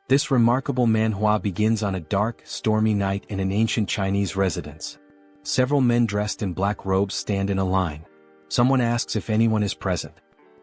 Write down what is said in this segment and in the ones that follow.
This remarkable manhua begins on a dark, stormy night in an ancient Chinese residence. Several men dressed in black robes stand in a line. Someone asks if anyone is present.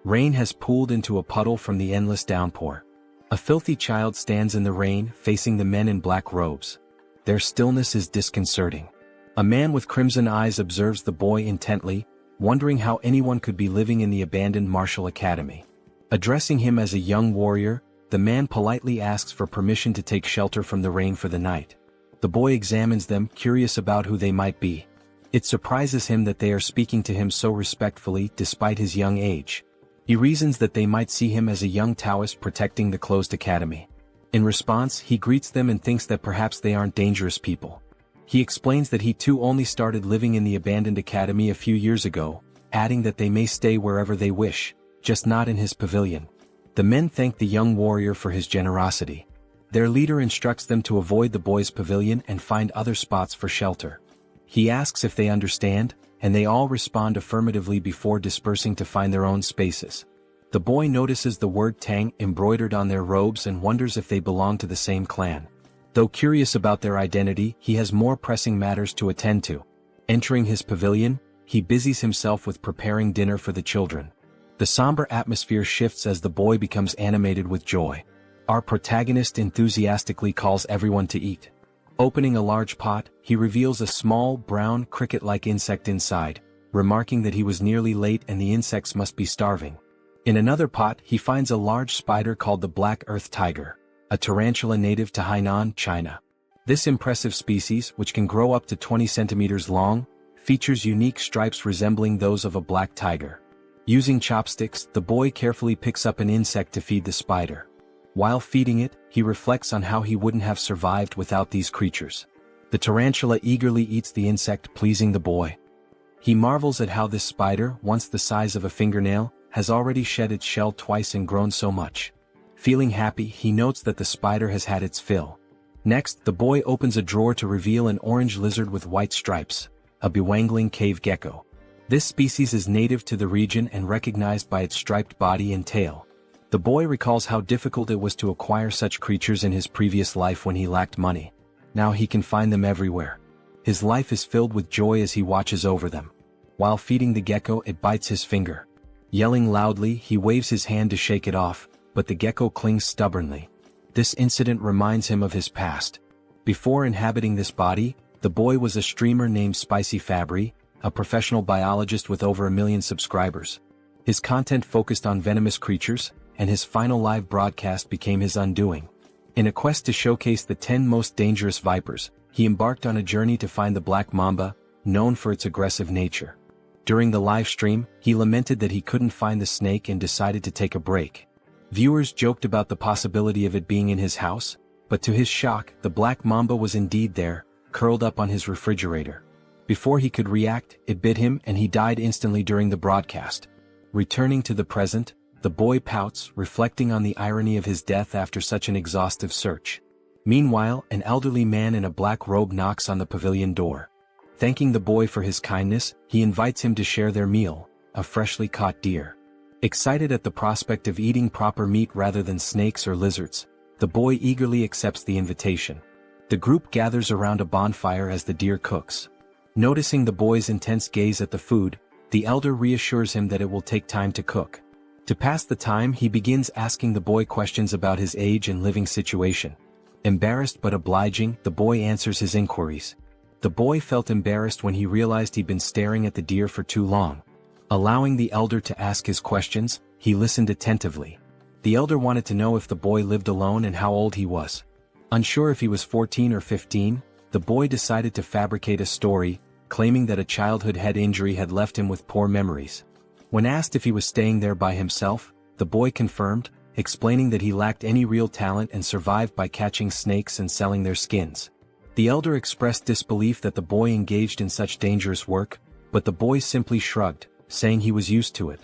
Rain has pooled into a puddle from the endless downpour. A filthy child stands in the rain, facing the men in black robes. Their stillness is disconcerting. A man with crimson eyes observes the boy intently, wondering how anyone could be living in the abandoned martial academy. Addressing him as a young warrior, the man politely asks for permission to take shelter from the rain for the night. The boy examines them, curious about who they might be. It surprises him that they are speaking to him so respectfully despite his young age. He reasons that they might see him as a young Taoist protecting the closed academy. In response, he greets them and thinks that perhaps they aren't dangerous people. He explains that he too only started living in the abandoned academy a few years ago, adding that they may stay wherever they wish, just not in his pavilion. The men thank the young warrior for his generosity. Their leader instructs them to avoid the boy's pavilion and find other spots for shelter. He asks if they understand, and they all respond affirmatively before dispersing to find their own spaces. The boy notices the word Tang embroidered on their robes and wonders if they belong to the same clan. Though curious about their identity, he has more pressing matters to attend to. Entering his pavilion, he busies himself with preparing dinner for the children. The somber atmosphere shifts as the boy becomes animated with joy. Our protagonist enthusiastically calls everyone to eat. Opening a large pot, he reveals a small, brown, cricket-like insect inside, remarking that he was nearly late and the insects must be starving. In another pot, he finds a large spider called the black earth tiger, a tarantula native to Hainan, China. This impressive species, which can grow up to 20 centimeters long, features unique stripes resembling those of a black tiger. Using chopsticks, the boy carefully picks up an insect to feed the spider. While feeding it, he reflects on how he wouldn't have survived without these creatures. The tarantula eagerly eats the insect, pleasing the boy. He marvels at how this spider, once the size of a fingernail, has already shed its shell twice and grown so much. Feeling happy, he notes that the spider has had its fill. Next, the boy opens a drawer to reveal an orange lizard with white stripes, a bewangling cave gecko. This species is native to the region and recognized by its striped body and tail. The boy recalls how difficult it was to acquire such creatures in his previous life when he lacked money. Now he can find them everywhere. His life is filled with joy as he watches over them. While feeding the gecko, it bites his finger. Yelling loudly, he waves his hand to shake it off, but the gecko clings stubbornly. This incident reminds him of his past. Before inhabiting this body, the boy was a streamer named Spicy Fabre, a professional biologist with over 1 million subscribers. His content focused on venomous creatures, and his final live broadcast became his undoing. In a quest to showcase the 10 most dangerous vipers, he embarked on a journey to find the black mamba, known for its aggressive nature. During the live stream, he lamented that he couldn't find the snake and decided to take a break. Viewers joked about the possibility of it being in his house, but to his shock, the black mamba was indeed there, curled up on his refrigerator. Before he could react, it bit him and he died instantly during the broadcast. Returning to the present, the boy pouts, reflecting on the irony of his death after such an exhaustive search. Meanwhile, an elderly man in a black robe knocks on the pavilion door. Thanking the boy for his kindness, he invites him to share their meal, a freshly caught deer. Excited at the prospect of eating proper meat rather than snakes or lizards, the boy eagerly accepts the invitation. The group gathers around a bonfire as the deer cooks. Noticing the boy's intense gaze at the food, the elder reassures him that it will take time to cook. To pass the time, he begins asking the boy questions about his age and living situation. Embarrassed but obliging, the boy answers his inquiries. The boy felt embarrassed when he realized he'd been staring at the deer for too long. Allowing the elder to ask his questions, he listened attentively. The elder wanted to know if the boy lived alone and how old he was. Unsure if he was 14 or 15, the boy decided to fabricate a story, claiming that a childhood head injury had left him with poor memories. When asked if he was staying there by himself, the boy confirmed, explaining that he lacked any real talent and survived by catching snakes and selling their skins. The elder expressed disbelief that the boy engaged in such dangerous work, but the boy simply shrugged, saying he was used to it.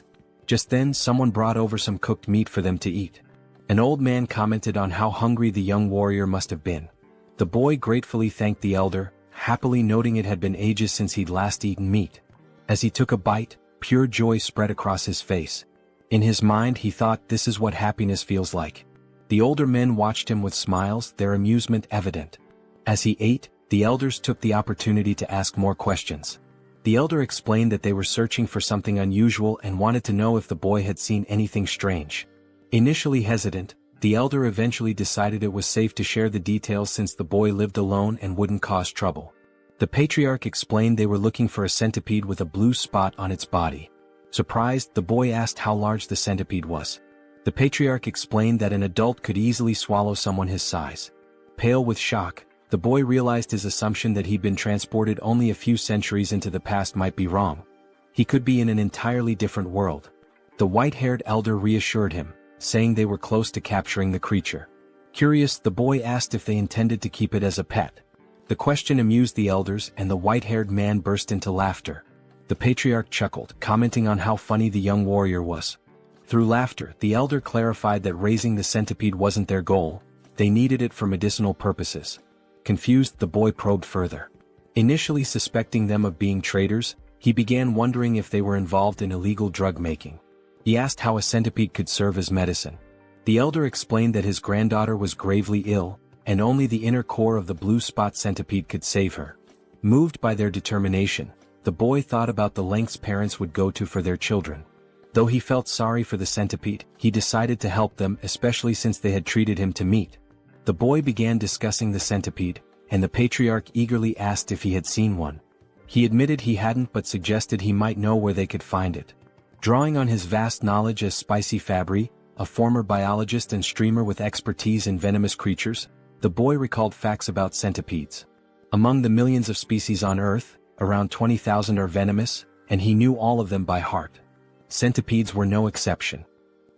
Just then, someone brought over some cooked meat for them to eat. An old man commented on how hungry the young warrior must have been. The boy gratefully thanked the elder, happily noting it had been ages since he'd last eaten meat. As he took a bite, pure joy spread across his face. In his mind, he thought, this is what happiness feels like. The older men watched him with smiles, their amusement evident. As he ate, the elders took the opportunity to ask more questions. The elder explained that they were searching for something unusual and wanted to know if the boy had seen anything strange. Initially hesitant, the elder eventually decided it was safe to share the details since the boy lived alone and wouldn't cause trouble. The patriarch explained they were looking for a centipede with a blue spot on its body. Surprised, the boy asked how large the centipede was. The patriarch explained that an adult could easily swallow someone his size. Pale with shock, the boy realized his assumption that he'd been transported only a few centuries into the past might be wrong. He could be in an entirely different world. The white-haired elder reassured him, saying they were close to capturing the creature. Curious, the boy asked if they intended to keep it as a pet. The question amused the elders and the white-haired man burst into laughter. The patriarch chuckled, commenting on how funny the young warrior was. Through laughter, the elder clarified that raising the centipede wasn't their goal, they needed it for medicinal purposes. Confused, the boy probed further. Initially suspecting them of being traitors, he began wondering if they were involved in illegal drug making. He asked how a centipede could serve as medicine. The elder explained that his granddaughter was gravely ill, and only the inner core of the blue spot centipede could save her. Moved by their determination, the boy thought about the lengths parents would go to for their children. Though he felt sorry for the centipede, he decided to help them, especially since they had treated him to meat. The boy began discussing the centipede, and the patriarch eagerly asked if he had seen one. He admitted he hadn't but suggested he might know where they could find it. Drawing on his vast knowledge as Spicy Fabre, a former biologist and streamer with expertise in venomous creatures, the boy recalled facts about centipedes. Among the millions of species on Earth, around 20,000 are venomous, and he knew all of them by heart. Centipedes were no exception.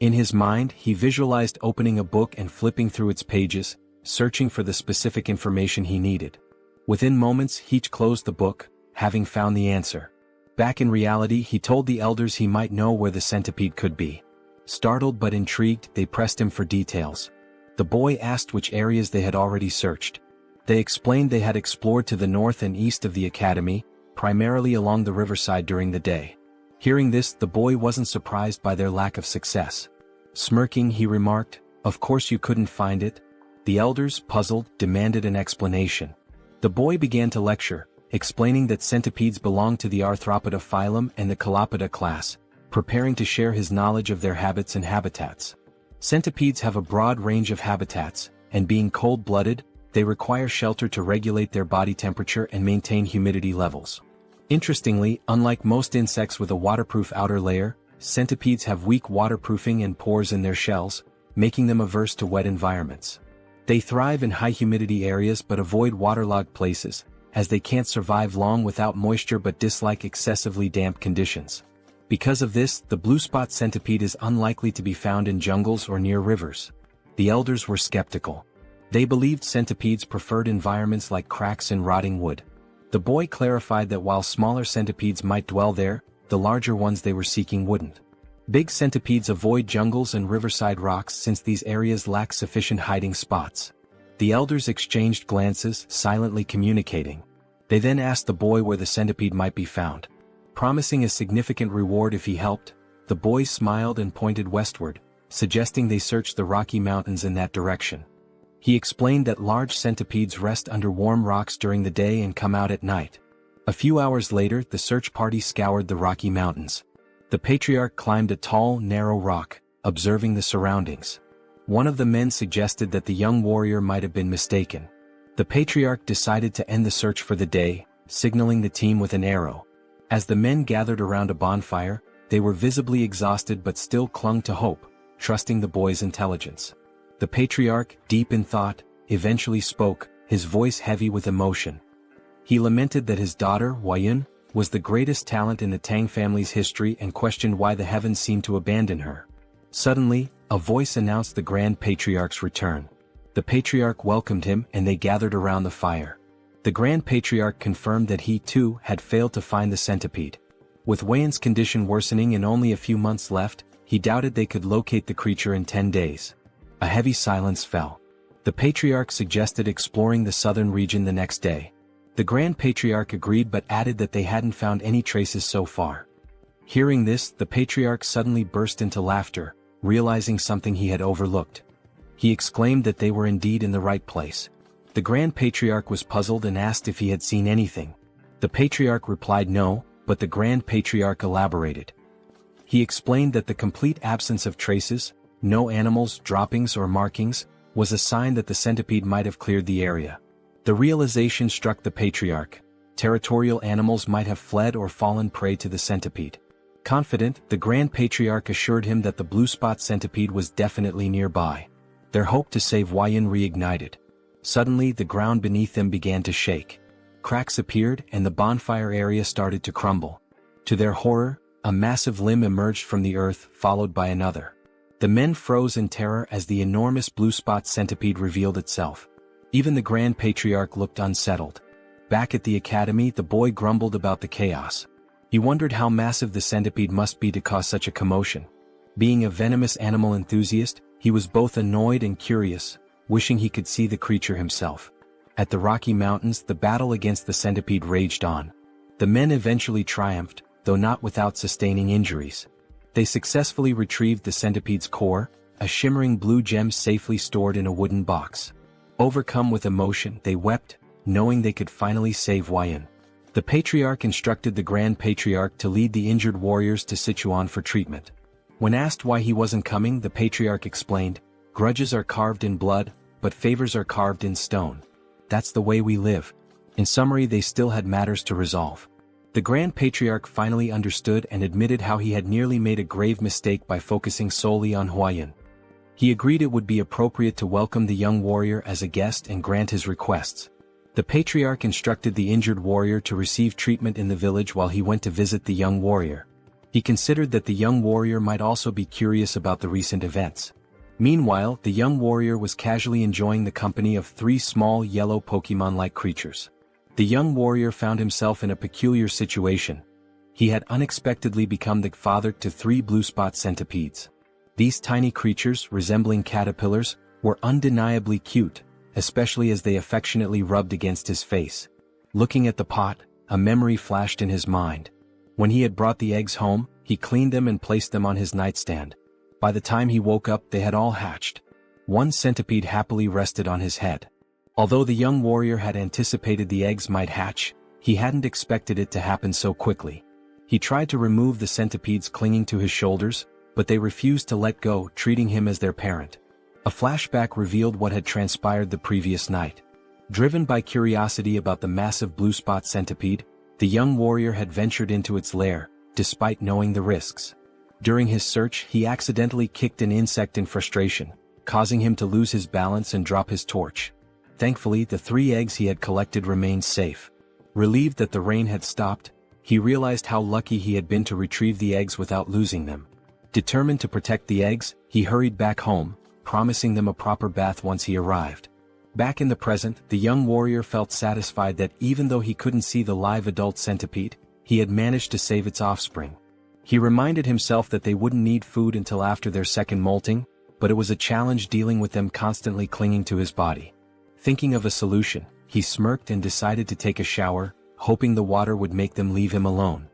In his mind, he visualized opening a book and flipping through its pages, searching for the specific information he needed. Within moments, he closed the book, having found the answer. Back in reality, he told the elders he might know where the centipede could be. Startled but intrigued, they pressed him for details. The boy asked which areas they had already searched. They explained they had explored to the north and east of the academy, primarily along the riverside during the day. Hearing this, the boy wasn't surprised by their lack of success. Smirking, he remarked, "Of course you couldn't find it." The elders, puzzled, demanded an explanation. The boy began to lecture, explaining that centipedes belong to the Arthropoda phylum and the Calopoda class, preparing to share his knowledge of their habits and habitats. Centipedes have a broad range of habitats, and being cold-blooded, they require shelter to regulate their body temperature and maintain humidity levels. Interestingly, unlike most insects with a waterproof outer layer, centipedes have weak waterproofing and pores in their shells, making them averse to wet environments. They thrive in high-humidity areas but avoid waterlogged places, as they can't survive long without moisture but dislike excessively damp conditions. Because of this, the blue spot centipede is unlikely to be found in jungles or near rivers. The elders were skeptical. They believed centipedes preferred environments like cracks in rotting wood. The boy clarified that while smaller centipedes might dwell there, the larger ones they were seeking wouldn't. Big centipedes avoid jungles and riverside rocks since these areas lack sufficient hiding spots. The elders exchanged glances, silently communicating. They then asked the boy where the centipede might be found. Promising a significant reward if he helped, the boy smiled and pointed westward, suggesting they search the Rocky Mountains in that direction. He explained that large centipedes rest under warm rocks during the day and come out at night. A few hours later, the search party scoured the Rocky Mountains. The patriarch climbed a tall, narrow rock, observing the surroundings. One of the men suggested that the young warrior might have been mistaken. The patriarch decided to end the search for the day, signaling the team with an arrow. As the men gathered around a bonfire, they were visibly exhausted but still clung to hope, trusting the boy's intelligence. The patriarch, deep in thought, eventually spoke, his voice heavy with emotion. He lamented that his daughter, Huayun, was the greatest talent in the Tang family's history and questioned why the heavens seemed to abandon her. Suddenly, a voice announced the Grand Patriarch's return. The patriarch welcomed him and they gathered around the fire. The Grand Patriarch confirmed that he too had failed to find the centipede. With Huayun's condition worsening and only a few months left, he doubted they could locate the creature in 10 days. A heavy silence fell. The patriarch suggested exploring the southern region the next day. The Grand Patriarch agreed but added that they hadn't found any traces so far. Hearing this, the patriarch suddenly burst into laughter, realizing something he had overlooked. He exclaimed that they were indeed in the right place. The Grand Patriarch was puzzled and asked if he had seen anything. The Patriarch replied no, but the Grand Patriarch elaborated. He explained that the complete absence of traces, no animals, droppings or markings, was a sign that the centipede might have cleared the area. The realization struck the Patriarch. Territorial animals might have fled or fallen prey to the centipede. Confident, the Grand Patriarch assured him that the blue spot centipede was definitely nearby. Their hope to save Huayan reignited. Suddenly the ground beneath them began to shake. Cracks appeared and the bonfire area started to crumble. To their horror, a massive limb emerged from the earth, followed by another. The men froze in terror as the enormous blue spot centipede revealed itself. Even the Grand Patriarch looked unsettled. Back at the academy, the boy grumbled about the chaos. He wondered how massive the centipede must be to cause such a commotion. Being a venomous animal enthusiast, he was both annoyed and curious, wishing he could see the creature himself. At the Rocky Mountains, the battle against the centipede raged on. The men eventually triumphed, though not without sustaining injuries. They successfully retrieved the centipede's core, a shimmering blue gem safely stored in a wooden box. Overcome with emotion, they wept, knowing they could finally save Huayan. The Patriarch instructed the Grand Patriarch to lead the injured warriors to Sichuan for treatment. When asked why he wasn't coming, the Patriarch explained, "Grudges are carved in blood, but favors are carved in stone. That's the way we live." In summary, they still had matters to resolve. The Grand Patriarch finally understood and admitted how he had nearly made a grave mistake by focusing solely on Huayan. He agreed it would be appropriate to welcome the young warrior as a guest and grant his requests. The Patriarch instructed the injured warrior to receive treatment in the village while he went to visit the young warrior. He considered that the young warrior might also be curious about the recent events. Meanwhile, the young warrior was casually enjoying the company of 3 small yellow Pokemon-like creatures. The young warrior found himself in a peculiar situation. He had unexpectedly become the father to 3 blue spot centipedes. These tiny creatures, resembling caterpillars, were undeniably cute, especially as they affectionately rubbed against his face. Looking at the pot, a memory flashed in his mind. When he had brought the eggs home, he cleaned them and placed them on his nightstand. By the time he woke up, they had all hatched. 1 centipede happily rested on his head. Although the young warrior had anticipated the eggs might hatch, he hadn't expected it to happen so quickly. He tried to remove the centipedes clinging to his shoulders, but they refused to let go, treating him as their parent. A flashback revealed what had transpired the previous night. Driven by curiosity about the massive blue spot centipede, the young warrior had ventured into its lair, despite knowing the risks. During his search, he accidentally kicked an insect in frustration, causing him to lose his balance and drop his torch. Thankfully, the 3 eggs he had collected remained safe. Relieved that the rain had stopped, he realized how lucky he had been to retrieve the eggs without losing them. Determined to protect the eggs, he hurried back home, promising them a proper bath once he arrived. Back in the present, the young warrior felt satisfied that even though he couldn't see the live adult centipede, he had managed to save its offspring. He reminded himself that they wouldn't need food until after their second molting, but it was a challenge dealing with them constantly clinging to his body. Thinking of a solution, he smirked and decided to take a shower, hoping the water would make them leave him alone.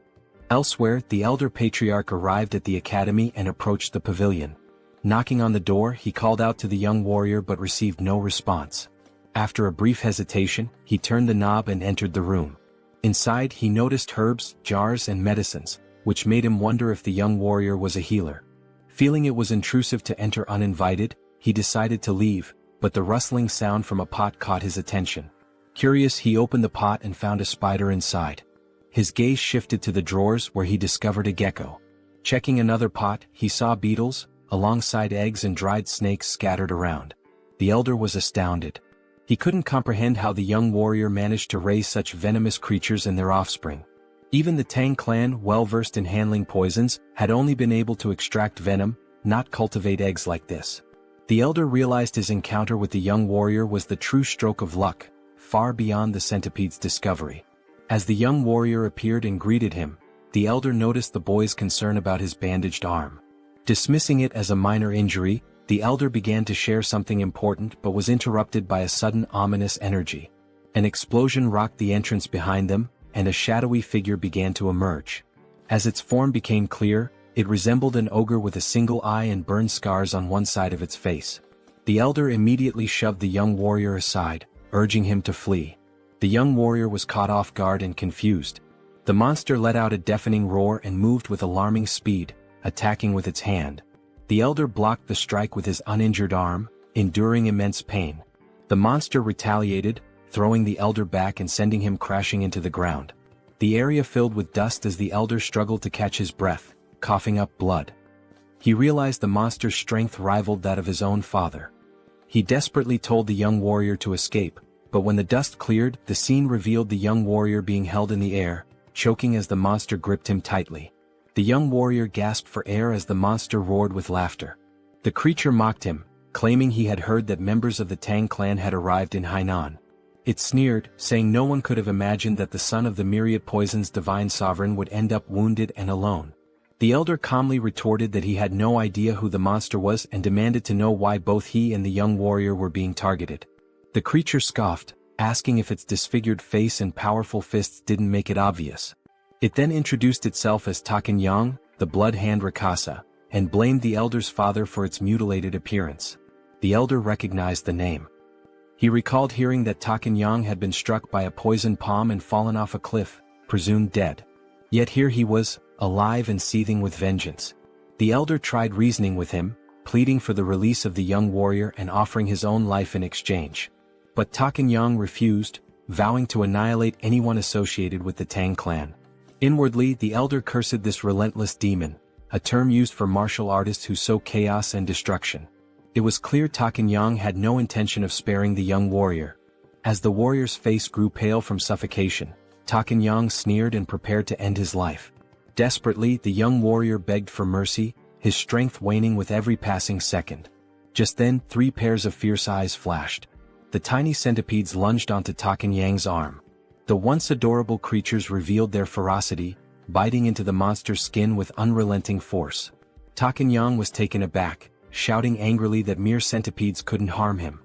Elsewhere, the elder patriarch arrived at the academy and approached the pavilion. Knocking on the door, he called out to the young warrior but received no response. After a brief hesitation, he turned the knob and entered the room. Inside, he noticed herbs, jars and medicines, which made him wonder if the young warrior was a healer. Feeling it was intrusive to enter uninvited, he decided to leave, but the rustling sound from a pot caught his attention. Curious, he opened the pot and found a spider inside. His gaze shifted to the drawers where he discovered a gecko. Checking another pot, he saw beetles, alongside eggs and dried snakes scattered around. The elder was astounded. He couldn't comprehend how the young warrior managed to raise such venomous creatures and their offspring. Even the Tang clan, well-versed in handling poisons, had only been able to extract venom, not cultivate eggs like this. The elder realized his encounter with the young warrior was the true stroke of luck, far beyond the centipede's discovery. As the young warrior appeared and greeted him, the elder noticed the boy's concern about his bandaged arm. Dismissing it as a minor injury, the elder began to share something important but was interrupted by a sudden ominous energy. An explosion rocked the entrance behind them, and a shadowy figure began to emerge. As its form became clear, it resembled an ogre with a single eye and burn scars on one side of its face. The elder immediately shoved the young warrior aside, urging him to flee. The young warrior was caught off guard and confused. The monster let out a deafening roar and moved with alarming speed, attacking with its hand. The elder blocked the strike with his uninjured arm, enduring immense pain. The monster retaliated, throwing the elder back and sending him crashing into the ground. The area filled with dust as the elder struggled to catch his breath, coughing up blood. He realized the monster's strength rivaled that of his own father. He desperately told the young warrior to escape, but when the dust cleared, the scene revealed the young warrior being held in the air, choking as the monster gripped him tightly. The young warrior gasped for air as the monster roared with laughter. The creature mocked him, claiming he had heard that members of the Tang clan had arrived in Hainan. It sneered, saying no one could have imagined that the son of the myriad poison's divine sovereign would end up wounded and alone. The elder calmly retorted that he had no idea who the monster was and demanded to know why both he and the young warrior were being targeted. The creature scoffed, asking if its disfigured face and powerful fists didn't make it obvious. It then introduced itself as Takan Yang, the blood hand Rakasa, and blamed the elder's father for its mutilated appearance. The elder recognized the name. He recalled hearing that Takan Yang had been struck by a poisoned palm and fallen off a cliff, presumed dead. Yet here he was, alive and seething with vengeance. The elder tried reasoning with him, pleading for the release of the young warrior and offering his own life in exchange. But Takan Yang refused, vowing to annihilate anyone associated with the Tang clan. Inwardly, the elder cursed this relentless demon, a term used for martial artists who sow chaos and destruction. It was clear Takan Yang had no intention of sparing the young warrior. As the warrior's face grew pale from suffocation, Takan Yang sneered and prepared to end his life. Desperately, the young warrior begged for mercy, his strength waning with every passing second. Just then, 3 pairs of fierce eyes flashed. The tiny centipedes lunged onto Takan Yang's arm. The once adorable creatures revealed their ferocity, biting into the monster's skin with unrelenting force. Takan Yang was taken aback, shouting angrily that mere centipedes couldn't harm him.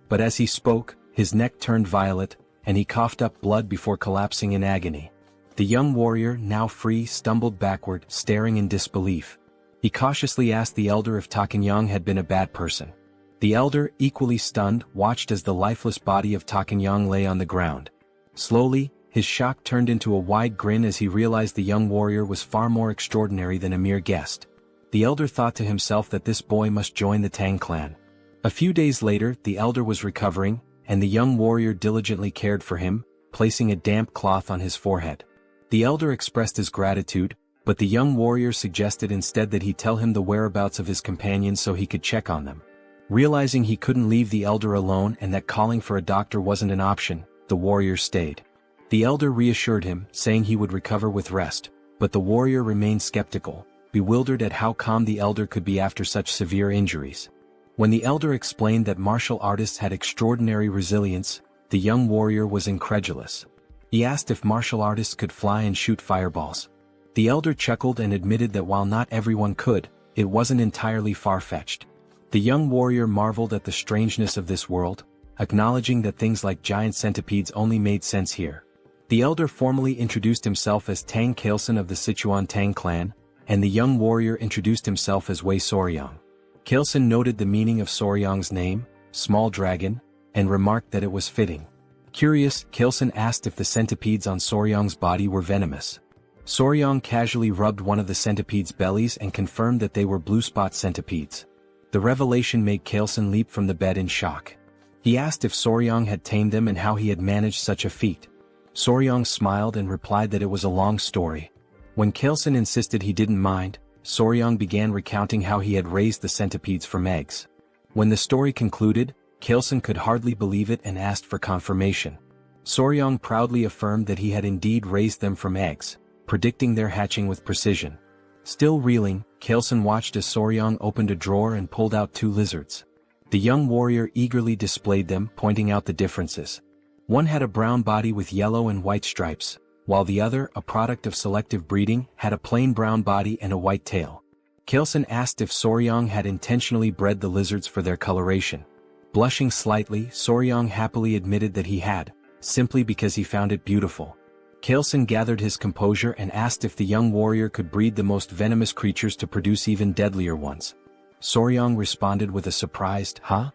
But as he spoke, his neck turned violet, and he coughed up blood before collapsing in agony. The young warrior, now free, stumbled backward, staring in disbelief. He cautiously asked the elder if Takan Yang had been a bad person. The elder, equally stunned, watched as the lifeless body of Takan Yang lay on the ground. Slowly, his shock turned into a wide grin as he realized the young warrior was far more extraordinary than a mere guest. The elder thought to himself that this boy must join the Tang clan. A few days later, the elder was recovering, and the young warrior diligently cared for him, placing a damp cloth on his forehead. The elder expressed his gratitude, but the young warrior suggested instead that he tell him the whereabouts of his companions so he could check on them. Realizing he couldn't leave the elder alone and that calling for a doctor wasn't an option, the warrior stayed. The elder reassured him, saying he would recover with rest, but the warrior remained skeptical, bewildered at how calm the elder could be after such severe injuries. When the elder explained that martial artists had extraordinary resilience, the young warrior was incredulous. He asked if martial artists could fly and shoot fireballs. The elder chuckled and admitted that while not everyone could, it wasn't entirely far-fetched. The young warrior marveled at the strangeness of this world, acknowledging that things like giant centipedes only made sense here. The elder formally introduced himself as Tang Kailson of the Sichuan Tang Clan, and the young warrior introduced himself as Wei Soryang. Kailson noted the meaning of Soryang's name, small dragon, and remarked that it was fitting. Curious, Kailson asked if the centipedes on Soryang's body were venomous. Soryang casually rubbed one of the centipedes' bellies and confirmed that they were blue spot centipedes. The revelation made Kailson leap from the bed in shock. He asked if Soryang had tamed them and how he had managed such a feat. Soryang smiled and replied that it was a long story. When Kailson insisted he didn't mind, Soryang began recounting how he had raised the centipedes from eggs. When the story concluded, Kailson could hardly believe it and asked for confirmation. Soryang proudly affirmed that he had indeed raised them from eggs, predicting their hatching with precision. Still reeling, Kailson watched as Soryang opened a drawer and pulled out 2 lizards. The young warrior eagerly displayed them, pointing out the differences. One had a brown body with yellow and white stripes, while the other, a product of selective breeding, had a plain brown body and a white tail. Kailson asked if Soryang had intentionally bred the lizards for their coloration. Blushing slightly, Soryang happily admitted that he had, simply because he found it beautiful. Kailson gathered his composure and asked if the young warrior could breed the most venomous creatures to produce even deadlier ones. Soryang responded with a surprised, "Huh?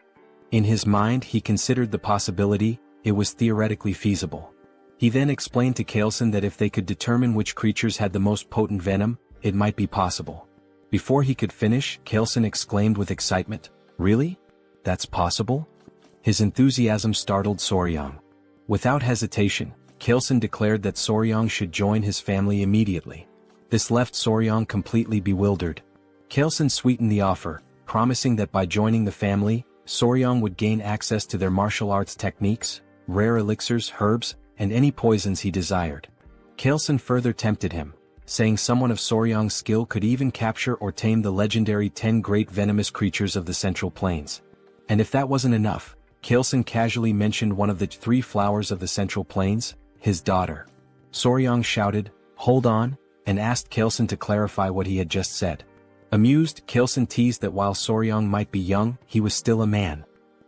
In his mind he considered the possibility, it was theoretically feasible. He then explained to Kaelson that if they could determine which creatures had the most potent venom, it might be possible. Before he could finish, Kaelson exclaimed with excitement, "Really? That's possible?" His enthusiasm startled Soryang. Without hesitation, Kaelson declared that Soryang should join his family immediately. This left Soryang completely bewildered. Kaelson sweetened the offer, promising that by joining the family, Soryang would gain access to their martial arts techniques, rare elixirs, herbs, and any poisons he desired. Kaelson further tempted him, saying someone of Soryang's skill could even capture or tame the legendary 10 great venomous creatures of the Central Plains. And if that wasn't enough, Kaelson casually mentioned one of the 3 flowers of the Central Plains, his daughter. Soryang shouted, "Hold on," and asked Kaelson to clarify what he had just said. Amused, Kaelson teased that while Soryang might be young, he was still a man.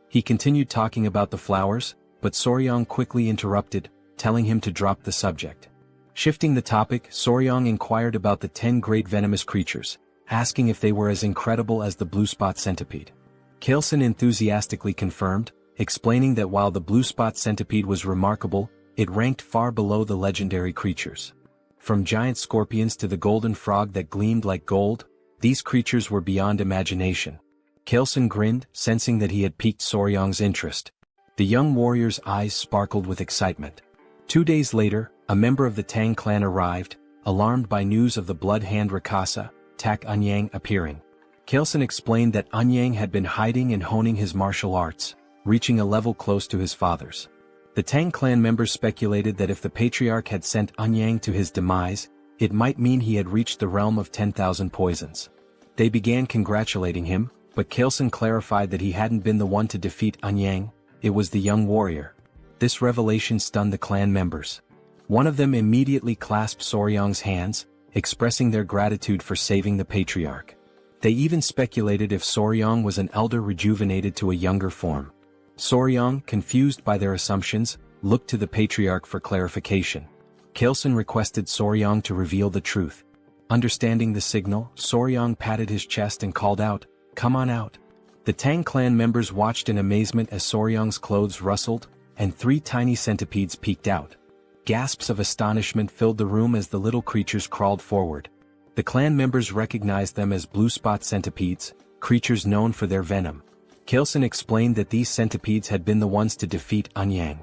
He continued talking about the flowers, but Soryang quickly interrupted, telling him to drop the subject. Shifting the topic, Soryang inquired about the 10 great venomous creatures, asking if they were as incredible as the blue spot centipede. Kaelson enthusiastically confirmed, explaining that while the blue spot centipede was remarkable, it ranked far below the legendary creatures. From giant scorpions to the golden frog that gleamed like gold, these creatures were beyond imagination. Kaelson grinned, sensing that he had piqued Soryang's interest. The young warrior's eyes sparkled with excitement. 2 days later, a member of the Tang clan arrived, alarmed by news of the blood hand Rakasa, Tak Anyang appearing. Kaelson explained that Anyang had been hiding and honing his martial arts, reaching a level close to his father's. The Tang clan members speculated that if the patriarch had sent Anyang to his demise, it might mean he had reached the realm of 10,000 poisons. They began congratulating him, but Kaelson clarified that he hadn't been the one to defeat Anyang, it was the young warrior. This revelation stunned the clan members. One of them immediately clasped Soryang's hands, expressing their gratitude for saving the patriarch. They even speculated if Soryang was an elder rejuvenated to a younger form. Soryang, confused by their assumptions, looked to the patriarch for clarification. Kaelson requested Soryang to reveal the truth. Understanding the signal, Soryang patted his chest and called out, "Come on out." The Tang clan members watched in amazement as Soryang's clothes rustled, and 3 tiny centipedes peeked out. Gasps of astonishment filled the room as the little creatures crawled forward. The clan members recognized them as blue spot centipedes, creatures known for their venom. Kaelson explained that these centipedes had been the ones to defeat Anyang.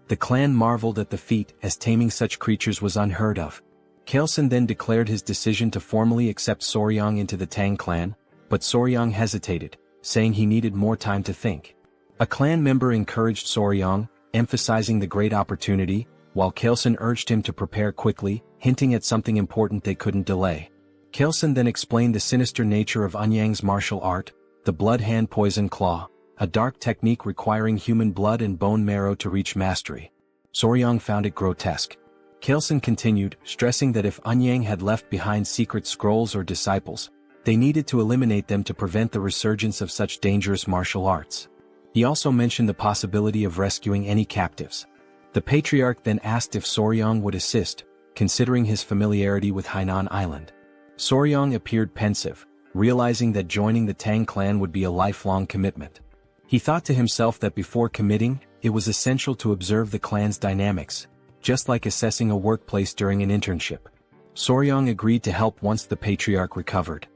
The clan marveled at the feat, as taming such creatures was unheard of. Kaelson then declared his decision to formally accept Soryang into the Tang clan, but Soryang hesitated, saying he needed more time to think. A clan member encouraged Soryang, emphasizing the great opportunity, while Kaelson urged him to prepare quickly, hinting at something important they couldn't delay. Kaelson then explained the sinister nature of Anyang's martial art, the blood hand poison claw, a dark technique requiring human blood and bone marrow to reach mastery. Soryang found it grotesque. Kaelson continued, stressing that if Anyang had left behind secret scrolls or disciples, they needed to eliminate them to prevent the resurgence of such dangerous martial arts. He also mentioned the possibility of rescuing any captives. The patriarch then asked if Soryang would assist, considering his familiarity with Hainan Island. Soryang appeared pensive, realizing that joining the Tang clan would be a lifelong commitment. He thought to himself that before committing, it was essential to observe the clan's dynamics, just like assessing a workplace during an internship. Soryang agreed to help once the patriarch recovered.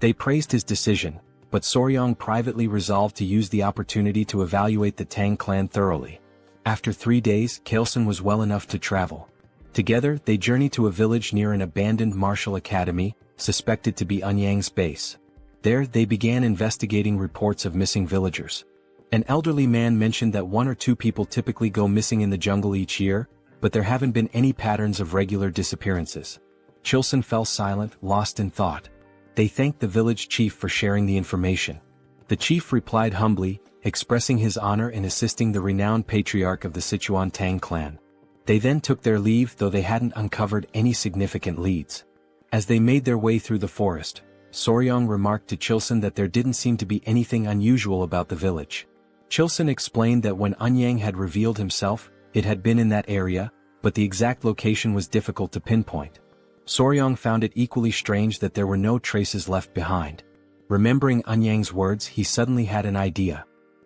They praised his decision, but Soryang privately resolved to use the opportunity to evaluate the Tang clan thoroughly. After 3 days, Kaelson was well enough to travel. Together, they journeyed to a village near an abandoned martial academy, suspected to be Anyang's base. There, they began investigating reports of missing villagers. An elderly man mentioned that 1 or 2 people typically go missing in the jungle each year, but there haven't been any patterns of regular disappearances. Chilson fell silent, lost in thought. They thanked the village chief for sharing the information. The chief replied humbly, expressing his honor in assisting the renowned patriarch of the Sichuan Tang Clan. They then took their leave, though they hadn't uncovered any significant leads. As they made their way through the forest, Soryang remarked to Chilson that there didn't seem to be anything unusual about the village. Chilson explained that when Anyang had revealed himself, it had been in that area, but the exact location was difficult to pinpoint. Soryang found it equally strange that there were no traces left behind. Remembering Anyang's words, he suddenly had an idea.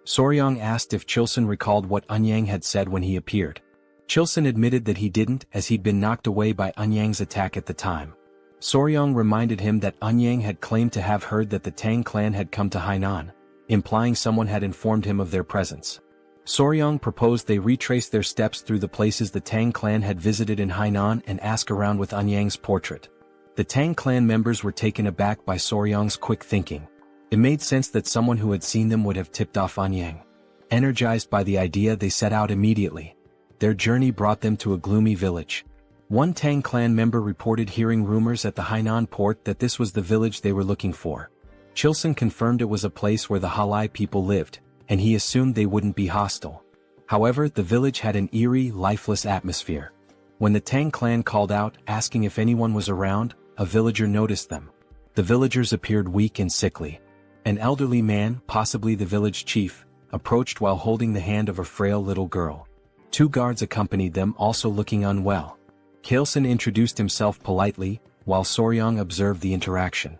Soryang asked if Chilson recalled what Eunhyang had said when he appeared. Chilson admitted that he didn't, as he'd been knocked away by Eunhyang's attack at the time. Soryang reminded him that Eunhyang had claimed to have heard that the Tang clan had come to Hainan, implying someone had informed him of their presence. Soryang proposed they retrace their steps through the places the Tang clan had visited in Hainan and ask around with Eunhyang's portrait. The Tang clan members were taken aback by Soryang's quick thinking. It made sense that someone who had seen them would have tipped off Eunhyang. Energized by the idea, they set out immediately. Their journey brought them to a gloomy village. One Tang clan member reported hearing rumors at the Hainan port that this was the village they were looking for. Chilson confirmed it was a place where the Halai people lived, and he assumed they wouldn't be hostile. However, the village had an eerie, lifeless atmosphere. When the Tang clan called out, asking if anyone was around, a villager noticed them. The villagers appeared weak and sickly. An elderly man, possibly the village chief, approached while holding the hand of a frail little girl. 2 guards accompanied them, also looking unwell. Chilson introduced himself politely, while Soryang observed the interaction.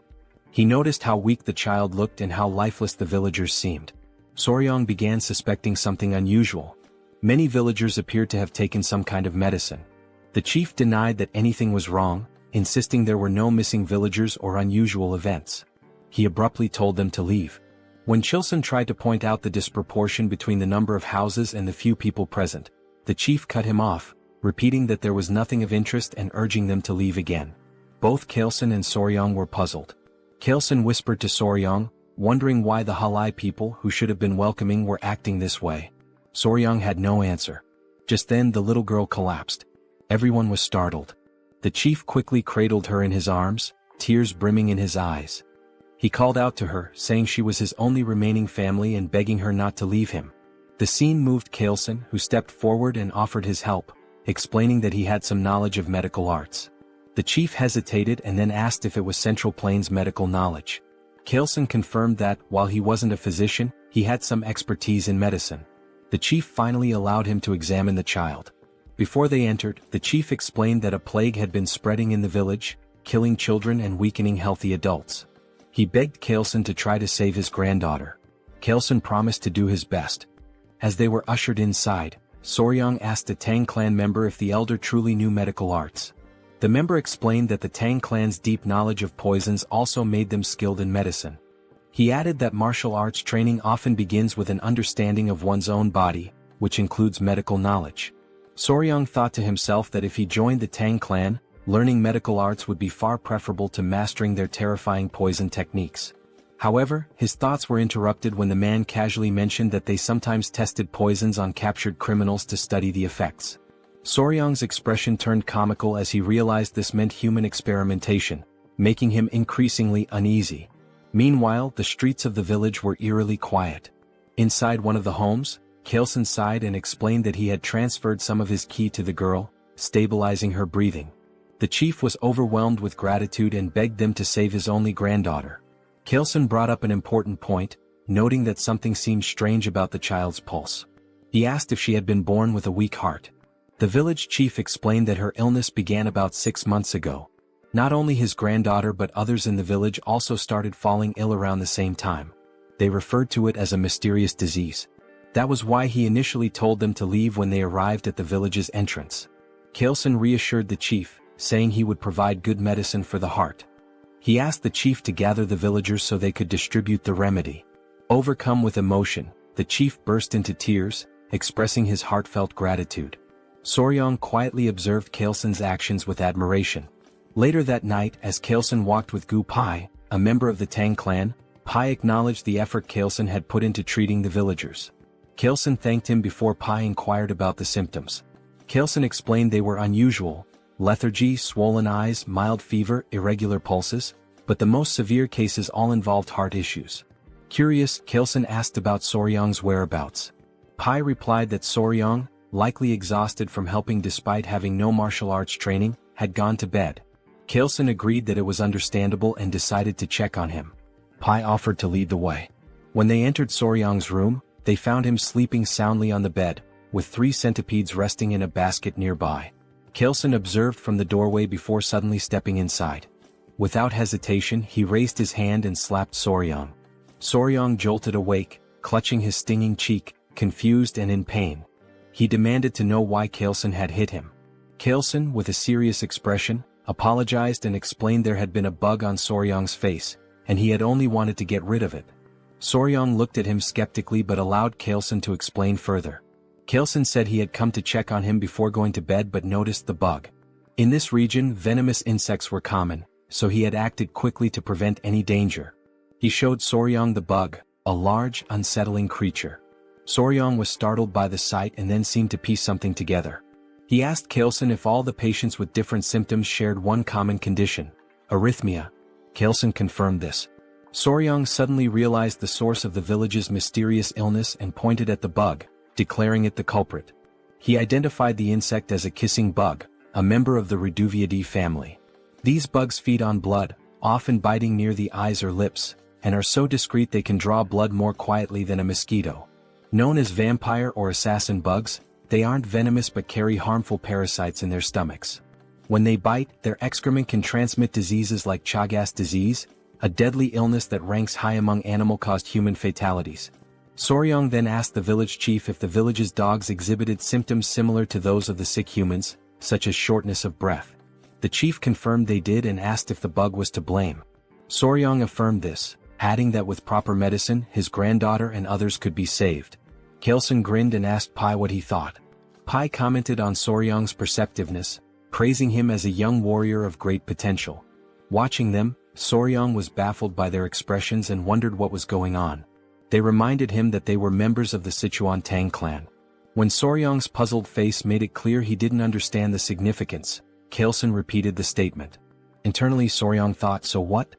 He noticed how weak the child looked and how lifeless the villagers seemed. Soryang began suspecting something unusual. Many villagers appeared to have taken some kind of medicine. The chief denied that anything was wrong, insisting there were no missing villagers or unusual events. He abruptly told them to leave. When Chilson tried to point out the disproportion between the number of houses and the few people present, the chief cut him off, repeating that there was nothing of interest and urging them to leave again. Both Chilson and Soryang were puzzled. Chilson whispered to Soryang, wondering why the Halai people who should have been welcoming were acting this way. Soryang had no answer. Just then the little girl collapsed. Everyone was startled. The chief quickly cradled her in his arms, tears brimming in his eyes. He called out to her, saying she was his only remaining family and begging her not to leave him. The scene moved Chilson, who stepped forward and offered his help, explaining that he had some knowledge of medical arts. The chief hesitated and then asked if it was Central Plains medical knowledge. Chilson confirmed that, while he wasn't a physician, he had some expertise in medicine. The chief finally allowed him to examine the child. Before they entered, the chief explained that a plague had been spreading in the village, killing children and weakening healthy adults. He begged Chilson to try to save his granddaughter. Chilson promised to do his best. As they were ushered inside, Soryang asked a Tang clan member if the elder truly knew medical arts. The member explained that the Tang clan's deep knowledge of poisons also made them skilled in medicine. He added that martial arts training often begins with an understanding of one's own body, which includes medical knowledge. Soryang thought to himself that if he joined the Tang clan, learning medical arts would be far preferable to mastering their terrifying poison techniques. However, his thoughts were interrupted when the man casually mentioned that they sometimes tested poisons on captured criminals to study the effects. Soryang's expression turned comical as he realized this meant human experimentation, making him increasingly uneasy. Meanwhile, the streets of the village were eerily quiet. Inside one of the homes, Chilson sighed and explained that he had transferred some of his ki to the girl, stabilizing her breathing. The chief was overwhelmed with gratitude and begged them to save his only granddaughter. Chilson brought up an important point, noting that something seemed strange about the child's pulse. He asked if she had been born with a weak heart. The village chief explained that her illness began about 6 months ago. Not only his granddaughter but others in the village also started falling ill around the same time. They referred to it as a mysterious disease. That was why he initially told them to leave when they arrived at the village's entrance. Chilson reassured the chief, saying he would provide good medicine for the heart. He asked the chief to gather the villagers so they could distribute the remedy. Overcome with emotion, the chief burst into tears, expressing his heartfelt gratitude. Soryang quietly observed Chilson's actions with admiration. Later that night, as Chilson walked with Gu Pai, a member of the Tang clan, Pai acknowledged the effort Chilson had put into treating the villagers. Chilson thanked him before Pai inquired about the symptoms. Chilson explained they were unusual: lethargy, swollen eyes, mild fever, irregular pulses, but the most severe cases all involved heart issues. Curious, Chilson asked about Soryang's whereabouts. Pai replied that Soryang, likely exhausted from helping despite having no martial arts training, had gone to bed. Chilson agreed that it was understandable and decided to check on him. Pai offered to lead the way. When they entered Soryang's room, they found him sleeping soundly on the bed, with 3 centipedes resting in a basket nearby. Chilson observed from the doorway before suddenly stepping inside. Without hesitation, he raised his hand and slapped Soryang. Soryang jolted awake, clutching his stinging cheek, confused and in pain. He demanded to know why Kaleson had hit him. Kaleson, with a serious expression, apologized and explained there had been a bug on Soryong's face, and he had only wanted to get rid of it. Soryong looked at him skeptically but allowed Kaleson to explain further. Kaleson said he had come to check on him before going to bed but noticed the bug. In this region, venomous insects were common, so he had acted quickly to prevent any danger. He showed Soryong the bug, a large, unsettling creature. Soryong was startled by the sight and then seemed to piece something together. He asked Kaleson if all the patients with different symptoms shared one common condition: arrhythmia. Kaleson confirmed this. Soryong suddenly realized the source of the village's mysterious illness and pointed at the bug, declaring it the culprit. He identified the insect as a kissing bug, a member of the Reduviidae family. These bugs feed on blood, often biting near the eyes or lips, and are so discreet they can draw blood more quietly than a mosquito. Known as vampire or assassin bugs, they aren't venomous but carry harmful parasites in their stomachs. When they bite, their excrement can transmit diseases like Chagas disease, a deadly illness that ranks high among animal-caused human fatalities. Soryong then asked the village chief if the village's dogs exhibited symptoms similar to those of the sick humans, such as shortness of breath. The chief confirmed they did and asked if the bug was to blame. Soryong affirmed this, adding that with proper medicine, his granddaughter and others could be saved. Kaleson grinned and asked Pai what he thought. Pai commented on Soryong's perceptiveness, praising him as a young warrior of great potential. Watching them, Soryong was baffled by their expressions and wondered what was going on. They reminded him that they were members of the Sichuan Tang Clan. When Soryong's puzzled face made it clear he didn't understand the significance, Kaleson repeated the statement. Internally Soryong thought, so what?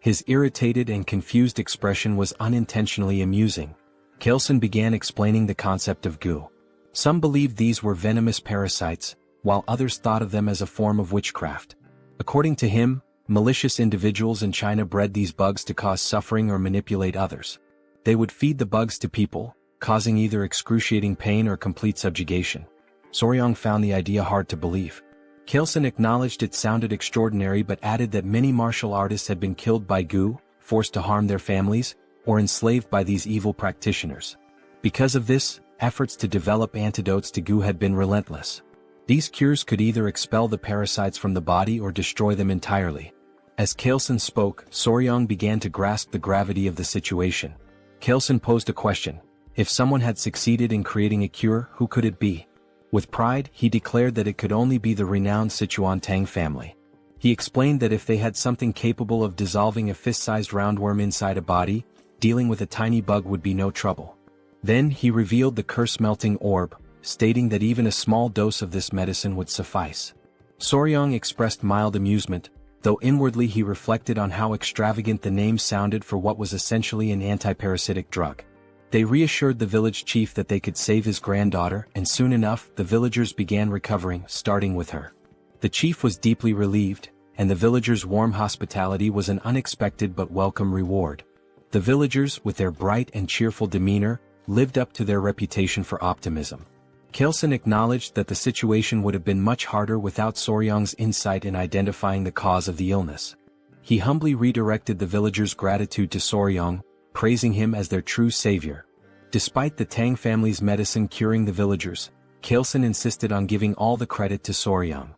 His irritated and confused expression was unintentionally amusing. Kaleson began explaining the concept of goo. Some believed these were venomous parasites, while others thought of them as a form of witchcraft. According to him, malicious individuals in China bred these bugs to cause suffering or manipulate others. They would feed the bugs to people, causing either excruciating pain or complete subjugation. Soryong found the idea hard to believe. Kaleson acknowledged it sounded extraordinary but added that many martial artists had been killed by goo, forced to harm their families, or enslaved by these evil practitioners. Because of this, efforts to develop antidotes to goo had been relentless. These cures could either expel the parasites from the body or destroy them entirely. As Kaleson spoke, Soryong began to grasp the gravity of the situation. Kaleson posed a question. If someone had succeeded in creating a cure, who could it be? With pride, he declared that it could only be the renowned Sichuan Tang family. He explained that if they had something capable of dissolving a fist-sized roundworm inside a body, dealing with a tiny bug would be no trouble. Then he revealed the curse-melting orb, stating that even a small dose of this medicine would suffice. Soryong expressed mild amusement, though inwardly he reflected on how extravagant the name sounded for what was essentially an antiparasitic drug. They reassured the village chief that they could save his granddaughter, and soon enough the villagers began recovering, starting with her. The chief was deeply relieved, and the villagers' warm hospitality was an unexpected but welcome reward. The villagers, with their bright and cheerful demeanor, lived up to their reputation for optimism. Kaleson acknowledged that the situation would have been much harder without Soryong's insight in identifying the cause of the illness. He humbly redirected the villagers' gratitude to Soryong, praising him as their true savior. Despite the Tang family's medicine curing the villagers, Kaleson insisted on giving all the credit to Soryong.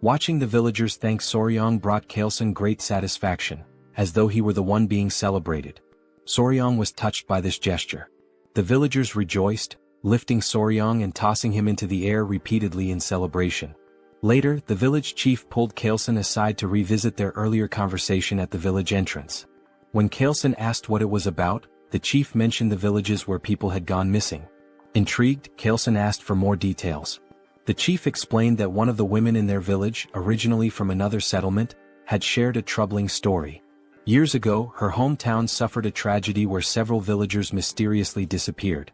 Watching the villagers thank Soryong brought Kaleson great satisfaction, as though he were the one being celebrated. Soryong was touched by this gesture. The villagers rejoiced, lifting Soryong and tossing him into the air repeatedly in celebration. Later, the village chief pulled Kaleson aside to revisit their earlier conversation at the village entrance. When Kaleson asked what it was about, the chief mentioned the villages where people had gone missing. Intrigued, Kaleson asked for more details. The chief explained that one of the women in their village, originally from another settlement, had shared a troubling story. Years ago, her hometown suffered a tragedy where several villagers mysteriously disappeared.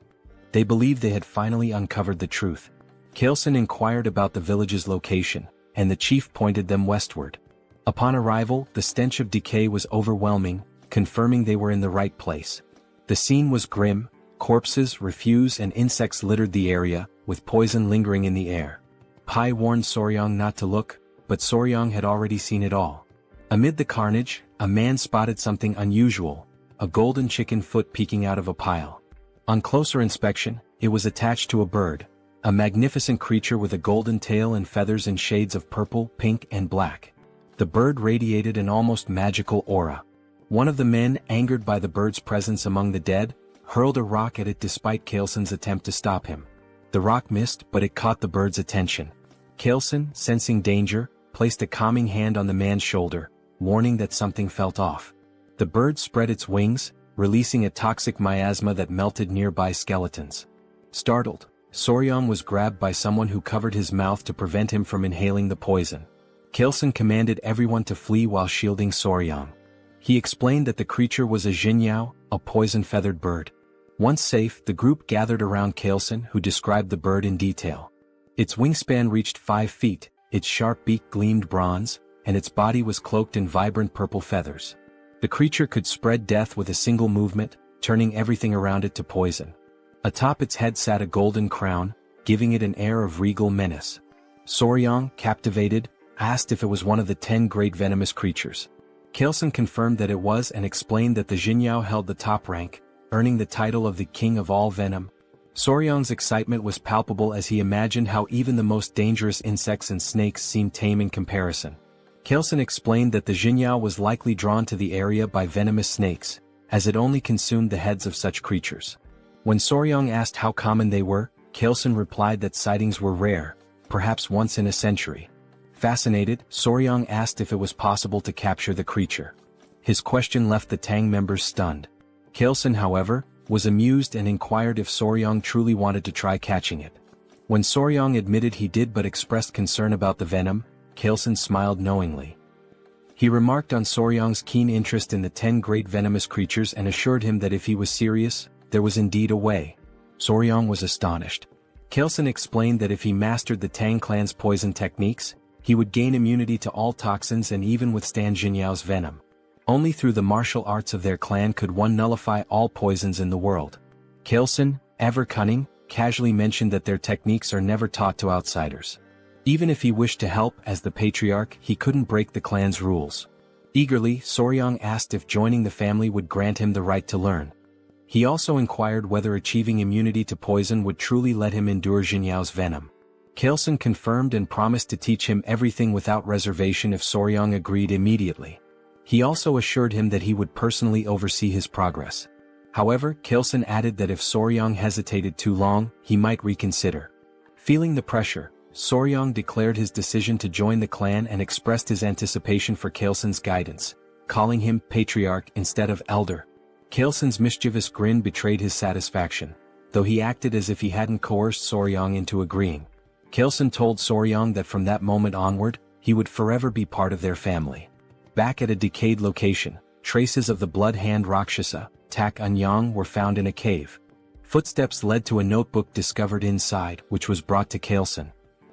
They believed they had finally uncovered the truth. Kaleson inquired about the village's location, and the chief pointed them westward. Upon arrival, the stench of decay was overwhelming, confirming they were in the right place. The scene was grim. Corpses, refuse and insects littered the area, with poison lingering in the air. Pai warned Soryong not to look, but Soryong had already seen it all. Amid the carnage, a man spotted something unusual, a golden chicken foot peeking out of a pile. On closer inspection, it was attached to a bird, a magnificent creature with a golden tail and feathers in shades of purple, pink, and black. The bird radiated an almost magical aura. One of the men, angered by the bird's presence among the dead, hurled a rock at it despite Kalesen's attempt to stop him. The rock missed, but it caught the bird's attention. Kalesen, sensing danger, placed a calming hand on the man's shoulder, warning that something felt off. The bird spread its wings, releasing a toxic miasma that melted nearby skeletons. Startled, Soryang was grabbed by someone who covered his mouth to prevent him from inhaling the poison. Kalesen commanded everyone to flee while shielding Soryang. He explained that the creature was a jinyao, a poison-feathered bird. Once safe, the group gathered around Kalesen, who described the bird in detail. Its wingspan reached 5 feet, its sharp beak gleamed bronze, and its body was cloaked in vibrant purple feathers. The creature could spread death with a single movement, turning everything around it to poison. Atop its head sat a golden crown, giving it an air of regal menace. Soryang, captivated, asked if it was one of the 10 great venomous creatures. Kalesen confirmed that it was and explained that the jinyao held the top rank, earning the title of the king of all venom. Soryang's excitement was palpable as he imagined how even the most dangerous insects and snakes seemed tame in comparison. Kalesen explained that the jinyao was likely drawn to the area by venomous snakes, as it only consumed the heads of such creatures. When Soryang asked how common they were, Kalesen replied that sightings were rare, perhaps once in a century. Fascinated, Soryang asked if it was possible to capture the creature. His question left the Tang members stunned. Kalesen, however, was amused and inquired if Soryang truly wanted to try catching it. When Soryang admitted he did but expressed concern about the venom, Kalesen smiled knowingly. He remarked on Soryang's keen interest in the 10 great venomous creatures and assured him that if he was serious, there was indeed a way. Soryang was astonished. Kalesen explained that if he mastered the Tang clan's poison techniques, he would gain immunity to all toxins and even withstand Jinyao's venom. Only through the martial arts of their clan could one nullify all poisons in the world. Kalesen, ever cunning, casually mentioned that their techniques are never taught to outsiders. Even if he wished to help as the patriarch, he couldn't break the clan's rules. Eagerly, Soryang asked if joining the family would grant him the right to learn. He also inquired whether achieving immunity to poison would truly let him endure Jinyao's venom. Kalesen confirmed and promised to teach him everything without reservation if Soryang agreed immediately. He also assured him that he would personally oversee his progress. However, Kalesen added that if Soryang hesitated too long, he might reconsider. Feeling the pressure, Soryang declared his decision to join the clan and expressed his anticipation for Kalesen's guidance, calling him patriarch instead of elder. Kalesen's mischievous grin betrayed his satisfaction, though he acted as if he hadn't coerced Soryang into agreeing. Kalesen told Soryang that from that moment onward, he would forever be part of their family. Back at a decayed location, traces of the blood hand Rakshasa, Tak Anyang, were found in a cave. Footsteps led to a notebook discovered inside, which was brought to Kalesen.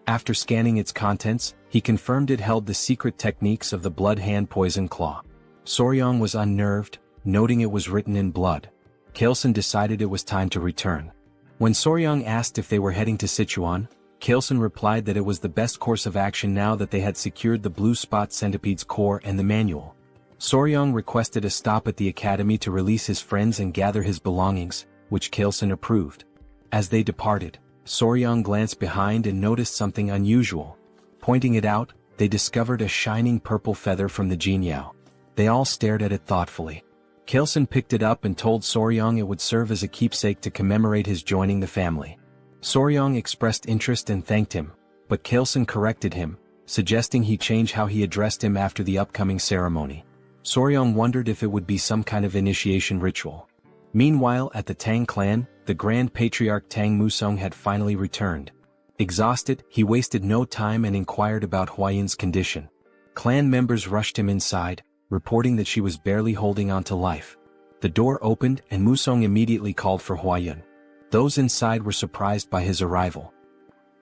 After scanning its contents, he confirmed it held the secret techniques of the blood hand poison claw. Soryang was unnerved, noting it was written in blood. Kalesen decided it was time to return. When Soryang asked if they were heading to Sichuan, Kalesen replied that it was the best course of action now that they had secured the blue spot centipede's core and the manual. Soryang requested a stop at the academy to release his friends and gather his belongings, which Kalesen approved. As they departed, Soryang glanced behind and noticed something unusual. Pointing it out, they discovered a shining purple feather from the jinyao. They all stared at it thoughtfully. Kalesen picked it up and told Soryang it would serve as a keepsake to commemorate his joining the family. Soryang expressed interest and thanked him, but Kalesen corrected him, suggesting he change how he addressed him after the upcoming ceremony. Soryang wondered if it would be some kind of initiation ritual. Meanwhile, at the Tang clan, the Grand Patriarch Tang Musong had finally returned. Exhausted, he wasted no time and inquired about Huayun's condition. Clan members rushed him inside, reporting that she was barely holding on to life. The door opened and Musong immediately called for Huayun. Those inside were surprised by his arrival.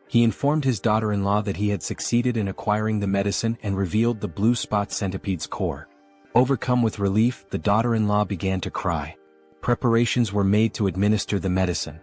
He informed his daughter-in-law that he had succeeded in acquiring the medicine and revealed the blue spot centipede's core. Overcome with relief, the daughter-in-law began to cry. Preparations were made to administer the medicine.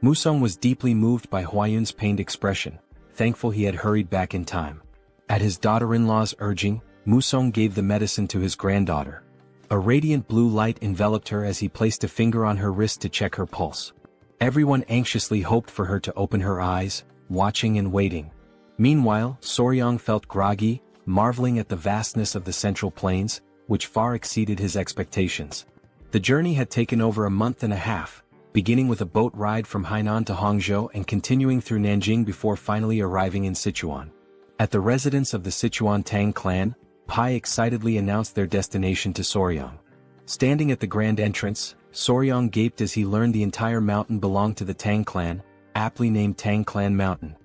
Musong was deeply moved by Huayun's pained expression, thankful he had hurried back in time. At his daughter-in-law's urging, Musong gave the medicine to his granddaughter. A radiant blue light enveloped her as he placed a finger on her wrist to check her pulse. Everyone anxiously hoped for her to open her eyes, watching and waiting. Meanwhile, Soryang felt groggy, marveling at the vastness of the Central Plains, which far exceeded his expectations. The journey had taken over a month and a half, beginning with a boat ride from Hainan to Hangzhou and continuing through Nanjing before finally arriving in Sichuan. At the residence of the Sichuan Tang Clan, Pai excitedly announced their destination to Soryang. Standing at the grand entrance, Soryang gaped as he learned the entire mountain belonged to the Tang Clan, aptly named Tang Clan Mountain.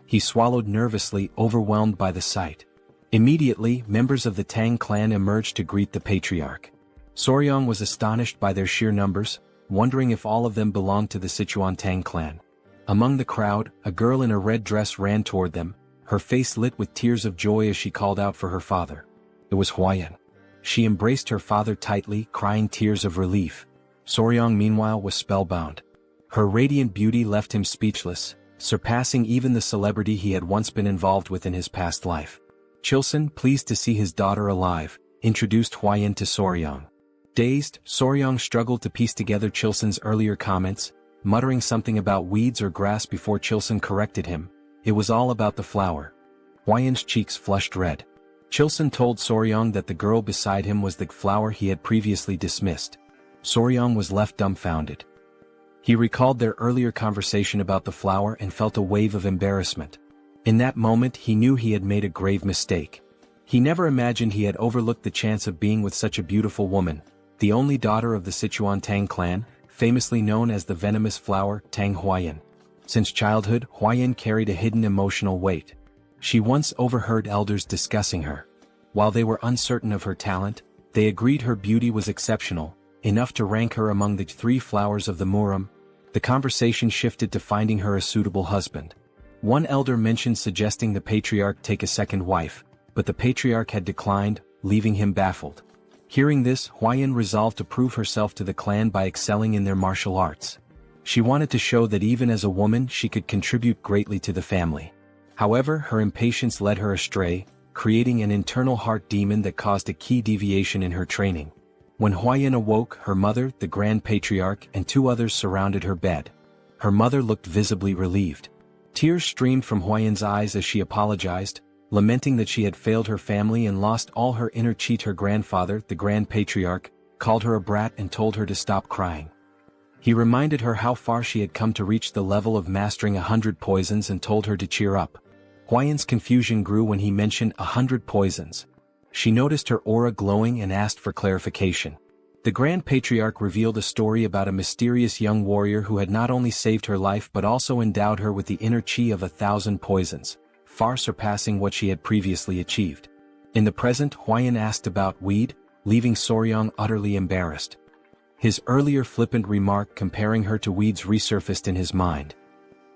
He swallowed nervously, overwhelmed by the sight. Immediately, members of the Tang Clan emerged to greet the patriarch. Soryang was astonished by their sheer numbers, wondering if all of them belonged to the Sichuan Tang Clan. Among the crowd, a girl in a red dress ran toward them, her face lit with tears of joy as she called out for her father. It was Huayan. She embraced her father tightly, crying tears of relief. Soryang meanwhile was spellbound. Her radiant beauty left him speechless, surpassing even the celebrity he had once been involved with in his past life. Chilson, pleased to see his daughter alive, introduced Huayan to Soryang. Dazed, Soryang struggled to piece together Chilson's earlier comments, muttering something about weeds or grass before Chilson corrected him. It was all about the flower. Huayan's cheeks flushed red. Chilson told Soryang that the girl beside him was the flower he had previously dismissed. Soryang was left dumbfounded. He recalled their earlier conversation about the flower and felt a wave of embarrassment. In that moment he knew he had made a grave mistake. He never imagined he had overlooked the chance of being with such a beautiful woman, the only daughter of the Sichuan Tang Clan, famously known as the venomous flower, Tang Huayan. Since childhood, Huayan carried a hidden emotional weight. She once overheard elders discussing her. While they were uncertain of her talent, they agreed her beauty was exceptional, enough to rank her among the 3 flowers of the Murim. The conversation shifted to finding her a suitable husband. One elder mentioned suggesting the patriarch take a second wife, but the patriarch had declined, leaving him baffled. Hearing this, Huayan resolved to prove herself to the clan by excelling in their martial arts. She wanted to show that even as a woman she could contribute greatly to the family. However, her impatience led her astray, creating an internal heart demon that caused a key deviation in her training. When Huayan awoke, her mother, the Grand Patriarch, and 2 others surrounded her bed. Her mother looked visibly relieved. Tears streamed from Huayan's eyes as she apologized, lamenting that she had failed her family and lost all her inner chi. Her grandfather, the Grand Patriarch, called her a brat and told her to stop crying. He reminded her how far she had come to reach the level of mastering 100 poisons and told her to cheer up. Huayan's confusion grew when he mentioned 100 poisons. She noticed her aura glowing and asked for clarification. The Grand Patriarch revealed a story about a mysterious young warrior who had not only saved her life but also endowed her with the inner chi of 1,000 poisons, far surpassing what she had previously achieved. In the present, Huayan asked about weed, leaving Soryang utterly embarrassed. His earlier flippant remark comparing her to weeds resurfaced in his mind.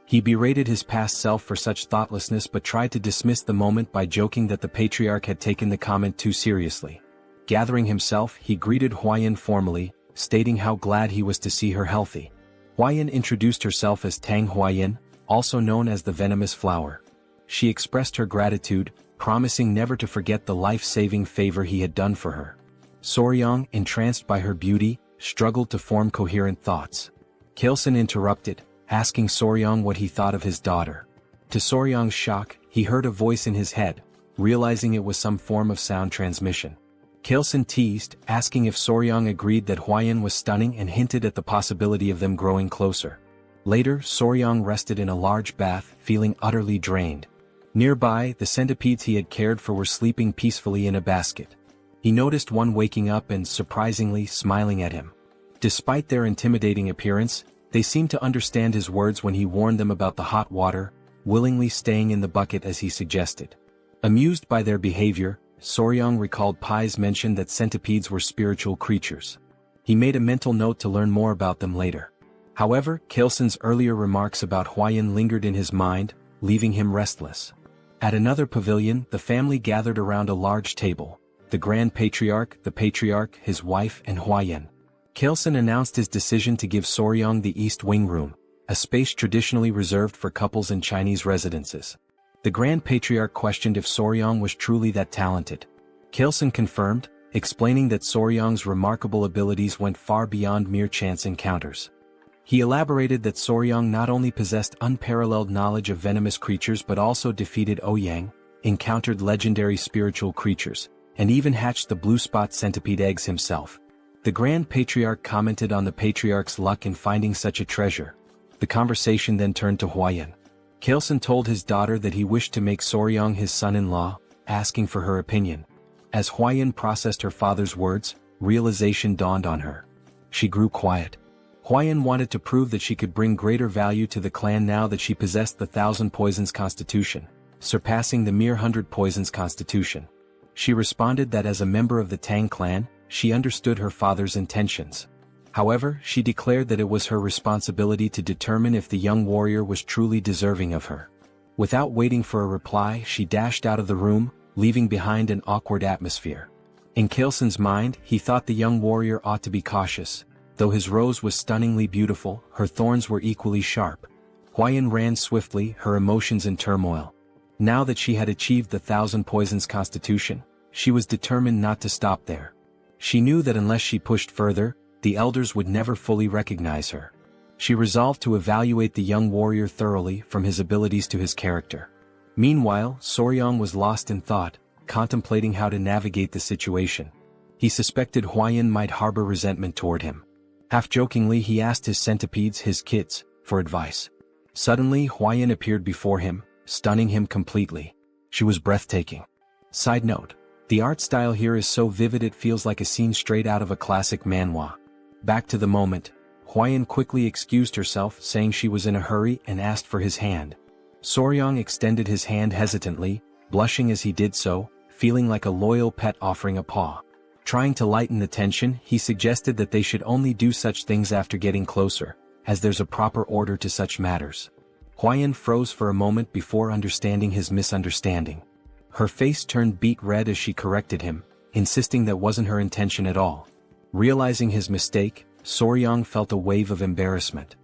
He berated his past self for such thoughtlessness but tried to dismiss the moment by joking that the patriarch had taken the comment too seriously. Gathering himself, he greeted Huayan formally, stating how glad he was to see her healthy. Huayan introduced herself as Tang Huayan, also known as the venomous flower. She expressed her gratitude, promising never to forget the life-saving favor he had done for her. Soryang, entranced by her beauty, struggled to form coherent thoughts. Kilson interrupted, asking Soryang what he thought of his daughter. To Soryang's shock, he heard a voice in his head, realizing it was some form of sound transmission. Kilson teased, asking if Soryang agreed that Huayan was stunning and hinted at the possibility of them growing closer. Later, Soryang rested in a large bath, feeling utterly drained. Nearby, the centipedes he had cared for were sleeping peacefully in a basket. He noticed one waking up and, surprisingly, smiling at him. Despite their intimidating appearance, they seemed to understand his words when he warned them about the hot water, willingly staying in the bucket as he suggested. Amused by their behavior, Soryang recalled Pai's mention that centipedes were spiritual creatures. He made a mental note to learn more about them later. However, Kilson's earlier remarks about Huayan lingered in his mind, leaving him restless. At another pavilion, the family gathered around a large table. The Grand Patriarch, the Patriarch, his wife, and Huayan. Kilson announced his decision to give Soryang the East Wing Room, a space traditionally reserved for couples in Chinese residences. The Grand Patriarch questioned if Soryang was truly that talented. Kilson confirmed, explaining that Soryang's remarkable abilities went far beyond mere chance encounters. He elaborated that Soryang not only possessed unparalleled knowledge of venomous creatures but also defeated Ouyang, encountered legendary spiritual creatures, and even hatched the blue spot centipede eggs himself. The Grand Patriarch commented on the Patriarch's luck in finding such a treasure. The conversation then turned to Huayan. Kaleson told his daughter that he wished to make Soryang his son-in-law, asking for her opinion. As Huayan processed her father's words, realization dawned on her. She grew quiet. Huayan wanted to prove that she could bring greater value to the clan now that she possessed the 1,000 poisons constitution, surpassing the mere 100 poisons constitution. She responded that as a member of the Tang clan, she understood her father's intentions. However, she declared that it was her responsibility to determine if the young warrior was truly deserving of her. Without waiting for a reply, she dashed out of the room, leaving behind an awkward atmosphere. In Kaleson's mind, he thought the young warrior ought to be cautious. Though his rose was stunningly beautiful, her thorns were equally sharp. Huayan ran swiftly, her emotions in turmoil. Now that she had achieved the 1,000 poisons constitution, she was determined not to stop there. She knew that unless she pushed further, the elders would never fully recognize her. She resolved to evaluate the young warrior thoroughly, from his abilities to his character. Meanwhile, Soryang was lost in thought, contemplating how to navigate the situation. He suspected Huayan might harbor resentment toward him. Half-jokingly, he asked his centipedes, his kids, for advice. Suddenly, Huayan appeared before him, stunning him completely. She was breathtaking. Side note: the art style here is so vivid it feels like a scene straight out of a classic manhwa. Back to the moment, Huayan quickly excused herself, saying she was in a hurry, and asked for his hand. Soryang extended his hand hesitantly, blushing as he did so, feeling like a loyal pet offering a paw. Trying to lighten the tension, he suggested that they should only do such things after getting closer, as there's a proper order to such matters. Huayan froze for a moment before understanding his misunderstanding. Her face turned beet red as she corrected him, insisting that wasn't her intention at all. Realizing his mistake, Soryang felt a wave of embarrassment.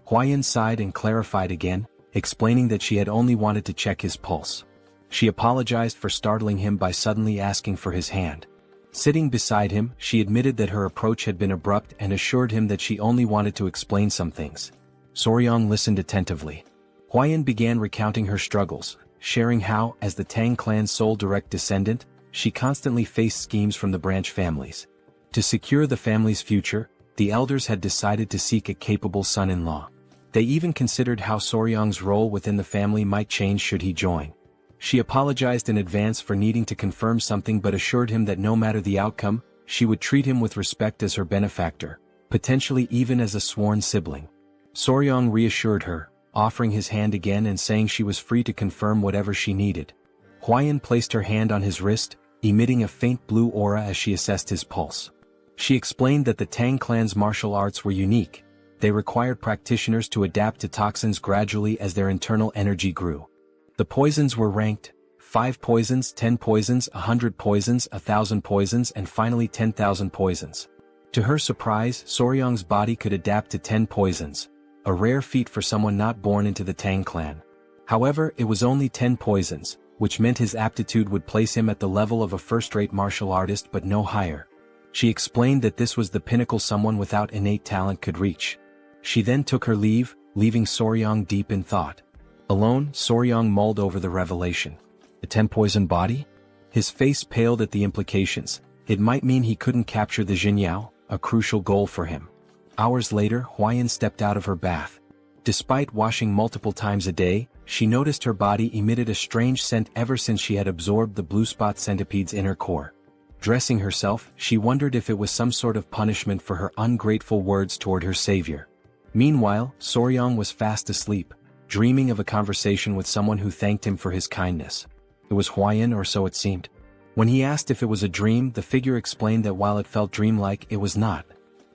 Huayan sighed and clarified again, explaining that she had only wanted to check his pulse. She apologized for startling him by suddenly asking for his hand. Sitting beside him, she admitted that her approach had been abrupt and assured him that she only wanted to explain some things. Soryang listened attentively. Huayan began recounting her struggles, sharing how, as the Tang clan's sole direct descendant, she constantly faced schemes from the branch families. To secure the family's future, the elders had decided to seek a capable son-in-law. They even considered how Soryang's role within the family might change should he join. She apologized in advance for needing to confirm something but assured him that no matter the outcome, she would treat him with respect as her benefactor, potentially even as a sworn sibling. Soryang reassured her, offering his hand again and saying she was free to confirm whatever she needed. Huayan placed her hand on his wrist, emitting a faint blue aura as she assessed his pulse. She explained that the Tang clan's martial arts were unique. They required practitioners to adapt to toxins gradually as their internal energy grew. The poisons were ranked: 5 poisons, 10 poisons, 100 poisons, 1,000 poisons, and finally 10,000 poisons. To her surprise, Soryang's body could adapt to 10 poisons, a rare feat for someone not born into the Tang clan. However, it was only 10 poisons, which meant his aptitude would place him at the level of a first-rate martial artist but no higher. She explained that this was the pinnacle someone without innate talent could reach. She then took her leave, leaving Soryang deep in thought. Alone, Soryang mulled over the revelation. A 10-poison body? His face paled at the implications. It might mean he couldn't capture the Jinyao, a crucial goal for him. Hours later, Huayan stepped out of her bath. Despite washing multiple times a day, she noticed her body emitted a strange scent ever since she had absorbed the blue spot centipede's inner core. Dressing herself, she wondered if it was some sort of punishment for her ungrateful words toward her savior. Meanwhile, Soryang was fast asleep, dreaming of a conversation with someone who thanked him for his kindness. It was Huayan, or so it seemed. When he asked if it was a dream, the figure explained that while it felt dreamlike, it was not.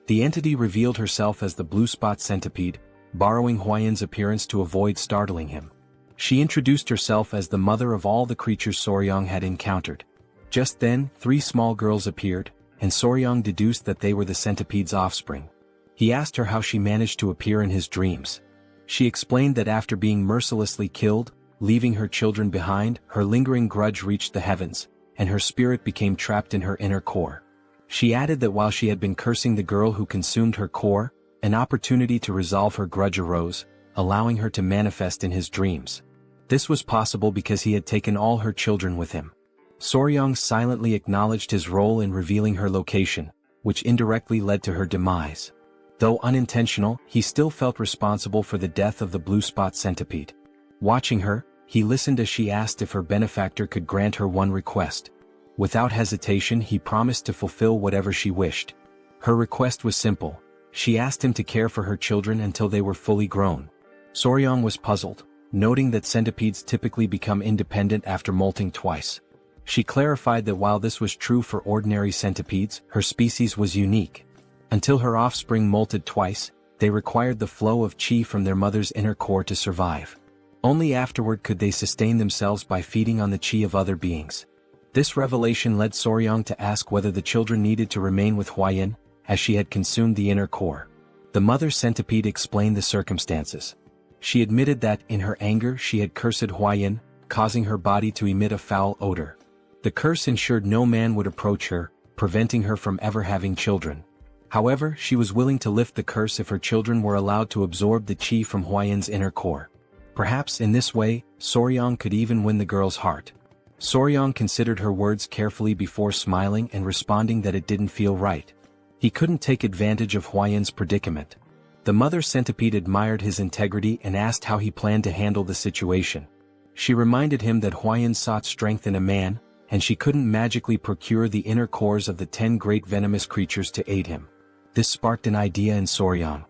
The entity revealed herself as the blue spot centipede, borrowing Huayan's appearance to avoid startling him. She introduced herself as the mother of all the creatures Soryang had encountered. Just then, 3 small girls appeared, and Soryang deduced that they were the centipede's offspring. He asked her how she managed to appear in his dreams. She explained that after being mercilessly killed, leaving her children behind, her lingering grudge reached the heavens, and her spirit became trapped in her inner core. She added that while she had been cursing the girl who consumed her core, An opportunity to resolve her grudge arose, allowing her to manifest in his dreams. This was possible because he had taken all her children with him. Soryang silently acknowledged his role in revealing her location, which indirectly led to her demise. Though unintentional, he still felt responsible for the death of the blue spot centipede. Watching her, he listened as she asked if her benefactor could grant her one request. Without hesitation, he promised to fulfill whatever she wished. Her request was simple. She asked him to care for her children until they were fully grown. Soryang was puzzled, noting that centipedes typically become independent after molting twice. She clarified that while this was true for ordinary centipedes, her species was unique. Until her offspring molted twice, they required the flow of qi from their mother's inner core to survive. Only afterward could they sustain themselves by feeding on the qi of other beings. This revelation led Soryang to ask whether the children needed to remain with Huayan, as she had consumed the inner core. The mother centipede explained the circumstances. She admitted that, in her anger, she had cursed Huayan, causing her body to emit a foul odor. The curse ensured no man would approach her, preventing her from ever having children. However, she was willing to lift the curse if her children were allowed to absorb the qi from Huayan's inner core. Perhaps in this way, Soryang could even win the girl's heart. Soryang considered her words carefully before smiling and responding that it didn't feel right. He couldn't take advantage of Huayan's predicament. The mother centipede admired his integrity and asked how he planned to handle the situation. She reminded him that Huayan sought strength in a man, and she couldn't magically procure the inner cores of the 10 great venomous creatures to aid him. This sparked an idea in Soryang.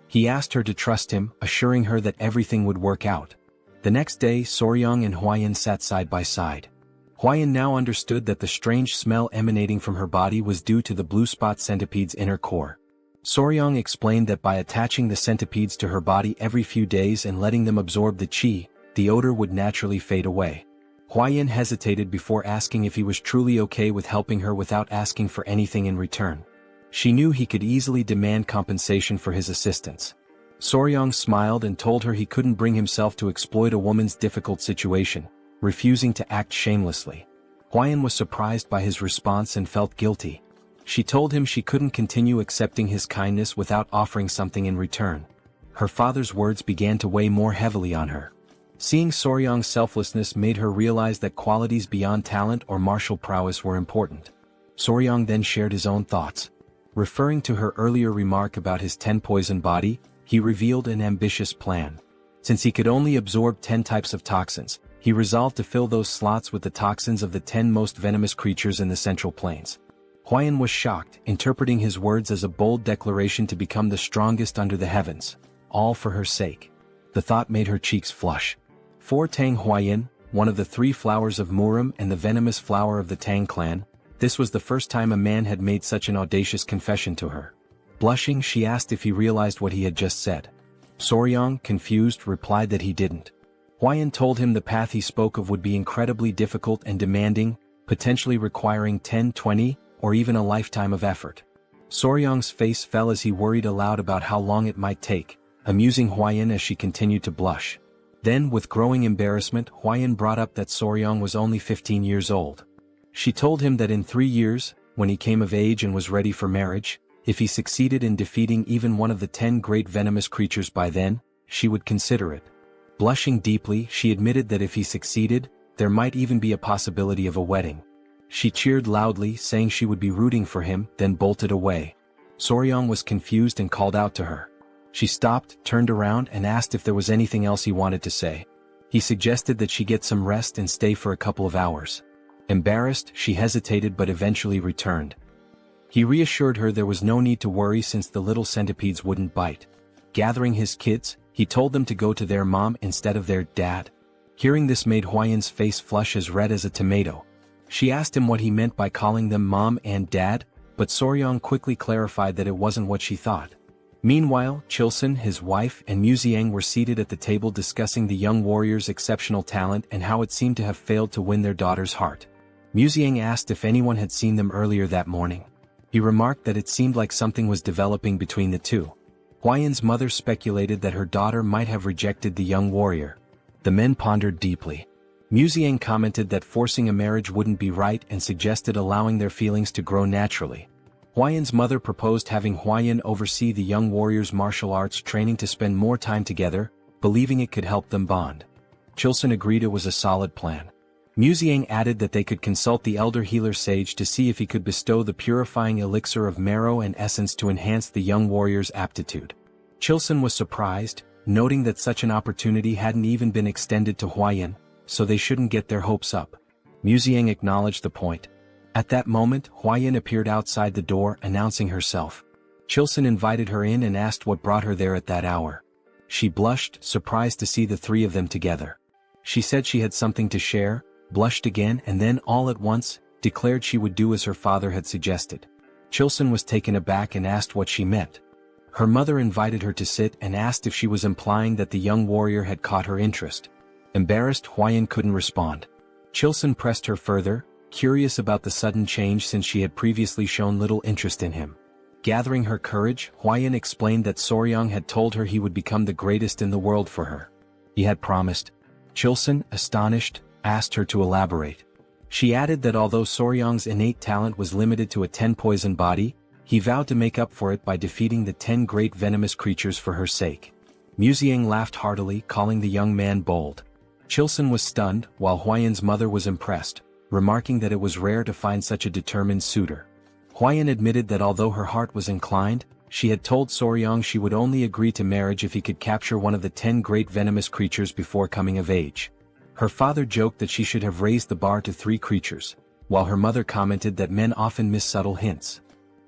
He asked her to trust him, assuring her that everything would work out. The next day, Soryang and Huayan sat side by side. Huayan now understood that the strange smell emanating from her body was due to the blue spot centipede's inner core. Soryang explained that by attaching the centipedes to her body every few days and letting them absorb the qi, the odor would naturally fade away. Huayan hesitated before asking if he was truly okay with helping her without asking for anything in return. She knew he could easily demand compensation for his assistance. Soryang smiled and told her he couldn't bring himself to exploit a woman's difficult situation, refusing to act shamelessly. Huayan was surprised by his response and felt guilty. She told him she couldn't continue accepting his kindness without offering something in return. Her father's words began to weigh more heavily on her. Seeing Soryang's selflessness made her realize that qualities beyond talent or martial prowess were important. Soryang then shared his own thoughts. Referring to her earlier remark about his 10-poison body, he revealed an ambitious plan. Since he could only absorb 10 types of toxins, he resolved to fill those slots with the toxins of the 10 most venomous creatures in the Central Plains. Huayan was shocked, interpreting his words as a bold declaration to become the strongest under the heavens, all for her sake. The thought made her cheeks flush. For Tang Huayan, one of the 3 flowers of Murim and the venomous flower of the Tang Clan, this was the first time a man had made such an audacious confession to her. Blushing, she asked if he realized what he had just said. Soryang, confused, replied that he didn't. Huayan told him the path he spoke of would be incredibly difficult and demanding, potentially requiring 10, 20, or even a lifetime of effort. Soryang's face fell as he worried aloud about how long it might take, amusing Huayan as she continued to blush. Then, with growing embarrassment, Huayan brought up that Soryang was only 15 years old. She told him that in 3 years, when he came of age and was ready for marriage, if he succeeded in defeating even one of the 10 great venomous creatures by then, she would consider it. Blushing deeply, she admitted that if he succeeded, there might even be a possibility of a wedding. She cheered loudly, saying she would be rooting for him, then bolted away. Soryang was confused and called out to her. She stopped, turned around, and asked if there was anything else he wanted to say. He suggested that she get some rest and stay for a couple of hours. Embarrassed, she hesitated but eventually returned. He reassured her there was no need to worry since the little centipedes wouldn't bite. Gathering his kids, he told them to go to their mom instead of their dad. Hearing this made Huayan's face flush as red as a tomato. She asked him what he meant by calling them mom and dad, but Soryang quickly clarified that it wasn't what she thought. Meanwhile, Chilson, his wife, and Muziang were seated at the table discussing the young warrior's exceptional talent and how it seemed to have failed to win their daughter's heart. Muziang asked if anyone had seen them earlier that morning. He remarked that it seemed like something was developing between the two. Huayan's mother speculated that her daughter might have rejected the young warrior. The men pondered deeply. Muziang commented that forcing a marriage wouldn't be right and suggested allowing their feelings to grow naturally. Huayan's mother proposed having Huayan oversee the young warriors' martial arts training to spend more time together, believing it could help them bond. Chilson agreed it was a solid plan. Muziang added that they could consult the elder healer sage to see if he could bestow the purifying elixir of marrow and essence to enhance the young warrior's aptitude. Chilson was surprised, noting that such an opportunity hadn't even been extended to Huayan, so they shouldn't get their hopes up. Muziang acknowledged the point. At that moment, Huayan appeared outside the door, announcing herself. Chilson invited her in and asked what brought her there at that hour. She blushed, surprised to see the three of them together. She said she had something to share, blushed again, and then, all at once, declared she would do as her father had suggested. Chilson was taken aback and asked what she meant. Her mother invited her to sit and asked if she was implying that the young warrior had caught her interest. Embarrassed, Huayan couldn't respond. Chilson pressed her further, curious about the sudden change since she had previously shown little interest in him. Gathering her courage, Huayan explained that Soryang had told her he would become the greatest in the world for her. He had promised. Chilson, astonished, asked her to elaborate. She added that although Soryang's innate talent was limited to a 10-poison body, he vowed to make up for it by defeating the 10 great venomous creatures for her sake. Muziang laughed heartily, calling the young man bold. Chilson was stunned, while Huayan's mother was impressed, remarking that it was rare to find such a determined suitor. Huayan admitted that although her heart was inclined, she had told Soryang she would only agree to marriage if he could capture one of the 10 great venomous creatures before coming of age. Her father joked that she should have raised the bar to 3 creatures, while her mother commented that men often miss subtle hints.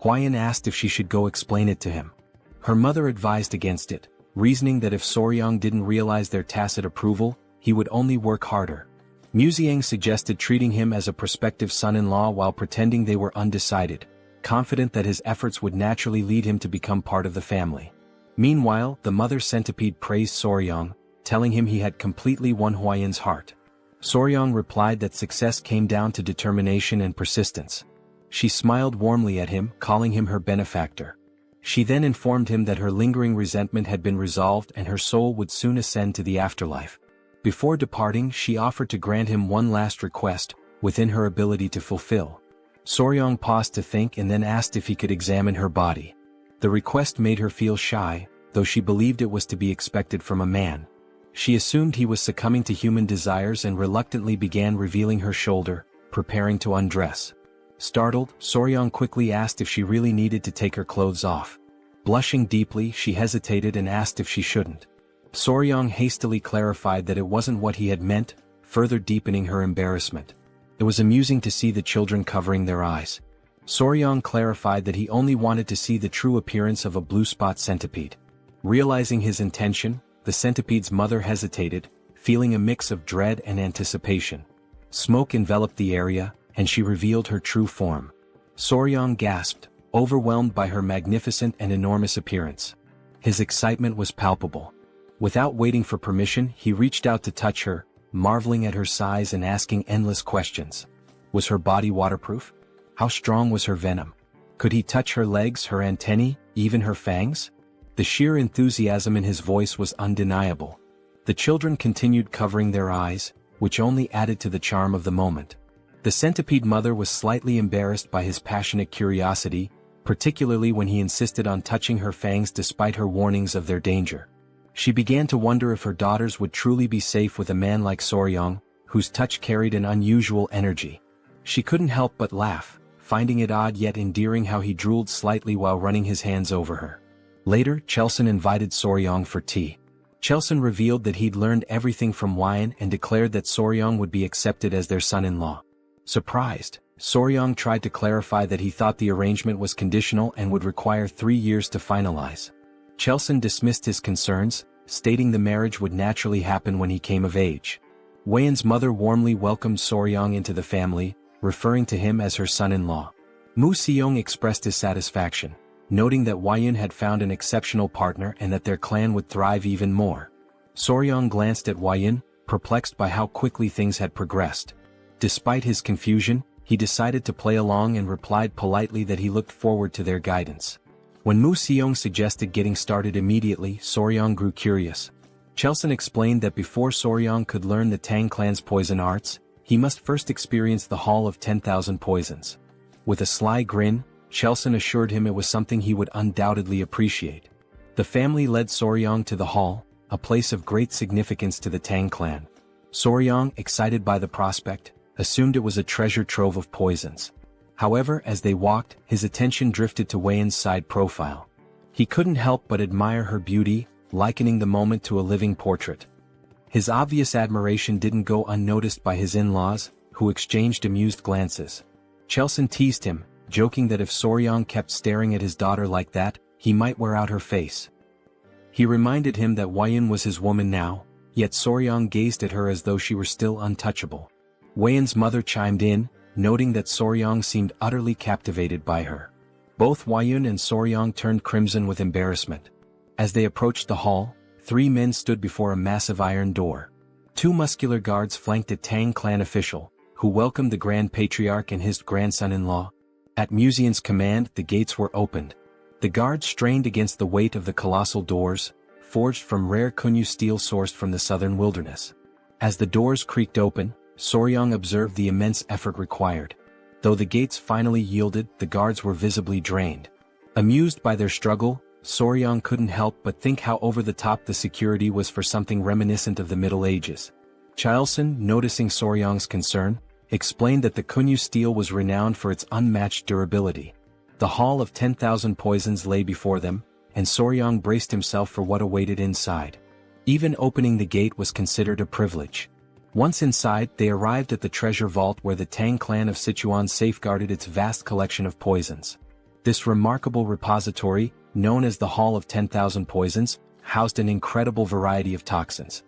Huayan asked if she should go explain it to him. Her mother advised against it, reasoning that if Soryang didn't realize their tacit approval, he would only work harder. Muziang suggested treating him as a prospective son-in-law while pretending they were undecided, confident that his efforts would naturally lead him to become part of the family. Meanwhile, the mother centipede praised Soryang, telling him he had completely won Huayan's heart. Soryang replied that success came down to determination and persistence. She smiled warmly at him, calling him her benefactor. She then informed him that her lingering resentment had been resolved and her soul would soon ascend to the afterlife. Before departing, she offered to grant him one last request, within her ability to fulfill. Soryang paused to think and then asked if he could examine her body. The request made her feel shy, though she believed it was to be expected from a man. She assumed he was succumbing to human desires and reluctantly began revealing her shoulder, preparing to undress. Startled, Soryang quickly asked if she really needed to take her clothes off. Blushing deeply, she hesitated and asked if she shouldn't. Soryang hastily clarified that it wasn't what he had meant, further deepening her embarrassment. It was amusing to see the children covering their eyes. Soryang clarified that he only wanted to see the true appearance of a blue spot centipede. Realizing his intention, the centipede's mother hesitated, feeling a mix of dread and anticipation. Smoke enveloped the area, and she revealed her true form. Soryang gasped, overwhelmed by her magnificent and enormous appearance. His excitement was palpable. Without waiting for permission, he reached out to touch her, marveling at her size and asking endless questions. Was her body waterproof? How strong was her venom? Could he touch her legs, her antennae, even her fangs? The sheer enthusiasm in his voice was undeniable. The children continued covering their eyes, which only added to the charm of the moment. The centipede mother was slightly embarrassed by his passionate curiosity, particularly when he insisted on touching her fangs despite her warnings of their danger. She began to wonder if her daughters would truly be safe with a man like Soryang, whose touch carried an unusual energy. She couldn't help but laugh, finding it odd yet endearing how he drooled slightly while running his hands over her. Later, Chilson invited Soryang for tea. Chilson revealed that he'd learned everything from Huayan and declared that Soryang would be accepted as their son-in-law. Surprised, Soryang tried to clarify that he thought the arrangement was conditional and would require 3 years to finalize. Chilson dismissed his concerns, stating the marriage would naturally happen when he came of age. Huayan's mother warmly welcomed Soryang into the family, referring to him as her son-in-law. Mu Seong expressed his satisfaction, noting that Huayan had found an exceptional partner and that their clan would thrive even more. Soryang glanced at Huayan, perplexed by how quickly things had progressed. Despite his confusion, he decided to play along and replied politely that he looked forward to their guidance. When Mu Seong suggested getting started immediately, Soryang grew curious. Chilson explained that before Soryang could learn the Tang clan's poison arts, he must first experience the Hall of 10,000 Poisons. With a sly grin, Chelson assured him it was something he would undoubtedly appreciate. The family led Soryang to the hall, a place of great significance to the Tang clan. Soryang, excited by the prospect, assumed it was a treasure trove of poisons. However, as they walked, his attention drifted to Weiyan's side profile. He couldn't help but admire her beauty, likening the moment to a living portrait. His obvious admiration didn't go unnoticed by his in-laws, who exchanged amused glances. Chelson teased him, joking that if Soryang kept staring at his daughter like that, he might wear out her face. He reminded him that Weiyan was his woman now, yet Soryang gazed at her as though she were still untouchable. Weiyan's mother chimed in, noting that Soryang seemed utterly captivated by her. Both Weiyan and Soryang turned crimson with embarrassment. As they approached the hall, 3 men stood before a massive iron door. 2 muscular guards flanked a Tang clan official, who welcomed the Grand Patriarch and his grandson-in-law. At Muzian's command, the gates were opened. The guards strained against the weight of the colossal doors, forged from rare Kunyu steel sourced from the southern wilderness. As the doors creaked open, Soryang observed the immense effort required. Though the gates finally yielded, the guards were visibly drained. Amused by their struggle, Soryang couldn't help but think how over-the-top the security was for something reminiscent of the Middle Ages. Chelson, noticing Soryang's concern, explained that the Kunyu steel was renowned for its unmatched durability. The hall of 10,000 poisons lay before them, and Soryang braced himself for what awaited inside. Even opening the gate was considered a privilege. Once inside, they arrived at the treasure vault where the Tang clan of Sichuan safeguarded its vast collection of poisons. This remarkable repository, known as the Hall of 10,000 Poisons, housed an incredible variety of toxins.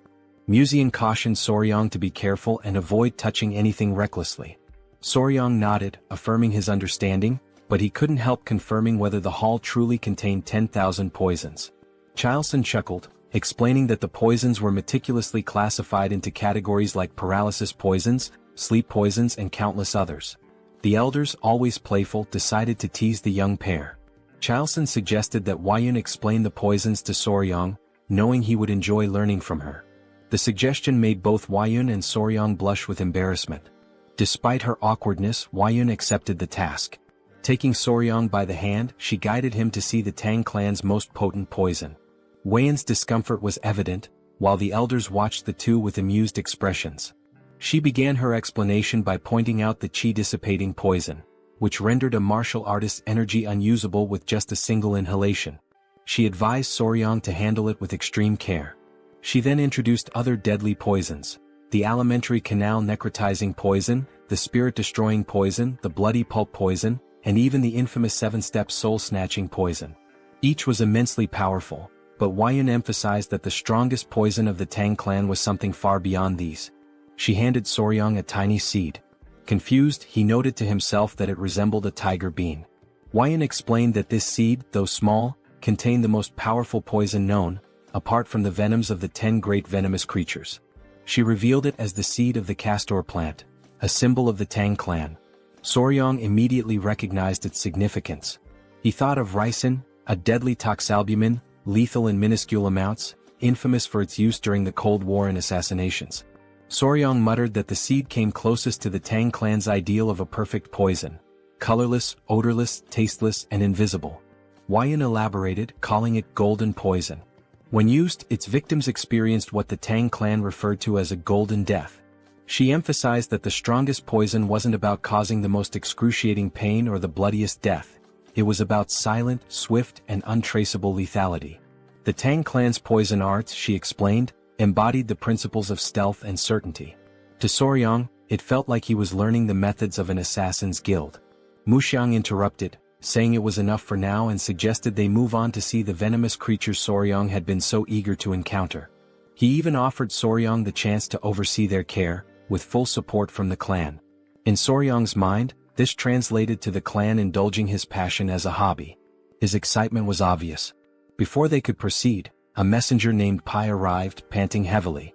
Muzian cautioned Soryang to be careful and avoid touching anything recklessly. Soryang nodded, affirming his understanding, but he couldn't help confirming whether the hall truly contained 10,000 poisons. Chelson chuckled, explaining that the poisons were meticulously classified into categories like paralysis poisons, sleep poisons and countless others. The elders, always playful, decided to tease the young pair. Chelson suggested that Weiyan explain the poisons to Soryang, knowing he would enjoy learning from her. The suggestion made both Weiyan and Soryang blush with embarrassment. Despite her awkwardness, Weiyan accepted the task. Taking Soryang by the hand, she guided him to see the Tang clan's most potent poison. Weiyan's discomfort was evident, while the elders watched the two with amused expressions. She began her explanation by pointing out the chi-dissipating poison, which rendered a martial artist's energy unusable with just a single inhalation. She advised Soryang to handle it with extreme care. She then introduced other deadly poisons: the alimentary canal necrotizing poison, the spirit-destroying poison, the bloody pulp poison, and even the infamous 7-step soul-snatching poison. Each was immensely powerful, but Weiyan emphasized that the strongest poison of the Tang clan was something far beyond these. She handed Soryang a tiny seed. Confused, he noted to himself that it resembled a tiger bean. Weiyan explained that this seed, though small, contained the most powerful poison known, apart from the venoms of the 10 great venomous creatures. She revealed it as the seed of the castor plant, a symbol of the Tang clan. Soryang immediately recognized its significance. He thought of ricin, a deadly toxalbumin, lethal in minuscule amounts, infamous for its use during the Cold War and assassinations. Soryang muttered that the seed came closest to the Tang clan's ideal of a perfect poison: colorless, odorless, tasteless, and invisible. Weiyan elaborated, calling it golden poison. When used, its victims experienced what the Tang clan referred to as a golden death. She emphasized that the strongest poison wasn't about causing the most excruciating pain or the bloodiest death. It was about silent, swift, and untraceable lethality. The Tang clan's poison arts, she explained, embodied the principles of stealth and certainty. To Soryang, it felt like he was learning the methods of an assassin's guild. Muxiang interrupted, saying it was enough for now, and suggested they move on to see the venomous creatures Soryang had been so eager to encounter. He even offered Soryang the chance to oversee their care, with full support from the clan. In Soryang's mind, this translated to the clan indulging his passion as a hobby. His excitement was obvious. Before they could proceed, a messenger named Pai arrived, panting heavily.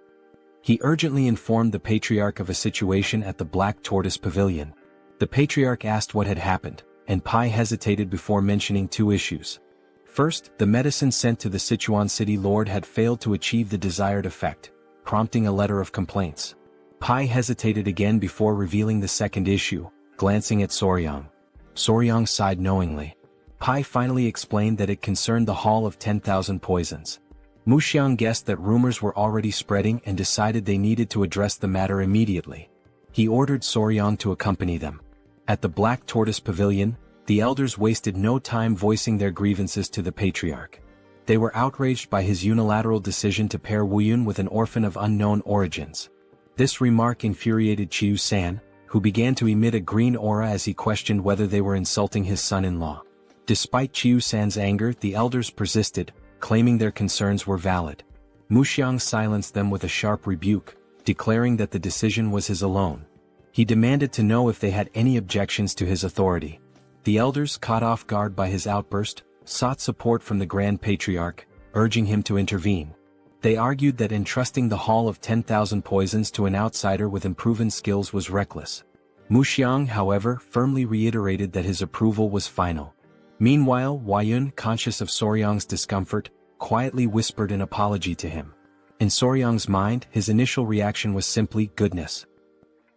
He urgently informed the Patriarch of a situation at the Black Tortoise Pavilion. The Patriarch asked what had happened, and Pai hesitated before mentioning 2 issues. First, the medicine sent to the Sichuan city lord had failed to achieve the desired effect, prompting a letter of complaints. Pai hesitated again before revealing the second issue, glancing at Soryang. Soryang sighed knowingly. Pai finally explained that it concerned the Hall of 10,000 Poisons. Muxiang guessed that rumors were already spreading and decided they needed to address the matter immediately. He ordered Soryang to accompany them. At the Black Tortoise Pavilion, the elders wasted no time voicing their grievances to the patriarch. They were outraged by his unilateral decision to pair Wuyun with an orphan of unknown origins. This remark infuriated Chiu San, who began to emit a green aura as he questioned whether they were insulting his son-in-law. Despite Chiu San's anger, the elders persisted, claiming their concerns were valid. Muxiang silenced them with a sharp rebuke, declaring that the decision was his alone. He demanded to know if they had any objections to his authority. The elders, caught off guard by his outburst, sought support from the Grand Patriarch, urging him to intervene. They argued that entrusting the Hall of 10,000 Poisons to an outsider with unproven skills was reckless. Muxiang, however, firmly reiterated that his approval was final. Meanwhile, Wuyun, conscious of Soryang's discomfort, quietly whispered an apology to him. In Soryang's mind, his initial reaction was simply goodness.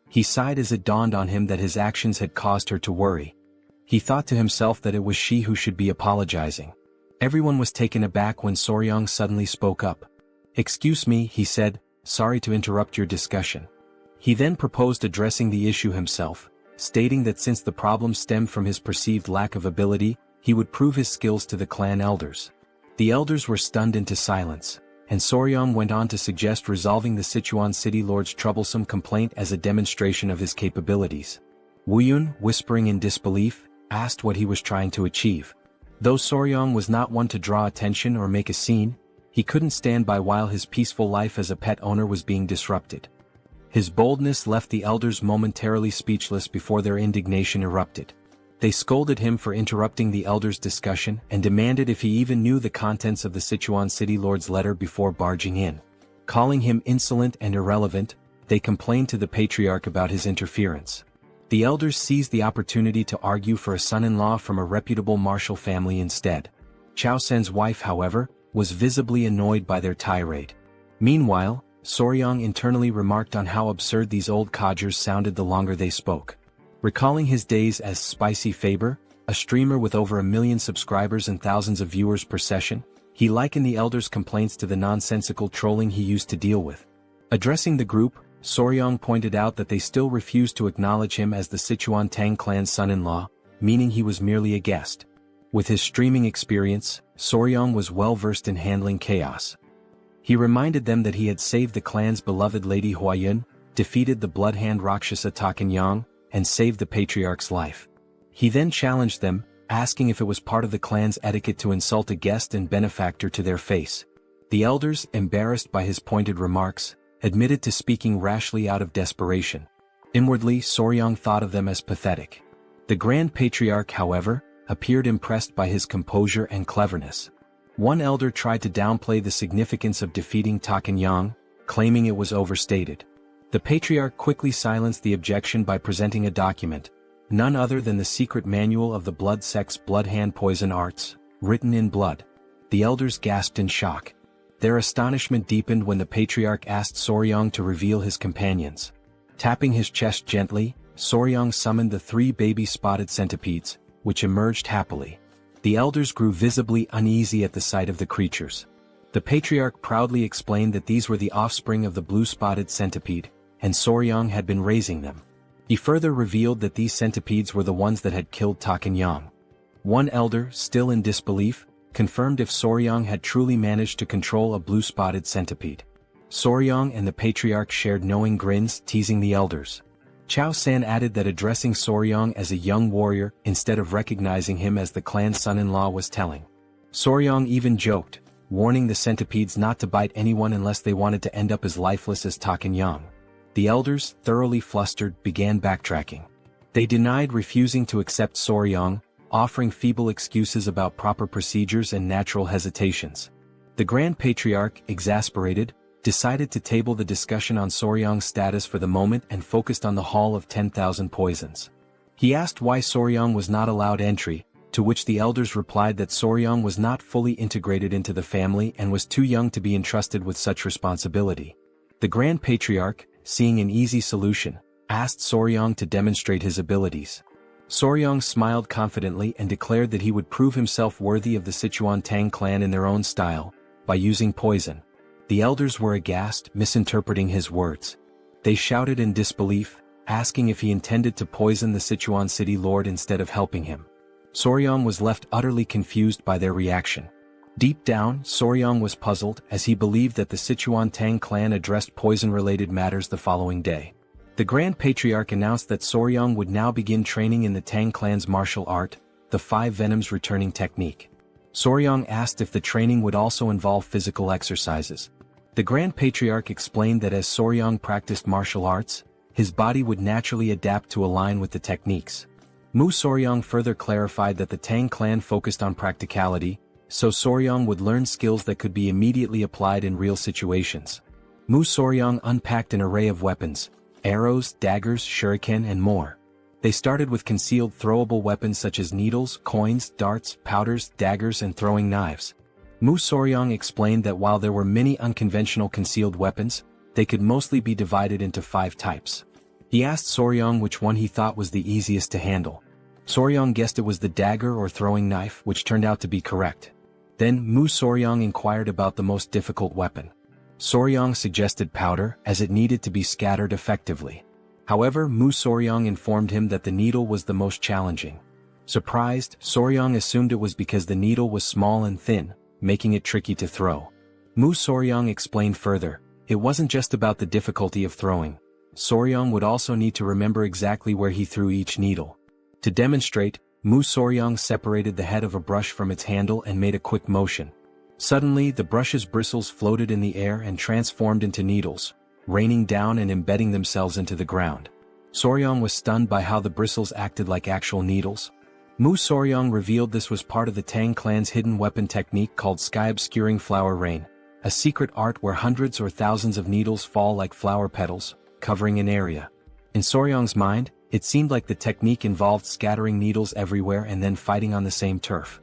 He sighed as it dawned on him that his actions had caused her to worry. He thought to himself that it was she who should be apologizing. Everyone was taken aback when Soryang suddenly spoke up. "Excuse me," he said, "sorry to interrupt your discussion." He then proposed addressing the issue himself, stating that since the problem stemmed from his perceived lack of ability, he would prove his skills to the clan elders. The elders were stunned into silence, and Soryang went on to suggest resolving the Sichuan city lord's troublesome complaint as a demonstration of his capabilities. Wuyun, whispering in disbelief, asked what he was trying to achieve. Though Soryang was not one to draw attention or make a scene, he couldn't stand by while his peaceful life as a pet owner was being disrupted. His boldness left the elders momentarily speechless before their indignation erupted. They scolded him for interrupting the elders' discussion and demanded if he even knew the contents of the Sichuan city lord's letter before barging in. Calling him insolent and irrelevant, they complained to the patriarch about his interference. The elders seized the opportunity to argue for a son-in-law from a reputable martial family instead. Chao Sen's wife, however, was visibly annoyed by their tirade. Meanwhile, Soryang internally remarked on how absurd these old codgers sounded the longer they spoke. Recalling his days as Spicy Fabre, a streamer with over 1 million subscribers and thousands of viewers per session, he likened the elders' complaints to the nonsensical trolling he used to deal with. Addressing the group, Soryang pointed out that they still refused to acknowledge him as the Sichuan Tang Clan's son-in-law, meaning he was merely a guest. With his streaming experience, Soryang was well versed in handling chaos. He reminded them that he had saved the clan's beloved Lady Huayun, defeated the bloodhand Rakshasa Takanyang, and saved the patriarch's life. He then challenged them, asking if it was part of the clan's etiquette to insult a guest and benefactor to their face. The elders, embarrassed by his pointed remarks, admitted to speaking rashly out of desperation. Inwardly, Soryang thought of them as pathetic. The Grand Patriarch, however, appeared impressed by his composure and cleverness. One elder tried to downplay the significance of defeating Takanyang, claiming it was overstated. The patriarch quickly silenced the objection by presenting a document, none other than the secret manual of the blood sect's bloodhand poison arts, written in blood. The elders gasped in shock. Their astonishment deepened when the patriarch asked Soryang to reveal his companions. Tapping his chest gently, Soryang summoned the 3 baby spotted centipedes, which emerged happily. The elders grew visibly uneasy at the sight of the creatures. The patriarch proudly explained that these were the offspring of the blue-spotted centipede, and Soryang had been raising them. He further revealed that these centipedes were the ones that had killed Takanyang. One elder, still in disbelief, confirmed if Soryang had truly managed to control a blue-spotted centipede. Soryang and the patriarch shared knowing grins, teasing the elders. Chao San added that addressing Soryang as a young warrior instead of recognizing him as the clan's son-in-law was telling. Soryang even joked, warning the centipedes not to bite anyone unless they wanted to end up as lifeless as Takanyang. The elders, thoroughly flustered, began backtracking. They denied refusing to accept Soryang, offering feeble excuses about proper procedures and natural hesitations. The Grand Patriarch, exasperated, decided to table the discussion on Soryang's status for the moment and focused on the Hall of 10,000 Poisons. He asked why Soryang was not allowed entry, to which the elders replied that Soryang was not fully integrated into the family and was too young to be entrusted with such responsibility. The Grand Patriarch, seeing an easy solution, asked Soryang to demonstrate his abilities. Soryang smiled confidently and declared that he would prove himself worthy of the Sichuan Tang Clan in their own style, by using poison. The elders were aghast, misinterpreting his words. They shouted in disbelief, asking if he intended to poison the Sichuan city lord instead of helping him. Soryang was left utterly confused by their reaction. Deep down, Soryang was puzzled, as he believed that the Sichuan Tang Clan addressed poison-related matters the following day. The Grand Patriarch announced that Soryang would now begin training in the Tang Clan's martial art, the 5 Venoms returning technique. Soryang asked if the training would also involve physical exercises. The Grand Patriarch explained that as Soryang practiced martial arts, his body would naturally adapt to align with the techniques. Mu Soryang further clarified that the Tang Clan focused on practicality, so Soryang would learn skills that could be immediately applied in real situations. Mu Soryang unpacked an array of weapons: arrows, daggers, shuriken and more. They started with concealed throwable weapons such as needles, coins, darts, powders, daggers and throwing knives. Mu Soryang explained that while there were many unconventional concealed weapons, they could mostly be divided into 5 types. He asked Soryang which one he thought was the easiest to handle. Soryang guessed it was the dagger or throwing knife, which turned out to be correct. Then Mu Soryang inquired about the most difficult weapon. Soryang suggested powder, as it needed to be scattered effectively. However, Mu Soryang informed him that the needle was the most challenging. Surprised, Soryang assumed it was because the needle was small and thin, making it tricky to throw. Mu Soryang explained further, it wasn't just about the difficulty of throwing. Soryang would also need to remember exactly where he threw each needle. To demonstrate, Mu Soryang separated the head of a brush from its handle and made a quick motion. Suddenly, the brush's bristles floated in the air and transformed into needles, raining down and embedding themselves into the ground. Soryang was stunned by how the bristles acted like actual needles. Mu Soryang revealed this was part of the Tang Clan's hidden weapon technique called sky-obscuring flower rain, a secret art where hundreds or thousands of needles fall like flower petals, covering an area. In Soryang's mind, it seemed like the technique involved scattering needles everywhere and then fighting on the same turf.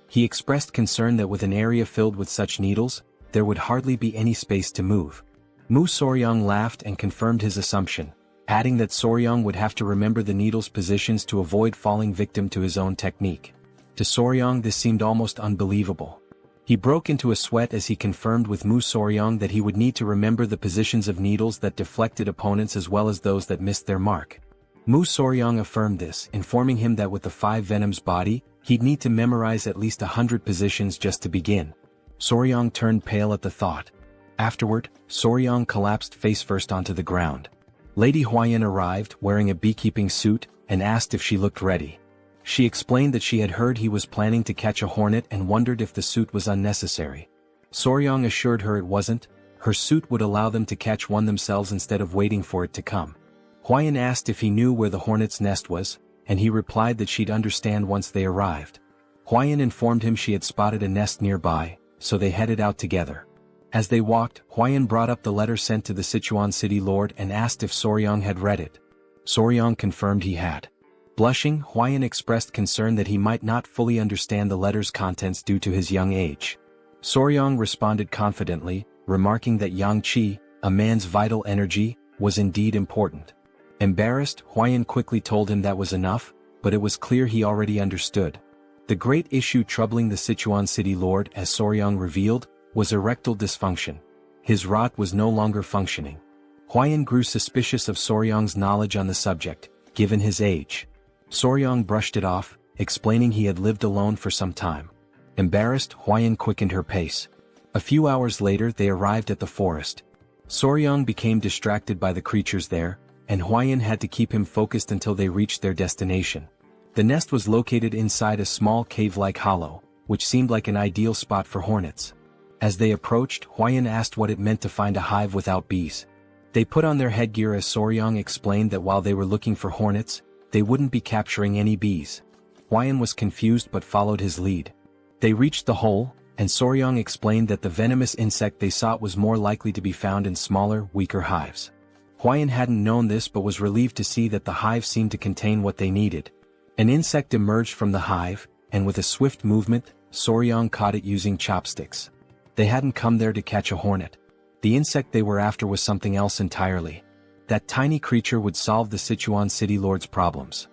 He expressed concern that with an area filled with such needles, there would hardly be any space to move. Mu Soryang laughed and confirmed his assumption, adding that Soryang would have to remember the needles' positions to avoid falling victim to his own technique. To Soryang this seemed almost unbelievable. He broke into a sweat as he confirmed with Mu Soryang that he would need to remember the positions of needles that deflected opponents as well as those that missed their mark. Mu Soryang affirmed this, informing him that with the 5 Venoms body, he'd need to memorize at least 100 positions just to begin. Soryang turned pale at the thought. Afterward, Soryang collapsed face first onto the ground. Lady Huayan arrived, wearing a beekeeping suit, and asked if she looked ready. She explained that she had heard he was planning to catch a hornet and wondered if the suit was unnecessary. Soryang assured her it wasn't. Her suit would allow them to catch one themselves instead of waiting for it to come. Huayan asked if he knew where the hornet's nest was, and he replied that she'd understand once they arrived. Huayan informed him she had spotted a nest nearby, so they headed out together. As they walked, Huayan brought up the letter sent to the Sichuan city lord and asked if Soryang had read it. Soryang confirmed he had. Blushing, Huayan expressed concern that he might not fully understand the letter's contents due to his young age. Soryang responded confidently, remarking that yang qi, a man's vital energy, was indeed important. Embarrassed, Huayan quickly told him that was enough, but it was clear he already understood. The great issue troubling the Sichuan city lord, as Soryang revealed, was erectile dysfunction. His rod was no longer functioning. Huayan grew suspicious of Soryang's knowledge on the subject, given his age. Soryang brushed it off, explaining he had lived alone for some time. Embarrassed, Huayan quickened her pace. A few hours later they arrived at the forest. Soryang became distracted by the creatures there, and Huayan had to keep him focused until they reached their destination. The nest was located inside a small cave-like hollow, which seemed like an ideal spot for hornets. As they approached, Huayan asked what it meant to find a hive without bees. They put on their headgear as Soryang explained that while they were looking for hornets, they wouldn't be capturing any bees. Huayan was confused but followed his lead. They reached the hole, and Soryang explained that the venomous insect they sought was more likely to be found in smaller, weaker hives. Huayan hadn't known this but was relieved to see that the hive seemed to contain what they needed. An insect emerged from the hive, and with a swift movement, Soryang caught it using chopsticks. They hadn't come there to catch a hornet. The insect they were after was something else entirely. That tiny creature would solve the Sichuan city lord's problems.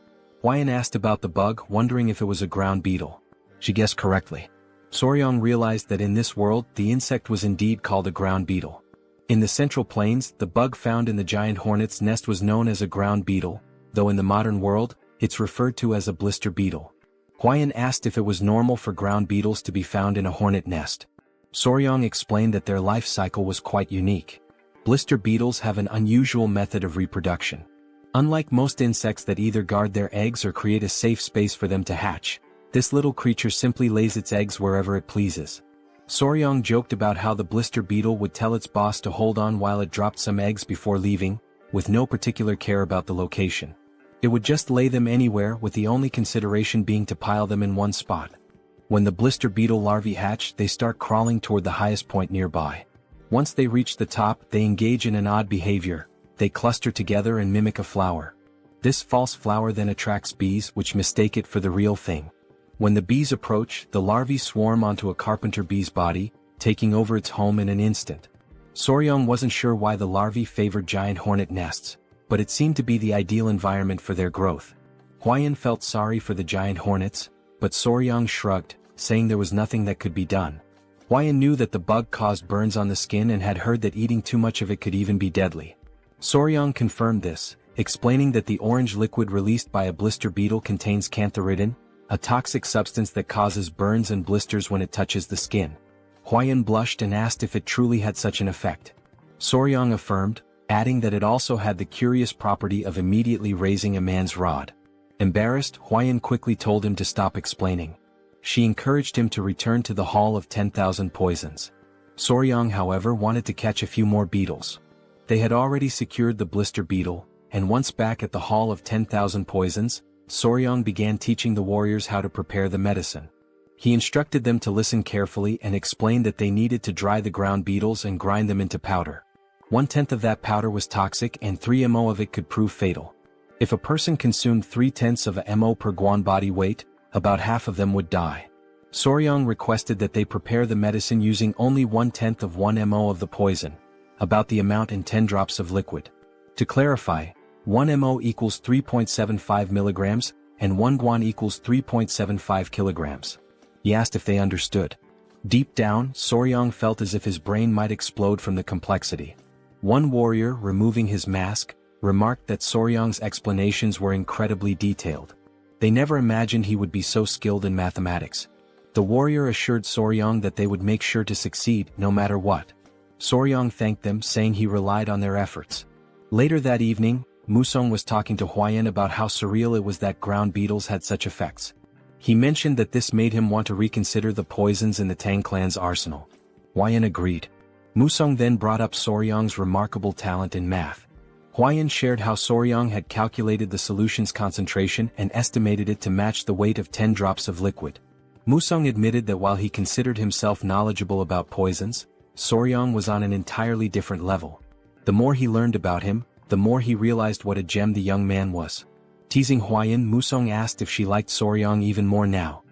Huayan asked about the bug, wondering if it was a ground beetle. She guessed correctly. Soryang realized that in this world, the insect was indeed called a ground beetle. In the Central Plains, the bug found in the giant hornet's nest was known as a ground beetle, though in the modern world, it's referred to as a blister beetle. Huayan asked if it was normal for ground beetles to be found in a hornet nest. Soryang explained that their life cycle was quite unique. Blister beetles have an unusual method of reproduction. Unlike most insects that either guard their eggs or create a safe space for them to hatch, this little creature simply lays its eggs wherever it pleases. Soryang joked about how the blister beetle would tell its boss to hold on while it dropped some eggs before leaving, with no particular care about the location. It would just lay them anywhere, with the only consideration being to pile them in one spot. When the blister beetle larvae hatch, they start crawling toward the highest point nearby. Once they reach the top, they engage in an odd behavior. They cluster together and mimic a flower. This false flower then attracts bees, which mistake it for the real thing. When the bees approach, the larvae swarm onto a carpenter bee's body, taking over its home in an instant. Soryang wasn't sure why the larvae favored giant hornet nests, but it seemed to be the ideal environment for their growth. Huayan felt sorry for the giant hornets, but Soryang shrugged, saying there was nothing that could be done. Huayan knew that the bug caused burns on the skin and had heard that eating too much of it could even be deadly. Soryang confirmed this, explaining that the orange liquid released by a blister beetle contains cantharidin, a toxic substance that causes burns and blisters when it touches the skin. Huayan blushed and asked if it truly had such an effect. Soryang affirmed, adding that it also had the curious property of immediately raising a man's rod. Embarrassed, Huayan quickly told him to stop explaining. She encouraged him to return to the Hall of 10,000 Poisons. Soryang, however, wanted to catch a few more beetles. They had already secured the blister beetle, and once back at the Hall of 10,000 Poisons, Soryang began teaching the warriors how to prepare the medicine. He instructed them to listen carefully and explained that they needed to dry the ground beetles and grind them into powder. 1/10 of that powder was toxic and 3 ml of it could prove fatal. If a person consumed 3/10 of a ml per guan body weight, about half of them would die. Soryang requested that they prepare the medicine using only 1/10 of 1 ml of the poison, about the amount in 10 drops of liquid. To clarify, 1 ml equals 3.75 milligrams, and 1 guan equals 3.75 kilograms. He asked if they understood. Deep down, Soryang felt as if his brain might explode from the complexity. One warrior, removing his mask, remarked that Soryang's explanations were incredibly detailed. They never imagined he would be so skilled in mathematics. The warrior assured Soryang that they would make sure to succeed, no matter what. Soryang thanked them, saying he relied on their efforts. Later that evening, Musong was talking to Huayan about how surreal it was that ground beetles had such effects. He mentioned that this made him want to reconsider the poisons in the Tang clan's arsenal. Huayan agreed. Musong then brought up Soryang's remarkable talent in math. Huayan shared how Soryang had calculated the solution's concentration and estimated it to match the weight of 10 drops of liquid. Musong admitted that while he considered himself knowledgeable about poisons, Soryang was on an entirely different level. The more he learned about him, the more he realized what a gem the young man was. Teasing Huayan, Musong asked if she liked Soryang even more now.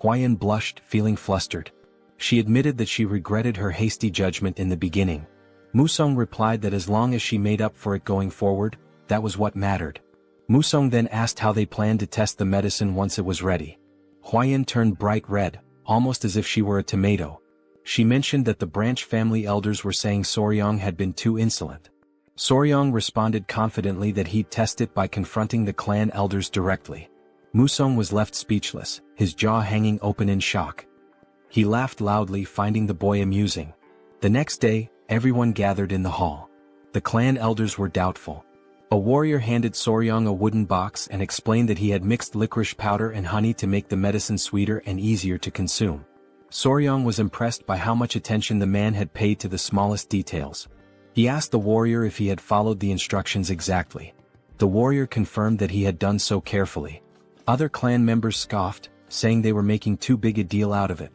Huayan blushed, feeling flustered. She admitted that she regretted her hasty judgment in the beginning. Musong replied that as long as she made up for it going forward, that was what mattered. Musong then asked how they planned to test the medicine once it was ready. Huayan turned bright red, almost as if she were a tomato. She mentioned that the branch family elders were saying Soryang had been too insolent. Soryang responded confidently that he'd test it by confronting the clan elders directly. Musong was left speechless, his jaw hanging open in shock. He laughed loudly, finding the boy amusing. The next day, everyone gathered in the hall. The clan elders were doubtful. A warrior handed Soryang a wooden box and explained that he had mixed licorice powder and honey to make the medicine sweeter and easier to consume. Soryang was impressed by how much attention the man had paid to the smallest details. He asked the warrior if he had followed the instructions exactly. The warrior confirmed that he had done so carefully. Other clan members scoffed, saying they were making too big a deal out of it.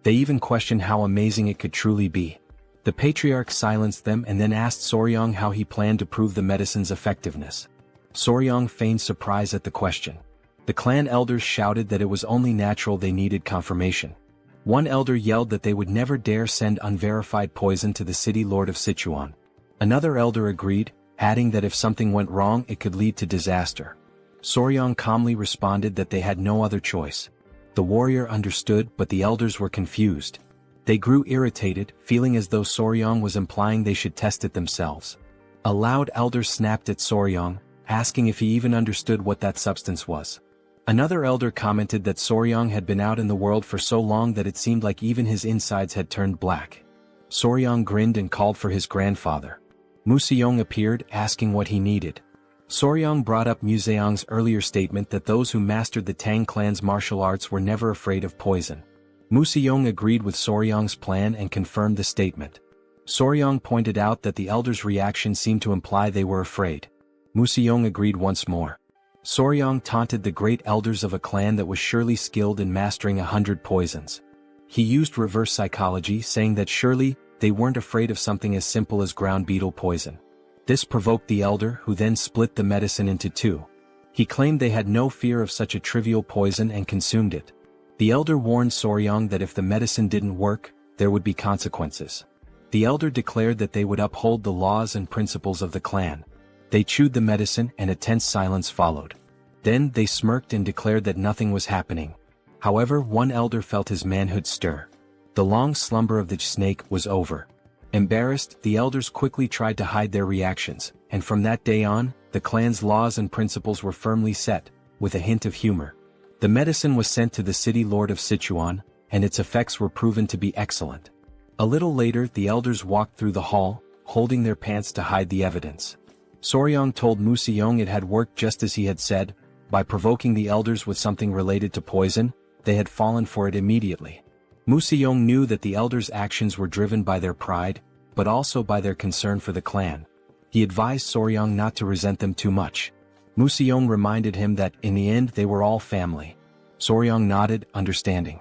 They even questioned how amazing it could truly be. The patriarch silenced them and then asked Soryang how he planned to prove the medicine's effectiveness. Soryang feigned surprise at the question. The clan elders shouted that it was only natural they needed confirmation. One elder yelled that they would never dare send unverified poison to the city lord of Sichuan. Another elder agreed, adding that if something went wrong it could lead to disaster. Soryang calmly responded that they had no other choice. The warrior understood, but the elders were confused. They grew irritated, feeling as though Soryang was implying they should test it themselves. A loud elder snapped at Soryang, asking if he even understood what that substance was. Another elder commented that Soryang had been out in the world for so long that it seemed like even his insides had turned black. Soryang grinned and called for his grandfather. Museong appeared, asking what he needed. Soryang brought up Museong's earlier statement that those who mastered the Tang clan's martial arts were never afraid of poison. Museong agreed with Soryang's plan and confirmed the statement. Soryang pointed out that the elders' reaction seemed to imply they were afraid. Museong agreed once more. Soryang taunted the great elders of a clan that was surely skilled in mastering 100 poisons. He used reverse psychology, saying that surely they weren't afraid of something as simple as ground beetle poison. This provoked the elder, who then split the medicine into two. He claimed they had no fear of such a trivial poison and consumed it. The elder warned Soryang that if the medicine didn't work, there would be consequences. The elder declared that they would uphold the laws and principles of the clan. They chewed the medicine and a tense silence followed. Then they smirked and declared that nothing was happening. However, one elder felt his manhood stir. The long slumber of the snake was over. Embarrassed, the elders quickly tried to hide their reactions, and from that day on, the clan's laws and principles were firmly set, with a hint of humor. The medicine was sent to the city lord of Sichuan, and its effects were proven to be excellent. A little later, the elders walked through the hall, holding their pants to hide the evidence. Soryang told Museong it had worked just as he had said. By provoking the elders with something related to poison, they had fallen for it immediately. Museong knew that the elders' actions were driven by their pride, but also by their concern for the clan. He advised Soryang not to resent them too much. Museong reminded him that, in the end, they were all family. Soryang nodded, understanding.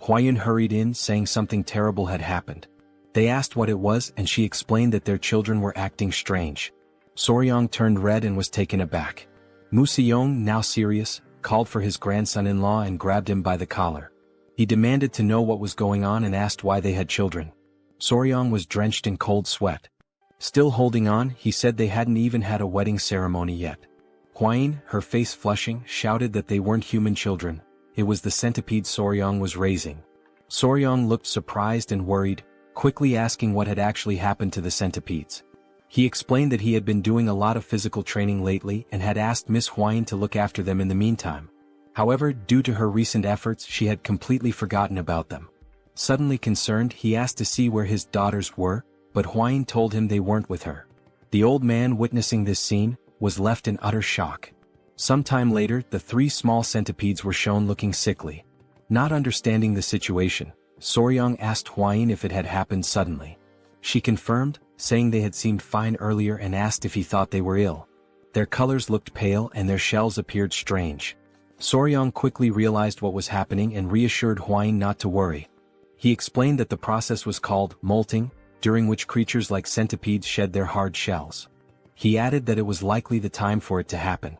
Huayan hurried in, saying something terrible had happened. They asked what it was, and she explained that their children were acting strange. Soryang turned red and was taken aback. Museong, now serious, called for his grandson-in-law and grabbed him by the collar. He demanded to know what was going on and asked why they had children. Soryang was drenched in cold sweat. Still holding on, he said they hadn't even had a wedding ceremony yet. Huayin, her face flushing, shouted that they weren't human children. It was the centipede Soryang was raising. Soryang looked surprised and worried, quickly asking what had actually happened to the centipedes. He explained that he had been doing a lot of physical training lately and had asked Miss Huayin to look after them in the meantime. However, due to her recent efforts, she had completely forgotten about them. Suddenly concerned, he asked to see where his daughters were, but Huayin told him they weren't with her. The old man, witnessing this scene, was left in utter shock. Sometime later, the three small centipedes were shown looking sickly. Not understanding the situation, Soryang asked Huayin if it had happened suddenly. She confirmed, saying they had seemed fine earlier, and asked if he thought they were ill. Their colors looked pale and their shells appeared strange. Soryang quickly realized what was happening and reassured Huayin not to worry. He explained that the process was called molting, during which creatures like centipedes shed their hard shells. He added that it was likely the time for it to happen.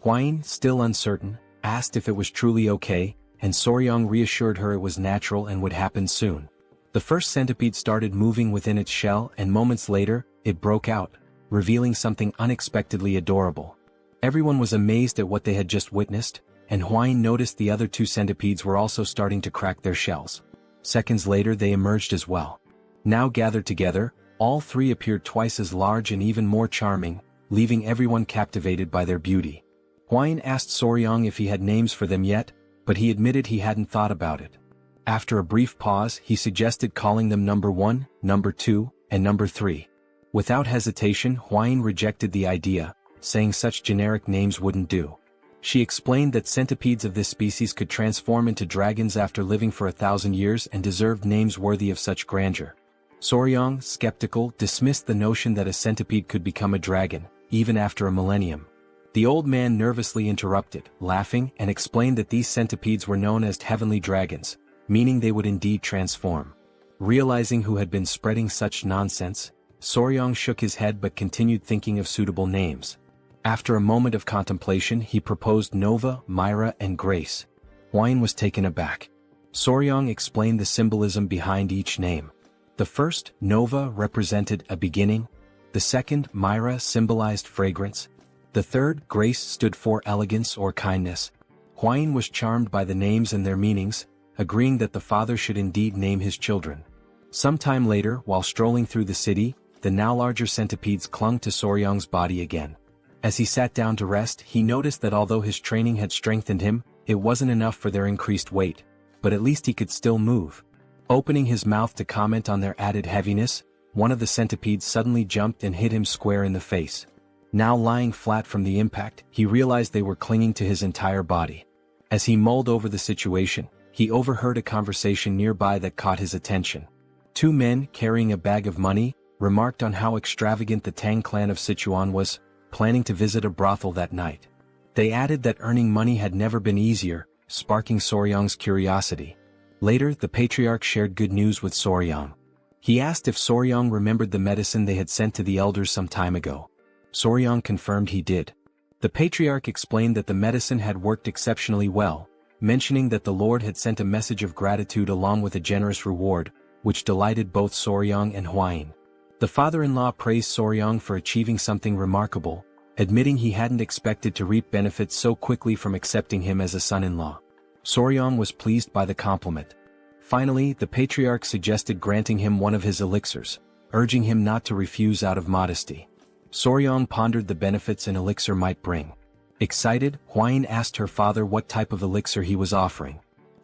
Huayin, still uncertain, asked if it was truly okay, and Soryang reassured her it was natural and would happen soon. The first centipede started moving within its shell, and moments later, it broke out, revealing something unexpectedly adorable. Everyone was amazed at what they had just witnessed, and Huayin noticed the other two centipedes were also starting to crack their shells. Seconds later they emerged as well. Now gathered together, all three appeared twice as large and even more charming, leaving everyone captivated by their beauty. Huayin asked Soryang if he had names for them yet, but he admitted he hadn't thought about it. After a brief pause, he suggested calling them number 1, number 2, and number 3. Without hesitation, Huayin rejected the idea, saying such generic names wouldn't do. She explained that centipedes of this species could transform into dragons after living for 1,000 years and deserved names worthy of such grandeur. Soryang, skeptical, dismissed the notion that a centipede could become a dragon, even after a millennium. The old man nervously interrupted, laughing, and explained that these centipedes were known as heavenly dragons, meaning they would indeed transform. Realizing who had been spreading such nonsense, Soryang shook his head but continued thinking of suitable names. After a moment of contemplation, he proposed Nova, Myra, and Grace. Huayin was taken aback. Soryang explained the symbolism behind each name. The first, Nova, represented a beginning. The second, Myra, symbolized fragrance. The third, grace, stood for elegance or kindness. Huayin was charmed by the names and their meanings, agreeing that the father should indeed name his children. Sometime later, while strolling through the city, the now larger centipedes clung to Soryang's body again. As he sat down to rest, he noticed that although his training had strengthened him, it wasn't enough for their increased weight, but at least he could still move. Opening his mouth to comment on their added heaviness, one of the centipedes suddenly jumped and hit him square in the face. Now lying flat from the impact, he realized they were clinging to his entire body. As he mulled over the situation, he overheard a conversation nearby that caught his attention. Two men, carrying a bag of money, remarked on how extravagant the Tang clan of Sichuan was, planning to visit a brothel that night. They added that earning money had never been easier, sparking Soryang's curiosity. Later, the patriarch shared good news with Soryang. He asked if Soryang remembered the medicine they had sent to the elders some time ago. Soryang confirmed he did. The patriarch explained that the medicine had worked exceptionally well, mentioning that the Lord had sent a message of gratitude along with a generous reward, which delighted both Soryang and Huayin. The father-in-law praised Soryang for achieving something remarkable, admitting he hadn't expected to reap benefits so quickly from accepting him as a son-in-law. Soryang was pleased by the compliment. Finally, the patriarch suggested granting him one of his elixirs, urging him not to refuse out of modesty. Soryang pondered the benefits an elixir might bring. Excited, Huayin asked her father what type of elixir he was offering.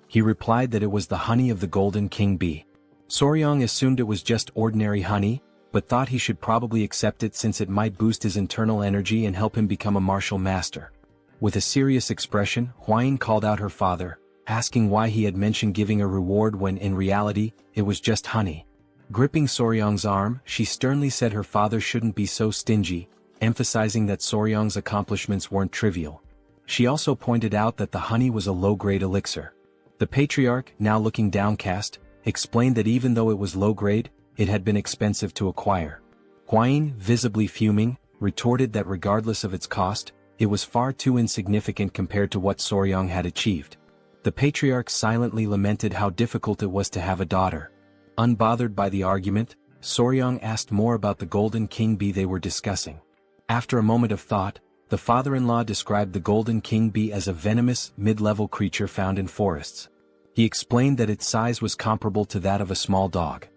He replied that it was the honey of the golden king bee. Soryang assumed it was just ordinary honey, but thought he should probably accept it since it might boost his internal energy and help him become a martial master. With a serious expression, Huayin called out her father, asking why he had mentioned giving a reward when in reality, it was just honey. Gripping Soryang's arm, she sternly said her father shouldn't be so stingy, emphasizing that Soryang's accomplishments weren't trivial. She also pointed out that the honey was a low-grade elixir. The patriarch, now looking downcast, explained that even though it was low-grade, it had been expensive to acquire. Huayin, visibly fuming, retorted that regardless of its cost, it was far too insignificant compared to what Soryang had achieved. The patriarch silently lamented how difficult it was to have a daughter. Unbothered by the argument, Soryang asked more about the golden king bee they were discussing. After a moment of thought, the father-in-law described the golden king bee as a venomous, mid-level creature found in forests. He explained that its size was comparable to that of a small dog.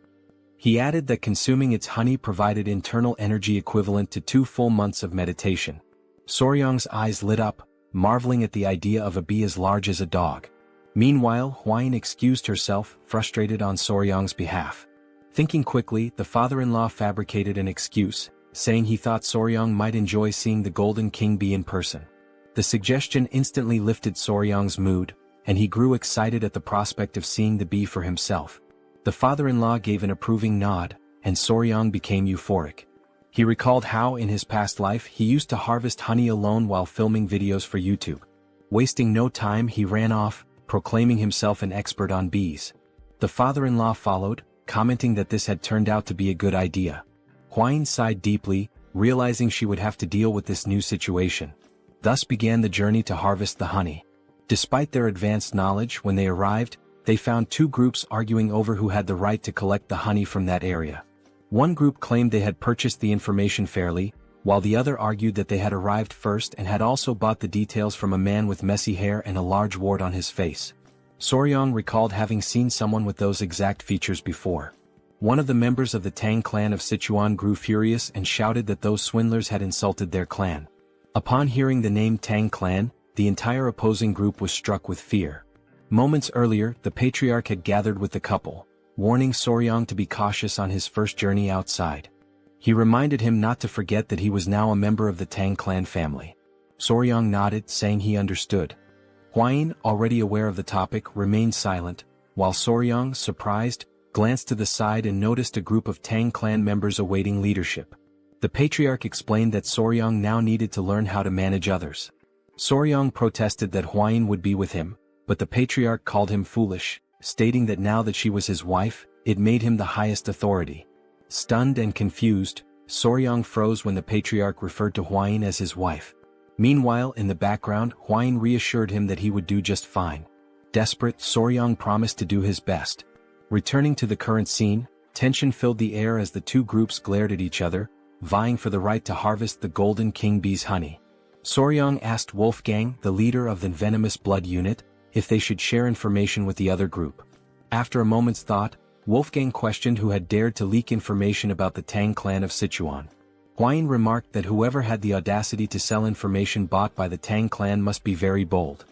He added that consuming its honey provided internal energy equivalent to 2 full months of meditation. Soryang's eyes lit up, marveling at the idea of a bee as large as a dog. Meanwhile, Huayin excused herself, frustrated on Soryang's behalf. Thinking quickly, the father-in-law fabricated an excuse, saying he thought Soryang might enjoy seeing the golden king bee in person. The suggestion instantly lifted Soryang's mood, and he grew excited at the prospect of seeing the bee for himself. The father-in-law gave an approving nod, and Soryang became euphoric. He recalled how in his past life he used to harvest honey alone while filming videos for YouTube. Wasting no time, he ran off, proclaiming himself an expert on bees. The father-in-law followed, commenting that this had turned out to be a good idea. Huayin sighed deeply, realizing she would have to deal with this new situation. Thus began the journey to harvest the honey. Despite their advanced knowledge, when they arrived, they found two groups arguing over who had the right to collect the honey from that area. One group claimed they had purchased the information fairly, while the other argued that they had arrived first and had also bought the details from a man with messy hair and a large wart on his face. Soryang recalled having seen someone with those exact features before. One of the members of the Tang clan of Sichuan grew furious and shouted that those swindlers had insulted their clan. Upon hearing the name Tang clan, the entire opposing group was struck with fear. Moments earlier, the patriarch had gathered with the couple, warning Soryang to be cautious on his first journey outside. He reminded him not to forget that he was now a member of the Tang clan family. Soryang nodded, saying he understood. Huayin, already aware of the topic, remained silent, while Soryang, surprised, glanced to the side and noticed a group of Tang clan members awaiting leadership. The patriarch explained that Soryang now needed to learn how to manage others. Soryang protested that Huayin would be with him, but the patriarch called him foolish, stating that now that she was his wife, it made him the highest authority. Stunned and confused, Soryang froze when the patriarch referred to Huayin as his wife. Meanwhile, in the background, Huayin reassured him that he would do just fine. Desperate, Soryang promised to do his best. Returning to the current scene, tension filled the air as the two groups glared at each other, vying for the right to harvest the golden king bee's honey. Soryang asked Wolfgang, the leader of the venomous blood unit, if they should share information with the other group. After a moment's thought, Wolfgang questioned who had dared to leak information about the Tang clan of Sichuan. Huayin remarked that whoever had the audacity to sell information bought by the Tang clan must be very bold.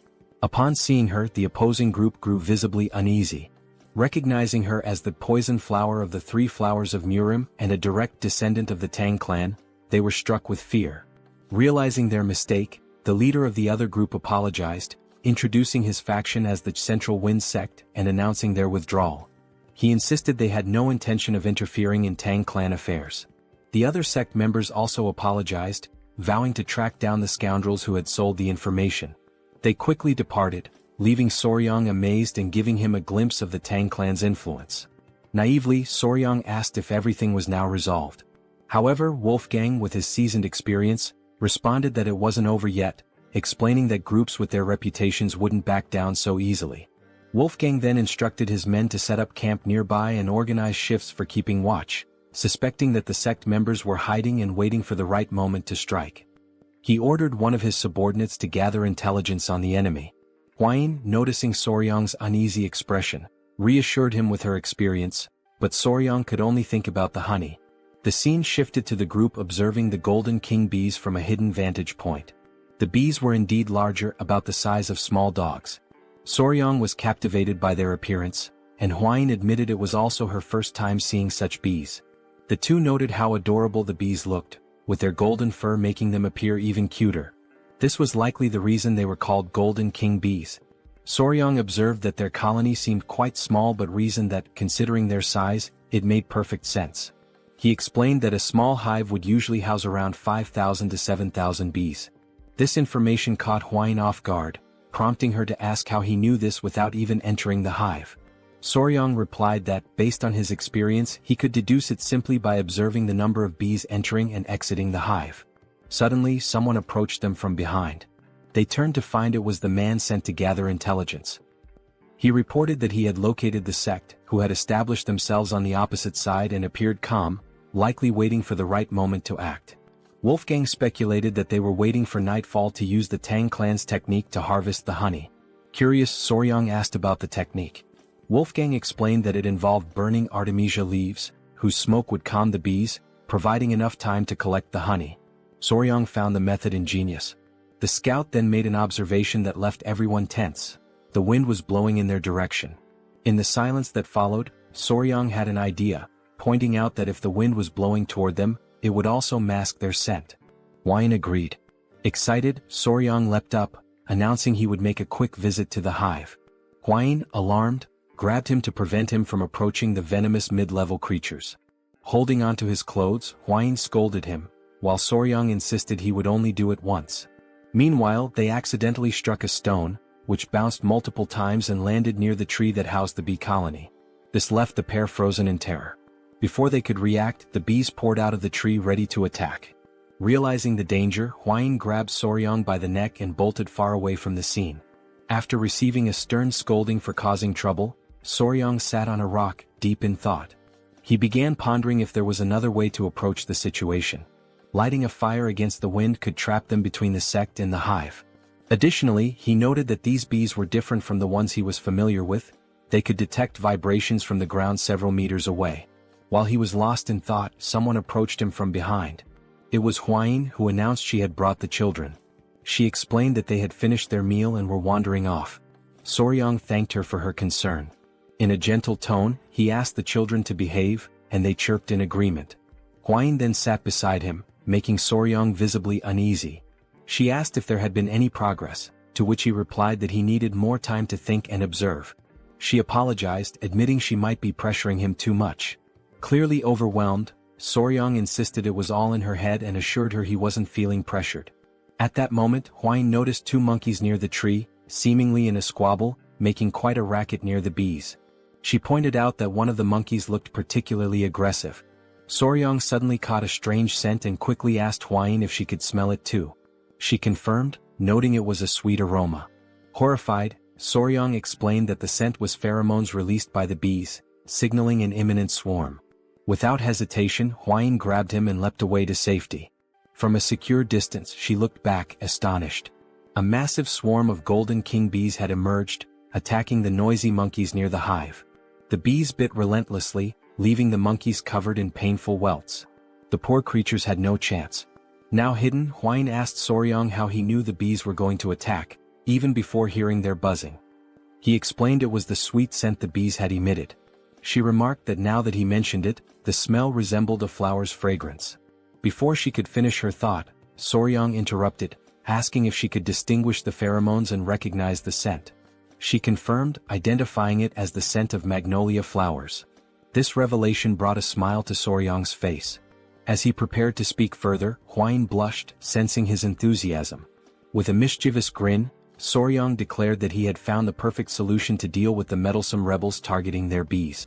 Upon seeing her, the opposing group grew visibly uneasy. Recognizing her as the poison flower of the three flowers of Murim and a direct descendant of the Tang clan, they were struck with fear. Realizing their mistake, the leader of the other group apologized, introducing his faction as the Central Wind sect and announcing their withdrawal. He insisted they had no intention of interfering in Tang clan affairs. The other sect members also apologized, vowing to track down the scoundrels who had sold the information. They quickly departed, leaving Soryang amazed and giving him a glimpse of the Tang clan's influence. Naively, Soryang asked if everything was now resolved. However, Wolfgang, with his seasoned experience, responded that it wasn't over yet, explaining that groups with their reputations wouldn't back down so easily. Wolfgang then instructed his men to set up camp nearby and organize shifts for keeping watch, suspecting that the sect members were hiding and waiting for the right moment to strike. He ordered one of his subordinates to gather intelligence on the enemy. Huayin, noticing Soryang's uneasy expression, reassured him with her experience, but Soryang could only think about the honey. The scene shifted to the group observing the golden king bees from a hidden vantage point. The bees were indeed larger, about the size of small dogs. Soryang was captivated by their appearance, and Huayin admitted it was also her first time seeing such bees. The two noted how adorable the bees looked, with their golden fur making them appear even cuter. This was likely the reason they were called golden king bees. Soryang observed that their colony seemed quite small but reasoned that, considering their size, it made perfect sense. He explained that a small hive would usually house around 5,000 to 7,000 bees. This information caught Huayin off guard, prompting her to ask how he knew this without even entering the hive. Soryang replied that, based on his experience, he could deduce it simply by observing the number of bees entering and exiting the hive. Suddenly, someone approached them from behind. They turned to find it was the man sent to gather intelligence. He reported that he had located the sect, who had established themselves on the opposite side and appeared calm, likely waiting for the right moment to act. Wolfgang speculated that they were waiting for nightfall to use the Tang clan's technique to harvest the honey. Curious, Soryang asked about the technique. Wolfgang explained that it involved burning artemisia leaves, whose smoke would calm the bees, providing enough time to collect the honey. Soryang found the method ingenious. The scout then made an observation that left everyone tense. The wind was blowing in their direction. In the silence that followed, Soryang had an idea, pointing out that if the wind was blowing toward them, it would also mask their scent. Huayin agreed. Excited, Soryang leapt up, announcing he would make a quick visit to the hive. Huayin, alarmed, grabbed him to prevent him from approaching the venomous mid-level creatures. Holding onto his clothes, Huayin scolded him, while Soryang insisted he would only do it once. Meanwhile, they accidentally struck a stone, which bounced multiple times and landed near the tree that housed the bee colony. This left the pair frozen in terror. Before they could react, the bees poured out of the tree ready to attack. Realizing the danger, Huayin grabbed Soryang by the neck and bolted far away from the scene. After receiving a stern scolding for causing trouble, Soryang sat on a rock, deep in thought. He began pondering if there was another way to approach the situation. Lighting a fire against the wind could trap them between the sect and the hive. Additionally, he noted that these bees were different from the ones he was familiar with. They could detect vibrations from the ground several meters away. While he was lost in thought, someone approached him from behind. It was Huayin, who announced she had brought the children. She explained that they had finished their meal and were wandering off. Soryang thanked her for her concern. In a gentle tone, he asked the children to behave, and they chirped in agreement. Huayin then sat beside him, making Soryang visibly uneasy. She asked if there had been any progress, to which he replied that he needed more time to think and observe. She apologized, admitting she might be pressuring him too much. Clearly overwhelmed, Soryang insisted it was all in her head and assured her he wasn't feeling pressured. At that moment, Huayin noticed two monkeys near the tree, seemingly in a squabble, making quite a racket near the bees. She pointed out that one of the monkeys looked particularly aggressive. Soryang suddenly caught a strange scent and quickly asked Huayin if she could smell it too. She confirmed, noting it was a sweet aroma. Horrified, Soryang explained that the scent was pheromones released by the bees, signaling an imminent swarm. Without hesitation, Huayin grabbed him and leapt away to safety. From a secure distance she looked back, astonished. A massive swarm of golden king bees had emerged, attacking the noisy monkeys near the hive. The bees bit relentlessly, leaving the monkeys covered in painful welts. The poor creatures had no chance. Now hidden, Huayin asked Soryang how he knew the bees were going to attack, even before hearing their buzzing. He explained it was the sweet scent the bees had emitted. She remarked that now that he mentioned it, the smell resembled a flower's fragrance. Before she could finish her thought, Soryang interrupted, asking if she could distinguish the pheromones and recognize the scent. She confirmed, identifying it as the scent of magnolia flowers. This revelation brought a smile to Soryang's face. As he prepared to speak further, Huayin blushed, sensing his enthusiasm. With a mischievous grin, Soryang declared that he had found the perfect solution to deal with the meddlesome rebels targeting their bees.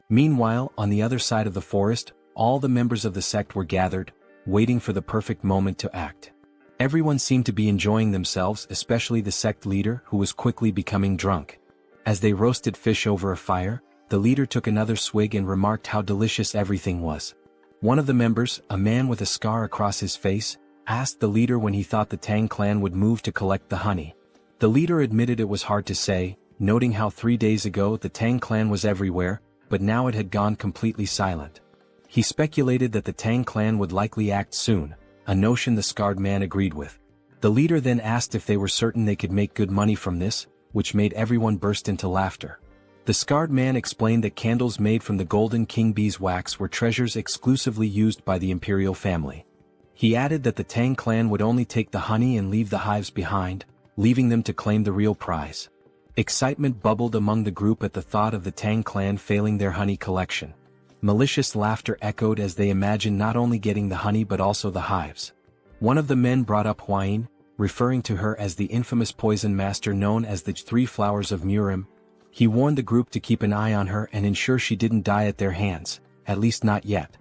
Meanwhile, on the other side of the forest, all the members of the sect were gathered, waiting for the perfect moment to act. Everyone seemed to be enjoying themselves, especially the sect leader, who was quickly becoming drunk. As they roasted fish over a fire, the leader took another swig and remarked how delicious everything was. One of the members, a man with a scar across his face, asked the leader when he thought the Tang clan would move to collect the honey. The leader admitted it was hard to say, noting how 3 days ago the Tang clan was everywhere, but now it had gone completely silent. He speculated that the Tang clan would likely act soon, a notion the scarred man agreed with. The leader then asked if they were certain they could make good money from this, which made everyone burst into laughter. The scarred man explained that candles made from the golden king bee's wax were treasures exclusively used by the imperial family. He added that the Tang clan would only take the honey and leave the hives behind, leaving them to claim the real prize. Excitement bubbled among the group at the thought of the Tang clan failing their honey collection. Malicious laughter echoed as they imagined not only getting the honey but also the hives. One of the men brought up Huayin, referring to her as the infamous poison master known as the 3 flowers of Murim. He warned the group to keep an eye on her and ensure she didn't die at their hands, at least not yet.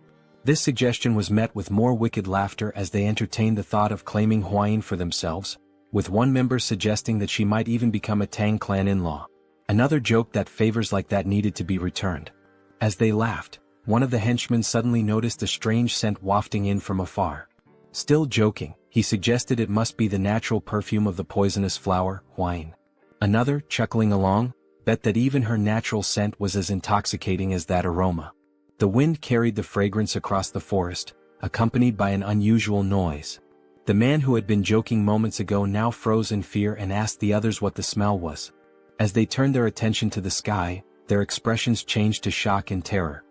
This suggestion was met with more wicked laughter as they entertained the thought of claiming Huayin for themselves, with one member suggesting that she might even become a Tang clan in-law. Another joked that favors like that needed to be returned. As they laughed, one of the henchmen suddenly noticed a strange scent wafting in from afar. Still joking, he suggested it must be the natural perfume of the poisonous flower, Huayin. Another, chuckling along, bet that even her natural scent was as intoxicating as that aroma. The wind carried the fragrance across the forest, accompanied by an unusual noise. The man who had been joking moments ago now froze in fear and asked the others what the smell was. As they turned their attention to the sky, their expressions changed to shock and terror.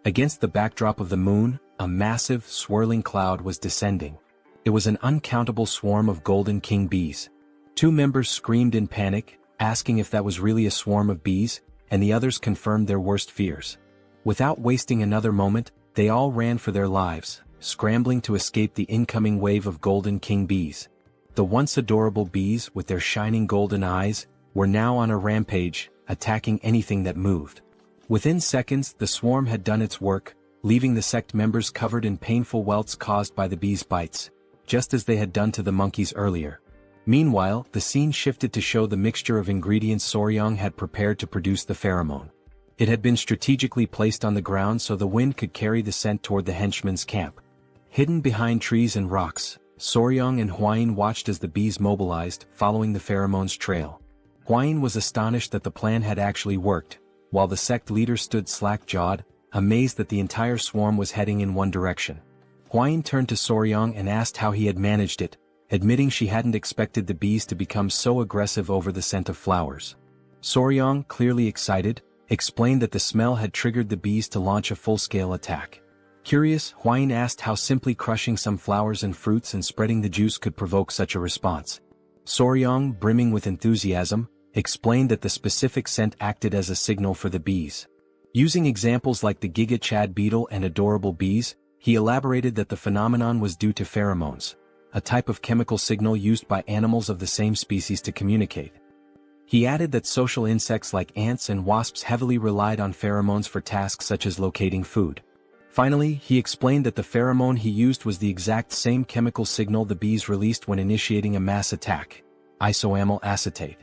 Against the backdrop of the moon, a massive, swirling cloud was descending. It was an uncountable swarm of golden king bees. 2 members screamed in panic, asking if that was really a swarm of bees, and the others confirmed their worst fears. Without wasting another moment, they all ran for their lives, scrambling to escape the incoming wave of golden king bees. The once adorable bees, with their shining golden eyes, were now on a rampage, attacking anything that moved. Within seconds, the swarm had done its work, leaving the sect members covered in painful welts caused by the bees' bites, just as they had done to the monkeys earlier. Meanwhile, the scene shifted to show the mixture of ingredients Soryang had prepared to produce the pheromone. It had been strategically placed on the ground so the wind could carry the scent toward the henchmen's camp. Hidden behind trees and rocks, Soryang and Huayin watched as the bees mobilized, following the pheromone's trail. Huayin was astonished that the plan had actually worked, while the sect leader stood slack-jawed, amazed that the entire swarm was heading in one direction. Huayin turned to Soryang and asked how he had managed it, admitting she hadn't expected the bees to become so aggressive over the scent of flowers. Soryang, clearly excited, explained that the smell had triggered the bees to launch a full-scale attack. Curious, Huayin asked how simply crushing some flowers and fruits and spreading the juice could provoke such a response. Soryang, brimming with enthusiasm, explained that the specific scent acted as a signal for the bees. Using examples like the Giga Chad beetle and adorable bees, he elaborated that the phenomenon was due to pheromones, a type of chemical signal used by animals of the same species to communicate. He added that social insects like ants and wasps heavily relied on pheromones for tasks such as locating food. Finally, he explained that the pheromone he used was the exact same chemical signal the bees released when initiating a mass attack: isoamyl acetate.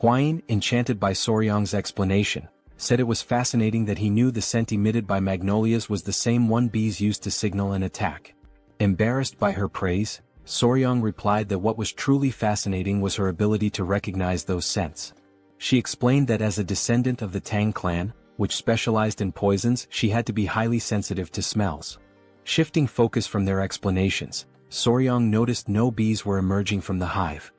Huayin, enchanted by Soryang's explanation, said it was fascinating that he knew the scent emitted by magnolias was the same one bees used to signal an attack. Embarrassed by her praise, Soryang replied that what was truly fascinating was her ability to recognize those scents. She explained that as a descendant of the Tang clan, which specialized in poisons, she had to be highly sensitive to smells. Shifting focus from their explanations, Soryang noticed no bees were emerging from the hive.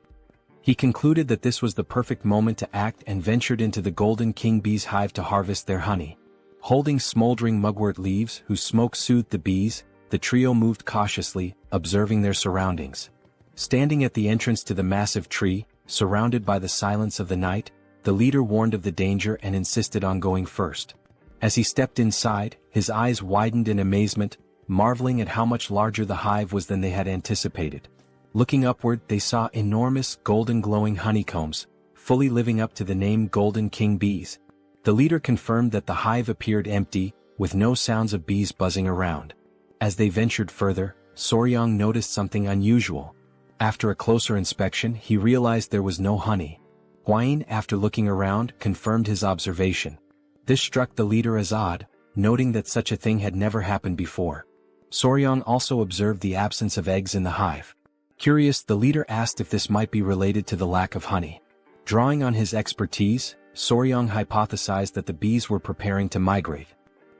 He concluded that this was the perfect moment to act and ventured into the Golden King bee's hive to harvest their honey. Holding smoldering mugwort leaves whose smoke soothed the bees, the trio moved cautiously, observing their surroundings. Standing at the entrance to the massive tree, surrounded by the silence of the night, the leader warned of the danger and insisted on going first. As he stepped inside, his eyes widened in amazement, marveling at how much larger the hive was than they had anticipated. Looking upward, they saw enormous, golden glowing honeycombs, fully living up to the name Golden King bees. The leader confirmed that the hive appeared empty, with no sounds of bees buzzing around. As they ventured further, Soryang noticed something unusual. After a closer inspection, he realized there was no honey. Huayin, after looking around, confirmed his observation. This struck the leader as odd, noting that such a thing had never happened before. Soryang also observed the absence of eggs in the hive. Curious, the leader asked if this might be related to the lack of honey. Drawing on his expertise, Soryang hypothesized that the bees were preparing to migrate.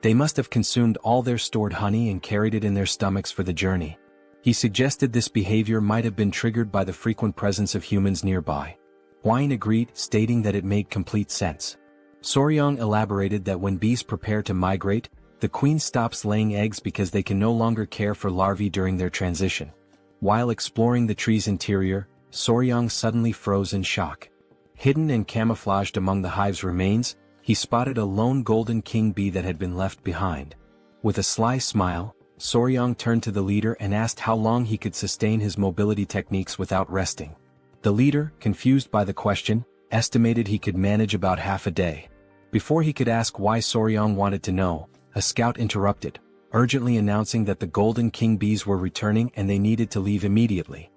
They must have consumed all their stored honey and carried it in their stomachs for the journey. He suggested this behavior might have been triggered by the frequent presence of humans nearby. Huayin agreed, stating that it made complete sense. Soryang elaborated that when bees prepare to migrate, the queen stops laying eggs because they can no longer care for larvae during their transition. While exploring the tree's interior, Soryang suddenly froze in shock. Hidden and camouflaged among the hive's remains, he spotted a lone golden king bee that had been left behind. With a sly smile, Soryang turned to the leader and asked how long he could sustain his mobility techniques without resting. The leader, confused by the question, estimated he could manage about half a day. Before he could ask why Soryang wanted to know, a scout interrupted, urgently announcing that the golden king bees were returning and they needed to leave immediately.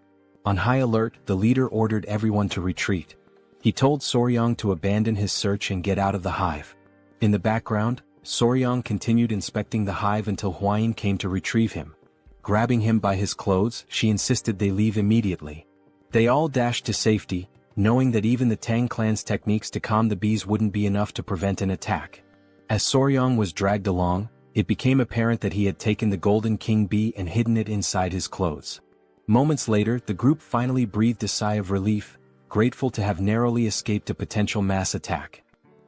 On high alert, the leader ordered everyone to retreat. He told Soryang to abandon his search and get out of the hive. In the background, Soryang continued inspecting the hive until Huayin came to retrieve him. Grabbing him by his clothes, she insisted they leave immediately. They all dashed to safety, knowing that even the Tang clan's techniques to calm the bees wouldn't be enough to prevent an attack. As Soryang was dragged along, it became apparent that he had taken the golden king bee and hidden it inside his clothes. Moments later, the group finally breathed a sigh of relief, grateful to have narrowly escaped a potential mass attack.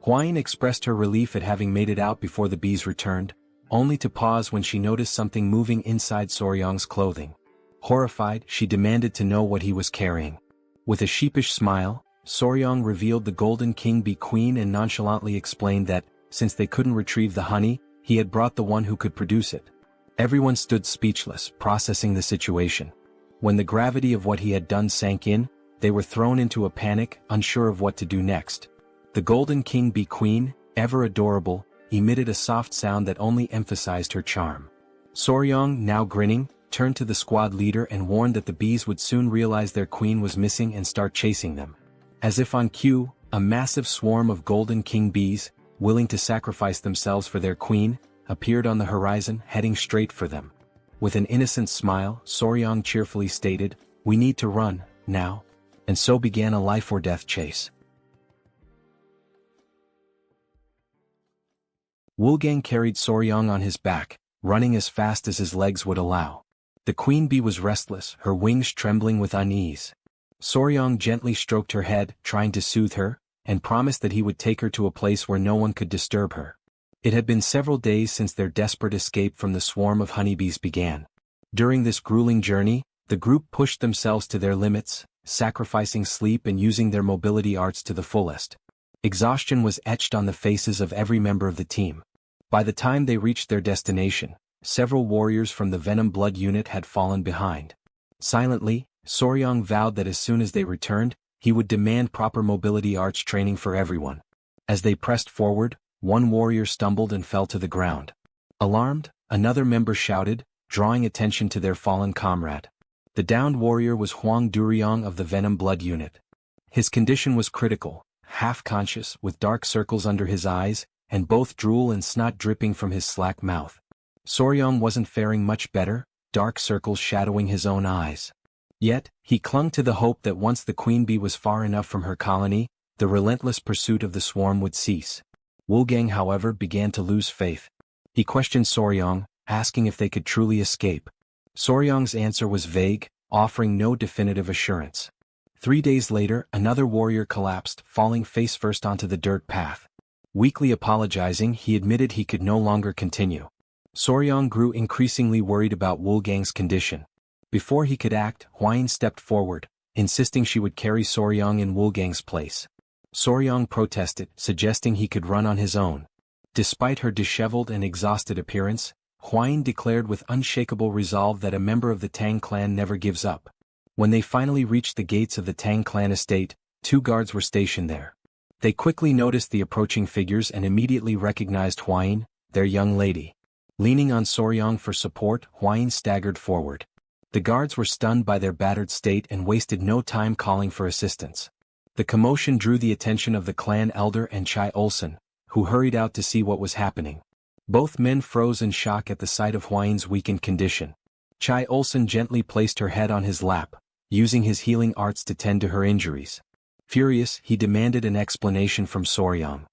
Huayin expressed her relief at having made it out before the bees returned, only to pause when she noticed something moving inside Soryang's clothing. Horrified, she demanded to know what he was carrying. With a sheepish smile, Soryang revealed the Golden King Bee Queen and nonchalantly explained that, since they couldn't retrieve the honey, he had brought the one who could produce it. Everyone stood speechless, processing the situation. When the gravity of what he had done sank in, they were thrown into a panic, unsure of what to do next. The Golden King Bee Queen, ever adorable, emitted a soft sound that only emphasized her charm. Soryang, now grinning, turned to the squad leader and warned that the bees would soon realize their queen was missing and start chasing them. As if on cue, a massive swarm of Golden King bees, willing to sacrifice themselves for their queen, appeared on the horizon, heading straight for them. With an innocent smile, Soryang cheerfully stated, "We need to run, now." And so began a life-or-death chase. Woolgang carried Soryang on his back, running as fast as his legs would allow. The queen bee was restless, her wings trembling with unease. Soryang gently stroked her head, trying to soothe her, and promised that he would take her to a place where no one could disturb her. It had been several days since their desperate escape from the swarm of honeybees began. During this grueling journey, the group pushed themselves to their limits, sacrificing sleep and using their mobility arts to the fullest. Exhaustion was etched on the faces of every member of the team. By the time they reached their destination, several warriors from the Venom Blood unit had fallen behind. Silently, Soryang vowed that as soon as they returned, he would demand proper mobility arts training for everyone. As they pressed forward, one warrior stumbled and fell to the ground. Alarmed, another member shouted, drawing attention to their fallen comrade. The downed warrior was Huang Duryong of the Venom Blood unit. His condition was critical, half-conscious, with dark circles under his eyes, and both drool and snot dripping from his slack mouth. Soryang wasn't faring much better, dark circles shadowing his own eyes. Yet, he clung to the hope that once the queen bee was far enough from her colony, the relentless pursuit of the swarm would cease. Wolfgang, however, began to lose faith. He questioned Soryang, asking if they could truly escape. Soryang's answer was vague, offering no definitive assurance. 3 days later, another warrior collapsed, falling face first onto the dirt path. Weakly apologizing, he admitted he could no longer continue. Soryang grew increasingly worried about Wolfgang's condition. Before he could act, Hwine stepped forward, insisting she would carry Soryang in Wolfgang's place. Soryang protested, suggesting he could run on his own. Despite her disheveled and exhausted appearance, Hwine declared with unshakable resolve that a member of the Tang clan never gives up. When they finally reached the gates of the Tang clan estate, 2 guards were stationed there. They quickly noticed the approaching figures and immediately recognized Hwine, their young lady. Leaning on Soryang for support, Hwine staggered forward. The guards were stunned by their battered state and wasted no time calling for assistance. The commotion drew the attention of the clan elder and Chai Olsen, who hurried out to see what was happening. Both men froze in shock at the sight of Hwine's weakened condition. Chai Olsen gently placed her head on his lap, using his healing arts to tend to her injuries. Furious, he demanded an explanation from Soryang.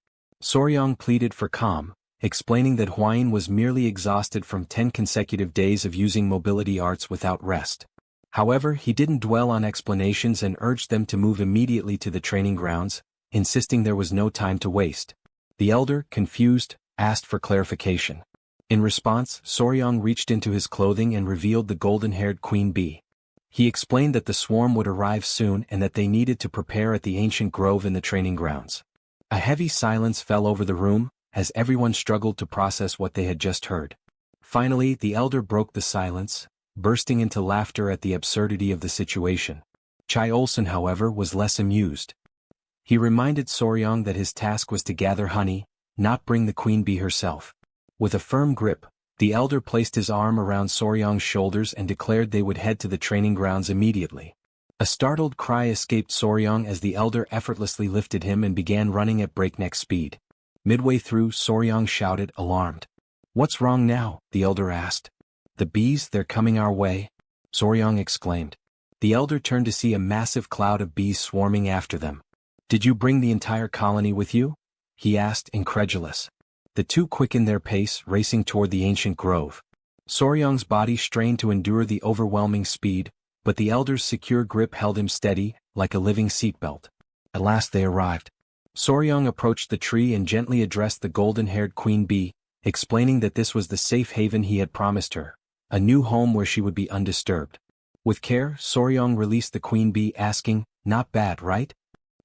Soryang pleaded for calm, explaining that Hwine was merely exhausted from 10 consecutive days of using mobility arts without rest. However, he didn't dwell on explanations and urged them to move immediately to the training grounds, insisting there was no time to waste. The elder, confused, asked for clarification. In response, Soryang reached into his clothing and revealed the golden-haired queen bee. He explained that the swarm would arrive soon and that they needed to prepare at the ancient grove in the training grounds. A heavy silence fell over the room, as everyone struggled to process what they had just heard. Finally, the elder broke the silence, bursting into laughter at the absurdity of the situation. Chai Olsen, however, was less amused. He reminded Soryang that his task was to gather honey, not bring the queen bee herself. With a firm grip, the elder placed his arm around Soryang's shoulders and declared they would head to the training grounds immediately. A startled cry escaped Soryang as the elder effortlessly lifted him and began running at breakneck speed. Midway through, Soryang shouted, alarmed. "What's wrong now?" the elder asked. "The bees, they're coming our way," Soryang exclaimed. The elder turned to see a massive cloud of bees swarming after them. "Did you bring the entire colony with you?" he asked, incredulous. The two quickened their pace, racing toward the ancient grove. Soryang's body strained to endure the overwhelming speed, but the elder's secure grip held him steady, like a living seatbelt. At last they arrived. Soryang approached the tree and gently addressed the golden-haired queen bee, explaining that this was the safe haven he had promised her, a new home where she would be undisturbed. With care, Soryang released the queen bee, asking, "Not bad, right?"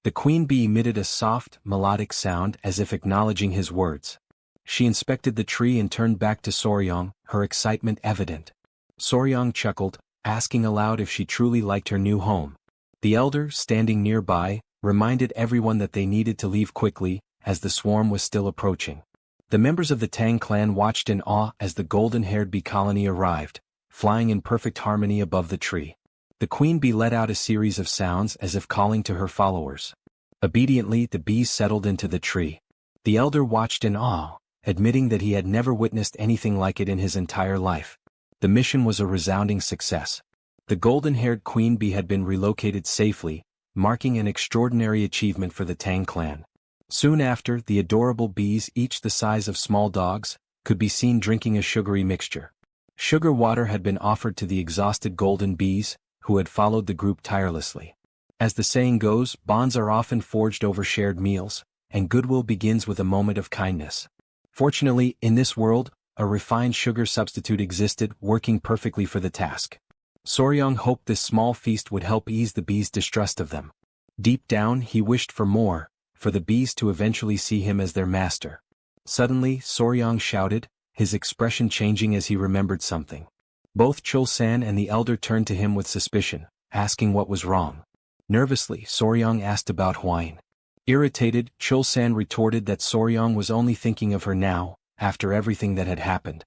The queen bee emitted a soft, melodic sound as if acknowledging his words. She inspected the tree and turned back to Soryang, her excitement evident. Soryang chuckled, asking aloud if she truly liked her new home. The elder, standing nearby, reminded everyone that they needed to leave quickly, as the swarm was still approaching. The members of the Tang clan watched in awe as the golden-haired bee colony arrived, flying in perfect harmony above the tree. The queen bee let out a series of sounds as if calling to her followers. Obediently, the bees settled into the tree. The elder watched in awe, admitting that he had never witnessed anything like it in his entire life. The mission was a resounding success. The golden-haired queen bee had been relocated safely, marking an extraordinary achievement for the Tang clan. Soon after, the adorable bees, each the size of small dogs, could be seen drinking a sugary mixture. Sugar water had been offered to the exhausted golden bees, who had followed the group tirelessly. As the saying goes, bonds are often forged over shared meals, and goodwill begins with a moment of kindness. Fortunately, in this world, a refined sugar substitute existed, working perfectly for the task. Soryang hoped this small feast would help ease the bees' distrust of them. Deep down, he wished for more, for the bees to eventually see him as their master. Suddenly, Soryang shouted, his expression changing as he remembered something. Both Chul-san and the elder turned to him with suspicion, asking what was wrong. Nervously, Soryang asked about Hwine. Irritated, Chul-san retorted that Soryang was only thinking of her now, after everything that had happened.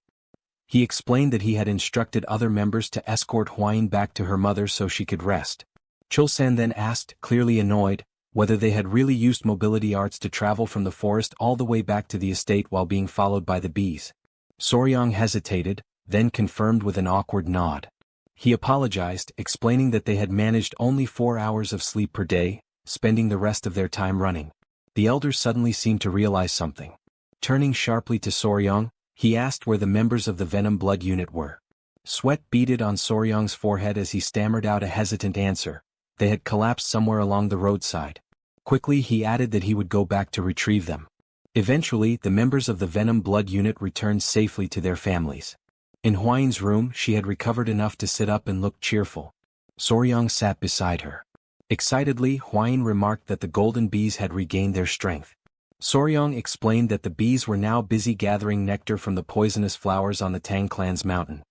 He explained that he had instructed other members to escort Hwine back to her mother so she could rest. Chul-san then asked, clearly annoyed, whether they had really used mobility arts to travel from the forest all the way back to the estate while being followed by the bees. Soryang hesitated, then confirmed with an awkward nod. He apologized, explaining that they had managed only 4 hours of sleep per day, spending the rest of their time running. The elder suddenly seemed to realize something. Turning sharply to Soryong, he asked where the members of the Venom Blood Unit were. Sweat beaded on Soryong's forehead as he stammered out a hesitant answer. They had collapsed somewhere along the roadside. Quickly he added that he would go back to retrieve them. Eventually, the members of the Venom Blood Unit returned safely to their families. In Hwain's room, she had recovered enough to sit up and look cheerful. Soryong sat beside her. Excitedly, Hwain remarked that the golden bees had regained their strength. Soryong explained that the bees were now busy gathering nectar from the poisonous flowers on the Tang Clan's mountain.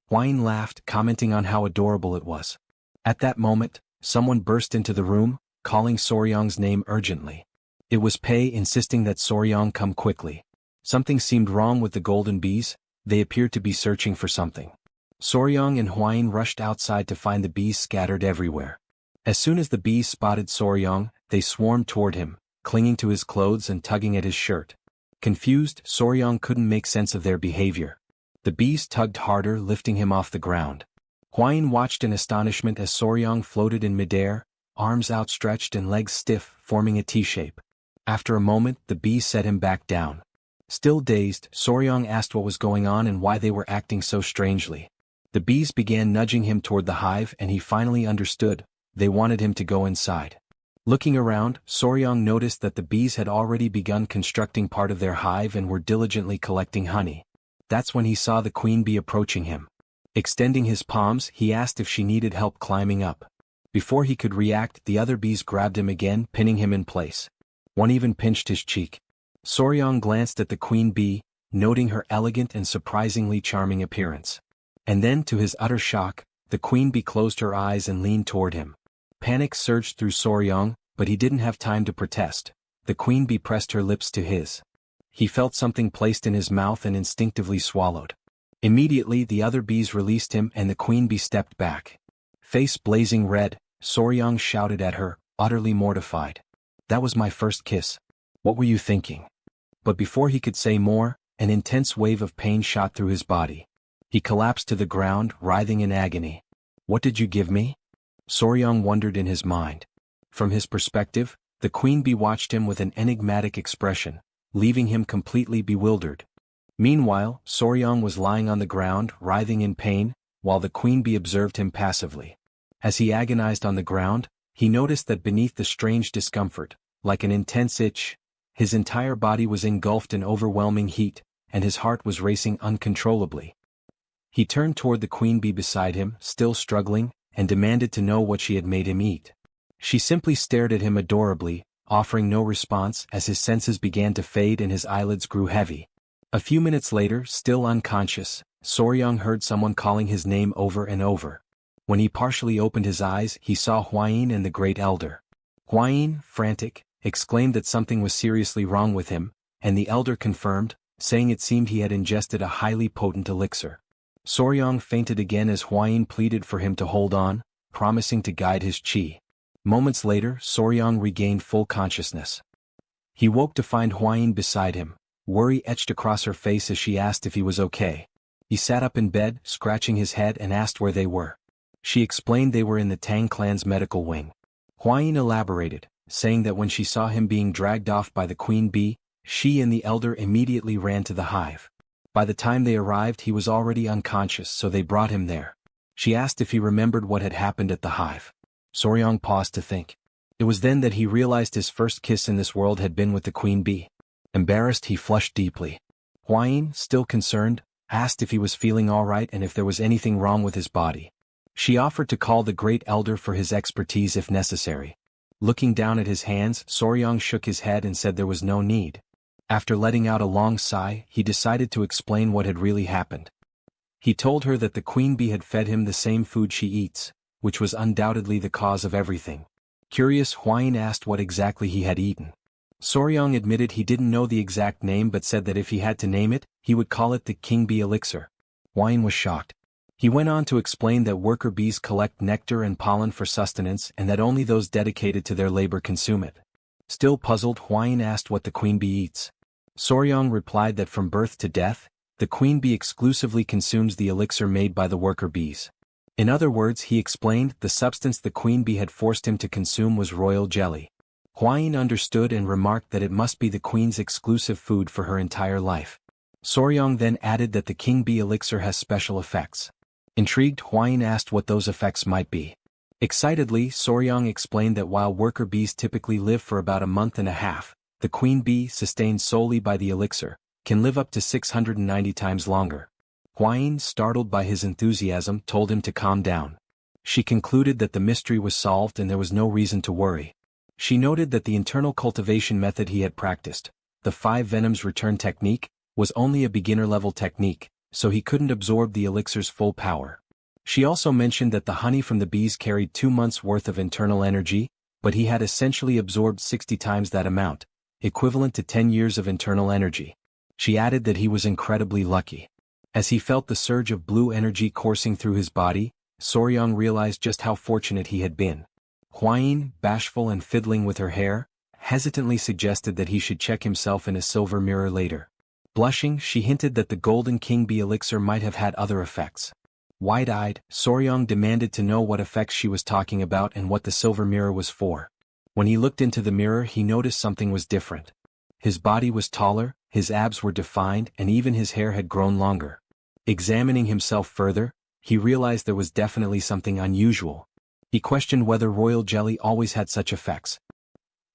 Hwain laughed, commenting on how adorable it was. At that moment, someone burst into the room, calling Soryong's name urgently. It was Pei, insisting that Soryong come quickly. Something seemed wrong with the golden bees. They appeared to be searching for something. Soryong and Hwain rushed outside to find the bees scattered everywhere. As soon as the bees spotted Soryong, they swarmed toward him, clinging to his clothes and tugging at his shirt. Confused, Soryong couldn't make sense of their behavior. The bees tugged harder, lifting him off the ground. Hwain watched in astonishment as Soryong floated in midair, arms outstretched and legs stiff, forming a T-shape. After a moment, the bees set him back down. Still dazed, Soryong asked what was going on and why they were acting so strangely. The bees began nudging him toward the hive and he finally understood. They wanted him to go inside. Looking around, Soryong noticed that the bees had already begun constructing part of their hive and were diligently collecting honey. That's when he saw the queen bee approaching him. Extending his palms, he asked if she needed help climbing up. Before he could react, the other bees grabbed him again, pinning him in place. One even pinched his cheek. Soryong glanced at the queen bee, noting her elegant and surprisingly charming appearance. And then, to his utter shock, the queen bee closed her eyes and leaned toward him. Panic surged through Soryong, but he didn't have time to protest. The queen bee pressed her lips to his. He felt something placed in his mouth and instinctively swallowed. Immediately, the other bees released him and the queen bee stepped back. Face blazing red, Soryong shouted at her, utterly mortified. "That was my first kiss. What were you thinking?" But before he could say more, an intense wave of pain shot through his body. He collapsed to the ground, writhing in agony. "What did you give me?" Soryong wondered in his mind. From his perspective, the queen bee watched him with an enigmatic expression, leaving him completely bewildered. Meanwhile, Soryong was lying on the ground, writhing in pain, while the queen bee observed him passively. As he agonized on the ground, he noticed that beneath the strange discomfort, like an intense itch, his entire body was engulfed in overwhelming heat, and his heart was racing uncontrollably. He turned toward the queen bee beside him, still struggling, and demanded to know what she had made him eat. She simply stared at him adorably, offering no response as his senses began to fade and his eyelids grew heavy. A few minutes later, still unconscious, Soryong heard someone calling his name over and over. When he partially opened his eyes, he saw Hwain and the Great Elder. Hwain, frantic, exclaimed that something was seriously wrong with him, and the elder confirmed, saying it seemed he had ingested a highly potent elixir. Soryong fainted again as Hwain pleaded for him to hold on, promising to guide his chi. Moments later, Soryong regained full consciousness. He woke to find Hwain beside him, worry etched across her face as she asked if he was okay. He sat up in bed, scratching his head and asked where they were. She explained they were in the Tang Clan's medical wing. Hwain elaborated, saying that when she saw him being dragged off by the queen bee, she and the elder immediately ran to the hive. By the time they arrived he was already unconscious, so they brought him there. She asked if he remembered what had happened at the hive. Soryong paused to think. It was then that he realized his first kiss in this world had been with the queen bee. Embarrassed, he flushed deeply. Hwain, still concerned, asked if he was feeling all right and if there was anything wrong with his body. She offered to call the Great Elder for his expertise if necessary. Looking down at his hands, Soryong shook his head and said there was no need. After letting out a long sigh, he decided to explain what had really happened. He told her that the queen bee had fed him the same food she eats, which was undoubtedly the cause of everything. Curious, Hwain asked what exactly he had eaten. Soryong admitted he didn't know the exact name but said that if he had to name it, he would call it the king bee elixir. Hwain was shocked. He went on to explain that worker bees collect nectar and pollen for sustenance and that only those dedicated to their labor consume it. Still puzzled, Hwain asked what the queen bee eats. Soryong replied that from birth to death, the queen bee exclusively consumes the elixir made by the worker bees. In other words, he explained, the substance the queen bee had forced him to consume was royal jelly. Huayin understood and remarked that it must be the queen's exclusive food for her entire life. Soryong then added that the king bee elixir has special effects. Intrigued, Huayin asked what those effects might be. Excitedly, Soryong explained that while worker bees typically live for about a month and a half, the queen bee, sustained solely by the elixir, can live up to 690 times longer. Huayin, startled by his enthusiasm, told him to calm down. She concluded that the mystery was solved and there was no reason to worry. She noted that the internal cultivation method he had practiced, the 5 venoms return technique, was only a beginner-level technique, so he couldn't absorb the elixir's full power. She also mentioned that the honey from the bees carried 2 months' worth of internal energy, but he had essentially absorbed 60 times that amount, equivalent to 10 years of internal energy. She added that he was incredibly lucky. As he felt the surge of blue energy coursing through his body, Soryong realized just how fortunate he had been. Huayin, bashful and fiddling with her hair, hesitantly suggested that he should check himself in a silver mirror later. Blushing, she hinted that the golden king bee elixir might have had other effects. Wide-eyed, Soryong demanded to know what effects she was talking about and what the silver mirror was for. When he looked into the mirror, he noticed something was different. His body was taller, his abs were defined, and even his hair had grown longer. Examining himself further, he realized there was definitely something unusual. He questioned whether royal jelly always had such effects.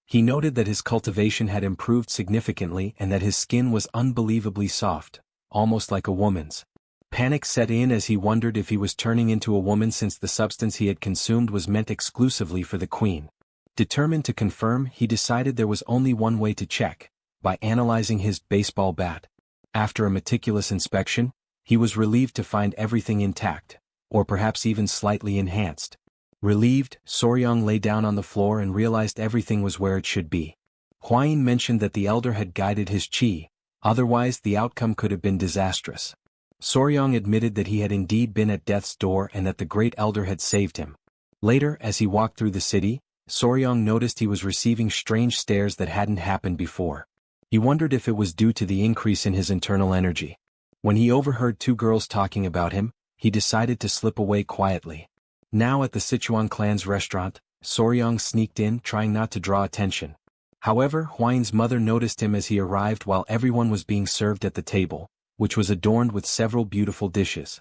He noted that his cultivation had improved significantly and that his skin was unbelievably soft, almost like a woman's. Panic set in as he wondered if he was turning into a woman since the substance he had consumed was meant exclusively for the queen. Determined to confirm, he decided there was only one way to check, by analyzing his baseball bat. After a meticulous inspection, he was relieved to find everything intact, or perhaps even slightly enhanced. Relieved, Soryong lay down on the floor and realized everything was where it should be. Huayin mentioned that the elder had guided his qi, otherwise the outcome could have been disastrous. Soryong admitted that he had indeed been at death's door and that the great elder had saved him. Later, as he walked through the city, Soryong noticed he was receiving strange stares that hadn't happened before. He wondered if it was due to the increase in his internal energy. When he overheard 2 girls talking about him, he decided to slip away quietly. Now at the Sichuan clan's restaurant, Soryong sneaked in, trying not to draw attention. However, Huayin's mother noticed him as he arrived while everyone was being served at the table, which was adorned with several beautiful dishes.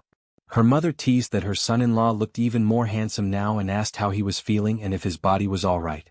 Her mother teased that her son-in-law looked even more handsome now and asked how he was feeling and if his body was all right.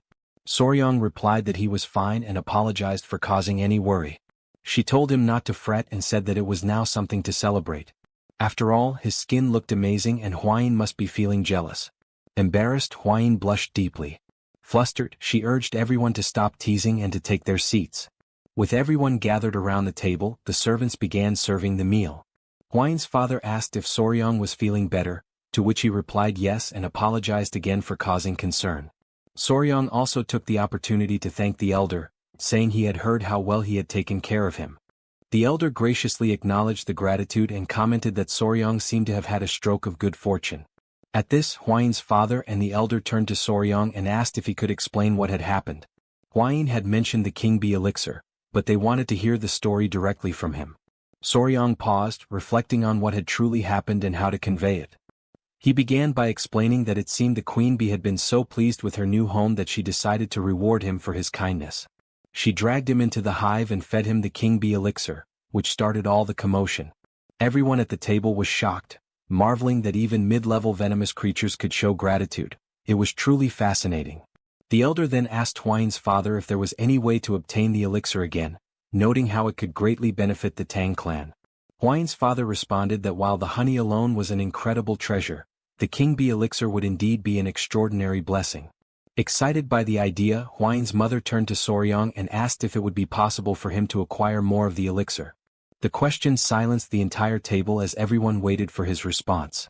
Soryong replied that he was fine and apologized for causing any worry. She told him not to fret and said that it was now something to celebrate. After all, his skin looked amazing and Huayin must be feeling jealous. Embarrassed, Huayin blushed deeply. Flustered, she urged everyone to stop teasing and to take their seats. With everyone gathered around the table, the servants began serving the meal. Huayin's father asked if Soryong was feeling better, to which he replied yes and apologized again for causing concern. Soryong also took the opportunity to thank the elder, saying he had heard how well he had taken care of him. The elder graciously acknowledged the gratitude and commented that Soryong seemed to have had a stroke of good fortune. At this, Huayin's father and the elder turned to Soryong and asked if he could explain what had happened. Huayin had mentioned the king bee elixir, but they wanted to hear the story directly from him. Soryong paused, reflecting on what had truly happened and how to convey it. He began by explaining that it seemed the queen bee had been so pleased with her new home that she decided to reward him for his kindness. She dragged him into the hive and fed him the king bee elixir, which started all the commotion. Everyone at the table was shocked, marveling that even mid-level venomous creatures could show gratitude. It was truly fascinating. The elder then asked Huayin's father if there was any way to obtain the elixir again, noting how it could greatly benefit the Tang clan. Huayin's father responded that while the honey alone was an incredible treasure, the king bee elixir would indeed be an extraordinary blessing. Excited by the idea, Huayin's mother turned to Soryong and asked if it would be possible for him to acquire more of the elixir. The question silenced the entire table as everyone waited for his response.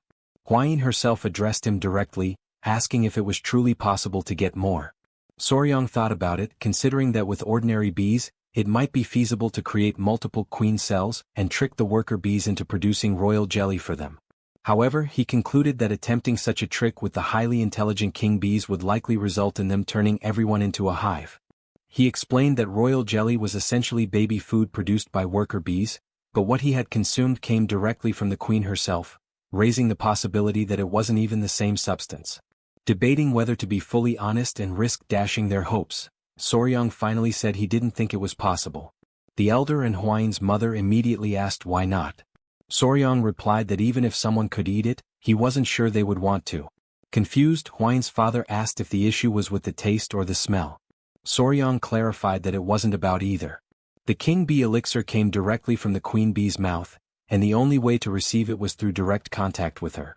Huayin herself addressed him directly, asking if it was truly possible to get more. Soryong thought about it, considering that with ordinary bees, it might be feasible to create multiple queen cells and trick the worker bees into producing royal jelly for them. However, he concluded that attempting such a trick with the highly intelligent king bees would likely result in them turning everyone into a hive. He explained that royal jelly was essentially baby food produced by worker bees, But what he had consumed came directly from the queen herself, raising the possibility that it wasn't even the same substance. Debating whether to be fully honest and risk dashing their hopes, Soryang finally said he didn't think it was possible. The elder and Hwaine's mother immediately asked why not. Soryang replied that even if someone could eat it, he wasn't sure they would want to. Confused, Hwaine's father asked if the issue was with the taste or the smell. Soryang clarified that it wasn't about either. The king bee elixir came directly from the queen bee's mouth, and the only way to receive it was through direct contact with her.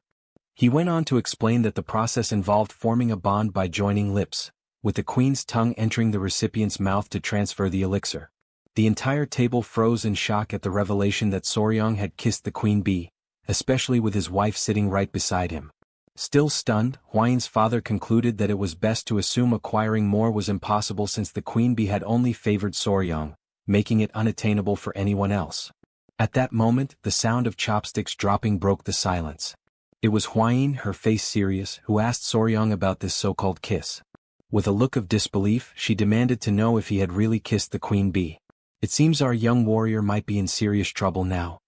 He went on to explain that the process involved forming a bond by joining lips, with the queen's tongue entering the recipient's mouth to transfer the elixir. The entire table froze in shock at the revelation that Soryang had kissed the queen bee, especially with his wife sitting right beside him. Still stunned, Hwaine's father concluded that it was best to assume acquiring more was impossible since the queen bee had only favored Soryang, making it unattainable for anyone else. At that moment, the sound of chopsticks dropping broke the silence. It was Hwaine, her face serious, who asked Soryang about this so-called kiss. With a look of disbelief, she demanded to know if he had really kissed the queen bee. It seems our young warrior might be in serious trouble now.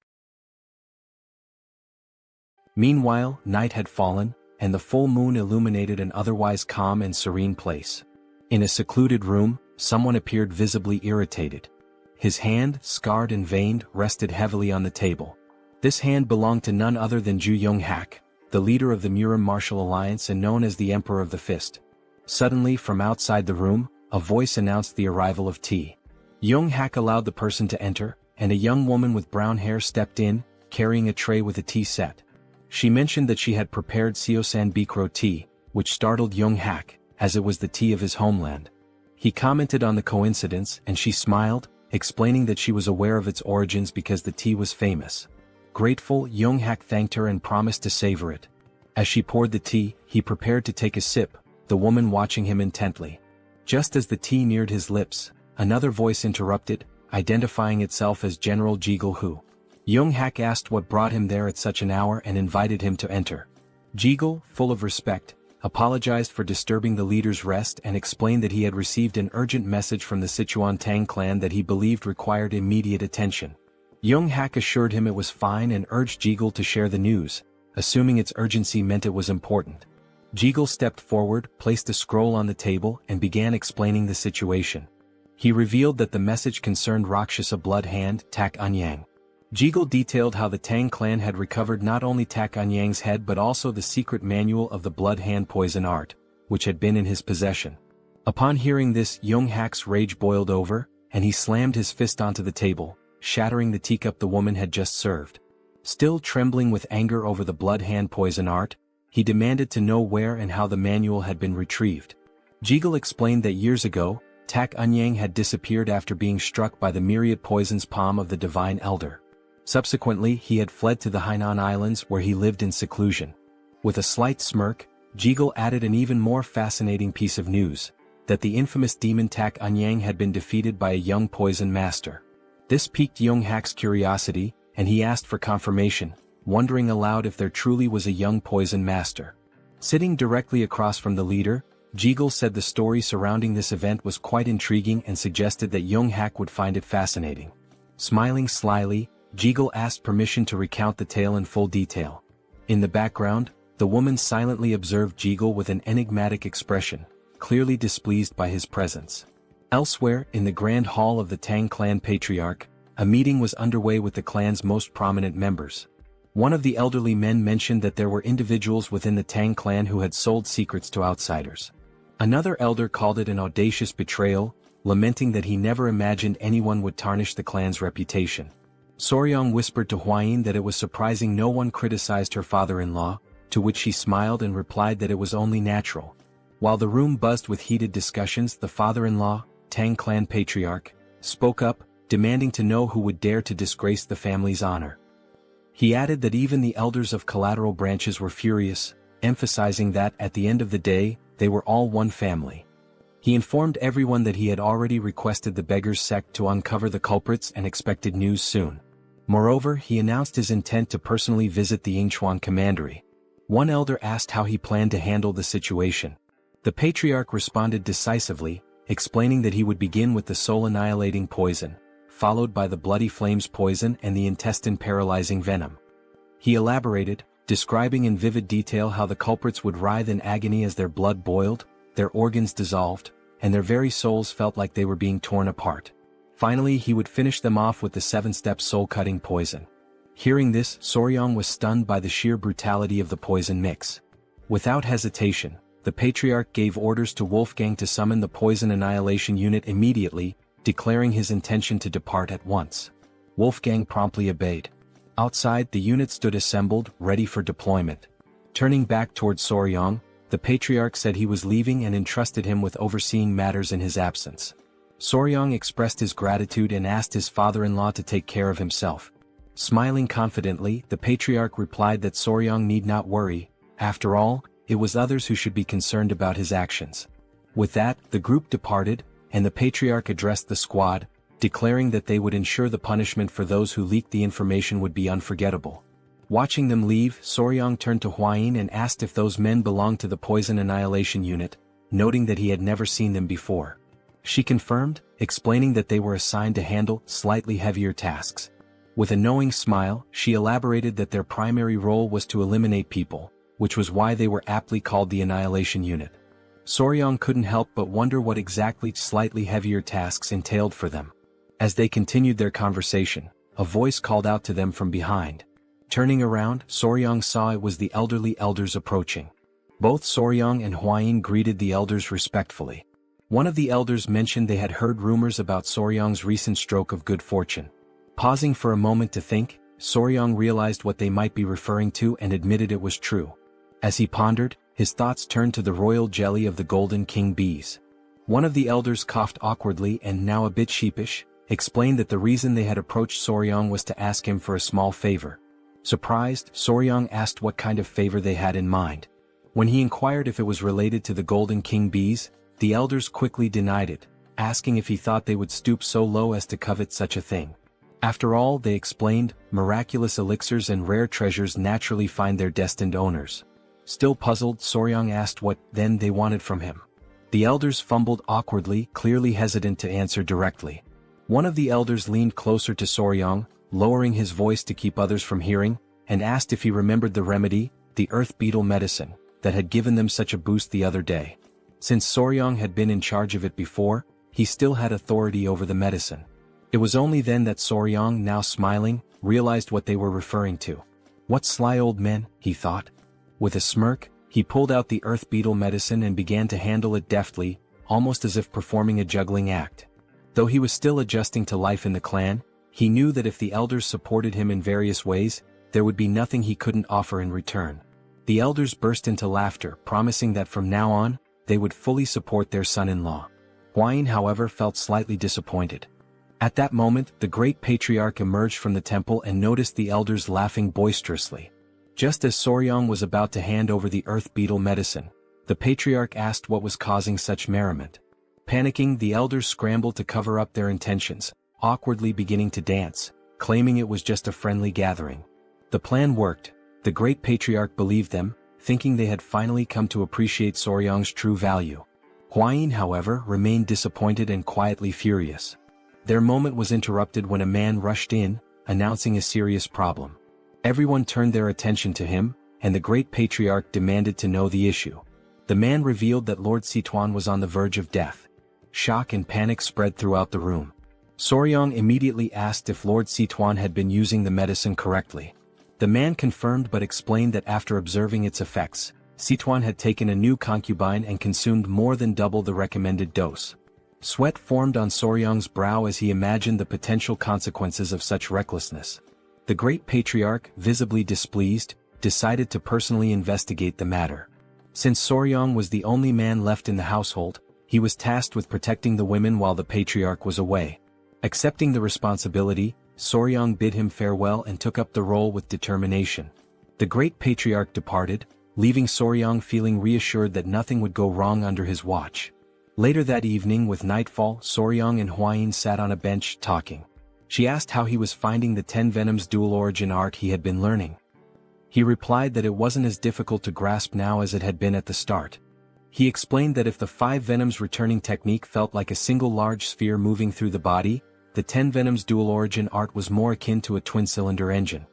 Meanwhile, night had fallen, and the full moon illuminated an otherwise calm and serene place. In a secluded room, someone appeared visibly irritated. His hand, scarred and veined, rested heavily on the table. This hand belonged to none other than Ju Young-hak, the leader of the Murim Martial Alliance and known as the Emperor of the Fist. Suddenly, from outside the room, a voice announced the arrival of tea. Young-hak allowed the person to enter, and a young woman with brown hair stepped in, carrying a tray with a tea set. She mentioned that she had prepared Seosan Bikro tea, which startled Young-hak, as it was the tea of his homeland. He commented on the coincidence, and she smiled, explaining that she was aware of its origins because the tea was famous. Grateful, Young-hak thanked her and promised to savor it. As she poured the tea, he prepared to take a sip, the woman watching him intently. Just as the tea neared his lips, another voice interrupted, identifying itself as General Jigul Hu. Young-hak asked what brought him there at such an hour and invited him to enter. Jigul, full of respect, apologized for disturbing the leader's rest and explained that he had received an urgent message from the Sichuan Tang Clan that he believed required immediate attention. Young-hak assured him it was fine and urged Jigul to share the news, assuming its urgency meant it was important. Jigul stepped forward, placed a scroll on the table and began explaining the situation. He revealed that the message concerned Rakshasa blood hand Tak Anyang. Jigul detailed how the Tang clan had recovered not only Tak Anyang's head but also the secret manual of the blood hand poison art, which had been in his possession. Upon hearing this, Young-hak's rage boiled over, and he slammed his fist onto the table, shattering the teacup the woman had just served. Still trembling with anger over the blood hand poison art, he demanded to know where and how the manual had been retrieved. Jigul explained that years ago, Tak Anyang had disappeared after being struck by the myriad poison's palm of the divine elder. Subsequently, he had fled to the Hainan Islands where he lived in seclusion. With a slight smirk, Jigul added an even more fascinating piece of news, that the infamous demon Tak Anyang had been defeated by a young poison master. This piqued Young-hak's curiosity, and he asked for confirmation, wondering aloud if there truly was a young poison master. Sitting directly across from the leader, Jigul said the story surrounding this event was quite intriguing and suggested that Young-hak would find it fascinating. Smiling slyly, Jigul asked permission to recount the tale in full detail. In the background, the woman silently observed Jigul with an enigmatic expression, clearly displeased by his presence. Elsewhere, in the grand hall of the Tang clan patriarch, a meeting was underway with the clan's most prominent members. One of the elderly men mentioned that there were individuals within the Tang clan who had sold secrets to outsiders. Another elder called it an audacious betrayal, lamenting that he never imagined anyone would tarnish the clan's reputation. Soryang whispered to Hwaine that it was surprising no one criticized her father-in-law, to which she smiled and replied that it was only natural. While the room buzzed with heated discussions, the father-in-law, Tang clan patriarch, spoke up, demanding to know who would dare to disgrace the family's honor. He added that even the elders of collateral branches were furious, emphasizing that, at the end of the day, they were all one family. He informed everyone that he had already requested the Beggars sect to uncover the culprits and expected news soon. Moreover, he announced his intent to personally visit the Yingchuan commandery. One elder asked how he planned to handle the situation. The patriarch responded decisively, explaining that he would begin with the soul-annihilating poison, followed by the bloody flames poison and the intestine-paralyzing venom. He elaborated, describing in vivid detail how the culprits would writhe in agony as their blood boiled, their organs dissolved, and their very souls felt like they were being torn apart. Finally he would finish them off with the 7-step soul-cutting poison. Hearing this, Soryang was stunned by the sheer brutality of the poison mix. Without hesitation, the patriarch gave orders to Wolfgang to summon the poison annihilation unit immediately, declaring his intention to depart at once. Wolfgang promptly obeyed. Outside, the unit stood assembled, ready for deployment. Turning back towards Soryang, the patriarch said he was leaving and entrusted him with overseeing matters in his absence. Soryang expressed his gratitude and asked his father-in-law to take care of himself. Smiling confidently, the patriarch replied that Soryang need not worry, after all, it was others who should be concerned about his actions. With that, the group departed, and the patriarch addressed the squad, declaring that they would ensure the punishment for those who leaked the information would be unforgettable. Watching them leave, Soryang turned to Huayin and asked if those men belonged to the poison annihilation unit, noting that he had never seen them before. She confirmed, explaining that they were assigned to handle slightly heavier tasks. With a knowing smile, she elaborated that their primary role was to eliminate people, which was why they were aptly called the Annihilation Unit. Soryang couldn't help but wonder what exactly slightly heavier tasks entailed for them. As they continued their conversation, a voice called out to them from behind. Turning around, Soryang saw it was the elderly elders approaching. Both Soryang and Huayin greeted the elders respectfully. One of the elders mentioned they had heard rumors about Soryang's recent stroke of good fortune. Pausing for a moment to think, Soryang realized what they might be referring to and admitted it was true. As he pondered, his thoughts turned to the royal jelly of the Golden King bees. One of the elders coughed awkwardly and, now a bit sheepish, explained that the reason they had approached Soryang was to ask him for a small favor. Surprised, Soryang asked what kind of favor they had in mind. When he inquired if it was related to the Golden King bees, the elders quickly denied it, asking if he thought they would stoop so low as to covet such a thing. After all, they explained, miraculous elixirs and rare treasures naturally find their destined owners. Still puzzled, Soryang asked what, then, they wanted from him. The elders fumbled awkwardly, clearly hesitant to answer directly. One of the elders leaned closer to Soryang, lowering his voice to keep others from hearing, and asked if he remembered the remedy, the earth beetle medicine, that had given them such a boost the other day. Since Soryang had been in charge of it before, he still had authority over the medicine. It was only then that Soryang, now smiling, realized what they were referring to. What sly old men, he thought. With a smirk, he pulled out the earth beetle medicine and began to handle it deftly, almost as if performing a juggling act. Though he was still adjusting to life in the clan, he knew that if the elders supported him in various ways, there would be nothing he couldn't offer in return. The elders burst into laughter, promising that from now on, they would fully support their son-in-law. Huayin, however, felt slightly disappointed. At that moment, the great patriarch emerged from the temple and noticed the elders laughing boisterously. Just as Soryang was about to hand over the earth beetle medicine, the patriarch asked what was causing such merriment. Panicking, the elders scrambled to cover up their intentions, awkwardly beginning to dance, claiming it was just a friendly gathering. The plan worked. The great patriarch believed them, thinking they had finally come to appreciate Soryang's true value. Huayin, however, remained disappointed and quietly furious. Their moment was interrupted when a man rushed in, announcing a serious problem. Everyone turned their attention to him, and the great patriarch demanded to know the issue. The man revealed that Lord Sichuan was on the verge of death. Shock and panic spread throughout the room. Soryang immediately asked if Lord Sichuan had been using the medicine correctly. The man confirmed but explained that after observing its effects, Sichuan had taken a new concubine and consumed more than double the recommended dose. Sweat formed on Soryang's brow as he imagined the potential consequences of such recklessness. The great patriarch, visibly displeased, decided to personally investigate the matter. Since Soryang was the only man left in the household, he was tasked with protecting the women while the patriarch was away. Accepting the responsibility, Soryang bid him farewell and took up the role with determination. The great patriarch departed, leaving Soryang feeling reassured that nothing would go wrong under his watch. Later that evening, with nightfall, Soryang and Huayin sat on a bench, talking. She asked how he was finding the 10 Venoms dual origin art he had been learning. He replied that it wasn't as difficult to grasp now as it had been at the start. He explained that if the 5 Venoms returning technique felt like a single large sphere moving through the body, the 10 Venoms dual origin art was more akin to a twin-cylinder engine.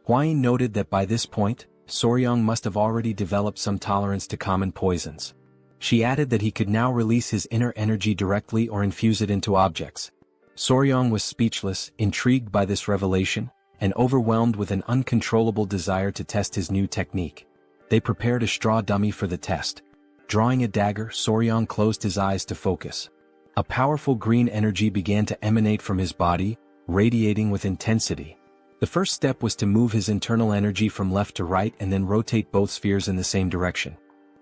Huayin noted that by this point, Soryong must have already developed some tolerance to common poisons. She added that he could now release his inner energy directly or infuse it into objects. Soryong was speechless, intrigued by this revelation, and overwhelmed with an uncontrollable desire to test his new technique. They prepared a straw dummy for the test. Drawing a dagger, Soryong closed his eyes to focus. A powerful green energy began to emanate from his body, radiating with intensity. The first step was to move his internal energy from left to right and then rotate both spheres in the same direction.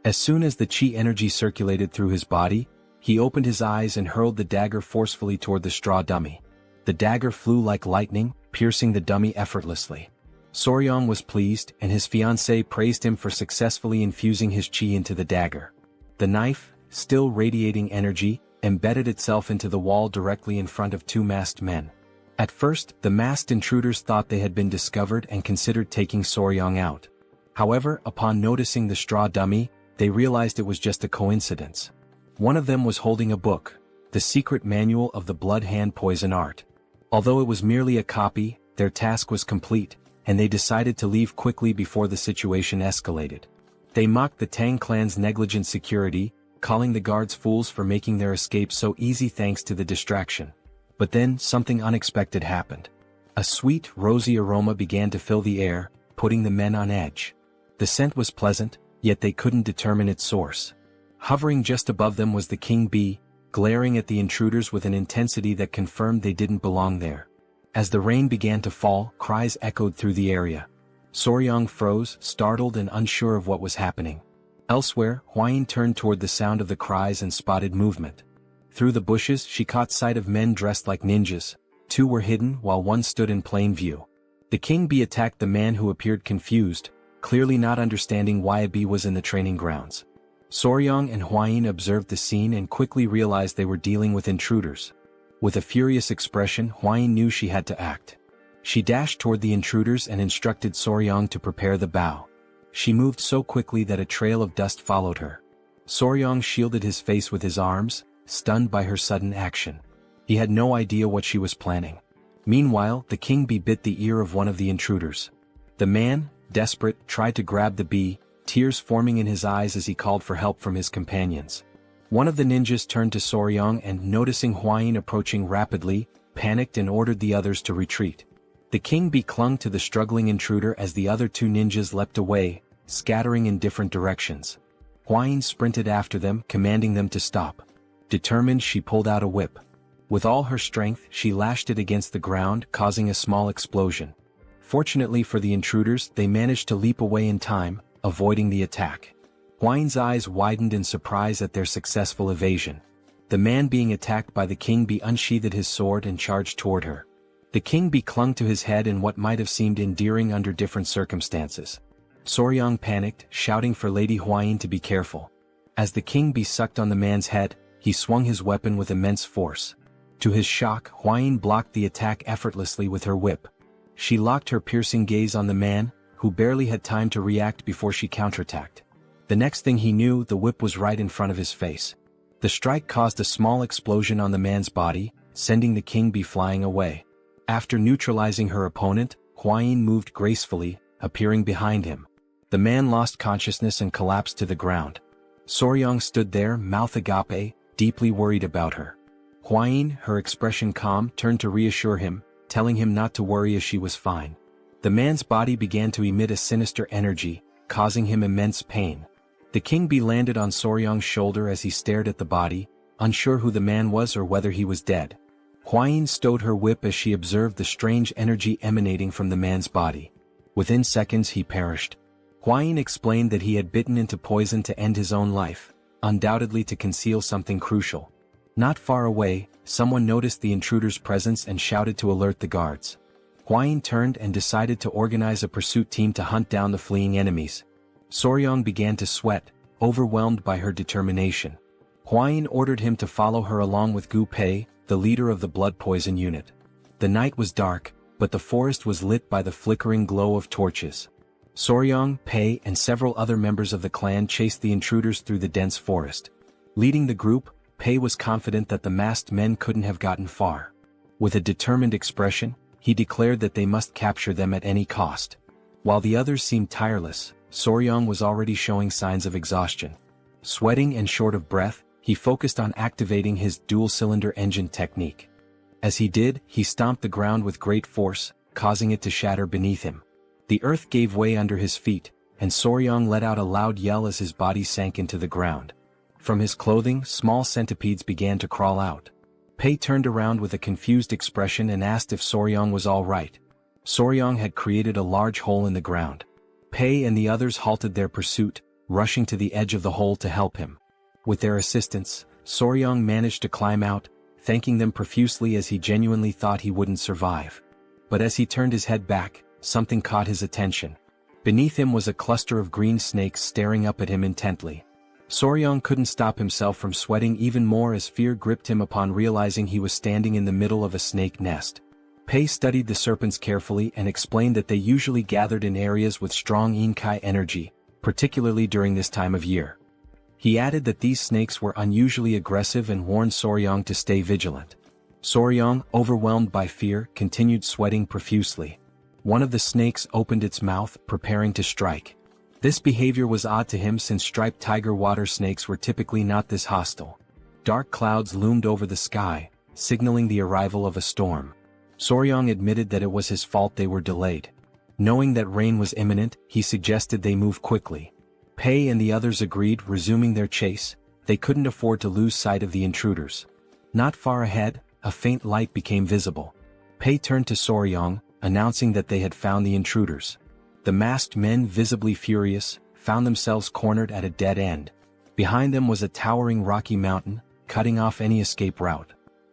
As soon as the chi energy circulated through his body, he opened his eyes and hurled the dagger forcefully toward the straw dummy. The dagger flew like lightning, piercing the dummy effortlessly. Soryong was pleased, and his fiancée praised him for successfully infusing his chi into the dagger. The knife, still radiating energy, embedded itself into the wall directly in front of two masked men. At first, the masked intruders thought they had been discovered and considered taking Soryong out. However, upon noticing the straw dummy, they realized it was just a coincidence. One of them was holding a book, the secret manual of the blood hand poison art. Although it was merely a copy, their task was complete, and they decided to leave quickly before the situation escalated. They mocked the Tang clan's negligent security, calling the guards fools for making their escape so easy thanks to the distraction. But then, something unexpected happened. A sweet, rosy aroma began to fill the air, putting the men on edge. The scent was pleasant, yet they couldn't determine its source. Hovering just above them was the king bee, glaring at the intruders with an intensity that confirmed they didn't belong there. As the rain began to fall, cries echoed through the area. Soryong froze, startled and unsure of what was happening. Elsewhere, Huayin turned toward the sound of the cries and spotted movement. Through the bushes she caught sight of men dressed like ninjas. Two were hidden while one stood in plain view. The king bee attacked the man who appeared confused, clearly not understanding why a bee was in the training grounds. Soryong and Huayin observed the scene and quickly realized they were dealing with intruders. With a furious expression, Huayin knew she had to act. She dashed toward the intruders and instructed Soryong to prepare the bow. She moved so quickly that a trail of dust followed her. Soryong shielded his face with his arms, stunned by her sudden action. He had no idea what she was planning. Meanwhile, the king bee bit the ear of one of the intruders. The man, desperate, tried to grab the bee, tears forming in his eyes as he called for help from his companions. One of the ninjas turned to Soryong and, noticing Huayin approaching rapidly, panicked and ordered the others to retreat. The king bee clung to the struggling intruder as the other two ninjas leapt away, scattering in different directions. Huayin sprinted after them, commanding them to stop. Determined, she pulled out a whip. With all her strength, she lashed it against the ground, causing a small explosion. Fortunately for the intruders, they managed to leap away in time, avoiding the attack. Huayin's eyes widened in surprise at their successful evasion. The man being attacked by the king bee unsheathed his sword and charged toward her. The king bee clung to his head in what might have seemed endearing under different circumstances. Soryong panicked, shouting for Lady Huayin to be careful. As the king bee sucked on the man's head, he swung his weapon with immense force. To his shock, Huayin blocked the attack effortlessly with her whip. She locked her piercing gaze on the man, who barely had time to react before she counterattacked. The next thing he knew, the whip was right in front of his face. The strike caused a small explosion on the man's body, sending the king bee flying away. After neutralizing her opponent, Huayin moved gracefully, appearing behind him. The man lost consciousness and collapsed to the ground. Soryong stood there, mouth agape, deeply worried about her. Huayin, her expression calm, turned to reassure him, telling him not to worry as she was fine. The man's body began to emit a sinister energy, causing him immense pain. The king bee landed on Soryong's shoulder as he stared at the body, unsure who the man was or whether he was dead. Huayin stowed her whip as she observed the strange energy emanating from the man's body. Within seconds he perished. Huayin explained that he had bitten into poison to end his own life, undoubtedly to conceal something crucial. Not far away, someone noticed the intruder's presence and shouted to alert the guards. Huayin turned and decided to organize a pursuit team to hunt down the fleeing enemies. Soryong began to sweat, overwhelmed by her determination. Huayin ordered him to follow her along with Gu Pei, the leader of the blood poison unit. The night was dark, but the forest was lit by the flickering glow of torches. Soryong, Pei, and several other members of the clan chased the intruders through the dense forest. Leading the group, Pei was confident that the masked men couldn't have gotten far. With a determined expression, he declared that they must capture them at any cost. While the others seemed tireless, Soryong was already showing signs of exhaustion. Sweating and short of breath, he focused on activating his dual-cylinder engine technique. As he did, he stomped the ground with great force, causing it to shatter beneath him. The earth gave way under his feet, and Soryong let out a loud yell as his body sank into the ground. From his clothing, small centipedes began to crawl out. Pei turned around with a confused expression and asked if Soryong was all right. Soryong had created a large hole in the ground. Pei and the others halted their pursuit, rushing to the edge of the hole to help him. With their assistance, Soryong managed to climb out, thanking them profusely as he genuinely thought he wouldn't survive. But as he turned his head back, something caught his attention. Beneath him was a cluster of green snakes staring up at him intently. Soryong couldn't stop himself from sweating even more as fear gripped him upon realizing he was standing in the middle of a snake nest. Pei studied the serpents carefully and explained that they usually gathered in areas with strong Inkai energy, particularly during this time of year. He added that these snakes were unusually aggressive and warned Soryong to stay vigilant. Soryong, overwhelmed by fear, continued sweating profusely. One of the snakes opened its mouth, preparing to strike. This behavior was odd to him since striped tiger water snakes were typically not this hostile. Dark clouds loomed over the sky, signaling the arrival of a storm. Soryong admitted that it was his fault they were delayed. Knowing that rain was imminent, he suggested they move quickly. Pei and the others agreed, resuming their chase. They couldn't afford to lose sight of the intruders. Not far ahead, a faint light became visible. Pei turned to Soryong, announcing that they had found the intruders. The masked men, visibly furious, found themselves cornered at a dead end. Behind them was a towering rocky mountain, cutting off any escape route.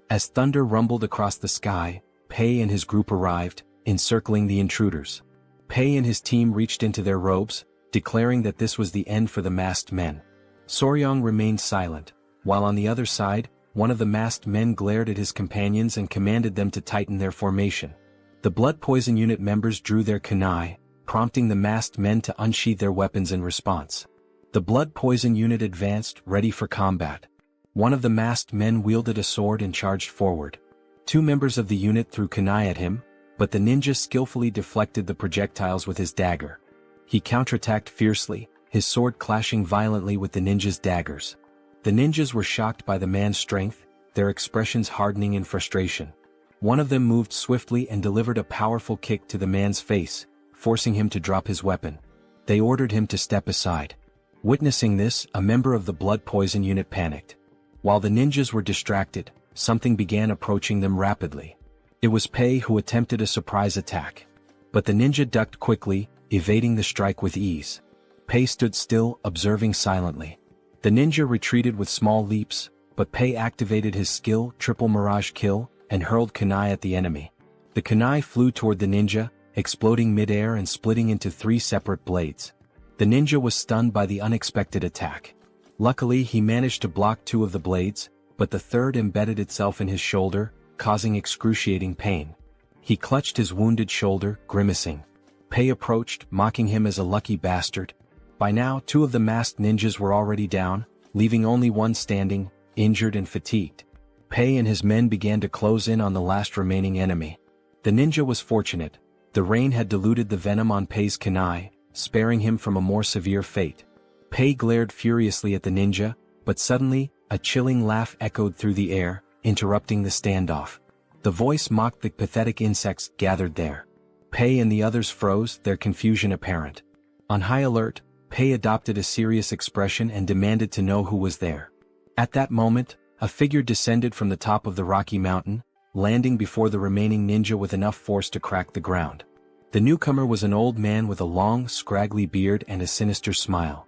As thunder rumbled across the sky, Pei and his group arrived, encircling the intruders. Pei and his team reached into their robes, declaring that this was the end for the masked men. Soryong remained silent, while on the other side, one of the masked men glared at his companions and commanded them to tighten their formation. The blood poison unit members drew their kunai, prompting the masked men to unsheath their weapons in response. The blood poison unit advanced, ready for combat. One of the masked men wielded a sword and charged forward. Two members of the unit threw kunai at him, but the ninja skillfully deflected the projectiles with his dagger. He counterattacked fiercely, his sword clashing violently with the ninja's daggers. The ninjas were shocked by the man's strength, their expressions hardening in frustration. One of them moved swiftly and delivered a powerful kick to the man's face, forcing him to drop his weapon. They ordered him to step aside. Witnessing this, a member of the blood poison unit panicked. While the ninjas were distracted, something began approaching them rapidly. It was Pei who attempted a surprise attack. But the ninja ducked quickly, evading the strike with ease. Pei stood still, observing silently. The ninja retreated with small leaps, but Pei activated his skill, Triple Mirage Kill, and hurled kunai at the enemy. The kunai flew toward the ninja, exploding midair and splitting into 3 separate blades. The ninja was stunned by the unexpected attack. Luckily, he managed to block 2 of the blades, but the third embedded itself in his shoulder, causing excruciating pain. He clutched his wounded shoulder, grimacing. Pei approached, mocking him as a lucky bastard. By now, 2 of the masked ninjas were already down, leaving only one standing, injured and fatigued. Pei and his men began to close in on the last remaining enemy. The ninja was fortunate. The rain had diluted the venom on Pei's kunai, sparing him from a more severe fate. Pei glared furiously at the ninja, but suddenly, a chilling laugh echoed through the air, interrupting the standoff. The voice mocked the pathetic insects gathered there. Pei and the others froze, their confusion apparent. On high alert, Pei adopted a serious expression and demanded to know who was there. At that moment, a figure descended from the top of the rocky mountain, landing before the remaining ninja with enough force to crack the ground. The newcomer was an old man with a long, scraggly beard and a sinister smile.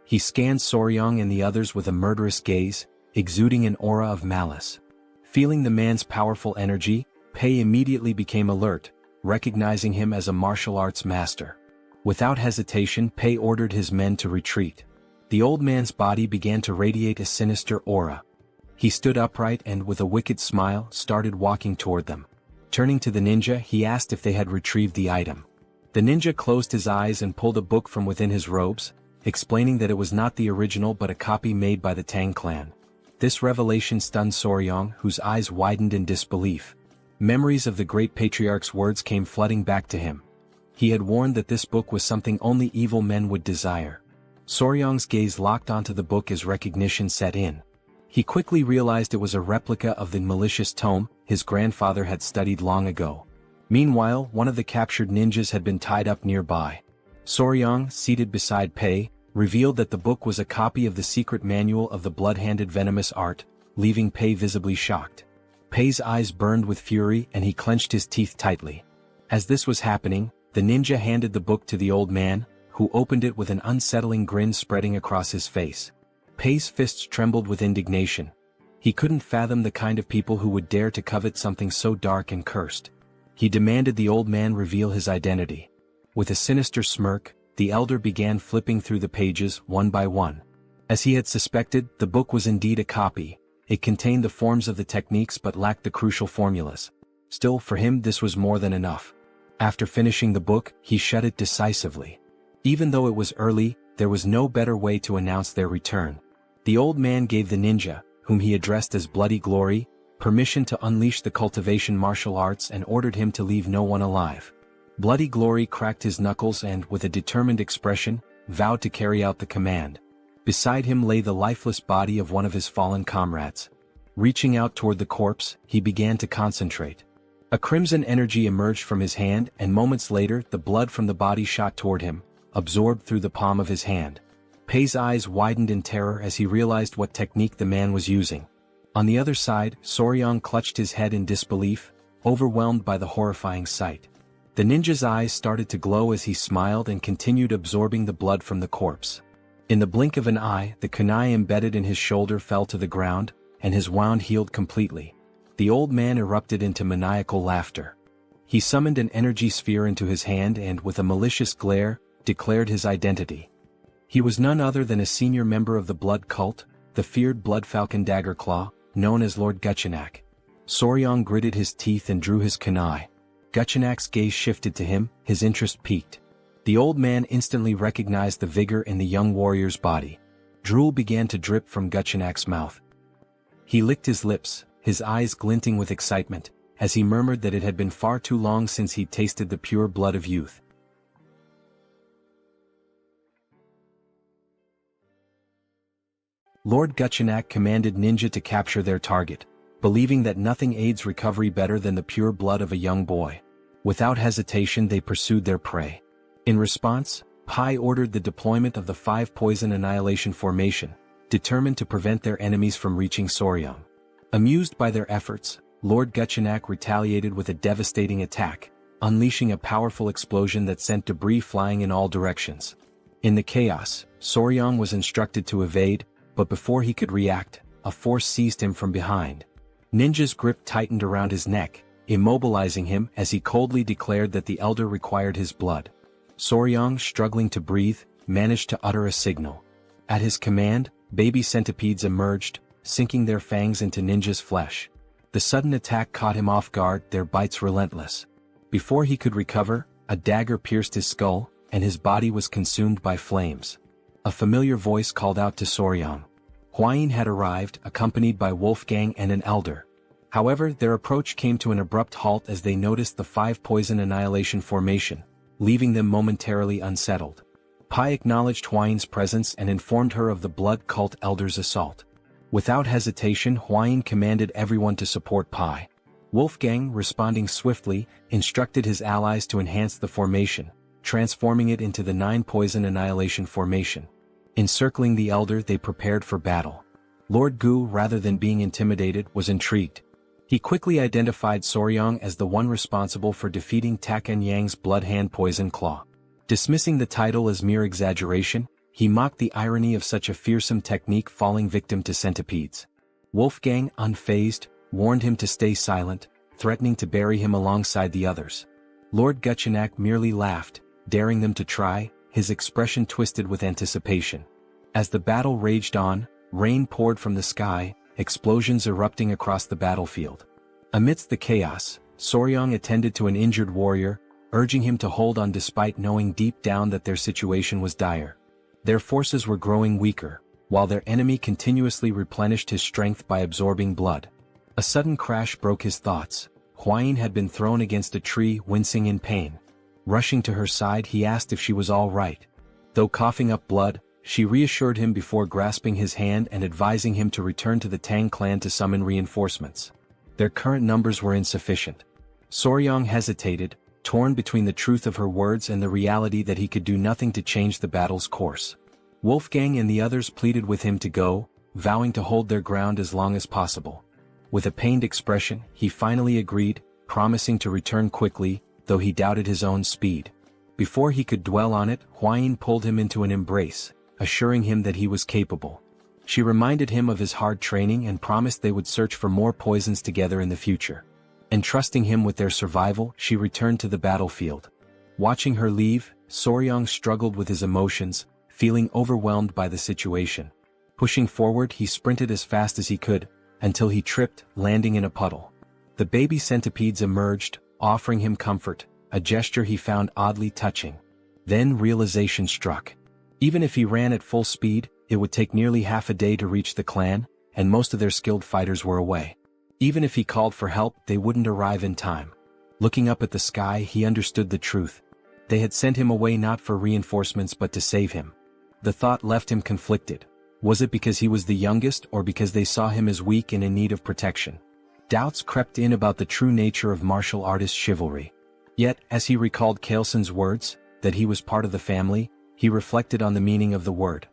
He scanned Soryong and the others with a murderous gaze, exuding an aura of malice. Feeling the man's powerful energy, Pei immediately became alert, recognizing him as a martial arts master. Without hesitation, Pei ordered his men to retreat. The old man's body began to radiate a sinister aura. He stood upright and, with a wicked smile, started walking toward them. Turning to the ninja, he asked if they had retrieved the item. The ninja closed his eyes and pulled a book from within his robes, explaining that it was not the original but a copy made by the Tang Clan. This revelation stunned Soryong, whose eyes widened in disbelief. Memories of the great patriarch's words came flooding back to him. He had warned that this book was something only evil men would desire. Soryang's gaze locked onto the book as recognition set in. He quickly realized it was a replica of the malicious tome his grandfather had studied long ago. Meanwhile, one of the captured ninjas had been tied up nearby. Soryang, seated beside Pei, revealed that the book was a copy of the secret manual of the blood-handed venomous art, leaving Pei visibly shocked. Pei's eyes burned with fury and he clenched his teeth tightly. As this was happening, the ninja handed the book to the old man, who opened it with an unsettling grin spreading across his face. Pei's fists trembled with indignation. He couldn't fathom the kind of people who would dare to covet something so dark and cursed. He demanded the old man reveal his identity. With a sinister smirk, the elder began flipping through the pages one by one. As he had suspected, the book was indeed a copy. It contained the forms of the techniques but lacked the crucial formulas. Still, for him this was more than enough. After finishing the book, he shut it decisively. Even though it was early, there was no better way to announce their return. The old man gave the ninja, whom he addressed as Bloody Glory, permission to unleash the cultivation martial arts and ordered him to leave no one alive. Bloody Glory cracked his knuckles and, with a determined expression, vowed to carry out the command. Beside him lay the lifeless body of one of his fallen comrades. Reaching out toward the corpse, he began to concentrate. A crimson energy emerged from his hand and moments later the blood from the body shot toward him, absorbed through the palm of his hand. Pei's eyes widened in terror as he realized what technique the man was using. On the other side, Soryang clutched his head in disbelief, overwhelmed by the horrifying sight. The ninja's eyes started to glow as he smiled and continued absorbing the blood from the corpse. In the blink of an eye, the kunai embedded in his shoulder fell to the ground, and his wound healed completely. The old man erupted into maniacal laughter. He summoned an energy sphere into his hand and, with a malicious glare, declared his identity. He was none other than a senior member of the blood cult, the feared Blood Falcon Daggerclaw, known as Lord Guchenak. Soryang gritted his teeth and drew his kunai. Guchenak's gaze shifted to him, his interest piqued. The old man instantly recognized the vigor in the young warrior's body. Drool began to drip from Guchenak's mouth. He licked his lips, his eyes glinting with excitement, as he murmured that it had been far too long since he'd tasted the pure blood of youth. Lord Guchenak commanded ninja to capture their target, believing that nothing aids recovery better than the pure blood of a young boy. Without hesitation they pursued their prey. In response, Pai ordered the deployment of the 5 poison annihilation formation, determined to prevent their enemies from reaching Soryang. Amused by their efforts, Lord Guchenak retaliated with a devastating attack, unleashing a powerful explosion that sent debris flying in all directions. In the chaos, Soryang was instructed to evade, but before he could react, a force seized him from behind. Ninja's grip tightened around his neck, immobilizing him as he coldly declared that the elder required his blood. Soryang, struggling to breathe, managed to utter a signal. At his command, baby centipedes emerged, sinking their fangs into Ninja's flesh. The sudden attack caught him off guard, their bites relentless. Before he could recover, a dagger pierced his skull, and his body was consumed by flames. A familiar voice called out to Soryang. Huayin had arrived, accompanied by Wolfgang and an elder. However, their approach came to an abrupt halt as they noticed the 5 poison annihilation formation, leaving them momentarily unsettled. Pai acknowledged Huayin's presence and informed her of the blood cult elder's assault. Without hesitation, Huayin commanded everyone to support Pai. Wolfgang, responding swiftly, instructed his allies to enhance the formation, transforming it into the 9 poison annihilation formation. Encircling the elder, they prepared for battle. Lord Gu, rather than being intimidated, was intrigued. He quickly identified Soryang as the one responsible for defeating Taken Yang's blood hand poison claw. Dismissing the title as mere exaggeration, he mocked the irony of such a fearsome technique falling victim to centipedes. Wolfgang, unfazed, warned him to stay silent, threatening to bury him alongside the others. Lord Guchenak merely laughed, daring them to try, his expression twisted with anticipation. As the battle raged on, rain poured from the sky, explosions erupting across the battlefield. Amidst the chaos, Soryang attended to an injured warrior, urging him to hold on despite knowing deep down that their situation was dire. Their forces were growing weaker, while their enemy continuously replenished his strength by absorbing blood. A sudden crash broke his thoughts. Huayin had been thrown against a tree, wincing in pain. Rushing to her side, he asked if she was all right. Though coughing up blood, she reassured him before grasping his hand and advising him to return to the Tang clan to summon reinforcements. Their current numbers were insufficient. Soryang hesitated, torn between the truth of her words and the reality that he could do nothing to change the battle's course. Wolfgang and the others pleaded with him to go, vowing to hold their ground as long as possible. With a pained expression, he finally agreed, promising to return quickly, though he doubted his own speed. Before he could dwell on it, Huayin pulled him into an embrace, assuring him that he was capable. She reminded him of his hard training and promised they would search for more poisons together in the future. Entrusting him with their survival, she returned to the battlefield. Watching her leave, Soryang struggled with his emotions, feeling overwhelmed by the situation. Pushing forward, he sprinted as fast as he could, until he tripped, landing in a puddle. The baby centipedes emerged, offering him comfort, a gesture he found oddly touching. Then realization struck. Even if he ran at full speed, it would take nearly half a day to reach the clan, and most of their skilled fighters were away. Even if he called for help, they wouldn't arrive in time. Looking up at the sky, he understood the truth. They had sent him away not for reinforcements but to save him. The thought left him conflicted. Was it because he was the youngest or because they saw him as weak and in need of protection? Doubts crept in about the true nature of martial artist chivalry. Yet, as he recalled Kaelson's words, that he was part of the family, he reflected on the meaning of the word.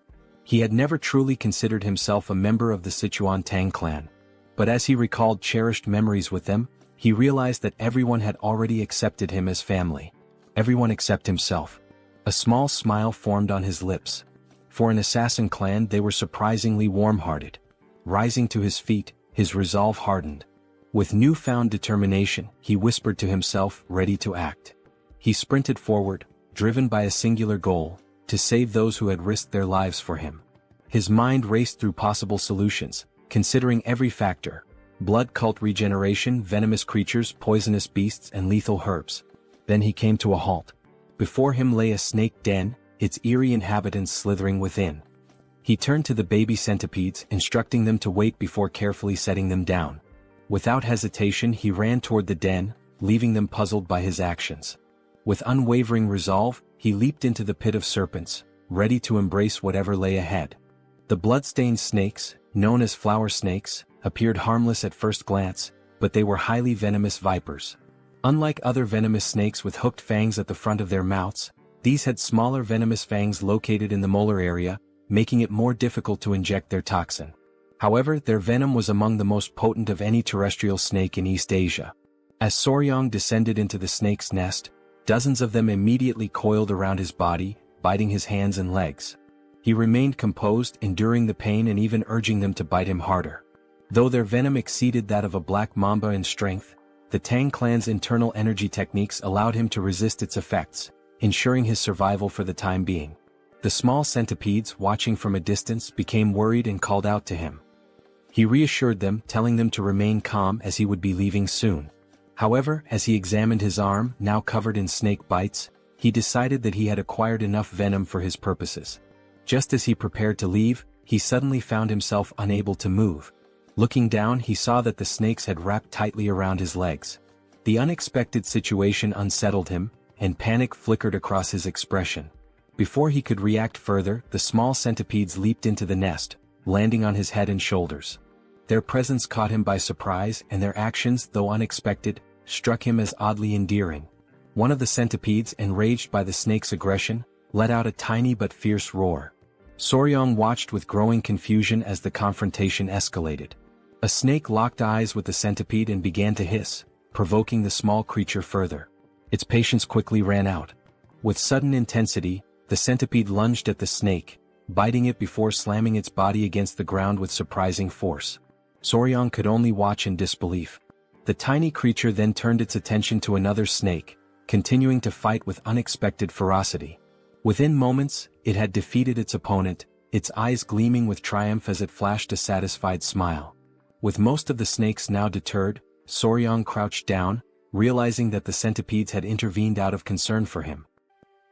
He had never truly considered himself a member of the Sichuan Tang Clan. But as he recalled cherished memories with them, he realized that everyone had already accepted him as family. Everyone except himself. A small smile formed on his lips. For an assassin clan, they were surprisingly warm-hearted. Rising to his feet, his resolve hardened. With newfound determination, he whispered to himself, ready to act. He sprinted forward, driven by a singular goal, to save those who had risked their lives for him. His mind raced through possible solutions, considering every factor: blood cult regeneration, venomous creatures, poisonous beasts, and lethal herbs. Then he came to a halt. Before him lay a snake den, its eerie inhabitants slithering within. He turned to the baby centipedes, instructing them to wait before carefully setting them down. Without hesitation, he ran toward the den, leaving them puzzled by his actions. With unwavering resolve, he leaped into the pit of serpents, ready to embrace whatever lay ahead. The blood-stained snakes, known as flower snakes, appeared harmless at first glance, but they were highly venomous vipers. Unlike other venomous snakes with hooked fangs at the front of their mouths, these had smaller venomous fangs located in the molar area, making it more difficult to inject their toxin. However, their venom was among the most potent of any terrestrial snake in East Asia. As Soryang descended into the snake's nest, dozens of them immediately coiled around his body, biting his hands and legs. He remained composed, enduring the pain and even urging them to bite him harder. Though their venom exceeded that of a black mamba in strength, the Tang clan's internal energy techniques allowed him to resist its effects, ensuring his survival for the time being. The small centipedes, watching from a distance, became worried and called out to him. He reassured them, telling them to remain calm as he would be leaving soon. However, as he examined his arm, now covered in snake bites, he decided that he had acquired enough venom for his purposes. Just as he prepared to leave, he suddenly found himself unable to move. Looking down, he saw that the snakes had wrapped tightly around his legs. The unexpected situation unsettled him, and panic flickered across his expression. Before he could react further, the small centipedes leaped into the nest, landing on his head and shoulders. Their presence caught him by surprise, and their actions, though unexpected, struck him as oddly endearing. One of the centipedes, enraged by the snake's aggression, let out a tiny but fierce roar. Soryang watched with growing confusion as the confrontation escalated. A snake locked eyes with the centipede and began to hiss, provoking the small creature further. Its patience quickly ran out. With sudden intensity, the centipede lunged at the snake, biting it before slamming its body against the ground with surprising force. Soryang could only watch in disbelief. The tiny creature then turned its attention to another snake, continuing to fight with unexpected ferocity. Within moments, it had defeated its opponent, its eyes gleaming with triumph as it flashed a satisfied smile. With most of the snakes now deterred, Soryang crouched down, realizing that the centipedes had intervened out of concern for him.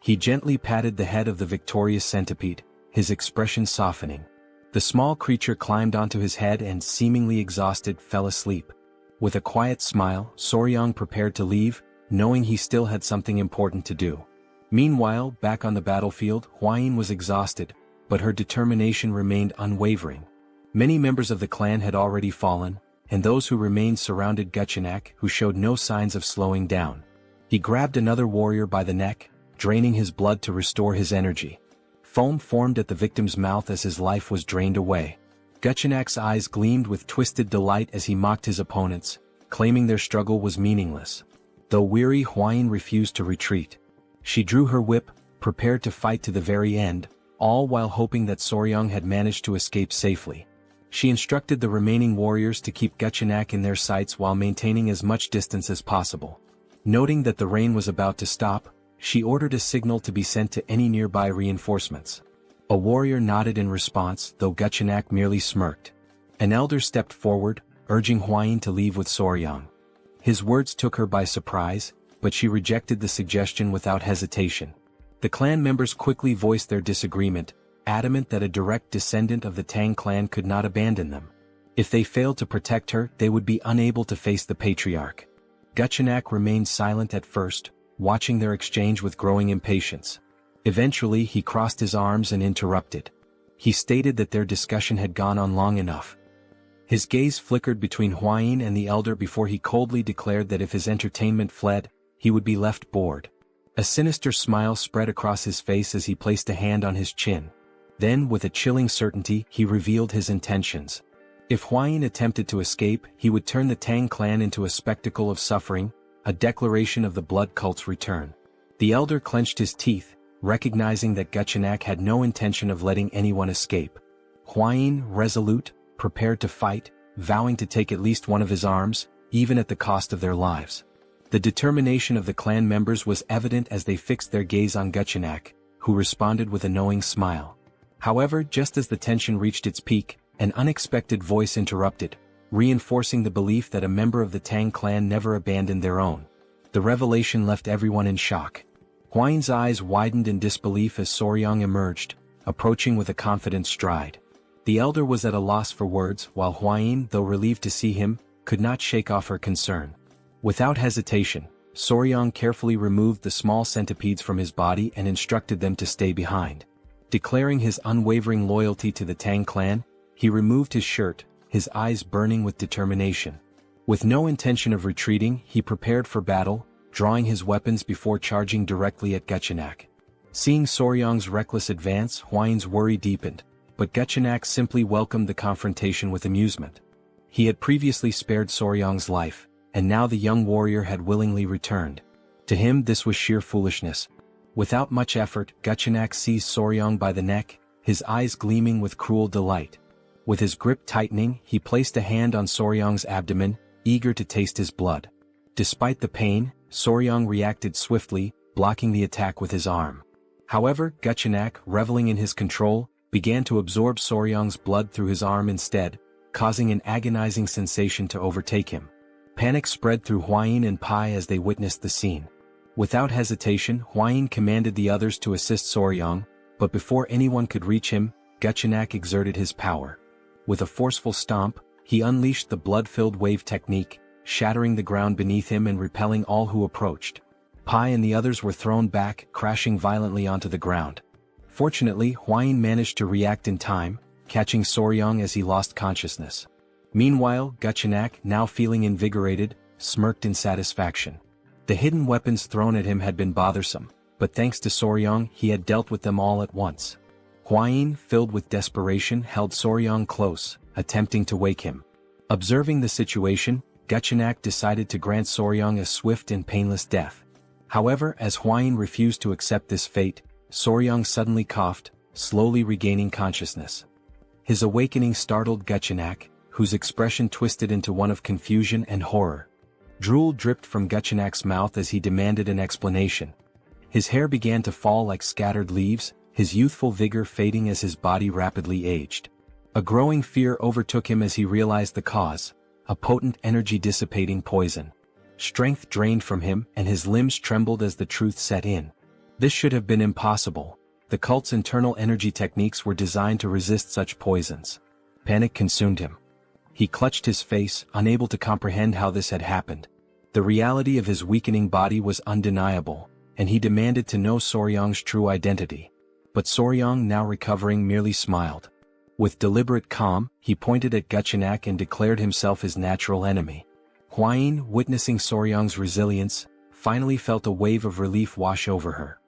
He gently patted the head of the victorious centipede, his expression softening. The small creature climbed onto his head and, seemingly exhausted, fell asleep. With a quiet smile, Soryang prepared to leave, knowing he still had something important to do. Meanwhile, back on the battlefield, Huayin was exhausted, but her determination remained unwavering. Many members of the clan had already fallen, and those who remained surrounded Guchenak, who showed no signs of slowing down. He grabbed another warrior by the neck, draining his blood to restore his energy. Foam formed at the victim's mouth as his life was drained away. Guchenak's eyes gleamed with twisted delight as he mocked his opponents, claiming their struggle was meaningless. Though weary, Huayin refused to retreat. She drew her whip, prepared to fight to the very end, all while hoping that Soryang had managed to escape safely. She instructed the remaining warriors to keep Guchenak in their sights while maintaining as much distance as possible. Noting that the rain was about to stop, she ordered a signal to be sent to any nearby reinforcements. A warrior nodded in response, though Guchenak merely smirked. An elder stepped forward, urging Huayin to leave with Soryang. His words took her by surprise, but she rejected the suggestion without hesitation. The clan members quickly voiced their disagreement, adamant that a direct descendant of the Tang clan could not abandon them. If they failed to protect her, they would be unable to face the patriarch. Guchenak remained silent at first, watching their exchange with growing impatience. Eventually he crossed his arms and interrupted. He stated that their discussion had gone on long enough. His gaze flickered between Huayin and the elder before he coldly declared that if his entertainment fled, he would be left bored. A sinister smile spread across his face as he placed a hand on his chin. Then, with a chilling certainty, he revealed his intentions. If Huayin attempted to escape, he would turn the Tang clan into a spectacle of suffering, a declaration of the blood cult's return. The elder clenched his teeth, recognizing that Guchenak had no intention of letting anyone escape. Huayin, resolute, prepared to fight, vowing to take at least one of his arms, even at the cost of their lives. The determination of the clan members was evident as they fixed their gaze on Guchenak, who responded with a knowing smile. However, just as the tension reached its peak, an unexpected voice interrupted, reinforcing the belief that a member of the Tang clan never abandoned their own. The revelation left everyone in shock. Huayin's eyes widened in disbelief as Soryang emerged, approaching with a confident stride. The elder was at a loss for words, while Huayin, though relieved to see him, could not shake off her concern. Without hesitation, Soryang carefully removed the small centipedes from his body and instructed them to stay behind. Declaring his unwavering loyalty to the Tang clan, he removed his shirt, his eyes burning with determination. With no intention of retreating, he prepared for battle, drawing his weapons before charging directly at Guchenak. Seeing Soryang's reckless advance, Huayin's worry deepened, but Guchenak simply welcomed the confrontation with amusement. He had previously spared Soryang's life, and now the young warrior had willingly returned. To him this was sheer foolishness. Without much effort, Guchenak seized Soryang by the neck, his eyes gleaming with cruel delight. With his grip tightening, he placed a hand on Soryang's abdomen, eager to taste his blood. Despite the pain, Soryang reacted swiftly, blocking the attack with his arm. However, Guchenak, reveling in his control, began to absorb Soryang's blood through his arm instead, causing an agonizing sensation to overtake him. Panic spread through Huayin and Pai as they witnessed the scene. Without hesitation, Huayin commanded the others to assist Soryang, but before anyone could reach him, Guchenak exerted his power. With a forceful stomp, he unleashed the blood-filled wave technique, shattering the ground beneath him and repelling all who approached. Pai and the others were thrown back, crashing violently onto the ground. Fortunately, Huayin managed to react in time, catching Soryang as he lost consciousness. Meanwhile, Guchenak, now feeling invigorated, smirked in satisfaction. The hidden weapons thrown at him had been bothersome, but thanks to Soryang, he had dealt with them all at once. Huayin, filled with desperation, held Soryang close, attempting to wake him. Observing the situation, Guchenak decided to grant Soryang a swift and painless death. However, as Huayin refused to accept this fate, Soryang suddenly coughed, slowly regaining consciousness. His awakening startled Guchenak, whose expression twisted into one of confusion and horror. Drool dripped from Guchenak's mouth as he demanded an explanation. His hair began to fall like scattered leaves, his youthful vigor fading as his body rapidly aged. A growing fear overtook him as he realized the cause, a potent energy-dissipating poison. Strength drained from him, and his limbs trembled as the truth set in. This should have been impossible. The cult's internal energy techniques were designed to resist such poisons. Panic consumed him. He clutched his face, unable to comprehend how this had happened. The reality of his weakening body was undeniable, and he demanded to know Soryang's true identity. But Soryang, now recovering, merely smiled. With deliberate calm, he pointed at Guchenak and declared himself his natural enemy. Hwayin, witnessing Soryang's resilience, finally felt a wave of relief wash over her.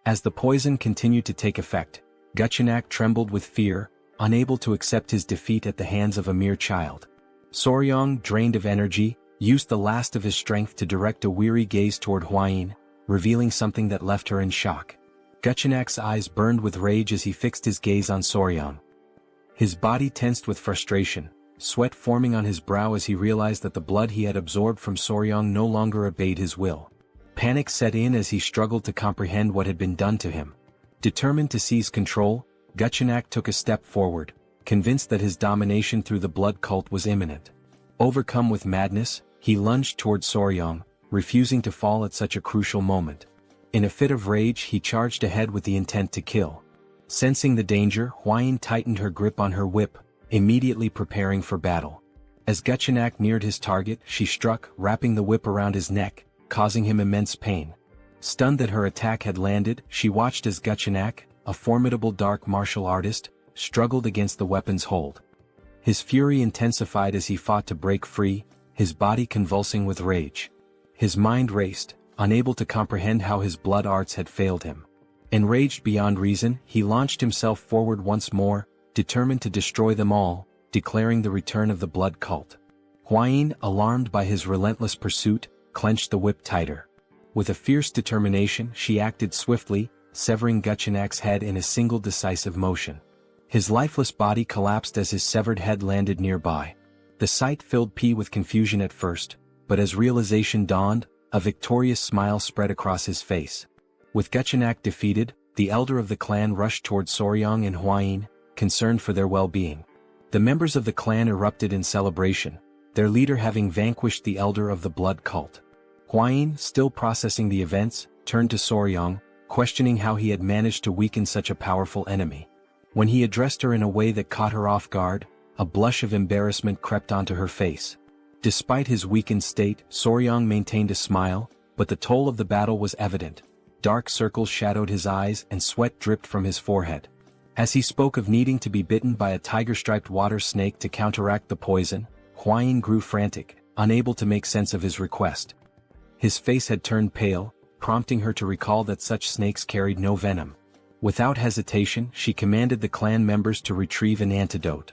As the poison continued to take effect, Guchenak trembled with fear, unable to accept his defeat at the hands of a mere child. Soryang, drained of energy, used the last of his strength to direct a weary gaze toward Hwayin, revealing something that left her in shock. Guchenak's eyes burned with rage as he fixed his gaze on Soryang. His body tensed with frustration, sweat forming on his brow as he realized that the blood he had absorbed from Soryang no longer obeyed his will. Panic set in as he struggled to comprehend what had been done to him. Determined to seize control, Guchenak took a step forward, convinced that his domination through the blood cult was imminent. Overcome with madness, he lunged toward Soryang, refusing to fall at such a crucial moment. In a fit of rage, he charged ahead with the intent to kill. Sensing the danger, Hwayin tightened her grip on her whip, immediately preparing for battle. As Guchenak neared his target, she struck, wrapping the whip around his neck, causing him immense pain. Stunned that her attack had landed, she watched as Guchenak, a formidable dark martial artist, struggled against the weapon's hold. His fury intensified as he fought to break free, his body convulsing with rage. His mind raced, unable to comprehend how his blood arts had failed him. Enraged beyond reason, he launched himself forward once more, determined to destroy them all, declaring the return of the blood cult. Hwayin, alarmed by his relentless pursuit, clenched the whip tighter. With a fierce determination, she acted swiftly, severing Guchenak's head in a single decisive motion. His lifeless body collapsed as his severed head landed nearby. The sight filled P with confusion at first, but as realization dawned, a victorious smile spread across his face. With Guchenak defeated, the elder of the clan rushed toward Soryang and Hwayin, concerned for their well-being. The members of the clan erupted in celebration, their leader having vanquished the elder of the blood cult. Hwayin, still processing the events, turned to Soryang, questioning how he had managed to weaken such a powerful enemy. When he addressed her in a way that caught her off guard, a blush of embarrassment crept onto her face. Despite his weakened state, Soryang maintained a smile, but the toll of the battle was evident. Dark circles shadowed his eyes and sweat dripped from his forehead. As he spoke of needing to be bitten by a tiger-striped water snake to counteract the poison, Hwayin grew frantic, unable to make sense of his request. His face had turned pale, prompting her to recall that such snakes carried no venom. Without hesitation, she commanded the clan members to retrieve an antidote.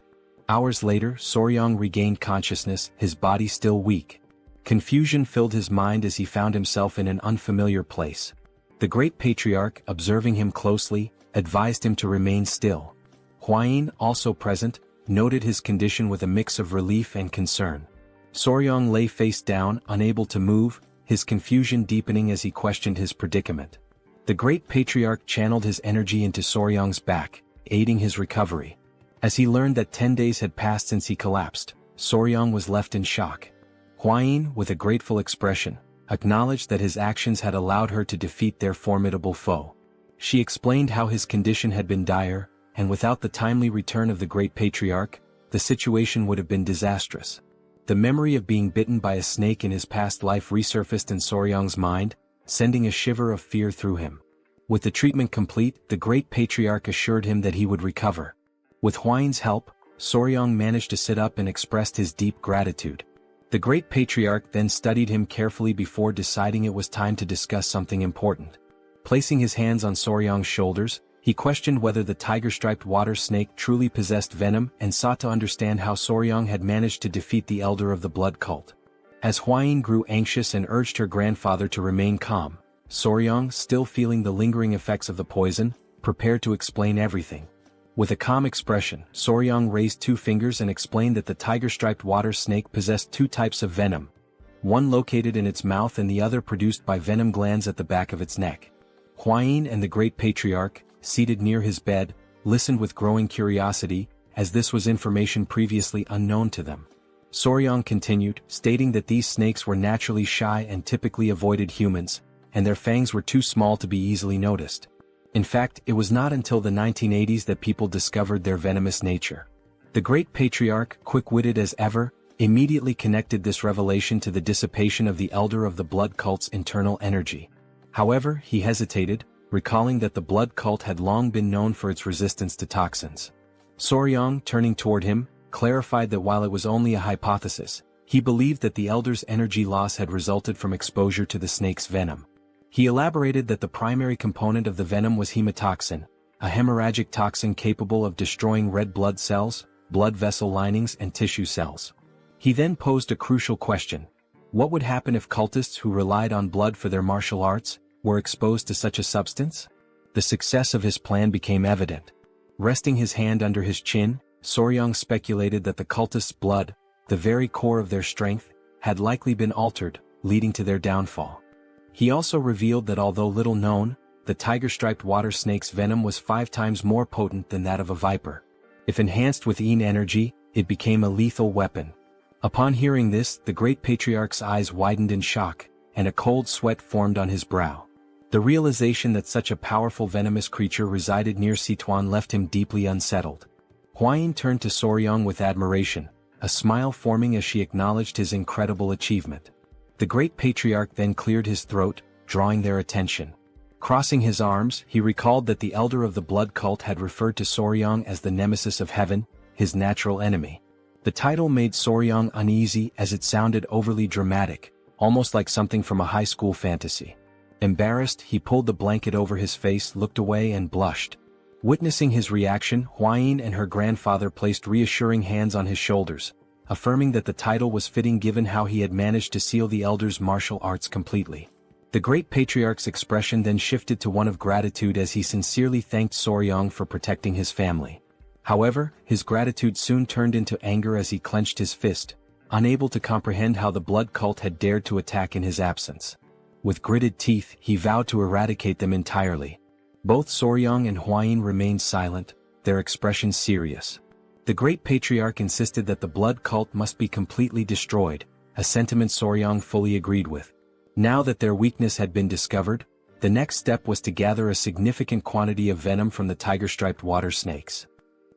Hours later, Soryang regained consciousness, his body still weak. Confusion filled his mind as he found himself in an unfamiliar place. The great patriarch, observing him closely, advised him to remain still. Hwayin, also present, noted his condition with a mix of relief and concern. Soryang lay face down, unable to move, his confusion deepening as he questioned his predicament. The great patriarch channeled his energy into Soryang's back, aiding his recovery. As he learned that 10 days had passed since he collapsed, Soryang was left in shock. Hwayin, with a grateful expression, acknowledged that his actions had allowed her to defeat their formidable foe. She explained how his condition had been dire, and without the timely return of the great patriarch, the situation would have been disastrous. The memory of being bitten by a snake in his past life resurfaced in Soryang's mind, sending a shiver of fear through him. With the treatment complete, the great patriarch assured him that he would recover. With Hwayin's help, Soryang managed to sit up and expressed his deep gratitude. The great patriarch then studied him carefully before deciding it was time to discuss something important. Placing his hands on Soryang's shoulders, he questioned whether the tiger-striped water snake truly possessed venom and sought to understand how Soryang had managed to defeat the elder of the blood cult. As Hwayin grew anxious and urged her grandfather to remain calm, Soryang, still feeling the lingering effects of the poison, prepared to explain everything. With a calm expression, Soryang raised 2 fingers and explained that the tiger-striped water snake possessed 2 types of venom, one located in its mouth and the other produced by venom glands at the back of its neck. Hwayin and the great patriarch, seated near his bed, listened with growing curiosity, as this was information previously unknown to them. Soryang continued, stating that these snakes were naturally shy and typically avoided humans, and their fangs were too small to be easily noticed. In fact, it was not until the 1980s that people discovered their venomous nature. The great patriarch, quick-witted as ever, immediately connected this revelation to the dissipation of the elder of the blood cult's internal energy. However, he hesitated, recalling that the blood cult had long been known for its resistance to toxins. Soryang, turning toward him, clarified that while it was only a hypothesis, he believed that the elder's energy loss had resulted from exposure to the snake's venom. He elaborated that the primary component of the venom was hemotoxin, a hemorrhagic toxin capable of destroying red blood cells, blood vessel linings and tissue cells. He then posed a crucial question. What would happen if cultists who relied on blood for their martial arts were exposed to such a substance? The success of his plan became evident. Resting his hand under his chin, Soryang speculated that the cultists' blood, the very core of their strength, had likely been altered, leading to their downfall. He also revealed that although little known, the tiger-striped water snake's venom was 5 times more potent than that of a viper. If enhanced with yin energy, it became a lethal weapon. Upon hearing this, the great patriarch's eyes widened in shock, and a cold sweat formed on his brow. The realization that such a powerful venomous creature resided near Sichuan left him deeply unsettled. Huayin turned to Soryang with admiration, a smile forming as she acknowledged his incredible achievement. The great patriarch then cleared his throat, drawing their attention. Crossing his arms, he recalled that the elder of the blood cult had referred to Soryang as the nemesis of heaven, his natural enemy. The title made Soryang uneasy as it sounded overly dramatic, almost like something from a high school fantasy. Embarrassed, he pulled the blanket over his face, looked away and blushed. Witnessing his reaction, Huayin and her grandfather placed reassuring hands on his shoulders, affirming that the title was fitting given how he had managed to seal the elder's martial arts completely. The great patriarch's expression then shifted to one of gratitude as he sincerely thanked Soryang for protecting his family. However, his gratitude soon turned into anger as he clenched his fist, unable to comprehend how the blood cult had dared to attack in his absence. With gritted teeth, he vowed to eradicate them entirely. Both Soryang and Huayin remained silent, their expressions serious. The great patriarch insisted that the blood cult must be completely destroyed, a sentiment Soryang fully agreed with. Now that their weakness had been discovered, the next step was to gather a significant quantity of venom from the tiger-striped water snakes.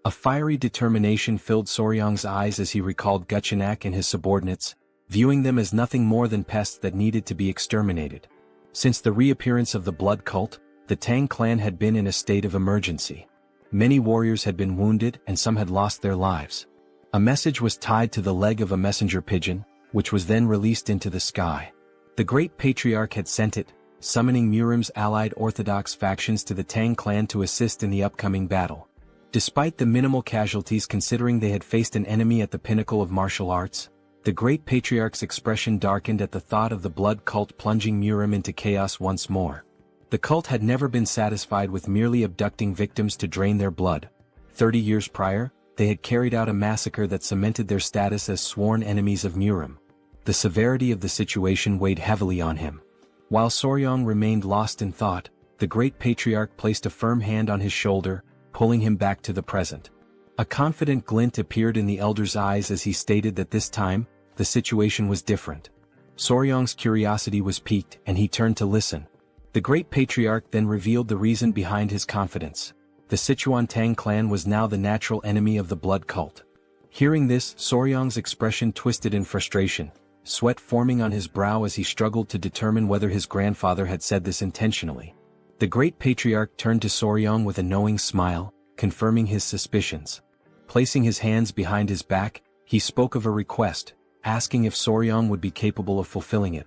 A fiery determination filled Soryang's eyes as he recalled Guchenak and his subordinates, viewing them as nothing more than pests that needed to be exterminated. Since the reappearance of the blood cult, the Tang clan had been in a state of emergency. Many warriors had been wounded and some had lost their lives. A message was tied to the leg of a messenger pigeon, which was then released into the sky. The great patriarch had sent it, summoning Murim's allied orthodox factions to the Tang clan to assist in the upcoming battle. Despite the minimal casualties considering they had faced an enemy at the pinnacle of martial arts, the great patriarch's expression darkened at the thought of the blood cult plunging Murim into chaos once more. The cult had never been satisfied with merely abducting victims to drain their blood. 30 years prior, they had carried out a massacre that cemented their status as sworn enemies of Murim. The severity of the situation weighed heavily on him. While Soryang remained lost in thought, the great patriarch placed a firm hand on his shoulder, pulling him back to the present. A confident glint appeared in the elder's eyes as he stated that this time, the situation was different. Soryang's curiosity was piqued and he turned to listen. The great patriarch then revealed the reason behind his confidence. The Sichuan Tang Clan was now the natural enemy of the blood cult. Hearing this, Soryang's expression twisted in frustration, sweat forming on his brow as he struggled to determine whether his grandfather had said this intentionally. The great patriarch turned to Soryang with a knowing smile, confirming his suspicions. Placing his hands behind his back, he spoke of a request, asking if Soryang would be capable of fulfilling it.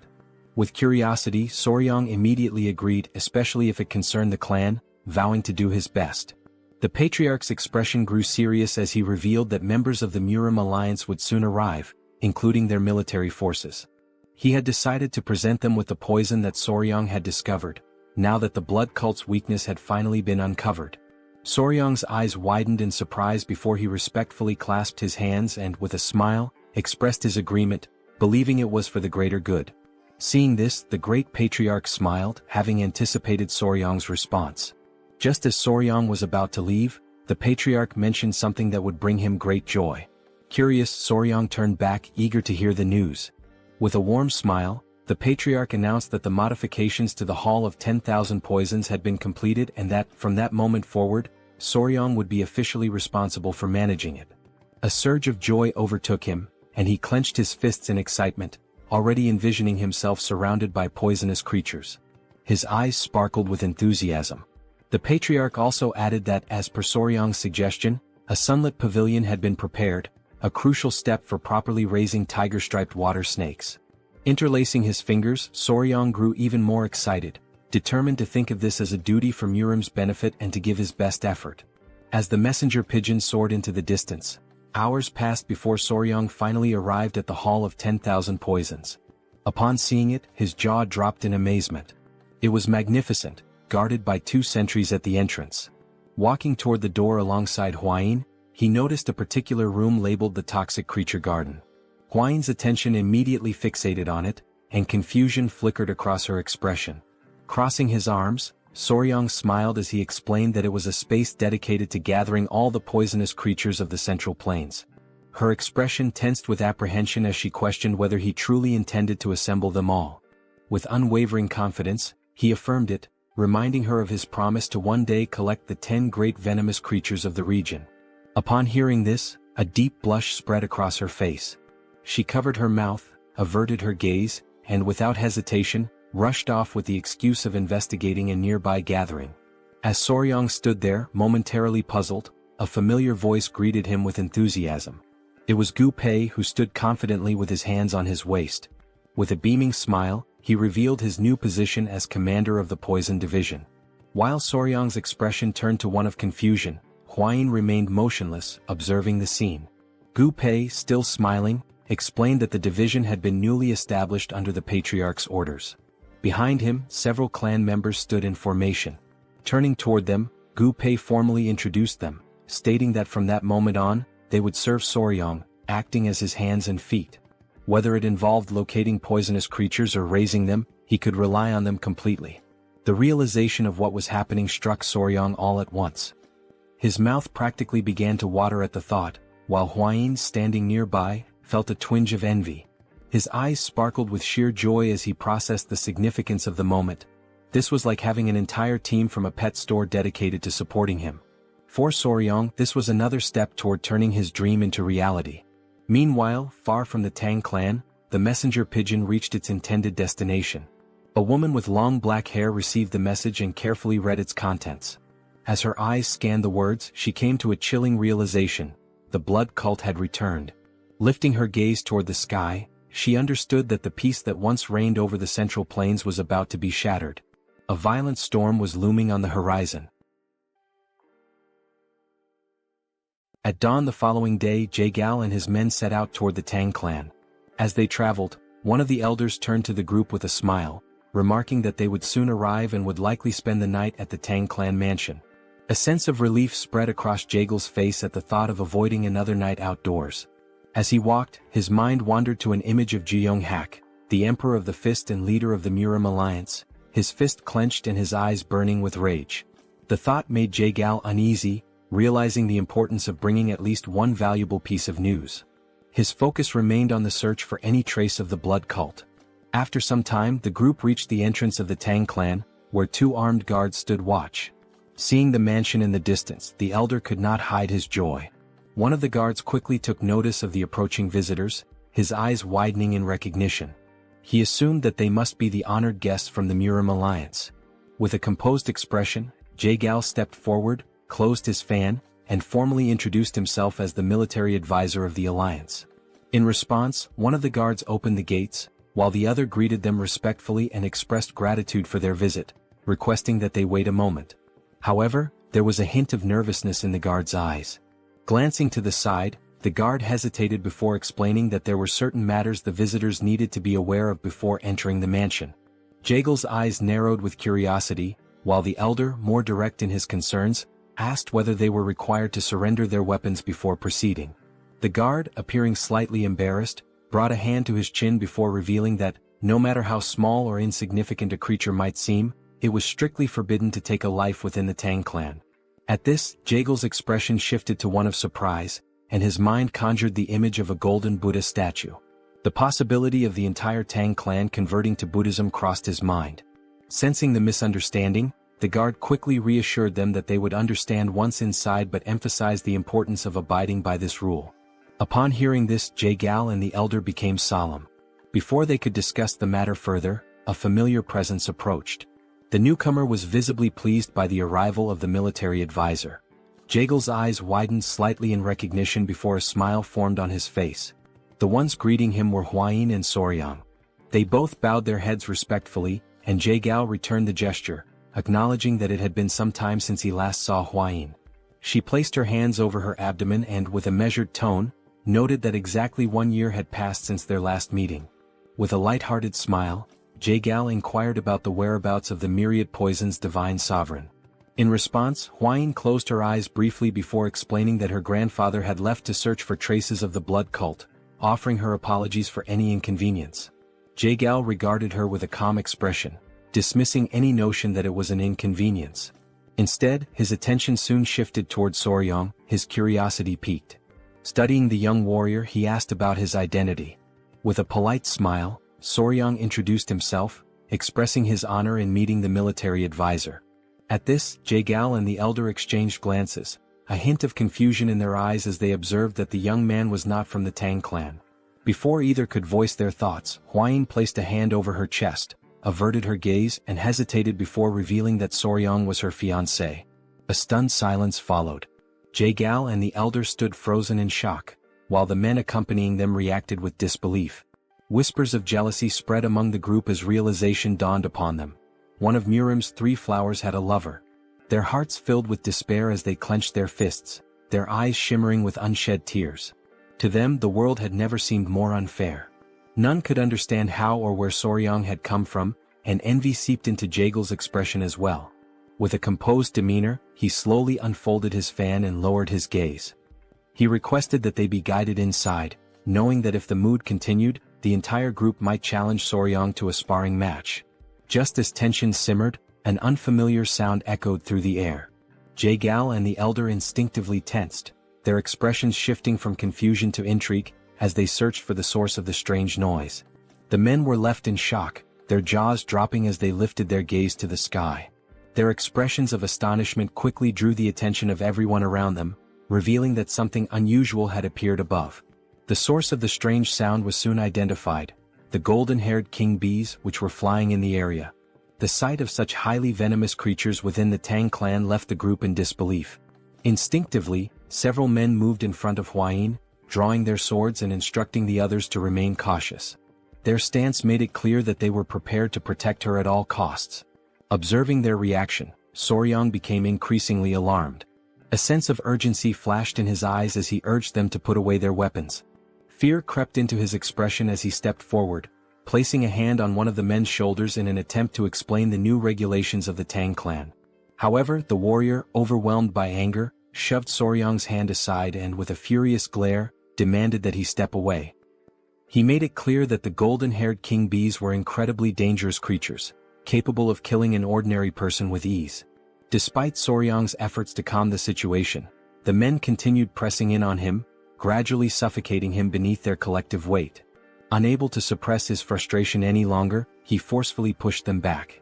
With curiosity, Soryang immediately agreed, especially if it concerned the clan, vowing to do his best. The patriarch's expression grew serious as he revealed that members of the Murim alliance would soon arrive, including their military forces. He had decided to present them with the poison that Soryang had discovered, now that the blood cult's weakness had finally been uncovered. Soryang's eyes widened in surprise before he respectfully clasped his hands and, with a smile, expressed his agreement, believing it was for the greater good. Seeing this, the great patriarch smiled, having anticipated Soryang's response. Just as Soryang was about to leave, the patriarch mentioned something that would bring him great joy. Curious, Soryang turned back, eager to hear the news. With a warm smile, The patriarch announced that the modifications to the Hall of 10,000 Poisons had been completed and that, from that moment forward, Soryong would be officially responsible for managing it. A surge of joy overtook him, and he clenched his fists in excitement, already envisioning himself surrounded by poisonous creatures. His eyes sparkled with enthusiasm. The patriarch also added that, as per Soryong's suggestion, a sunlit pavilion had been prepared, a crucial step for properly raising tiger-striped water snakes. Interlacing his fingers, Soryong grew even more excited, determined to think of this as a duty for Murim's benefit and to give his best effort. As the messenger pigeon soared into the distance, hours passed before Soryong finally arrived at the Hall of 10,000 Poisons. Upon seeing it, his jaw dropped in amazement. It was magnificent, guarded by 2 sentries at the entrance. Walking toward the door alongside Huayin, he noticed a particular room labeled the Toxic Creature Garden. Huayin's attention immediately fixated on it, and confusion flickered across her expression. Crossing his arms, Soryong smiled as he explained that it was a space dedicated to gathering all the poisonous creatures of the Central Plains. Her expression tensed with apprehension as she questioned whether he truly intended to assemble them all. With unwavering confidence, he affirmed it, reminding her of his promise to one day collect the 10 great venomous creatures of the region. Upon hearing this, a deep blush spread across her face. She covered her mouth, averted her gaze, and without hesitation, rushed off with the excuse of investigating a nearby gathering. As Soryong stood there, momentarily puzzled, a familiar voice greeted him with enthusiasm. It was Gu Pei, who stood confidently with his hands on his waist. With a beaming smile, he revealed his new position as commander of the Poison Division. While Soryong's expression turned to one of confusion, Huayin remained motionless, observing the scene. Gu Pei, still smiling, explained that the division had been newly established under the patriarch's orders. Behind him, several clan members stood in formation. Turning toward them, Gu Pei formally introduced them, stating that from that moment on, they would serve Soryong, acting as his hands and feet. Whether it involved locating poisonous creatures or raising them, he could rely on them completely. The realization of what was happening struck Soryong all at once. His mouth practically began to water at the thought, while Huayin, standing nearby, felt a twinge of envy. His eyes sparkled with sheer joy as he processed the significance of the moment. This was like having an entire team from a pet store dedicated to supporting him. For Soryong, this was another step toward turning his dream into reality. Meanwhile, far from the Tang clan, the messenger pigeon reached its intended destination. A woman with long black hair received the message and carefully read its contents. As her eyes scanned the words, she came to a chilling realization: the blood cult had returned. Lifting her gaze toward the sky, she understood that the peace that once reigned over the Central Plains was about to be shattered. A violent storm was looming on the horizon. At dawn the following day, Jaegal and his men set out toward the Tang clan. As they traveled, one of the elders turned to the group with a smile, remarking that they would soon arrive and would likely spend the night at the Tang clan mansion. A sense of relief spread across Jaegal's face at the thought of avoiding another night outdoors. As he walked, his mind wandered to an image of Jeong Hak, the Emperor of the Fist and leader of the Murim alliance, his fist clenched and his eyes burning with rage. The thought made Jaegal uneasy, realizing the importance of bringing at least one valuable piece of news. His focus remained on the search for any trace of the blood cult. After some time, the group reached the entrance of the Tang clan, where 2 armed guards stood watch. Seeing the mansion in the distance, the elder could not hide his joy. One of the guards quickly took notice of the approaching visitors, his eyes widening in recognition. He assumed that they must be the honored guests from the Murim alliance. With a composed expression, Jaegal stepped forward, closed his fan, and formally introduced himself as the military advisor of the alliance. In response, one of the guards opened the gates, while the other greeted them respectfully and expressed gratitude for their visit, requesting that they wait a moment. However, there was a hint of nervousness in the guard's eyes. Glancing to the side, the guard hesitated before explaining that there were certain matters the visitors needed to be aware of before entering the mansion. Jaegal's eyes narrowed with curiosity, while the elder, more direct in his concerns, asked whether they were required to surrender their weapons before proceeding. The guard, appearing slightly embarrassed, brought a hand to his chin before revealing that, no matter how small or insignificant a creature might seem, it was strictly forbidden to take a life within the Tang clan. At this, Jaegal's expression shifted to one of surprise, and his mind conjured the image of a golden Buddha statue. The possibility of the entire Tang clan converting to Buddhism crossed his mind. Sensing the misunderstanding, the guard quickly reassured them that they would understand once inside but emphasized the importance of abiding by this rule. Upon hearing this, Jae-gal and the elder became solemn. Before they could discuss the matter further, a familiar presence approached. The newcomer was visibly pleased by the arrival of the military advisor. Jae-gal's eyes widened slightly in recognition before a smile formed on his face. The ones greeting him were Hua-yin and Soryang. They both bowed their heads respectfully, and Jae-gal returned the gesture, acknowledging that it had been some time since he last saw Hua-yin. She placed her hands over her abdomen and, with a measured tone, noted that exactly 1 year had passed since their last meeting. With a light-hearted smile, Jae-gal inquired about the whereabouts of the myriad poison's divine sovereign. In response, Hua-yin closed her eyes briefly before explaining that her grandfather had left to search for traces of the blood cult, offering her apologies for any inconvenience. Jae-gal regarded her with a calm expression, dismissing any notion that it was an inconvenience. Instead, his attention soon shifted toward Soryang, his curiosity piqued. Studying the young warrior, he asked about his identity. With a polite smile, Soryang introduced himself, expressing his honor in meeting the military advisor. At this, Jae-gal and the elder exchanged glances, a hint of confusion in their eyes as they observed that the young man was not from the Tang clan. Before either could voice their thoughts, Hua-yin placed a hand over her chest, averted her gaze and hesitated before revealing that Soryang was her fiancé. A stunned silence followed. Jae-gal and the elder stood frozen in shock, while the men accompanying them reacted with disbelief. Whispers of jealousy spread among the group as realization dawned upon them. One of Murim's 3 flowers had a lover. Their hearts filled with despair as they clenched their fists, their eyes shimmering with unshed tears. To them, the world had never seemed more unfair. None could understand how or where Soryang had come from, and envy seeped into Jae-gal's expression as well. With a composed demeanor, he slowly unfolded his fan and lowered his gaze. He requested that they be guided inside, knowing that if the mood continued, the entire group might challenge Soryang to a sparring match. Just as tension simmered, an unfamiliar sound echoed through the air. Jae-gal and the elder instinctively tensed, their expressions shifting from confusion to intrigue, as they searched for the source of the strange noise. The men were left in shock, their jaws dropping as they lifted their gaze to the sky. Their expressions of astonishment quickly drew the attention of everyone around them, revealing that something unusual had appeared above. The source of the strange sound was soon identified, the golden-haired king bees which were flying in the area. The sight of such highly venomous creatures within the Tang clan left the group in disbelief. Instinctively, several men moved in front of Hua-yin, drawing their swords and instructing the others to remain cautious. Their stance made it clear that they were prepared to protect her at all costs. Observing their reaction, Soryang became increasingly alarmed. A sense of urgency flashed in his eyes as he urged them to put away their weapons. Fear crept into his expression as he stepped forward, placing a hand on one of the men's shoulders in an attempt to explain the new regulations of the Tang clan. However, the warrior, overwhelmed by anger, shoved Soryang's hand aside and, with a furious glare, demanded that he step away. He made it clear that the golden-haired king bees were incredibly dangerous creatures, capable of killing an ordinary person with ease. Despite Soryang's efforts to calm the situation, the men continued pressing in on him, gradually suffocating him beneath their collective weight. Unable to suppress his frustration any longer, he forcefully pushed them back.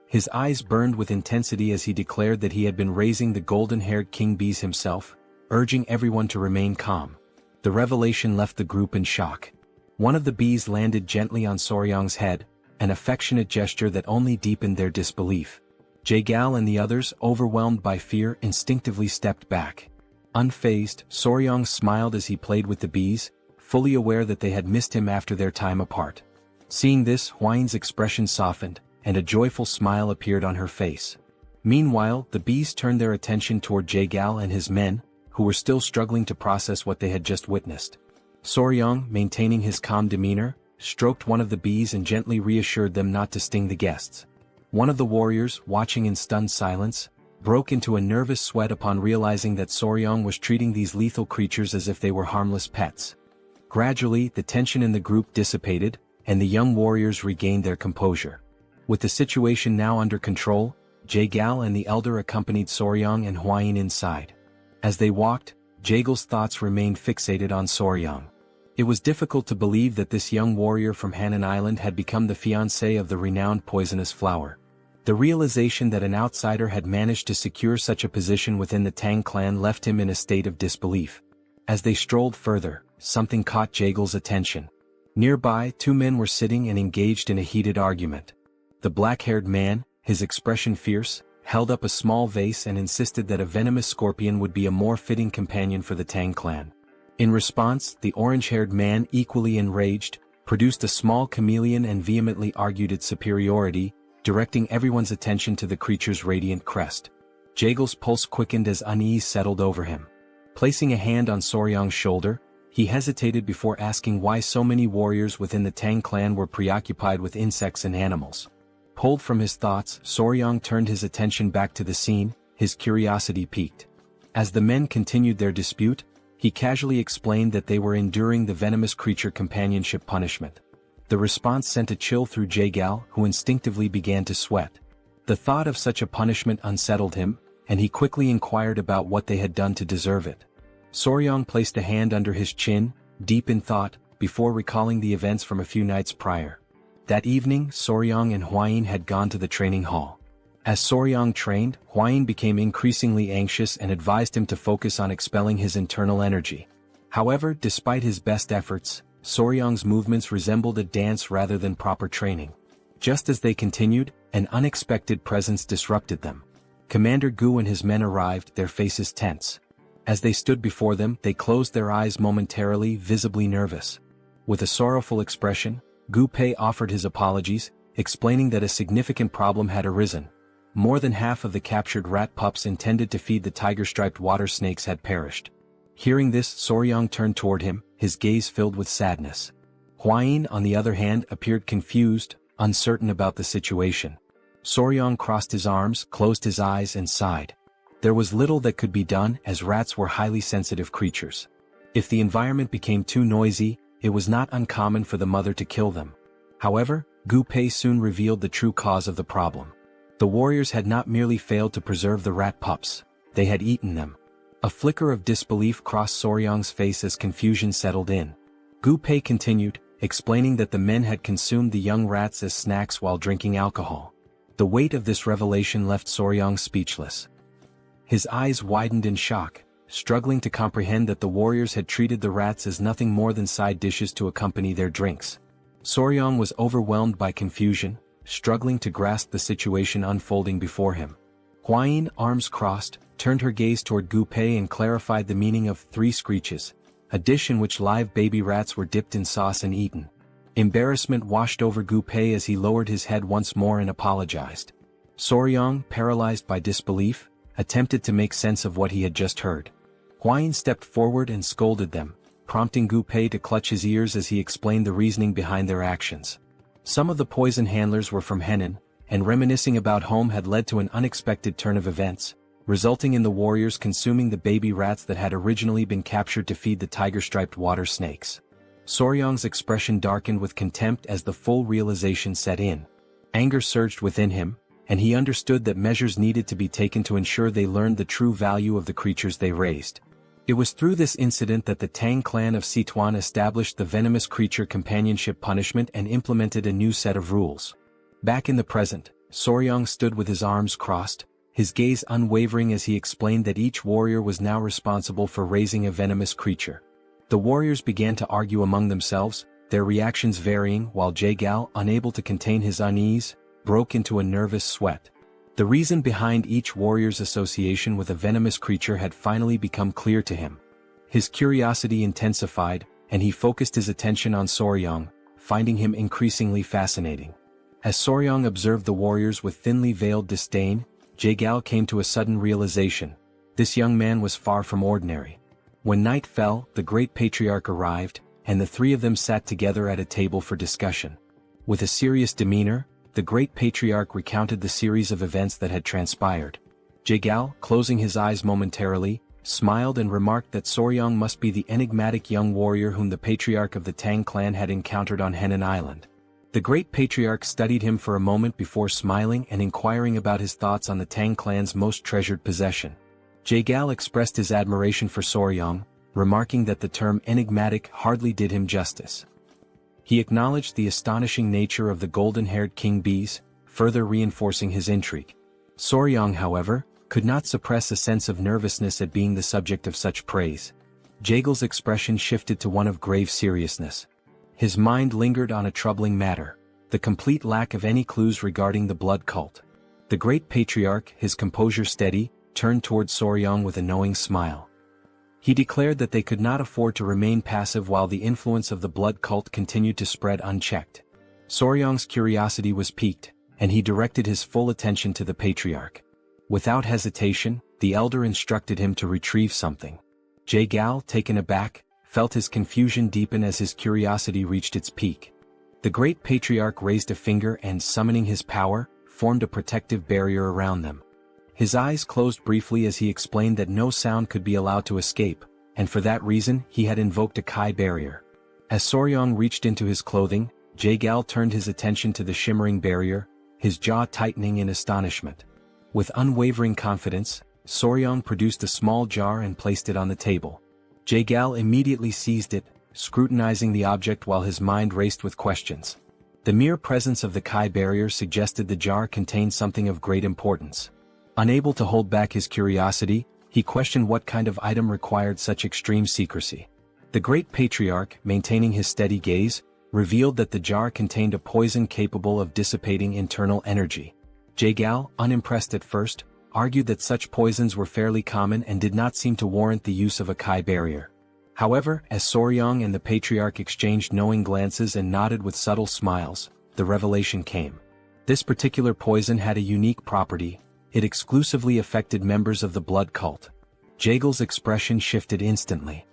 His eyes burned with intensity as he declared that he had been raising the golden-haired king bees himself, urging everyone to remain calm. The revelation left the group in shock. One of the bees landed gently on Soryang's head, an affectionate gesture that only deepened their disbelief. Jae-gal and the others, overwhelmed by fear, instinctively stepped back. Unfazed, Soryang smiled as he played with the bees, fully aware that they had missed him after their time apart. Seeing this, Hua-yin's expression softened, and a joyful smile appeared on her face. Meanwhile, the bees turned their attention toward Jae-gal and his men, who were still struggling to process what they had just witnessed. Soryang, maintaining his calm demeanor, stroked one of the bees and gently reassured them not to sting the guests. One of the warriors, watching in stunned silence, broke into a nervous sweat upon realizing that Soryang was treating these lethal creatures as if they were harmless pets. Gradually, the tension in the group dissipated, and the young warriors regained their composure. With the situation now under control, Jae-gal and the elder accompanied Soryang and Hua-yin inside. As they walked, Jae-gal's thoughts remained fixated on Soryang. It was difficult to believe that this young warrior from Hainan Island had become the fiancé of the renowned poisonous flower. The realization that an outsider had managed to secure such a position within the Tang clan left him in a state of disbelief. As they strolled further, something caught Jaegal's attention. Nearby, two men were sitting and engaged in a heated argument. The black-haired man, his expression fierce, held up a small vase and insisted that a venomous scorpion would be a more fitting companion for the Tang clan. In response, the orange-haired man, equally enraged, produced a small chameleon and vehemently argued its superiority, directing everyone's attention to the creature's radiant crest. Jaegal's pulse quickened as unease settled over him. Placing a hand on Soryang's shoulder, he hesitated before asking why so many warriors within the Tang clan were preoccupied with insects and animals. Pulled from his thoughts, Soryang turned his attention back to the scene, his curiosity piqued. As the men continued their dispute, he casually explained that they were enduring the venomous creature companionship punishment. The response sent a chill through Jaegal, who instinctively began to sweat. The thought of such a punishment unsettled him, and he quickly inquired about what they had done to deserve it. Soryang placed a hand under his chin, deep in thought, before recalling the events from a few nights prior. That evening, Soryang and Hwayin had gone to the training hall. As Soryang trained, Hwayin became increasingly anxious and advised him to focus on expelling his internal energy. However, despite his best efforts, Soryang's movements resembled a dance rather than proper training. Just as they continued, an unexpected presence disrupted them. Commander Gu and his men arrived, their faces tense. As they stood before them, they closed their eyes momentarily, visibly nervous. With a sorrowful expression, Gu Pei offered his apologies, explaining that a significant problem had arisen. More than half of the captured rat pups intended to feed the tiger-striped water snakes had perished. Hearing this, Soryang turned toward him, his gaze filled with sadness. Hwayin, on the other hand, appeared confused, uncertain about the situation. Soryang crossed his arms, closed his eyes and sighed. There was little that could be done, as rats were highly sensitive creatures. If the environment became too noisy, it was not uncommon for the mother to kill them. However, Gu Pei soon revealed the true cause of the problem. The warriors had not merely failed to preserve the rat pups, they had eaten them. A flicker of disbelief crossed Soryang's face as confusion settled in. Gu Pei continued, explaining that the men had consumed the young rats as snacks while drinking alcohol. The weight of this revelation left Soryang speechless. His eyes widened in shock, struggling to comprehend that the warriors had treated the rats as nothing more than side dishes to accompany their drinks. Soryang was overwhelmed by confusion, struggling to grasp the situation unfolding before him. Hwayin, arms crossed, turned her gaze toward Gu Pei and clarified the meaning of 3 screeches, a dish in which live baby rats were dipped in sauce and eaten. Embarrassment washed over Gu Pei as he lowered his head once more and apologized. Soryang, paralyzed by disbelief, attempted to make sense of what he had just heard. Hwayin stepped forward and scolded them, prompting Gu Pei to clutch his ears as he explained the reasoning behind their actions. Some of the poison handlers were from Henan, and reminiscing about home had led to an unexpected turn of events, resulting in the warriors consuming the baby rats that had originally been captured to feed the tiger-striped water snakes. Soryang's expression darkened with contempt as the full realization set in. Anger surged within him, and he understood that measures needed to be taken to ensure they learned the true value of the creatures they raised. It was through this incident that the Tang clan of Sichuan established the venomous creature companionship punishment and implemented a new set of rules. Back in the present, Soryang stood with his arms crossed, his gaze unwavering as he explained that each warrior was now responsible for raising a venomous creature. The warriors began to argue among themselves, their reactions varying, while Jaegal, unable to contain his unease, broke into a nervous sweat. The reason behind each warrior's association with a venomous creature had finally become clear to him. His curiosity intensified, and he focused his attention on Soryang, finding him increasingly fascinating. As Soryang observed the warriors with thinly veiled disdain, Jaegal came to a sudden realization. This young man was far from ordinary. When night fell, the great patriarch arrived, and the 3 of them sat together at a table for discussion. With a serious demeanor, the great patriarch recounted the series of events that had transpired. Jaegal, closing his eyes momentarily, smiled and remarked that Soryang must be the enigmatic young warrior whom the patriarch of the Tang clan had encountered on Hainan Island. The great patriarch studied him for a moment before smiling and inquiring about his thoughts on the Tang clan's most treasured possession. Jaegal expressed his admiration for Soryang, remarking that the term enigmatic hardly did him justice. He acknowledged the astonishing nature of the golden-haired king bees, further reinforcing his intrigue. Soryang, however, could not suppress a sense of nervousness at being the subject of such praise. Jagel's expression shifted to one of grave seriousness. His mind lingered on a troubling matter: the complete lack of any clues regarding the blood cult. The great patriarch, his composure steady, turned toward Soryang with a knowing smile. He declared that they could not afford to remain passive while the influence of the blood cult continued to spread unchecked. Soryang's curiosity was piqued, and he directed his full attention to the patriarch. Without hesitation, the elder instructed him to retrieve something. Jagal, taken aback, felt his confusion deepen as his curiosity reached its peak. The great patriarch raised a finger and, summoning his power, formed a protective barrier around them. His eyes closed briefly as he explained that no sound could be allowed to escape, and for that reason he had invoked a Kai barrier. As Soryang reached into his clothing, Jagal turned his attention to the shimmering barrier, his jaw tightening in astonishment. With unwavering confidence, Soryang produced a small jar and placed it on the table. Jagal immediately seized it, scrutinizing the object while his mind raced with questions. The mere presence of the Kai barrier suggested the jar contained something of great importance. Unable to hold back his curiosity, he questioned what kind of item required such extreme secrecy. The great patriarch, maintaining his steady gaze, revealed that the jar contained a poison capable of dissipating internal energy. Jagal, unimpressed at first, argued that such poisons were fairly common and did not seem to warrant the use of a Kai barrier. However, as Soryang and the patriarch exchanged knowing glances and nodded with subtle smiles, the revelation came. This particular poison had a unique property: it exclusively affected members of the blood cult. Jagal's expression shifted instantly.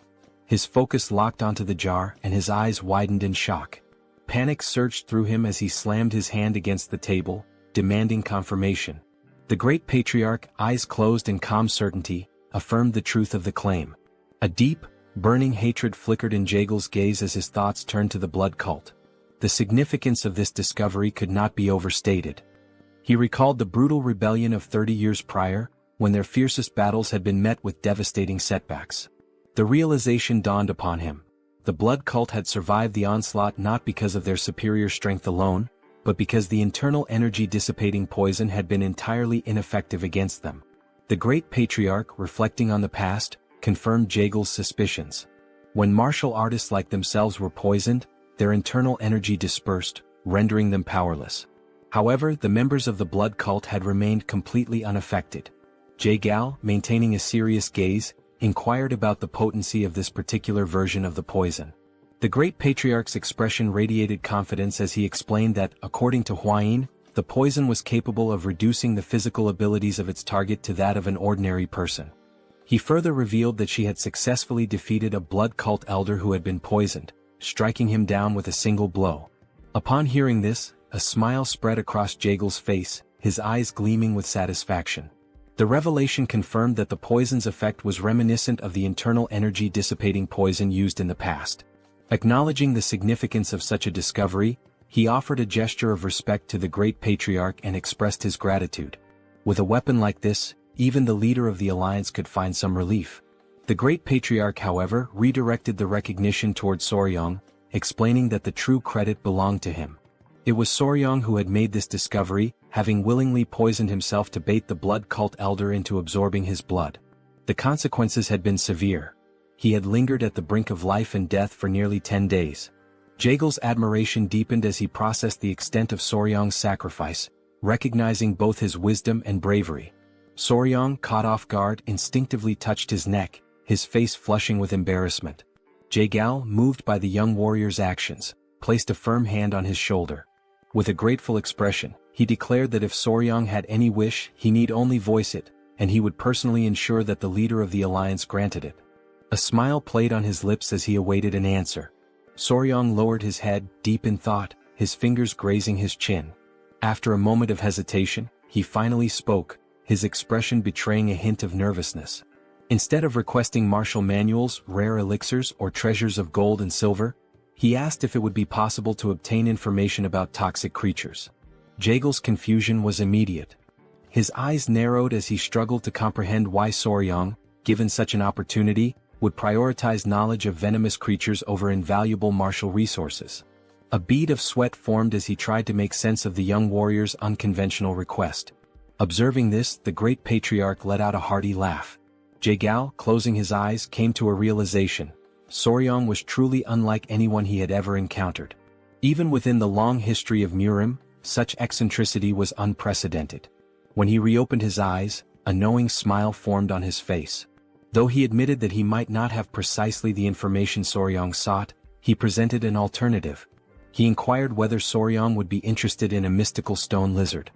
His focus locked onto the jar and his eyes widened in shock. Panic surged through him as he slammed his hand against the table, demanding confirmation. The great patriarch, eyes closed in calm certainty, affirmed the truth of the claim. A deep, burning hatred flickered in Jagal's gaze as his thoughts turned to the blood cult. The significance of this discovery could not be overstated. He recalled the brutal rebellion of 30 years prior, when their fiercest battles had been met with devastating setbacks. The realization dawned upon him: the blood cult had survived the onslaught not because of their superior strength alone, but because the internal energy-dissipating poison had been entirely ineffective against them. The great patriarch, reflecting on the past, confirmed Jagal's suspicions. When martial artists like themselves were poisoned, their internal energy dispersed, rendering them powerless. However, the members of the blood cult had remained completely unaffected. Jagal, maintaining a serious gaze, inquired about the potency of this particular version of the poison. The great patriarch's expression radiated confidence as he explained that, according to Huayin, the poison was capable of reducing the physical abilities of its target to that of an ordinary person. He further revealed that she had successfully defeated a blood cult elder who had been poisoned, striking him down with a single blow. Upon hearing this, a smile spread across Jagal's face, his eyes gleaming with satisfaction. The revelation confirmed that the poison's effect was reminiscent of the internal energy-dissipating poison used in the past. Acknowledging the significance of such a discovery, he offered a gesture of respect to the great patriarch and expressed his gratitude. With a weapon like this, even the leader of the alliance could find some relief. The great patriarch, however, redirected the recognition toward Soryang, explaining that the true credit belonged to him. It was Soryang who had made this discovery, having willingly poisoned himself to bait the blood cult elder into absorbing his blood. The consequences had been severe. He had lingered at the brink of life and death for nearly 10 days. Jagal's admiration deepened as he processed the extent of Soryang's sacrifice, recognizing both his wisdom and bravery. Soryang, caught off guard, instinctively touched his neck, his face flushing with embarrassment. Jagal, moved by the young warrior's actions, placed a firm hand on his shoulder. With a grateful expression, he declared that if Soryang had any wish, he need only voice it, and he would personally ensure that the leader of the alliance granted it. A smile played on his lips as he awaited an answer. Soryang lowered his head, deep in thought, his fingers grazing his chin. After a moment of hesitation, he finally spoke, his expression betraying a hint of nervousness. Instead of requesting martial manuals, rare elixirs, or treasures of gold and silver, he asked if it would be possible to obtain information about toxic creatures. Jagal's confusion was immediate. His eyes narrowed as he struggled to comprehend why Soryang, given such an opportunity, would prioritize knowledge of venomous creatures over invaluable martial resources. A bead of sweat formed as he tried to make sense of the young warrior's unconventional request. Observing this, the great patriarch let out a hearty laugh. Jae-gal, closing his eyes, came to a realization. Soryong was truly unlike anyone he had ever encountered. Even within the long history of Murim, such eccentricity was unprecedented. When he reopened his eyes, a knowing smile formed on his face. Though he admitted that he might not have precisely the information Soryong sought, he presented an alternative. He inquired whether Soryong would be interested in a mystical stone lizard.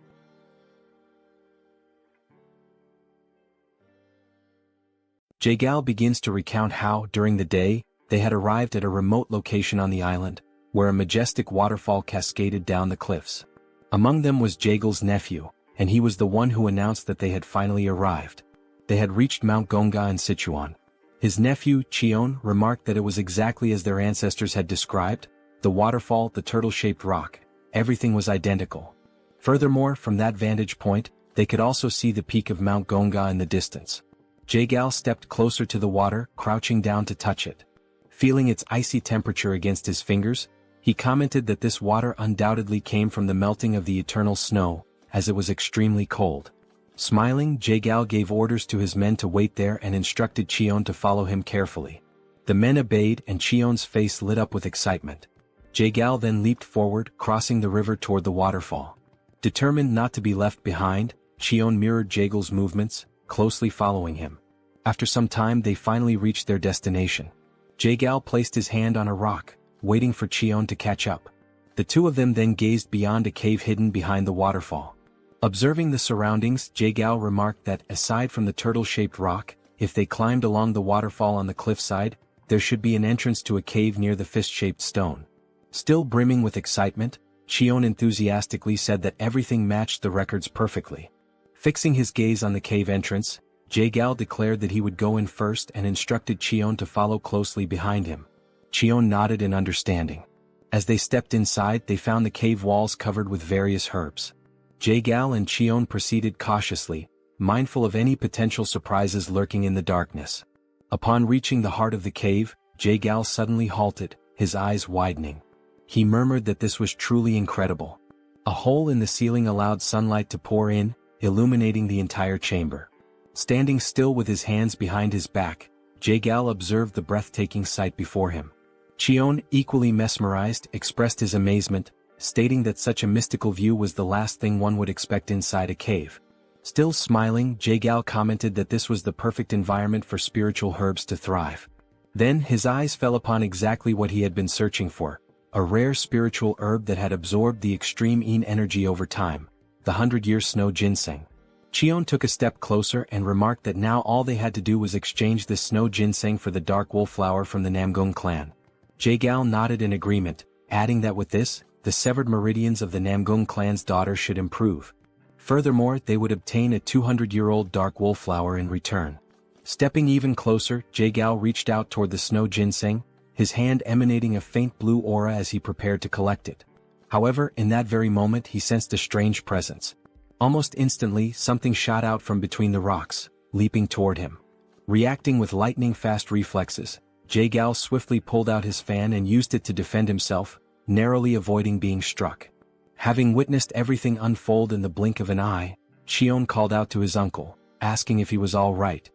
Jae-gal begins to recount how, during the day, they had arrived at a remote location on the island, where a majestic waterfall cascaded down the cliffs. Among them was Jae-gal's nephew, and he was the one who announced that they had finally arrived. They had reached Mount Gonga in Sichuan. His nephew, Cheon, remarked that it was exactly as their ancestors had described: the waterfall, the turtle-shaped rock, everything was identical. Furthermore, from that vantage point, they could also see the peak of Mount Gonga in the distance. Jae-gal stepped closer to the water, crouching down to touch it. Feeling its icy temperature against his fingers, he commented that this water undoubtedly came from the melting of the eternal snow, as it was extremely cold. Smiling, Jae-gal gave orders to his men to wait there and instructed Cheon to follow him carefully. The men obeyed, and Cheon's face lit up with excitement. Jae-gal then leaped forward, crossing the river toward the waterfall. Determined not to be left behind, Cheon mirrored Jae-gal's movements, closely following him. After some time they finally reached their destination. Jae-gal placed his hand on a rock, waiting for Cheon to catch up. The two of them then gazed beyond a cave hidden behind the waterfall. Observing the surroundings, Jae-gal remarked that, aside from the turtle-shaped rock, if they climbed along the waterfall on the cliffside, there should be an entrance to a cave near the fist-shaped stone. Still brimming with excitement, Cheon enthusiastically said that everything matched the records perfectly. Fixing his gaze on the cave entrance, Jae-gal declared that he would go in first and instructed Cheon to follow closely behind him. Cheon nodded in understanding. As they stepped inside, they found the cave walls covered with various herbs. Jae-gal and Cheon proceeded cautiously, mindful of any potential surprises lurking in the darkness. Upon reaching the heart of the cave, Jae-gal suddenly halted, his eyes widening. He murmured that this was truly incredible. A hole in the ceiling allowed sunlight to pour in, illuminating the entire chamber. Standing still with his hands behind his back, Jae-gal observed the breathtaking sight before him. Cheon, equally mesmerized, expressed his amazement, stating that such a mystical view was the last thing one would expect inside a cave. Still smiling, Jae-gal commented that this was the perfect environment for spiritual herbs to thrive. Then his eyes fell upon exactly what he had been searching for, a rare spiritual herb that had absorbed the extreme yin energy over time, the 100-year snow ginseng. Cheon took a step closer and remarked that now all they had to do was exchange this snow ginseng for the dark wolf flower from the Namgung clan. Jae-gal nodded in agreement, adding that with this, the severed meridians of the Namgung clan's daughter should improve. Furthermore, they would obtain a 200-year-old dark wolf flower in return. Stepping even closer, Jae-gal reached out toward the snow ginseng, his hand emanating a faint blue aura as he prepared to collect it. However, in that very moment he sensed a strange presence. Almost instantly, something shot out from between the rocks, leaping toward him. Reacting with lightning-fast reflexes, Jae-gal swiftly pulled out his fan and used it to defend himself, narrowly avoiding being struck. Having witnessed everything unfold in the blink of an eye, Cheon called out to his uncle, asking if he was all right.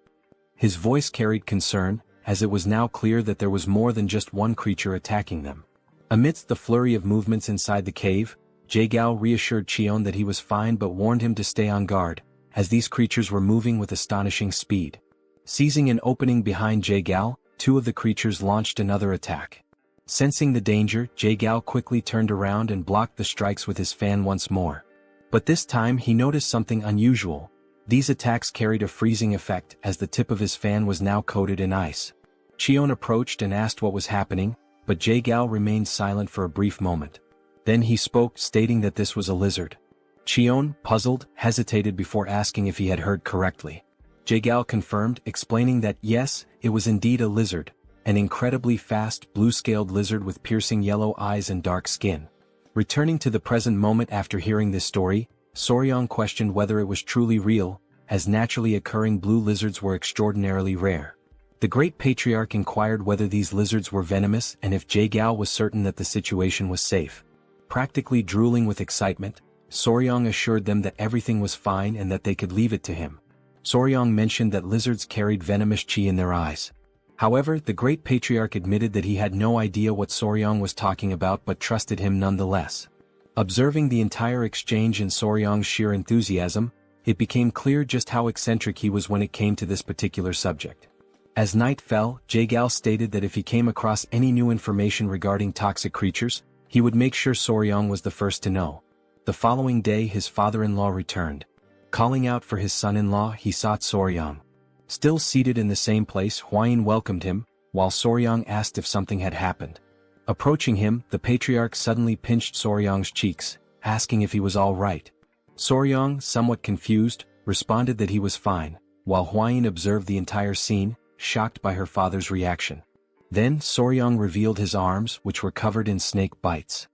His voice carried concern, as it was now clear that there was more than just one creature attacking them. Amidst the flurry of movements inside the cave, Jae-gal reassured Cheon that he was fine but warned him to stay on guard, as these creatures were moving with astonishing speed. Seizing an opening behind Jae-gal, two of the creatures launched another attack. Sensing the danger, Jae-gal quickly turned around and blocked the strikes with his fan once more. But this time he noticed something unusual. These attacks carried a freezing effect as the tip of his fan was now coated in ice. Cheon approached and asked what was happening, but Jae-gal remained silent for a brief moment. Then he spoke, stating that this was a lizard. Cheon, puzzled, hesitated before asking if he had heard correctly. Jae-gal confirmed, explaining that yes, it was indeed a lizard, an incredibly fast, blue-scaled lizard with piercing yellow eyes and dark skin. Returning to the present moment after hearing this story, Soryong questioned whether it was truly real, as naturally occurring blue lizards were extraordinarily rare. The great patriarch inquired whether these lizards were venomous and if Jae-gyal was certain that the situation was safe. Practically drooling with excitement, Soryong assured them that everything was fine and that they could leave it to him. Soryong mentioned that lizards carried venomous chi in their eyes. However, the great patriarch admitted that he had no idea what Soryong was talking about but trusted him nonetheless. Observing the entire exchange and Soryong's sheer enthusiasm, it became clear just how eccentric he was when it came to this particular subject. As night fell, Jae-gyal stated that if he came across any new information regarding toxic creatures, he would make sure Soryong was the first to know. The following day his father-in-law returned. Calling out for his son-in-law, he sought Soryong. Still seated in the same place, Hwayin welcomed him, while Soryong asked if something had happened. Approaching him, the patriarch suddenly pinched Soryong's cheeks, asking if he was all right. Soryong, somewhat confused, responded that he was fine, while Hwayin observed the entire scene, shocked by her father's reaction. Then Soryong revealed his arms, which were covered in snake bites.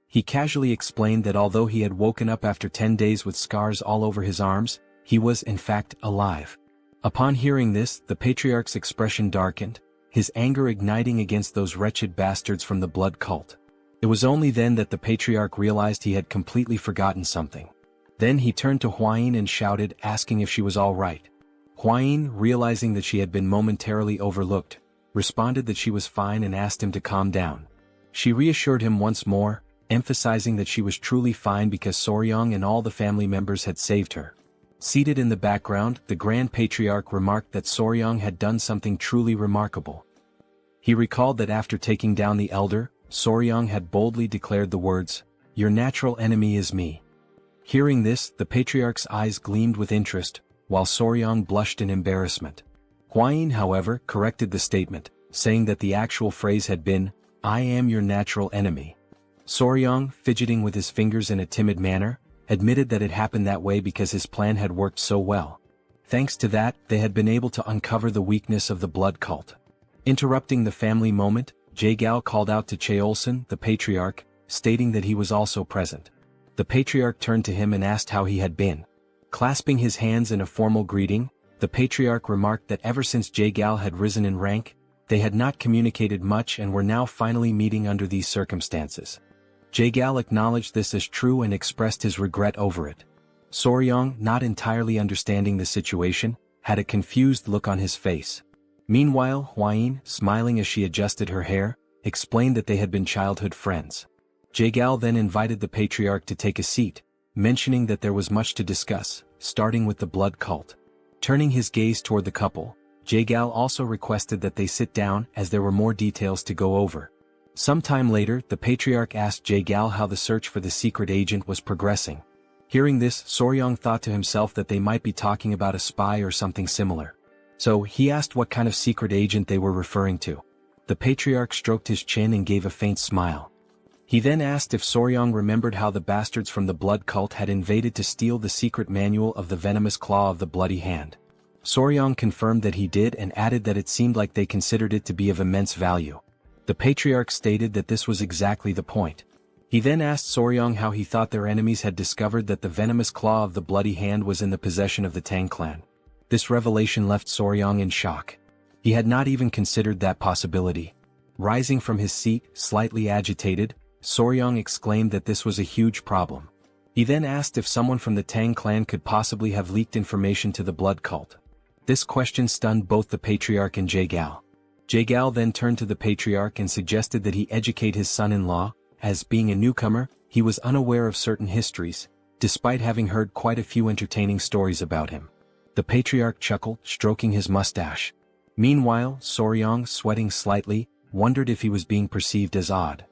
He casually explained that although he had woken up after 10 days with scars all over his arms, he was in fact alive. Upon hearing this, the patriarch's expression darkened, his anger igniting against those wretched bastards from the blood cult. It was only then that the patriarch realized he had completely forgotten something. Then he turned to Hwayin and shouted, asking if she was all right. Hwayin, realizing that she had been momentarily overlooked, responded that she was fine and asked him to calm down. She reassured him once more, emphasizing that she was truly fine because Soryong and all the family members had saved her. Seated in the background, the Grand Patriarch remarked that Soryong had done something truly remarkable. He recalled that after taking down the elder, Soryong had boldly declared the words, "Your natural enemy is me." Hearing this, the Patriarch's eyes gleamed with interest, while Soryong blushed in embarrassment. Hwayin, however, corrected the statement, saying that the actual phrase had been, "I am your natural enemy." Soryong, fidgeting with his fingers in a timid manner, admitted that it happened that way because his plan had worked so well. Thanks to that, they had been able to uncover the weakness of the blood cult. Interrupting the family moment, Jae-gyal called out to Cheolsun, the patriarch, stating that he was also present. The patriarch turned to him and asked how he had been. Clasping his hands in a formal greeting, the patriarch remarked that ever since Jae-gyal had risen in rank, they had not communicated much and were now finally meeting under these circumstances. Jae-gyal acknowledged this as true and expressed his regret over it. Soryong, not entirely understanding the situation, had a confused look on his face. Meanwhile, Hwayin, smiling as she adjusted her hair, explained that they had been childhood friends. Jae-gyal then invited the patriarch to take a seat, mentioning that there was much to discuss, starting with the blood cult. Turning his gaze toward the couple, Jae-gyal also requested that they sit down as there were more details to go over. Sometime later, the patriarch asked Jae-gyal how the search for the secret agent was progressing. Hearing this, Soryong thought to himself that they might be talking about a spy or something similar. So, he asked what kind of secret agent they were referring to. The patriarch stroked his chin and gave a faint smile. He then asked if Soryong remembered how the bastards from the blood cult had invaded to steal the secret manual of the venomous claw of the bloody hand. Soryong confirmed that he did and added that it seemed like they considered it to be of immense value. The patriarch stated that this was exactly the point. He then asked Soryong how he thought their enemies had discovered that the venomous claw of the bloody hand was in the possession of the Tang Clan. This revelation left Soryong in shock. He had not even considered that possibility. Rising from his seat, slightly agitated, Soryong exclaimed that this was a huge problem. He then asked if someone from the Tang Clan could possibly have leaked information to the blood cult. This question stunned both the patriarch and Jae-gyal. Jae-gyal then turned to the patriarch and suggested that he educate his son-in-law, as being a newcomer, he was unaware of certain histories, despite having heard quite a few entertaining stories about him. The patriarch chuckled, stroking his mustache. Meanwhile, Soryong, sweating slightly, wondered if he was being perceived as odd.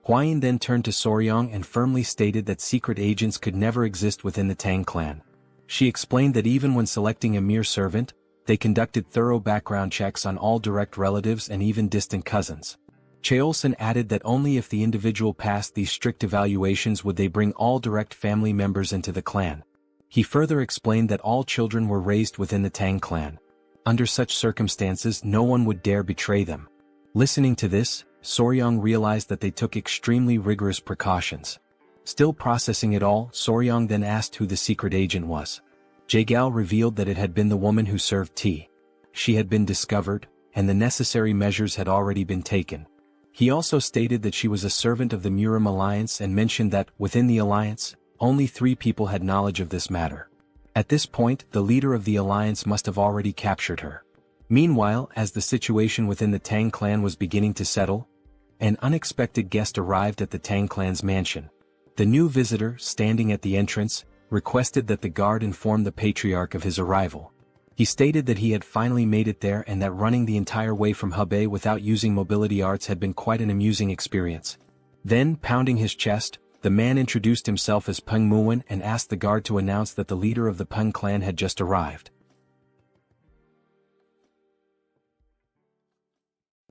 Hwayin then turned to Soryong and firmly stated that secret agents could never exist within the Tang Clan. She explained that even when selecting a mere servant, they conducted thorough background checks on all direct relatives and even distant cousins. Cheolsun added that only if the individual passed these strict evaluations would they bring all direct family members into the clan. He further explained that all children were raised within the Tang Clan. Under such circumstances, no one would dare betray them. Listening to this, Soryong realized that they took extremely rigorous precautions. Still processing it all, Soryong then asked who the secret agent was. Jae-gyal revealed that it had been the woman who served tea. She had been discovered, and the necessary measures had already been taken. He also stated that she was a servant of the Murim alliance and mentioned that, within the alliance, only 3 people had knowledge of this matter. At this point, the leader of the alliance must have already captured her. Meanwhile, as the situation within the Tang clan was beginning to settle, an unexpected guest arrived at the Tang clan's mansion. The new visitor, standing at the entrance, requested that the guard inform the patriarch of his arrival. He stated that he had finally made it there and that running the entire way from Hebei without using mobility arts had been quite an amusing experience. Then, pounding his chest, the man introduced himself as Peng Muwen and asked the guard to announce that the leader of the Peng clan had just arrived.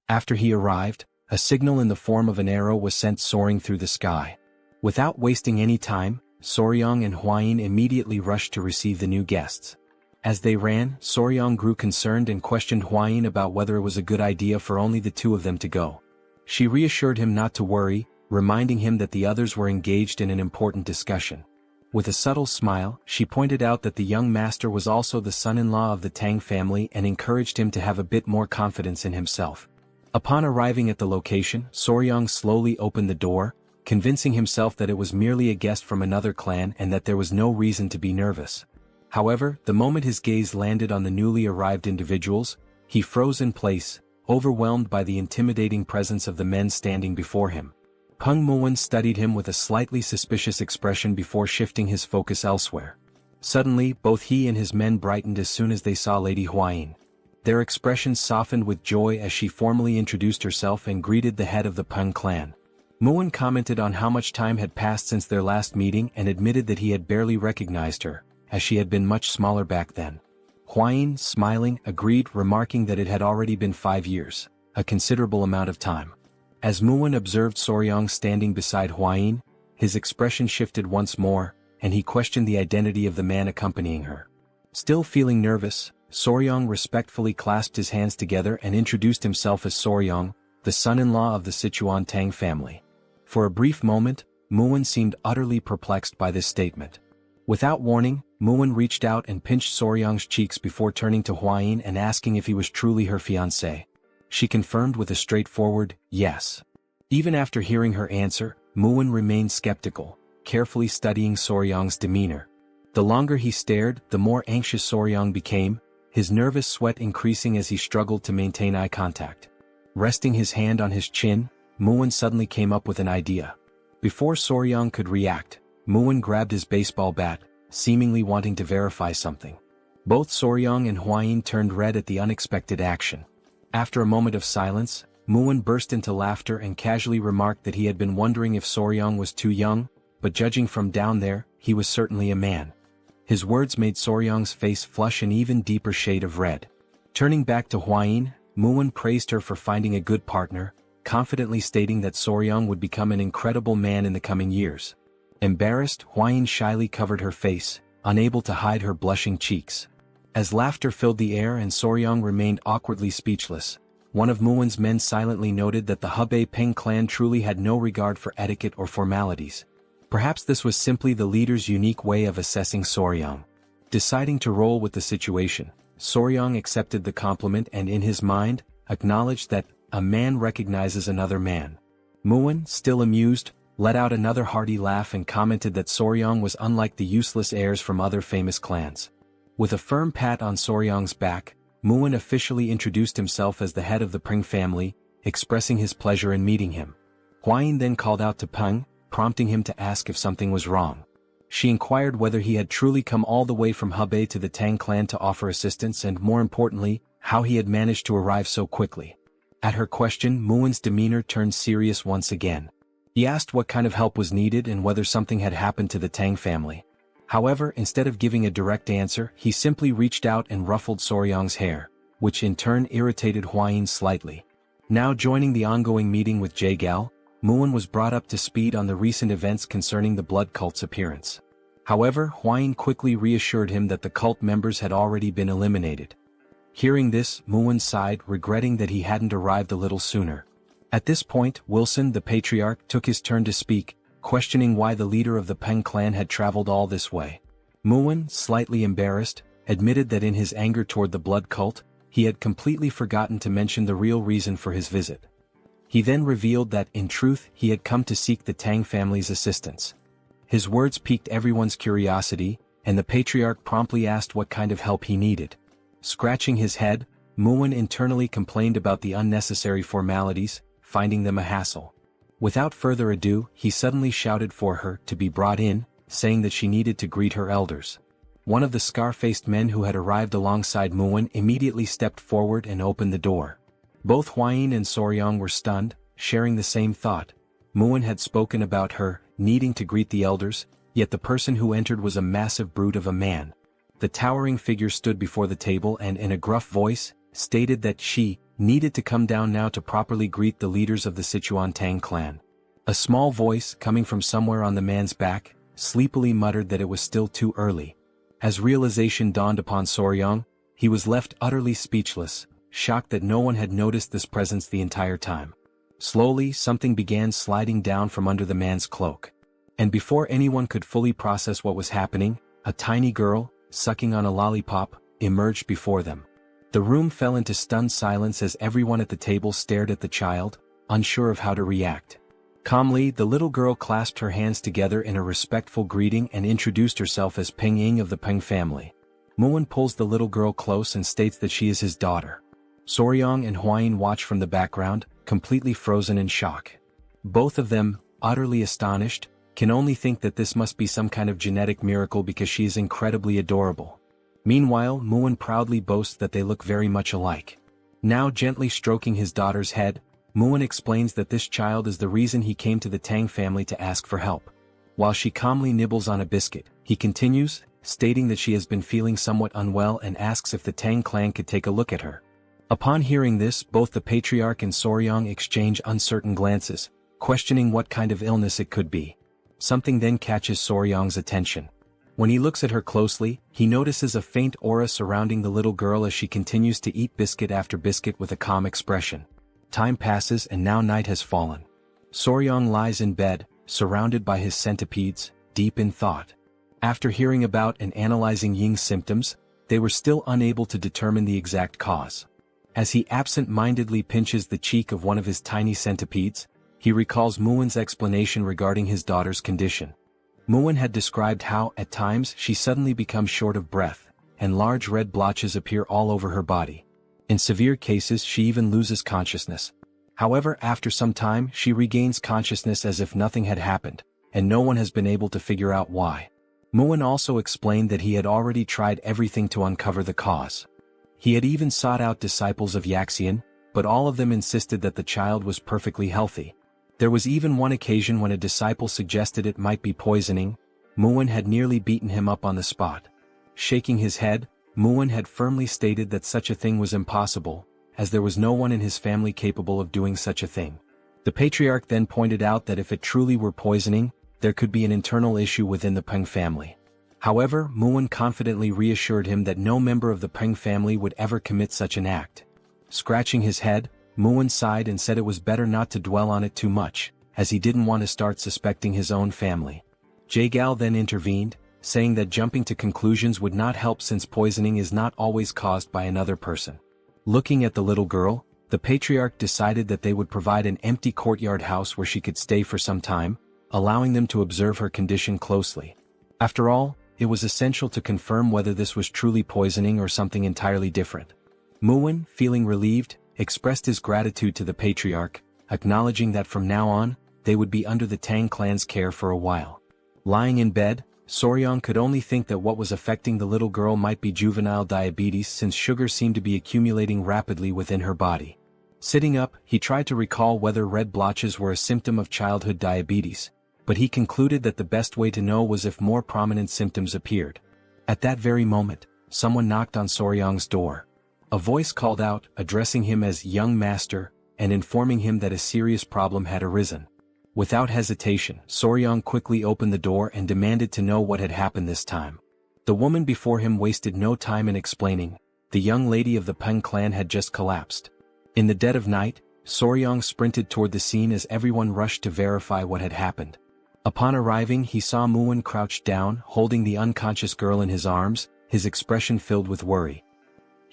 After he arrived, a signal in the form of an arrow was sent soaring through the sky. Without wasting any time, Soryang and Huayin immediately rushed to receive the new guests. As they ran, Soryang grew concerned and questioned Huayin about whether it was a good idea for only the 2 of them to go. She reassured him not to worry, reminding him that the others were engaged in an important discussion. With a subtle smile, she pointed out that the young master was also the son-in-law of the Tang family and encouraged him to have a bit more confidence in himself. Upon arriving at the location, Soryang slowly opened the door, convincing himself that it was merely a guest from another clan and that there was no reason to be nervous. However, the moment his gaze landed on the newly arrived individuals, he froze in place, overwhelmed by the intimidating presence of the men standing before him. Peng Muwen studied him with a slightly suspicious expression before shifting his focus elsewhere. Suddenly, both he and his men brightened as soon as they saw Lady Huayin. Their expressions softened with joy as she formally introduced herself and greeted the head of the Peng clan. Muwen commented on how much time had passed since their last meeting and admitted that he had barely recognized her, as she had been much smaller back then. Huayin, smiling, agreed, remarking that it had already been 5 years, a considerable amount of time. As Muwen observed Soryang standing beside Huayin, his expression shifted once more, and he questioned the identity of the man accompanying her. Still feeling nervous, Soryang respectfully clasped his hands together and introduced himself as Soryang, the son-in-law of the Sichuan Tang family. For a brief moment, Muwen seemed utterly perplexed by this statement. Without warning, Muwen reached out and pinched Soryang's cheeks before turning to Huayin and asking if he was truly her fiancé. She confirmed with a straightforward, yes. Even after hearing her answer, Muwen remained skeptical, carefully studying Soryang's demeanor. The longer he stared, the more anxious Soryang became, his nervous sweat increasing as he struggled to maintain eye contact. Resting his hand on his chin, Muwen suddenly came up with an idea. Before Soryang could react, Muwen grabbed his baseball bat, seemingly wanting to verify something. Both Soryang and Huayin turned red at the unexpected action. After a moment of silence, Muwen burst into laughter and casually remarked that he had been wondering if Soryang was too young, but judging from down there, he was certainly a man. His words made Soryang's face flush an even deeper shade of red. Turning back to Huayin, Muwen praised her for finding a good partner, confidently stating that Soryang would become an incredible man in the coming years. Embarrassed, Huayin shyly covered her face, unable to hide her blushing cheeks. As laughter filled the air and Soryang remained awkwardly speechless, one of Muwen's men silently noted that the Hebei Peng clan truly had no regard for etiquette or formalities. Perhaps this was simply the leader's unique way of assessing Soryang. Deciding to roll with the situation, Soryang accepted the compliment and in his mind, acknowledged that a man recognizes another man. Muwen, still amused, let out another hearty laugh and commented that Soryang was unlike the useless heirs from other famous clans. With a firm pat on Soryang's back, Muwen officially introduced himself as the head of the Peng family, expressing his pleasure in meeting him. Huayin then called out to Peng, prompting him to ask if something was wrong. She inquired whether he had truly come all the way from Hebei to the Tang clan to offer assistance and, more importantly, how he had managed to arrive so quickly. At her question, Muwen's demeanor turned serious once again. He asked what kind of help was needed and whether something had happened to the Tang family. However, instead of giving a direct answer, he simply reached out and ruffled Soryang's hair, which in turn irritated Huayin slightly. Now joining the ongoing meeting with Jagal, Muwen was brought up to speed on the recent events concerning the blood cult's appearance. However, Huayin quickly reassured him that the cult members had already been eliminated. Hearing this, Muwen sighed, regretting that he hadn't arrived a little sooner. At this point, Wilson, the patriarch, took his turn to speak, questioning why the leader of the Peng clan had traveled all this way. Muwen, slightly embarrassed, admitted that in his anger toward the blood cult, he had completely forgotten to mention the real reason for his visit. He then revealed that, in truth, he had come to seek the Tang family's assistance. His words piqued everyone's curiosity, and the patriarch promptly asked what kind of help he needed. Scratching his head, Muin internally complained about the unnecessary formalities, finding them a hassle. Without further ado, he suddenly shouted for her to be brought in, saying that she needed to greet her elders. One of the scar-faced men who had arrived alongside Muin immediately stepped forward and opened the door. Both Huayin and Soryang were stunned, sharing the same thought. Muin had spoken about her needing to greet the elders, yet the person who entered was a massive brute of a man. The towering figure stood before the table and, in a gruff voice, stated that she needed to come down now to properly greet the leaders of the Sichuan Tang Clan. A small voice, coming from somewhere on the man's back, sleepily muttered that it was still too early. As realization dawned upon Soryang, he was left utterly speechless, shocked that no one had noticed this presence the entire time. Slowly, something began sliding down from under the man's cloak. And before anyone could fully process what was happening, a tiny girl, sucking on a lollipop, emerged before them. The room fell into stunned silence as everyone at the table stared at the child, unsure of how to react. Calmly, the little girl clasped her hands together in a respectful greeting and introduced herself as Peng Ying of the Peng family. Muin pulls the little girl close and states that she is his daughter. Soryang and Huayin watch from the background, completely frozen in shock. Both of them, utterly astonished, can only think that this must be some kind of genetic miracle because she is incredibly adorable. Meanwhile, Muin proudly boasts that they look very much alike. Now gently stroking his daughter's head, Muin explains that this child is the reason he came to the Tang family to ask for help. While she calmly nibbles on a biscuit, he continues, stating that she has been feeling somewhat unwell and asks if the Tang clan could take a look at her. Upon hearing this, both the patriarch and Soryang exchange uncertain glances, questioning what kind of illness it could be. Something then catches Soryang's attention. When he looks at her closely, he notices a faint aura surrounding the little girl as she continues to eat biscuit after biscuit with a calm expression. Time passes and now night has fallen. Soryang lies in bed, surrounded by his centipedes, deep in thought. After hearing about and analyzing Ying's symptoms, they were still unable to determine the exact cause. As he absent-mindedly pinches the cheek of one of his tiny centipedes, he recalls Muin's explanation regarding his daughter's condition. Muin had described how, at times, she suddenly becomes short of breath, and large red blotches appear all over her body. In severe cases she even loses consciousness. However, after some time she regains consciousness as if nothing had happened, and no one has been able to figure out why. Muin also explained that he had already tried everything to uncover the cause. He had even sought out disciples of Yaxian, but all of them insisted that the child was perfectly healthy. There was even one occasion when a disciple suggested it might be poisoning. Muin had nearly beaten him up on the spot. Shaking his head, Muin had firmly stated that such a thing was impossible, as there was no one in his family capable of doing such a thing. The patriarch then pointed out that if it truly were poisoning, there could be an internal issue within the Peng family. However, Muin confidently reassured him that no member of the Peng family would ever commit such an act. Scratching his head, Muin sighed and said it was better not to dwell on it too much, as he didn't want to start suspecting his own family. Jagal then intervened, saying that jumping to conclusions would not help since poisoning is not always caused by another person. Looking at the little girl, the patriarch decided that they would provide an empty courtyard house where she could stay for some time, allowing them to observe her condition closely. After all, it was essential to confirm whether this was truly poisoning or something entirely different. Muin, feeling relieved, expressed his gratitude to the patriarch, acknowledging that from now on, they would be under the Tang clan's care for a while. Lying in bed, Soryang could only think that what was affecting the little girl might be juvenile diabetes since sugar seemed to be accumulating rapidly within her body. Sitting up, he tried to recall whether red blotches were a symptom of childhood diabetes, but he concluded that the best way to know was if more prominent symptoms appeared. At that very moment, someone knocked on Soryang's door. A voice called out, addressing him as young master, and informing him that a serious problem had arisen. Without hesitation, Soryang quickly opened the door and demanded to know what had happened this time. The woman before him wasted no time in explaining. The young lady of the Peng clan had just collapsed. In the dead of night, Soryang sprinted toward the scene as everyone rushed to verify what had happened. Upon arriving, he saw Muin crouched down, holding the unconscious girl in his arms, his expression filled with worry.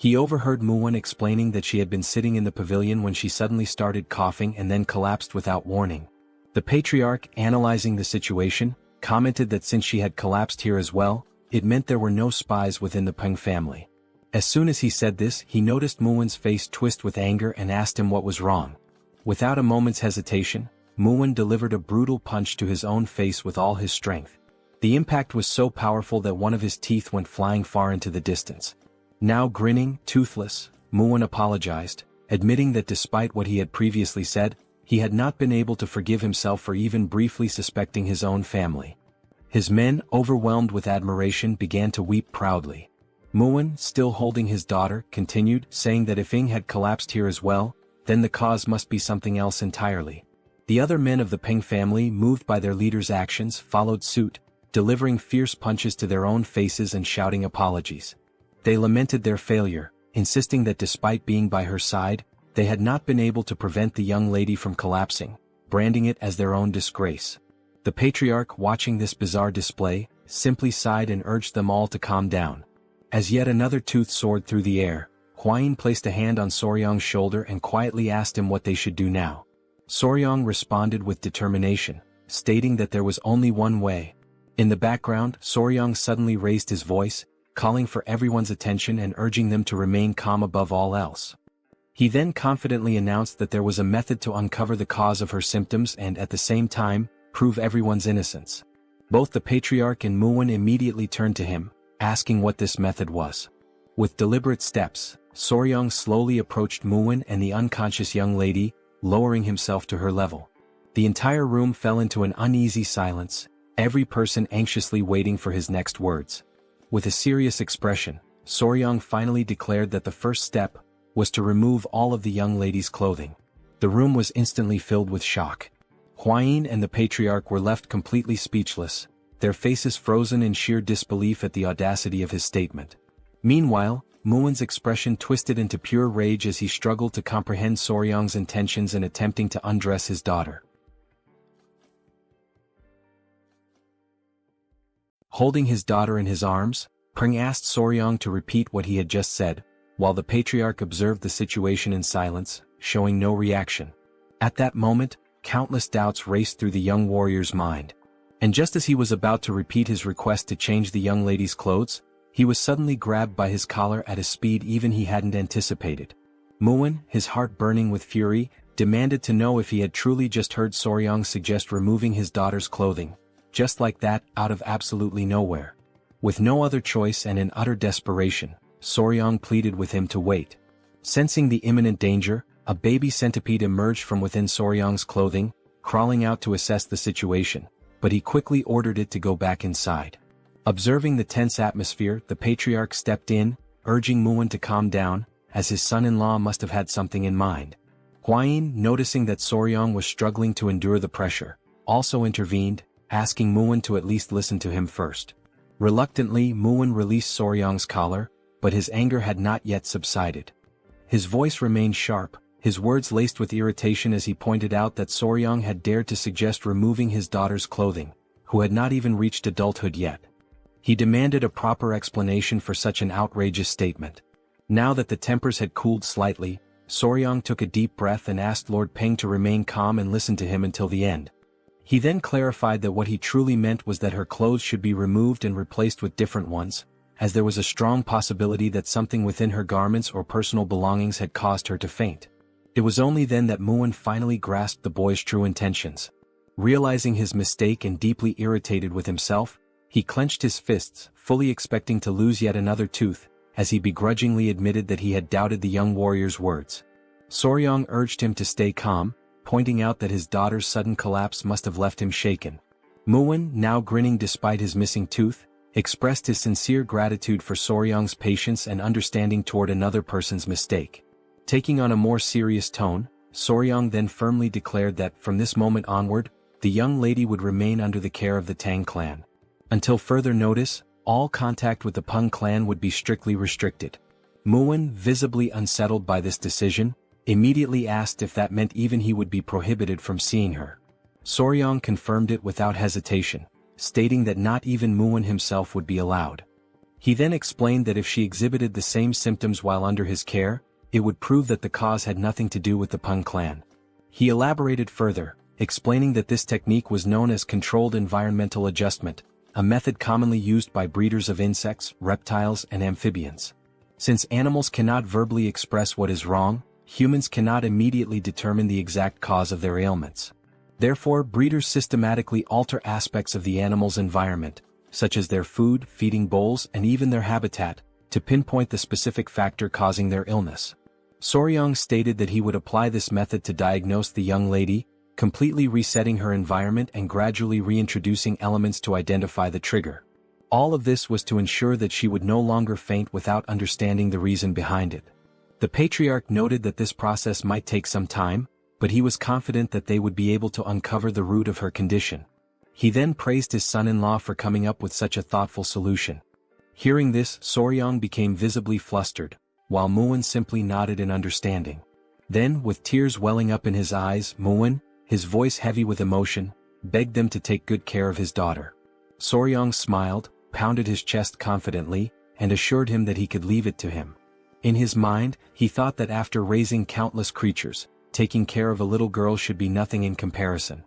He overheard Muwen explaining that she had been sitting in the pavilion when she suddenly started coughing and then collapsed without warning. The patriarch, analyzing the situation, commented that since she had collapsed here as well, it meant there were no spies within the Peng family. As soon as he said this, he noticed Muwen's face twist with anger and asked him what was wrong. Without a moment's hesitation, Muwen delivered a brutal punch to his own face with all his strength. The impact was so powerful that one of his teeth went flying far into the distance. Now grinning, toothless, Muwen apologized, admitting that despite what he had previously said, he had not been able to forgive himself for even briefly suspecting his own family. His men, overwhelmed with admiration, began to weep proudly. Muwen, still holding his daughter, continued, saying that if Ying had collapsed here as well, then the cause must be something else entirely. The other men of the Peng family, moved by their leader's actions, followed suit, delivering fierce punches to their own faces and shouting apologies. They lamented their failure, insisting that despite being by her side, they had not been able to prevent the young lady from collapsing, branding it as their own disgrace. The patriarch, watching this bizarre display, simply sighed and urged them all to calm down. As yet another tooth soared through the air, Huayin placed a hand on Soryong's shoulder and quietly asked him what they should do now. Soryong responded with determination, stating that there was only one way. In the background, Soryong suddenly raised his voice, calling for everyone's attention and urging them to remain calm above all else. He then confidently announced that there was a method to uncover the cause of her symptoms and at the same time, prove everyone's innocence. Both the patriarch and Muwen immediately turned to him, asking what this method was. With deliberate steps, Soryong slowly approached Muwen and the unconscious young lady, lowering himself to her level. The entire room fell into an uneasy silence, every person anxiously waiting for his next words. With a serious expression, Soryong finally declared that the first step was to remove all of the young lady's clothing. The room was instantly filled with shock. Huayin and the patriarch were left completely speechless, their faces frozen in sheer disbelief at the audacity of his statement. Meanwhile, Muwen's expression twisted into pure rage as he struggled to comprehend Soryong's intentions in attempting to undress his daughter. Holding his daughter in his arms, Peng asked Soryong to repeat what he had just said, while the patriarch observed the situation in silence, showing no reaction. At that moment, countless doubts raced through the young warrior's mind. And just as he was about to repeat his request to change the young lady's clothes, he was suddenly grabbed by his collar at a speed even he hadn't anticipated. Muwen, his heart burning with fury, demanded to know if he had truly just heard Soryong suggest removing his daughter's clothing, just like that, out of absolutely nowhere. With no other choice and in utter desperation, Soryong pleaded with him to wait. Sensing the imminent danger, a baby centipede emerged from within Soryong's clothing, crawling out to assess the situation, but he quickly ordered it to go back inside. Observing the tense atmosphere, the patriarch stepped in, urging Muwen to calm down, as his son-in-law must have had something in mind. Huayin, noticing that Soryong was struggling to endure the pressure, also intervened, asking Muwen to at least listen to him first. Reluctantly, Muwen released Soryong's collar, but his anger had not yet subsided. His voice remained sharp, his words laced with irritation as he pointed out that Soryong had dared to suggest removing his daughter's clothing, who had not even reached adulthood yet. He demanded a proper explanation for such an outrageous statement. Now that the tempers had cooled slightly, Soryong took a deep breath and asked Lord Peng to remain calm and listen to him until the end. He then clarified that what he truly meant was that her clothes should be removed and replaced with different ones, as there was a strong possibility that something within her garments or personal belongings had caused her to faint. It was only then that Muwen finally grasped the boy's true intentions. Realizing his mistake and deeply irritated with himself, he clenched his fists, fully expecting to lose yet another tooth, as he begrudgingly admitted that he had doubted the young warrior's words. Soryong urged him to stay calm, pointing out that his daughter's sudden collapse must have left him shaken. Muwen, now grinning despite his missing tooth, expressed his sincere gratitude for Soryong's patience and understanding toward another person's mistake. Taking on a more serious tone, Soryong then firmly declared that, from this moment onward, the young lady would remain under the care of the Tang clan. Until further notice, all contact with the Peng clan would be strictly restricted. Muwen, visibly unsettled by this decision, immediately asked if that meant even he would be prohibited from seeing her. Soryong confirmed it without hesitation, stating that not even Muwen himself would be allowed. He then explained that if she exhibited the same symptoms while under his care, it would prove that the cause had nothing to do with the Tang clan. He elaborated further, explaining that this technique was known as controlled environmental adjustment, a method commonly used by breeders of insects, reptiles, and amphibians. Since animals cannot verbally express what is wrong, humans cannot immediately determine the exact cause of their ailments. Therefore, breeders systematically alter aspects of the animal's environment, such as their food, feeding bowls, and even their habitat, to pinpoint the specific factor causing their illness. Soryang stated that he would apply this method to diagnose the young lady, completely resetting her environment and gradually reintroducing elements to identify the trigger. All of this was to ensure that she would no longer faint without understanding the reason behind it. The patriarch noted that this process might take some time, but he was confident that they would be able to uncover the root of her condition. He then praised his son-in-law for coming up with such a thoughtful solution. Hearing this, Soryang became visibly flustered, while Muin simply nodded in understanding. Then, with tears welling up in his eyes, Muin, his voice heavy with emotion, begged them to take good care of his daughter. Soryang smiled, pounded his chest confidently, and assured him that he could leave it to him. In his mind, he thought that after raising countless creatures, taking care of a little girl should be nothing in comparison.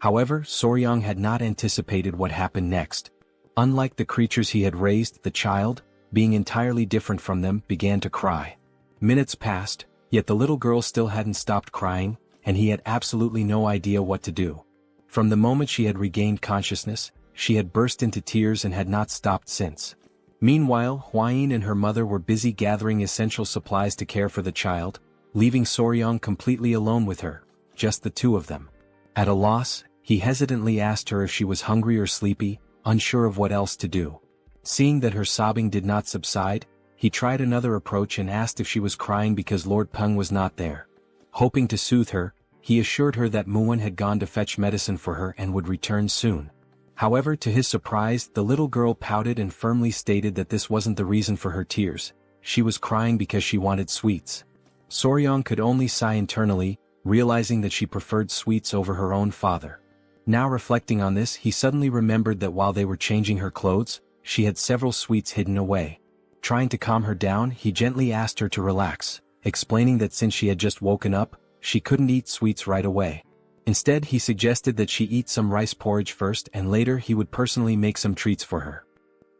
However, Soryang had not anticipated what happened next. Unlike the creatures he had raised, the child, being entirely different from them, began to cry. Minutes passed, yet the little girl still hadn't stopped crying, and he had absolutely no idea what to do. From the moment she had regained consciousness, she had burst into tears and had not stopped since. Meanwhile, Huayin and her mother were busy gathering essential supplies to care for the child, leaving Soryang completely alone with her, just the two of them. At a loss, he hesitantly asked her if she was hungry or sleepy, unsure of what else to do. Seeing that her sobbing did not subside, he tried another approach and asked if she was crying because Lord Peng was not there. Hoping to soothe her, he assured her that Muin had gone to fetch medicine for her and would return soon. However, to his surprise, the little girl pouted and firmly stated that this wasn't the reason for her tears. She was crying because she wanted sweets. Soryang could only sigh internally, realizing that she preferred sweets over her own father. Now reflecting on this, he suddenly remembered that while they were changing her clothes, she had several sweets hidden away. Trying to calm her down, he gently asked her to relax, explaining that since she had just woken up, she couldn't eat sweets right away. Instead, he suggested that she eat some rice porridge first and later he would personally make some treats for her.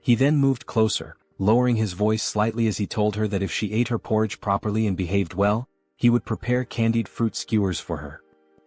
He then moved closer, lowering his voice slightly as he told her that if she ate her porridge properly and behaved well, he would prepare candied fruit skewers for her.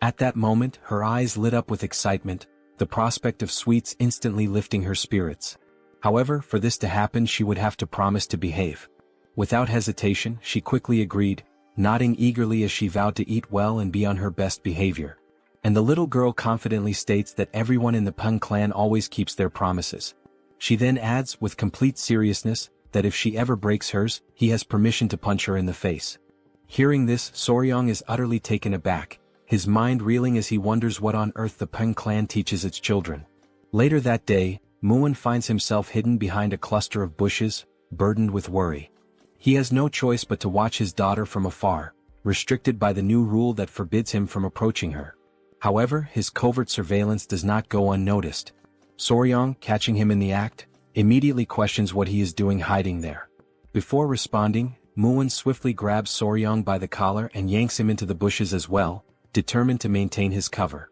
At that moment, her eyes lit up with excitement, the prospect of sweets instantly lifting her spirits. However, for this to happen she would have to promise to behave. Without hesitation, she quickly agreed, nodding eagerly as she vowed to eat well and be on her best behavior. And the little girl confidently states that everyone in the Tang clan always keeps their promises. She then adds, with complete seriousness, that if she ever breaks hers, he has permission to punch her in the face. Hearing this, Soryang is utterly taken aback, his mind reeling as he wonders what on earth the Tang clan teaches its children. Later that day, Muin finds himself hidden behind a cluster of bushes, burdened with worry. He has no choice but to watch his daughter from afar, restricted by the new rule that forbids him from approaching her. However, his covert surveillance does not go unnoticed. Soryang, catching him in the act, immediately questions what he is doing hiding there. Before responding, Muin swiftly grabs Soryang by the collar and yanks him into the bushes as well, determined to maintain his cover.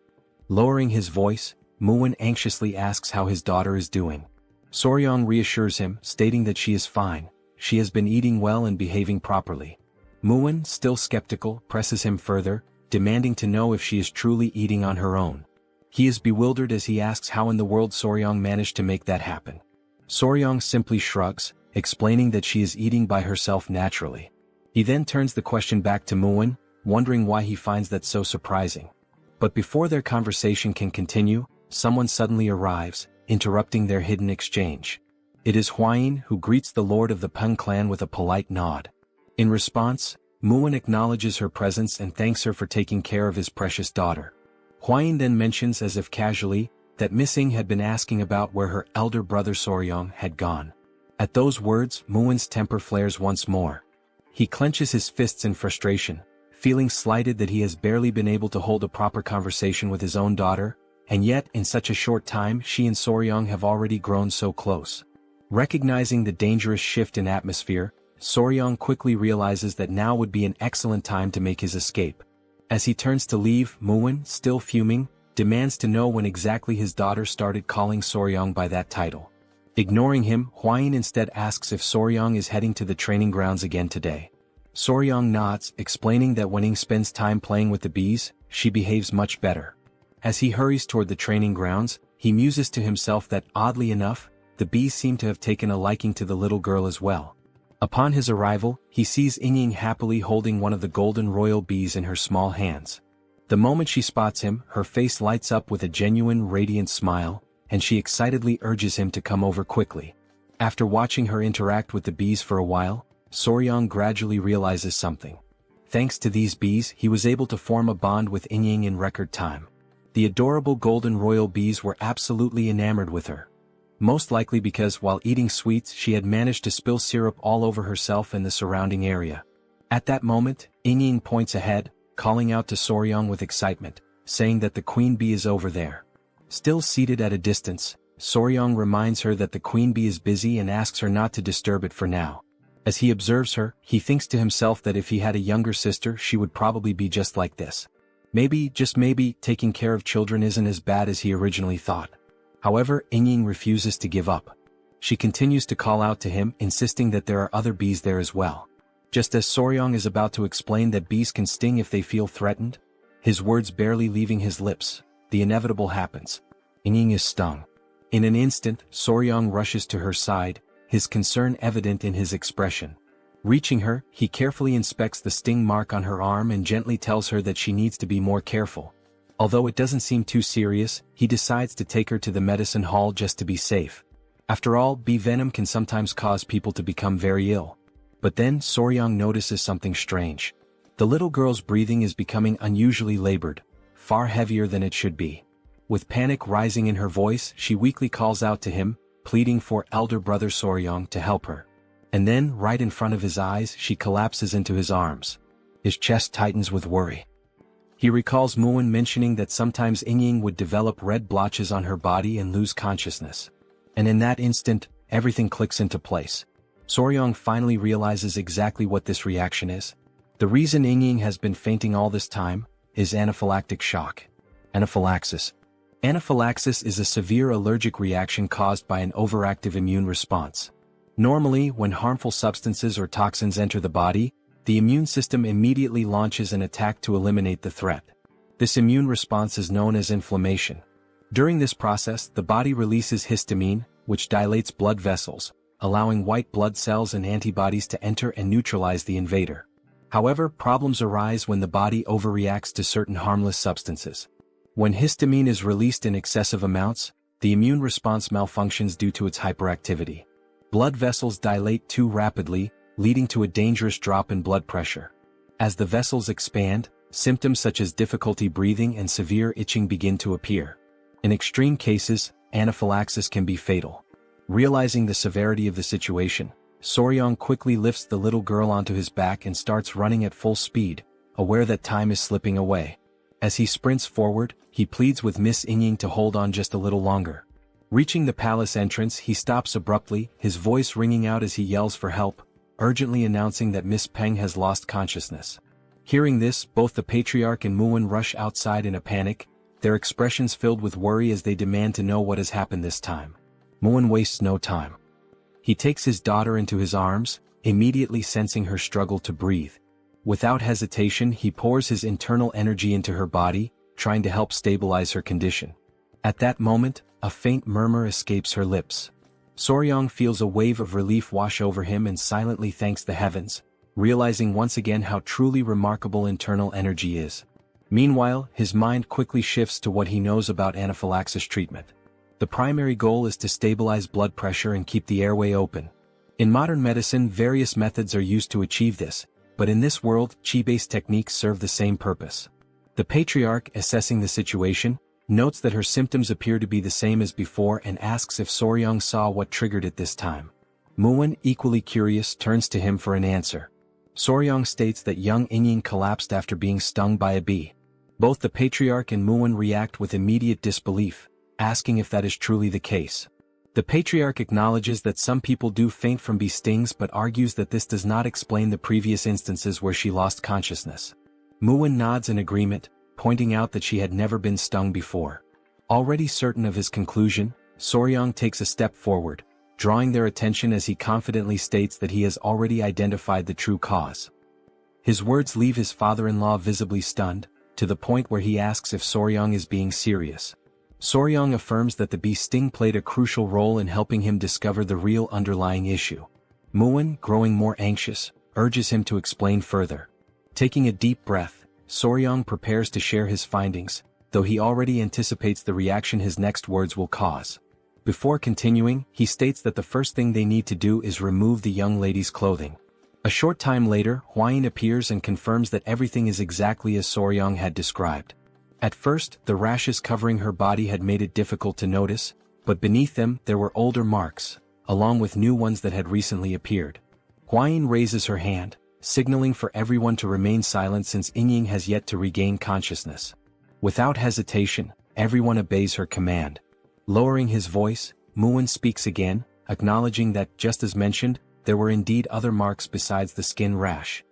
Lowering his voice, Muin anxiously asks how his daughter is doing. Soryang reassures him, stating that she is fine, she has been eating well and behaving properly. Muin, still skeptical, presses him further, demanding to know if she is truly eating on her own. He is bewildered as he asks how in the world Soryang managed to make that happen. Soryang simply shrugs, explaining that she is eating by herself naturally. He then turns the question back to Muin, wondering why he finds that so surprising. But before their conversation can continue, someone suddenly arrives, interrupting their hidden exchange. It is Huayin who greets the lord of the Tang clan with a polite nod. In response, Muin acknowledges her presence and thanks her for taking care of his precious daughter. Huayin then mentions as if casually, that Miss Ying had been asking about where her elder brother Soryang had gone. At those words, Muin's temper flares once more. He clenches his fists in frustration, feeling slighted that he has barely been able to hold a proper conversation with his own daughter, and yet in such a short time she and Soryang have already grown so close. Recognizing the dangerous shift in atmosphere, Soryong quickly realizes that now would be an excellent time to make his escape. As he turns to leave, Muin, still fuming, demands to know when exactly his daughter started calling Soryong by that title. Ignoring him, Hwayin instead asks if Soryong is heading to the training grounds again today. Soryong nods, explaining that when Ing spends time playing with the bees, she behaves much better. As he hurries toward the training grounds, he muses to himself that, oddly enough, the bees seem to have taken a liking to the little girl as well. Upon his arrival, he sees Ying happily holding one of the golden royal bees in her small hands. The moment she spots him, her face lights up with a genuine radiant smile, and she excitedly urges him to come over quickly. After watching her interact with the bees for a while, Soryong gradually realizes something. Thanks to these bees, he was able to form a bond with Ying in record time. The adorable golden royal bees were absolutely enamored with her. Most likely because while eating sweets she had managed to spill syrup all over herself and the surrounding area. At that moment, Ying points ahead, calling out to Soryong with excitement, saying that the queen bee is over there. Still seated at a distance, Soryong reminds her that the queen bee is busy and asks her not to disturb it for now. As he observes her, he thinks to himself that if he had a younger sister she would probably be just like this. Maybe, just maybe, taking care of children isn't as bad as he originally thought. However, Ying refuses to give up. She continues to call out to him, insisting that there are other bees there as well. Just as Soryong is about to explain that bees can sting if they feel threatened, his words barely leaving his lips, the inevitable happens. Ying is stung. In an instant, Soryong rushes to her side, his concern evident in his expression. Reaching her, he carefully inspects the sting mark on her arm and gently tells her that she needs to be more careful. Although it doesn't seem too serious, he decides to take her to the medicine hall just to be safe. After all, bee venom can sometimes cause people to become very ill. But then Soryong notices something strange. The little girl's breathing is becoming unusually labored, far heavier than it should be. With panic rising in her voice, she weakly calls out to him, pleading for elder brother Soryong to help her. And then, right in front of his eyes, she collapses into his arms. His chest tightens with worry. He recalls Muin mentioning that sometimes Ying would develop red blotches on her body and lose consciousness. And in that instant, everything clicks into place. Soryong finally realizes exactly what this reaction is. The reason Ying has been fainting all this time is anaphylactic shock. Anaphylaxis. Anaphylaxis is a severe allergic reaction caused by an overactive immune response. Normally, when harmful substances or toxins enter the body, the immune system immediately launches an attack to eliminate the threat. This immune response is known as inflammation. During this process, the body releases histamine, which dilates blood vessels, allowing white blood cells and antibodies to enter and neutralize the invader. However, problems arise when the body overreacts to certain harmless substances. When histamine is released in excessive amounts, the immune response malfunctions due to its hyperactivity. Blood vessels dilate too rapidly, leading to a dangerous drop in blood pressure. As the vessels expand, symptoms such as difficulty breathing and severe itching begin to appear. In extreme cases, anaphylaxis can be fatal. Realizing the severity of the situation, Soryong quickly lifts the little girl onto his back and starts running at full speed, aware that time is slipping away. As he sprints forward, he pleads with Miss Ying to hold on just a little longer. Reaching the palace entrance, he stops abruptly, his voice ringing out as he yells for help, urgently announcing that Miss Peng has lost consciousness. Hearing this, both the patriarch and Muin rush outside in a panic, their expressions filled with worry as they demand to know what has happened this time. Muin wastes no time. He takes his daughter into his arms, immediately sensing her struggle to breathe. Without hesitation, he pours his internal energy into her body, trying to help stabilize her condition. At that moment, a faint murmur escapes her lips. Soryong feels a wave of relief wash over him and silently thanks the heavens, realizing once again how truly remarkable internal energy is. Meanwhile, his mind quickly shifts to what he knows about anaphylaxis treatment. The primary goal is to stabilize blood pressure and keep the airway open. In modern medicine, various methods are used to achieve this, but in this world, Qi-based techniques serve the same purpose. The patriarch, assessing the situation, notes that her symptoms appear to be the same as before and asks if Soryong saw what triggered it this time. Muin, equally curious, turns to him for an answer. Soryong states that young Ying collapsed after being stung by a bee. Both the patriarch and Muin react with immediate disbelief, asking if that is truly the case. The patriarch acknowledges that some people do faint from bee stings but argues that this does not explain the previous instances where she lost consciousness. Muin nods in agreement, pointing out that she had never been stung before. Already certain of his conclusion, Soryang takes a step forward, drawing their attention as he confidently states that he has already identified the true cause. His words leave his father-in-law visibly stunned, to the point where he asks if Soryang is being serious. Soryang affirms that the bee sting played a crucial role in helping him discover the real underlying issue. Muin, growing more anxious, urges him to explain further. Taking a deep breath, Soryang prepares to share his findings, though he already anticipates the reaction his next words will cause. Before continuing, he states that the first thing they need to do is remove the young lady's clothing. A short time later, Huayin appears and confirms that everything is exactly as Soryang had described. At first, the rashes covering her body had made it difficult to notice, but beneath them there were older marks, along with new ones that had recently appeared. Huayin raises her hand, signaling for everyone to remain silent since Yingying has yet to regain consciousness. Without hesitation, everyone obeys her command. Lowering his voice, Muin speaks again, acknowledging that, just as mentioned, there were indeed other marks besides the skin rash.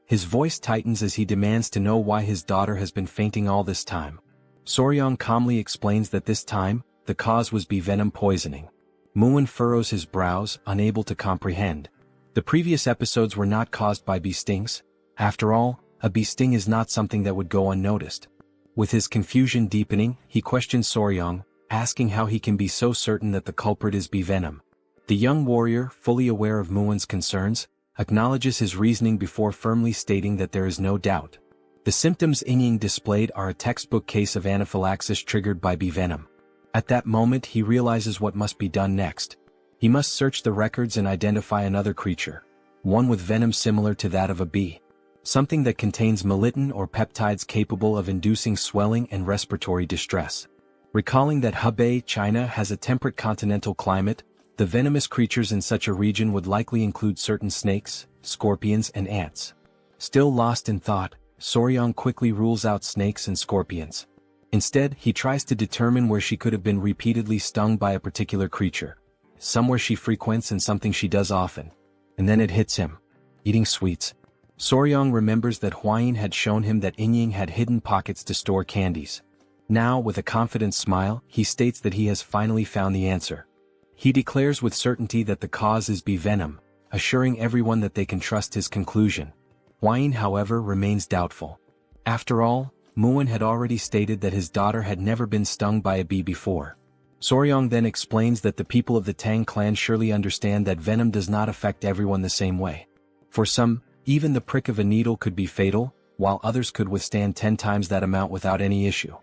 His voice tightens as he demands to know why his daughter has been fainting all this time. Soryang calmly explains that this time, the cause was bee venom poisoning. Muin furrows his brows, unable to comprehend. The previous episodes were not caused by bee stings. After all, a bee sting is not something that would go unnoticed. With his confusion deepening, he questions Soryang, asking how he can be so certain that the culprit is bee venom. The young warrior, fully aware of Muin's concerns, acknowledges his reasoning before firmly stating that there is no doubt. The symptoms Yingying displayed are a textbook case of anaphylaxis triggered by bee venom. At that moment he realizes what must be done next. He must search the records and identify another creature, one with venom similar to that of a bee. Something that contains melittin or peptides capable of inducing swelling and respiratory distress. Recalling that Hebei, China has a temperate continental climate, the venomous creatures in such a region would likely include certain snakes, scorpions and ants. Still lost in thought, Soryang quickly rules out snakes and scorpions. Instead, he tries to determine where she could have been repeatedly stung by a particular creature. Somewhere she frequents and something she does often. And then it hits him. Eating sweets. Soryang remembers that Huayin had shown him that Yingying had hidden pockets to store candies. Now, with a confident smile, he states that he has finally found the answer. He declares with certainty that the cause is bee venom, assuring everyone that they can trust his conclusion. Huayin, however, remains doubtful. After all, Muin had already stated that his daughter had never been stung by a bee before. Soryang then explains that the people of the Tang clan surely understand that venom does not affect everyone the same way. For some, even the prick of a needle could be fatal, while others could withstand 10 times that amount without any issue.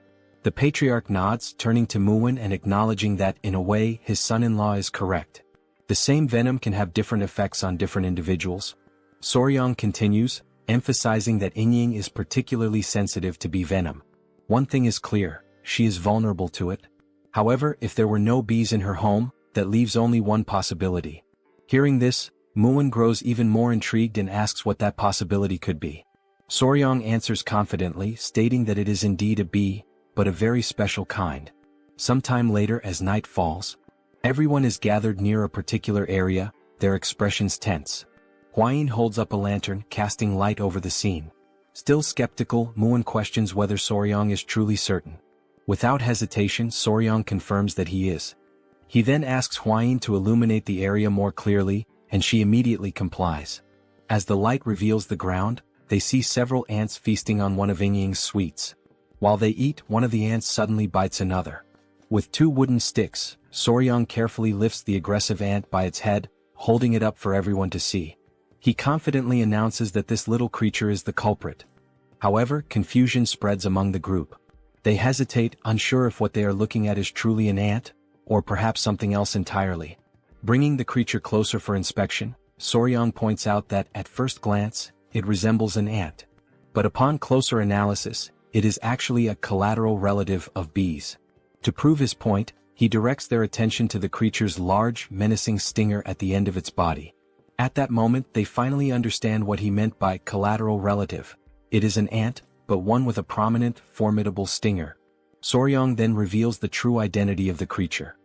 The patriarch nods, turning to Muin and acknowledging that, in a way, his son-in-law is correct. The same venom can have different effects on different individuals. Soryang continues, emphasizing that Yingying is particularly sensitive to bee venom. One thing is clear, she is vulnerable to it. However, if there were no bees in her home, that leaves only one possibility. Hearing this, Muin grows even more intrigued and asks what that possibility could be. Soryang answers confidently, stating that it is indeed a bee, but a very special kind. Sometime later, as night falls, everyone is gathered near a particular area, their expressions tense. Huayin holds up a lantern, casting light over the scene. Still skeptical, Muin questions whether Soryang is truly certain. Without hesitation, Soryang confirms that he is. He then asks Huayin to illuminate the area more clearly, and she immediately complies. As the light reveals the ground, they see several ants feasting on one of Yingying's sweets. While they eat, one of the ants suddenly bites another. With 2 wooden sticks, Soryang carefully lifts the aggressive ant by its head, holding it up for everyone to see. He confidently announces that this little creature is the culprit. However, confusion spreads among the group. They hesitate, unsure if what they are looking at is truly an ant, or perhaps something else entirely. Bringing the creature closer for inspection, Soryang points out that, at first glance, it resembles an ant. But upon closer analysis, it is actually a collateral relative of bees. To prove his point, he directs their attention to the creature's large, menacing stinger at the end of its body. At that moment, they finally understand what he meant by collateral relative. It is an ant, but one with a prominent, formidable stinger. Soryang then reveals the true identity of the creature.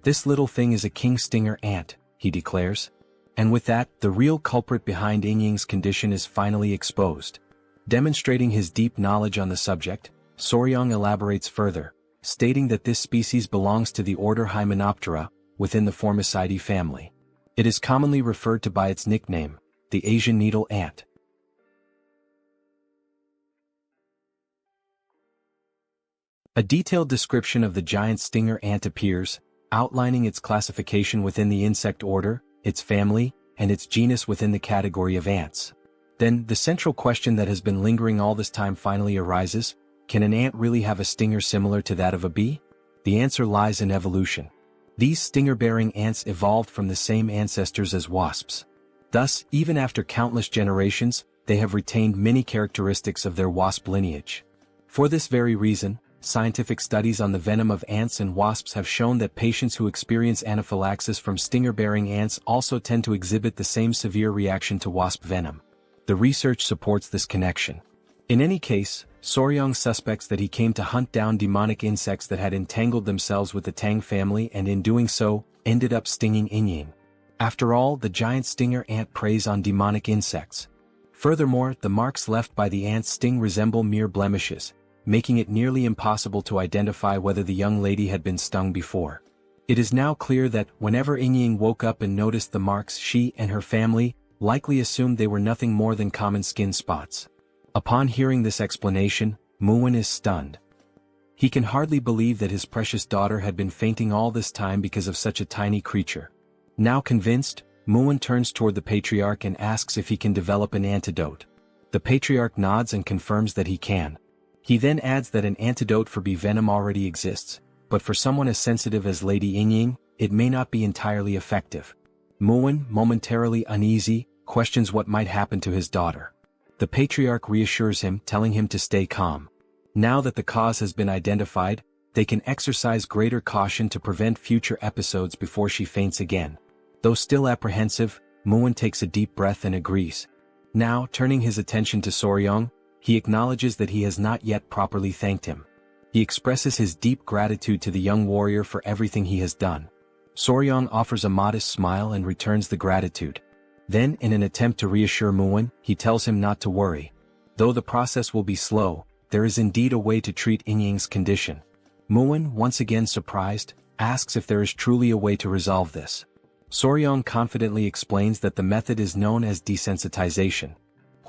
"This little thing is a king stinger ant," he declares. And with that, the real culprit behind Yingying's condition is finally exposed. Demonstrating his deep knowledge on the subject, Soryang elaborates further, stating that this species belongs to the order Hymenoptera, within the Formicidae family. It is commonly referred to by its nickname, the Asian needle ant. A detailed description of the giant stinger ant appears, outlining its classification within the insect order, its family, and its genus within the category of ants. Then, the central question that has been lingering all this time finally arises: can an ant really have a stinger similar to that of a bee? The answer lies in evolution. These stinger-bearing ants evolved from the same ancestors as wasps. Thus, even after countless generations, they have retained many characteristics of their wasp lineage. For this very reason, scientific studies on the venom of ants and wasps have shown that patients who experience anaphylaxis from stinger-bearing ants also tend to exhibit the same severe reaction to wasp venom. The research supports this connection. In any case, Soryang suspects that he came to hunt down demonic insects that had entangled themselves with the Tang family and in doing so, ended up stinging Yingying. After all, the giant stinger ant preys on demonic insects. Furthermore, the marks left by the ant's sting resemble mere blemishes, making it nearly impossible to identify whether the young lady had been stung before. It is now clear that, whenever Yingying woke up and noticed the marks, she and her family likely assumed they were nothing more than common skin spots. Upon hearing this explanation, Murim is stunned. He can hardly believe that his precious daughter had been fainting all this time because of such a tiny creature. Now convinced, Murim turns toward the patriarch and asks if he can develop an antidote. The patriarch nods and confirms that he can. He then adds that an antidote for bee venom already exists, but for someone as sensitive as Lady Yingying, it may not be entirely effective. Murim, momentarily uneasy, questions what might happen to his daughter. The patriarch reassures him, telling him to stay calm. Now that the cause has been identified, they can exercise greater caution to prevent future episodes before she faints again. Though still apprehensive, Murim takes a deep breath and agrees. Now, turning his attention to Soryang, he acknowledges that he has not yet properly thanked him. He expresses his deep gratitude to the young warrior for everything he has done. Soryang offers a modest smile and returns the gratitude. Then, in an attempt to reassure Murim, he tells him not to worry. Though the process will be slow, there is indeed a way to treat Yingying's condition. Murim, once again surprised, asks if there is truly a way to resolve this. Soryang confidently explains that the method is known as desensitization.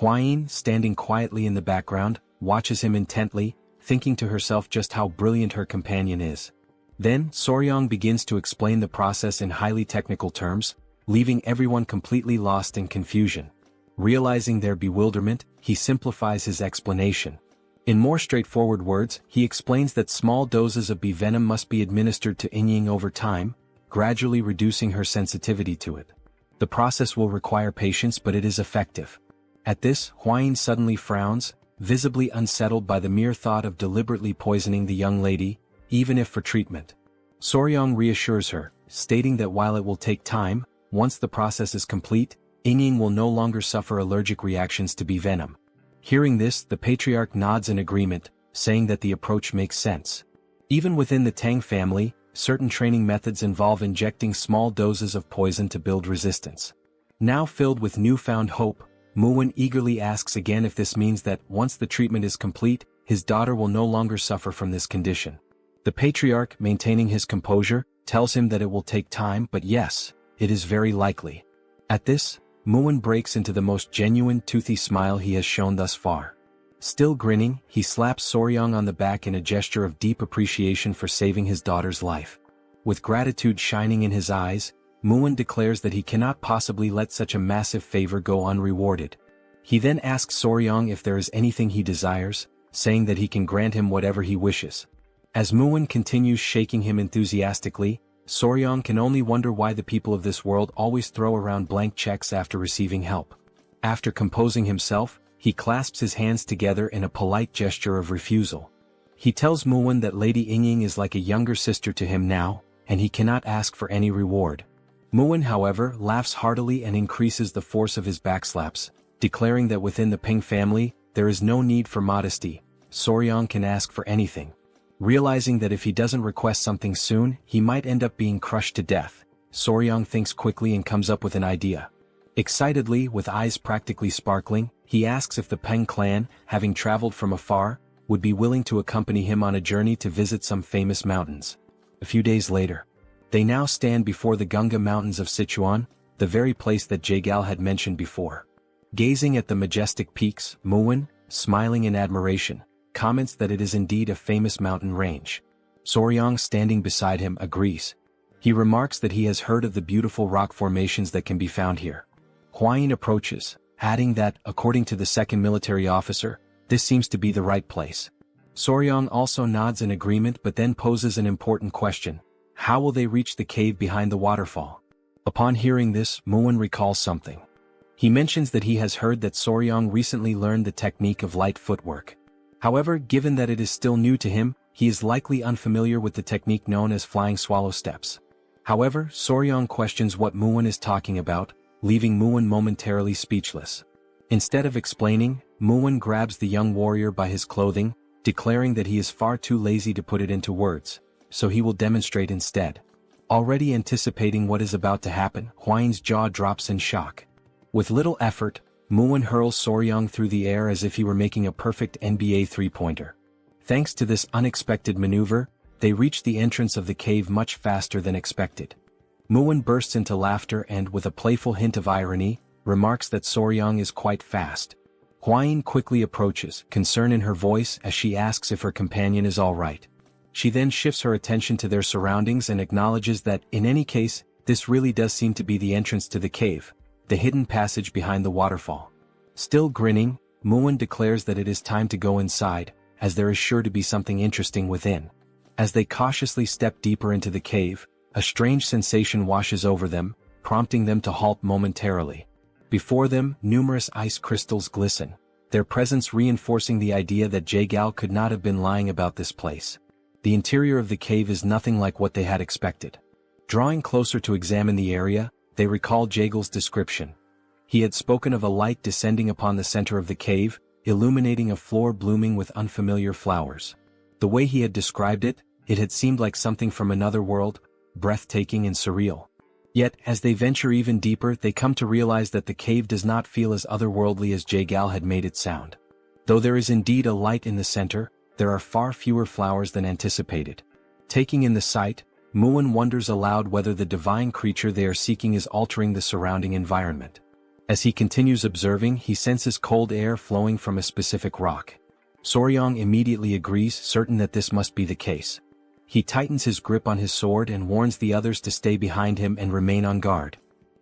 Huayin, standing quietly in the background, watches him intently, thinking to herself just how brilliant her companion is. Then, Soryang begins to explain the process in highly technical terms, leaving everyone completely lost in confusion. Realizing their bewilderment, he simplifies his explanation. In more straightforward words, he explains that small doses of bee venom must be administered to Yingying over time, gradually reducing her sensitivity to it. The process will require patience, but it is effective. At this, Huayin suddenly frowns, visibly unsettled by the mere thought of deliberately poisoning the young lady, even if for treatment. Soryang reassures her, stating that while it will take time, once the process is complete, Yingying will no longer suffer allergic reactions to bee venom. Hearing this, the patriarch nods in agreement, saying that the approach makes sense. Even within the Tang family, certain training methods involve injecting small doses of poison to build resistance. Now filled with newfound hope, Murim eagerly asks again if this means that, once the treatment is complete, his daughter will no longer suffer from this condition. The patriarch, maintaining his composure, tells him that it will take time, but yes, it is very likely. At this, Murim breaks into the most genuine toothy smile he has shown thus far. Still grinning, he slaps Soryang on the back in a gesture of deep appreciation for saving his daughter's life. With gratitude shining in his eyes, Murim declares that he cannot possibly let such a massive favor go unrewarded. He then asks Soryang if there is anything he desires, saying that he can grant him whatever he wishes. As Murim continues shaking him enthusiastically, Soryang can only wonder why the people of this world always throw around blank checks after receiving help. After composing himself, he clasps his hands together in a polite gesture of refusal. He tells Murim that Lady Yingying is like a younger sister to him now, and he cannot ask for any reward. Murim, however, laughs heartily and increases the force of his backslaps, declaring that within the Ping family, there is no need for modesty. Soryang can ask for anything. Realizing that if he doesn't request something soon, he might end up being crushed to death, Soryang thinks quickly and comes up with an idea. Excitedly, with eyes practically sparkling, he asks if the Peng clan, having traveled from afar, would be willing to accompany him on a journey to visit some famous mountains. A few days later, they now stand before the Gunga Mountains of Sichuan, the very place that Jagal had mentioned before. Gazing at the majestic peaks, Muwen, smiling in admiration, comments that it is indeed a famous mountain range. Soryang, standing beside him, agrees. He remarks that he has heard of the beautiful rock formations that can be found here. Huayin approaches, adding that, according to the second military officer, this seems to be the right place. Soryang also nods in agreement but then poses an important question. How will they reach the cave behind the waterfall? Upon hearing this, Muwen recalls something. He mentions that he has heard that Soryang recently learned the technique of light footwork. However, given that it is still new to him, he is likely unfamiliar with the technique known as flying swallow steps. However, Soryang questions what Muwen is talking about, leaving Muwen momentarily speechless. Instead of explaining, Muwen grabs the young warrior by his clothing, declaring that he is far too lazy to put it into words, so he will demonstrate instead. Already anticipating what is about to happen, Huayin's jaw drops in shock. With little effort, Muwen hurls Soryang through the air as if he were making a perfect NBA three-pointer. Thanks to this unexpected maneuver, they reach the entrance of the cave much faster than expected. Muwen bursts into laughter and, with a playful hint of irony, remarks that Soryang is quite fast. Huayin quickly approaches, concern in her voice as she asks if her companion is all right. She then shifts her attention to their surroundings and acknowledges that, in any case, this really does seem to be the entrance to the cave, the hidden passage behind the waterfall. Still grinning, Muwen declares that it is time to go inside, as there is sure to be something interesting within. As they cautiously step deeper into the cave, a strange sensation washes over them, prompting them to halt momentarily. Before them, numerous ice crystals glisten, their presence reinforcing the idea that Jagal could not have been lying about this place. The interior of the cave is nothing like what they had expected. Drawing closer to examine the area, they recall Jagal's description. He had spoken of a light descending upon the center of the cave, illuminating a floor blooming with unfamiliar flowers. The way he had described it, it had seemed like something from another world, breathtaking and surreal. Yet, as they venture even deeper, they come to realize that the cave does not feel as otherworldly as Jagal had made it sound. Though there is indeed a light in the center, there are far fewer flowers than anticipated. Taking in the sight, Muwen wonders aloud whether the divine creature they are seeking is altering the surrounding environment. As he continues observing, he senses cold air flowing from a specific rock. Soryang immediately agrees, certain that this must be the case. He tightens his grip on his sword and warns the others to stay behind him and remain on guard.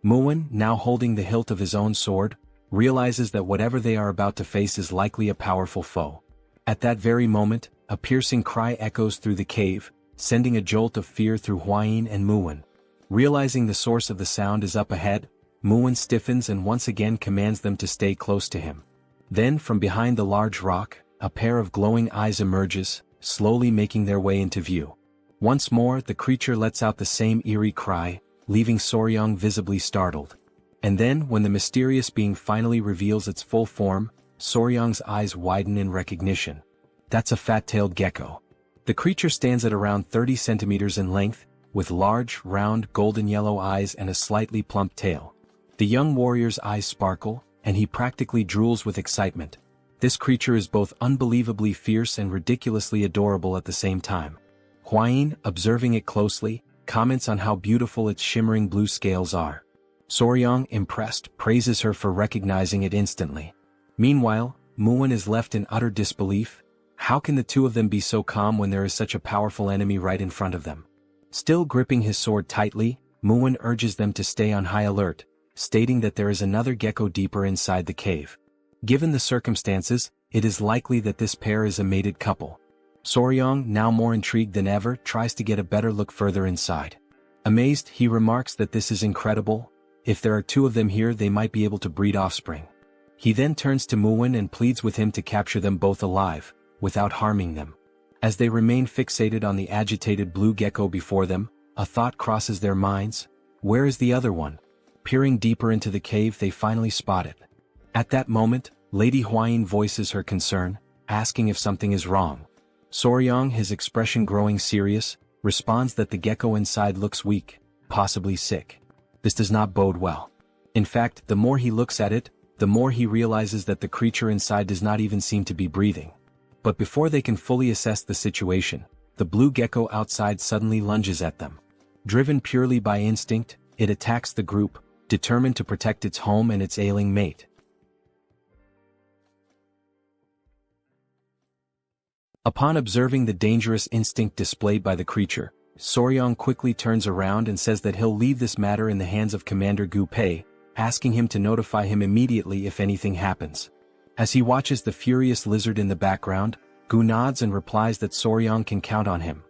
Muwen, now holding the hilt of his own sword, realizes that whatever they are about to face is likely a powerful foe. At that very moment, a piercing cry echoes through the cave, sending a jolt of fear through Huayin and Muwen. Realizing the source of the sound is up ahead, Muwen stiffens and once again commands them to stay close to him. Then, from behind the large rock, a pair of glowing eyes emerges, slowly making their way into view. Once more, the creature lets out the same eerie cry, leaving Soryang visibly startled. And then, when the mysterious being finally reveals its full form, Soryang's eyes widen in recognition. That's a fat-tailed gecko. The creature stands at around 30 centimeters in length, with large, round, golden-yellow eyes and a slightly plump tail. The young warrior's eyes sparkle, and he practically drools with excitement. This creature is both unbelievably fierce and ridiculously adorable at the same time. Huayin, observing it closely, comments on how beautiful its shimmering blue scales are. Soryang, impressed, praises her for recognizing it instantly. Meanwhile, Muwen is left in utter disbelief. How can the two of them be so calm when there is such a powerful enemy right in front of them? Still gripping his sword tightly, Muwen urges them to stay on high alert, stating that there is another gecko deeper inside the cave. Given the circumstances, it is likely that this pair is a mated couple. Soryang, now more intrigued than ever, tries to get a better look further inside. Amazed, he remarks that this is incredible. If there are two of them here, they might be able to breed offspring. He then turns to Muwen and pleads with him to capture them both alive, without harming them. As they remain fixated on the agitated blue gecko before them, a thought crosses their minds. Where is the other one? Peering deeper into the cave, they finally spot it. At that moment, Lady Huayin voices her concern, asking if something is wrong. Soryang, his expression growing serious, responds that the gecko inside looks weak, possibly sick. This does not bode well. In fact, the more he looks at it, the more he realizes that the creature inside does not even seem to be breathing. But before they can fully assess the situation, the blue gecko outside suddenly lunges at them. Driven purely by instinct, it attacks the group, determined to protect its home and its ailing mate. Upon observing the dangerous instinct displayed by the creature, Soryang quickly turns around and says that he'll leave this matter in the hands of Commander Gu Pei, asking him to notify him immediately if anything happens. As he watches the furious lizard in the background, Gu nods and replies that Soryang can count on him.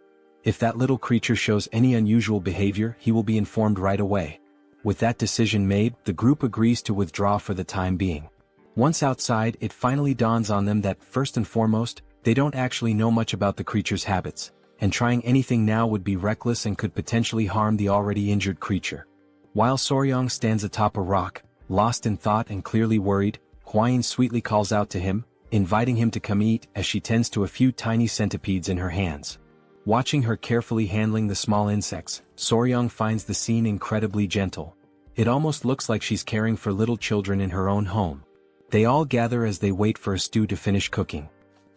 If that little creature shows any unusual behavior, he will be informed right away. With that decision made, the group agrees to withdraw for the time being. Once outside, it finally dawns on them that, first and foremost, they don't actually know much about the creature's habits, and trying anything now would be reckless and could potentially harm the already injured creature. While Soryang stands atop a rock, lost in thought and clearly worried, Hwayin sweetly calls out to him, inviting him to come eat as she tends to a few tiny centipedes in her hands. Watching her carefully handling the small insects, Soryang finds the scene incredibly gentle. It almost looks like she's caring for little children in her own home. They all gather as they wait for a stew to finish cooking.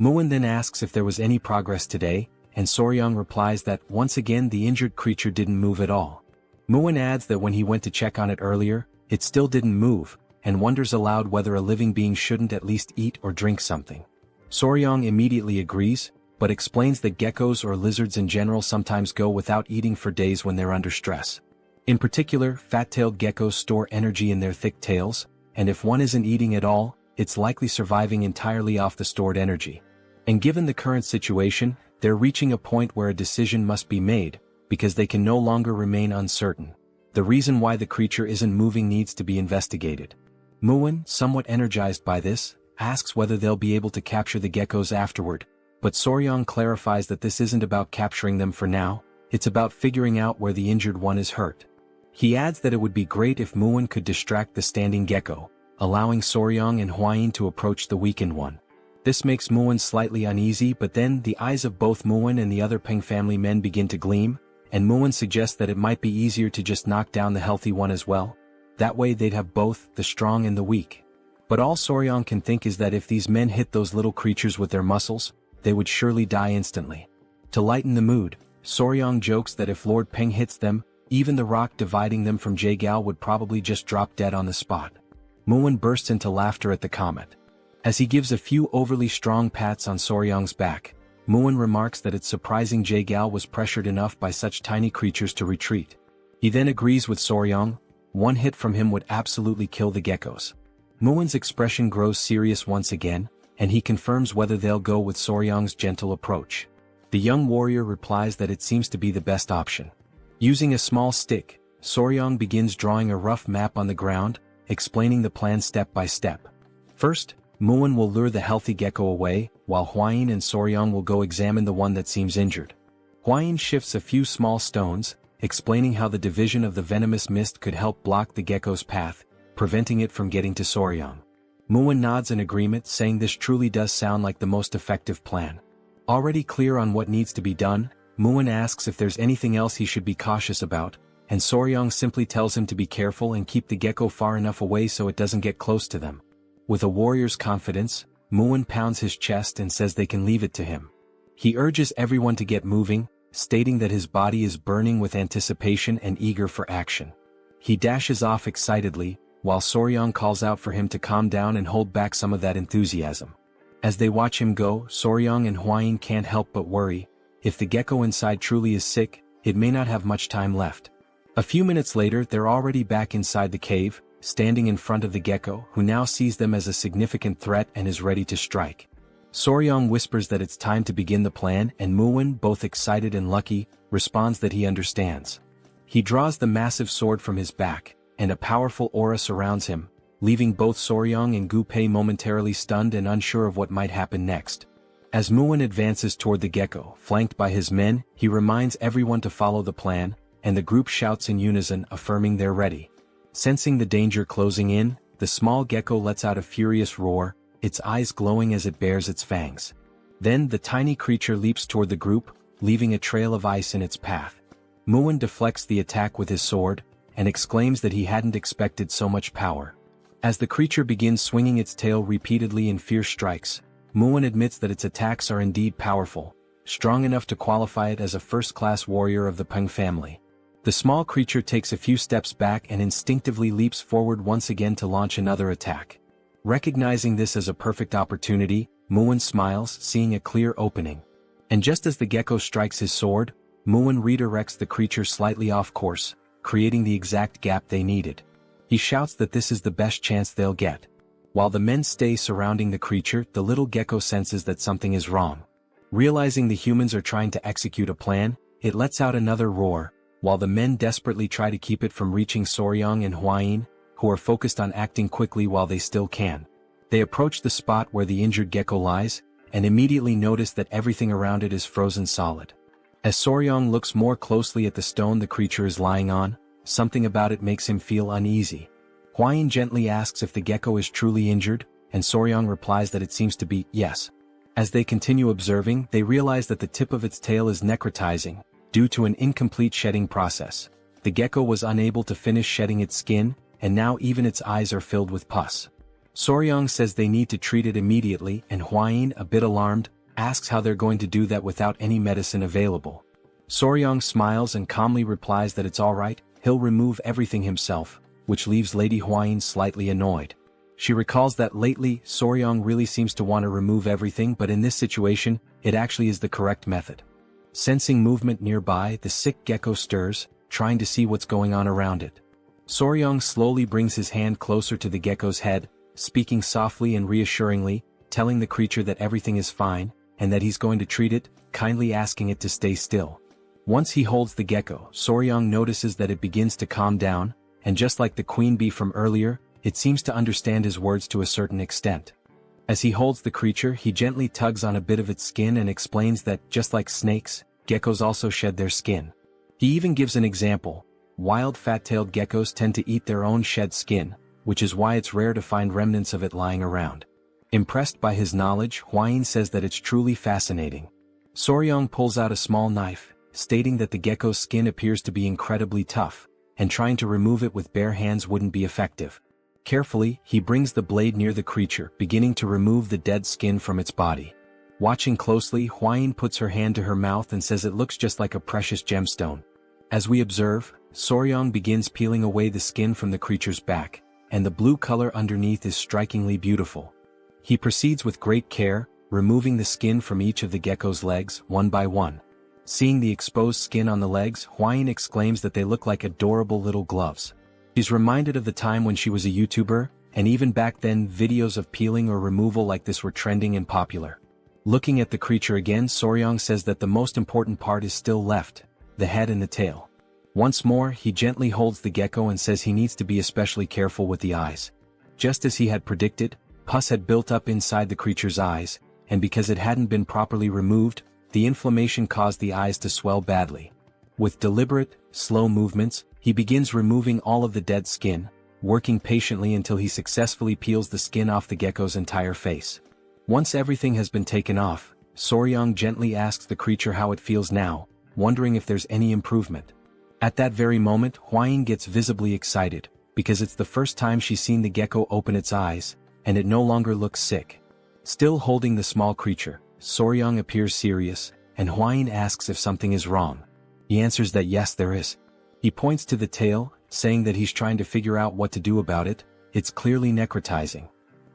Muin then asks if there was any progress today, and Soryang replies that once again the injured creature didn't move at all. Muin adds that when he went to check on it earlier, it still didn't move, and wonders aloud whether a living being shouldn't at least eat or drink something. Soryang immediately agrees, but explains that geckos or lizards in general sometimes go without eating for days when they're under stress. In particular, fat-tailed geckos store energy in their thick tails, and if one isn't eating at all, it's likely surviving entirely off the stored energy. And given the current situation, they're reaching a point where a decision must be made, because they can no longer remain uncertain. The reason why the creature isn't moving needs to be investigated. Muin, somewhat energized by this, asks whether they'll be able to capture the geckos afterward, but Soryang clarifies that this isn't about capturing them for now, it's about figuring out where the injured one is hurt. He adds that it would be great if Muin could distract the standing gecko, allowing Soryang and Hwayin to approach the weakened one. This makes Muin slightly uneasy, but then the eyes of both Muin and the other Peng family men begin to gleam, and Muin suggests that it might be easier to just knock down the healthy one as well. That way they'd have both, the strong and the weak. But all Soryang can think is that if these men hit those little creatures with their muscles, they would surely die instantly. To lighten the mood, Soryang jokes that if Lord Peng hits them, even the rock dividing them from Jaegao would probably just drop dead on the spot. Muin bursts into laughter at the comment. As he gives a few overly strong pats on Soryang's back, Muin remarks that it's surprising Jaegao was pressured enough by such tiny creatures to retreat. He then agrees with Soryang, one hit from him would absolutely kill the geckos. Muin's expression grows serious once again, and he confirms whether they'll go with Soryang's gentle approach. The young warrior replies that it seems to be the best option. Using a small stick, Soryang begins drawing a rough map on the ground, explaining the plan step by step. First, Muin will lure the healthy gecko away, while Hwayin and Soryang will go examine the one that seems injured. Hwayin shifts a few small stones, explaining how the division of the venomous mist could help block the gecko's path, preventing it from getting to Soryang. Muin nods in agreement, saying this truly does sound like the most effective plan. Already clear on what needs to be done, Muin asks if there's anything else he should be cautious about, and Soryang simply tells him to be careful and keep the gecko far enough away so it doesn't get close to them. With a warrior's confidence, Muin pounds his chest and says they can leave it to him. He urges everyone to get moving, stating that his body is burning with anticipation and eager for action. He dashes off excitedly, while Soryang calls out for him to calm down and hold back some of that enthusiasm. As they watch him go, Soryang and Hwayin can't help but worry. If the gecko inside truly is sick, it may not have much time left. A few minutes later, they're already back inside the cave, standing in front of the gecko, who now sees them as a significant threat and is ready to strike. Soryang whispers that it's time to begin the plan, and Muin, both excited and lucky, responds that he understands. He draws the massive sword from his back, and a powerful aura surrounds him, leaving both Soryang and Gu Pei momentarily stunned and unsure of what might happen next. As Muin advances toward the gecko, flanked by his men, he reminds everyone to follow the plan, and the group shouts in unison, affirming they're ready. Sensing the danger closing in, the small gecko lets out a furious roar, its eyes glowing as it bares its fangs. Then the tiny creature leaps toward the group, leaving a trail of ice in its path. Murim deflects the attack with his sword, and exclaims that he hadn't expected so much power. As the creature begins swinging its tail repeatedly in fierce strikes, Murim admits that its attacks are indeed powerful, strong enough to qualify it as a first-class warrior of the Peng family. The small creature takes a few steps back and instinctively leaps forward once again to launch another attack. Recognizing this as a perfect opportunity, Murim smiles, seeing a clear opening. And just as the gecko strikes his sword, Murim redirects the creature slightly off course, creating the exact gap they needed. He shouts that this is the best chance they'll get. While the men stay surrounding the creature, the little gecko senses that something is wrong. Realizing the humans are trying to execute a plan, it lets out another roar, while the men desperately try to keep it from reaching Soryang and Huayin, who are focused on acting quickly while they still can. They approach the spot where the injured gecko lies, and immediately notice that everything around it is frozen solid. As Soryang looks more closely at the stone the creature is lying on, something about it makes him feel uneasy. Huayin gently asks if the gecko is truly injured, and Soryang replies that it seems to be, yes. As they continue observing, they realize that the tip of its tail is necrotizing, due to an incomplete shedding process. The gecko was unable to finish shedding its skin, and now even its eyes are filled with pus. Soryang says they need to treat it immediately, and Huayin, a bit alarmed, asks how they're going to do that without any medicine available. Soryang smiles and calmly replies that it's alright, he'll remove everything himself, which leaves Lady Huayin slightly annoyed. She recalls that lately, Soryang really seems to want to remove everything, but in this situation, it actually is the correct method. Sensing movement nearby, the sick gecko stirs, trying to see what's going on around it. Soryang slowly brings his hand closer to the gecko's head, speaking softly and reassuringly, telling the creature that everything is fine, and that he's going to treat it, kindly asking it to stay still. Once he holds the gecko, Soryang notices that it begins to calm down, and just like the queen bee from earlier, it seems to understand his words to a certain extent. As he holds the creature, he gently tugs on a bit of its skin and explains that, just like snakes, geckos also shed their skin. He even gives an example. Wild fat-tailed geckos tend to eat their own shed skin, which is why it's rare to find remnants of it lying around. Impressed by his knowledge, Huayin says that it's truly fascinating. Soryang pulls out a small knife, stating that the gecko's skin appears to be incredibly tough, and trying to remove it with bare hands wouldn't be effective. Carefully, he brings the blade near the creature, beginning to remove the dead skin from its body. Watching closely, Huayin puts her hand to her mouth and says it looks just like a precious gemstone. As we observe, Soryang begins peeling away the skin from the creature's back, and the blue color underneath is strikingly beautiful. He proceeds with great care, removing the skin from each of the gecko's legs, one by one. Seeing the exposed skin on the legs, Huayin exclaims that they look like adorable little gloves. She's reminded of the time when she was a YouTuber, and even back then videos of peeling or removal like this were trending and popular. Looking at the creature again, Soryang says that the most important part is still left, the head and the tail. Once more, he gently holds the gecko and says he needs to be especially careful with the eyes. Just as he had predicted, pus had built up inside the creature's eyes, and because it hadn't been properly removed, the inflammation caused the eyes to swell badly. With deliberate, slow movements, he begins removing all of the dead skin, working patiently until he successfully peels the skin off the gecko's entire face. Once everything has been taken off, Soryang gently asks the creature how it feels now, wondering if there's any improvement. At that very moment, Huayin gets visibly excited, because it's the first time she's seen the gecko open its eyes, and it no longer looks sick. Still holding the small creature, Soryang appears serious, and Huayin asks if something is wrong. He answers that yes, there is. He points to the tail, saying that he's trying to figure out what to do about it. It's clearly necrotizing.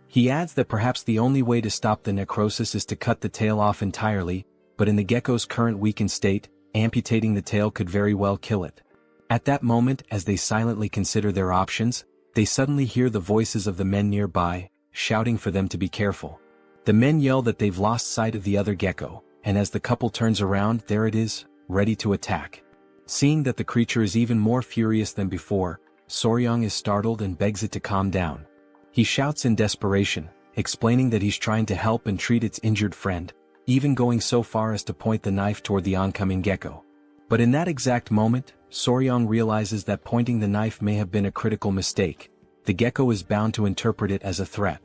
He adds that perhaps the only way to stop the necrosis is to cut the tail off entirely, but in the gecko's current weakened state, amputating the tail could very well kill it. At that moment, as they silently consider their options, they suddenly hear the voices of the men nearby, shouting for them to be careful. The men yell that they've lost sight of the other gecko, and as the couple turns around, there it is, ready to attack. Seeing that the creature is even more furious than before, Soryang is startled and begs it to calm down. He shouts in desperation, explaining that he's trying to help and treat its injured friend, even going so far as to point the knife toward the oncoming gecko. But in that exact moment, Soryang realizes that pointing the knife may have been a critical mistake. The gecko is bound to interpret it as a threat.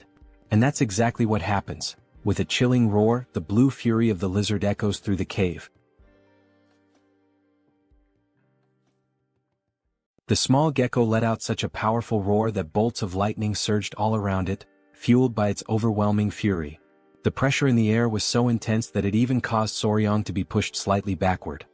And that's exactly what happens. With a chilling roar, the blue fury of the lizard echoes through the cave. The small gecko let out such a powerful roar that bolts of lightning surged all around it, fueled by its overwhelming fury. The pressure in the air was so intense that it even caused Soryang to be pushed slightly backward.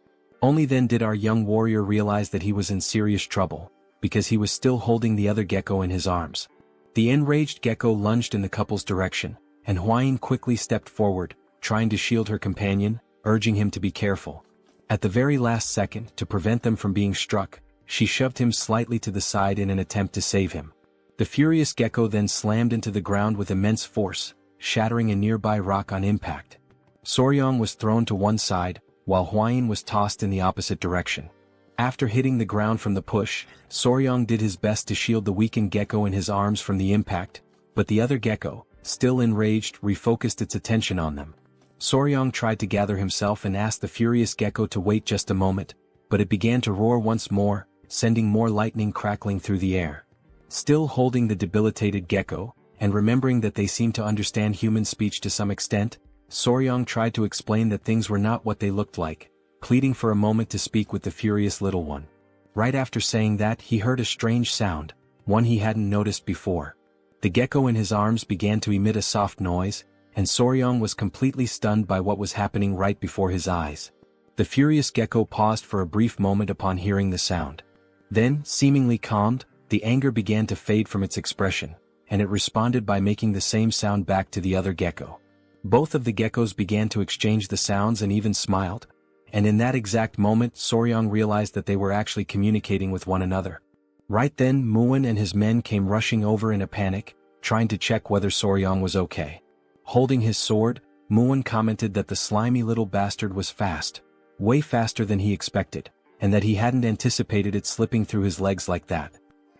Only then did our young warrior realize that he was in serious trouble, because he was still holding the other gecko in his arms. The enraged gecko lunged in the couple's direction, and Hwayin quickly stepped forward, trying to shield her companion, urging him to be careful. At the very last second, to prevent them from being struck, she shoved him slightly to the side in an attempt to save him. The furious gecko then slammed into the ground with immense force, shattering a nearby rock on impact. Soryang was thrown to one side, while Hwayin was tossed in the opposite direction. After hitting the ground from the push, Soryang did his best to shield the weakened gecko in his arms from the impact, but the other gecko, still enraged, refocused its attention on them. Soryang tried to gather himself and asked the furious gecko to wait just a moment, but it began to roar once more, sending more lightning crackling through the air. Still holding the debilitated gecko, and remembering that they seemed to understand human speech to some extent, Soryang tried to explain that things were not what they looked like, pleading for a moment to speak with the furious little one. Right after saying that, he heard a strange sound, one he hadn't noticed before. The gecko in his arms began to emit a soft noise, and Soryang was completely stunned by what was happening right before his eyes. The furious gecko paused for a brief moment upon hearing the sound. Then, seemingly calmed, the anger began to fade from its expression, and it responded by making the same sound back to the other gecko. Both of the geckos began to exchange the sounds and even smiled, and in that exact moment Soryang realized that they were actually communicating with one another. Right then Murim and his men came rushing over in a panic, trying to check whether Soryang was okay. Holding his sword, Murim commented that the slimy little bastard was fast, way faster than he expected, and that he hadn't anticipated it slipping through his legs like that.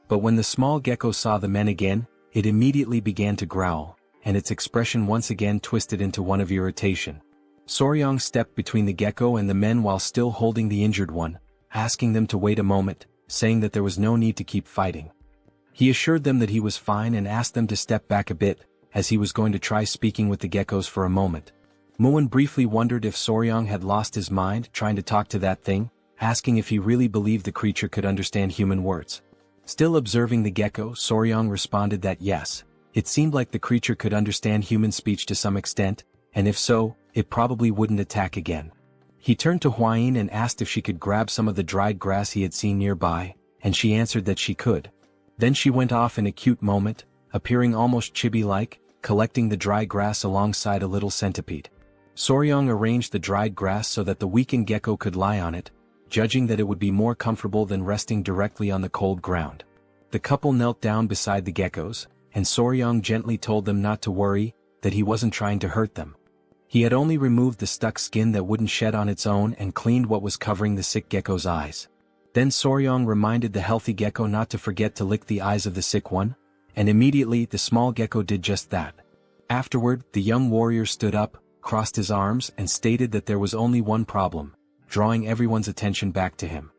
But when the small gecko saw the men again, it immediately began to growl, and its expression once again twisted into one of irritation. Soryang stepped between the gecko and the men while still holding the injured one, asking them to wait a moment, saying that there was no need to keep fighting. He assured them that he was fine and asked them to step back a bit, as he was going to try speaking with the geckos for a moment. Murim briefly wondered if Soryang had lost his mind trying to talk to that thing, asking if he really believed the creature could understand human words. Still observing the gecko, Soryang responded that yes, it seemed like the creature could understand human speech to some extent, and if so, it probably wouldn't attack again. He turned to Hwayin and asked if she could grab some of the dried grass he had seen nearby, and she answered that she could. Then she went off in a cute moment, appearing almost chibi-like, collecting the dry grass alongside a little centipede. Soryang arranged the dried grass so that the weakened gecko could lie on it, judging that it would be more comfortable than resting directly on the cold ground. The couple knelt down beside the geckos, and Soryang gently told them not to worry, that he wasn't trying to hurt them. He had only removed the stuck skin that wouldn't shed on its own and cleaned what was covering the sick gecko's eyes. Then Soryang reminded the healthy gecko not to forget to lick the eyes of the sick one, and immediately the small gecko did just that. Afterward, the young warrior stood up, crossed his arms and stated that there was only one problem, drawing everyone's attention back to him.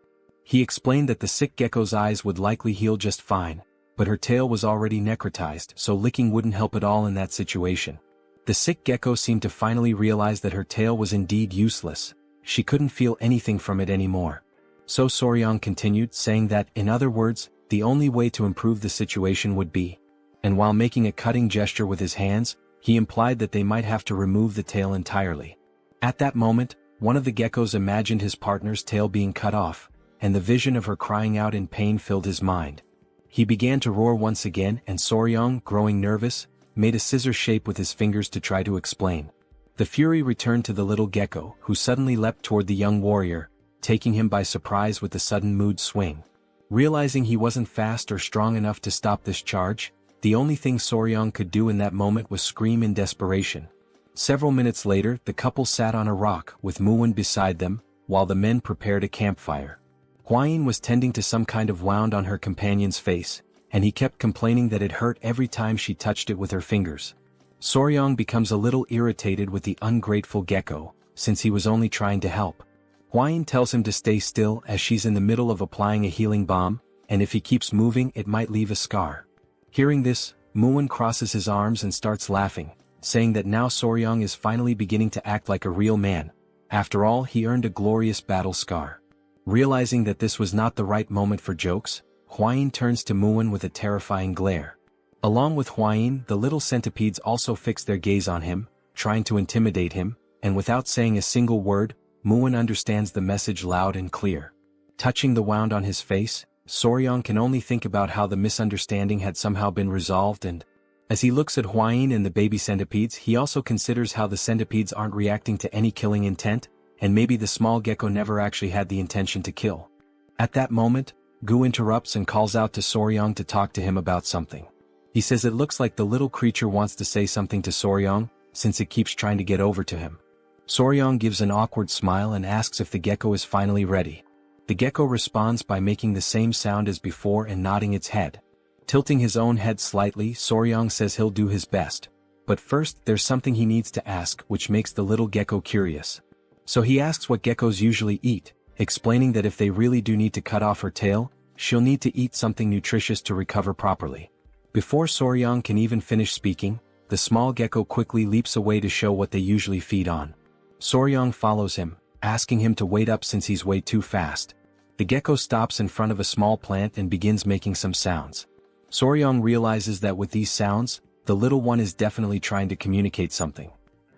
He explained that the sick gecko's eyes would likely heal just fine, but her tail was already necrotized, so licking wouldn't help at all in that situation. The sick gecko seemed to finally realize that her tail was indeed useless. She couldn't feel anything from it anymore. So Soryang continued, saying that, in other words, the only way to improve the situation would be, and while making a cutting gesture with his hands, he implied that they might have to remove the tail entirely. At that moment, one of the geckos imagined his partner's tail being cut off, and the vision of her crying out in pain filled his mind. He began to roar once again, and Soryang, growing nervous, made a scissor shape with his fingers to try to explain. The fury returned to the little gecko, who suddenly leapt toward the young warrior, taking him by surprise with the sudden mood swing. Realizing he wasn't fast or strong enough to stop this charge, the only thing Soryang could do in that moment was scream in desperation. Several minutes later, the couple sat on a rock with Murim beside them, while the men prepared a campfire. Hwayin was tending to some kind of wound on her companion's face, and he kept complaining that it hurt every time she touched it with her fingers. Soryang becomes a little irritated with the ungrateful gecko, since he was only trying to help. Hwayin tells him to stay still as she's in the middle of applying a healing balm, and if he keeps moving it might leave a scar. Hearing this, Murim crosses his arms and starts laughing, saying that now Soryang is finally beginning to act like a real man. After all, he earned a glorious battle scar. Realizing that this was not the right moment for jokes, Hwayin turns to Muin with a terrifying glare. Along with Hwayin, the little centipedes also fix their gaze on him, trying to intimidate him, and without saying a single word, Muin understands the message loud and clear. Touching the wound on his face, Soryang can only think about how the misunderstanding had somehow been resolved, and as he looks at Hwayin and the baby centipedes, he also considers how the centipedes aren't reacting to any killing intent, and maybe the small gecko never actually had the intention to kill. At that moment, Gu interrupts and calls out to Soryang to talk to him about something. He says it looks like the little creature wants to say something to Soryang, since it keeps trying to get over to him. Soryang gives an awkward smile and asks if the gecko is finally ready. The gecko responds by making the same sound as before and nodding its head. Tilting his own head slightly, Soryang says he'll do his best. But first, there's something he needs to ask, which makes the little gecko curious. So he asks what geckos usually eat, explaining that if they really do need to cut off her tail, she'll need to eat something nutritious to recover properly. Before Soryang can even finish speaking, the small gecko quickly leaps away to show what they usually feed on. Soryang follows him, asking him to wait up since he's way too fast. The gecko stops in front of a small plant and begins making some sounds. Soryang realizes that with these sounds, the little one is definitely trying to communicate something.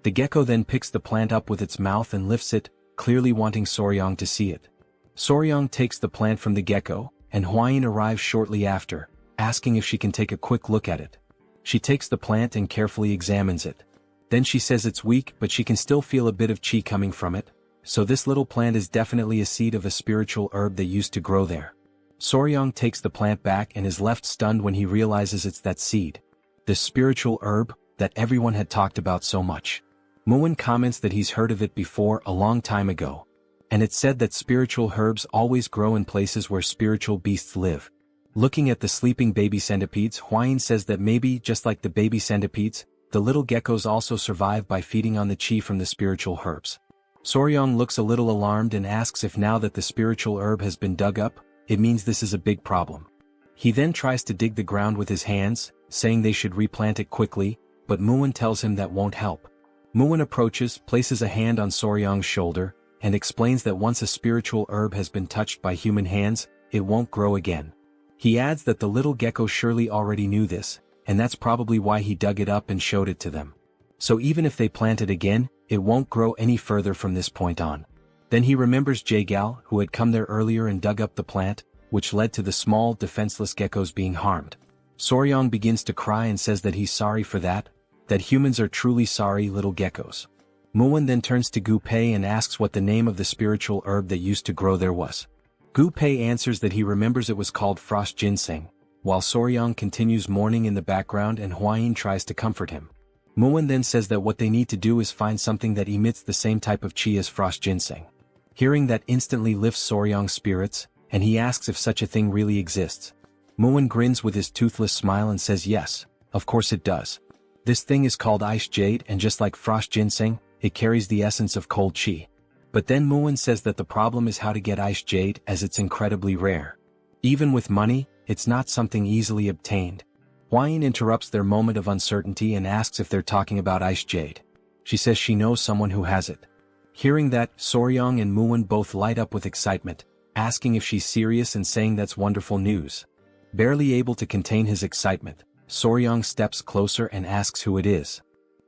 The gecko then picks the plant up with its mouth and lifts it, clearly wanting Soryang to see it. Soryang takes the plant from the gecko, and Hwayin arrives shortly after, asking if she can take a quick look at it. She takes the plant and carefully examines it. Then she says it's weak, but she can still feel a bit of chi coming from it, so this little plant is definitely a seed of a spiritual herb that used to grow there. Soryang takes the plant back and is left stunned when he realizes it's that seed. This spiritual herb that everyone had talked about so much. Muin comments that he's heard of it before a long time ago. And it's said that spiritual herbs always grow in places where spiritual beasts live. Looking at the sleeping baby centipedes, Hwayin says that maybe, just like the baby centipedes, the little geckos also survive by feeding on the chi from the spiritual herbs. Soryang looks a little alarmed and asks if now that the spiritual herb has been dug up, it means this is a big problem. He then tries to dig the ground with his hands, saying they should replant it quickly, but Muin tells him that won't help. Muin approaches, places a hand on Soryang's shoulder, and explains that once a spiritual herb has been touched by human hands, it won't grow again. He adds that the little gecko surely already knew this, and that's probably why he dug it up and showed it to them. So even if they plant it again, it won't grow any further from this point on. Then he remembers Jagal, who had come there earlier and dug up the plant, which led to the small, defenseless geckos being harmed. Soryang begins to cry and says that he's sorry for that humans are truly sorry little geckos. Muin then turns to Gu Pei and asks what the name of the spiritual herb that used to grow there was. Gu Pei answers that he remembers it was called frost ginseng, while Soryang continues mourning in the background and Hwayin tries to comfort him. Muin then says that what they need to do is find something that emits the same type of chi as frost ginseng. Hearing that instantly lifts Soryang's spirits, and he asks if such a thing really exists. Muin grins with his toothless smile and says yes, of course it does. This thing is called ice jade, and just like frost ginseng, it carries the essence of cold chi. But then Muin says that the problem is how to get ice jade, as it's incredibly rare. Even with money, it's not something easily obtained. Hwayin interrupts their moment of uncertainty and asks if they're talking about ice jade. She says she knows someone who has it. Hearing that, Soryang and Muin both light up with excitement, asking if she's serious and saying that's wonderful news. Barely able to contain his excitement, Soryang steps closer and asks who it is.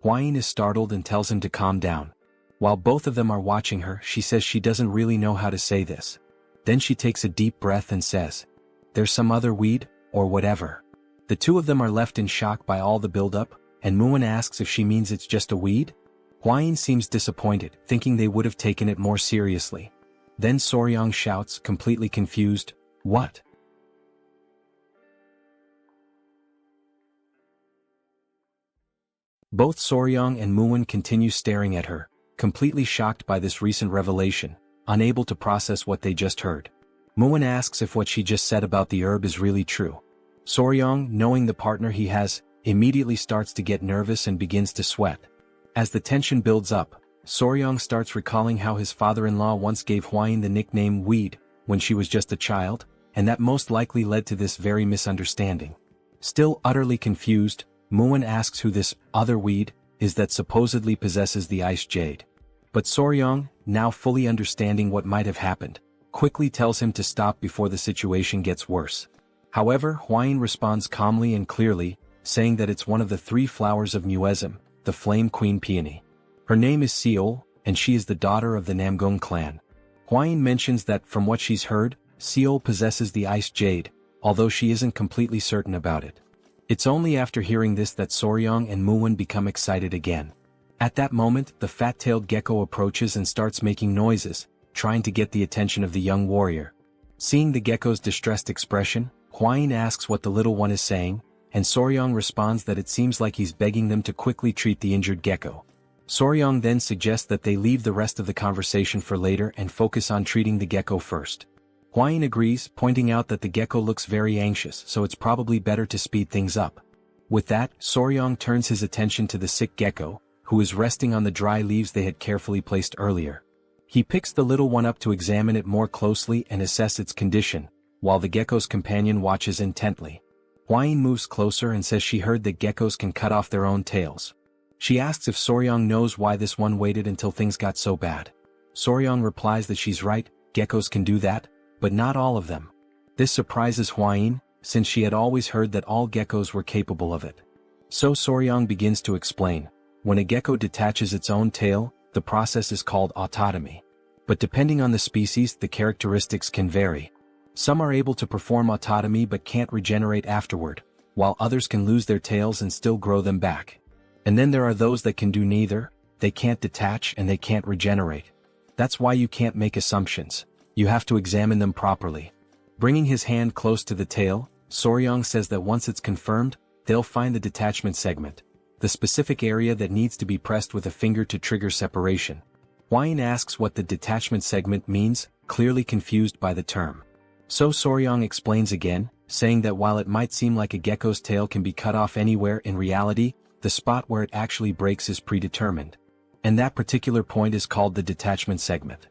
Hwayin is startled and tells him to calm down. While both of them are watching her, she says she doesn't really know how to say this. Then she takes a deep breath and says, "There's some other weed, or whatever." The two of them are left in shock by all the buildup, and Muin asks if she means it's just a weed. Hwayin seems disappointed, thinking they would have taken it more seriously. Then Soryang shouts, completely confused, "What?" Both Soryang and Muin continue staring at her, completely shocked by this recent revelation, unable to process what they just heard. Muin asks if what she just said about the herb is really true. Soryang, knowing the partner he has, immediately starts to get nervous and begins to sweat. As the tension builds up, Soryang starts recalling how his father-in-law once gave Hwayin the nickname Weed when she was just a child, and that most likely led to this very misunderstanding. Still utterly confused, Muin asks who this other weed is that supposedly possesses the ice jade. But Soryong, now fully understanding what might have happened, quickly tells him to stop before the situation gets worse. However, Hwayin responds calmly and clearly, saying that it's one of the 3 flowers of Muism, the Flame Queen Peony. Her name is Seol, and she is the daughter of the Namgung clan. Hwayin mentions that from what she's heard, Seol possesses the ice jade, although she isn't completely certain about it. It's only after hearing this that Soryong and Muwon become excited again. At that moment, the fat-tailed gecko approaches and starts making noises, trying to get the attention of the young warrior. Seeing the gecko's distressed expression, Hwayin asks what the little one is saying, and Soryong responds that it seems like he's begging them to quickly treat the injured gecko. Soryong then suggests that they leave the rest of the conversation for later and focus on treating the gecko first. Hwayin agrees, pointing out that the gecko looks very anxious, so it's probably better to speed things up. With that, Soryong turns his attention to the sick gecko, who is resting on the dry leaves they had carefully placed earlier. He picks the little one up to examine it more closely and assess its condition, while the gecko's companion watches intently. Hwayin moves closer and says she heard that geckos can cut off their own tails. She asks if Soryong knows why this one waited until things got so bad. Soryong replies that she's right, geckos can do that, but not all of them. This surprises Hwayin, since she had always heard that all geckos were capable of it. So Soryong begins to explain. When a gecko detaches its own tail, the process is called autotomy. But depending on the species, the characteristics can vary. Some are able to perform autotomy but can't regenerate afterward, while others can lose their tails and still grow them back. And then there are those that can do neither, they can't detach and they can't regenerate. That's why you can't make assumptions. You have to examine them properly. Bringing his hand close to the tail, Soryong says that once it's confirmed, they'll find the detachment segment, the specific area that needs to be pressed with a finger to trigger separation. Hwayin asks what the detachment segment means, clearly confused by the term. So Soryong explains again, saying that while it might seem like a gecko's tail can be cut off anywhere, in reality, the spot where it actually breaks is predetermined. And that particular point is called the detachment segment.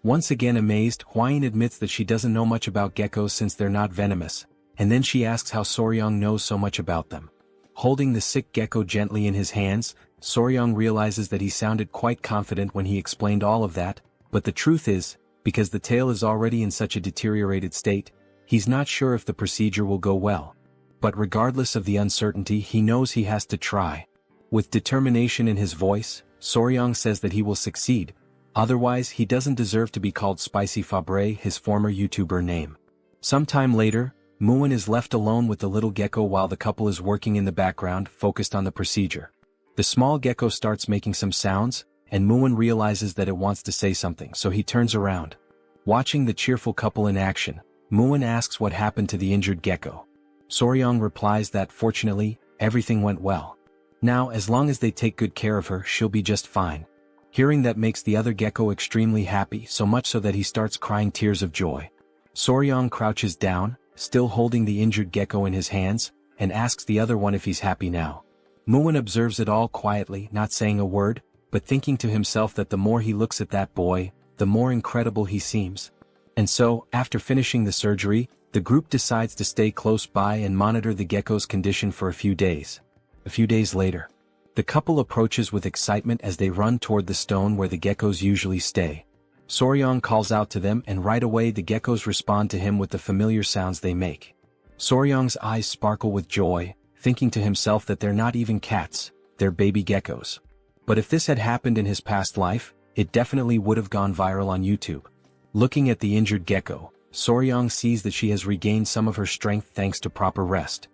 Once again amazed, Hwayin admits that she doesn't know much about geckos since they're not venomous, and then she asks how Soryong knows so much about them. Holding the sick gecko gently in his hands, Soryong realizes that he sounded quite confident when he explained all of that, but the truth is, because the tail is already in such a deteriorated state, he's not sure if the procedure will go well. But regardless of the uncertainty, he knows he has to try. With determination in his voice, Soryong says that he will succeed. Otherwise, he doesn't deserve to be called Spicy Fabre, his former YouTuber name. Sometime later, Muwon is left alone with the little gecko while the couple is working in the background, focused on the procedure. The small gecko starts making some sounds, and Muwon realizes that it wants to say something, so he turns around. Watching the cheerful couple in action, Muwon asks what happened to the injured gecko. Soryong replies that fortunately, everything went well. Now, as long as they take good care of her, she'll be just fine. Hearing that makes the other gecko extremely happy, so much so that he starts crying tears of joy. Soryong crouches down, still holding the injured gecko in his hands, and asks the other one if he's happy now. Muwon observes it all quietly, not saying a word, but thinking to himself that the more he looks at that boy, the more incredible he seems. And so, after finishing the surgery, the group decides to stay close by and monitor the gecko's condition for a few days. A few days later, the couple approaches with excitement as they run toward the stone where the geckos usually stay. Soryong calls out to them, and right away the geckos respond to him with the familiar sounds they make. Soryong's eyes sparkle with joy, thinking to himself that they're not even cats, they're baby geckos. But if this had happened in his past life, it definitely would have gone viral on YouTube. Looking at the injured gecko, Soryong sees that she has regained some of her strength thanks to proper rest.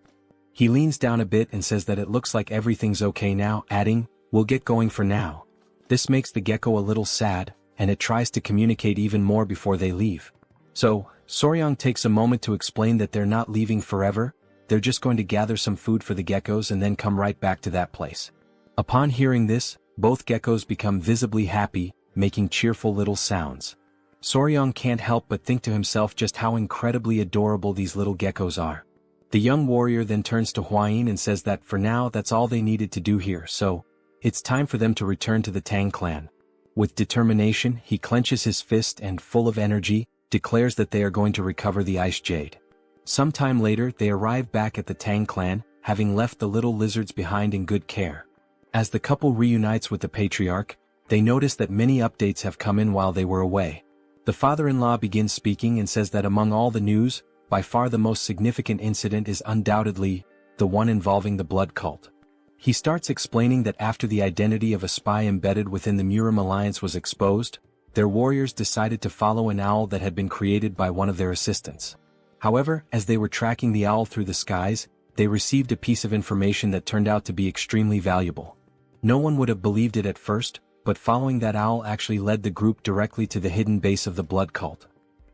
He leans down a bit and says that it looks like everything's okay now, adding, "We'll get going for now." This makes the gecko a little sad, and it tries to communicate even more before they leave. So, Soryong takes a moment to explain that they're not leaving forever, they're just going to gather some food for the geckos and then come right back to that place. Upon hearing this, both geckos become visibly happy, making cheerful little sounds. Soryong can't help but think to himself just how incredibly adorable these little geckos are. The young warrior then turns to Hwayin and says that for now that's all they needed to do here, so it's time for them to return to the Tang clan. With determination, he clenches his fist and, full of energy, declares that they are going to recover the ice jade. Sometime later they arrive back at the Tang clan, having left the little lizards behind in good care. As the couple reunites with the patriarch, they notice that many updates have come in while they were away. The father-in-law begins speaking and says that among all the news, by far the most significant incident is undoubtedly the one involving the blood cult. He starts explaining that after the identity of a spy embedded within the Murim alliance was exposed, their warriors decided to follow an owl that had been created by one of their assistants. However, as they were tracking the owl through the skies, they received a piece of information that turned out to be extremely valuable. No one would have believed it at first, but following that owl actually led the group directly to the hidden base of the blood cult.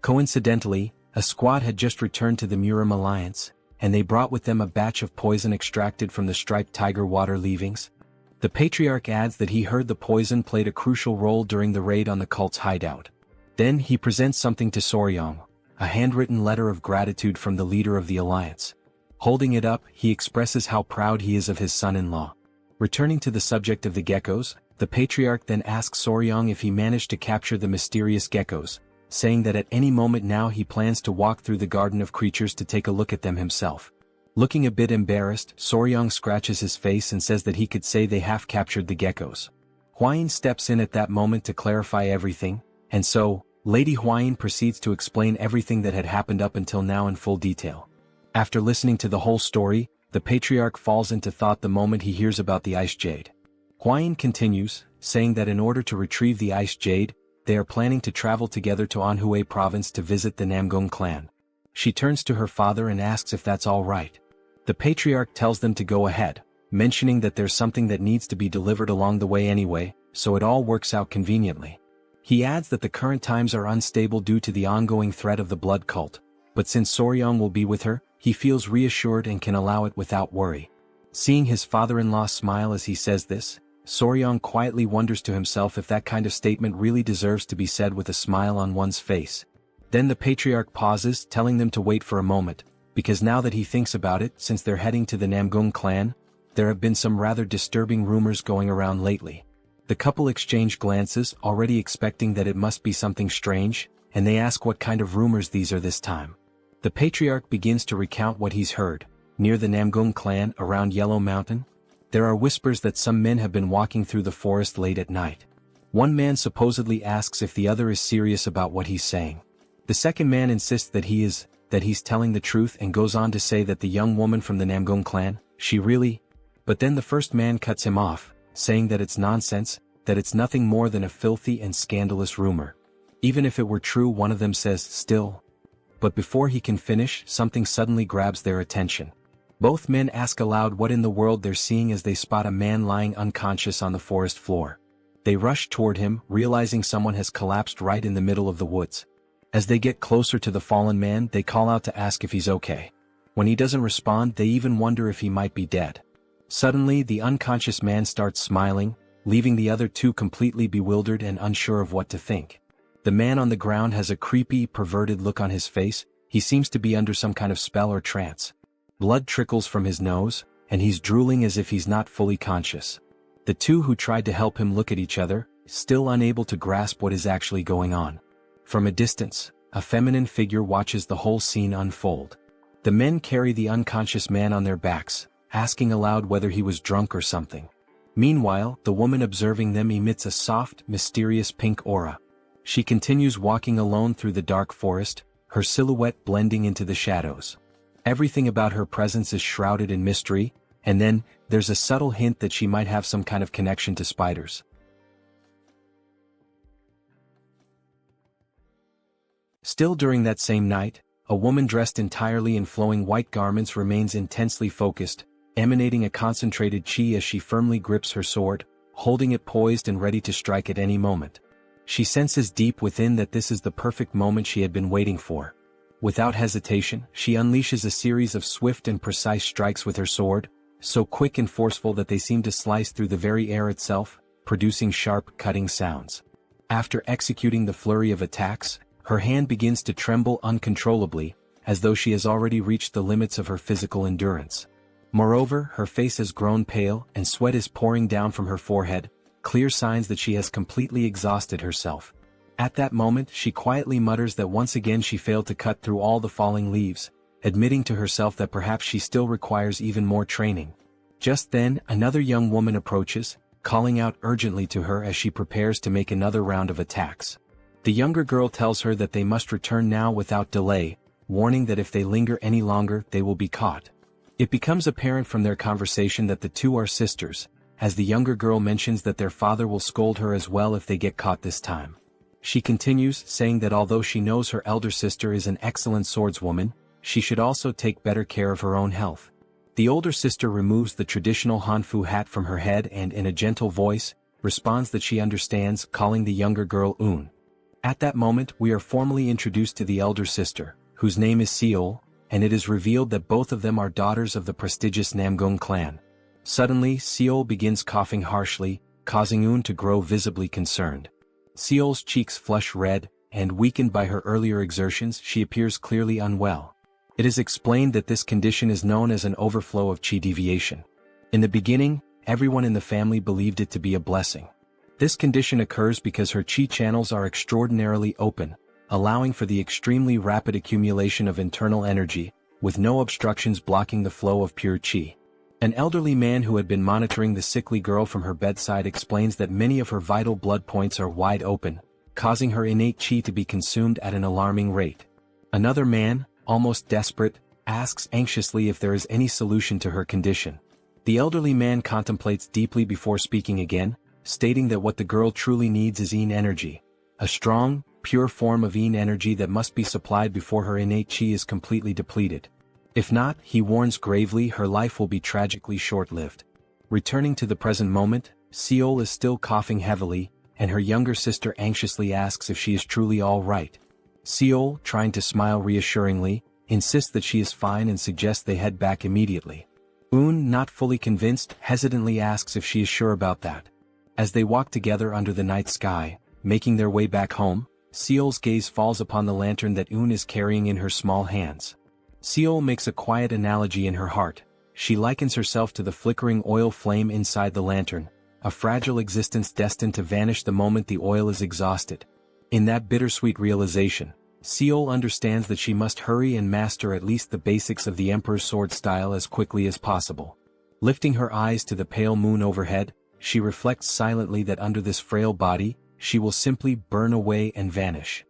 Coincidentally, a squad had just returned to the Murim alliance, and they brought with them a batch of poison extracted from the striped tiger water leavings. The patriarch adds that he heard the poison played a crucial role during the raid on the cult's hideout. Then he presents something to Soryong, a handwritten letter of gratitude from the leader of the alliance. Holding it up, he expresses how proud he is of his son-in-law. Returning to the subject of the geckos, the patriarch then asks Soryong if he managed to capture the mysterious geckos, saying that at any moment now he plans to walk through the garden of creatures to take a look at them himself. Looking a bit embarrassed, Soryong scratches his face and says that he could say they half-captured the geckos. Hwayin steps in at that moment to clarify everything, and so, Lady Hwayin proceeds to explain everything that had happened up until now in full detail. After listening to the whole story, the patriarch falls into thought the moment he hears about the ice jade. Hwayin continues, saying that in order to retrieve the ice jade, they are planning to travel together to Anhui province to visit the Namgung clan. She turns to her father and asks if that's all right. The patriarch tells them to go ahead, mentioning that there's something that needs to be delivered along the way anyway, so it all works out conveniently. He adds that the current times are unstable due to the ongoing threat of the blood cult, but since Soryong will be with her, he feels reassured and can allow it without worry. Seeing his father-in-law smile as he says this, Soryong quietly wonders to himself if that kind of statement really deserves to be said with a smile on one's face. Then the patriarch pauses, telling them to wait for a moment, because now that he thinks about it, since they're heading to the Namgung clan, there have been some rather disturbing rumors going around lately. The couple exchange glances, already expecting that it must be something strange, and they ask what kind of rumors these are this time. The patriarch begins to recount what he's heard. Near the Namgung clan, around Yellow Mountain, there are whispers that some men have been walking through the forest late at night. One man supposedly asks if the other is serious about what he's saying. The second man insists that he's telling the truth and goes on to say that the young woman from the Namgung clan, she really... But then the first man cuts him off, saying that it's nonsense, that it's nothing more than a filthy and scandalous rumor. Even if it were true, one of them says, still. But before he can finish, something suddenly grabs their attention. Both men ask aloud what in the world they're seeing as they spot a man lying unconscious on the forest floor. They rush toward him, realizing someone has collapsed right in the middle of the woods. As they get closer to the fallen man, they call out to ask if he's okay. When he doesn't respond, they even wonder if he might be dead. Suddenly, the unconscious man starts smiling, leaving the other two completely bewildered and unsure of what to think. The man on the ground has a creepy, perverted look on his face. He seems to be under some kind of spell or trance. Blood trickles from his nose, and he's drooling as if he's not fully conscious. The two who tried to help him look at each other, still unable to grasp what is actually going on. From a distance, a feminine figure watches the whole scene unfold. The men carry the unconscious man on their backs, asking aloud whether he was drunk or something. Meanwhile, the woman observing them emits a soft, mysterious pink aura. She continues walking alone through the dark forest, her silhouette blending into the shadows. Everything about her presence is shrouded in mystery, and then, there's a subtle hint that she might have some kind of connection to spiders. Still during that same night, a woman dressed entirely in flowing white garments remains intensely focused, emanating a concentrated chi as she firmly grips her sword, holding it poised and ready to strike at any moment. She senses deep within that this is the perfect moment she had been waiting for. Without hesitation, she unleashes a series of swift and precise strikes with her sword, so quick and forceful that they seem to slice through the very air itself, producing sharp, cutting sounds. After executing the flurry of attacks, her hand begins to tremble uncontrollably, as though she has already reached the limits of her physical endurance. Moreover, her face has grown pale, and sweat is pouring down from her forehead, clear signs that she has completely exhausted herself. At that moment, she quietly mutters that once again she failed to cut through all the falling leaves, admitting to herself that perhaps she still requires even more training. Just then, another young woman approaches, calling out urgently to her as she prepares to make another round of attacks. The younger girl tells her that they must return now without delay, warning that if they linger any longer they will be caught. It becomes apparent from their conversation that the two are sisters, as the younger girl mentions that their father will scold her as well if they get caught this time. She continues, saying that although she knows her elder sister is an excellent swordswoman, she should also take better care of her own health. The older sister removes the traditional Hanfu hat from her head and in a gentle voice, responds that she understands, calling the younger girl Un. At that moment we are formally introduced to the elder sister, whose name is Seol, and it is revealed that both of them are daughters of the prestigious Namgung clan. Suddenly, Seol begins coughing harshly, causing Un to grow visibly concerned. Seol's cheeks flush red, and weakened by her earlier exertions, she appears clearly unwell. It is explained that this condition is known as an overflow of qi deviation. In the beginning, everyone in the family believed it to be a blessing. This condition occurs because her qi channels are extraordinarily open, allowing for the extremely rapid accumulation of internal energy, with no obstructions blocking the flow of pure qi. An elderly man who had been monitoring the sickly girl from her bedside explains that many of her vital blood points are wide open, causing her innate qi to be consumed at an alarming rate. Another man, almost desperate, asks anxiously if there is any solution to her condition. The elderly man contemplates deeply before speaking again, stating that what the girl truly needs is yin energy, a strong, pure form of yin energy that must be supplied before her innate qi is completely depleted. If not, he warns gravely, her life will be tragically short-lived. Returning to the present moment, Seol is still coughing heavily, and her younger sister anxiously asks if she is truly all right. Seol, trying to smile reassuringly, insists that she is fine and suggests they head back immediately. Un, not fully convinced, hesitantly asks if she is sure about that. As they walk together under the night sky, making their way back home, Seol's gaze falls upon the lantern that Un is carrying in her small hands. Seol makes a quiet analogy in her heart. She likens herself to the flickering oil flame inside the lantern, a fragile existence destined to vanish the moment the oil is exhausted. In that bittersweet realization, Seol understands that she must hurry and master at least the basics of the Emperor's sword style as quickly as possible. Lifting her eyes to the pale moon overhead, she reflects silently that under this frail body, she will simply burn away and vanish.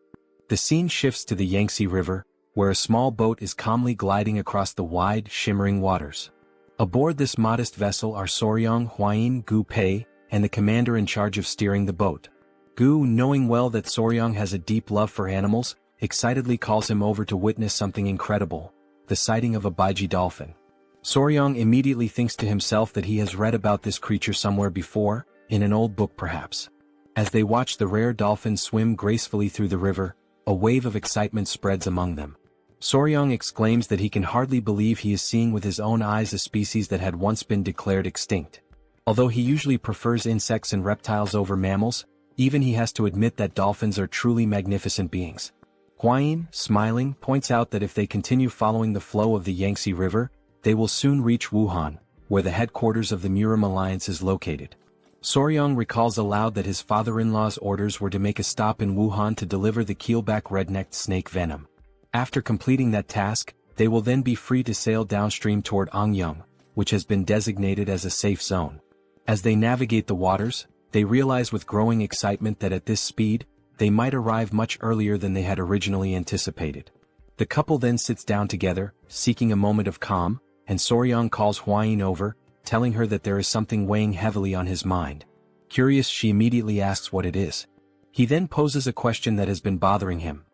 The scene shifts to the Yangtze River, where a small boat is calmly gliding across the wide, shimmering waters. Aboard this modest vessel are Soryong, Huayin, Gu Pei, and the commander in charge of steering the boat. Gu, knowing well that Soryong has a deep love for animals, excitedly calls him over to witness something incredible, the sighting of a baiji dolphin. Soryong immediately thinks to himself that he has read about this creature somewhere before, in an old book perhaps. As they watch the rare dolphin swim gracefully through the river, a wave of excitement spreads among them. Soryong exclaims that he can hardly believe he is seeing with his own eyes a species that had once been declared extinct. Although he usually prefers insects and reptiles over mammals, even he has to admit that dolphins are truly magnificent beings. Huayin, smiling, points out that if they continue following the flow of the Yangtze River, they will soon reach Wuhan, where the headquarters of the Murim alliance is located. Soryong recalls aloud that his father-in-law's orders were to make a stop in Wuhan to deliver the keelback red-necked snake venom. After completing that task, they will then be free to sail downstream toward Angyang, which has been designated as a safe zone. As they navigate the waters, they realize with growing excitement that at this speed, they might arrive much earlier than they had originally anticipated. The couple then sits down together, seeking a moment of calm, and Soryong calls Huayin over, telling her that there is something weighing heavily on his mind. Curious, she immediately asks what it is. He then poses a question that has been bothering him.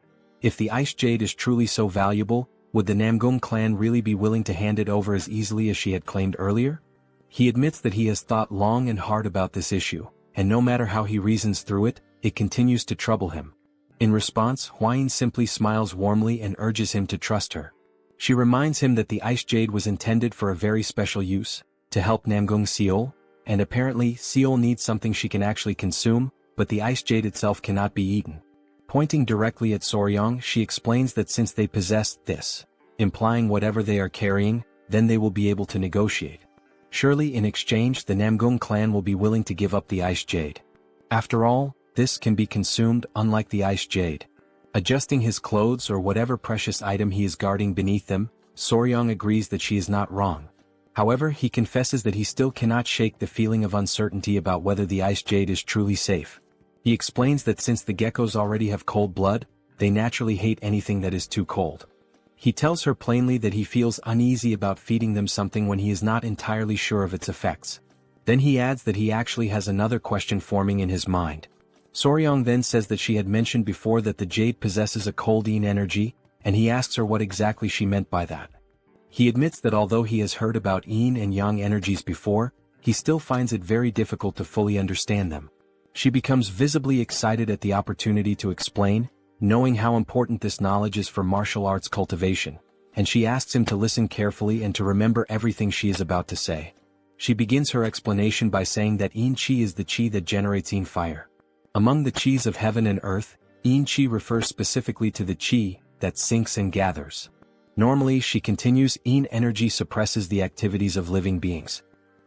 If the ice jade is truly so valuable, would the Namgung clan really be willing to hand it over as easily as she had claimed earlier? He admits that he has thought long and hard about this issue, and no matter how he reasons through it, it continues to trouble him. In response, Huayin simply smiles warmly and urges him to trust her. She reminds him that the ice jade was intended for a very special use, to help Namgung Seol, and apparently Seol needs something she can actually consume, but the ice jade itself cannot be eaten. Pointing directly at Soryong, she explains that since they possess this, implying whatever they are carrying, then they will be able to negotiate. Surely in exchange the Namgung clan will be willing to give up the ice jade. After all, this can be consumed unlike the ice jade. Adjusting his clothes or whatever precious item he is guarding beneath them, Soryong agrees that she is not wrong. However, he confesses that he still cannot shake the feeling of uncertainty about whether the ice jade is truly safe. He explains that since the geckos already have cold blood, they naturally hate anything that is too cold. He tells her plainly that he feels uneasy about feeding them something when he is not entirely sure of its effects. Then he adds that he actually has another question forming in his mind. Soryong then says that she had mentioned before that the jade possesses a cold yin energy, and he asks her what exactly she meant by that. He admits that although he has heard about yin and yang energies before, he still finds it very difficult to fully understand them. She becomes visibly excited at the opportunity to explain, knowing how important this knowledge is for martial arts cultivation, and she asks him to listen carefully and to remember everything she is about to say. She begins her explanation by saying that yin qi is the qi that generates yin fire. Among the qis of heaven and earth, yin qi refers specifically to the qi that sinks and gathers. Normally, she continues, yin energy suppresses the activities of living beings.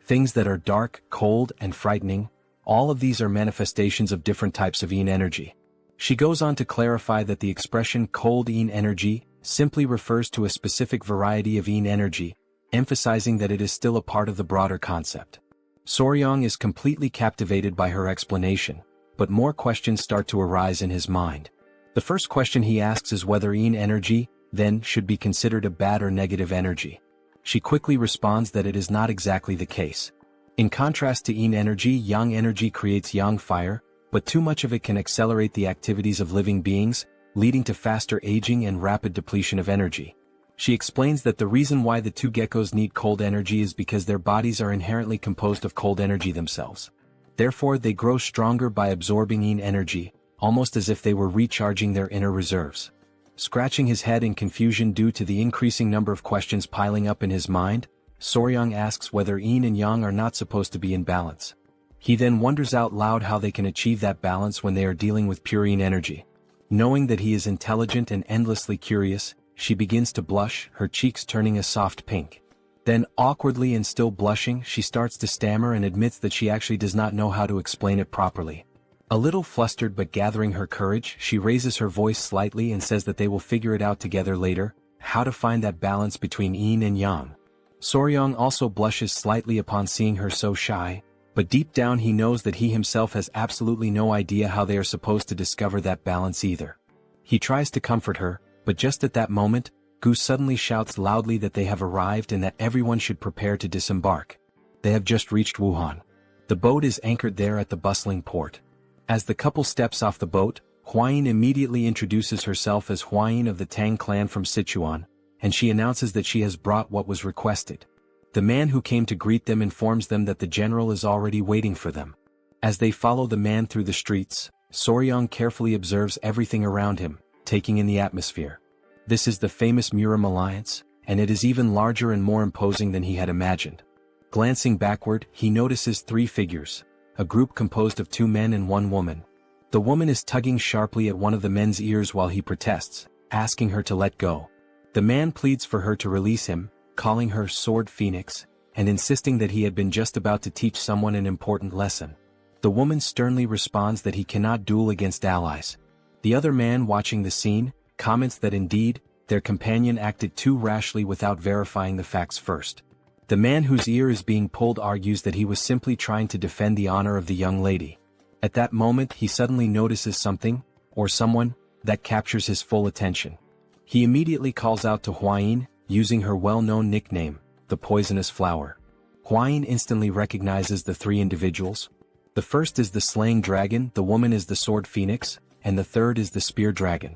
Things that are dark, cold, and frightening, all of these are manifestations of different types of yin energy. She goes on to clarify that the expression cold yin energy simply refers to a specific variety of yin energy, emphasizing that it is still a part of the broader concept. Soryong is completely captivated by her explanation, but more questions start to arise in his mind. The first question he asks is whether yin energy, then, should be considered a bad or negative energy. She quickly responds that it is not exactly the case. In contrast to yin energy, yang energy creates yang fire, but too much of it can accelerate the activities of living beings, leading to faster aging and rapid depletion of energy. She explains that the reason why the two geckos need cold energy is because their bodies are inherently composed of cold energy themselves. Therefore, they grow stronger by absorbing yin energy, almost as if they were recharging their inner reserves. Scratching his head in confusion due to the increasing number of questions piling up in his mind, Soryong asks whether yin and yang are not supposed to be in balance. He then wonders out loud how they can achieve that balance when they are dealing with pure yin energy. Knowing that he is intelligent and endlessly curious, she begins to blush, her cheeks turning a soft pink. Then, awkwardly and still blushing, she starts to stammer and admits that she actually does not know how to explain it properly. A little flustered but gathering her courage, she raises her voice slightly and says that they will figure it out together later, how to find that balance between yin and yang. Soryong also blushes slightly upon seeing her so shy, but deep down he knows that he himself has absolutely no idea how they are supposed to discover that balance either. He tries to comfort her, but just at that moment, Gu suddenly shouts loudly that they have arrived and that everyone should prepare to disembark. They have just reached Wuhan. The boat is anchored there at the bustling port. As the couple steps off the boat, Huayin immediately introduces herself as Huayin of the Tang Clan from Sichuan, and she announces that she has brought what was requested. The man who came to greet them informs them that the general is already waiting for them. As they follow the man through the streets, Soryong carefully observes everything around him, taking in the atmosphere. This is the famous Murim alliance, and it is even larger and more imposing than he had imagined. Glancing backward, he notices three figures, a group composed of 2 men and 1 woman. The woman is tugging sharply at one of the men's ears while he protests, asking her to let go. The man pleads for her to release him, calling her Sword Phoenix, and insisting that he had been just about to teach someone an important lesson. The woman sternly responds that he cannot duel against allies. The other man watching the scene, comments that indeed, their companion acted too rashly without verifying the facts first. The man whose ear is being pulled argues that he was simply trying to defend the honor of the young lady. At that moment he suddenly notices something, or someone, that captures his full attention. He immediately calls out to Huayin, using her well-known nickname, the Poisonous Flower. Huayin instantly recognizes the 3 individuals. The first is the Slaying Dragon, the woman is the Sword Phoenix, and the third is the Spear Dragon.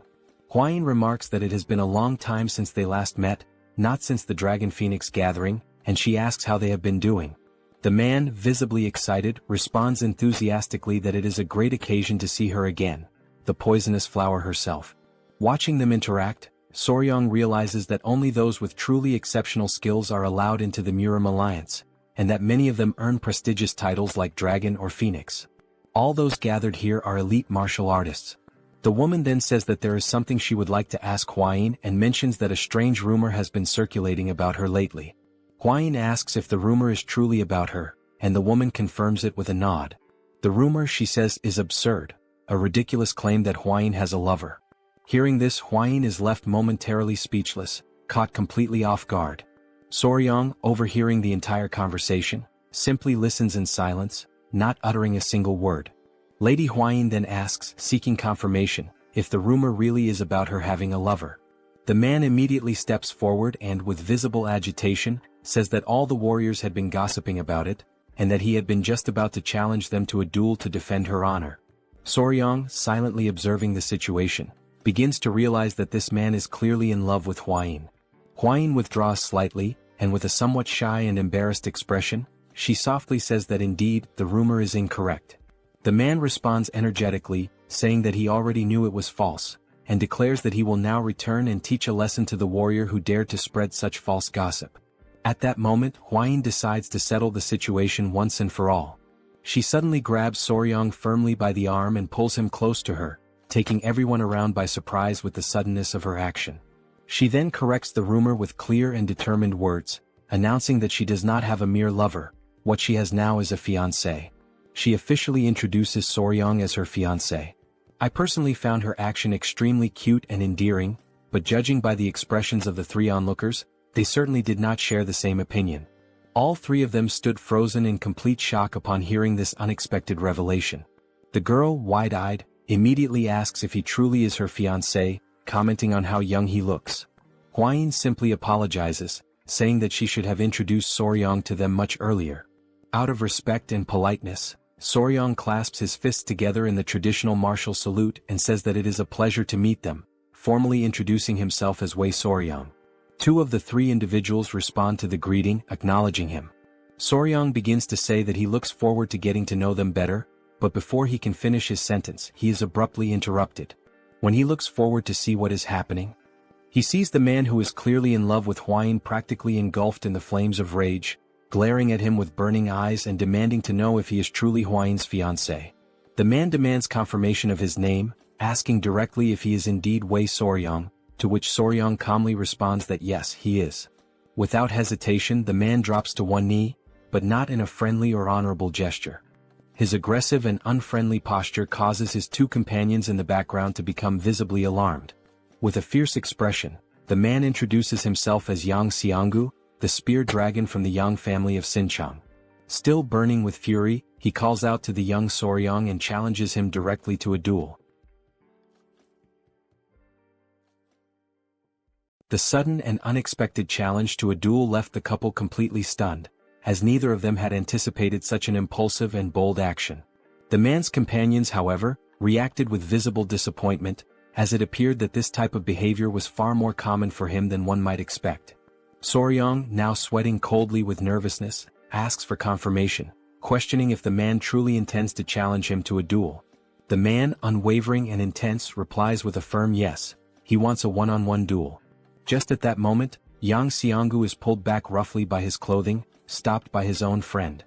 Huayin remarks that it has been a long time since they last met, not since the Dragon Phoenix gathering, and she asks how they have been doing. The man, visibly excited, responds enthusiastically that it is a great occasion to see her again, the Poisonous Flower herself. Watching them interact, Soryong realizes that only those with truly exceptional skills are allowed into the Murim Alliance, and that many of them earn prestigious titles like Dragon or Phoenix. All those gathered here are elite martial artists. The woman then says that there is something she would like to ask Huayin and mentions that a strange rumor has been circulating about her lately. Huayin asks if the rumor is truly about her, and the woman confirms it with a nod. The rumor, she says, is absurd, a ridiculous claim that Huayin has a lover. Hearing this, Huayin is left momentarily speechless, caught completely off guard. Soryang, overhearing the entire conversation, simply listens in silence, not uttering a single word. Lady Huayin then asks, seeking confirmation, if the rumor really is about her having a lover. The man immediately steps forward and, with visible agitation, says that all the warriors had been gossiping about it, and that he had been just about to challenge them to a duel to defend her honor. Soryang, silently observing the situation, begins to realize that this man is clearly in love with Huayin. Huayin withdraws slightly, and with a somewhat shy and embarrassed expression, she softly says that indeed, the rumor is incorrect. The man responds energetically, saying that he already knew it was false, and declares that he will now return and teach a lesson to the warrior who dared to spread such false gossip. At that moment, Huayin decides to settle the situation once and for all. She suddenly grabs Soryang firmly by the arm and pulls him close to her, taking everyone around by surprise with the suddenness of her action. She then corrects the rumor with clear and determined words, announcing that she does not have a mere lover, what she has now is a fiancé. She officially introduces Soryang as her fiancé. I personally found her action extremely cute and endearing, but judging by the expressions of the three onlookers, they certainly did not share the same opinion. All three of them stood frozen in complete shock upon hearing this unexpected revelation. The girl, wide-eyed, immediately asks if he truly is her fiancé, commenting on how young he looks. Huayin simply apologizes, saying that she should have introduced Soryang to them much earlier. Out of respect and politeness, Soryang clasps his fists together in the traditional martial salute and says that it is a pleasure to meet them, formally introducing himself as Wei Soryang. Two of the three individuals respond to the greeting, acknowledging him. Soryang begins to say that he looks forward to getting to know them better, but before he can finish his sentence, he is abruptly interrupted. When he looks forward to see what is happening, he sees the man who is clearly in love with Huayin practically engulfed in the flames of rage, glaring at him with burning eyes and demanding to know if he is truly Huayin's fiancé. The man demands confirmation of his name, asking directly if he is indeed Wei Soryang, to which Soryang calmly responds that yes, he is. Without hesitation, the man drops to one knee, but not in a friendly or honorable gesture. His aggressive and unfriendly posture causes his two companions in the background to become visibly alarmed. With a fierce expression, the man introduces himself as Yang Xianggu, the spear dragon from the Yang family of Sichuan. Still burning with fury, he calls out to the young Soryang and challenges him directly to a duel. The sudden and unexpected challenge to a duel left the couple completely stunned, as neither of them had anticipated such an impulsive and bold action. The man's companions, however, reacted with visible disappointment, as it appeared that this type of behavior was far more common for him than one might expect. Soryang, now sweating coldly with nervousness, asks for confirmation, questioning if the man truly intends to challenge him to a duel. The man, unwavering and intense, replies with a firm yes, he wants a one-on-one duel. Just at that moment, Yang Xianggu is pulled back roughly by his clothing, stopped by his own friend.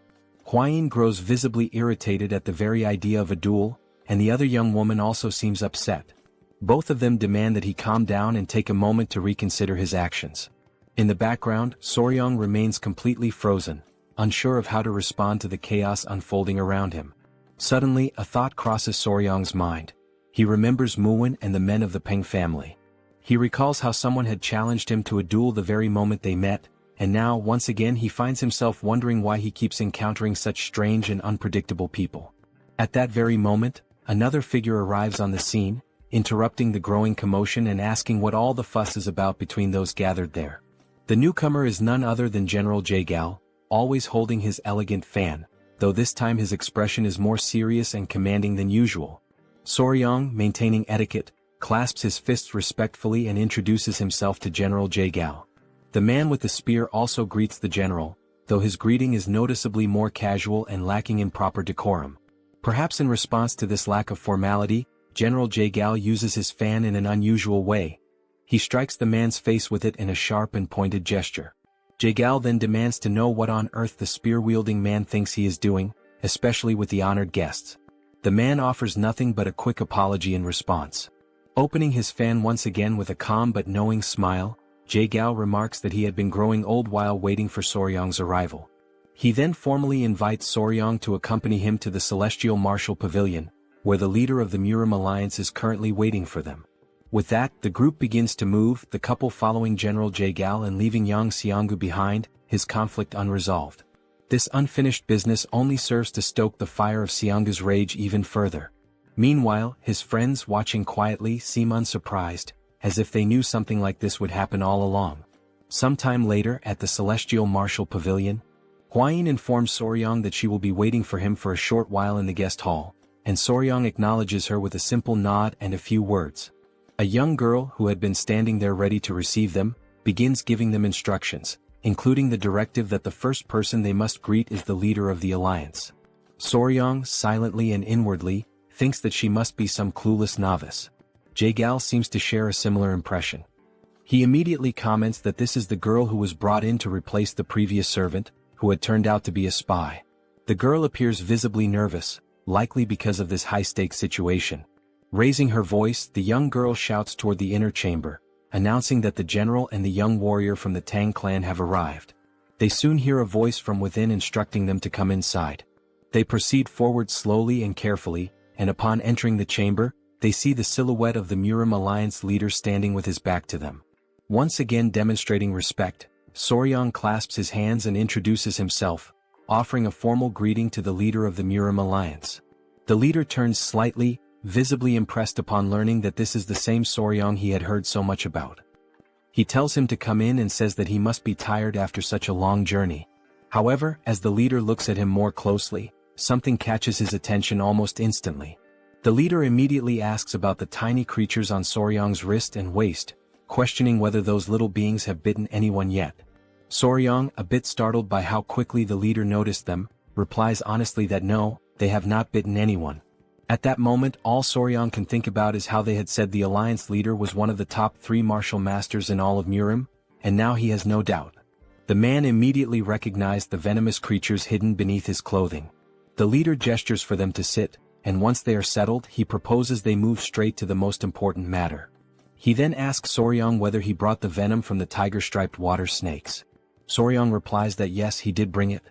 Huayin grows visibly irritated at the very idea of a duel, and the other young woman also seems upset. Both of them demand that he calm down and take a moment to reconsider his actions. In the background, Soryang remains completely frozen, unsure of how to respond to the chaos unfolding around him. Suddenly, a thought crosses Soryang's mind. He remembers Murim and the men of the Peng family. He recalls how someone had challenged him to a duel the very moment they met, and now, once again, he finds himself wondering why he keeps encountering such strange and unpredictable people. At that very moment, another figure arrives on the scene, interrupting the growing commotion and asking what all the fuss is about between those gathered there. The newcomer is none other than General Jagao, always holding his elegant fan, though this time his expression is more serious and commanding than usual. Soryang, maintaining etiquette, clasps his fists respectfully and introduces himself to General Jagao. The man with the spear also greets the general, though his greeting is noticeably more casual and lacking in proper decorum. Perhaps in response to this lack of formality, General Jagao uses his fan in an unusual way. He strikes the man's face with it in a sharp and pointed gesture. Jagao then demands to know what on earth the spear-wielding man thinks he is doing, especially with the honored guests. The man offers nothing but a quick apology in response. Opening his fan once again with a calm but knowing smile, Jagao remarks that he had been growing old while waiting for Soryang's arrival. He then formally invites Soryang to accompany him to the Celestial Martial Pavilion, where the leader of the Murim alliance is currently waiting for them. With that, the group begins to move, the couple following General Jagal and leaving Yang Xianggu behind, his conflict unresolved. This unfinished business only serves to stoke the fire of Xianggu's rage even further. Meanwhile, his friends watching quietly seem unsurprised, as if they knew something like this would happen all along. Sometime later at the Celestial Martial Pavilion, Huayin informs Soryang that she will be waiting for him for a short while in the guest hall, and Soryang acknowledges her with a simple nod and a few words. A young girl who had been standing there ready to receive them, begins giving them instructions, including the directive that the first person they must greet is the leader of the alliance. Soryang, silently and inwardly, thinks that she must be some clueless novice. Jagal seems to share a similar impression. He immediately comments that this is the girl who was brought in to replace the previous servant, who had turned out to be a spy. The girl appears visibly nervous, likely because of this high-stakes situation. Raising her voice, the young girl shouts toward the inner chamber, announcing that the general and the young warrior from the Tang clan have arrived. They soon hear a voice from within instructing them to come inside. They proceed forward slowly and carefully, and upon entering the chamber, they see the silhouette of the Murim alliance leader standing with his back to them. Once again demonstrating respect, Soryang clasps his hands and introduces himself, offering a formal greeting to the leader of the Murim alliance. The leader turns slightly, visibly impressed upon learning that this is the same Soryang he had heard so much about. He tells him to come in and says that he must be tired after such a long journey. However, as the leader looks at him more closely, something catches his attention almost instantly. The leader immediately asks about the tiny creatures on Soryang's wrist and waist, questioning whether those little beings have bitten anyone yet. Soryang, a bit startled by how quickly the leader noticed them, replies honestly that no, they have not bitten anyone. At that moment, all Soryang can think about is how they had said the alliance leader was one of the top 3 martial masters in all of Murim, and now he has no doubt. The man immediately recognized the venomous creatures hidden beneath his clothing. The leader gestures for them to sit, and once they are settled, he proposes they move straight to the most important matter. He then asks Soryang whether he brought the venom from the tiger-striped water snakes. Soryang replies that yes, he did bring it.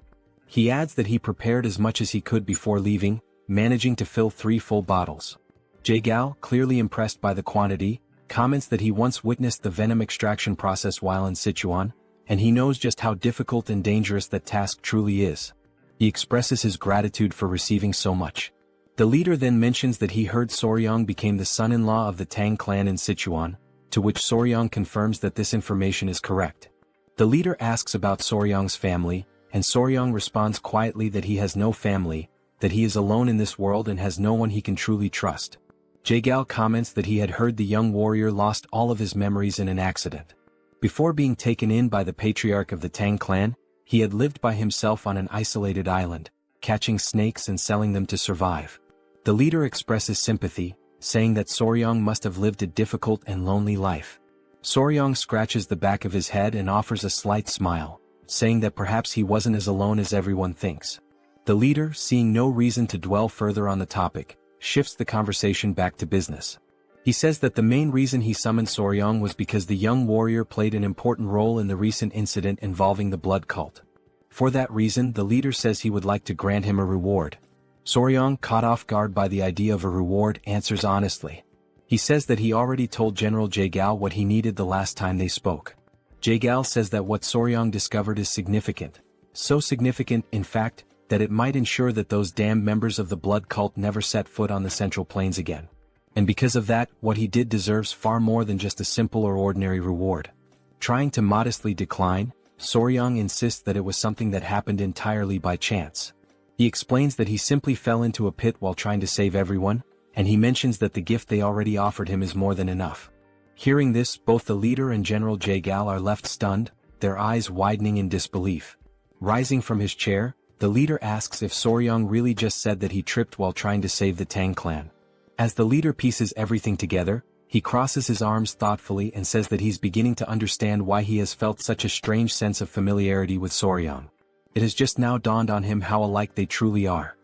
He adds that he prepared as much as he could before leaving, managing to fill 3 full bottles. Jagal, clearly impressed by the quantity, comments that he once witnessed the venom extraction process while in Sichuan, and he knows just how difficult and dangerous that task truly is. He expresses his gratitude for receiving so much. The leader then mentions that he heard Soryang became the son-in-law of the Tang clan in Sichuan, to which Soryang confirms that this information is correct. The leader asks about Soryang's family, and Soryang responds quietly that he has no family, that he is alone in this world and has no one he can truly trust. Jagal comments that he had heard the young warrior lost all of his memories in an accident. Before being taken in by the patriarch of the Tang clan, he had lived by himself on an isolated island, catching snakes and selling them to survive. The leader expresses sympathy, saying that Soryang must have lived a difficult and lonely life. Soryang scratches the back of his head and offers a slight smile, saying that perhaps he wasn't as alone as everyone thinks. The leader, seeing no reason to dwell further on the topic, shifts the conversation back to business. He says that the main reason he summoned Soryang was because the young warrior played an important role in the recent incident involving the blood cult. For that reason, the leader says he would like to grant him a reward. Soryang, caught off guard by the idea of a reward, answers honestly. He says that he already told General Jagal what he needed the last time they spoke. Jagal says that what Soryang discovered is significant. So significant, in fact, that it might ensure that those damned members of the blood cult never set foot on the Central Plains again. And because of that, what he did deserves far more than just a simple or ordinary reward. Trying to modestly decline, Soryang insists that it was something that happened entirely by chance. He explains that he simply fell into a pit while trying to save everyone, and he mentions that the gift they already offered him is more than enough. Hearing this, both the leader and General Jagal are left stunned, their eyes widening in disbelief. Rising from his chair, the leader asks if Soryang really just said that he tripped while trying to save the Tang clan. As the leader pieces everything together, he crosses his arms thoughtfully and says that he's beginning to understand why he has felt such a strange sense of familiarity with Soryang. It has just now dawned on him how alike they truly are.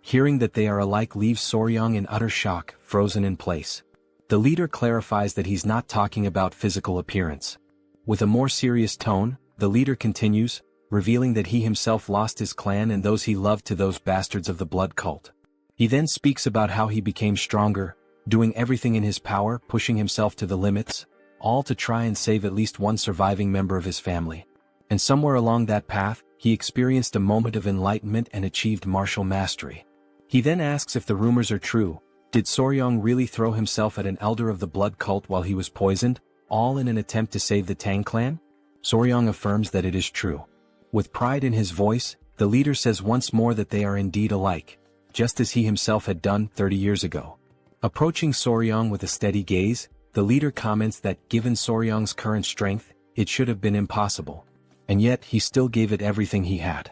Hearing that they are alike leaves Soryang in utter shock, frozen in place. The leader clarifies that he's not talking about physical appearance. With a more serious tone, the leader continues, revealing that he himself lost his clan and those he loved to those bastards of the blood cult. He then speaks about how he became stronger, doing everything in his power, pushing himself to the limits, all to try and save at least one surviving member of his family. And somewhere along that path, he experienced a moment of enlightenment and achieved martial mastery. He then asks if the rumors are true. Did Soryong really throw himself at an elder of the blood cult while he was poisoned, all in an attempt to save the Tang clan? Soryong affirms that it is true. With pride in his voice, the leader says once more that they are indeed alike, just as he himself had done 30 years ago. Approaching Soryong with a steady gaze, the leader comments that given Soryong's current strength, it should have been impossible. And yet he still gave it everything he had.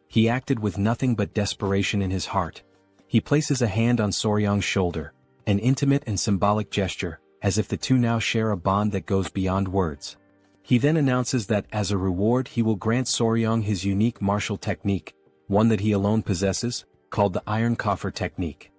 He acted with nothing but desperation in his heart. He places a hand on Soryong's shoulder, an intimate and symbolic gesture, as if the two now share a bond that goes beyond words. He then announces that as a reward he will grant Soryong his unique martial technique, one that he alone possesses, called the Iron Coffer technique.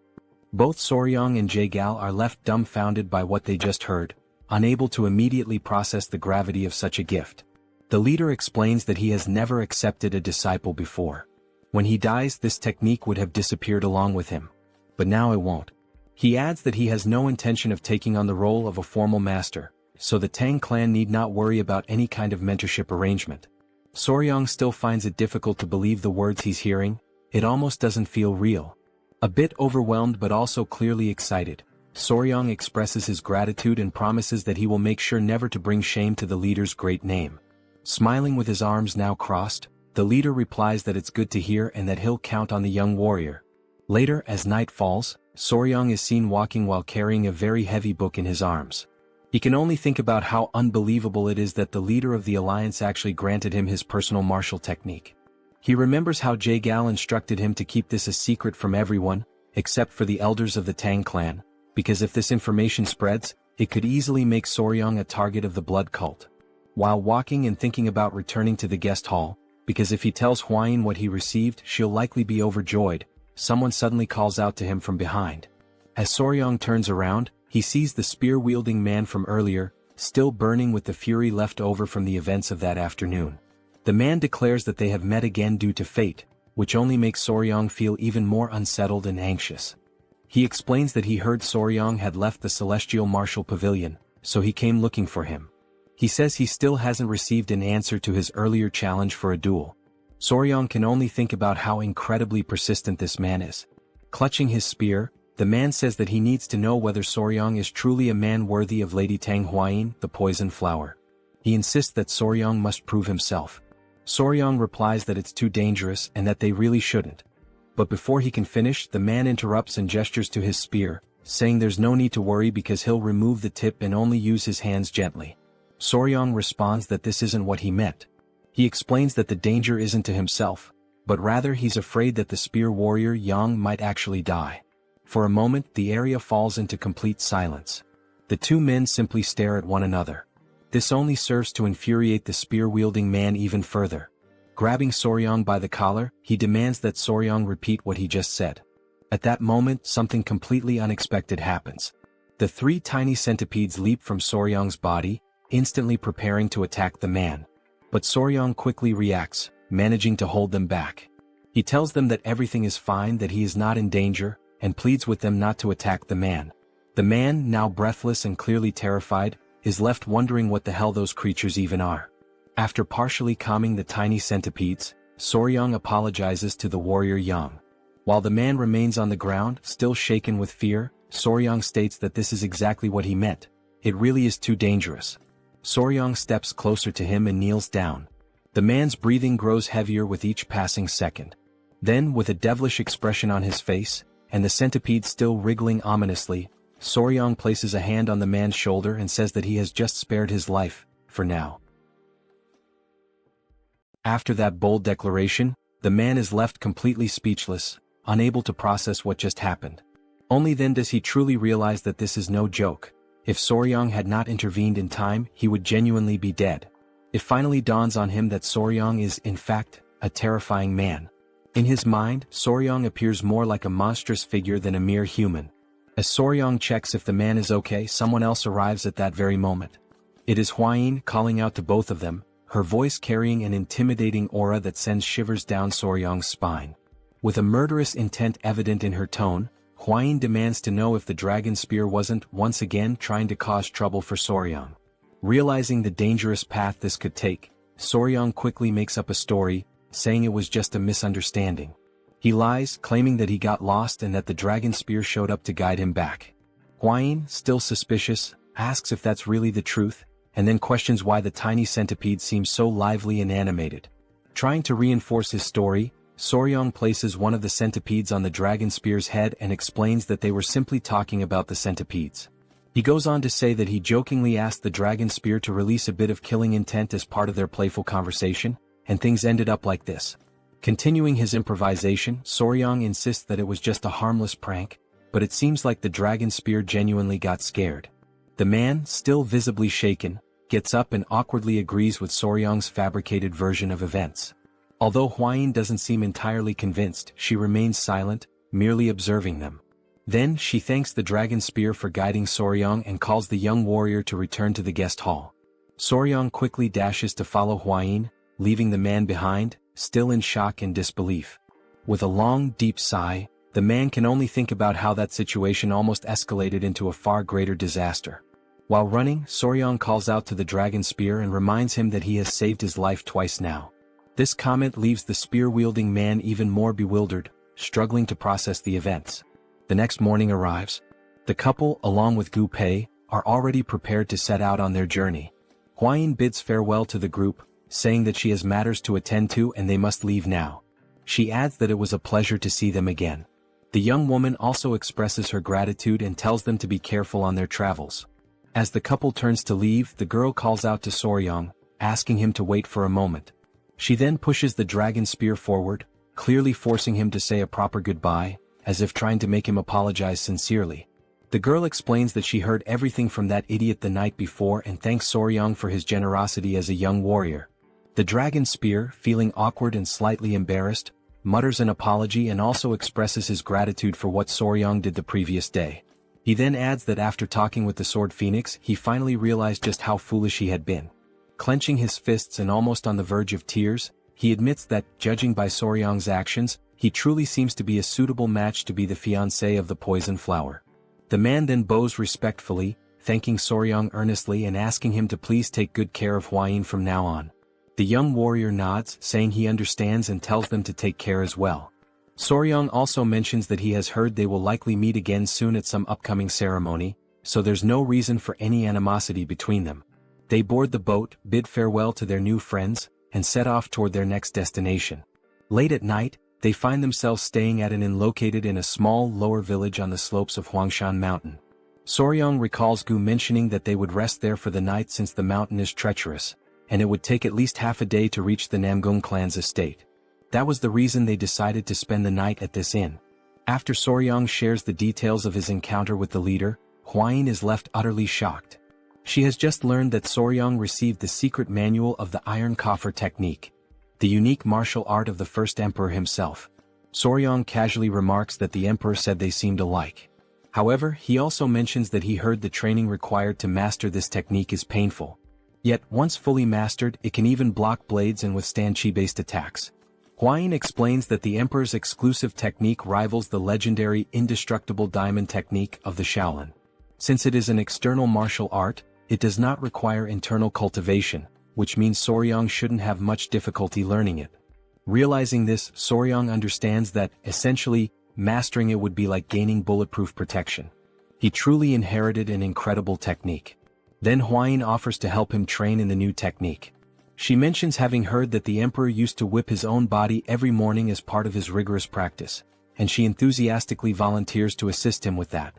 Both Soryong and Jaegal are left dumbfounded by what they just heard, unable to immediately process the gravity of such a gift. The leader explains that he has never accepted a disciple before. When he dies, this technique would have disappeared along with him. But now it won't. He adds that he has no intention of taking on the role of a formal master, so the Tang clan need not worry about any kind of mentorship arrangement. Soryong still finds it difficult to believe the words he's hearing. It almost doesn't feel real. A bit overwhelmed but also clearly excited, Soryong expresses his gratitude and promises that he will make sure never to bring shame to the leader's great name. Smiling with his arms now crossed, the leader replies that it's good to hear and that he'll count on the young warrior. Later, as night falls, Soryong is seen walking while carrying a very heavy book in his arms. He can only think about how unbelievable it is that the leader of the alliance actually granted him his personal martial technique. He remembers how Jaegal instructed him to keep this a secret from everyone, except for the elders of the Tang clan, because if this information spreads, it could easily make Soryong a target of the blood cult. While walking and thinking about returning to the guest hall, because if he tells Hwayin what he received, she'll likely be overjoyed, someone suddenly calls out to him from behind. As Soryong turns around, he sees the spear-wielding man from earlier, still burning with the fury left over from the events of that afternoon. The man declares that they have met again due to fate, which only makes Soryong feel even more unsettled and anxious. He explains that he heard Soryong had left the Celestial Martial Pavilion, so he came looking for him. He says he still hasn't received an answer to his earlier challenge for a duel. Soryong can only think about how incredibly persistent this man is. Clutching his spear, the man says that he needs to know whether Soryong is truly a man worthy of Lady Tang Hwayin, the poison flower. He insists that Soryong must prove himself. Soryong replies that it's too dangerous and that they really shouldn't. But before he can finish, the man interrupts and gestures to his spear, saying there's no need to worry because he'll remove the tip and only use his hands gently. Soryong responds that this isn't what he meant. He explains that the danger isn't to himself, but rather he's afraid that the spear warrior Yang might actually die. For a moment, the area falls into complete silence. The two men simply stare at one another. This only serves to infuriate the spear-wielding man even further. Grabbing Soryong by the collar, he demands that Soryong repeat what he just said. At that moment, something completely unexpected happens. The three tiny centipedes leap from Soryong's body, instantly preparing to attack the man. But Soryong quickly reacts, managing to hold them back. He tells them that everything is fine, that he is not in danger, and pleads with them not to attack the man. The man, now breathless and clearly terrified, is left wondering what the hell those creatures even are. After partially calming the tiny centipedes, Soryong apologizes to the warrior Yang. While the man remains on the ground, still shaken with fear, Soryong states that this is exactly what he meant. It really is too dangerous. Soryong steps closer to him and kneels down. The man's breathing grows heavier with each passing second. Then, with a devilish expression on his face, and the centipede still wriggling ominously, Soryong places a hand on the man's shoulder and says that he has just spared his life, for now. After that bold declaration, the man is left completely speechless, unable to process what just happened. Only then does he truly realize that this is no joke. If Soryong had not intervened in time, he would genuinely be dead. It finally dawns on him that Soryong is, in fact, a terrifying man. In his mind, Soryong appears more like a monstrous figure than a mere human. As Soryong checks if the man is okay, someone else arrives at that very moment. It is Hwayin calling out to both of them, her voice carrying an intimidating aura that sends shivers down Soryong's spine. With a murderous intent evident in her tone, Huayin demands to know if the dragon spear wasn't once again trying to cause trouble for Soryang. Realizing the dangerous path this could take, Soryang quickly makes up a story, saying it was just a misunderstanding. He lies, claiming that he got lost and that the dragon spear showed up to guide him back. Huayin, still suspicious, asks if that's really the truth, and then questions why the tiny centipede seems so lively and animated. Trying to reinforce his story, Soryang places one of the centipedes on the dragon spear's head and explains that they were simply talking about the centipedes. He goes on to say that he jokingly asked the dragon spear to release a bit of killing intent as part of their playful conversation, and things ended up like this. Continuing his improvisation, Soryang insists that it was just a harmless prank, but it seems like the dragon spear genuinely got scared. The man, still visibly shaken, gets up and awkwardly agrees with Soryang's fabricated version of events. Although Huayin doesn't seem entirely convinced, she remains silent, merely observing them. Then she thanks the dragon spear for guiding Soryang and calls the young warrior to return to the guest hall. Soryang quickly dashes to follow Huayin, leaving the man behind, still in shock and disbelief. With a long, deep sigh, the man can only think about how that situation almost escalated into a far greater disaster. While running, Soryang calls out to the dragon spear and reminds him that he has saved his life twice now. This comment leaves the spear-wielding man even more bewildered, struggling to process the events. The next morning arrives. The couple, along with Gu Pei, are already prepared to set out on their journey. Huayin bids farewell to the group, saying that she has matters to attend to and they must leave now. She adds that it was a pleasure to see them again. The young woman also expresses her gratitude and tells them to be careful on their travels. As the couple turns to leave, the girl calls out to Soryang, asking him to wait for a moment. She then pushes the dragon spear forward, clearly forcing him to say a proper goodbye, as if trying to make him apologize sincerely. The girl explains that she heard everything from that idiot the night before and thanks Soryang for his generosity as a young warrior. The dragon spear, feeling awkward and slightly embarrassed, mutters an apology and also expresses his gratitude for what Soryang did the previous day. He then adds that after talking with the Sword Phoenix, he finally realized just how foolish he had been. Clenching his fists and almost on the verge of tears, he admits that, judging by Soryang's actions, he truly seems to be a suitable match to be the fiancé of the poison flower. The man then bows respectfully, thanking Soryang earnestly and asking him to please take good care of Huayin from now on. The young warrior nods, saying he understands and tells them to take care as well. Soryang also mentions that he has heard they will likely meet again soon at some upcoming ceremony, so there's no reason for any animosity between them. They board the boat, bid farewell to their new friends, and set off toward their next destination. Late at night, they find themselves staying at an inn located in a small lower village on the slopes of Huangshan Mountain. Soryang recalls Gu mentioning that they would rest there for the night since the mountain is treacherous, and it would take at least half a day to reach the Namgung clan's estate. That was the reason they decided to spend the night at this inn. After Soryang shares the details of his encounter with the leader, Huayin is left utterly shocked. She has just learned that Soryang received the secret manual of the Iron Coffer technique, the unique martial art of the first emperor himself. Soryang casually remarks that the emperor said they seemed alike. However, he also mentions that he heard the training required to master this technique is painful. Yet, once fully mastered, it can even block blades and withstand chi-based attacks. Huayin explains that the emperor's exclusive technique rivals the legendary indestructible diamond technique of the Shaolin. Since it is an external martial art, it does not require internal cultivation, which means Soryang shouldn't have much difficulty learning it. Realizing this, Soryang understands that, essentially, mastering it would be like gaining bulletproof protection. He truly inherited an incredible technique. Then Huayin offers to help him train in the new technique. She mentions having heard that the emperor used to whip his own body every morning as part of his rigorous practice, and she enthusiastically volunteers to assist him with that.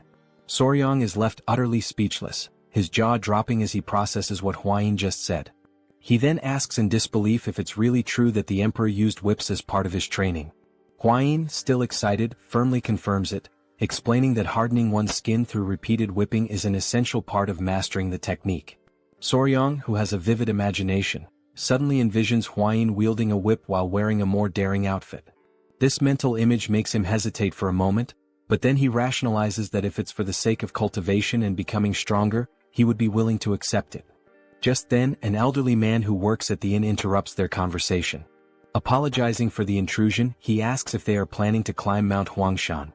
Soryang is left utterly speechless, his jaw dropping as he processes what Huayin just said. He then asks in disbelief if it's really true that the emperor used whips as part of his training. Huayin, still excited, firmly confirms it, explaining that hardening one's skin through repeated whipping is an essential part of mastering the technique. Soryang, who has a vivid imagination, suddenly envisions Huayin wielding a whip while wearing a more daring outfit. This mental image makes him hesitate for a moment, but then he rationalizes that if it's for the sake of cultivation and becoming stronger, he would be willing to accept it. Just then, an elderly man who works at the inn interrupts their conversation. Apologizing for the intrusion, he asks if they are planning to climb Mount Huangshan.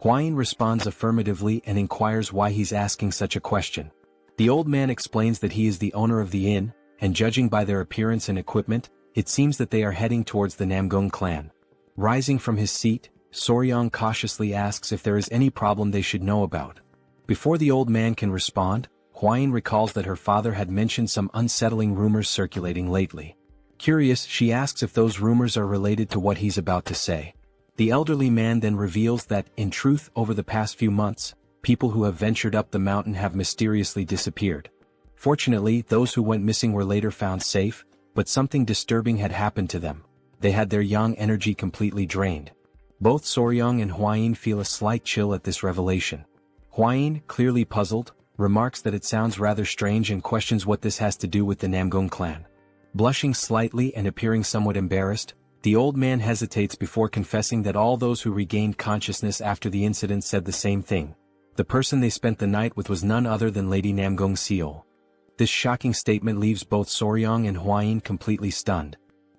Huayin responds affirmatively and inquires why he's asking such a question. The old man explains that he is the owner of the inn, and judging by their appearance and equipment, it seems that they are heading towards the Namgung clan. Rising from his seat, Soryong cautiously asks if there is any problem they should know about. Before the old man can respond, Huayin recalls that her father had mentioned some unsettling rumors circulating lately. Curious, she asks if those rumors are related to what he's about to say. The elderly man then reveals that, in truth, over the past few months, people who have ventured up the mountain have mysteriously disappeared. Fortunately, those who went missing were later found safe, but something disturbing had happened to them. They had their yang energy completely drained. Both Soryong and Huayin feel a slight chill at this revelation. Huayin, clearly puzzled, remarks that it sounds rather strange and questions what this has to do with the Namgung clan. Blushing slightly and appearing somewhat embarrassed, the old man hesitates before confessing that all those who regained consciousness after the incident said the same thing. The person they spent the night with was none other than Lady Namgung Seol. This shocking statement leaves both Soryong and Huayin completely stunned.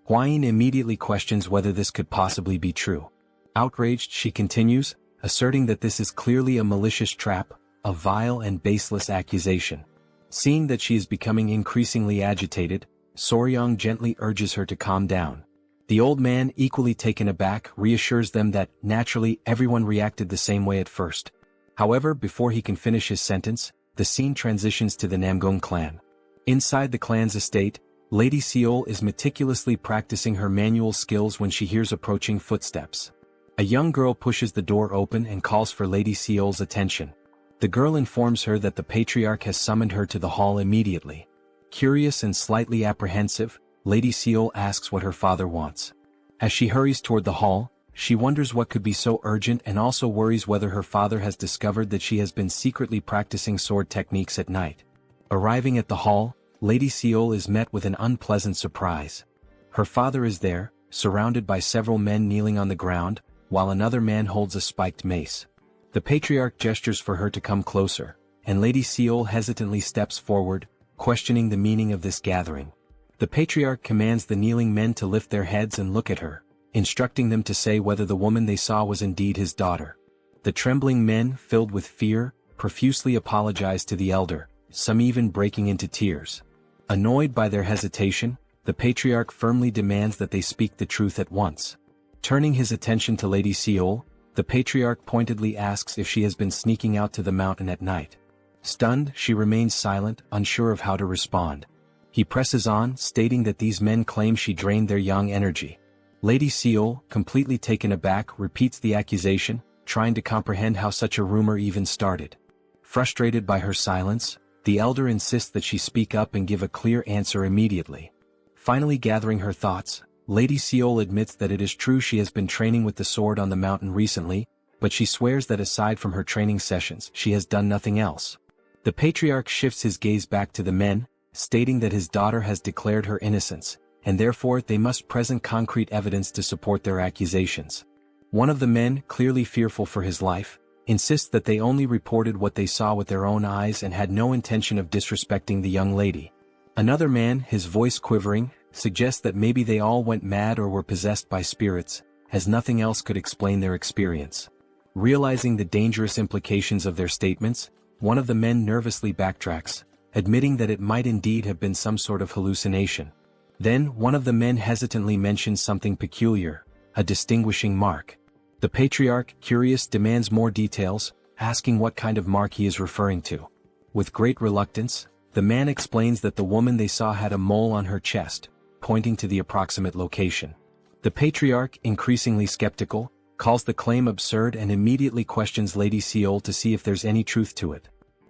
Huayin immediately questions whether this could possibly be true. Outraged, she continues, asserting that this is clearly a malicious trap, a vile and baseless accusation. Seeing that she is becoming increasingly agitated, Soryong gently urges her to calm down. The old man, equally taken aback, reassures them that, naturally, everyone reacted the same way at first. However, before he can finish his sentence, the scene transitions to the Namgung clan. Inside the clan's estate, Lady Seol is meticulously practicing her manual skills when she hears approaching footsteps. A young girl pushes the door open and calls for Lady Seol's attention. The girl informs her that the patriarch has summoned her to the hall immediately. Curious and slightly apprehensive, Lady Seol asks what her father wants. As she hurries toward the hall, she wonders what could be so urgent and also worries whether her father has discovered that she has been secretly practicing sword techniques at night. Arriving at the hall, Lady Seol is met with an unpleasant surprise. Her father is there, surrounded by several men kneeling on the ground, while another man holds a spiked mace. The patriarch gestures for her to come closer, and Lady Seol hesitantly steps forward, questioning the meaning of this gathering. The patriarch commands the kneeling men to lift their heads and look at her, instructing them to say whether the woman they saw was indeed his daughter. The trembling men, filled with fear, profusely apologize to the elder, some even breaking into tears. Annoyed by their hesitation, the patriarch firmly demands that they speak the truth at once. Turning his attention to Lady Seol, the patriarch pointedly asks if she has been sneaking out to the mountain at night. Stunned, she remains silent, unsure of how to respond. He presses on, stating that these men claim she drained their yang energy. Lady Seol, completely taken aback, repeats the accusation, trying to comprehend how such a rumor even started. Frustrated by her silence, the elder insists that she speak up and give a clear answer immediately. Finally gathering her thoughts, Lady Seol admits that it is true she has been training with the sword on the mountain recently, but she swears that aside from her training sessions, she has done nothing else. The patriarch shifts his gaze back to the men, stating that his daughter has declared her innocence, and therefore they must present concrete evidence to support their accusations. One of the men, clearly fearful for his life, insists that they only reported what they saw with their own eyes and had no intention of disrespecting the young lady. Another man, his voice quivering, suggests that maybe they all went mad or were possessed by spirits, as nothing else could explain their experience. Realizing the dangerous implications of their statements, one of the men nervously backtracks, admitting that it might indeed have been some sort of hallucination. Then, one of the men hesitantly mentions something peculiar, a distinguishing mark. The patriarch, curious, demands more details, asking what kind of mark he is referring to. With great reluctance, the man explains that the woman they saw had a mole on her chest, pointing to the approximate location. The patriarch, increasingly skeptical, calls the claim absurd and immediately questions Lady Seol to see if there's any truth to it.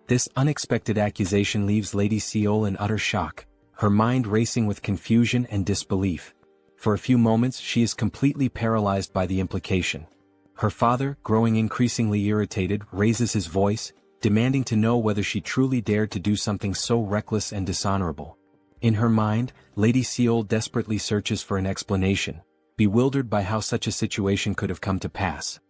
This unexpected accusation leaves Lady Seol in utter shock, her mind racing with confusion and disbelief. For a few moments she is completely paralyzed by the implication. Her father, growing increasingly irritated, raises his voice, demanding to know whether she truly dared to do something so reckless and dishonorable. In her mind, Lady Seol desperately searches for an explanation, bewildered by how such a situation could have come to pass.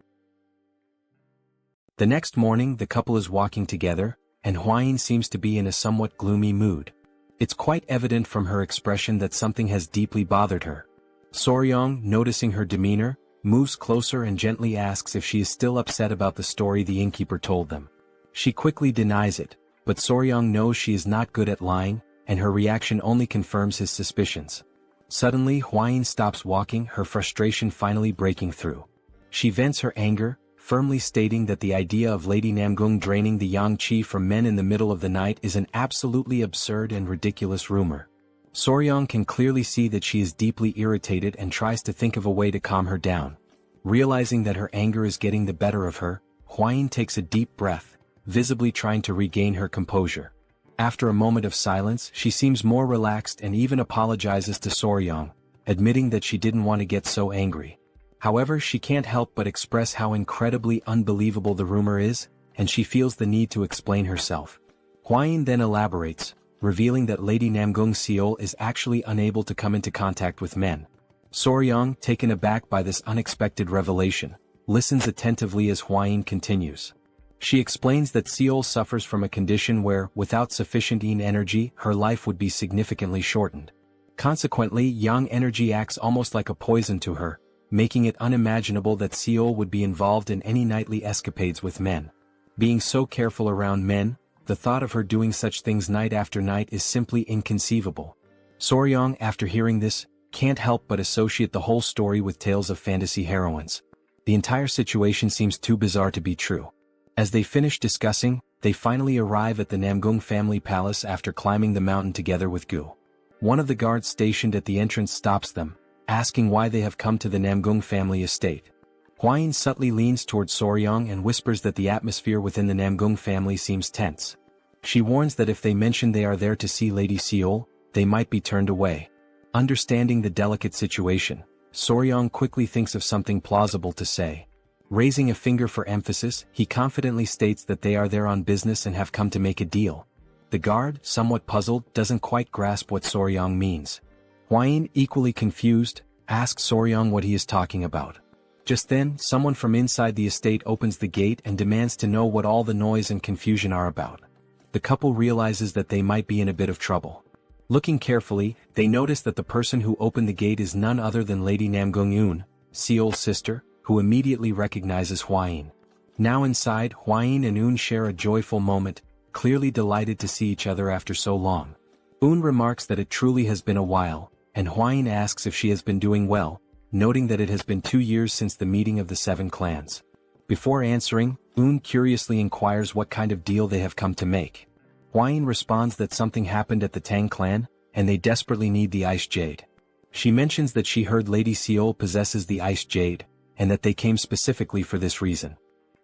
The next morning the couple is walking together, and Huayin seems to be in a somewhat gloomy mood. It's quite evident from her expression that something has deeply bothered her. Soryong, noticing her demeanor, moves closer and gently asks if she is still upset about the story the innkeeper told them. She quickly denies it, but Soryang knows she is not good at lying, and her reaction only confirms his suspicions. Suddenly Hwayin stops walking, her frustration finally breaking through. She vents her anger, firmly stating that the idea of Lady Namgung draining the yang qi from men in the middle of the night is an absolutely absurd and ridiculous rumor. Soryang can clearly see that she is deeply irritated and tries to think of a way to calm her down. Realizing that her anger is getting the better of her, Hwayin takes a deep breath, visibly trying to regain her composure. After a moment of silence, she seems more relaxed and even apologizes to Soryang, admitting that she didn't want to get so angry. However, she can't help but express how incredibly unbelievable the rumor is, and she feels the need to explain herself. Hwayin then elaborates, revealing that Lady Namgung Seol is actually unable to come into contact with men. Soryang, taken aback by this unexpected revelation, listens attentively as Hwayin continues. She explains that Seol suffers from a condition where, without sufficient yin energy, her life would be significantly shortened. Consequently, yang energy acts almost like a poison to her, making it unimaginable that Seol would be involved in any nightly escapades with men. Being so careful around men, the thought of her doing such things night after night is simply inconceivable. Soryang, after hearing this, can't help but associate the whole story with tales of fantasy heroines. The entire situation seems too bizarre to be true. As they finish discussing, they finally arrive at the Namgung family palace after climbing the mountain together with Gu. One of the guards stationed at the entrance stops them, asking why they have come to the Namgung family estate. Hwayin subtly leans towards Soryang and whispers that the atmosphere within the Namgung family seems tense. She warns that if they mention they are there to see Lady Seol, they might be turned away. Understanding the delicate situation, Soryang quickly thinks of something plausible to say. Raising a finger for emphasis, he confidently states that they are there on business and have come to make a deal. The guard, somewhat puzzled, doesn't quite grasp what Soryang means. Hwayin, equally confused, asks Soryang what he is talking about. Just then, someone from inside the estate opens the gate and demands to know what all the noise and confusion are about. The couple realizes that they might be in a bit of trouble. Looking carefully, they notice that the person who opened the gate is none other than Lady Namgung Eun, Seol's sister, who immediately recognizes Hwayin. Now inside, Hwayin and Eun share a joyful moment, clearly delighted to see each other after so long. Eun remarks that it truly has been a while, and Hwayin asks if she has been doing well, noting that it has been 2 years since the meeting of the 7 clans. Before answering, Eun curiously inquires what kind of deal they have come to make. Hwayin responds that something happened at the Tang Clan, and they desperately need the Ice Jade. She mentions that she heard Lady Seol possesses the Ice Jade, and that they came specifically for this reason.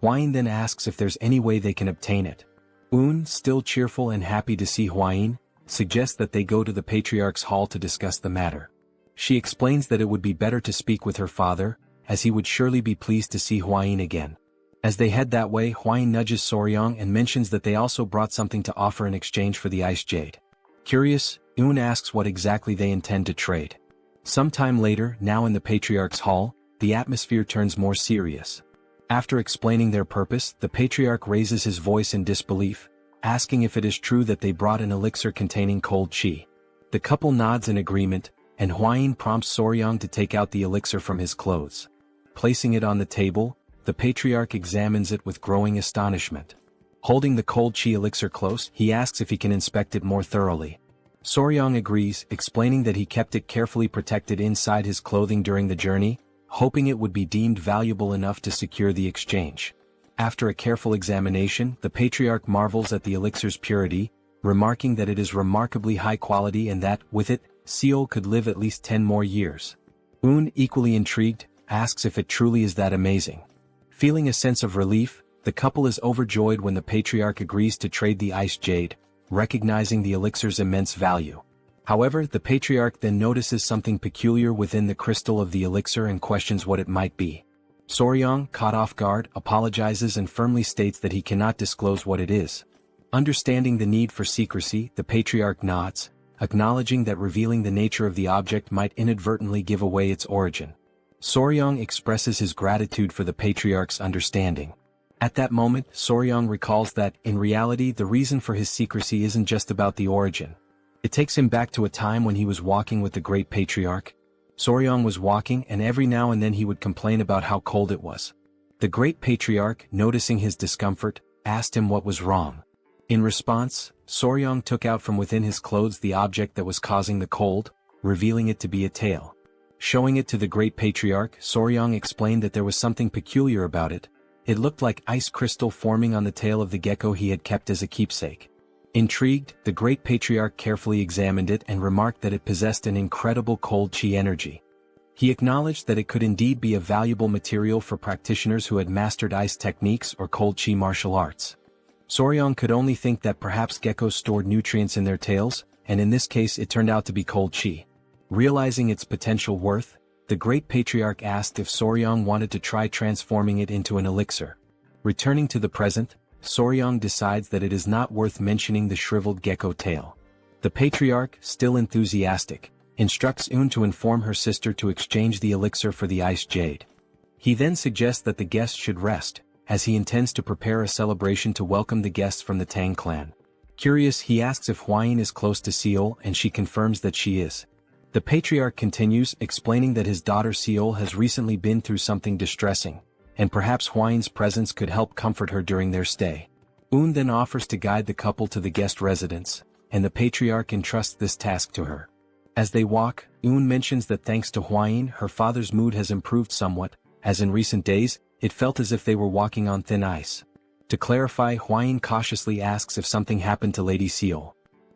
Hwayin then asks if there's any way they can obtain it. Eun, still cheerful and happy to see Hwayin, suggests that they go to the Patriarch's hall to discuss the matter. She explains that it would be better to speak with her father, as he would surely be pleased to see Hwayin again. As they head that way, Hwayin nudges Soryang and mentions that they also brought something to offer in exchange for the Ice Jade. Curious, Eun asks what exactly they intend to trade. Sometime later, now in the Patriarch's hall, the atmosphere turns more serious. After explaining their purpose, the Patriarch raises his voice in disbelief, asking if it is true that they brought an elixir containing cold qi. The couple nods in agreement, and Hwayin prompts Soryang to take out the elixir from his clothes. Placing it on the table, the Patriarch examines it with growing astonishment. Holding the cold qi elixir close, he asks if he can inspect it more thoroughly. Soryang agrees, explaining that he kept it carefully protected inside his clothing during the journey, hoping it would be deemed valuable enough to secure the exchange. After a careful examination, the Patriarch marvels at the elixir's purity, remarking that it is remarkably high quality and that, with it, Seol could live at least 10 more years. Eun, equally intrigued, asks if it truly is that amazing. Feeling a sense of relief, the couple is overjoyed when the Patriarch agrees to trade the Ice Jade, recognizing the elixir's immense value. However, the Patriarch then notices something peculiar within the crystal of the elixir and questions what it might be. Soryang, caught off guard, apologizes and firmly states that he cannot disclose what it is. Understanding the need for secrecy, the Patriarch nods, acknowledging that revealing the nature of the object might inadvertently give away its origin. Soryang expresses his gratitude for the Patriarch's understanding. At that moment, Soryang recalls that, in reality, the reason for his secrecy isn't just about the origin. It takes him back to a time when he was walking with the great Patriarch. Soryong was walking and every now and then he would complain about how cold it was. The great patriarch, noticing his discomfort, asked him what was wrong. In response, Soryong took out from within his clothes the object that was causing the cold, revealing it to be a tail. Showing it to the great patriarch, Soryong explained that there was something peculiar about it. It looked like ice crystal forming on the tail of the gecko he had kept as a keepsake. Intrigued, the great patriarch carefully examined it and remarked that it possessed an incredible cold chi energy. He acknowledged that it could indeed be a valuable material for practitioners who had mastered ice techniques or cold chi martial arts. Soryong could only think that perhaps geckos stored nutrients in their tails, and in this case it turned out to be cold chi. Realizing its potential worth, the great patriarch asked if Soryong wanted to try transforming it into an elixir. Returning to the present, Soryong decides that it is not worth mentioning the shriveled gecko tail. The patriarch, still enthusiastic, instructs Un to inform her sister to exchange the elixir for the ice jade. He then suggests that the guests should rest, as he intends to prepare a celebration to welcome the guests from the Tang clan. Curious, he asks if Hwayin is close to Seol and she confirms that she is. The patriarch continues, explaining that his daughter Seol has recently been through something distressing, and perhaps Hwayin's presence could help comfort her during their stay. Un then offers to guide the couple to the guest residence, and the patriarch entrusts this task to her. As they walk, Un mentions that thanks to Hwayin, her father's mood has improved somewhat, as in recent days, it felt as if they were walking on thin ice. To clarify, Hwayin cautiously asks if something happened to Lady Seol.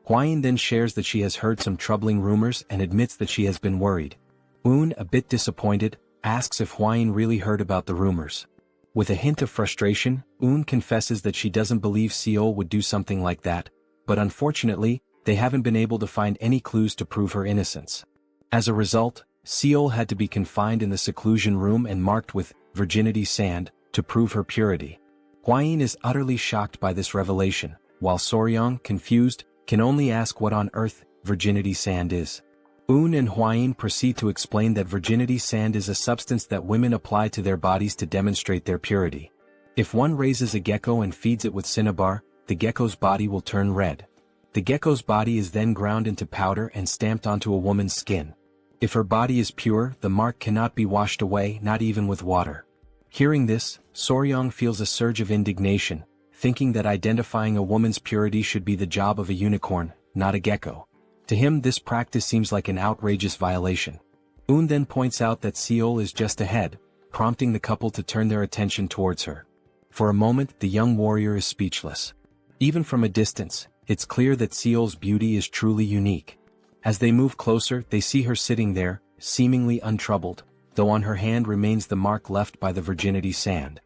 Hwayin then shares that she has heard some troubling rumors and admits that she has been worried. Un, a bit disappointed, asks if Hwayin really heard about the rumors. With a hint of frustration, Un confesses that she doesn't believe Seol would do something like that, but unfortunately, they haven't been able to find any clues to prove her innocence. As a result, Seol had to be confined in the seclusion room and marked with virginity sand to prove her purity. Hwayin is utterly shocked by this revelation, while Soryong, confused, can only ask what on earth virginity sand is. Un and Hwayin proceed to explain that virginity sand is a substance that women apply to their bodies to demonstrate their purity. If one raises a gecko and feeds it with cinnabar, the gecko's body will turn red. The gecko's body is then ground into powder and stamped onto a woman's skin. If her body is pure, the mark cannot be washed away, not even with water. Hearing this, Soryong feels a surge of indignation, thinking that identifying a woman's purity should be the job of a unicorn, not a gecko. To him, this practice seems like an outrageous violation. Un then points out that Seol is just ahead, prompting the couple to turn their attention towards her. For a moment, the young warrior is speechless. Even from a distance, it's clear that Seol's beauty is truly unique. As they move closer, they see her sitting there, seemingly untroubled, though on her hand remains the mark left by the virginity sand.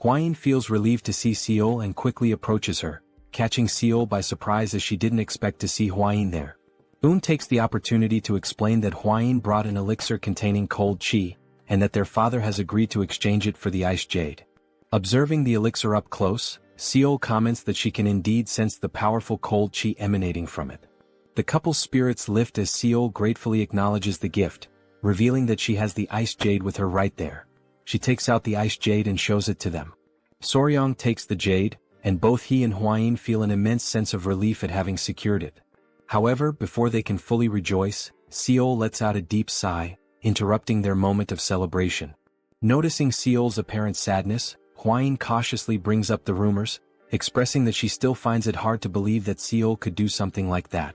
Hwayin feels relieved to see Seol and quickly approaches her, catching Seol by surprise as she didn't expect to see Hwayin there. Un takes the opportunity to explain that Hwayin brought an elixir containing cold chi, and that their father has agreed to exchange it for the ice jade. Observing the elixir up close, Seol comments that she can indeed sense the powerful cold chi emanating from it. The couple's spirits lift as Seol gratefully acknowledges the gift, revealing that she has the ice jade with her right there. She takes out the ice jade and shows it to them. Soryong takes the jade, and both he and Hwayin feel an immense sense of relief at having secured it. However, before they can fully rejoice, Seol lets out a deep sigh, interrupting their moment of celebration. Noticing Seol's apparent sadness, Hwayin cautiously brings up the rumors, expressing that she still finds it hard to believe that Seol could do something like that.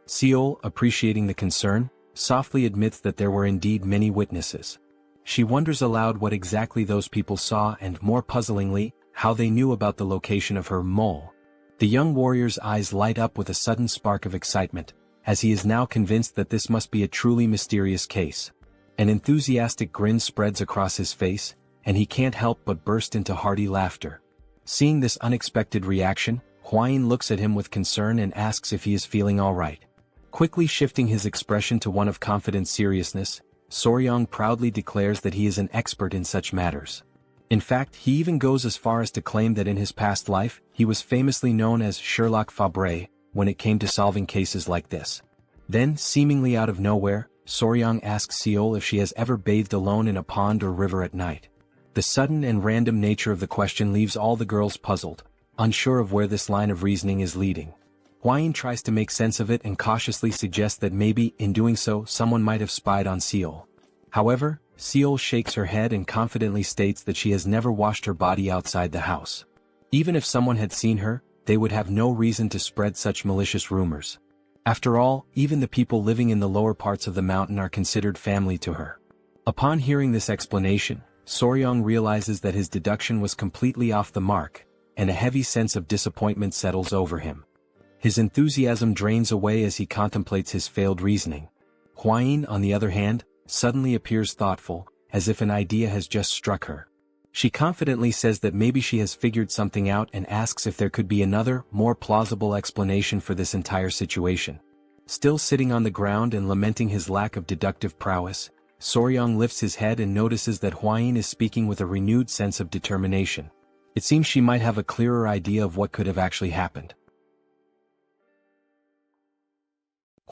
Seol, appreciating the concern, softly admits that there were indeed many witnesses. She wonders aloud what exactly those people saw and, more puzzlingly, how they knew about the location of her mole. The young warrior's eyes light up with a sudden spark of excitement, as he is now convinced that this must be a truly mysterious case. An enthusiastic grin spreads across his face, and he can't help but burst into hearty laughter. Seeing this unexpected reaction, Hwayin looks at him with concern and asks if he is feeling all right. Quickly shifting his expression to one of confident seriousness, Soryong proudly declares that he is an expert in such matters. In fact, he even goes as far as to claim that in his past life, he was famously known as Sherlock Fabre when it came to solving cases like this. Then, seemingly out of nowhere, Soryong asks Seol if she has ever bathed alone in a pond or river at night. The sudden and random nature of the question leaves all the girls puzzled, unsure of where this line of reasoning is leading. Hwayin tries to make sense of it and cautiously suggests that maybe, in doing so, someone might have spied on Seol. However, Seol shakes her head and confidently states that she has never washed her body outside the house. Even if someone had seen her, they would have no reason to spread such malicious rumors. After all, even the people living in the lower parts of the mountain are considered family to her. Upon hearing this explanation, Soryong realizes that his deduction was completely off the mark, and a heavy sense of disappointment settles over him. His enthusiasm drains away as he contemplates his failed reasoning. Hwayin, on the other hand, suddenly appears thoughtful, as if an idea has just struck her. She confidently says that maybe she has figured something out and asks if there could be another, more plausible explanation for this entire situation. Still sitting on the ground and lamenting his lack of deductive prowess, Soryong lifts his head and notices that Hwayin is speaking with a renewed sense of determination. It seems she might have a clearer idea of what could have actually happened.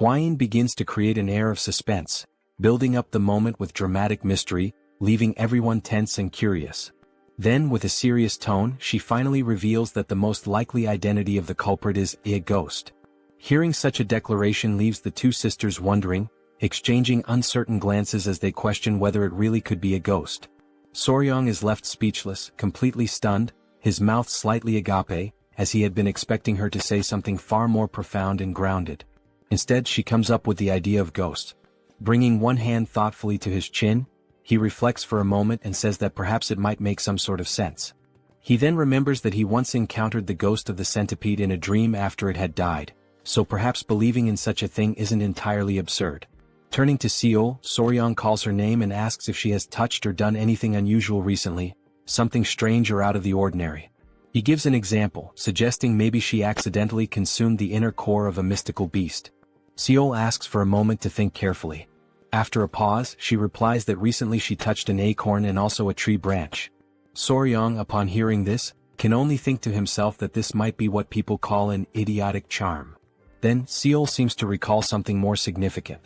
Hwayin begins to create an air of suspense, building up the moment with dramatic mystery, leaving everyone tense and curious. Then, with a serious tone, she finally reveals that the most likely identity of the culprit is a ghost. Hearing such a declaration leaves the two sisters wondering, exchanging uncertain glances as they question whether it really could be a ghost. Soryong is left speechless, completely stunned, his mouth slightly agape, as he had been expecting her to say something far more profound and grounded. Instead, she comes up with the idea of ghost. Bringing one hand thoughtfully to his chin, he reflects for a moment and says that perhaps it might make some sort of sense. He then remembers that he once encountered the ghost of the centipede in a dream after it had died, so perhaps believing in such a thing isn't entirely absurd. Turning to Seol, Soryong calls her name and asks if she has touched or done anything unusual recently, something strange or out of the ordinary. He gives an example, suggesting maybe she accidentally consumed the inner core of a mystical beast. Seol asks for a moment to think carefully. After a pause, she replies that recently she touched an acorn and also a tree branch. Soryong, upon hearing this, can only think to himself that this might be what people call an idiotic charm. Then, Seol seems to recall something more significant.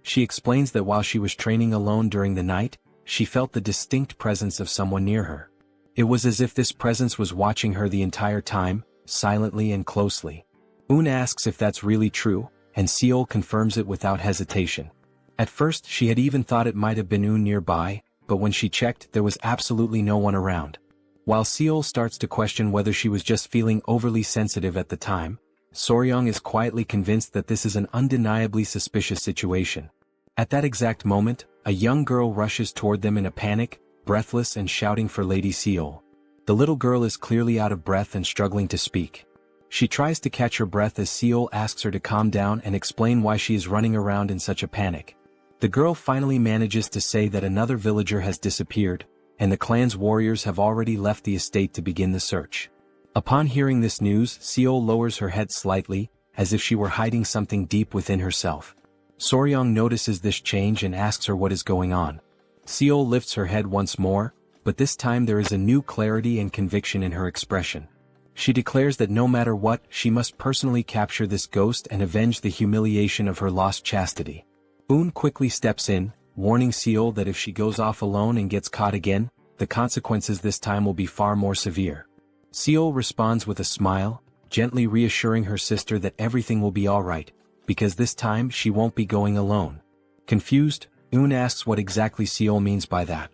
She explains that while she was training alone during the night, she felt the distinct presence of someone near her. It was as if this presence was watching her the entire time, silently and closely. Un asks if that's really true, and Seol confirms it without hesitation. At first she had even thought it might have been Un nearby, but when she checked there was absolutely no one around. While Seol starts to question whether she was just feeling overly sensitive at the time, Soryong is quietly convinced that this is an undeniably suspicious situation. At that exact moment, a young girl rushes toward them in a panic, breathless and shouting for Lady Seol. The little girl is clearly out of breath and struggling to speak. She tries to catch her breath as Seol asks her to calm down and explain why she is running around in such a panic. The girl finally manages to say that another villager has disappeared, and the clan's warriors have already left the estate to begin the search. Upon hearing this news, Seol lowers her head slightly, as if she were hiding something deep within herself. Soryong notices this change and asks her what is going on. Seol lifts her head once more, but this time there is a new clarity and conviction in her expression. She declares that no matter what, she must personally capture this ghost and avenge the humiliation of her lost chastity. Un quickly steps in, warning Seol that if she goes off alone and gets caught again, the consequences this time will be far more severe. Seol responds with a smile, gently reassuring her sister that everything will be alright, because this time she won't be going alone. Confused, Un asks what exactly Seol means by that.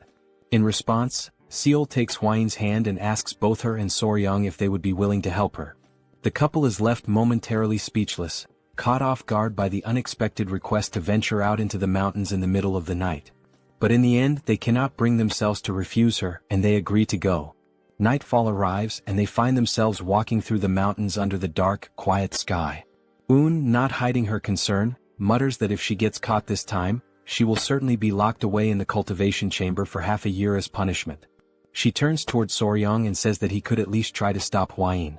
In response, Seol takes Hwayin's hand and asks both her and Soryong if they would be willing to help her. The couple is left momentarily speechless, caught off guard by the unexpected request to venture out into the mountains in the middle of the night. But in the end they cannot bring themselves to refuse her, and they agree to go. Nightfall arrives and they find themselves walking through the mountains under the dark, quiet sky. Un, not hiding her concern, mutters that if she gets caught this time, she will certainly be locked away in the cultivation chamber for half a year as punishment. She turns toward Soryong and says that he could at least try to stop Hwayin.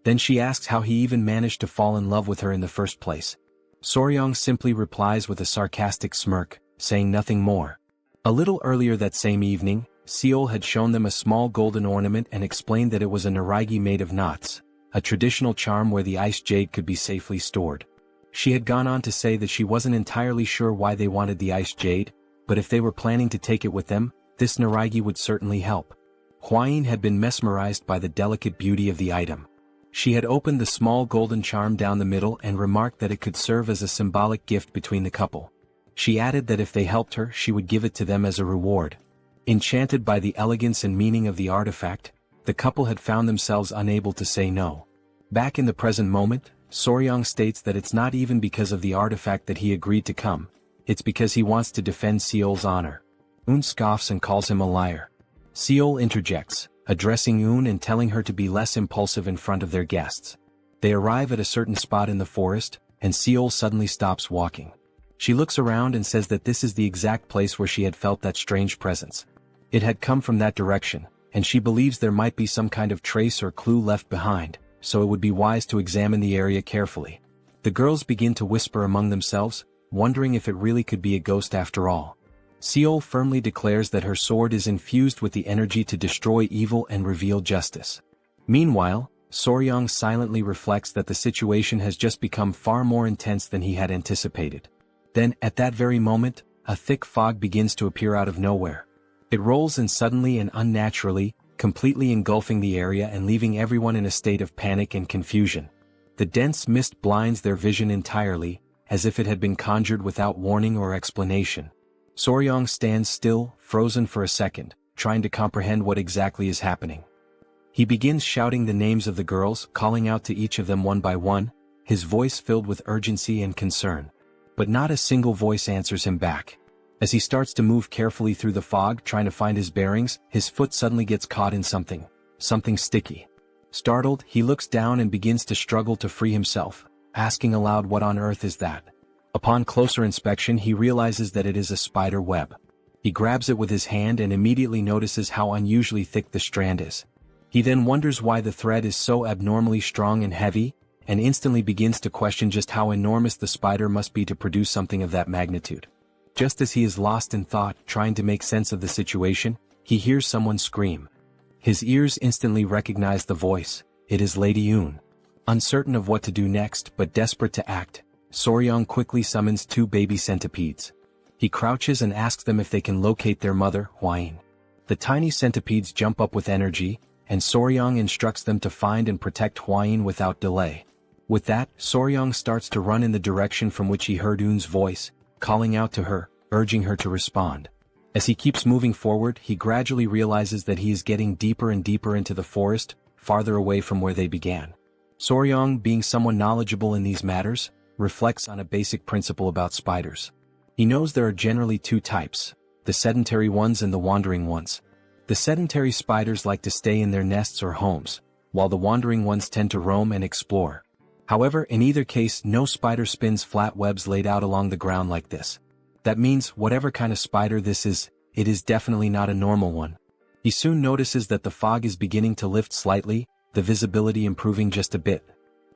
Then she asks how he even managed to fall in love with her in the first place. Soryong simply replies with a sarcastic smirk, saying nothing more. A little earlier that same evening, Seol had shown them a small golden ornament and explained that it was a naragi made of knots, a traditional charm where the ice jade could be safely stored. She had gone on to say that she wasn't entirely sure why they wanted the ice jade, but if they were planning to take it with them, this naragi would certainly help. Hwayin had been mesmerized by the delicate beauty of the item. She had opened the small golden charm down the middle and remarked that it could serve as a symbolic gift between the couple. She added that if they helped her she would give it to them as a reward. Enchanted by the elegance and meaning of the artifact, the couple had found themselves unable to say no. Back in the present moment, Soryang states that it's not even because of the artifact that he agreed to come, it's because he wants to defend Seol's honor. Eun scoffs and calls him a liar. Seol interjects, addressing Eun and telling her to be less impulsive in front of their guests. They arrive at a certain spot in the forest, and Seol suddenly stops walking. She looks around and says that this is the exact place where she had felt that strange presence. It had come from that direction, and she believes there might be some kind of trace or clue left behind, so it would be wise to examine the area carefully. The girls begin to whisper among themselves, wondering if it really could be a ghost after all. Seol firmly declares that her sword is infused with the energy to destroy evil and reveal justice. Meanwhile, Soryang silently reflects that the situation has just become far more intense than he had anticipated. Then, at that very moment, a thick fog begins to appear out of nowhere. It rolls in suddenly and unnaturally, completely engulfing the area and leaving everyone in a state of panic and confusion. The dense mist blinds their vision entirely, as if it had been conjured without warning or explanation. Soryang stands still, frozen for a second, trying to comprehend what exactly is happening. He begins shouting the names of the girls, calling out to each of them one by one, his voice filled with urgency and concern. But not a single voice answers him back. As he starts to move carefully through the fog trying to find his bearings, his foot suddenly gets caught in something sticky. Startled, he looks down and begins to struggle to free himself, asking aloud what on earth is that. Upon closer inspection he realizes that it is a spider web. He grabs it with his hand and immediately notices how unusually thick the strand is. He then wonders why the thread is so abnormally strong and heavy, and instantly begins to question just how enormous the spider must be to produce something of that magnitude. Just as he is lost in thought, trying to make sense of the situation, he hears someone scream. His ears instantly recognize the voice. It is Lady Eun. Uncertain of what to do next but desperate to act, Soryang quickly summons 2 baby centipedes. He crouches and asks them if they can locate their mother, Hwain. The tiny centipedes jump up with energy, and Soryang instructs them to find and protect Hwain without delay. With that, Soryang starts to run in the direction from which he heard Eun's voice, calling out to her, urging her to respond. As he keeps moving forward, he gradually realizes that he is getting deeper and deeper into the forest, farther away from where they began. Soryang, being someone knowledgeable in these matters, reflects on a basic principle about spiders. He knows there are generally 2 types, the sedentary ones and the wandering ones. The sedentary spiders like to stay in their nests or homes, while the wandering ones tend to roam and explore. However, in either case, no spider spins flat webs laid out along the ground like this. That means, whatever kind of spider this is, it is definitely not a normal one. He soon notices that the fog is beginning to lift slightly, the visibility improving just a bit.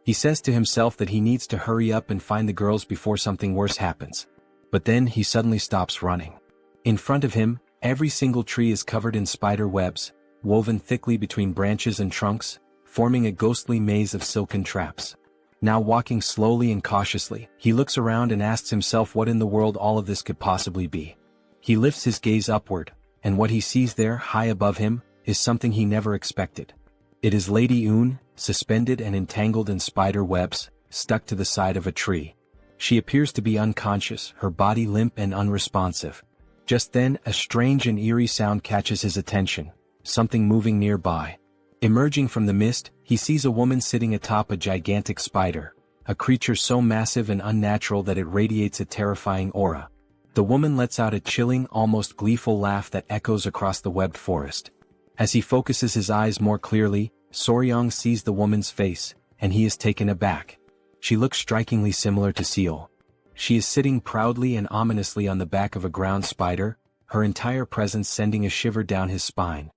He says to himself that he needs to hurry up and find the girls before something worse happens. But then he suddenly stops running. In front of him, every single tree is covered in spider webs, woven thickly between branches and trunks, forming a ghostly maze of silken traps. Now walking slowly and cautiously, he looks around and asks himself what in the world all of this could possibly be. He lifts his gaze upward, and what he sees there, high above him, is something he never expected. It is Lady Eun, suspended and entangled in spider webs, stuck to the side of a tree. She appears to be unconscious, her body limp and unresponsive. Just then, a strange and eerie sound catches his attention, something moving nearby. Emerging from the mist, he sees a woman sitting atop a gigantic spider, a creature so massive and unnatural that it radiates a terrifying aura. The woman lets out a chilling, almost gleeful laugh that echoes across the webbed forest. As he focuses his eyes more clearly, Soryang sees the woman's face, and he is taken aback. She looks strikingly similar to Seol. She is sitting proudly and ominously on the back of a ground spider, her entire presence sending a shiver down his spine.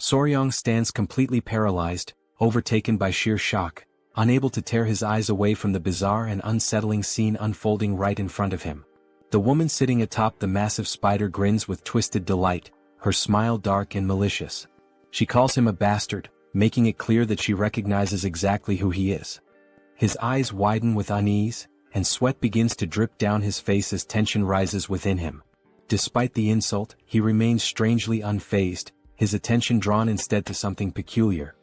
Soryang stands completely paralyzed, overtaken by sheer shock, unable to tear his eyes away from the bizarre and unsettling scene unfolding right in front of him. The woman sitting atop the massive spider grins with twisted delight, her smile dark and malicious. She calls him a bastard, making it clear that she recognizes exactly who he is. His eyes widen with unease, and sweat begins to drip down his face as tension rises within him. Despite the insult, he remains strangely unfazed, his attention drawn instead to something peculiar.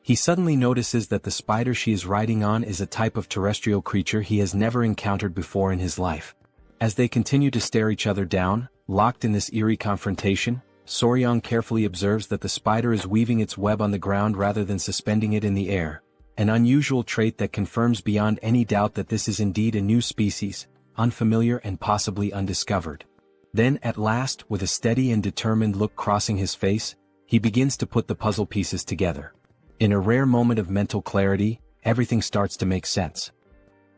He suddenly notices that the spider she is riding on is a type of terrestrial creature he has never encountered before in his life. As they continue to stare each other down, locked in this eerie confrontation, Soryang carefully observes that the spider is weaving its web on the ground rather than suspending it in the air, an unusual trait that confirms beyond any doubt that this is indeed a new species, unfamiliar and possibly undiscovered. Then at last, with a steady and determined look crossing his face, he begins to put the puzzle pieces together. In a rare moment of mental clarity, everything starts to make sense.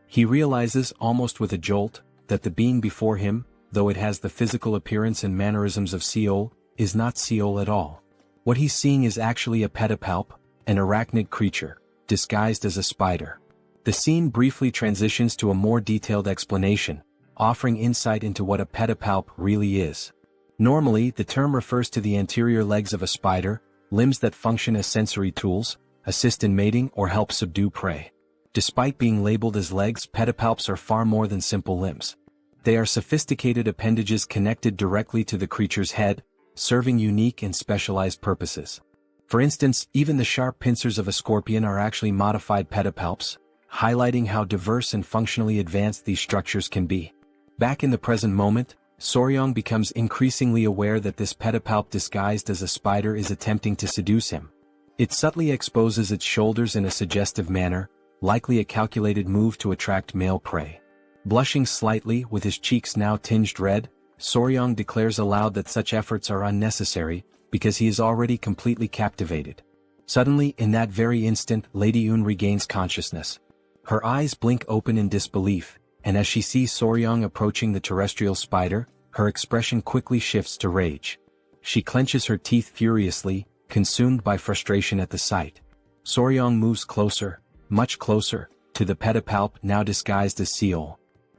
He realizes, almost with a jolt, that the being before him, though it has the physical appearance and mannerisms of Seol, is not Seol at all. What he's seeing is actually a pedipalp, an arachnid creature, disguised as a spider. The scene briefly transitions to a more detailed explanation, offering insight into what a pedipalp really is. Normally, the term refers to the anterior legs of a spider, limbs that function as sensory tools, assist in mating or help subdue prey. Despite being labeled as legs, pedipalps are far more than simple limbs. They are sophisticated appendages connected directly to the creature's head, serving unique and specialized purposes. For instance, even the sharp pincers of a scorpion are actually modified pedipalps, highlighting how diverse and functionally advanced these structures can be. Back in the present moment, Soryang becomes increasingly aware that this pedipalp disguised as a spider is attempting to seduce him. It subtly exposes its shoulders in a suggestive manner, likely a calculated move to attract male prey. Blushing slightly, with his cheeks now tinged red, Soryang declares aloud that such efforts are unnecessary, because he is already completely captivated. Suddenly, in that very instant, Lady Yun regains consciousness. Her eyes blink open in disbelief, and as she sees Soryang approaching the terrestrial spider, her expression quickly shifts to rage. She clenches her teeth furiously, consumed by frustration at the sight. Soryang moves closer, much closer, to the pedipalp now disguised as Seol.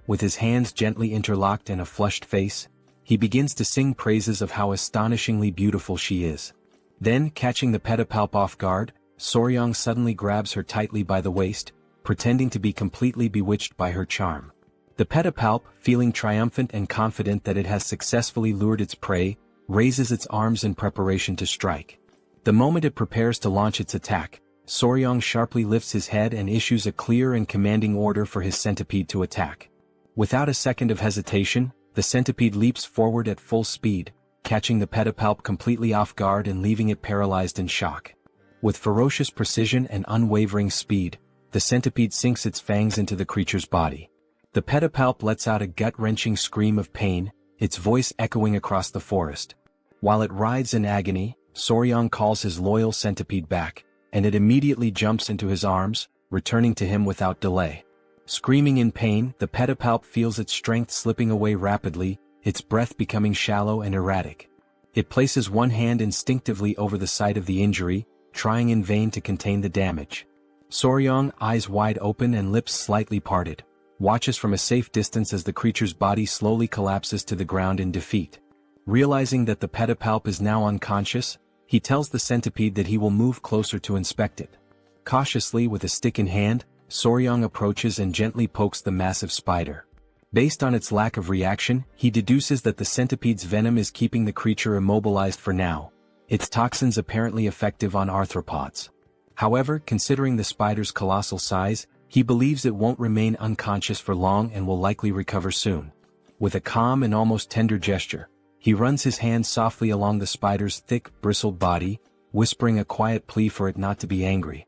With his hands gently interlocked and a flushed face, he begins to sing praises of how astonishingly beautiful she is. Then, catching the pedipalp off guard, Soryang suddenly grabs her tightly by the waist, pretending to be completely bewitched by her charm. The pedipalp, feeling triumphant and confident that it has successfully lured its prey, raises its arms in preparation to strike. The moment it prepares to launch its attack, Soryang sharply lifts his head and issues a clear and commanding order for his centipede to attack. Without a second of hesitation, the centipede leaps forward at full speed, catching the pedipalp completely off guard and leaving it paralyzed in shock. With ferocious precision and unwavering speed, the centipede sinks its fangs into the creature's body. The pedipalp lets out a gut-wrenching scream of pain, its voice echoing across the forest. While it writhes in agony, Soryang calls his loyal centipede back, and it immediately jumps into his arms, returning to him without delay. Screaming in pain, the pedipalp feels its strength slipping away rapidly, its breath becoming shallow and erratic. It places one hand instinctively over the site of the injury, trying in vain to contain the damage. Soryang, eyes wide open and lips slightly parted, watches from a safe distance as the creature's body slowly collapses to the ground in defeat. Realizing that the pedipalp is now unconscious, he tells the centipede that he will move closer to inspect it. Cautiously, with a stick in hand, Soryang approaches and gently pokes the massive spider. Based on its lack of reaction, he deduces that the centipede's venom is keeping the creature immobilized for now, its toxins apparently effective on arthropods. However, considering the spider's colossal size, he believes it won't remain unconscious for long and will likely recover soon. With a calm and almost tender gesture, he runs his hand softly along the spider's thick, bristled body, whispering a quiet plea for it not to be angry.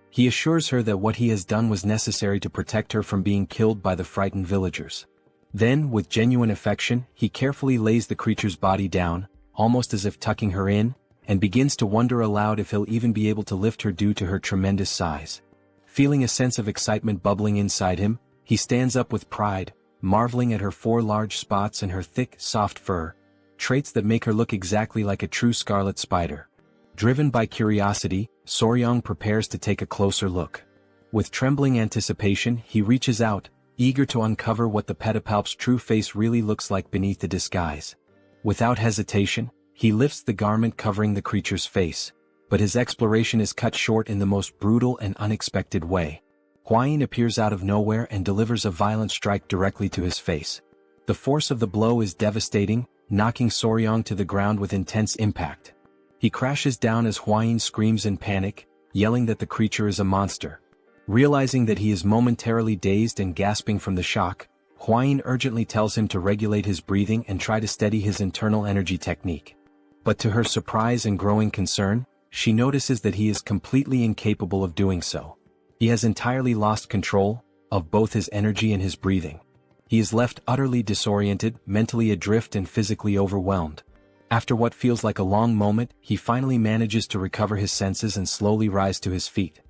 He assures her that what he has done was necessary to protect her from being killed by the frightened villagers. Then, with genuine affection, he carefully lays the creature's body down, almost as if tucking her in, and begins to wonder aloud if he'll even be able to lift her due to her tremendous size. Feeling a sense of excitement bubbling inside him, he stands up with pride, marveling at her 4 large spots and her thick, soft fur, traits that make her look exactly like a true scarlet spider. Driven by curiosity, Soryang prepares to take a closer look. With trembling anticipation, he reaches out, eager to uncover what the pedipalp's true face really looks like beneath the disguise. Without hesitation, he lifts the garment covering the creature's face, but his exploration is cut short in the most brutal and unexpected way. Hwayin appears out of nowhere and delivers a violent strike directly to his face. The force of the blow is devastating, knocking Soryang to the ground with intense impact. He crashes down as Hwayin screams in panic, yelling that the creature is a monster. Realizing that he is momentarily dazed and gasping from the shock, Huayin urgently tells him to regulate his breathing and try to steady his internal energy technique. But to her surprise and growing concern, she notices that he is completely incapable of doing so. He has entirely lost control of both his energy and his breathing. He is left utterly disoriented, mentally adrift and physically overwhelmed. After what feels like a long moment, he finally manages to recover his senses and slowly rise to his feet.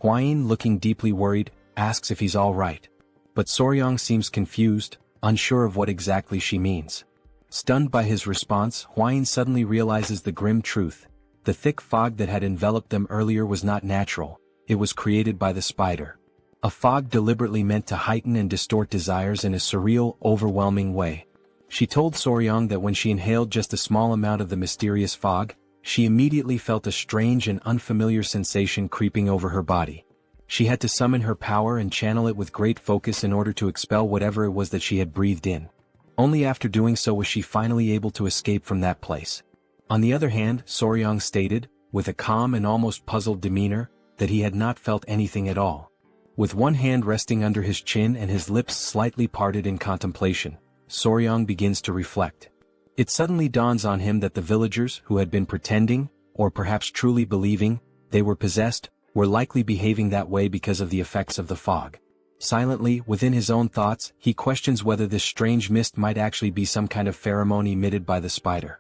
Huayin, looking deeply worried, asks if he's all right. But Soryang seems confused, unsure of what exactly she means. Stunned by his response, Huayin suddenly realizes the grim truth. The thick fog that had enveloped them earlier was not natural, it was created by the spider. A fog deliberately meant to heighten and distort desires in a surreal, overwhelming way. She told Soryang that when she inhaled just a small amount of the mysterious fog, she immediately felt a strange and unfamiliar sensation creeping over her body. She had to summon her power and channel it with great focus in order to expel whatever it was that she had breathed in. Only after doing so was she finally able to escape from that place. On the other hand, Soryang stated, with a calm and almost puzzled demeanor, that he had not felt anything at all. With one hand resting under his chin and his lips slightly parted in contemplation, Soryang begins to reflect. It suddenly dawns on him that the villagers who had been pretending, or perhaps truly believing, they were possessed, were likely behaving that way because of the effects of the fog. Silently, within his own thoughts, he questions whether this strange mist might actually be some kind of pheromone emitted by the spider.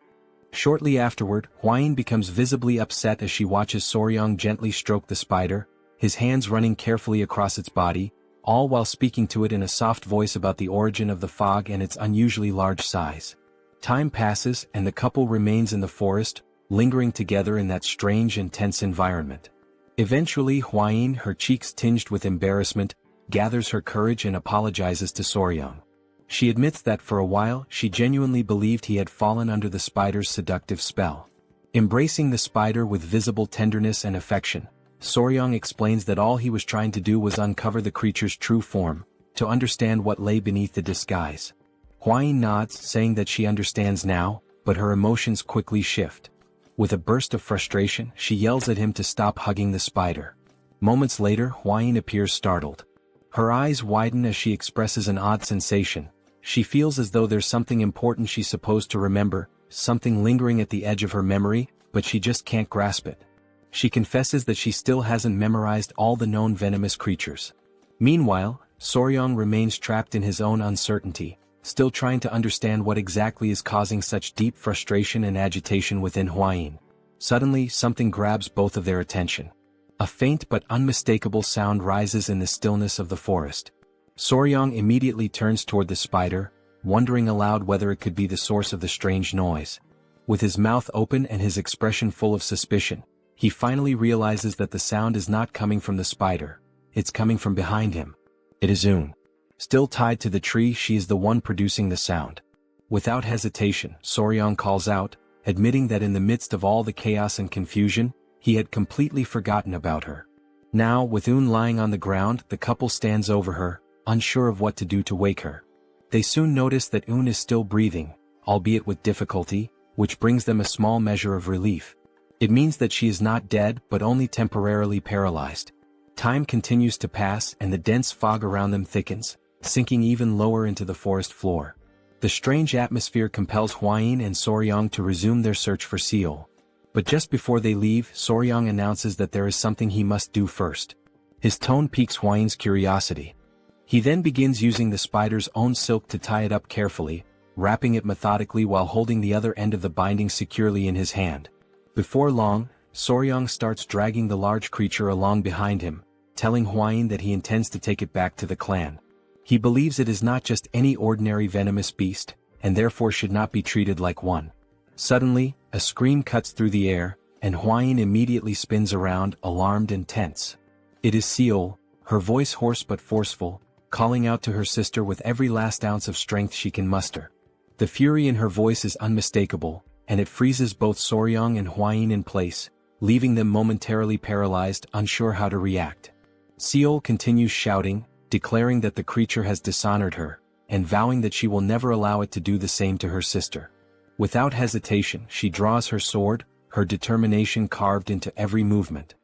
Shortly afterward, Huayin becomes visibly upset as she watches Soryang gently stroke the spider, his hands running carefully across its body, all while speaking to it in a soft voice about the origin of the fog and its unusually large size. Time passes and the couple remains in the forest, lingering together in that strange and tense environment. Eventually Huayin, her cheeks tinged with embarrassment, gathers her courage and apologizes to Soryang. She admits that for a while she genuinely believed he had fallen under the spider's seductive spell. Embracing the spider with visible tenderness and affection, Soryang explains that all he was trying to do was uncover the creature's true form, to understand what lay beneath the disguise. Huayin nods, saying that she understands now, but her emotions quickly shift. With a burst of frustration, she yells at him to stop hugging the spider. Moments later, Huayin appears startled. Her eyes widen as she expresses an odd sensation. She feels as though there's something important she's supposed to remember, something lingering at the edge of her memory, but she just can't grasp it. She confesses that she still hasn't memorized all the known venomous creatures. Meanwhile, Soryang remains trapped in his own uncertainty, still trying to understand what exactly is causing such deep frustration and agitation within Huayin. Suddenly, something grabs both of their attention. A faint but unmistakable sound rises in the stillness of the forest. Soryang immediately turns toward the spider, wondering aloud whether it could be the source of the strange noise. With his mouth open and his expression full of suspicion, he finally realizes that the sound is not coming from the spider, it's coming from behind him. It is Un. Still tied to the tree, she is the one producing the sound. Without hesitation, Soryang calls out, admitting that in the midst of all the chaos and confusion, he had completely forgotten about her. Now, with Un lying on the ground, the couple stands over her, unsure of what to do to wake her. They soon notice that Un is still breathing, albeit with difficulty, which brings them a small measure of relief. It means that she is not dead but only temporarily paralyzed. Time continues to pass and the dense fog around them thickens, sinking even lower into the forest floor. The strange atmosphere compels Huayin and Soryang to resume their search for Seol. But just before they leave, Soryang announces that there is something he must do first. His tone piques Huayin's curiosity. He then begins using the spider's own silk to tie it up carefully, wrapping it methodically while holding the other end of the binding securely in his hand. Before long, Soryang starts dragging the large creature along behind him, telling Huayin that he intends to take it back to the clan. He believes it is not just any ordinary venomous beast, and therefore should not be treated like one. Suddenly, a scream cuts through the air, and Huayin immediately spins around, alarmed and tense. It is Seol, her voice hoarse but forceful, calling out to her sister with every last ounce of strength she can muster. The fury in her voice is unmistakable, and it freezes both Soryang and Huayin in place, leaving them momentarily paralyzed, unsure how to react. Seol continues shouting, declaring that the creature has dishonored her, and vowing that she will never allow it to do the same to her sister. Without hesitation, she draws her sword, her determination carved into every movement.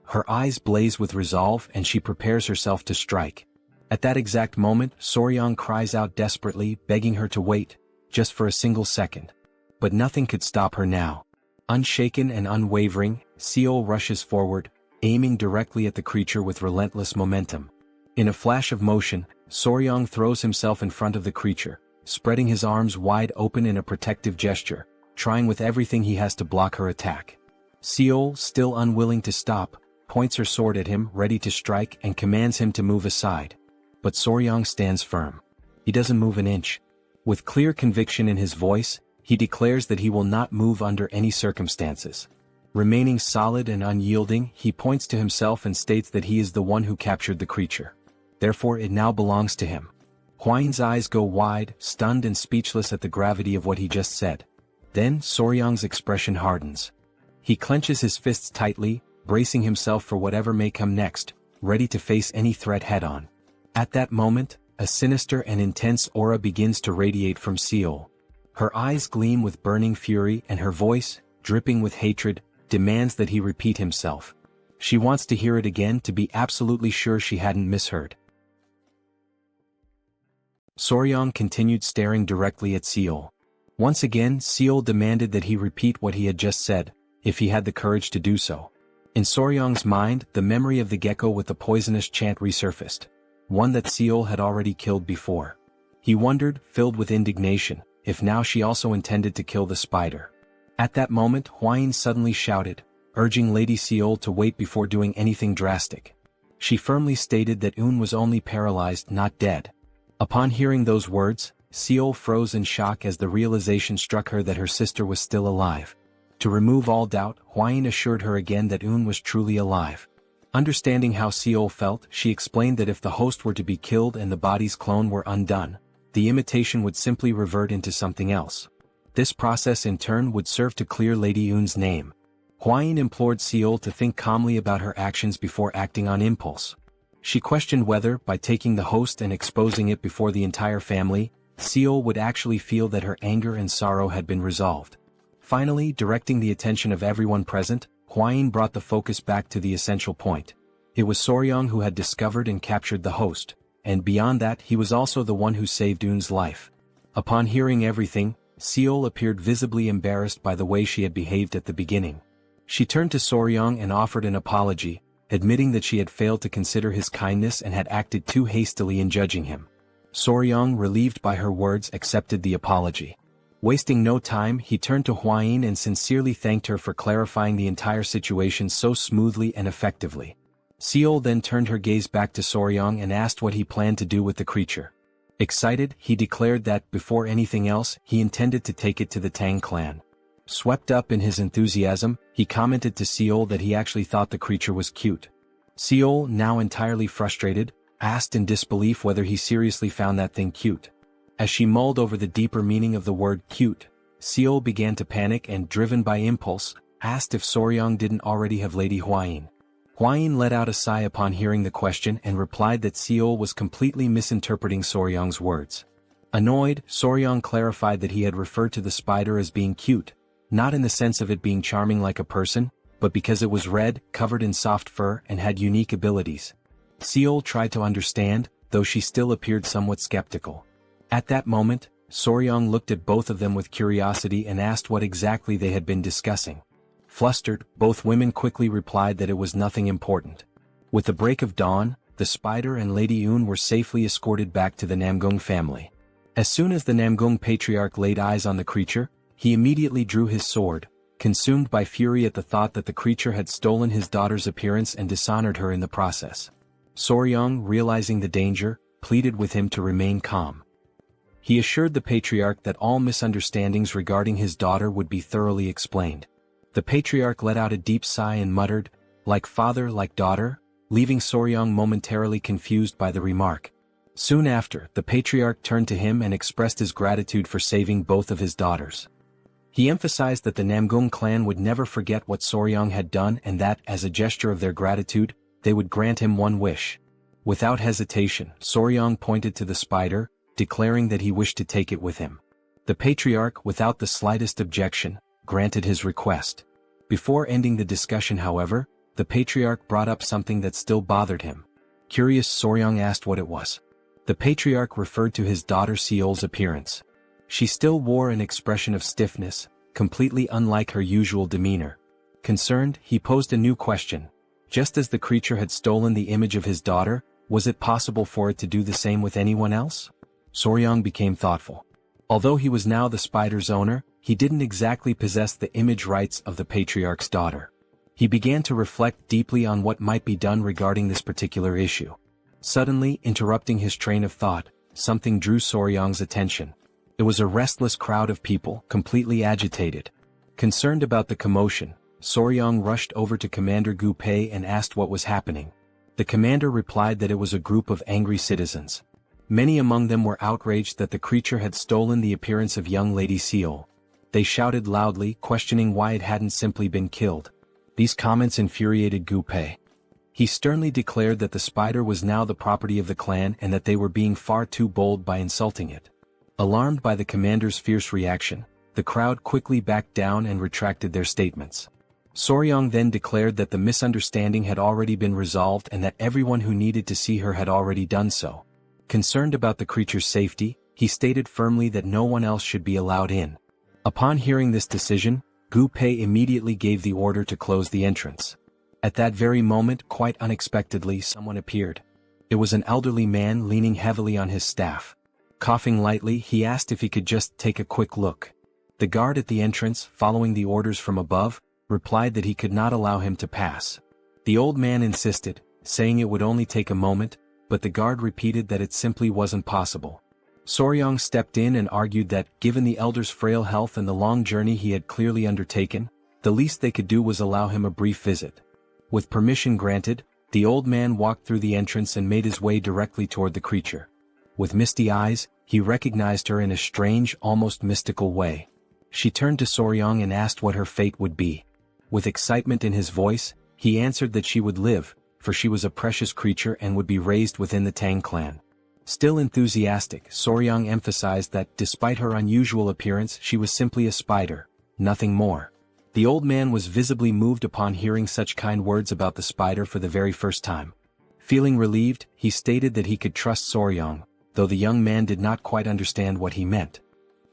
Her eyes blaze with resolve and she prepares herself to strike. At that exact moment, Soryang cries out desperately, begging her to wait, just for a single second. But nothing could stop her now. Unshaken and unwavering, Seol rushes forward, aiming directly at the creature with relentless momentum. In a flash of motion, Soryang throws himself in front of the creature, spreading his arms wide open in a protective gesture, trying with everything he has to block her attack. Seol, still unwilling to stop, points her sword at him, ready to strike, and commands him to move aside. But Soryang stands firm. He doesn't move an inch. With clear conviction in his voice, he declares that he will not move under any circumstances. Remaining solid and unyielding, he points to himself and states that he is the one who captured the creature. Therefore it now belongs to him. Hwain's eyes go wide, stunned and speechless at the gravity of what he just said. Then Soryang's expression hardens. He clenches his fists tightly, bracing himself for whatever may come next, ready to face any threat head-on. At that moment, a sinister and intense aura begins to radiate from Seol. Her eyes gleam with burning fury and her voice, dripping with hatred, demands that he repeat himself. She wants to hear it again to be absolutely sure she hadn't misheard. Soryang continued staring directly at Seol. Once again, Seol demanded that he repeat what he had just said, if he had the courage to do so. In Soryang's mind, the memory of the gecko with the poisonous chant resurfaced, one that Seol had already killed before. He wondered, filled with indignation, if now she also intended to kill the spider. At that moment, Hwain suddenly shouted, urging Lady Seol to wait before doing anything drastic. She firmly stated that Un was only paralyzed, not dead. Upon hearing those words, Seol froze in shock as the realization struck her that her sister was still alive. To remove all doubt, Hwain assured her again that Un was truly alive. Understanding how Seol felt, she explained that if the host were to be killed and the body's clone were undone, the imitation would simply revert into something else. This process in turn would serve to clear Lady Un's name. Hwain implored Seol to think calmly about her actions before acting on impulse. She questioned whether, by taking the host and exposing it before the entire family, Seol would actually feel that her anger and sorrow had been resolved. Finally, directing the attention of everyone present, Hwain brought the focus back to the essential point. It was Soryang who had discovered and captured the host, and beyond that he was also the one who saved Un's life. Upon hearing everything, Seol appeared visibly embarrassed by the way she had behaved at the beginning. She turned to Soryang and offered an apology, admitting that she had failed to consider his kindness and had acted too hastily in judging him. Soryang, relieved by her words, accepted the apology. Wasting no time, he turned to Hwain and sincerely thanked her for clarifying the entire situation so smoothly and effectively. Seol then turned her gaze back to Soryang and asked what he planned to do with the creature. Excited, he declared that, before anything else, he intended to take it to the Tang clan. Swept up in his enthusiasm, he commented to Seol that he actually thought the creature was cute. Seol, now entirely frustrated, asked in disbelief whether he seriously found that thing cute. As she mulled over the deeper meaning of the word cute, Seol began to panic and, driven by impulse, asked if Soryang didn't already have Lady Hwain. Hwain let out a sigh upon hearing the question and replied that Seol was completely misinterpreting Soryang's words. Annoyed, Soryang clarified that he had referred to the spider as being cute, not in the sense of it being charming like a person, but because it was red, covered in soft fur, and had unique abilities. Seol tried to understand, though she still appeared somewhat skeptical. At that moment, Soryang looked at both of them with curiosity and asked what exactly they had been discussing. Flustered, both women quickly replied that it was nothing important. With the break of dawn, the spider and Lady Un were safely escorted back to the Namgung family. As soon as the Namgung patriarch laid eyes on the creature, he immediately drew his sword, consumed by fury at the thought that the creature had stolen his daughter's appearance and dishonored her in the process. Soryang, realizing the danger, pleaded with him to remain calm. He assured the patriarch that all misunderstandings regarding his daughter would be thoroughly explained. The patriarch let out a deep sigh and muttered, "Like father, like daughter," leaving Soryang momentarily confused by the remark. Soon after, the patriarch turned to him and expressed his gratitude for saving both of his daughters. He emphasized that the Namgung clan would never forget what Soryang had done and that, as a gesture of their gratitude, they would grant him one wish. Without hesitation, Soryang pointed to the spider, declaring that he wished to take it with him. The patriarch, without the slightest objection, granted his request. Before ending the discussion, however, the patriarch brought up something that still bothered him. Curious, Soryang asked what it was. The patriarch referred to his daughter Seol's appearance. She still wore an expression of stiffness, completely unlike her usual demeanor. Concerned, he posed a new question. Just as the creature had stolen the image of his daughter, was it possible for it to do the same with anyone else? Soryang became thoughtful. Although he was now the spider's owner, he didn't exactly possess the image rights of the patriarch's daughter. He began to reflect deeply on what might be done regarding this particular issue. Suddenly, interrupting his train of thought, something drew Soryang's attention. It was a restless crowd of people, completely agitated. Concerned about the commotion, Soryang rushed over to Commander Gu Pei and asked what was happening. The commander replied that it was a group of angry citizens. Many among them were outraged that the creature had stolen the appearance of young Lady Seol. They shouted loudly, questioning why it hadn't simply been killed. These comments infuriated Gu Pei. He sternly declared that the spider was now the property of the clan and that they were being far too bold by insulting it. Alarmed by the commander's fierce reaction, the crowd quickly backed down and retracted their statements. Soryang then declared that the misunderstanding had already been resolved and that everyone who needed to see her had already done so. Concerned about the creature's safety, he stated firmly that no one else should be allowed in. Upon hearing this decision, Gu Pei immediately gave the order to close the entrance. At that very moment, quite unexpectedly, someone appeared. It was an elderly man leaning heavily on his staff. Coughing lightly, he asked if he could just take a quick look. The guard at the entrance, following the orders from above, replied that he could not allow him to pass. The old man insisted, saying it would only take a moment, but the guard repeated that it simply wasn't possible. Soryang stepped in and argued that, given the elder's frail health and the long journey he had clearly undertaken, the least they could do was allow him a brief visit. With permission granted, the old man walked through the entrance and made his way directly toward the creature. With misty eyes, he recognized her in a strange, almost mystical way. She turned to Soryang and asked what her fate would be. With excitement in his voice, he answered that she would live, for she was a precious creature and would be raised within the Tang clan. Still enthusiastic, Soryang emphasized that, despite her unusual appearance, she was simply a spider, nothing more. The old man was visibly moved upon hearing such kind words about the spider for the very first time. Feeling relieved, he stated that he could trust Soryang, though the young man did not quite understand what he meant.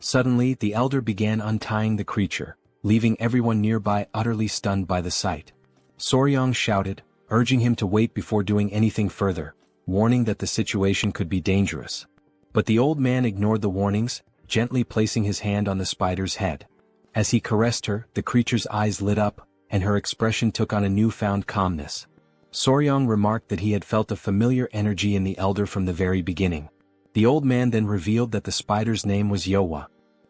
Suddenly, the elder began untying the creature, leaving everyone nearby utterly stunned by the sight. Soryang shouted, urging him to wait before doing anything further, warning that the situation could be dangerous. But the old man ignored the warnings, gently placing his hand on the spider's head. As he caressed her, the creature's eyes lit up, and her expression took on a newfound calmness. Soryang remarked that he had felt a familiar energy in the elder from the very beginning. The old man then revealed that the spider's name was Yowa.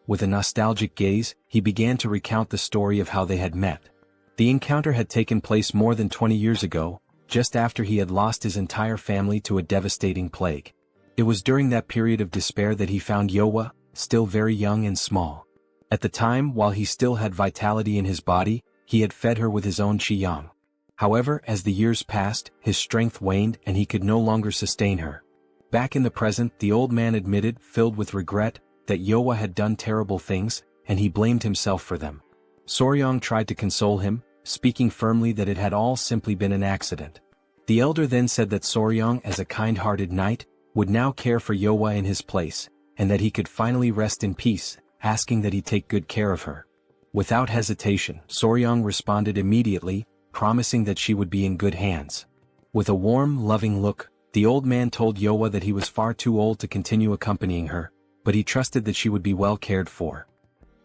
With a nostalgic gaze, he began to recount the story of how they had met. The encounter had taken place more than 20 years ago, just after he had lost his entire family to a devastating plague. It was during that period of despair that he found Yowa, still very young and small. At the time, while he still had vitality in his body, he had fed her with his own qiyang. However, as the years passed, his strength waned and he could no longer sustain her. Back in the present, the old man admitted, filled with regret, that Yowa had done terrible things, and he blamed himself for them. Soryang tried to console him, speaking firmly that it had all simply been an accident. The elder then said that Soryang, as a kind-hearted knight, would now care for Yowa in his place, and that he could finally rest in peace, asking that he take good care of her. Without hesitation, Soryang responded immediately, promising that she would be in good hands. With a warm, loving look, the old man told Yowa that he was far too old to continue accompanying her, but he trusted that she would be well cared for.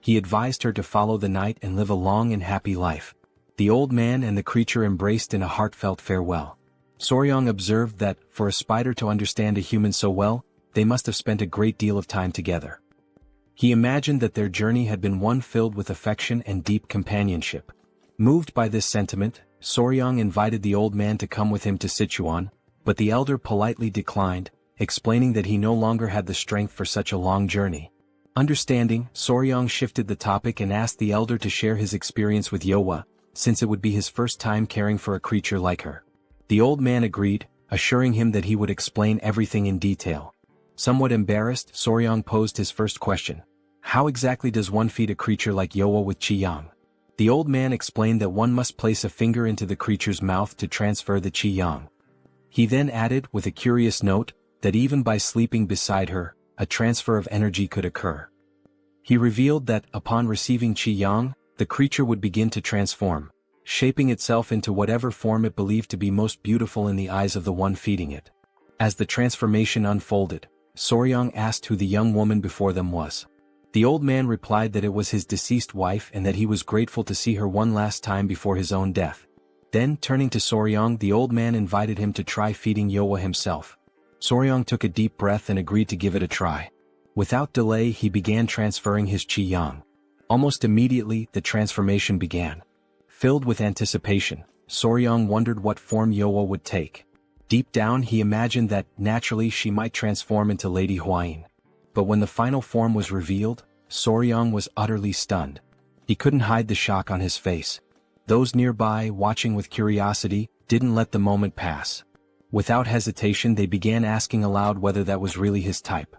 He advised her to follow the knight and live a long and happy life. The old man and the creature embraced in a heartfelt farewell. Soryang observed that, for a spider to understand a human so well, they must have spent a great deal of time together. He imagined that their journey had been one filled with affection and deep companionship. Moved by this sentiment, Soryang invited the old man to come with him to Sichuan, but the elder politely declined, explaining that he no longer had the strength for such a long journey. Understanding, Soryang shifted the topic and asked the elder to share his experience with Yowa, since it would be his first time caring for a creature like her. The old man agreed, assuring him that he would explain everything in detail. Somewhat embarrassed, Soryang posed his first question. How exactly does one feed a creature like Yowa with qiyang? The old man explained that one must place a finger into the creature's mouth to transfer the qi yang. He then added, with a curious note, that even by sleeping beside her, a transfer of energy could occur. He revealed that, upon receiving qi yang, the creature would begin to transform, shaping itself into whatever form it believed to be most beautiful in the eyes of the one feeding it. As the transformation unfolded, Soryang asked who the young woman before them was. The old man replied that it was his deceased wife and that he was grateful to see her one last time before his own death. Then, turning to Soryang, the old man invited him to try feeding Yowa himself. Soryang took a deep breath and agreed to give it a try. Without delay, he began transferring his qi yang. Almost immediately, the transformation began. Filled with anticipation, Soryang wondered what form Yowa would take. Deep down, he imagined that, naturally, she might transform into Lady Huayin. But when the final form was revealed, Soryang was utterly stunned. He couldn't hide the shock on his face. Those nearby, watching with curiosity, didn't let the moment pass. Without hesitation, they began asking aloud whether that was really his type.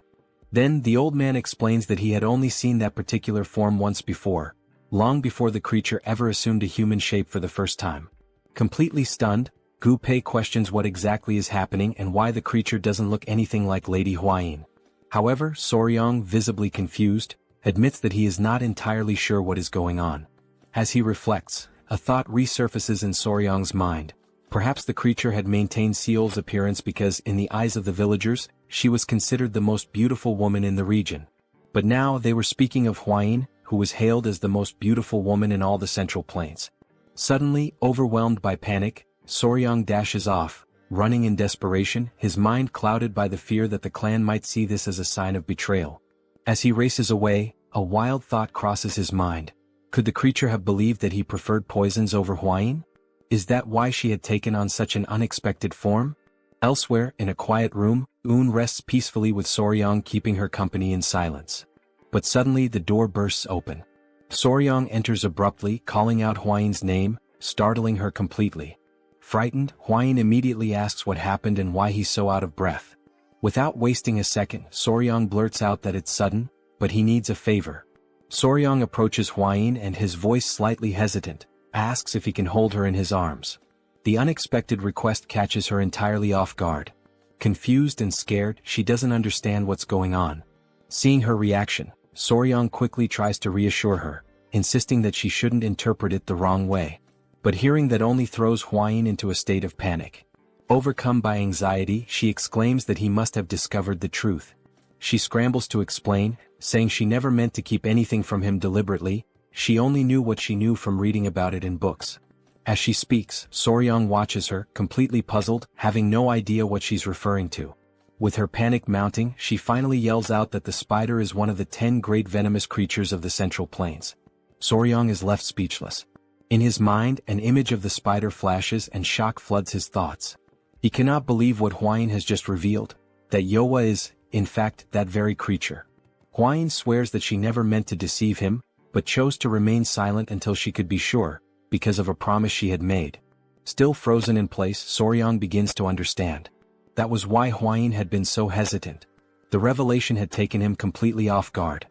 Then, the old man explains that he had only seen that particular form once before, long before the creature ever assumed a human shape for the first time. Completely stunned, Gu Pei questions what exactly is happening and why the creature doesn't look anything like Lady Huayin. However, Soryang, visibly confused, admits that he is not entirely sure what is going on. As he reflects, a thought resurfaces in Soryang's mind. Perhaps the creature had maintained Seol's appearance because, in the eyes of the villagers, she was considered the most beautiful woman in the region. But now they were speaking of Huayin, who was hailed as the most beautiful woman in all the Central Plains. Suddenly, overwhelmed by panic, Soryang dashes off, running in desperation, his mind clouded by the fear that the clan might see this as a sign of betrayal. As he races away, a wild thought crosses his mind. Could the creature have believed that he preferred poisons over Huayin? Is that why she had taken on such an unexpected form? Elsewhere, in a quiet room, rests peacefully with Soryang keeping her company in silence. But suddenly the door bursts open. Soryang enters abruptly, calling out Huayin's name, startling her completely. Frightened, Huayin immediately asks what happened and why he's so out of breath. Without wasting a second, Soryang blurts out that it's sudden, but he needs a favor. Soryang approaches Huayin and, his voice slightly hesitant, asks if he can hold her in his arms. The unexpected request catches her entirely off guard. Confused and scared, she doesn't understand what's going on. Seeing her reaction, Soryang quickly tries to reassure her, insisting that she shouldn't interpret it the wrong way. But hearing that only throws Huayin into a state of panic. Overcome by anxiety, she exclaims that he must have discovered the truth. She scrambles to explain, saying she never meant to keep anything from him deliberately, she only knew what she knew from reading about it in books. As she speaks, Soryang watches her, completely puzzled, having no idea what she's referring to. With her panic mounting, she finally yells out that the spider is one of the 10 great venomous creatures of the Central Plains. Soryang is left speechless. In his mind, an image of the spider flashes and shock floods his thoughts. He cannot believe what Huayin has just revealed, that Yowa is, in fact, that very creature. Huayin swears that she never meant to deceive him, but chose to remain silent until she could be sure, because of a promise she had made. Still frozen in place, Soryang begins to understand. That was why Huayin had been so hesitant. The revelation had taken him completely off guard.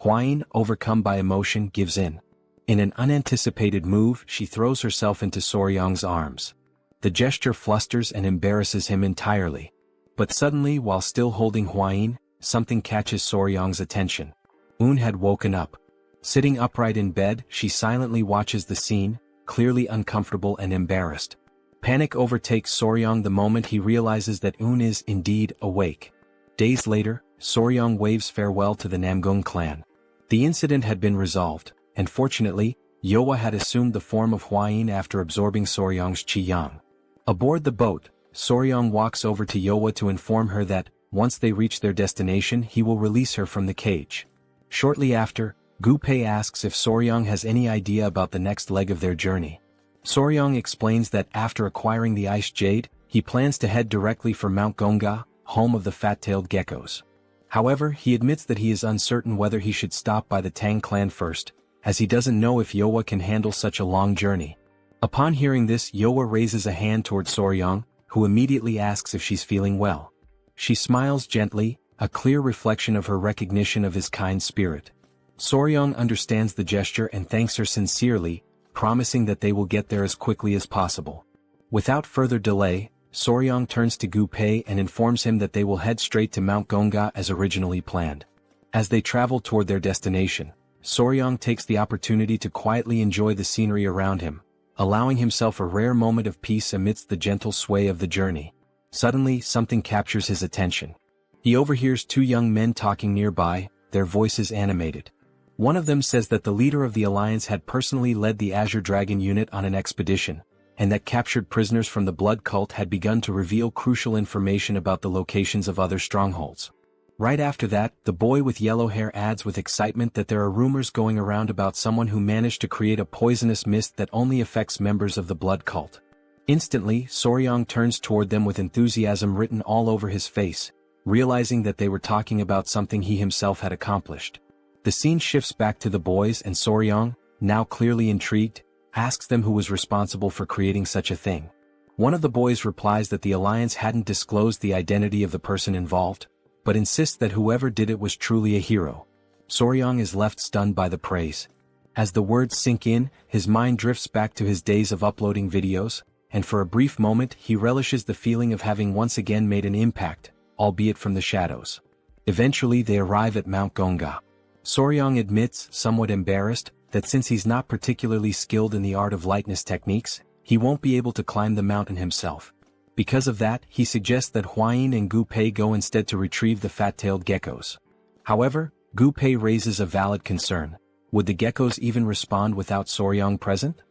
Huayin, overcome by emotion, gives in. In an unanticipated move, she throws herself into Soryang's arms. The gesture flusters and embarrasses him entirely. But suddenly, while still holding Huayin, something catches Soryang's attention. Had woken up. Sitting upright in bed, she silently watches the scene, clearly uncomfortable and embarrassed. Panic overtakes Soryang the moment he realizes that is indeed awake. Days later, Soryang waves farewell to the Namgung clan. The incident had been resolved. And fortunately, Yowa had assumed the form of Huayin after absorbing Soryang's qi yang. Aboard the boat, Soryang walks over to Yowa to inform her that, once they reach their destination, he will release her from the cage. Shortly after, Gu Pei asks if Soryang has any idea about the next leg of their journey. Soryang explains that after acquiring the ice jade, he plans to head directly for Mount Gonga, home of the fat-tailed geckos. However, he admits that he is uncertain whether he should stop by the Tang clan first, as he doesn't know if Yowa can handle such a long journey. Upon hearing this, Yowa raises a hand toward Soryang, who immediately asks if she's feeling well. She smiles gently, a clear reflection of her recognition of his kind spirit. Soryang understands the gesture and thanks her sincerely, promising that they will get there as quickly as possible. Without further delay, Soryang turns to Gu Pei and informs him that they will head straight to Mount Gonga as originally planned. As they travel toward their destination, Soryang takes the opportunity to quietly enjoy the scenery around him, allowing himself a rare moment of peace amidst the gentle sway of the journey. Suddenly, something captures his attention. He overhears two young men talking nearby, their voices animated. One of them says that the leader of the alliance had personally led the Azure Dragon unit on an expedition, and that captured prisoners from the Blood Cult had begun to reveal crucial information about the locations of other strongholds. Right after that, the boy with yellow hair adds with excitement that there are rumors going around about someone who managed to create a poisonous mist that only affects members of the Blood Cult. Instantly, Soryang turns toward them with enthusiasm written all over his face, realizing that they were talking about something he himself had accomplished. The scene shifts back to the boys and Soryang, now clearly intrigued, asks them who was responsible for creating such a thing. One of the boys replies that the alliance hadn't disclosed the identity of the person involved, but insists that whoever did it was truly a hero. Soryang is left stunned by the praise. As the words sink in, his mind drifts back to his days of uploading videos, and for a brief moment he relishes the feeling of having once again made an impact, albeit from the shadows. Eventually they arrive at Mount Gonga. Soryang admits, somewhat embarrassed, that since he's not particularly skilled in the art of lightness techniques, he won't be able to climb the mountain himself. Because of that, he suggests that Huayin and Gu Pei go instead to retrieve the fat-tailed geckos. However, Gu Pei raises a valid concern. Would the geckos even respond without Soryang present?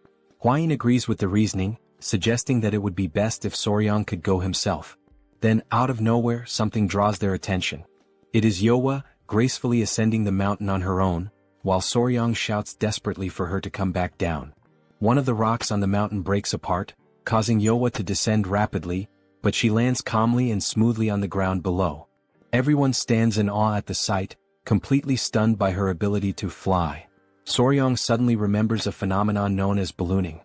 Huayin agrees with the reasoning, suggesting that it would be best if Soryang could go himself. Then, out of nowhere, something draws their attention. It is Yowa, gracefully ascending the mountain on her own, while Soryang shouts desperately for her to come back down. One of the rocks on the mountain breaks apart, causing Yowa to descend rapidly, but she lands calmly and smoothly on the ground below. Everyone stands in awe at the sight, completely stunned by her ability to fly. Soryang suddenly remembers a phenomenon known as ballooning.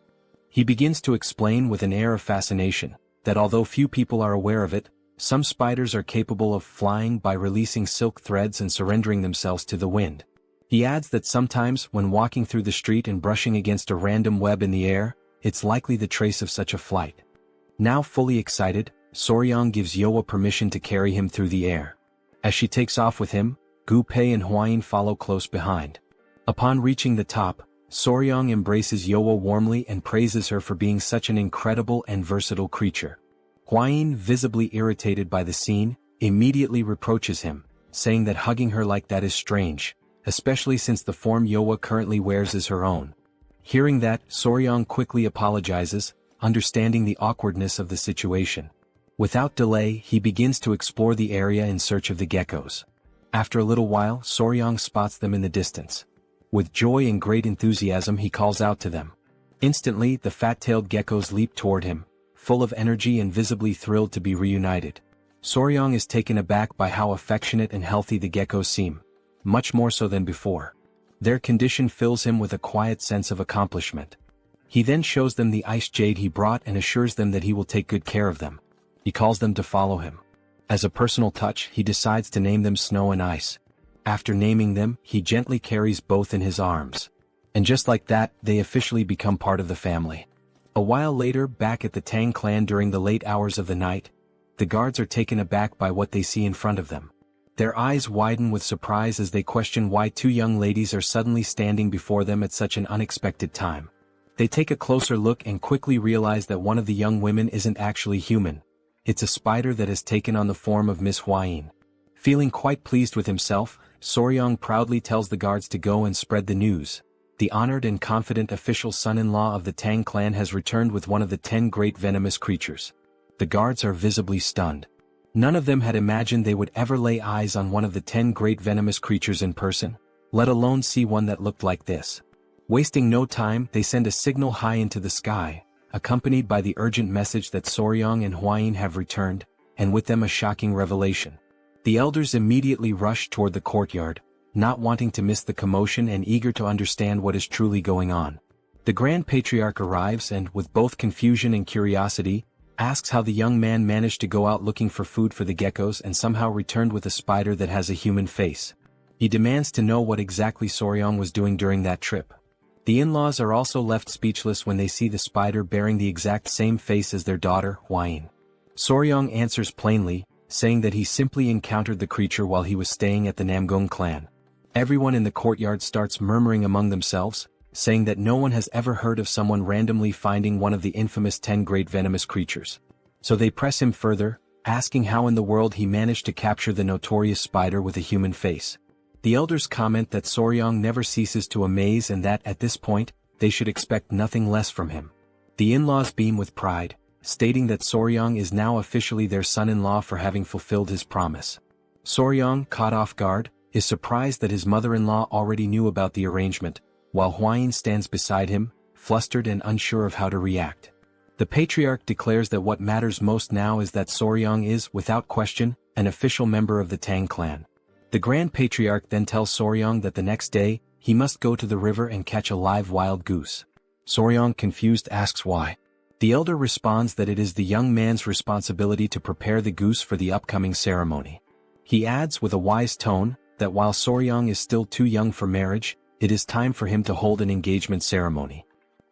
He begins to explain with an air of fascination that although few people are aware of it, some spiders are capable of flying by releasing silk threads and surrendering themselves to the wind. He adds that sometimes when walking through the street and brushing against a random web in the air, it's likely the trace of such a flight. Now fully excited, Soryang gives Yowa permission to carry him through the air. As she takes off with him, Gu Pei and Huayin follow close behind. Upon reaching the top, Soryang embraces Yowa warmly and praises her for being such an incredible and versatile creature. Huayin, visibly irritated by the scene, immediately reproaches him, saying that hugging her like that is strange, especially since the form Yowa currently wears is her own. Hearing that, Soryang quickly apologizes, understanding the awkwardness of the situation. Without delay, he begins to explore the area in search of the geckos. After a little while, Soryang spots them in the distance. With joy and great enthusiasm he calls out to them. Instantly, the fat-tailed geckos leap toward him, full of energy and visibly thrilled to be reunited. Soryang is taken aback by how affectionate and healthy the geckos seem, much more so than before. Their condition fills him with a quiet sense of accomplishment. He then shows them the ice jade he brought and assures them that he will take good care of them. He calls them to follow him. As a personal touch, he decides to name them Snow and Ice. After naming them, he gently carries both in his arms. And just like that, they officially become part of the family. A while later, back at the Tang Clan during the late hours of the night, the guards are taken aback by what they see in front of them. Their eyes widen with surprise as they question why two young ladies are suddenly standing before them at such an unexpected time. They take a closer look and quickly realize that one of the young women isn't actually human. It's a spider that has taken on the form of Miss Huayin. Feeling quite pleased with himself, Soryang proudly tells the guards to go and spread the news. The honored and confident official son-in-law of the Tang Clan has returned with one of the 10 great venomous creatures. The guards are visibly stunned. None of them had imagined they would ever lay eyes on one of the 10 great venomous creatures in person, let alone see one that looked like this. Wasting no time, they send a signal high into the sky, accompanied by the urgent message that Soryang and Huayin have returned, and with them a shocking revelation. The elders immediately rush toward the courtyard, not wanting to miss the commotion and eager to understand what is truly going on. The Grand Patriarch arrives and, with both confusion and curiosity, asks how the young man managed to go out looking for food for the geckos and somehow returned with a spider that has a human face. He demands to know what exactly Soryang was doing during that trip. The in-laws are also left speechless when they see the spider bearing the exact same face as their daughter, Hwayin. Soryong answers plainly, saying that he simply encountered the creature while he was staying at the Namgung clan. Everyone in the courtyard starts murmuring among themselves, saying that no one has ever heard of someone randomly finding one of the infamous 10 great venomous creatures. So they press him further, asking how in the world he managed to capture the notorious spider with a human face. The elders comment that Soryong never ceases to amaze and that at this point, they should expect nothing less from him. The in-laws beam with pride, stating that Soryong is now officially their son-in-law for having fulfilled his promise. Soryong, caught off guard, is surprised that his mother-in-law already knew about the arrangement, while Hwayin stands beside him, flustered and unsure of how to react. The patriarch declares that what matters most now is that Soryong is, without question, an official member of the Tang clan. The Grand Patriarch then tells Soryong that the next day, he must go to the river and catch a live wild goose. Soryong, confused, asks why. The elder responds that it is the young man's responsibility to prepare the goose for the upcoming ceremony. He adds with a wise tone, that while Soryong is still too young for marriage, it is time for him to hold an engagement ceremony.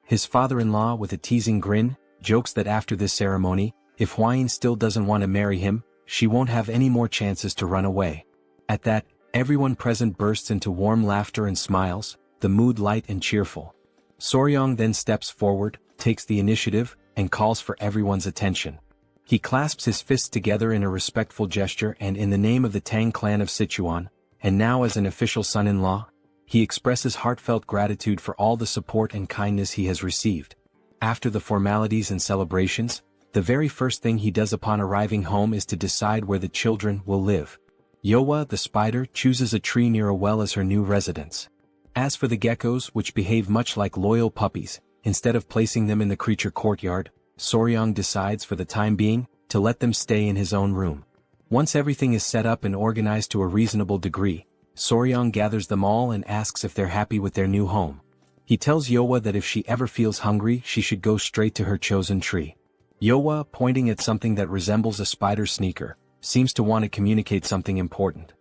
His father-in-law, with a teasing grin, jokes that after this ceremony, if Hwayin still doesn't want to marry him, she won't have any more chances to run away. At that, everyone present bursts into warm laughter and smiles, the mood light and cheerful. Soryong then steps forward, takes the initiative, and calls for everyone's attention. He clasps his fists together in a respectful gesture and in the name of the Tang clan of Sichuan, and now as an official son-in-law, he expresses heartfelt gratitude for all the support and kindness he has received. After the formalities and celebrations, the very first thing he does upon arriving home is to decide where the children will live. Yowa, the spider, chooses a tree near a well as her new residence. As for the geckos, which behave much like loyal puppies, instead of placing them in the creature courtyard, Soryong decides for the time being, to let them stay in his own room. Once everything is set up and organized to a reasonable degree, Soryong gathers them all and asks if they're happy with their new home. He tells Yowa that if she ever feels hungry, she should go straight to her chosen tree. Yowa, pointing at something that resembles a spider sneaker, seems to want to communicate something important.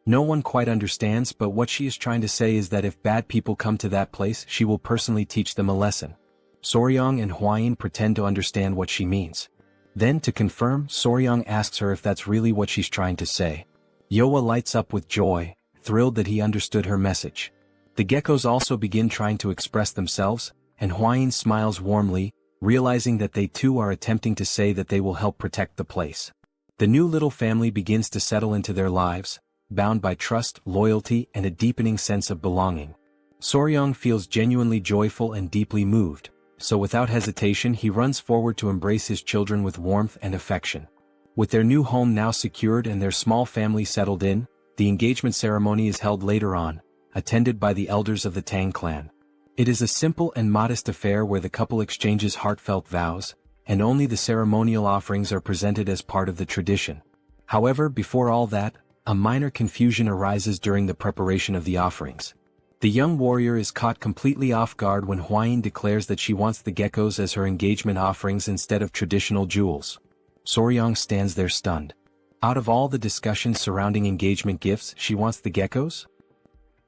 No one quite understands, but what she is trying to say is that if bad people come to that place, she will personally teach them a lesson. Soryong and Hwayin pretend to understand what she means. Then, to confirm, Soryong asks her if that's really what she's trying to say. Yowa lights up with joy, thrilled that he understood her message. The geckos also begin trying to express themselves, and Hwayin smiles warmly, realizing that they too are attempting to say that they will help protect the place. The new little family begins to settle into their lives, bound by trust, loyalty, and a deepening sense of belonging. Soryong feels genuinely joyful and deeply moved, so without hesitation he runs forward to embrace his children with warmth and affection. With their new home now secured and their small family settled in, the engagement ceremony is held later on, attended by the elders of the Tang clan. It is a simple and modest affair where the couple exchanges heartfelt vows, and only the ceremonial offerings are presented as part of the tradition. However, before all that, a minor confusion arises during the preparation of the offerings. The young warrior is caught completely off guard when Hwayin declares that she wants the geckos as her engagement offerings instead of traditional jewels. Soryong stands there stunned. Out of all the discussions surrounding engagement gifts, she wants the geckos?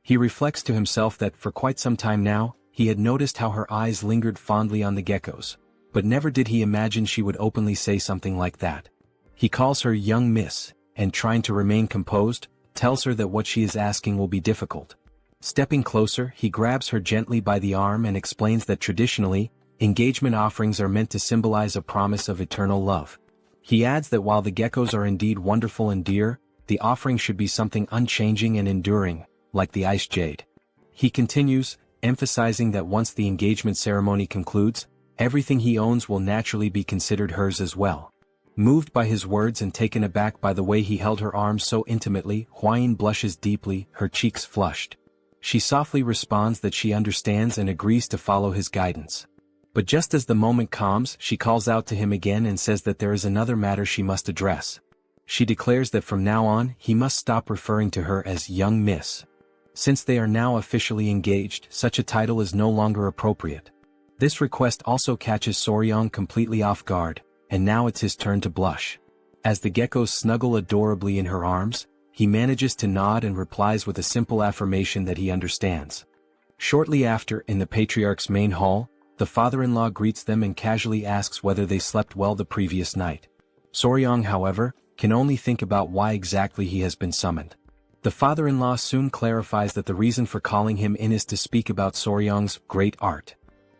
He reflects to himself that for quite some time now, he had noticed how her eyes lingered fondly on the geckos, but never did he imagine she would openly say something like that. He calls her young miss, and trying to remain composed, tells her that what she is asking will be difficult. Stepping closer, he grabs her gently by the arm and explains that traditionally, engagement offerings are meant to symbolize a promise of eternal love. He adds that while the geckos are indeed wonderful and dear, the offering should be something unchanging and enduring, like the ice jade. He continues, emphasizing that once the engagement ceremony concludes, everything he owns will naturally be considered hers as well. Moved by his words and taken aback by the way he held her arms so intimately, Hwayin blushes deeply, her cheeks flushed. She softly responds that she understands and agrees to follow his guidance. But just as the moment calms, she calls out to him again and says that there is another matter she must address. She declares that from now on, he must stop referring to her as young miss. Since they are now officially engaged, such a title is no longer appropriate. This request also catches Soryong completely off guard, and now it's his turn to blush. As the geckos snuggle adorably in her arms, he manages to nod and replies with a simple affirmation that he understands. Shortly after, in the patriarch's main hall, the father-in-law greets them and casually asks whether they slept well the previous night. Soryong, however, can only think about why exactly he has been summoned. The father-in-law soon clarifies that the reason for calling him in is to speak about Soryong's great art.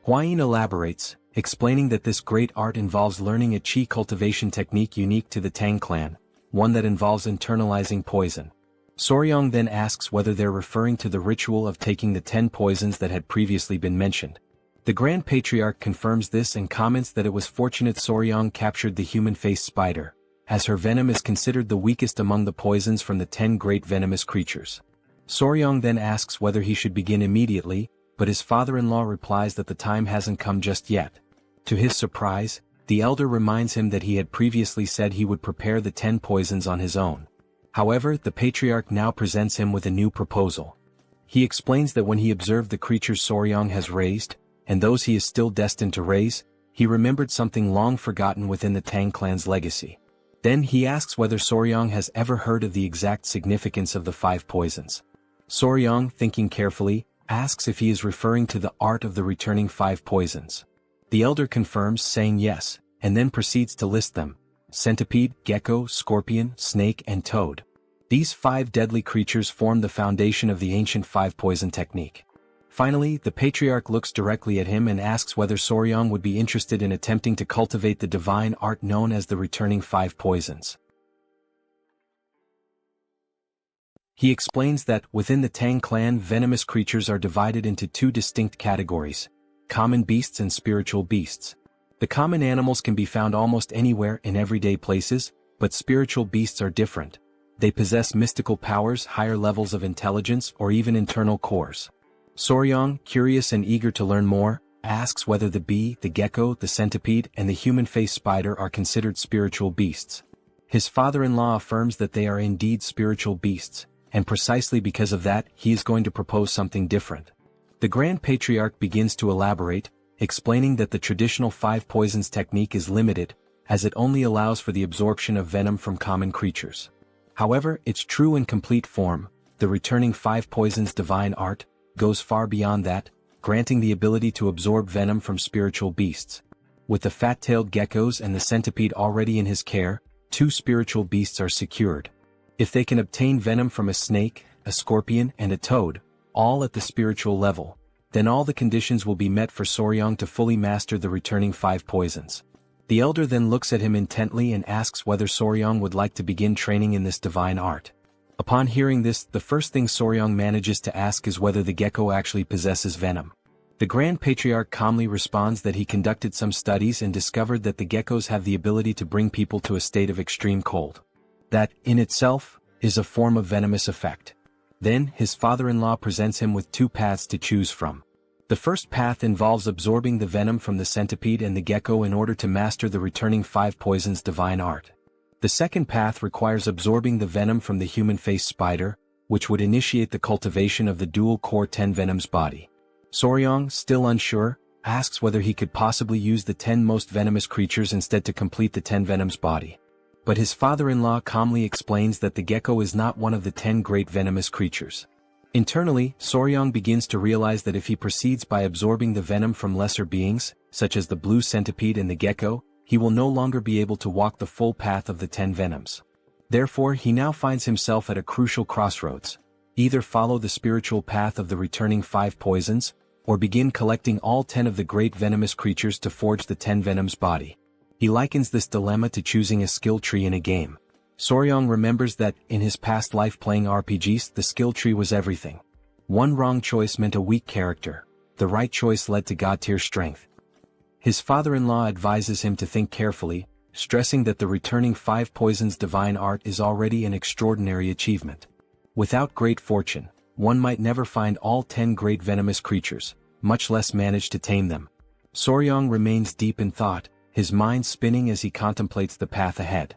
Hwayin elaborates, explaining that this great art involves learning a qi cultivation technique unique to the Tang Clan, one that involves internalizing poison. Soryong then asks whether they're referring to the ritual of taking the 10 poisons that had previously been mentioned. The Grand Patriarch confirms this and comments that it was fortunate Soryong captured the human-faced spider, as her venom is considered the weakest among the poisons from the 10 great venomous creatures. Soryong then asks whether he should begin immediately, but his father-in-law replies that the time hasn't come just yet. To his surprise, the elder reminds him that he had previously said he would prepare the 10 poisons on his own. However, the patriarch now presents him with a new proposal. He explains that when he observed the creatures Soryong has raised, and those he is still destined to raise, he remembered something long forgotten within the Tang clan's legacy. Then he asks whether Soryong has ever heard of the exact significance of the 5 poisons. Soryong, thinking carefully, asks if he is referring to the art of the returning 5 poisons. The elder confirms, saying yes, and then proceeds to list them: centipede, gecko, scorpion, snake, and toad. These 5 deadly creatures form the foundation of the ancient 5 poison technique. Finally, the patriarch looks directly at him and asks whether Soryong would be interested in attempting to cultivate the divine art known as the returning 5 poisons. He explains that, within the Tang clan, venomous creatures are divided into 2 distinct categories: common beasts and spiritual beasts. The common animals can be found almost anywhere in everyday places, but spiritual beasts are different. They possess mystical powers, higher levels of intelligence, or even internal cores. Soryong, curious and eager to learn more, asks whether the bee, the gecko, the centipede, and the human-faced spider are considered spiritual beasts. His father-in-law affirms that they are indeed spiritual beasts, and precisely because of that, he is going to propose something different. The Grand Patriarch begins to elaborate, explaining that the traditional 5 poisons technique is limited, as it only allows for the absorption of venom from common creatures. However, its true and complete form, the returning 5 poisons divine art, goes far beyond that, granting the ability to absorb venom from spiritual beasts. With the fat-tailed geckos and the centipede already in his care, 2 spiritual beasts are secured. If they can obtain venom from a snake, a scorpion, and a toad, all at the spiritual level, then all the conditions will be met for Soryong to fully master the returning 5 poisons. The elder then looks at him intently and asks whether Soryong would like to begin training in this divine art. Upon hearing this, the first thing Soryong manages to ask is whether the gecko actually possesses venom. The Grand Patriarch calmly responds that he conducted some studies and discovered that the geckos have the ability to bring people to a state of extreme cold. That, in itself, is a form of venomous effect. Then, his father-in-law presents him with 2 paths to choose from. The first path involves absorbing the venom from the centipede and the gecko in order to master the returning 5 poisons divine art. The second path requires absorbing the venom from the human-faced spider, which would initiate the cultivation of the dual-core 10 venoms body. Soryong, still unsure, asks whether he could possibly use the 10 most venomous creatures instead to complete the 10 venoms body. But his father-in-law calmly explains that the gecko is not one of the 10 great venomous creatures. Internally, Soryong begins to realize that if he proceeds by absorbing the venom from lesser beings, such as the blue centipede and the gecko, he will no longer be able to walk the full path of the 10 venoms. Therefore, he now finds himself at a crucial crossroads: either follow the spiritual path of the returning 5 poisons, or begin collecting all 10 of the great venomous creatures to forge the 10 venoms body. He likens this dilemma to choosing a skill tree in a game. Soryong remembers that, in his past life playing RPGs, the skill tree was everything. One wrong choice meant a weak character, the right choice led to god-tier strength. His father-in-law advises him to think carefully, stressing that the returning 5 poisons divine art is already an extraordinary achievement. Without great fortune, one might never find all 10 great venomous creatures, much less manage to tame them. Soryong remains deep in thought, his mind spinning as he contemplates the path ahead.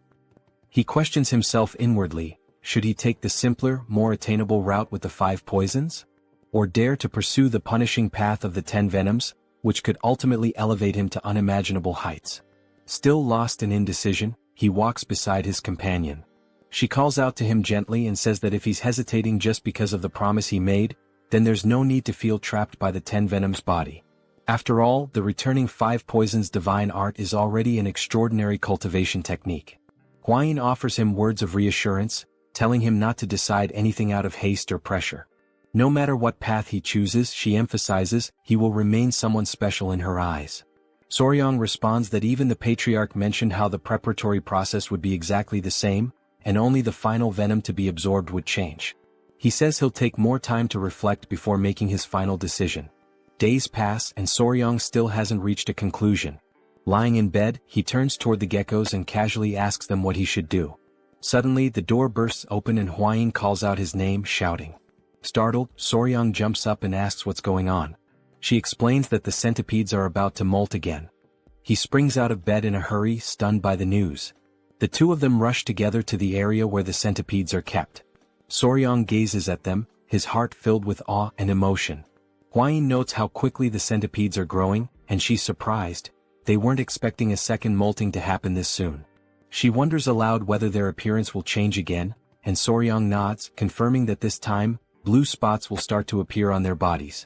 He questions himself inwardly: should he take the simpler, more attainable route with the 5 poisons? Or dare to pursue the punishing path of the 10 venoms, which could ultimately elevate him to unimaginable heights? Still lost in indecision, he walks beside his companion. She calls out to him gently and says that if he's hesitating just because of the promise he made, then there's no need to feel trapped by the 10 venoms body. After all, the returning 5 poisons divine art is already an extraordinary cultivation technique. Huayin offers him words of reassurance, telling him not to decide anything out of haste or pressure. No matter what path he chooses, she emphasizes, he will remain someone special in her eyes. Soryang responds that even the patriarch mentioned how the preparatory process would be exactly the same, and only the final venom to be absorbed would change. He says he'll take more time to reflect before making his final decision. Days pass and Soryang still hasn't reached a conclusion. Lying in bed, he turns toward the geckos and casually asks them what he should do. Suddenly, the door bursts open and Huayin calls out his name, shouting. Startled, Soryang jumps up and asks what's going on. She explains that the centipedes are about to molt again. He springs out of bed in a hurry, stunned by the news. The two of them rush together to the area where the centipedes are kept. Soryang gazes at them, his heart filled with awe and emotion. Huayin notes how quickly the centipedes are growing, and she's surprised. They weren't expecting a second molting to happen this soon. She wonders aloud whether their appearance will change again, and Soryang nods, confirming that this time, blue spots will start to appear on their bodies.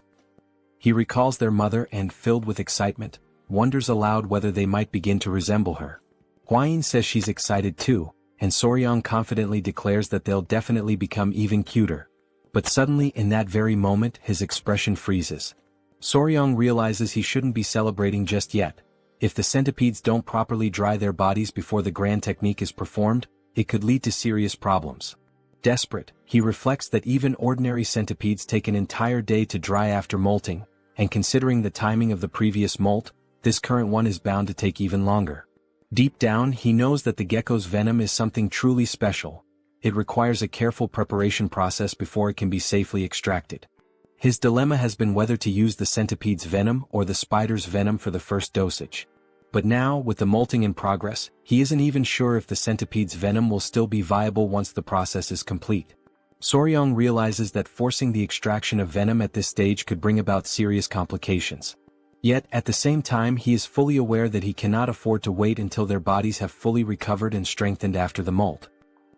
He recalls their mother and, filled with excitement, wonders aloud whether they might begin to resemble her. Huayin says she's excited too, and Soryang confidently declares that they'll definitely become even cuter. But suddenly in that very moment his expression freezes. Soryang realizes he shouldn't be celebrating just yet. If the centipedes don't properly dry their bodies before the grand technique is performed, it could lead to serious problems. Desperate, he reflects that even ordinary centipedes take an entire day to dry after molting, and considering the timing of the previous molt, this current one is bound to take even longer. Deep down he knows that the gecko's venom is something truly special. It requires a careful preparation process before it can be safely extracted. His dilemma has been whether to use the centipede's venom or the spider's venom for the first dosage. But now, with the molting in progress, he isn't even sure if the centipede's venom will still be viable once the process is complete. Soryang realizes that forcing the extraction of venom at this stage could bring about serious complications. Yet, at the same time he is fully aware that he cannot afford to wait until their bodies have fully recovered and strengthened after the molt.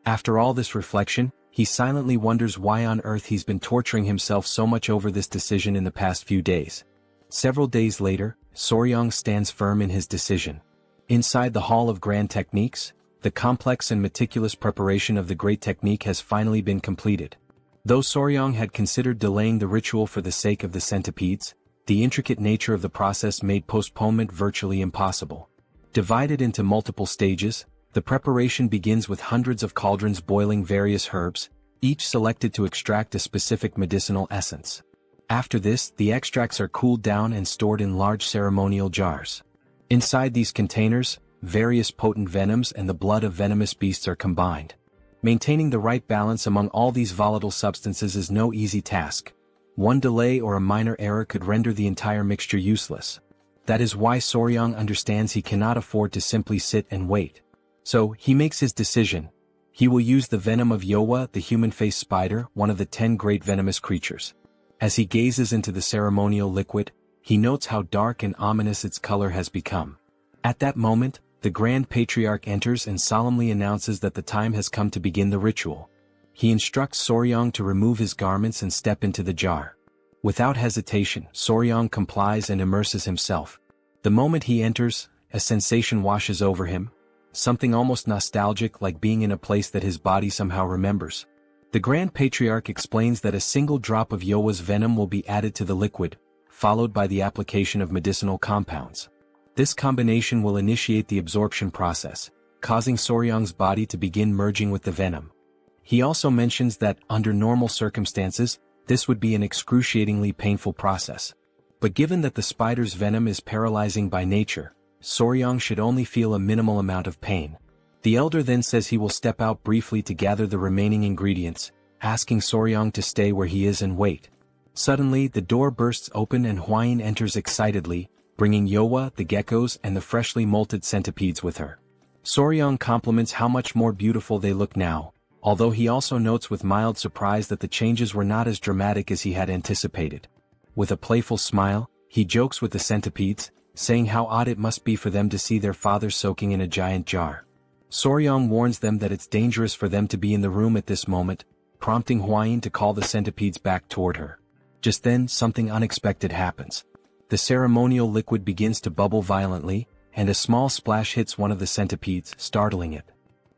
After all this reflection, he silently wonders why on earth he's been torturing himself so much over this decision in the past few days. Several days later, Soryang stands firm in his decision. Inside the Hall of Grand Techniques, the complex and meticulous preparation of the great technique has finally been completed. Though Soryang had considered delaying the ritual for the sake of the centipedes, the intricate nature of the process made postponement virtually impossible. Divided into multiple stages, the preparation begins with hundreds of cauldrons boiling various herbs, each selected to extract a specific medicinal essence. After this, the extracts are cooled down and stored in large ceremonial jars. Inside these containers, various potent venoms and the blood of venomous beasts are combined. Maintaining the right balance among all these volatile substances is no easy task. One delay or a minor error could render the entire mixture useless. That is why Soryang understands he cannot afford to simply sit and wait. So, he makes his decision. He will use the venom of Yowa, the human-faced spider, one of the 10 great venomous creatures. As he gazes into the ceremonial liquid, he notes how dark and ominous its color has become. At that moment, the Grand Patriarch enters and solemnly announces that the time has come to begin the ritual. He instructs Soryang to remove his garments and step into the jar. Without hesitation, Soryang complies and immerses himself. The moment he enters, a sensation washes over him. Something almost nostalgic, like being in a place that his body somehow remembers. The Grand Patriarch explains that a single drop of Yowa's venom will be added to the liquid, followed by the application of medicinal compounds. This combination will initiate the absorption process, causing Soryang's body to begin merging with the venom. He also mentions that, under normal circumstances, this would be an excruciatingly painful process. But given that the spider's venom is paralyzing by nature, Soryang should only feel a minimal amount of pain. The elder then says he will step out briefly to gather the remaining ingredients, asking Soryang to stay where he is and wait. Suddenly, the door bursts open and Huayin enters excitedly, bringing Yowa, the geckos, and the freshly molted centipedes with her. Soryang compliments how much more beautiful they look now, although he also notes with mild surprise that the changes were not as dramatic as he had anticipated. With a playful smile, he jokes with the centipedes, saying how odd it must be for them to see their father soaking in a giant jar. Soryang warns them that it's dangerous for them to be in the room at this moment, prompting Huayin to call the centipedes back toward her. Just then, something unexpected happens. The ceremonial liquid begins to bubble violently, and a small splash hits one of the centipedes, startling it.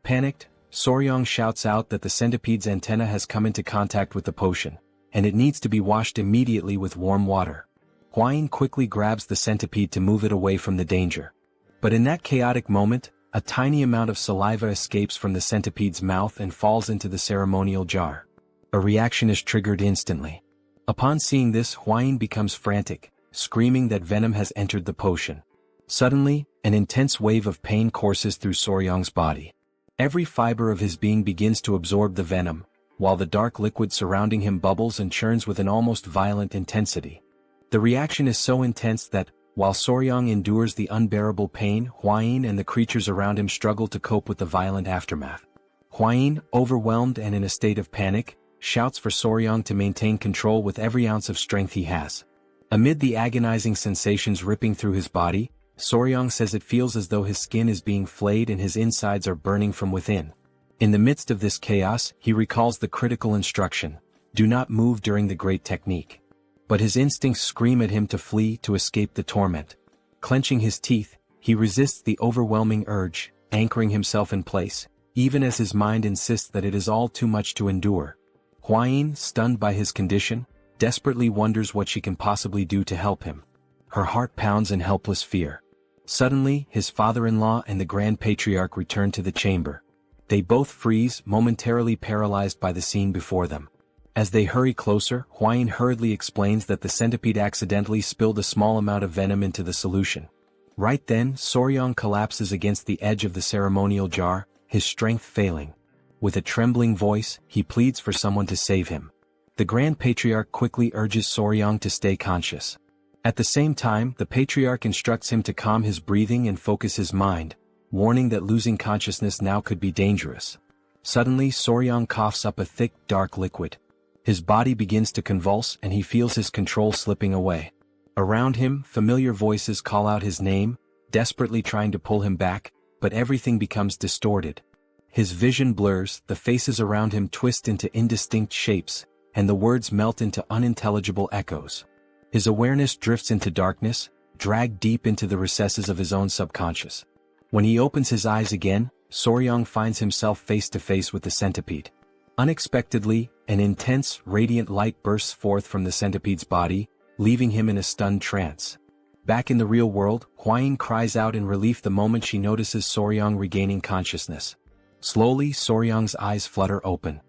Panicked, Soryang shouts out that the centipede's antenna has come into contact with the potion, and it needs to be washed immediately with warm water. Hwayin quickly grabs the centipede to move it away from the danger. But in that chaotic moment, a tiny amount of saliva escapes from the centipede's mouth and falls into the ceremonial jar. A reaction is triggered instantly. Upon seeing this, Hwayin becomes frantic, screaming that venom has entered the potion. Suddenly, an intense wave of pain courses through Soryang's body. Every fiber of his being begins to absorb the venom, while the dark liquid surrounding him bubbles and churns with an almost violent intensity. The reaction is so intense that, while Soryang endures the unbearable pain, Hwayin and the creatures around him struggle to cope with the violent aftermath. Hwayin, overwhelmed and in a state of panic, shouts for Soryang to maintain control with every ounce of strength he has. Amid the agonizing sensations ripping through his body, Soryang says it feels as though his skin is being flayed and his insides are burning from within. In the midst of this chaos, he recalls the critical instruction: do not move during the great technique. But his instincts scream at him to flee to escape the torment. Clenching his teeth, he resists the overwhelming urge, anchoring himself in place, even as his mind insists that it is all too much to endure. Hwayin, stunned by his condition, desperately wonders what she can possibly do to help him. Her heart pounds in helpless fear. Suddenly, his father-in-law and the Grand Patriarch return to the chamber. They both freeze, momentarily paralyzed by the scene before them. As they hurry closer, Hwayin hurriedly explains that the centipede accidentally spilled a small amount of venom into the solution. Right then, Soryang collapses against the edge of the ceremonial jar, his strength failing. With a trembling voice, he pleads for someone to save him. The Grand Patriarch quickly urges Soryang to stay conscious. At the same time, the Patriarch instructs him to calm his breathing and focus his mind, warning that losing consciousness now could be dangerous. Suddenly, Soryang coughs up a thick, dark liquid. His body begins to convulse and he feels his control slipping away. Around him, familiar voices call out his name, desperately trying to pull him back, but everything becomes distorted. His vision blurs, the faces around him twist into indistinct shapes, and the words melt into unintelligible echoes. His awareness drifts into darkness, dragged deep into the recesses of his own subconscious. When he opens his eyes again, Soryang finds himself face to face with the centipede. Unexpectedly, an intense, radiant light bursts forth from the centipede's body, leaving him in a stunned trance. Back in the real world, Hwayin cries out in relief the moment she notices Soryang regaining consciousness. Slowly, Soryang's eyes flutter open.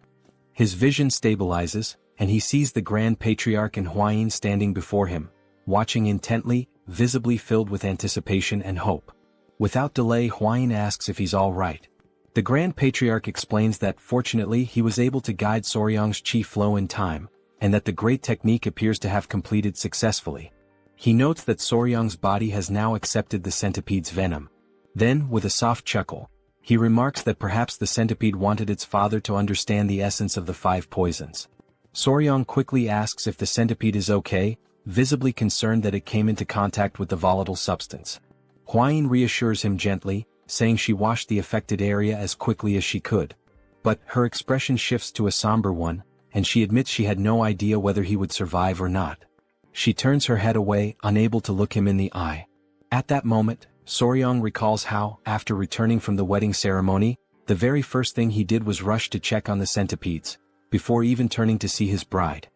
His vision stabilizes, and he sees the Grand Patriarch and Hwayin standing before him, watching intently, visibly filled with anticipation and hope. Without delay, Hwayin asks if he's all right. The Grand Patriarch explains that fortunately he was able to guide Soryang's chi flow in time, and that the great technique appears to have completed successfully. He notes that Soryang's body has now accepted the centipede's venom. Then, with a soft chuckle, he remarks that perhaps the centipede wanted its father to understand the essence of the 5 poisons. Soryang quickly asks if the centipede is okay, visibly concerned that it came into contact with the volatile substance. Hwayin reassures him gently, saying she washed the affected area as quickly as she could. But her expression shifts to a somber one, and she admits she had no idea whether he would survive or not. She turns her head away, unable to look him in the eye. At that moment, Soryang recalls how, after returning from the wedding ceremony, the very first thing he did was rush to check on the centipedes, before even turning to see his bride.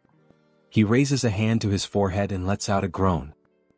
He raises a hand to his forehead and lets out a groan.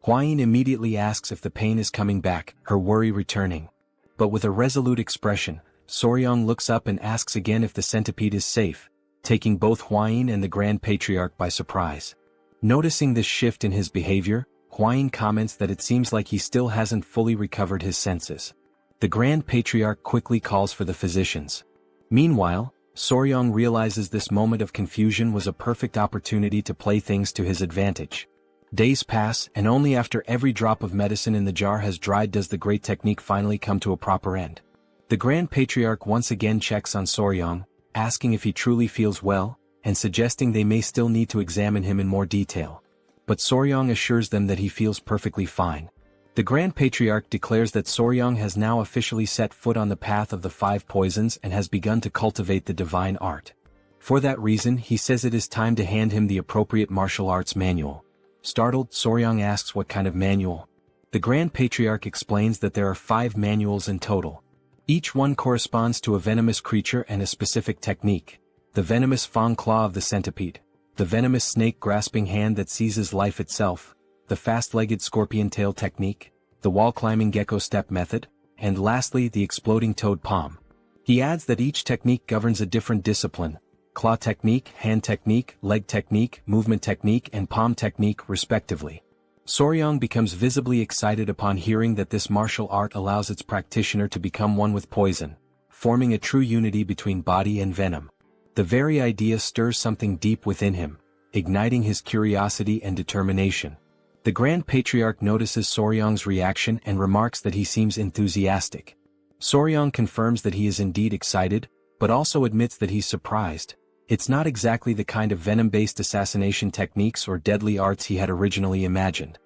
Hwayin immediately asks if the pain is coming back, her worry returning. But with a resolute expression, Soryang looks up and asks again if the centipede is safe, taking both Hwayin and the Grand Patriarch by surprise. Noticing this shift in his behavior, Hwayin comments that it seems like he still hasn't fully recovered his senses. The Grand Patriarch quickly calls for the physicians. Meanwhile, Soryang realizes this moment of confusion was a perfect opportunity to play things to his advantage. Days pass, and only after every drop of medicine in the jar has dried does the great technique finally come to a proper end. The Grand Patriarch once again checks on Soryang, asking if he truly feels well, and suggesting they may still need to examine him in more detail. But Soryang assures them that he feels perfectly fine. The Grand Patriarch declares that Soryang has now officially set foot on the path of the 5 poisons and has begun to cultivate the divine art. For that reason, he says it is time to hand him the appropriate martial arts manual. Startled, Soryang asks what kind of manual. The Grand Patriarch explains that there are 5 manuals in total. Each one corresponds to a venomous creature and a specific technique. The venomous fang claw of the centipede, the venomous snake grasping hand that seizes life itself, the fast-legged scorpion tail technique, the wall-climbing gecko step method, and lastly the exploding toad palm. He adds that each technique governs a different discipline: claw technique, hand technique, leg technique, movement technique, and palm technique respectively. Soryang becomes visibly excited upon hearing that this martial art allows its practitioner to become one with poison, forming a true unity between body and venom. The very idea stirs something deep within him, igniting his curiosity and determination. The Grand Patriarch notices Soryang's reaction and remarks that he seems enthusiastic. Soryang confirms that he is indeed excited, but also admits that he's surprised. It's not exactly the kind of venom-based assassination techniques or deadly arts he had originally imagined.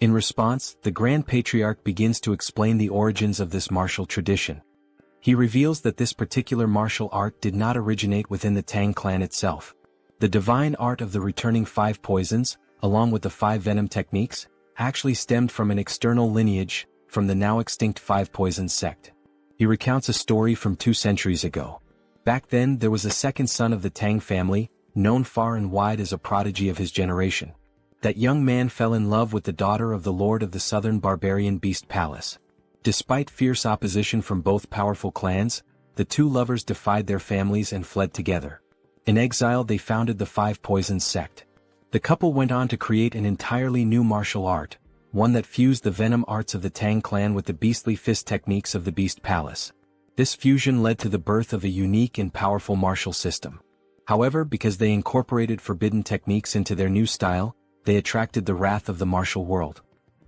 In response, the Grand Patriarch begins to explain the origins of this martial tradition. He reveals that this particular martial art did not originate within the Tang clan itself. The divine art of the returning 5 poisons, along with the 5 venom techniques, actually stemmed from an external lineage, from the now extinct 5 poisons sect. He recounts a story from 2 centuries ago. Back then there was a second son of the Tang family, known far and wide as a prodigy of his generation. That young man fell in love with the daughter of the lord of the southern barbarian beast palace. Despite fierce opposition from both powerful clans, the 2 lovers defied their families and fled together. In exile they founded the 5 Poisons sect. The couple went on to create an entirely new martial art, one that fused the venom arts of the Tang clan with the beastly fist techniques of the beast palace. This fusion led to the birth of a unique and powerful martial system. However, because they incorporated forbidden techniques into their new style, they attracted the wrath of the martial world.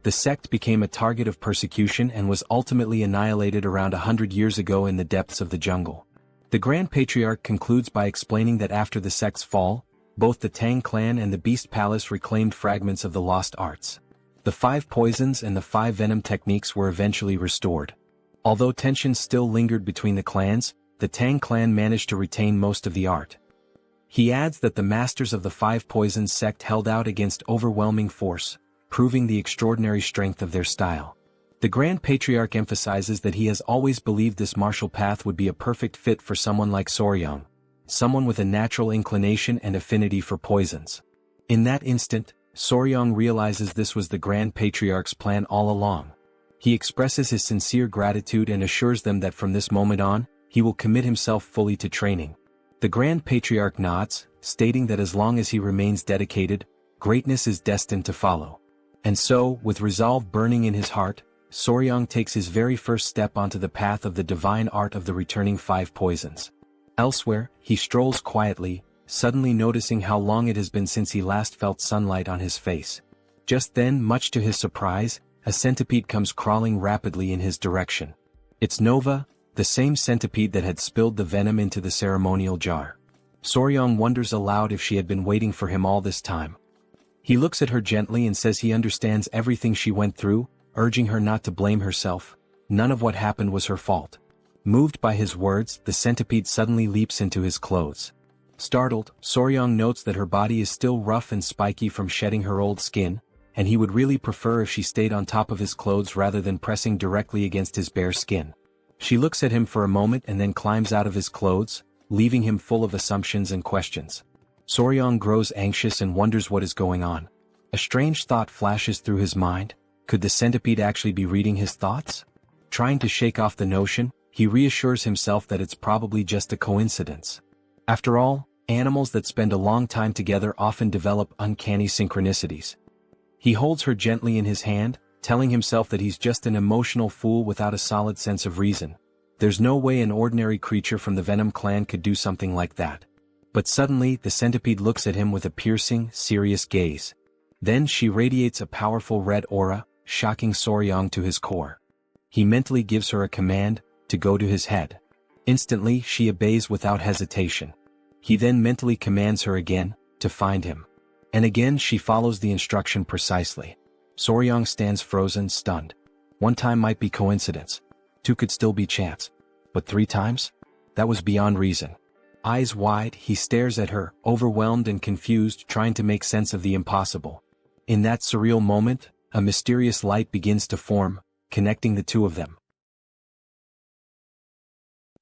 The sect became a target of persecution and was ultimately annihilated around 100 years ago in the depths of the jungle. The Grand Patriarch concludes by explaining that after the sect's fall, both the Tang clan and the Beast Palace reclaimed fragments of the lost arts. The 5 poisons and the 5 venom techniques were eventually restored. Although tensions still lingered between the clans, the Tang clan managed to retain most of the art. He adds that the masters of the 5 poisons sect held out against overwhelming force, proving the extraordinary strength of their style. The Grand Patriarch emphasizes that he has always believed this martial path would be a perfect fit for someone like Soryang, someone with a natural inclination and affinity for poisons. In that instant, Soryang realizes this was the Grand Patriarch's plan all along. He expresses his sincere gratitude and assures them that from this moment on, he will commit himself fully to training. The Grand Patriarch nods, stating that as long as he remains dedicated, greatness is destined to follow. And so, with resolve burning in his heart, Soryang takes his very first step onto the path of the divine art of the returning 5 poisons. Elsewhere, he strolls quietly, suddenly noticing how long it has been since he last felt sunlight on his face. Just then, much to his surprise, a centipede comes crawling rapidly in his direction. It's Nova, the same centipede that had spilled the venom into the ceremonial jar. Soryang wonders aloud if she had been waiting for him all this time. He looks at her gently and says he understands everything she went through, urging her not to blame herself. None of what happened was her fault. Moved by his words, the centipede suddenly leaps into his clothes. Startled, Soryang notes that her body is still rough and spiky from shedding her old skin, and he would really prefer if she stayed on top of his clothes rather than pressing directly against his bare skin. She looks at him for a moment and then climbs out of his clothes, leaving him full of assumptions and questions. Soryang grows anxious and wonders what is going on. A strange thought flashes through his mind. Could the centipede actually be reading his thoughts? Trying to shake off the notion, he reassures himself that it's probably just a coincidence. After all, animals that spend a long time together often develop uncanny synchronicities. He holds her gently in his hand, telling himself that he's just an emotional fool without a solid sense of reason. There's no way an ordinary creature from the Venom clan could do something like that. But suddenly, the centipede looks at him with a piercing, serious gaze. Then she radiates a powerful red aura, shocking Soryang to his core. He mentally gives her a command, to go to his head. Instantly, she obeys without hesitation. He then mentally commands her again, to find him. And again she follows the instruction precisely. Soryang stands frozen, stunned. 1 time might be coincidence. 2 could still be chance. But 3 times? That was beyond reason. Eyes wide, he stares at her, overwhelmed and confused, trying to make sense of the impossible. In that surreal moment, a mysterious light begins to form, connecting the two of them.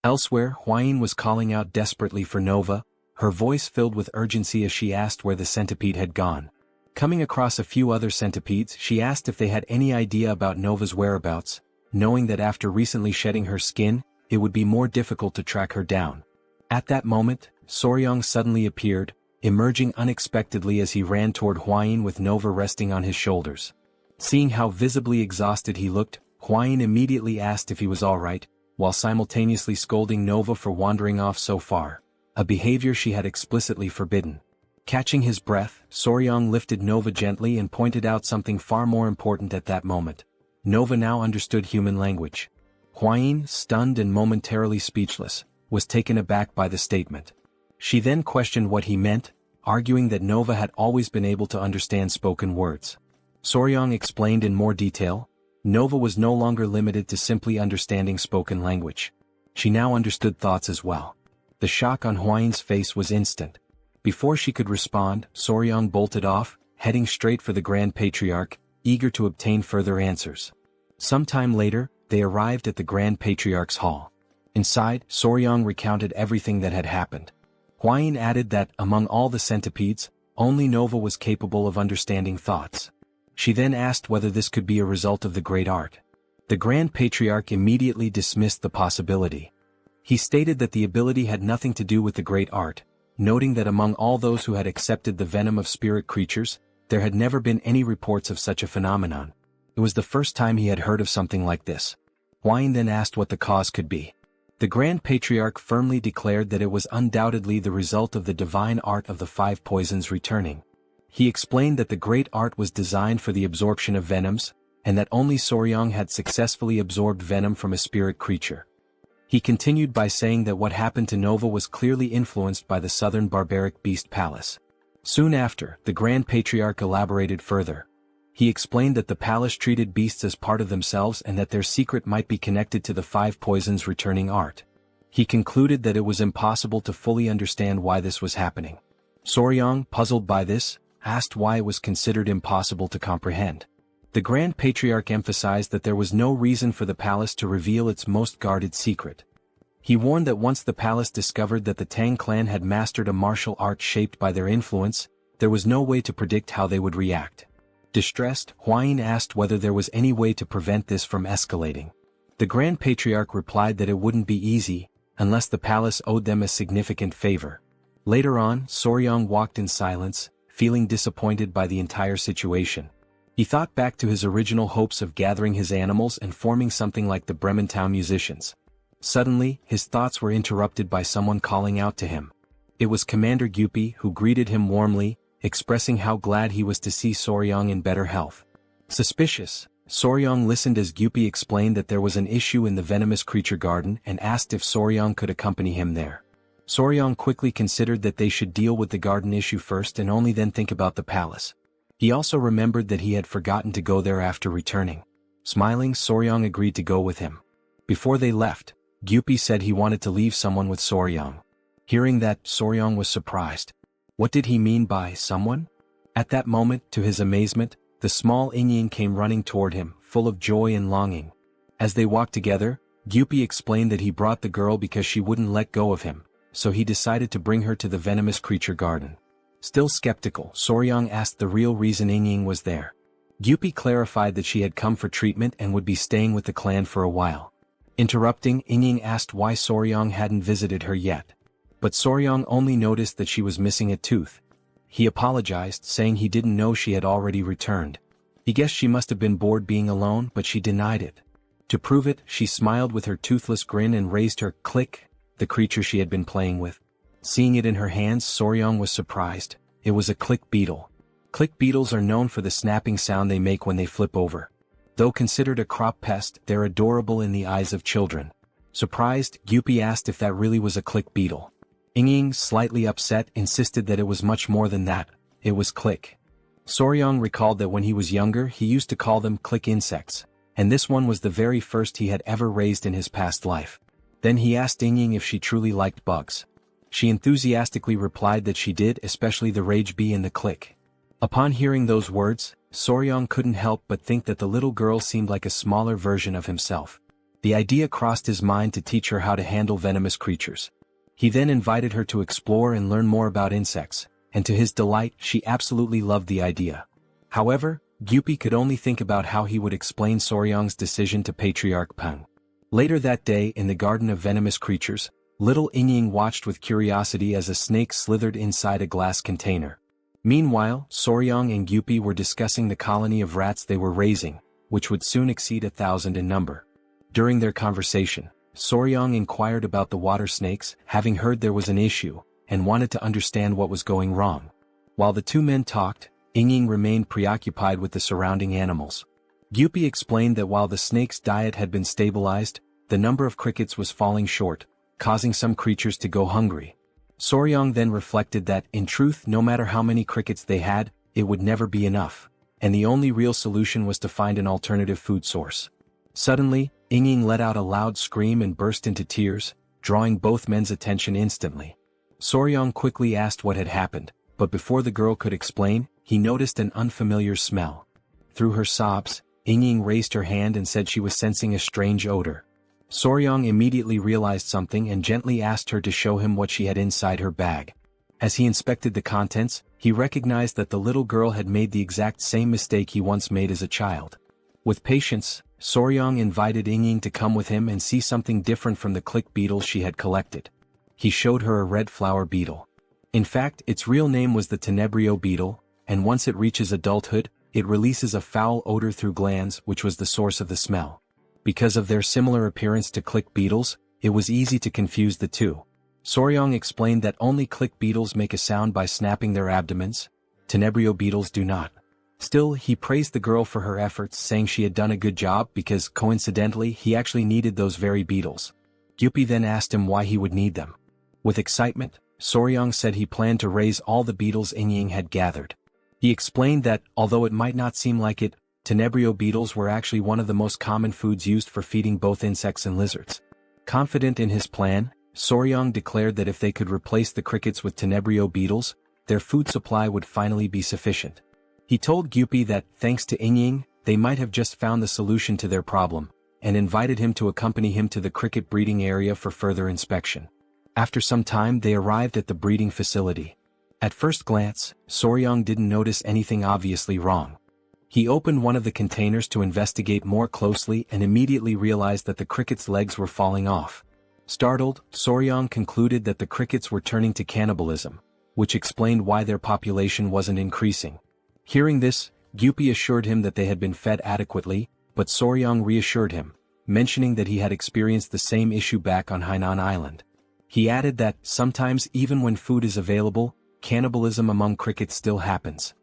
Elsewhere, Huayin was calling out desperately for Nova, her voice filled with urgency as she asked where the centipede had gone. Coming across a few other centipedes, she asked if they had any idea about Nova's whereabouts, knowing that after recently shedding her skin, it would be more difficult to track her down. At that moment, Soryong suddenly appeared, emerging unexpectedly as he ran toward Huayin with Nova resting on his shoulders. Seeing how visibly exhausted he looked, Huayin immediately asked if he was alright, while simultaneously scolding Nova for wandering off so far, a behavior she had explicitly forbidden. Catching his breath, Soryong lifted Nova gently and pointed out something far more important at that moment. Nova now understood human language. Huayin, stunned and momentarily speechless, was taken aback by the statement. She then questioned what he meant, arguing that Nova had always been able to understand spoken words. Soryong explained in more detail. Nova was no longer limited to simply understanding spoken language. She now understood thoughts as well. The shock on Huayin's face was instant. Before she could respond, Soryong bolted off, heading straight for the Grand Patriarch, eager to obtain further answers. Sometime later, they arrived at the Grand Patriarch's hall. Inside, Soryong recounted everything that had happened. Huayin added that, among all the centipedes, only Nova was capable of understanding thoughts. She then asked whether this could be a result of the great art. The Grand Patriarch immediately dismissed the possibility. He stated that the ability had nothing to do with the great art, noting that among all those who had accepted the venom of spirit creatures, there had never been any reports of such a phenomenon. It was the first time he had heard of something like this. Huayin then asked what the cause could be. The Grand Patriarch firmly declared that it was undoubtedly the result of the divine art of the five poisons returning. He explained that the great art was designed for the absorption of venoms, and that only Soryong had successfully absorbed venom from a spirit creature. He continued by saying that what happened to Nova was clearly influenced by the southern barbaric beast palace. Soon after, the Grand Patriarch elaborated further. He explained that the palace treated beasts as part of themselves and that their secret might be connected to the five poisons returning art. He concluded that it was impossible to fully understand why this was happening. Soryong, puzzled by this, asked why it was considered impossible to comprehend. The Grand Patriarch emphasized that there was no reason for the palace to reveal its most guarded secret. He warned that once the palace discovered that the Tang clan had mastered a martial art shaped by their influence, there was no way to predict how they would react. Distressed, Huayin asked whether there was any way to prevent this from escalating. The Grand Patriarch replied that it wouldn't be easy, unless the palace owed them a significant favor. Later on, Soryong walked in silence, feeling disappointed by the entire situation. He thought back to his original hopes of gathering his animals and forming something like the Brementown musicians. Suddenly, his thoughts were interrupted by someone calling out to him. It was Commander Gyupi, who greeted him warmly, expressing how glad he was to see Soryong in better health. Suspicious, Soryong listened as Gyupi explained that there was an issue in the venomous creature garden and asked if Soryong could accompany him there. Soryong quickly considered that they should deal with the garden issue first and only then think about the palace. He also remembered that he had forgotten to go there after returning. Smiling, Soryong agreed to go with him. Before they left, Gyupi said he wanted to leave someone with Soryong. Hearing that, Soryong was surprised. What did he mean by someone? At that moment, to his amazement, the small Inying came running toward him, full of joy and longing. As they walked together, Gyupi explained that he brought the girl because she wouldn't let go of him, so he decided to bring her to the venomous creature garden. Still skeptical, Soryong asked the real reason Inying was there. Gyupi clarified that she had come for treatment and would be staying with the clan for a while. Interrupting, Inying asked why Soryong hadn't visited her yet. But Soryong only noticed that she was missing a tooth. He apologized, saying he didn't know she had already returned. He guessed she must have been bored being alone, but she denied it. To prove it, she smiled with her toothless grin and raised her click, the creature she had been playing with. Seeing it in her hands, Soryong was surprised. It was a click beetle. Click beetles are known for the snapping sound they make when they flip over. Though considered a crop pest, they're adorable in the eyes of children. Surprised, Gyupi asked if that really was a click beetle. Inying, slightly upset, insisted that it was much more than that. It was click. Soryong recalled that when he was younger he used to call them click insects, and this one was the very first he had ever raised in his past life. Then he asked Inying if she truly liked bugs. She enthusiastically replied that she did, especially the rage bee in the clique. Upon hearing those words, Soryong couldn't help but think that the little girl seemed like a smaller version of himself. The idea crossed his mind to teach her how to handle venomous creatures. He then invited her to explore and learn more about insects, and to his delight, she absolutely loved the idea. However, Gyupi could only think about how he would explain Soryong's decision to Patriarch Peng. Later that day, in the Garden of Venomous Creatures, little Yingying watched with curiosity as a snake slithered inside a glass container. Meanwhile, Soryong and Gyupi were discussing the colony of rats they were raising, which would soon exceed 1,000 in number. During their conversation, Soryong inquired about the water snakes, having heard there was an issue, and wanted to understand what was going wrong. While the two men talked, Yingying remained preoccupied with the surrounding animals. Gyupi explained that while the snake's diet had been stabilized, the number of crickets was falling short, causing some creatures to go hungry. Soryong then reflected that, in truth, no matter how many crickets they had, it would never be enough, and the only real solution was to find an alternative food source. Suddenly, Yingying let out a loud scream and burst into tears, drawing both men's attention instantly. Soryong quickly asked what had happened, but before the girl could explain, he noticed an unfamiliar smell. Through her sobs, Yingying raised her hand and said she was sensing a strange odor. Soryong immediately realized something and gently asked her to show him what she had inside her bag. As he inspected the contents, he recognized that the little girl had made the exact same mistake he once made as a child. With patience, Soryong invited Yingying to come with him and see something different from the click beetles she had collected. He showed her a red flower beetle. In fact, its real name was the tenebrio beetle, and once it reaches adulthood, it releases a foul odor through glands, which was the source of the smell. Because of their similar appearance to click beetles, it was easy to confuse the two. Soryong explained that only click beetles make a sound by snapping their abdomens. Tenebrio beetles do not. Still, he praised the girl for her efforts, saying she had done a good job because, coincidentally, he actually needed those very beetles. Gyupi then asked him why he would need them. With excitement, Soryong said he planned to raise all the beetles Yingying had gathered. He explained that, although it might not seem like it, tenebrio beetles were actually one of the most common foods used for feeding both insects and lizards. Confident in his plan, Soryong declared that if they could replace the crickets with tenebrio beetles, their food supply would finally be sufficient. He told Gyupi that, thanks to Yingying, they might have just found the solution to their problem, and invited him to accompany him to the cricket breeding area for further inspection. After some time, they arrived at the breeding facility. At first glance, Soryong didn't notice anything obviously wrong. He opened one of the containers to investigate more closely and immediately realized that the crickets' legs were falling off. Startled, Soryong concluded that the crickets were turning to cannibalism, which explained why their population wasn't increasing. Hearing this, Gyupi assured him that they had been fed adequately, but Soryong reassured him, mentioning that he had experienced the same issue back on Hainan Island. He added that, sometimes even when food is available, cannibalism among crickets still happens.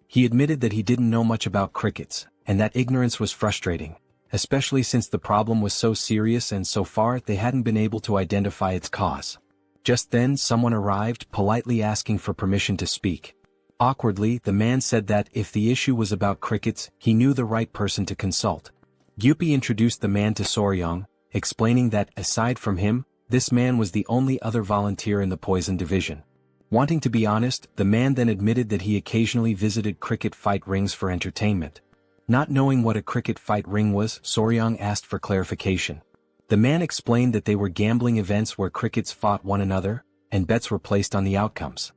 He admitted that he didn't know much about crickets, and that ignorance was frustrating, especially since the problem was so serious and so far they hadn't been able to identify its cause. Just then someone arrived, politely asking for permission to speak. Awkwardly, the man said that if the issue was about crickets, he knew the right person to consult. Gyupi introduced the man to Soryong, explaining that, aside from him, this man was the only other volunteer in the poison division. Wanting to be honest, the man then admitted that he occasionally visited cricket fight rings for entertainment. Not knowing what a cricket fight ring was, Soryong asked for clarification. The man explained that they were gambling events where crickets fought one another, and bets were placed on the outcomes.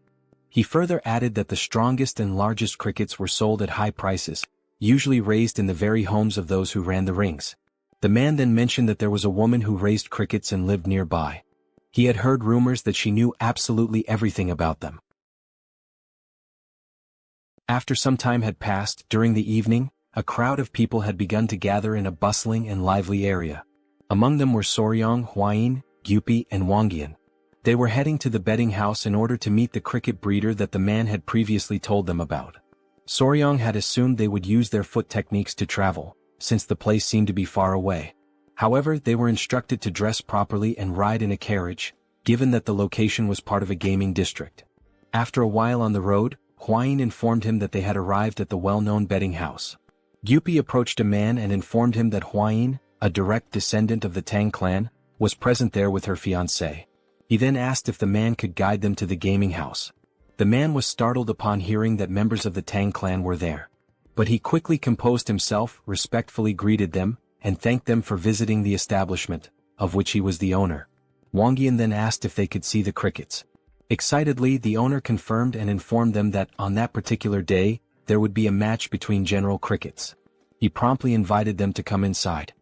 He further added that the strongest and largest crickets were sold at high prices, usually raised in the very homes of those who ran the rings. The man then mentioned that there was a woman who raised crickets and lived nearby. He had heard rumors that she knew absolutely everything about them. After some time had passed, during the evening, a crowd of people had begun to gather in a bustling and lively area. Among them were Soryong, Hwayin, Gyupi, and Wangyan. They were heading to the betting house in order to meet the cricket breeder that the man had previously told them about. Soryong had assumed they would use their foot techniques to travel, since the place seemed to be far away. However, they were instructed to dress properly and ride in a carriage, given that the location was part of a gaming district. After a while on the road, Hwayin informed him that they had arrived at the well-known betting house. Gyupi approached a man and informed him that Hwayin, a direct descendant of the Tang clan, was present there with her fiancé. He then asked if the man could guide them to the gaming house. The man was startled upon hearing that members of the Tang clan were there. But he quickly composed himself, respectfully greeted them, and thanked them for visiting the establishment, of which he was the owner. Wang Yan then asked if they could see the crickets. Excitedly, the owner confirmed and informed them that on that particular day, there would be a match between General Crickets. He promptly invited them to come inside.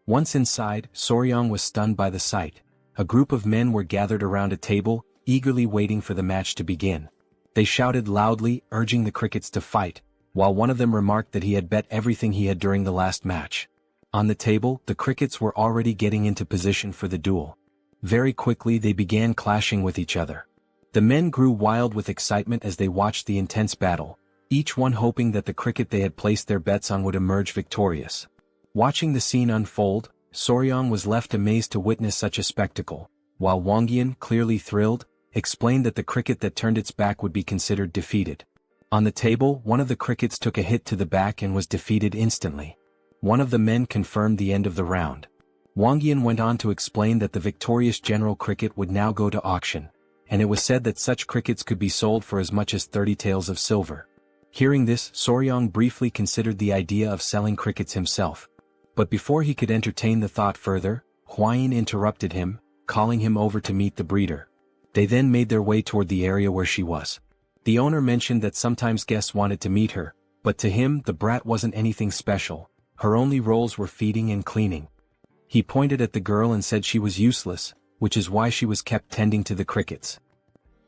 Once inside, Soryang was stunned by the sight. A group of men were gathered around a table, eagerly waiting for the match to begin. They shouted loudly, urging the crickets to fight, while one of them remarked that he had bet everything he had during the last match. On the table, the crickets were already getting into position for the duel. Very quickly they began clashing with each other. The men grew wild with excitement as they watched the intense battle, each one hoping that the cricket they had placed their bets on would emerge victorious. Watching the scene unfold, Soryang was left amazed to witness such a spectacle, while Wang Yan, clearly thrilled, explained that the cricket that turned its back would be considered defeated. On the table, one of the crickets took a hit to the back and was defeated instantly. One of the men confirmed the end of the round. Wang Yan went on to explain that the victorious General Cricket would now go to auction, and it was said that such crickets could be sold for as much as 30 taels of silver. Hearing this, Soryang briefly considered the idea of selling crickets himself. But before he could entertain the thought further, Huayin interrupted him, calling him over to meet the breeder. They then made their way toward the area where she was. The owner mentioned that sometimes guests wanted to meet her, but to him the brat wasn't anything special. Her only roles were feeding and cleaning. He pointed at the girl and said she was useless, which is why she was kept tending to the crickets.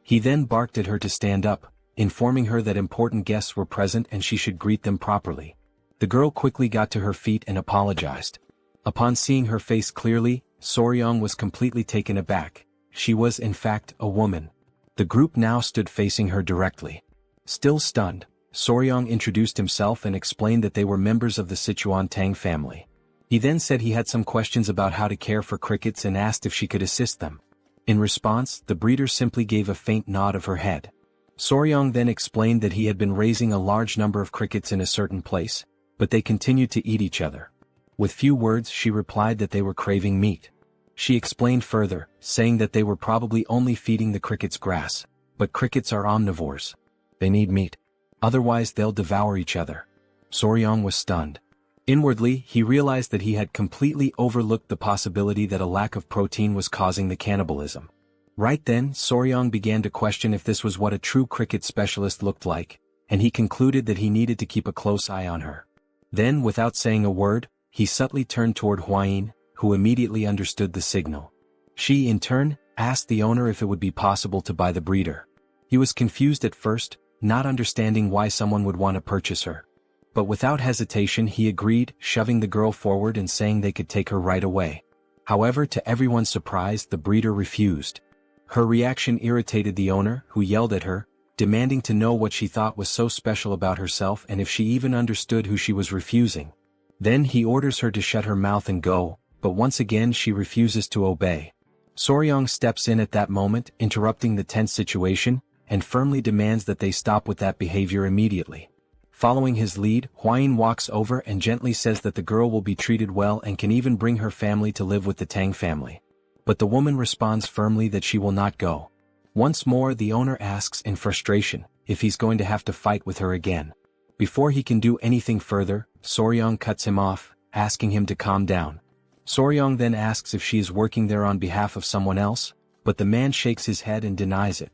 He then barked at her to stand up, informing her that important guests were present and she should greet them properly. The girl quickly got to her feet and apologized. Upon seeing her face clearly, Soryang was completely taken aback. She was in fact a woman. The group now stood facing her directly. Still stunned, Soryang introduced himself and explained that they were members of the Sichuan Tang family. He then said he had some questions about how to care for crickets and asked if she could assist them. In response, the breeder simply gave a faint nod of her head. Soryang then explained that he had been raising a large number of crickets in a certain place, but they continued to eat each other. With few words she replied that they were craving meat. She explained further, saying that they were probably only feeding the crickets grass, but crickets are omnivores. They need meat. Otherwise they'll devour each other. Soryang was stunned. Inwardly, he realized that he had completely overlooked the possibility that a lack of protein was causing the cannibalism. Right then, Soryang began to question if this was what a true cricket specialist looked like, and he concluded that he needed to keep a close eye on her. Then, without saying a word, he subtly turned toward Huayin, who immediately understood the signal. She, in turn, asked the owner if it would be possible to buy the breeder. He was confused at first, not understanding why someone would want to purchase her. But without hesitation he agreed, shoving the girl forward and saying they could take her right away. However, to everyone's surprise, the breeder refused. Her reaction irritated the owner, who yelled at her, demanding to know what she thought was so special about herself and if she even understood who she was refusing. Then he orders her to shut her mouth and go, but once again she refuses to obey. Soryang steps in at that moment, interrupting the tense situation, and firmly demands that they stop with that behavior immediately. Following his lead, Huayin walks over and gently says that the girl will be treated well and can even bring her family to live with the Tang family. But the woman responds firmly that she will not go. Once more the owner asks in frustration if he's going to have to fight with her again. Before he can do anything further, Soryang cuts him off, asking him to calm down. Soryang then asks if she is working there on behalf of someone else, but the man shakes his head and denies it.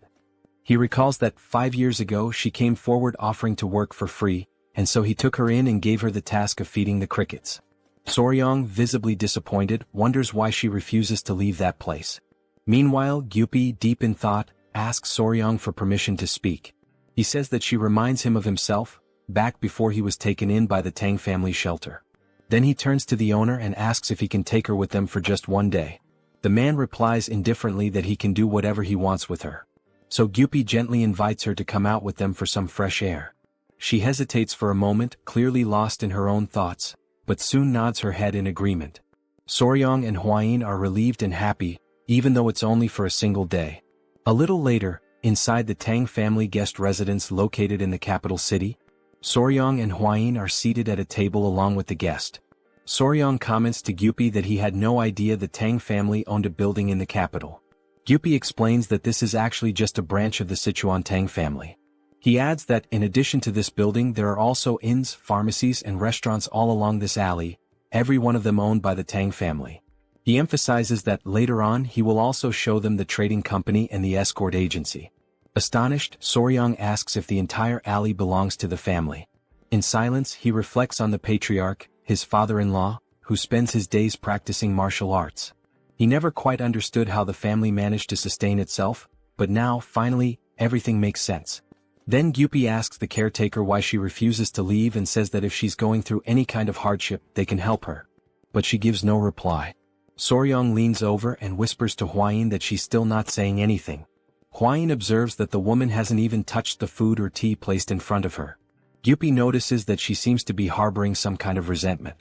He recalls that 5 years ago she came forward offering to work for free, and so he took her in and gave her the task of feeding the crickets. Soryang, visibly disappointed, wonders why she refuses to leave that place. Meanwhile, Gyupi, deep in thought, asks Soryang for permission to speak. He says that she reminds him of himself, back before he was taken in by the Tang family shelter. Then he turns to the owner and asks if he can take her with them for just one day. The man replies indifferently that he can do whatever he wants with her. So Gyupi gently invites her to come out with them for some fresh air. She hesitates for a moment, clearly lost in her own thoughts, but soon nods her head in agreement. Soryang and Huayin are relieved and happy, even though it's only for a single day. A little later, inside the Tang family guest residence located in the capital city, Soryang and Huayin are seated at a table along with the guest. Soryang comments to Gyupi that he had no idea the Tang family owned a building in the capital. Gyupi explains that this is actually just a branch of the Sichuan Tang family. He adds that in addition to this building there are also inns, pharmacies and restaurants all along this alley, every one of them owned by the Tang family. He emphasizes that later on he will also show them the trading company and the escort agency. Astonished, Soryang asks if the entire alley belongs to the family. In silence he reflects on the patriarch, his father-in-law, who spends his days practicing martial arts. He never quite understood how the family managed to sustain itself, but now, finally, everything makes sense. Then Gyupi asks the caretaker why she refuses to leave and says that if she's going through any kind of hardship, they can help her. But she gives no reply. Soryang leans over and whispers to Hwayin that she's still not saying anything. Hwayin observes that the woman hasn't even touched the food or tea placed in front of her. Gyupi notices that she seems to be harboring some kind of resentment.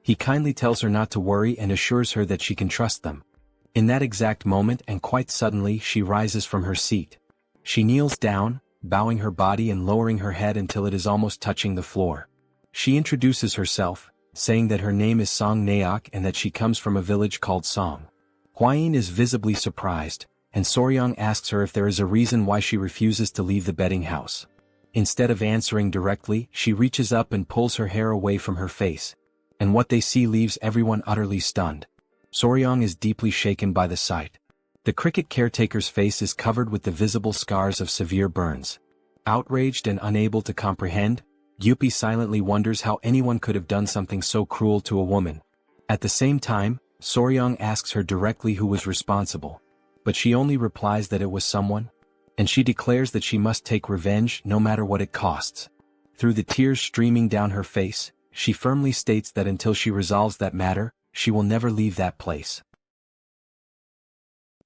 He kindly tells her not to worry and assures her that she can trust them. In that exact moment and quite suddenly she rises from her seat. She kneels down, bowing her body and lowering her head until it is almost touching the floor. She introduces herself, saying that her name is Song Naok and that she comes from a village called Song. Hwayin is visibly surprised, and Soryang asks her if there is a reason why she refuses to leave the betting house. Instead of answering directly, she reaches up and pulls her hair away from her face, and what they see leaves everyone utterly stunned. Soryang is deeply shaken by the sight. The cricket caretaker's face is covered with the visible scars of severe burns. Outraged and unable to comprehend, Gyupi silently wonders how anyone could have done something so cruel to a woman. At the same time, Soryang asks her directly who was responsible, but she only replies that it was someone, and she declares that she must take revenge no matter what it costs. Through the tears streaming down her face, she firmly states that until she resolves that matter, she will never leave that place.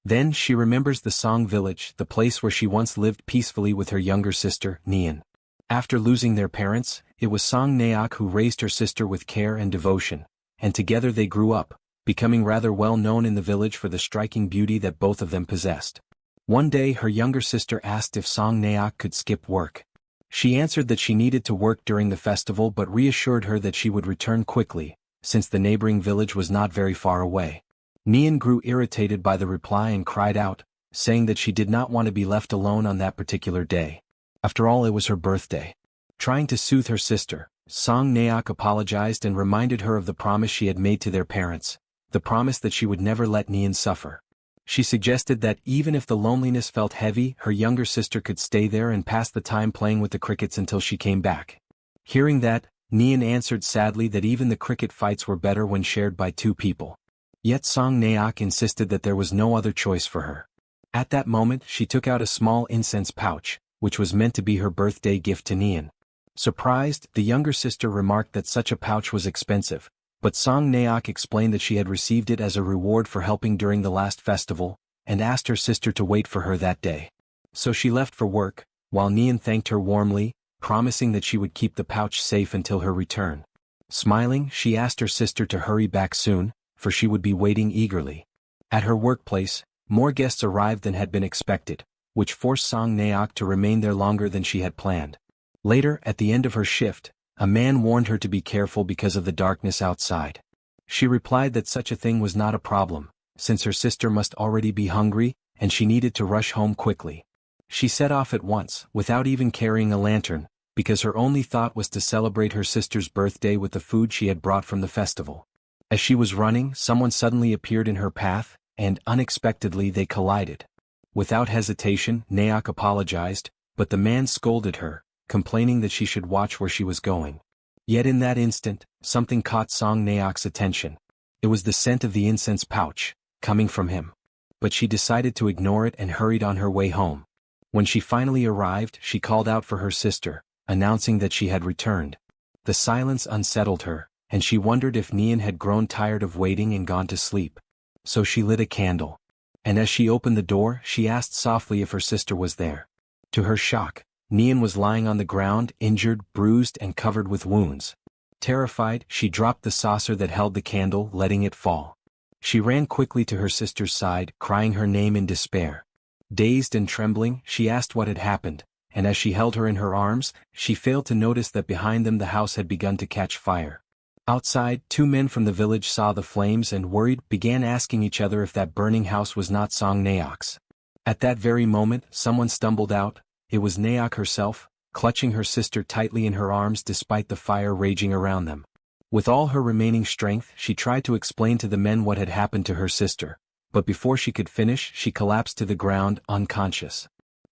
Then she remembers the Song village, the place where she once lived peacefully with her younger sister, Nian. After losing their parents, it was Song Naok who raised her sister with care and devotion, and together they grew up, becoming rather well known in the village for the striking beauty that both of them possessed. One day her younger sister asked if Song Naok could skip work. She answered that she needed to work during the festival but reassured her that she would return quickly, since the neighboring village was not very far away. Nian grew irritated by the reply and cried out, saying that she did not want to be left alone on that particular day. After all, it was her birthday. Trying to soothe her sister, Song Naok apologized and reminded her of the promise she had made to their parents, the promise that she would never let Nian suffer. She suggested that even if the loneliness felt heavy, her younger sister could stay there and pass the time playing with the crickets until she came back. Hearing that, Nian answered sadly that even the cricket fights were better when shared by two people. Yet Song Naok insisted that there was no other choice for her. At that moment she took out a small incense pouch, which was meant to be her birthday gift to Nian. Surprised, the younger sister remarked that such a pouch was expensive, but Song Naok explained that she had received it as a reward for helping during the last festival, and asked her sister to wait for her that day. So she left for work, while Nian thanked her warmly, promising that she would keep the pouch safe until her return. Smiling, she asked her sister to hurry back soon, for she would be waiting eagerly. At her workplace, more guests arrived than had been expected, which forced Song Naok to remain there longer than she had planned. Later, at the end of her shift, a man warned her to be careful because of the darkness outside. She replied that such a thing was not a problem, since her sister must already be hungry, and she needed to rush home quickly. She set off at once, without even carrying a lantern, because her only thought was to celebrate her sister's birthday with the food she had brought from the festival. As she was running, someone suddenly appeared in her path, and unexpectedly they collided. Without hesitation, Naok apologized, but the man scolded her, complaining that she should watch where she was going. Yet in that instant, something caught Song Naok's attention. It was the scent of the incense pouch, coming from him. But she decided to ignore it and hurried on her way home. When she finally arrived, she called out for her sister, announcing that she had returned. The silence unsettled her, and she wondered if Nian had grown tired of waiting and gone to sleep. So she lit a candle. And as she opened the door, she asked softly if her sister was there. To her shock, Nian was lying on the ground, injured, bruised, and covered with wounds. Terrified, she dropped the saucer that held the candle, letting it fall. She ran quickly to her sister's side, crying her name in despair. Dazed and trembling, she asked what had happened, and as she held her in her arms, she failed to notice that behind them the house had begun to catch fire. Outside, two men from the village saw the flames and worried, began asking each other if that burning house was not Song Naok's. At that very moment, someone stumbled out. It was Naok herself, clutching her sister tightly in her arms despite the fire raging around them. With all her remaining strength, she tried to explain to the men what had happened to her sister, but before she could finish, she collapsed to the ground, unconscious.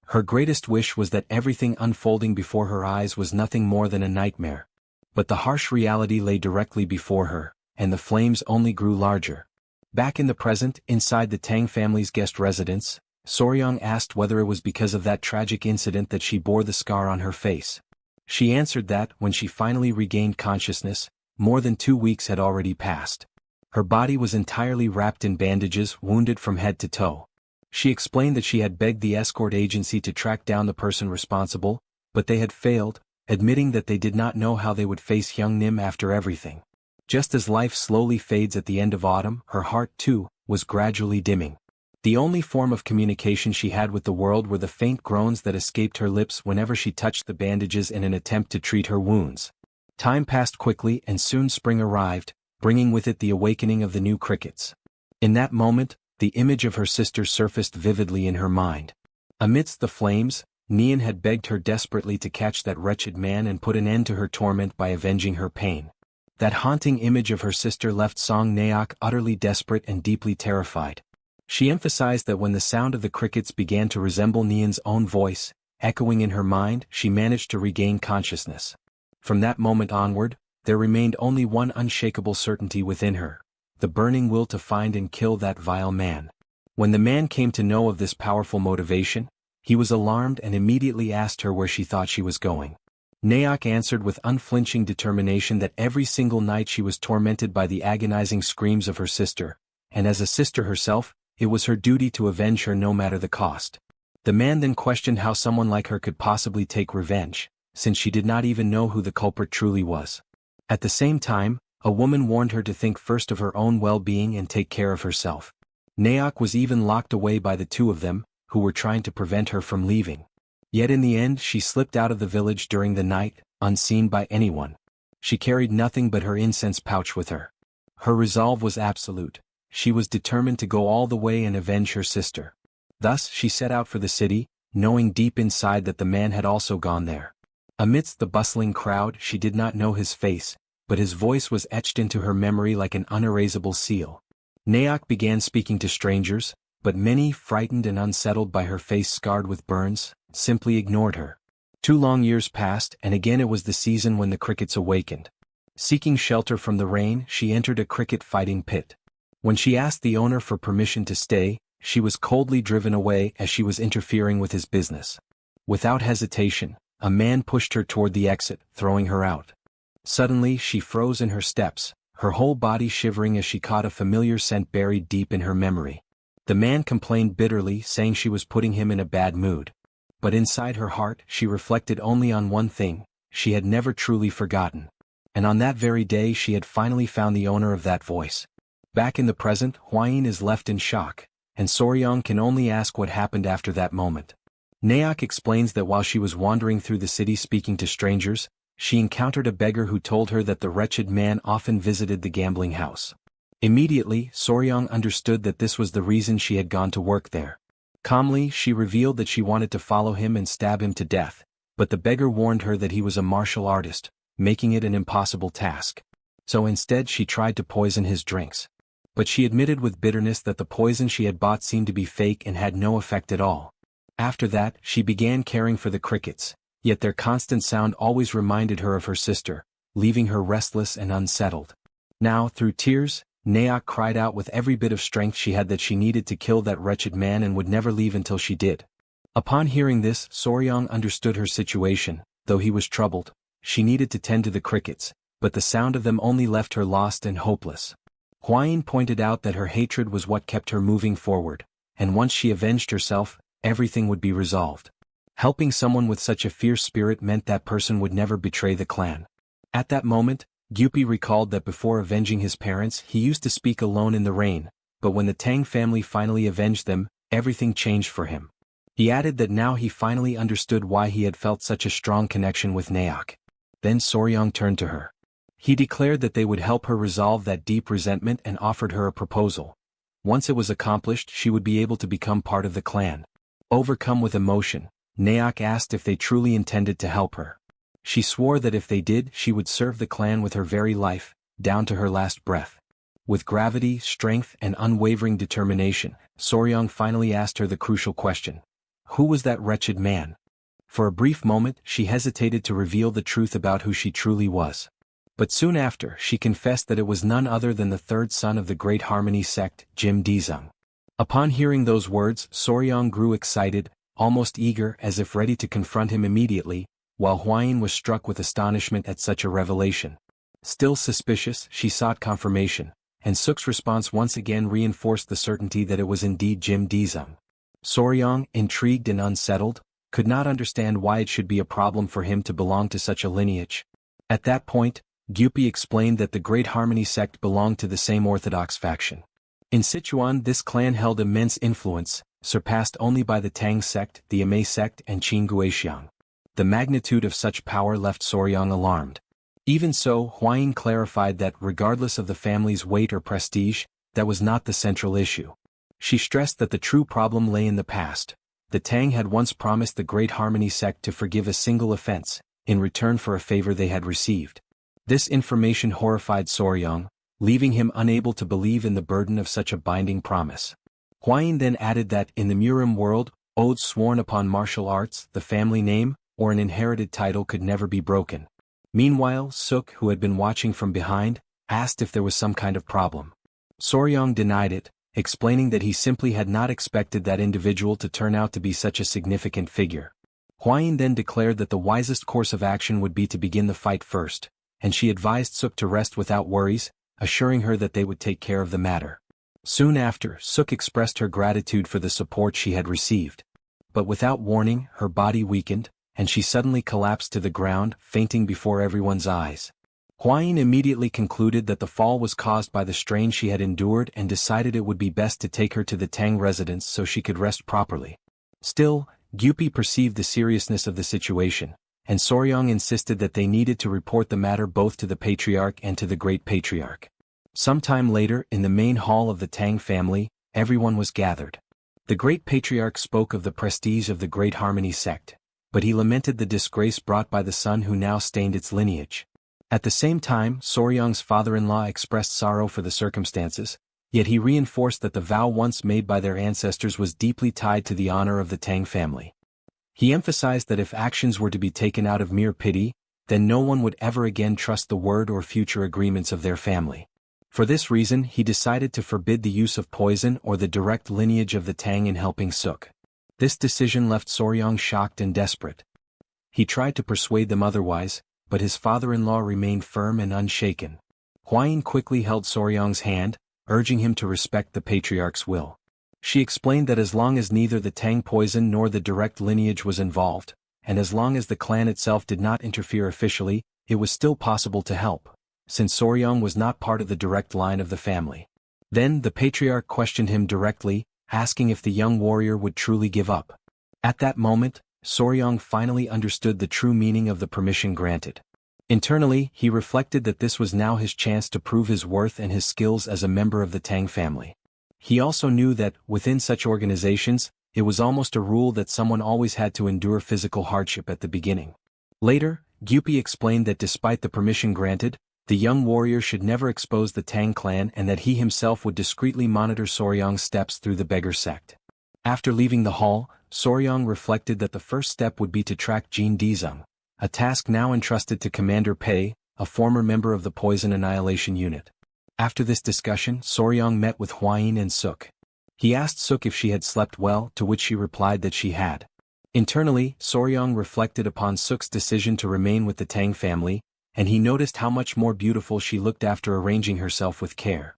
Her greatest wish was that everything unfolding before her eyes was nothing more than a nightmare. But the harsh reality lay directly before her, and the flames only grew larger. Back in the present, inside the Tang family's guest residence, Soryang asked whether it was because of that tragic incident that she bore the scar on her face. She answered that, when she finally regained consciousness, more than 2 weeks had already passed. Her body was entirely wrapped in bandages, wounded from head to toe. She explained that she had begged the escort agency to track down the person responsible, but they had failed, admitting that they did not know how they would face young Nim after everything. Just as life slowly fades at the end of autumn, her heart, too, was gradually dimming. The only form of communication she had with the world were the faint groans that escaped her lips whenever she touched the bandages in an attempt to treat her wounds. Time passed quickly and soon spring arrived, bringing with it the awakening of the new crickets. In that moment, the image of her sister surfaced vividly in her mind. Amidst the flames, Nian had begged her desperately to catch that wretched man and put an end to her torment by avenging her pain. That haunting image of her sister left Song Naok utterly desperate and deeply terrified. She emphasized that when the sound of the crickets began to resemble Nian's own voice, echoing in her mind, she managed to regain consciousness. From that moment onward, there remained only one unshakable certainty within her: the burning will to find and kill that vile man. When the man came to know of this powerful motivation, he was alarmed and immediately asked her where she thought she was going. Naok answered with unflinching determination that every single night she was tormented by the agonizing screams of her sister, and as a sister herself, it was her duty to avenge her no matter the cost. The man then questioned how someone like her could possibly take revenge, since she did not even know who the culprit truly was. At the same time, a woman warned her to think first of her own well-being and take care of herself. Naok was even locked away by the two of them, who were trying to prevent her from leaving. Yet in the end she slipped out of the village during the night, unseen by anyone. She carried nothing but her incense pouch with her. Her resolve was absolute. She was determined to go all the way and avenge her sister. Thus she set out for the city, knowing deep inside that the man had also gone there. Amidst the bustling crowd, she did not know his face, but his voice was etched into her memory like an unerasable seal. Naok began speaking to strangers, but many, frightened and unsettled by her face scarred with burns, simply ignored her. 2 long years passed, and again it was the season when the crickets awakened. Seeking shelter from the rain, she entered a cricket fighting pit. When she asked the owner for permission to stay, she was coldly driven away as she was interfering with his business. Without hesitation, a man pushed her toward the exit, throwing her out. Suddenly she froze in her steps, her whole body shivering as she caught a familiar scent buried deep in her memory. The man complained bitterly, saying she was putting him in a bad mood. But inside her heart she reflected only on one thing: she had never truly forgotten. And on that very day she had finally found the owner of that voice. Back in the present, Huayin is left in shock, and Soryang can only ask what happened after that moment. Naok explains that while she was wandering through the city speaking to strangers, she encountered a beggar who told her that the wretched man often visited the gambling house. Immediately, Soryang understood that this was the reason she had gone to work there. Calmly, she revealed that she wanted to follow him and stab him to death, but the beggar warned her that he was a martial artist, making it an impossible task. So instead she tried to poison his drinks. But she admitted with bitterness that the poison she had bought seemed to be fake and had no effect at all. After that, she began caring for the crickets, yet their constant sound always reminded her of her sister, leaving her restless and unsettled. Now, through tears, Naok cried out with every bit of strength she had that she needed to kill that wretched man and would never leave until she did. Upon hearing this, Soryang understood her situation. Though he was troubled, she needed to tend to the crickets, but the sound of them only left her lost and hopeless. Huayin pointed out that her hatred was what kept her moving forward, and once she avenged herself, everything would be resolved. Helping someone with such a fierce spirit meant that person would never betray the clan. At that moment, Gyupi recalled that before avenging his parents he used to speak alone in the rain, but when the Tang family finally avenged them, everything changed for him. He added that now he finally understood why he had felt such a strong connection with Naok. Then Soryang turned to her. He declared that they would help her resolve that deep resentment and offered her a proposal. Once it was accomplished, she would be able to become part of the clan. Overcome with emotion, Naok asked if they truly intended to help her. She swore that if they did, she would serve the clan with her very life, down to her last breath. With gravity, strength, and unwavering determination, Soryang finally asked her the crucial question. Who was that wretched man? For a brief moment, she hesitated to reveal the truth about who she truly was. But soon after, she confessed that it was none other than the third son of the Great Harmony sect, Jim Dizung. Upon hearing those words, Soryang grew excited, almost eager, as if ready to confront him immediately, while Huayin was struck with astonishment at such a revelation. Still suspicious, she sought confirmation, and Suk's response once again reinforced the certainty that it was indeed Jim Dizung. Soryang, intrigued and unsettled, could not understand why it should be a problem for him to belong to such a lineage. At that point, Gyupi explained that the Great Harmony sect belonged to the same orthodox faction. In Sichuan, this clan held immense influence, surpassed only by the Tang sect, the Amei sect, and Qin Guixiang. The magnitude of such power left Soryang alarmed. Even so, Huayin clarified that regardless of the family's weight or prestige, that was not the central issue. She stressed that the true problem lay in the past. The Tang had once promised the Great Harmony sect to forgive a single offense, in return for a favor they had received. This information horrified Soryang, leaving him unable to believe in the burden of such a binding promise. Huayin then added that in the Murim world, oaths sworn upon martial arts, the family name, or an inherited title could never be broken. Meanwhile, Suk, who had been watching from behind, asked if there was some kind of problem. Soryang denied it, explaining that he simply had not expected that individual to turn out to be such a significant figure. Huayin then declared that the wisest course of action would be to begin the fight first, and she advised Suk to rest without worries, assuring her that they would take care of the matter. Soon after, Suk expressed her gratitude for the support she had received. But without warning, her body weakened, and she suddenly collapsed to the ground, fainting before everyone's eyes. Huayin immediately concluded that the fall was caused by the strain she had endured and decided it would be best to take her to the Tang residence so she could rest properly. Still, Gyupi perceived the seriousness of the situation, and Soryang insisted that they needed to report the matter both to the Patriarch and to the Great Patriarch. Sometime later, in the main hall of the Tang family, everyone was gathered. The Great Patriarch spoke of the prestige of the Great Harmony sect, but he lamented the disgrace brought by the son who now stained its lineage. At the same time, Soryang's father-in-law expressed sorrow for the circumstances, yet he reinforced that the vow once made by their ancestors was deeply tied to the honor of the Tang family. He emphasized that if actions were to be taken out of mere pity, then no one would ever again trust the word or future agreements of their family. For this reason, he decided to forbid the use of poison or the direct lineage of the Tang in helping Suk. This decision left Soryang shocked and desperate. He tried to persuade them otherwise, but his father-in-law remained firm and unshaken. Huayin quickly held Soryang's hand, urging him to respect the patriarch's will. She explained that as long as neither the Tang poison nor the direct lineage was involved, and as long as the clan itself did not interfere officially, it was still possible to help, since Soryang was not part of the direct line of the family. Then the patriarch questioned him directly, asking if the young warrior would truly give up. At that moment, Soryang finally understood the true meaning of the permission granted. Internally, he reflected that this was now his chance to prove his worth and his skills as a member of the Tang family. He also knew that, within such organizations, it was almost a rule that someone always had to endure physical hardship at the beginning. Later, Gyupi explained that despite the permission granted, the young warrior should never expose the Tang clan and that he himself would discreetly monitor Soryang's steps through the beggar sect. After leaving the hall, Soryang reflected that the first step would be to track Jin Dizung, a task now entrusted to Commander Pei, a former member of the Poison Annihilation Unit. After this discussion, Soryang met with Huayin and Suk. He asked Suk if she had slept well, to which she replied that she had. Internally, Soryang reflected upon Suk's decision to remain with the Tang family, and he noticed how much more beautiful she looked after arranging herself with care.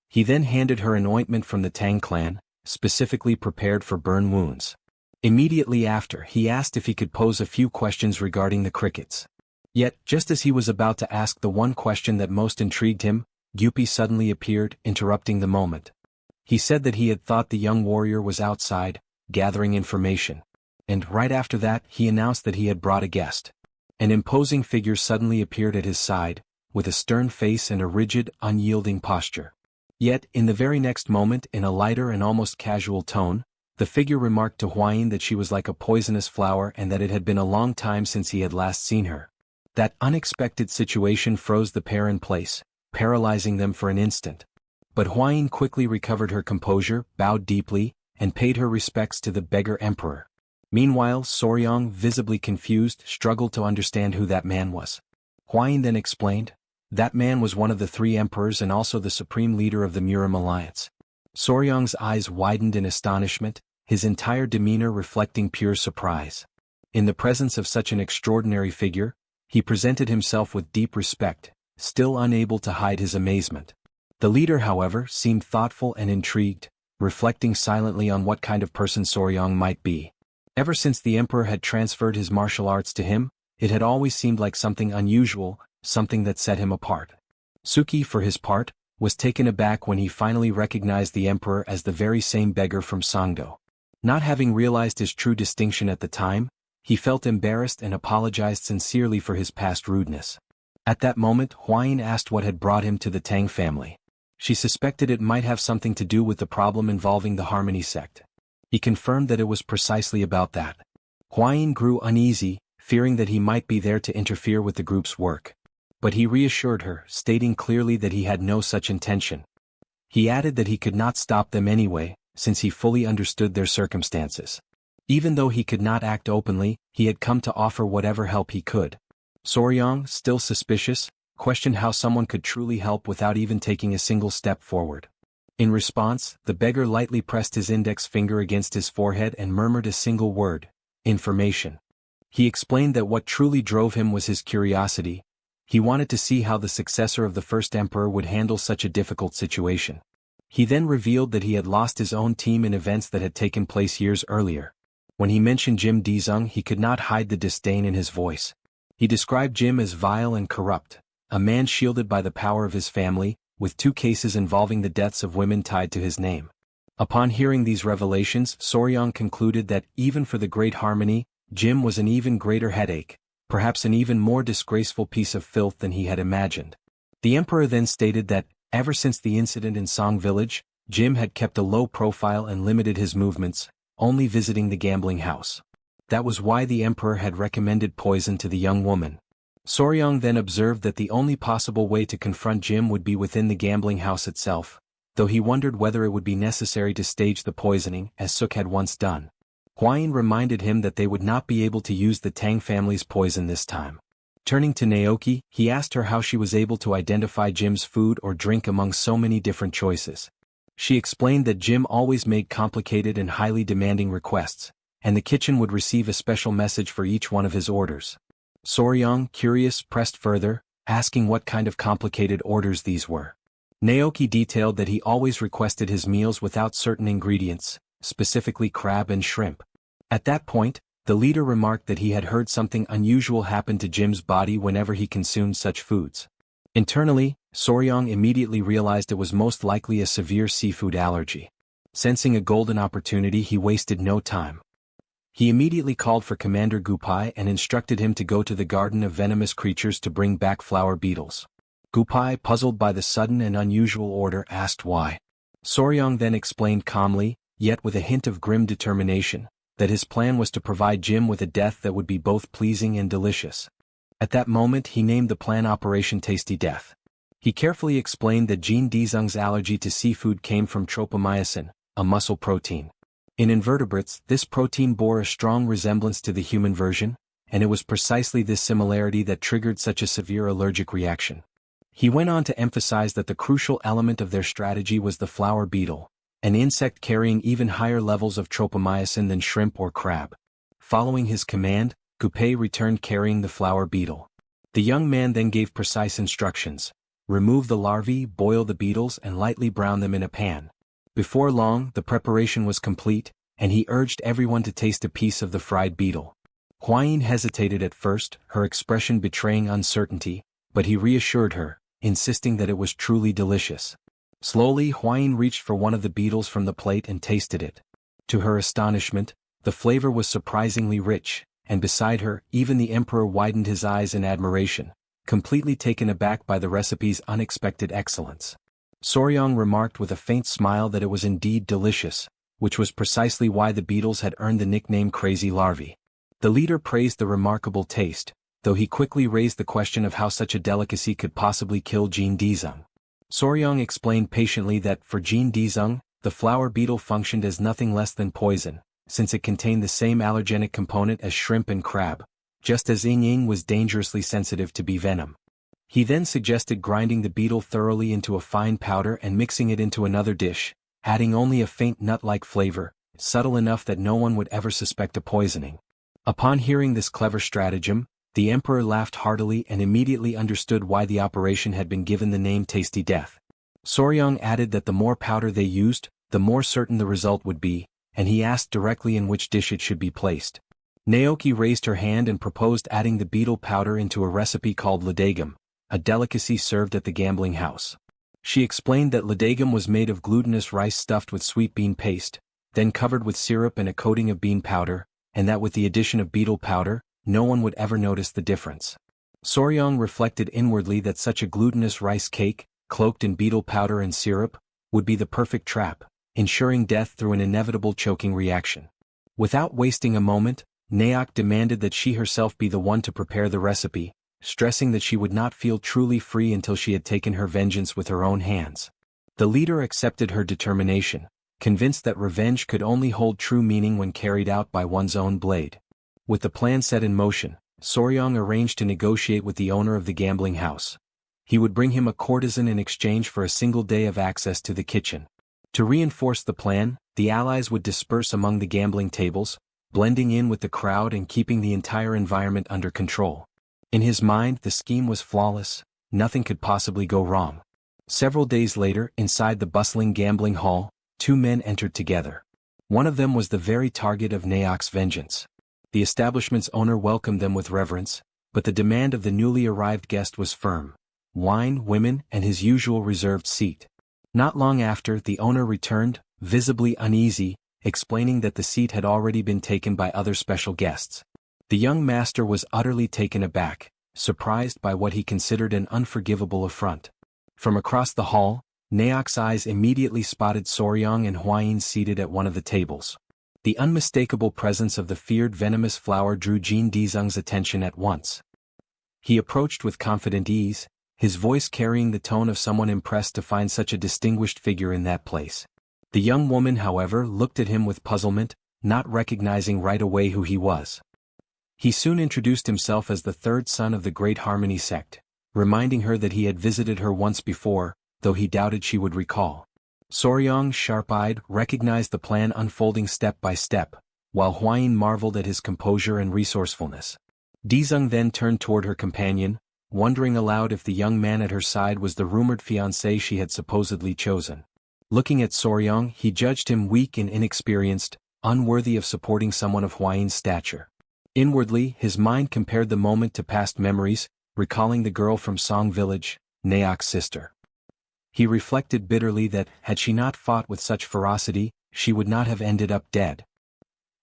He then handed her an ointment from the Tang clan, specifically prepared for burn wounds. Immediately after, he asked if he could pose a few questions regarding the crickets. Yet, just as he was about to ask the one question that most intrigued him, Gyupi suddenly appeared, interrupting the moment. He said that he had thought the young warrior was outside, gathering information. And right after that, he announced that he had brought a guest. An imposing figure suddenly appeared at his side, with a stern face and a rigid, unyielding posture. Yet, in the very next moment, in a lighter and almost casual tone, The figure remarked to Huayin that she was like a poisonous flower and that it had been a long time since he had last seen her. That unexpected situation froze the pair in place, paralyzing them for an instant. But Huayin quickly recovered her composure, bowed deeply, and paid her respects to the beggar emperor. Meanwhile, Soryang, visibly confused, struggled to understand who that man was. Huayin then explained, "That man was one of the three emperors and also the supreme leader of the Murim alliance." Soryang's eyes widened in astonishment, his entire demeanor reflecting pure surprise. In the presence of such an extraordinary figure, he presented himself with deep respect, still unable to hide his amazement. The leader, however, seemed thoughtful and intrigued, reflecting silently on what kind of person Soryang might be. Ever since the emperor had transferred his martial arts to him, it had always seemed like something unusual, something that set him apart. Suki, for his part, was taken aback when he finally recognized the emperor as the very same beggar from Songdo. Not having realized his true distinction at the time, he felt embarrassed and apologized sincerely for his past rudeness. At that moment, Huayin asked what had brought him to the Tang family. She suspected it might have something to do with the problem involving the Harmony sect. He confirmed that it was precisely about that. Huayin grew uneasy, fearing that he might be there to interfere with the group's work. But he reassured her, stating clearly that he had no such intention. He added that he could not stop them anyway, since he fully understood their circumstances. Even though he could not act openly, he had come to offer whatever help he could. Soryang, still suspicious, questioned how someone could truly help without even taking a single step forward. In response, the beggar lightly pressed his index finger against his forehead and murmured a single word: information. He explained that what truly drove him was his curiosity. He wanted to see how the successor of the first emperor would handle such a difficult situation. He then revealed that he had lost his own team in events that had taken place years earlier. When he mentioned Jim Dizung, he could not hide the disdain in his voice. He described Jim as vile and corrupt, a man shielded by the power of his family, with 2 cases involving the deaths of women tied to his name. Upon hearing these revelations, Soryang concluded that, even for the Great Harmony, Jim was an even greater headache, perhaps an even more disgraceful piece of filth than he had imagined. The emperor then stated that, ever since the incident in Song Village, Jim had kept a low profile and limited his movements, only visiting the gambling house. That was why the emperor had recommended poison to the young woman. Soryang then observed that the only possible way to confront Jim would be within the gambling house itself, though he wondered whether it would be necessary to stage the poisoning, as Suk had once done. Huayin reminded him that they would not be able to use the Tang family's poison this time. Turning to Naoki, he asked her how she was able to identify Jim's food or drink among so many different choices. She explained that Jim always made complicated and highly demanding requests, and the kitchen would receive a special message for each one of his orders. Soryang, curious, pressed further, asking what kind of complicated orders these were. Naoki detailed that he always requested his meals without certain ingredients, specifically crab and shrimp. At that point, the leader remarked that he had heard something unusual happen to Jim's body whenever he consumed such foods. Internally, Soryang immediately realized it was most likely a severe seafood allergy. Sensing a golden opportunity, he wasted no time. He immediately called for Commander Gupai and instructed him to go to the garden of venomous creatures to bring back flower beetles. Gupai, puzzled by the sudden and unusual order, asked why. Soryang then explained calmly, yet with a hint of grim determination, that his plan was to provide Jim with a death that would be both pleasing and delicious. At that moment he named the plan Operation Tasty Death. He carefully explained that Jean Dizung's allergy to seafood came from tropomyosin, a muscle protein. In invertebrates, this protein bore a strong resemblance to the human version, and it was precisely this similarity that triggered such a severe allergic reaction. He went on to emphasize that the crucial element of their strategy was the flower beetle, an insect carrying even higher levels of tropomyosin than shrimp or crab. Following his command, Gupai returned carrying the flower beetle. The young man then gave precise instructions: remove the larvae, boil the beetles, and lightly brown them in a pan. Before long, the preparation was complete, and he urged everyone to taste a piece of the fried beetle. Huayin hesitated at first, her expression betraying uncertainty, but he reassured her, insisting that it was truly delicious. Slowly, Huayin reached for one of the beetles from the plate and tasted it. To her astonishment, the flavor was surprisingly rich, and beside her, even the emperor widened his eyes in admiration, completely taken aback by the recipe's unexpected excellence. Soryang remarked with a faint smile that it was indeed delicious, which was precisely why the beetles had earned the nickname crazy larvae. The leader praised the remarkable taste, though he quickly raised the question of how such a delicacy could possibly kill Jin Dizeng. Soryong explained patiently that for Jin Dizeng, the flower beetle functioned as nothing less than poison, since it contained the same allergenic component as shrimp and crab, just as Ying Ying was dangerously sensitive to bee venom. He then suggested grinding the beetle thoroughly into a fine powder and mixing it into another dish, adding only a faint nut-like flavor, subtle enough that no one would ever suspect a poisoning. Upon hearing this clever stratagem, the emperor laughed heartily and immediately understood why the operation had been given the name Tasty Death. Soryong added that the more powder they used, the more certain the result would be, and he asked directly in which dish it should be placed. Naoki raised her hand and proposed adding the beetle powder into a recipe called ladagum, a delicacy served at the gambling house. She explained that ladagum was made of glutinous rice stuffed with sweet bean paste, then covered with syrup and a coating of bean powder, and that with the addition of beetle powder, no one would ever notice the difference. Soryong reflected inwardly that such a glutinous rice cake, cloaked in beetle powder and syrup, would be the perfect trap, ensuring death through an inevitable choking reaction. Without wasting a moment, Naok demanded that she herself be the one to prepare the recipe, stressing that she would not feel truly free until she had taken her vengeance with her own hands. The leader accepted her determination, convinced that revenge could only hold true meaning when carried out by one's own blade. With the plan set in motion, Soryong arranged to negotiate with the owner of the gambling house. He would bring him a courtesan in exchange for a single day of access to the kitchen. To reinforce the plan, the allies would disperse among the gambling tables, blending in with the crowd and keeping the entire environment under control. In his mind, the scheme was flawless, nothing could possibly go wrong. Several days later, inside the bustling gambling hall, two men entered together. One of them was the very target of Naok's vengeance. The establishment's owner welcomed them with reverence, but the demand of the newly arrived guest was firm: wine, women, and his usual reserved seat. Not long after, the owner returned, visibly uneasy, explaining that the seat had already been taken by other special guests. The young master was utterly taken aback, surprised by what he considered an unforgivable affront. From across the hall, Naok's eyes immediately spotted Soryong and Huayin seated at one of the tables. The unmistakable presence of the feared venomous flower drew Jin Dizeng's attention at once. He approached with confident ease, his voice carrying the tone of someone impressed to find such a distinguished figure in that place. The young woman, however, looked at him with puzzlement, not recognizing right away who he was. He soon introduced himself as the third son of the Great Harmony sect, reminding her that he had visited her once before, though he doubted she would recall. Soryong, sharp-eyed, recognized the plan unfolding step by step, while Huayin marveled at his composure and resourcefulness. Dizeng then turned toward her companion, wondering aloud if the young man at her side was the rumored fiancé she had supposedly chosen. Looking at Soryong, he judged him weak and inexperienced, unworthy of supporting someone of Huayin's stature. Inwardly, his mind compared the moment to past memories, recalling the girl from Song Village, Naok's sister. He reflected bitterly that, had she not fought with such ferocity, she would not have ended up dead.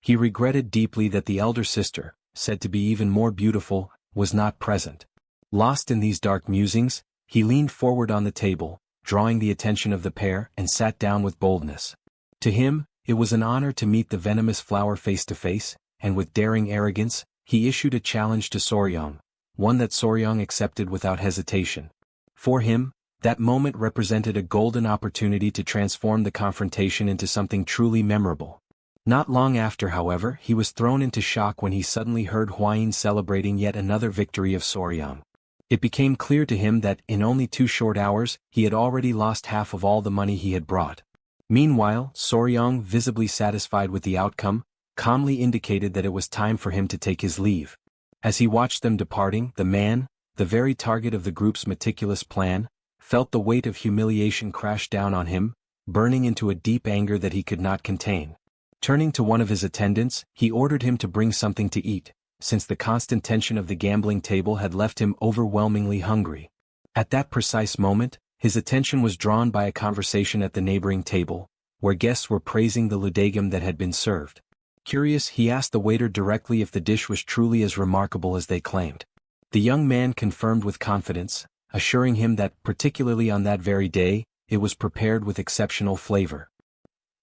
He regretted deeply that the elder sister, said to be even more beautiful, was not present. Lost in these dark musings, he leaned forward on the table, drawing the attention of the pair, and sat down with boldness. To him, it was an honor to meet the venomous flower face to face, and with daring arrogance, he issued a challenge to Soryong, one that Soryong accepted without hesitation. For him, that moment represented a golden opportunity to transform the confrontation into something truly memorable. Not long after, however, he was thrown into shock when he suddenly heard Huayin celebrating yet another victory of Soryong. It became clear to him that, in only 2 short hours, he had already lost half of all the money he had brought. Meanwhile, Soryong, visibly satisfied with the outcome, calmly indicated that it was time for him to take his leave. As he watched them departing, the man, the very target of the group's meticulous plan, felt the weight of humiliation crash down on him, burning into a deep anger that he could not contain. Turning to one of his attendants, he ordered him to bring something to eat, since the constant tension of the gambling table had left him overwhelmingly hungry. At that precise moment, his attention was drawn by a conversation at the neighboring table, where guests were praising the ludagam that had been served. Curious, he asked the waiter directly if the dish was truly as remarkable as they claimed. The young man confirmed with confidence, assuring him that, particularly on that very day, it was prepared with exceptional flavor.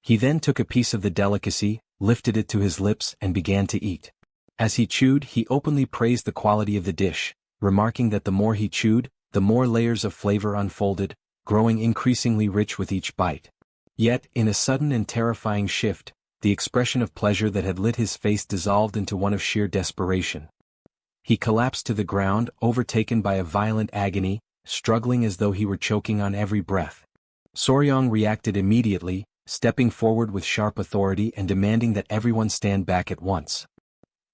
He then took a piece of the delicacy, lifted it to his lips and began to eat. As he chewed, he openly praised the quality of the dish, remarking that the more he chewed, the more layers of flavor unfolded, growing increasingly rich with each bite. Yet, in a sudden and terrifying shift, the expression of pleasure that had lit his face dissolved into one of sheer desperation. He collapsed to the ground, overtaken by a violent agony, struggling as though he were choking on every breath. Soryong reacted immediately, stepping forward with sharp authority and demanding that everyone stand back at once.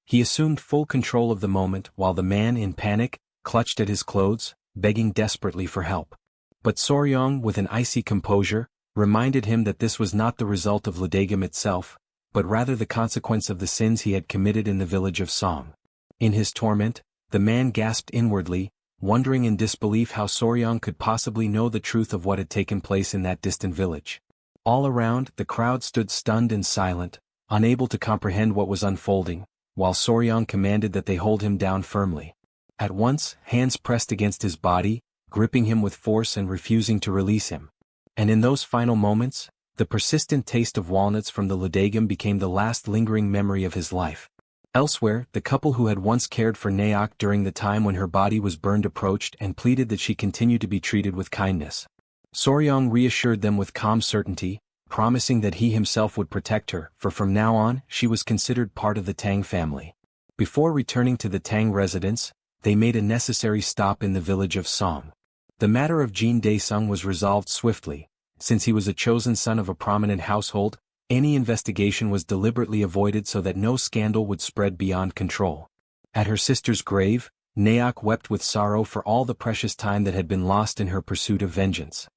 He assumed full control of the moment while the man, in panic, clutched at his clothes, begging desperately for help. But Soryong, with an icy composure, reminded him that this was not the result of Ladagam itself, but rather the consequence of the sins he had committed in the village of Song. In his torment, the man gasped inwardly, wondering in disbelief how Soryong could possibly know the truth of what had taken place in that distant village. All around, the crowd stood stunned and silent, unable to comprehend what was unfolding, while Soryong commanded that they hold him down firmly. At once, hands pressed against his body, gripping him with force and refusing to release him. And in those final moments, the persistent taste of walnuts from the Ladagam became the last lingering memory of his life. Elsewhere, the couple who had once cared for Naok during the time when her body was burned approached and pleaded that she continue to be treated with kindness. Soryong reassured them with calm certainty, promising that he himself would protect her, for from now on, she was considered part of the Tang family. Before returning to the Tang residence, they made a necessary stop in the village of Song. The matter of Jin Daesung was resolved swiftly. Since he was a chosen son of a prominent household, any investigation was deliberately avoided so that no scandal would spread beyond control. At her sister's grave, Naok wept with sorrow for all the precious time that had been lost in her pursuit of vengeance.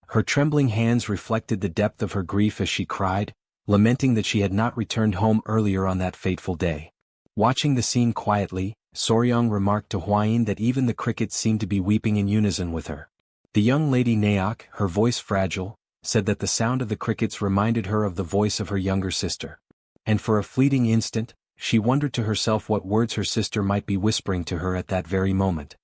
Her trembling hands reflected the depth of her grief as she cried, lamenting that she had not returned home earlier on that fateful day. Watching the scene quietly, Soryong remarked to Hwayin that even the crickets seemed to be weeping in unison with her. The young lady Naok, her voice fragile, said that the sound of the crickets reminded her of the voice of her younger sister. And for a fleeting instant, she wondered to herself what words her sister might be whispering to her at that very moment.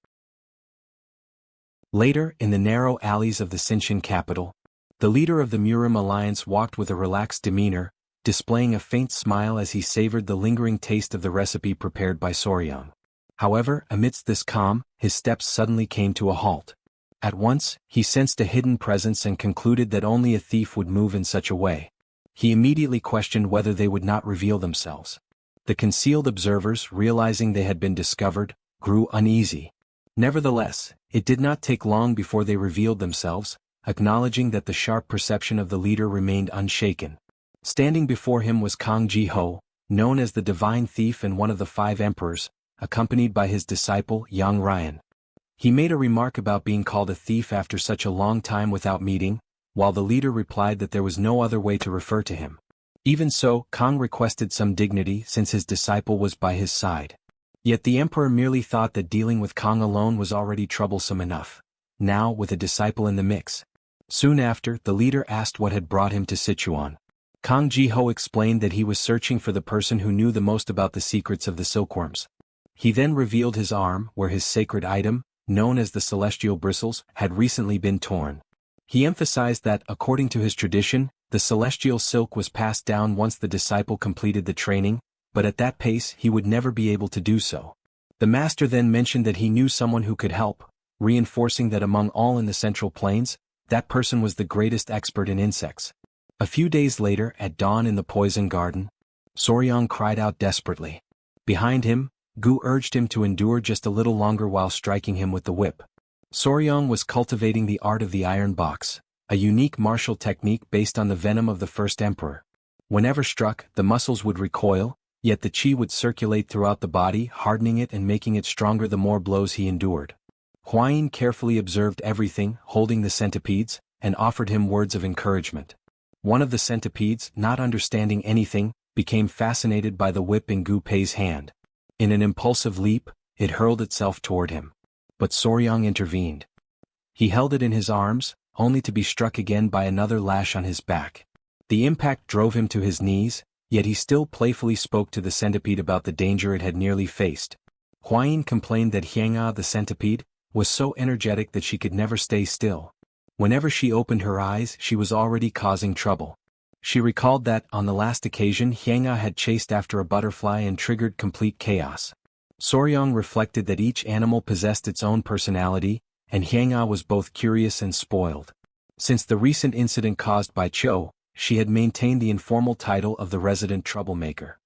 Later, in the narrow alleys of the Sichuan capital, the leader of the Murim alliance walked with a relaxed demeanor, displaying a faint smile as he savored the lingering taste of the recipe prepared by Soryong. However, amidst this calm, his steps suddenly came to a halt. At once, he sensed a hidden presence and concluded that only a thief would move in such a way. He immediately questioned whether they would not reveal themselves. The concealed observers, realizing they had been discovered, grew uneasy. Nevertheless, it did not take long before they revealed themselves, acknowledging that the sharp perception of the leader remained unshaken. Standing before him was Kang Ji-ho, known as the Divine Thief and one of the 5 emperors, accompanied by his disciple Yang Ryan. He made a remark about being called a thief after such a long time without meeting, while the leader replied that there was no other way to refer to him. Even so, Kang requested some dignity since his disciple was by his side. Yet the emperor merely thought that dealing with Kang alone was already troublesome enough. Now, with a disciple in the mix. Soon after, the leader asked what had brought him to Sichuan. Kang Ji-ho explained that he was searching for the person who knew the most about the secrets of the silkworms. He then revealed his arm, where his sacred item, known as the celestial bristles, had recently been torn. He emphasized that, according to his tradition, the celestial silk was passed down once the disciple completed the training, but at that pace he would never be able to do so. The master then mentioned that he knew someone who could help, reinforcing that among all in the Central Plains, that person was the greatest expert in insects. A few days later, at dawn in the poison garden, Soryong cried out desperately. Behind him, Gu urged him to endure just a little longer while striking him with the whip. Soryong was cultivating the art of the iron box, a unique martial technique based on the venom of the first emperor. Whenever struck, the muscles would recoil, yet the chi would circulate throughout the body, hardening it and making it stronger the more blows he endured. Hwayin carefully observed everything, holding the centipedes, and offered him words of encouragement. One of the centipedes, not understanding anything, became fascinated by the whip in Gu Pei's hand. In an impulsive leap, it hurled itself toward him. But Soryong intervened. He held it in his arms, only to be struck again by another lash on his back. The impact drove him to his knees, yet he still playfully spoke to the centipede about the danger it had nearly faced. Hwayin complained that Hyanga, the centipede, was so energetic that she could never stay still. Whenever she opened her eyes, she was already causing trouble. She recalled that, on the last occasion, Hyang'a had chased after a butterfly and triggered complete chaos. Soryong reflected that each animal possessed its own personality, and Hyang'a was both curious and spoiled. Since the recent incident caused by Cho, she had maintained the informal title of the resident troublemaker.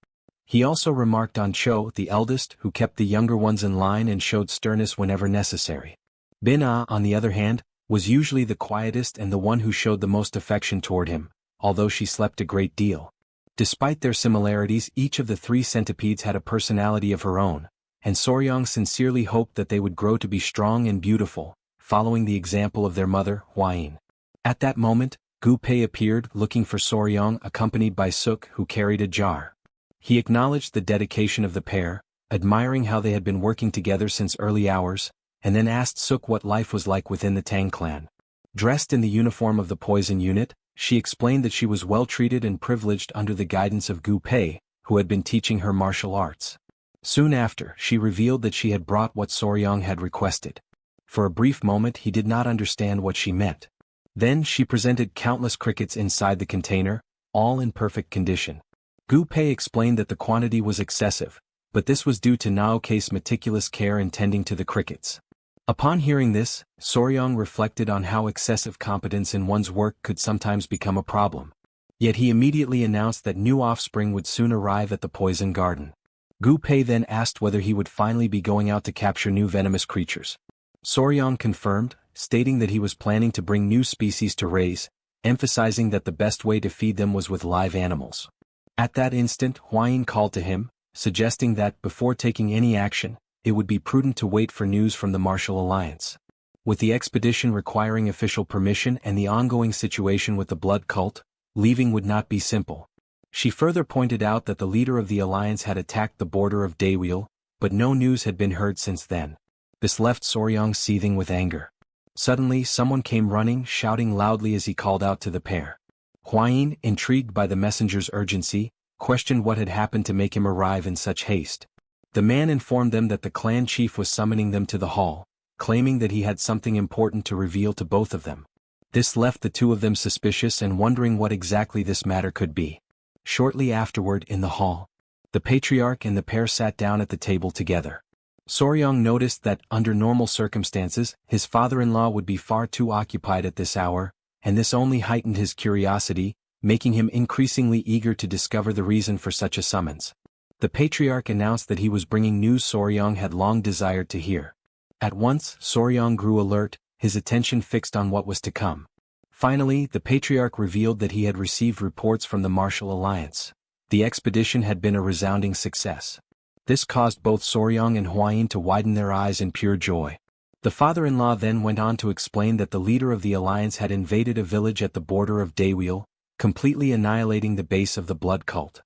He also remarked on Cho, the eldest, who kept the younger ones in line and showed sternness whenever necessary. Bin-ah, on the other hand, was usually the quietest and the one who showed the most affection toward him, although she slept a great deal. Despite their similarities, each of the three centipedes had a personality of her own, and Soryong sincerely hoped that they would grow to be strong and beautiful, following the example of their mother, Hwayin. At that moment, Gu Pei appeared, looking for Soryong, accompanied by Suk, who carried a jar. He acknowledged the dedication of the pair, admiring how they had been working together since early hours, and then asked Suk what life was like within the Tang clan. Dressed in the uniform of the poison unit, she explained that she was well treated and privileged under the guidance of Gu Pei, who had been teaching her martial arts. Soon after, she revealed that she had brought what Soryong had requested. For a brief moment he did not understand what she meant. Then she presented countless crickets inside the container, all in perfect condition. Gu Pei explained that the quantity was excessive, but this was due to Naoke's meticulous care in tending to the crickets. Upon hearing this, Soryong reflected on how excessive competence in one's work could sometimes become a problem. Yet he immediately announced that new offspring would soon arrive at the poison garden. Gu Pei then asked whether he would finally be going out to capture new venomous creatures. Soryong confirmed, stating that he was planning to bring new species to raise, emphasizing that the best way to feed them was with live animals. At that instant, Hwayin called to him, suggesting that, before taking any action, it would be prudent to wait for news from the Martial Alliance. With the expedition requiring official permission and the ongoing situation with the blood cult, leaving would not be simple. She further pointed out that the leader of the alliance had attacked the border of Daewil, but no news had been heard since then. This left Soryong seething with anger. Suddenly someone came running, shouting loudly as he called out to the pair. Hwayin, intrigued by the messenger's urgency, questioned what had happened to make him arrive in such haste. The man informed them that the clan chief was summoning them to the hall, claiming that he had something important to reveal to both of them. This left the two of them suspicious and wondering what exactly this matter could be. Shortly afterward, in the hall, the patriarch and the pair sat down at the table together. Soryong noticed that, under normal circumstances, his father-in-law would be far too occupied at this hour, and this only heightened his curiosity, making him increasingly eager to discover the reason for such a summons. The patriarch announced that he was bringing news Soryong had long desired to hear. At once, Soryong grew alert, his attention fixed on what was to come. Finally, the patriarch revealed that he had received reports from the Martial Alliance. The expedition had been a resounding success. This caused both Soryong and Hwayin to widen their eyes in pure joy. The father-in-law then went on to explain that the leader of the alliance had invaded a village at the border of Daewil, completely annihilating the base of the blood cult.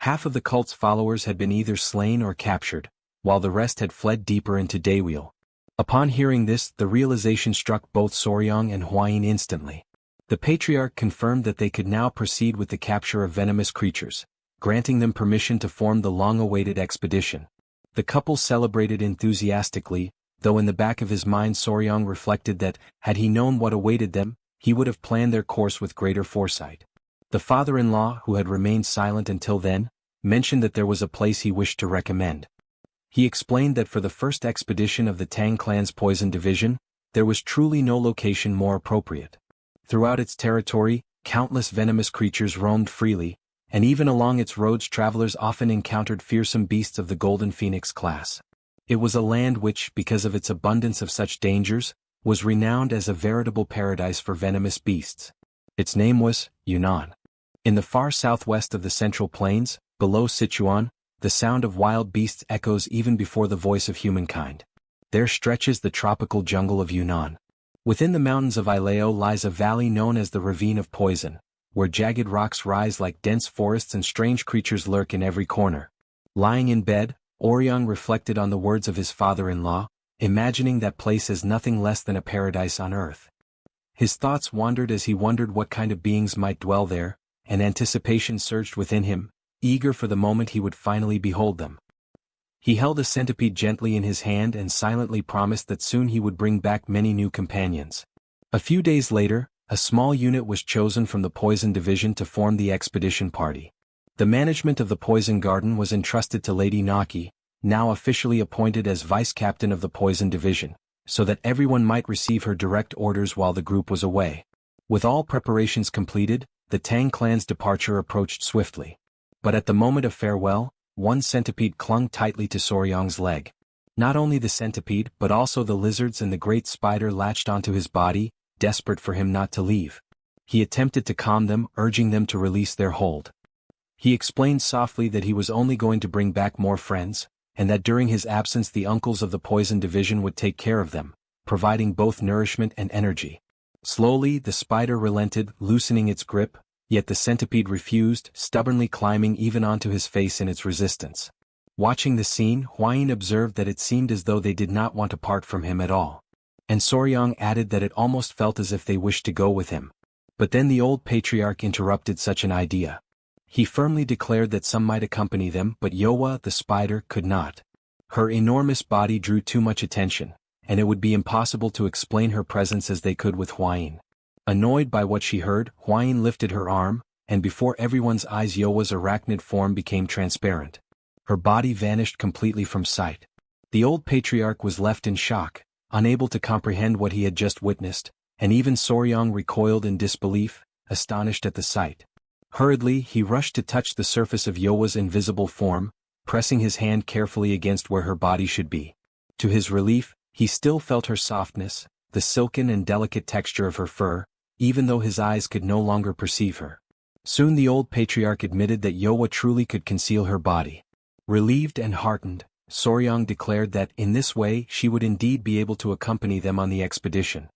Half of the cult's followers had been either slain or captured, while the rest had fled deeper into Daewil. Upon hearing this, the realization struck both Soryong and Hwayin instantly. The patriarch confirmed that they could now proceed with the capture of venomous creatures, granting them permission to form the long-awaited expedition. The couple celebrated enthusiastically, though in the back of his mind Soryong reflected that, had he known what awaited them, he would have planned their course with greater foresight. The father-in-law, who had remained silent until then, mentioned that there was a place he wished to recommend. He explained that for the first expedition of the Tang clan's poison division, there was truly no location more appropriate. Throughout its territory, countless venomous creatures roamed freely, and even along its roads travelers often encountered fearsome beasts of the Golden Phoenix class. It was a land which, because of its abundance of such dangers, was renowned as a veritable paradise for venomous beasts. Its name was Yunnan. In the far southwest of the Central Plains, below Sichuan, the sound of wild beasts echoes even before the voice of humankind. There stretches the tropical jungle of Yunnan. Within the mountains of Ileo lies a valley known as the Ravine of Poison, where jagged rocks rise like dense forests and strange creatures lurk in every corner. Lying in bed, Oryong reflected on the words of his father-in-law, imagining that place as nothing less than a paradise on earth. His thoughts wandered as he wondered what kind of beings might dwell there, and anticipation surged within him, eager for the moment he would finally behold them. He held a centipede gently in his hand and silently promised that soon he would bring back many new companions. A few days later, A small unit was chosen from the poison division to form the expedition party. The management of the poison garden was entrusted to Lady Naki, now officially appointed as vice-captain of the poison division, so that everyone might receive her direct orders while the group was away. With all preparations completed, the Tang clan's departure approached swiftly. But at the moment of farewell, one centipede clung tightly to Soryang's leg. Not only the centipede but also the lizards and the great spider latched onto his body, desperate for him not to leave. He attempted to calm them, urging them to release their hold. He explained softly that he was only going to bring back more friends, and that during his absence the uncles of the poison division would take care of them, providing both nourishment and energy. Slowly the spider relented, loosening its grip, yet the centipede refused, stubbornly climbing even onto his face in its resistance. Watching the scene, Huayin observed that it seemed as though they did not want to part from him at all. And Soryang added that it almost felt as if they wished to go with him. But then the old patriarch interrupted such an idea. He firmly declared that some might accompany them, but Yowa, the spider, could not. Her enormous body drew too much attention, and it would be impossible to explain her presence as they could with Huayin. Annoyed by what she heard, Huayin lifted her arm, and before everyone's eyes Yowa's arachnid form became transparent. Her body vanished completely from sight. The old patriarch was left in shock, unable to comprehend what he had just witnessed, and even Soryang recoiled in disbelief, astonished at the sight. Hurriedly he rushed to touch the surface of Yowa's invisible form, pressing his hand carefully against where her body should be. To his relief, he still felt her softness, the silken and delicate texture of her fur, even though his eyes could no longer perceive her. Soon the old patriarch admitted that Yowa truly could conceal her body. Relieved and heartened, Soryang declared that in this way she would indeed be able to accompany them on the expedition.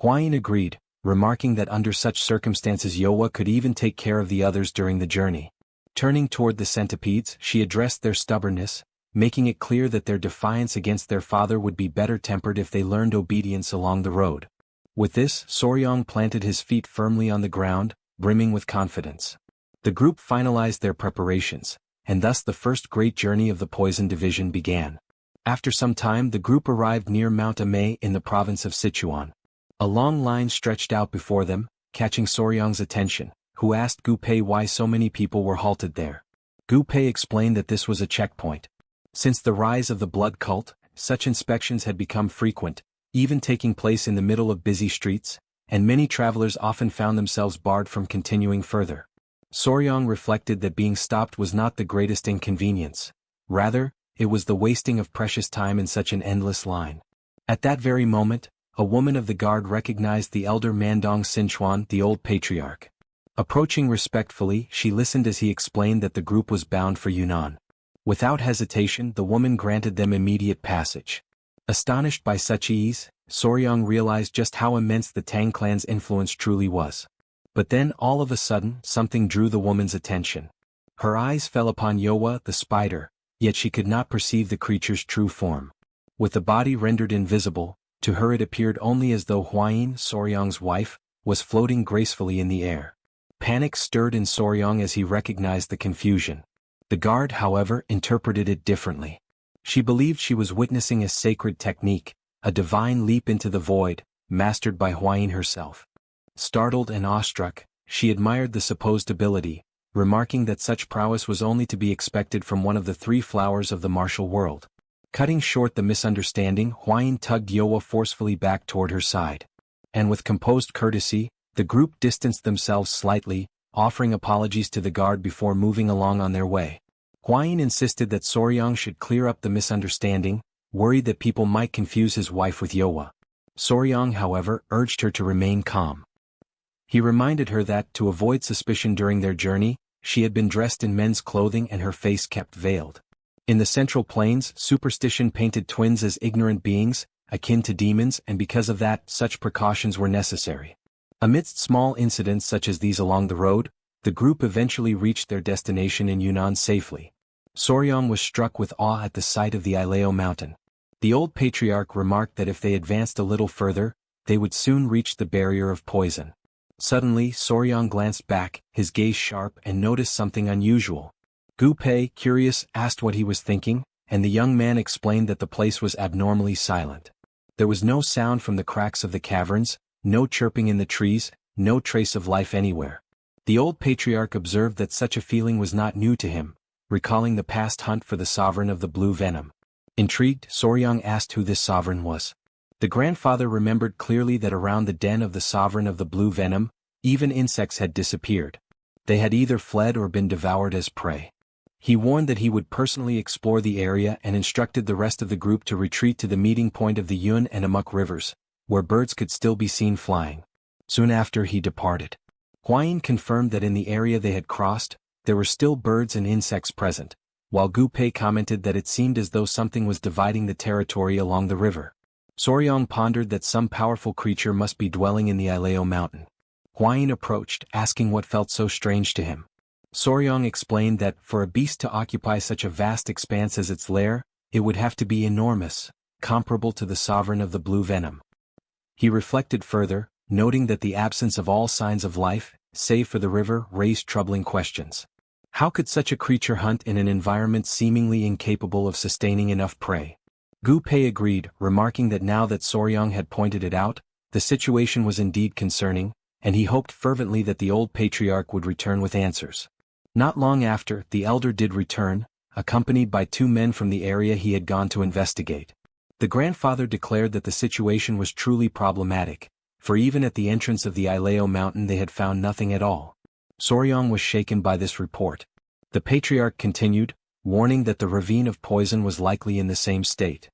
Huayin agreed, remarking that under such circumstances Yowa could even take care of the others during the journey. Turning toward the centipedes, she addressed their stubbornness, making it clear that their defiance against their father would be better tempered if they learned obedience along the road. With this, Soryang planted his feet firmly on the ground, brimming with confidence. The group finalized their preparations, and thus the first great journey of the poison division began. After some time the group arrived near Mount Amei in the province of Sichuan. A long line stretched out before them, catching Soryang's attention, who asked Gu Pei why so many people were halted there. Gu Pei explained that this was a checkpoint. Since the rise of the blood cult, such inspections had become frequent, even taking place in the middle of busy streets, and many travelers often found themselves barred from continuing further. Soryang reflected that being stopped was not the greatest inconvenience. Rather, it was the wasting of precious time in such an endless line. At that very moment, a woman of the guard recognized the elder Mandong Sichuan, the old patriarch. Approaching respectfully, she listened as he explained that the group was bound for Yunnan. Without hesitation, the woman granted them immediate passage. Astonished by such ease, Soryang realized just how immense the Tang clan's influence truly was. But then all of a sudden, something drew the woman's attention. Her eyes fell upon Yowa, the spider, yet she could not perceive the creature's true form. With the body rendered invisible, to her it appeared only as though Huayin, Soryang's wife, was floating gracefully in the air. Panic stirred in Soryang as he recognized the confusion. The guard, however, interpreted it differently. She believed she was witnessing a sacred technique, a divine leap into the void, mastered by Huayin herself. Startled and awestruck, she admired the supposed ability, remarking that such prowess was only to be expected from one of the three flowers of the martial world. Cutting short the misunderstanding, Huayin tugged Yowa forcefully back toward her side. And with composed courtesy, the group distanced themselves slightly, offering apologies to the guard before moving along on their way. Huayin insisted that Soryang should clear up the misunderstanding, worried that people might confuse his wife with Yowa. Soryang, however, urged her to remain calm. He reminded her that, to avoid suspicion during their journey, she had been dressed in men's clothing and her face kept veiled. In the Central Plains, superstition painted twins as ignorant beings, akin to demons, and because of that, such precautions were necessary. Amidst small incidents such as these along the road, the group eventually reached their destination in Yunnan safely. Soryang was struck with awe at the sight of the Ileo mountain. The old patriarch remarked that if they advanced a little further, they would soon reach the barrier of poison. Suddenly, Soryang glanced back, his gaze sharp, and noticed something unusual. Gu Pei, curious, asked what he was thinking, and the young man explained that the place was abnormally silent. There was no sound from the cracks of the caverns, no chirping in the trees, no trace of life anywhere. The old patriarch observed that such a feeling was not new to him, recalling the past hunt for the sovereign of the blue venom. Intrigued, Soryang asked who this sovereign was. The grandfather remembered clearly that around the den of the sovereign of the blue venom, even insects had disappeared. They had either fled or been devoured as prey. He warned that he would personally explore the area and instructed the rest of the group to retreat to the meeting point of the Yun and Amuk rivers, where birds could still be seen flying. Soon after he departed. Huayin confirmed that in the area they had crossed, there were still birds and insects present, while Gu Pei commented that it seemed as though something was dividing the territory along the river. Soryang pondered that some powerful creature must be dwelling in the Ileo mountain. Huayin approached, asking what felt so strange to him. Soryang explained that, for a beast to occupy such a vast expanse as its lair, it would have to be enormous, comparable to the sovereign of the blue venom. He reflected further, noting that the absence of all signs of life, save for the river, raised troubling questions. How could such a creature hunt in an environment seemingly incapable of sustaining enough prey? Gu Pei agreed, remarking that now that Soryang had pointed it out, the situation was indeed concerning, and he hoped fervently that the old patriarch would return with answers. Not long after, the elder did return, accompanied by 2 men from the area he had gone to investigate. The grandfather declared that the situation was truly problematic, for even at the entrance of the Ileo mountain they had found nothing at all. Soryang was shaken by this report. The patriarch continued, warning that the ravine of poison was likely in the same state.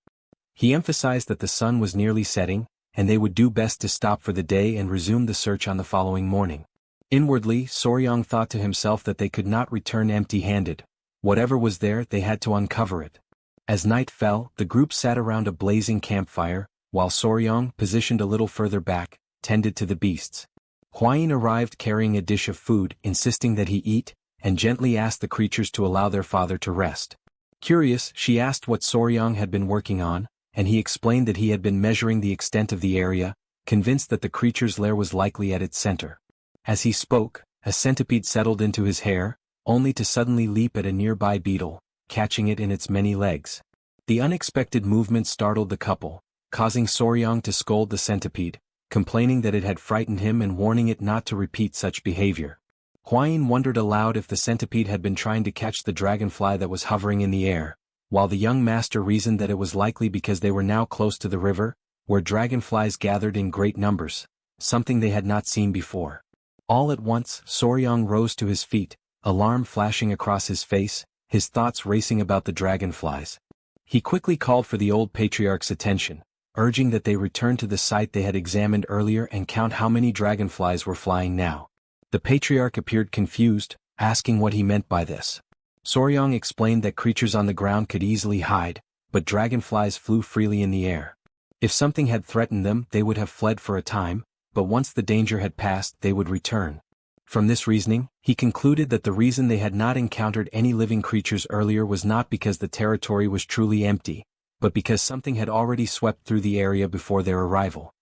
He emphasized that the sun was nearly setting, and they would do best to stop for the day and resume the search on the following morning. Inwardly, Soryang thought to himself that they could not return empty-handed. Whatever was there, they had to uncover it. As night fell, the group sat around a blazing campfire, while Soryang, positioned a little further back, tended to the beasts. Huayin arrived carrying a dish of food, insisting that he eat, and gently asked the creatures to allow their father to rest. Curious, she asked what Soryang had been working on, and he explained that he had been measuring the extent of the area, convinced that the creature's lair was likely at its center. As he spoke, a centipede settled into his hair, only to suddenly leap at a nearby beetle, catching it in its many legs. The unexpected movement startled the couple, causing Soryang to scold the centipede, complaining that it had frightened him and warning it not to repeat such behavior. Huayin wondered aloud if the centipede had been trying to catch the dragonfly that was hovering in the air, while the young master reasoned that it was likely because they were now close to the river, where dragonflies gathered in great numbers, something they had not seen before. All at once, Soryang rose to his feet, alarm flashing across his face, his thoughts racing about the dragonflies. He quickly called for the old patriarch's attention, urging that they return to the site they had examined earlier and count how many dragonflies were flying now. The patriarch appeared confused, asking what he meant by this. Soryang explained that creatures on the ground could easily hide, but dragonflies flew freely in the air. If something had threatened them, they would have fled for a time, but once the danger had passed, they would return. From this reasoning, he concluded that the reason they had not encountered any living creatures earlier was not because the territory was truly empty, but because something had already swept through the area before their arrival.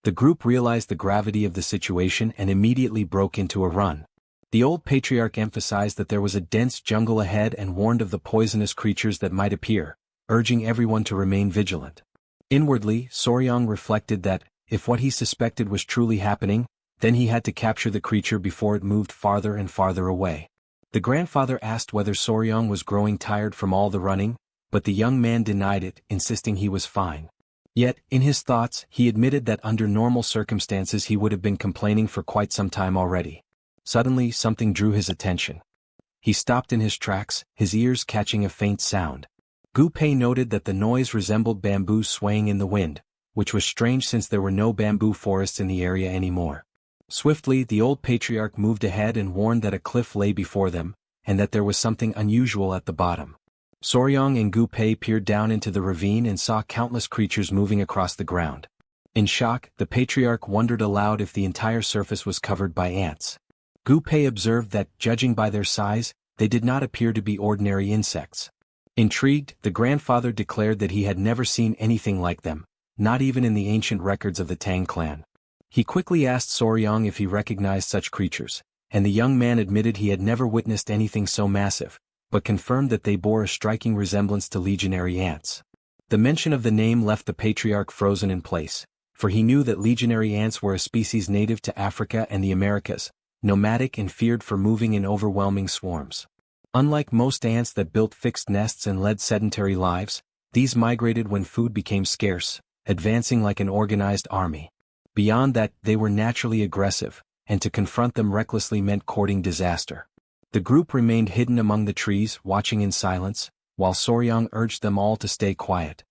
The group realized the gravity of the situation and immediately broke into a run. The old patriarch emphasized that there was a dense jungle ahead and warned of the poisonous creatures that might appear, urging everyone to remain vigilant. Inwardly, Soryang reflected that, if what he suspected was truly happening, then he had to capture the creature before it moved farther and farther away. The grandfather asked whether Soryang was growing tired from all the running, but the young man denied it, insisting he was fine. Yet, in his thoughts, he admitted that under normal circumstances he would have been complaining for quite some time already. Suddenly, something drew his attention. He stopped in his tracks, his ears catching a faint sound. Gu Pei noted that the noise resembled bamboo swaying in the wind, which was strange since there were no bamboo forests in the area anymore. Swiftly, the old patriarch moved ahead and warned that a cliff lay before them, and that there was something unusual at the bottom. Soryang and Gu Pei peered down into the ravine and saw countless creatures moving across the ground. In shock, the patriarch wondered aloud if the entire surface was covered by ants. Gu Pei observed that, judging by their size, they did not appear to be ordinary insects. Intrigued, the grandfather declared that he had never seen anything like them, not even in the ancient records of the Tang Clan. He quickly asked Soryang if he recognized such creatures, and the young man admitted he had never witnessed anything so massive, but confirmed that they bore a striking resemblance to legionary ants. The mention of the name left the patriarch frozen in place, for he knew that legionary ants were a species native to Africa and the Americas, nomadic and feared for moving in overwhelming swarms. Unlike most ants that built fixed nests and led sedentary lives, these migrated when food became scarce, advancing like an organized army. Beyond that, they were naturally aggressive, and to confront them recklessly meant courting disaster. The group remained hidden among the trees, watching in silence, while Soryang urged them all to stay quiet.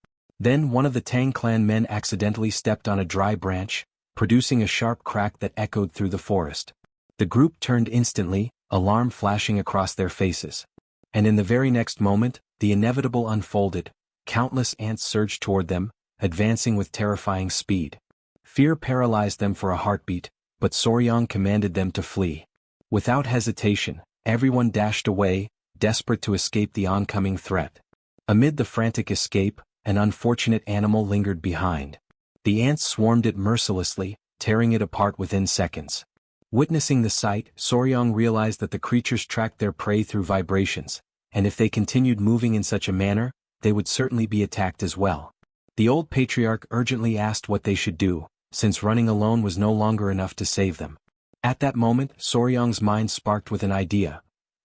Then one of the Tang clan men accidentally stepped on a dry branch, producing a sharp crack that echoed through the forest. The group turned instantly, alarm flashing across their faces. And in the very next moment, the inevitable unfolded. Countless ants surged toward them, advancing with terrifying speed. Fear paralyzed them for a heartbeat, but Soryang commanded them to flee. Without hesitation, everyone dashed away, desperate to escape the oncoming threat. Amid the frantic escape, an unfortunate animal lingered behind. The ants swarmed it mercilessly, tearing it apart within seconds. Witnessing the sight, Soryang realized that the creatures tracked their prey through vibrations, and if they continued moving in such a manner, they would certainly be attacked as well. The old patriarch urgently asked what they should do, since running alone was no longer enough to save them. At that moment, Soryang's mind sparked with an idea.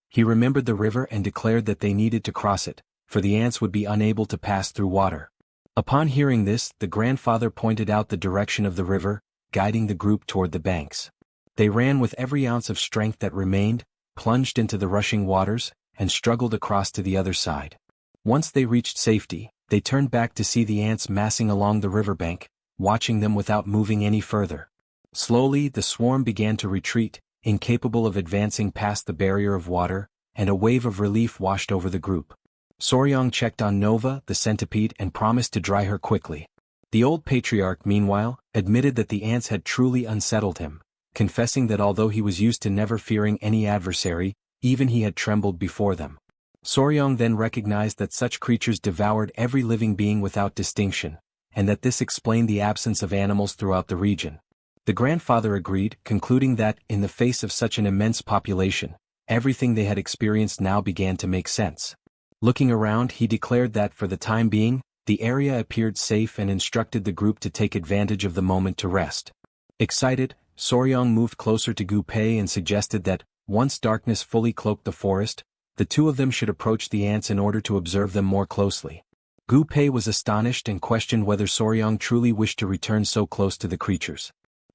He remembered the river and declared that they needed to cross it, for the ants would be unable to pass through water. Upon hearing this, the grandfather pointed out the direction of the river, guiding the group toward the banks. They ran with every ounce of strength that remained, plunged into the rushing waters, and struggled across to the other side. Once they reached safety, they turned back to see the ants massing along the riverbank, watching them without moving any further. Slowly, the swarm began to retreat, incapable of advancing past the barrier of water, and a wave of relief washed over the group. Soryang checked on Nova, the centipede, and promised to dry her quickly. The old patriarch, meanwhile, admitted that the ants had truly unsettled him, confessing that although he was used to never fearing any adversary, even he had trembled before them. Soryang then recognized that such creatures devoured every living being without distinction, and that this explained the absence of animals throughout the region. The grandfather agreed, concluding that, in the face of such an immense population, everything they had experienced now began to make sense. Looking around, he declared that for the time being, the area appeared safe and instructed the group to take advantage of the moment to rest. Excited, Soryang moved closer to Gu Pei and suggested that, once darkness fully cloaked the forest, the two of them should approach the ants in order to observe them more closely. Gu Pei was astonished and questioned whether Soryang truly wished to return so close to the creatures.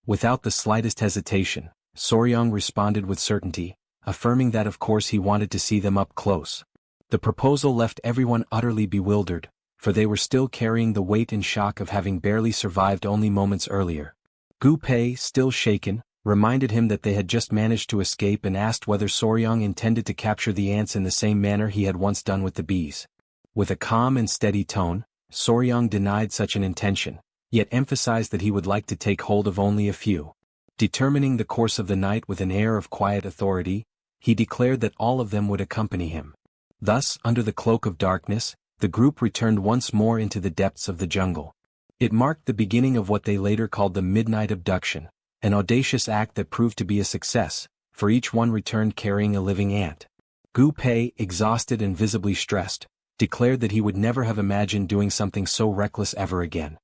Without the slightest hesitation, Soryang responded with certainty, affirming that of course he wanted to see them up close. The proposal left everyone utterly bewildered, for they were still carrying the weight and shock of having barely survived only moments earlier. Gu Pei, still shaken, reminded him that they had just managed to escape and asked whether Soryang intended to capture the ants in the same manner he had once done with the bees. With a calm and steady tone, Soryang denied such an intention, yet emphasized that he would like to take hold of only a few. Determining the course of the night with an air of quiet authority, he declared that all of them would accompany him. Thus, under the cloak of darkness, the group returned once more into the depths of the jungle. It marked the beginning of what they later called the Midnight Abduction, an audacious act that proved to be a success, for each one returned carrying a living ant. Gu Pei, exhausted and visibly stressed, declared that he would never have imagined doing something so reckless ever again.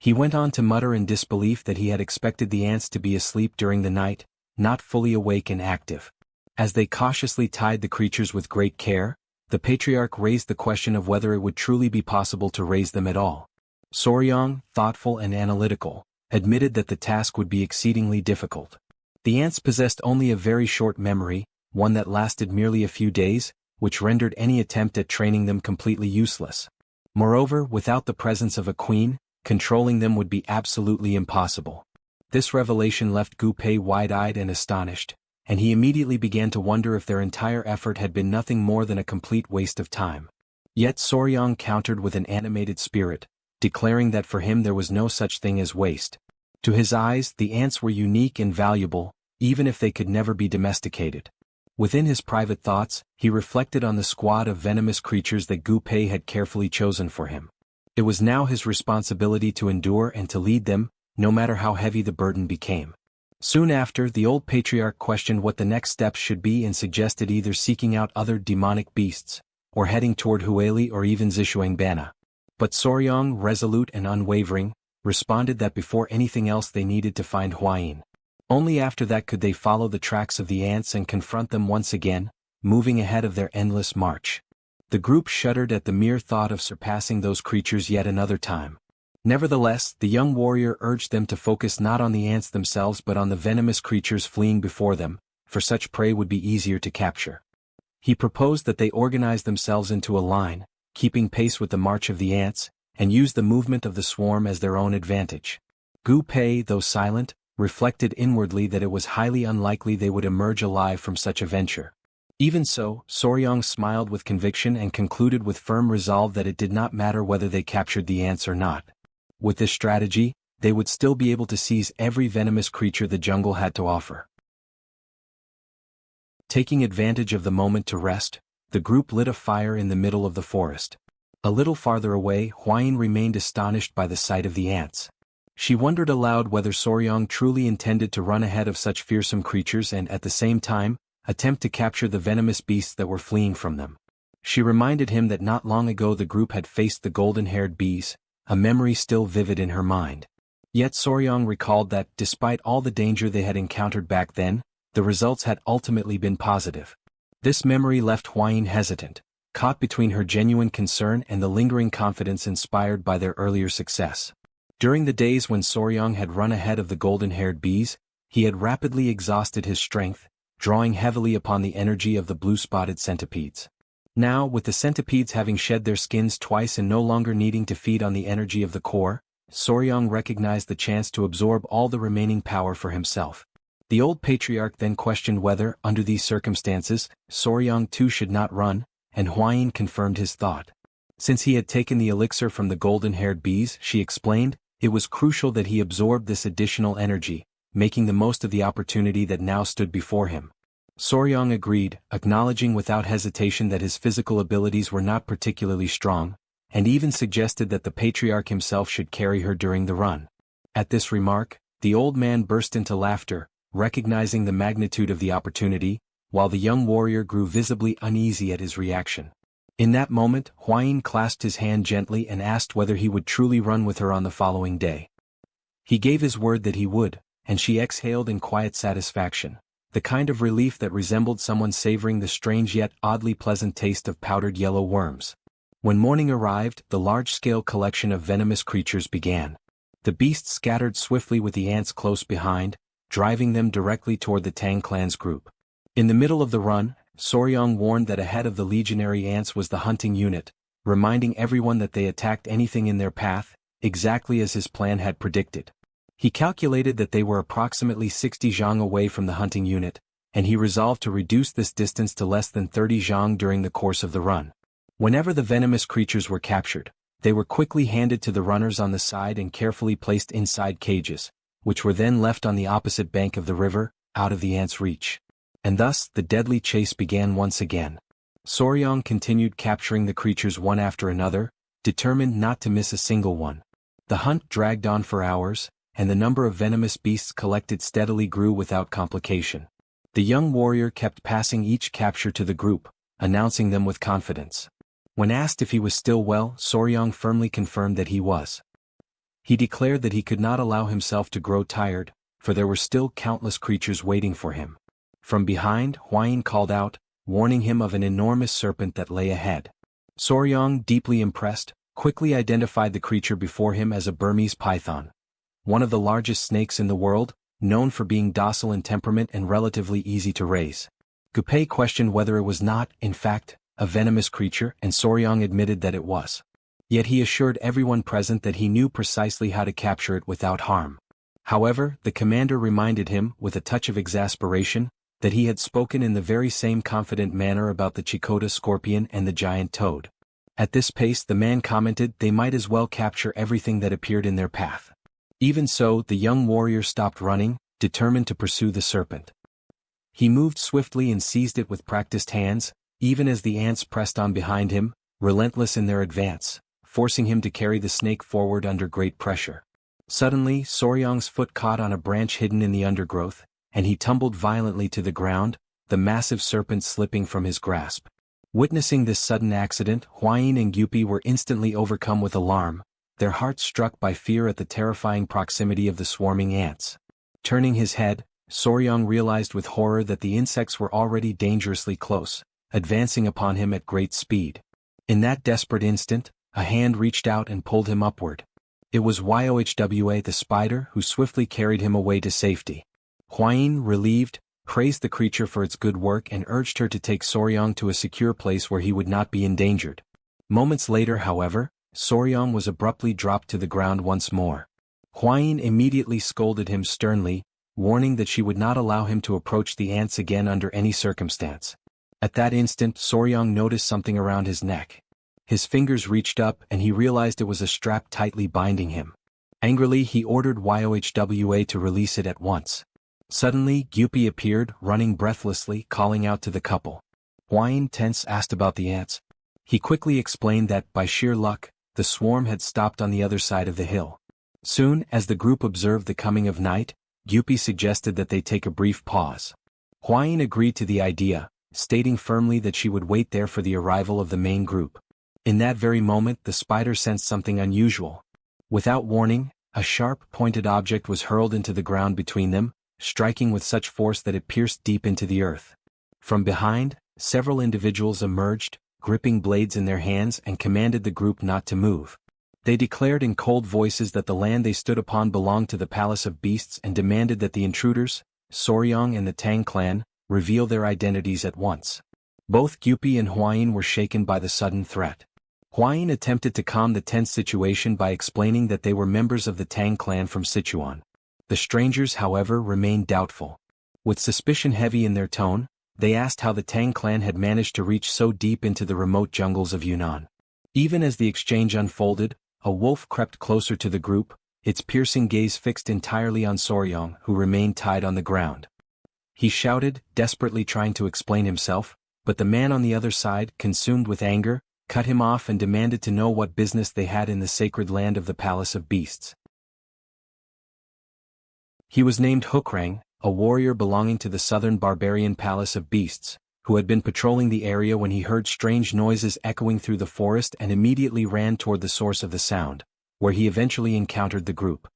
He went on to mutter in disbelief that he had expected the ants to be asleep during the night, not fully awake and active. As they cautiously tied the creatures with great care, the patriarch raised the question of whether it would truly be possible to raise them at all. Soryang, thoughtful and analytical, admitted that the task would be exceedingly difficult. The ants possessed only a very short memory, one that lasted merely a few days, which rendered any attempt at training them completely useless. Moreover, without the presence of a queen, controlling them would be absolutely impossible. This revelation left Gu Pei wide-eyed and astonished, and he immediately began to wonder if their entire effort had been nothing more than a complete waste of time. Yet Soryang countered with an animated spirit, declaring that for him there was no such thing as waste. To his eyes, the ants were unique and valuable, even if they could never be domesticated. Within his private thoughts, he reflected on the squad of venomous creatures that Gu Pei had carefully chosen for him. It was now his responsibility to endure and to lead them, no matter how heavy the burden became. Soon after, the old patriarch questioned what the next steps should be and suggested either seeking out other demonic beasts, or heading toward Hueli or even Sichuan Bana. But Soryang, resolute and unwavering, responded that before anything else they needed to find Huayin. Only after that could they follow the tracks of the ants and confront them once again, moving ahead of their endless march. The group shuddered at the mere thought of surpassing those creatures yet another time. Nevertheless, the young warrior urged them to focus not on the ants themselves but on the venomous creatures fleeing before them, for such prey would be easier to capture. He proposed that they organize themselves into a line, keeping pace with the march of the ants, and use the movement of the swarm as their own advantage. Gu Pei, though silent, reflected inwardly that it was highly unlikely they would emerge alive from such a venture. Even so, Soryang smiled with conviction and concluded with firm resolve that it did not matter whether they captured the ants or not. With this strategy, they would still be able to seize every venomous creature the jungle had to offer. Taking advantage of the moment to rest, the group lit a fire in the middle of the forest. A little farther away, Huayin remained astonished by the sight of the ants. She wondered aloud whether Soryang truly intended to run ahead of such fearsome creatures and at the same time, attempt to capture the venomous beasts that were fleeing from them. She reminded him that not long ago the group had faced the golden-haired bees, a memory still vivid in her mind. Yet Soryang recalled that, despite all the danger they had encountered back then, the results had ultimately been positive. This memory left Huayin hesitant, caught between her genuine concern and the lingering confidence inspired by their earlier success. During the days when Soryang had run ahead of the golden-haired bees, he had rapidly exhausted his strength, drawing heavily upon the energy of the blue-spotted centipedes. Now, with the centipedes having shed their skins twice and no longer needing to feed on the energy of the core, Soryang recognized the chance to absorb all the remaining power for himself. The old patriarch then questioned whether, under these circumstances, Soryang too should not run, and Huayin confirmed his thought. Since he had taken the elixir from the golden-haired bees, she explained, it was crucial that he absorb this additional energy, making the most of the opportunity that now stood before him. Soryang agreed, acknowledging without hesitation that his physical abilities were not particularly strong, and even suggested that the patriarch himself should carry her during the run. At this remark, the old man burst into laughter, recognizing the magnitude of the opportunity, while the young warrior grew visibly uneasy at his reaction. In that moment, Huayin clasped his hand gently and asked whether he would truly run with her on the following day. He gave his word that he would, and she exhaled in quiet satisfaction, the kind of relief that resembled someone savoring the strange yet oddly pleasant taste of powdered yellow worms. When morning arrived, the large-scale collection of venomous creatures began. The beasts scattered swiftly with the ants close behind, driving them directly toward the Tang Clan's group. In the middle of the run, Soryang warned that ahead of the legionary ants was the hunting unit, reminding everyone that they attacked anything in their path, exactly as his plan had predicted. He calculated that they were approximately 60 zhang away from the hunting unit, and he resolved to reduce this distance to less than 30 zhang during the course of the run. Whenever the venomous creatures were captured, they were quickly handed to the runners on the side and carefully placed inside cages, which were then left on the opposite bank of the river, out of the ants' reach. And thus, the deadly chase began once again. Soryang continued capturing the creatures one after another, determined not to miss a single one. The hunt dragged on for hours, and the number of venomous beasts collected steadily grew without complication. The young warrior kept passing each capture to the group, announcing them with confidence. When asked if he was still well, Soryang firmly confirmed that he was. He declared that he could not allow himself to grow tired, for there were still countless creatures waiting for him. From behind, Huayin called out, warning him of an enormous serpent that lay ahead. Soryang, deeply impressed, quickly identified the creature before him as a Burmese python, one of the largest snakes in the world, known for being docile in temperament and relatively easy to raise. Gu Pei questioned whether it was not, in fact, a venomous creature, and Soryang admitted that it was. Yet he assured everyone present that he knew precisely how to capture it without harm. However, the commander reminded him, with a touch of exasperation, that he had spoken in the very same confident manner about the Chikota scorpion and the giant toad. At this pace, the man commented they might as well capture everything that appeared in their path. Even so, the young warrior stopped running, determined to pursue the serpent. He moved swiftly and seized it with practiced hands, even as the ants pressed on behind him, relentless in their advance, forcing him to carry the snake forward under great pressure. Suddenly, Soryang's foot caught on a branch hidden in the undergrowth, and he tumbled violently to the ground, the massive serpent slipping from his grasp. Witnessing this sudden accident, Huayin and Gupi were instantly overcome with alarm, their hearts struck by fear at the terrifying proximity of the swarming ants. Turning his head, Soryang realized with horror that the insects were already dangerously close, advancing upon him at great speed. In that desperate instant, a hand reached out and pulled him upward. It was Yohwa the spider who swiftly carried him away to safety. Huayin, relieved, praised the creature for its good work and urged her to take Soryang to a secure place where he would not be endangered. Moments later, however, Soryang was abruptly dropped to the ground once more. Huayin immediately scolded him sternly, warning that she would not allow him to approach the ants again under any circumstance. At that instant, Soryang noticed something around his neck. His fingers reached up and he realized it was a strap tightly binding him. Angrily, he ordered Yohwa to release it at once. Suddenly, Gyupi appeared, running breathlessly, calling out to the couple. Huayin, tense, asked about the ants. He quickly explained that, by sheer luck, the swarm had stopped on the other side of the hill. Soon, as the group observed the coming of night, Gyupi suggested that they take a brief pause. Huayin agreed to the idea, stating firmly that she would wait there for the arrival of the main group. In that very moment, the spider sensed something unusual. Without warning, a sharp, pointed object was hurled into the ground between them, striking with such force that it pierced deep into the earth. From behind, several individuals emerged, gripping blades in their hands and commanded the group not to move. They declared in cold voices that the land they stood upon belonged to the Palace of Beasts and demanded that the intruders, Soryang and the Tang Clan, reveal their identities at once. Both Gyupi and Huayin were shaken by the sudden threat. Huayin attempted to calm the tense situation by explaining that they were members of the Tang Clan from Sichuan. The strangers, however, remained doubtful. With suspicion heavy in their tone, they asked how the Tang Clan had managed to reach so deep into the remote jungles of Yunnan. Even as the exchange unfolded, a wolf crept closer to the group, its piercing gaze fixed entirely on Soryang, who remained tied on the ground. He shouted, desperately trying to explain himself, but the man on the other side, consumed with anger, cut him off and demanded to know what business they had in the sacred land of the Palace of Beasts. He was named Hukrang, a warrior belonging to the southern barbarian Palace of Beasts, who had been patrolling the area when he heard strange noises echoing through the forest and immediately ran toward the source of the sound, where he eventually encountered the group.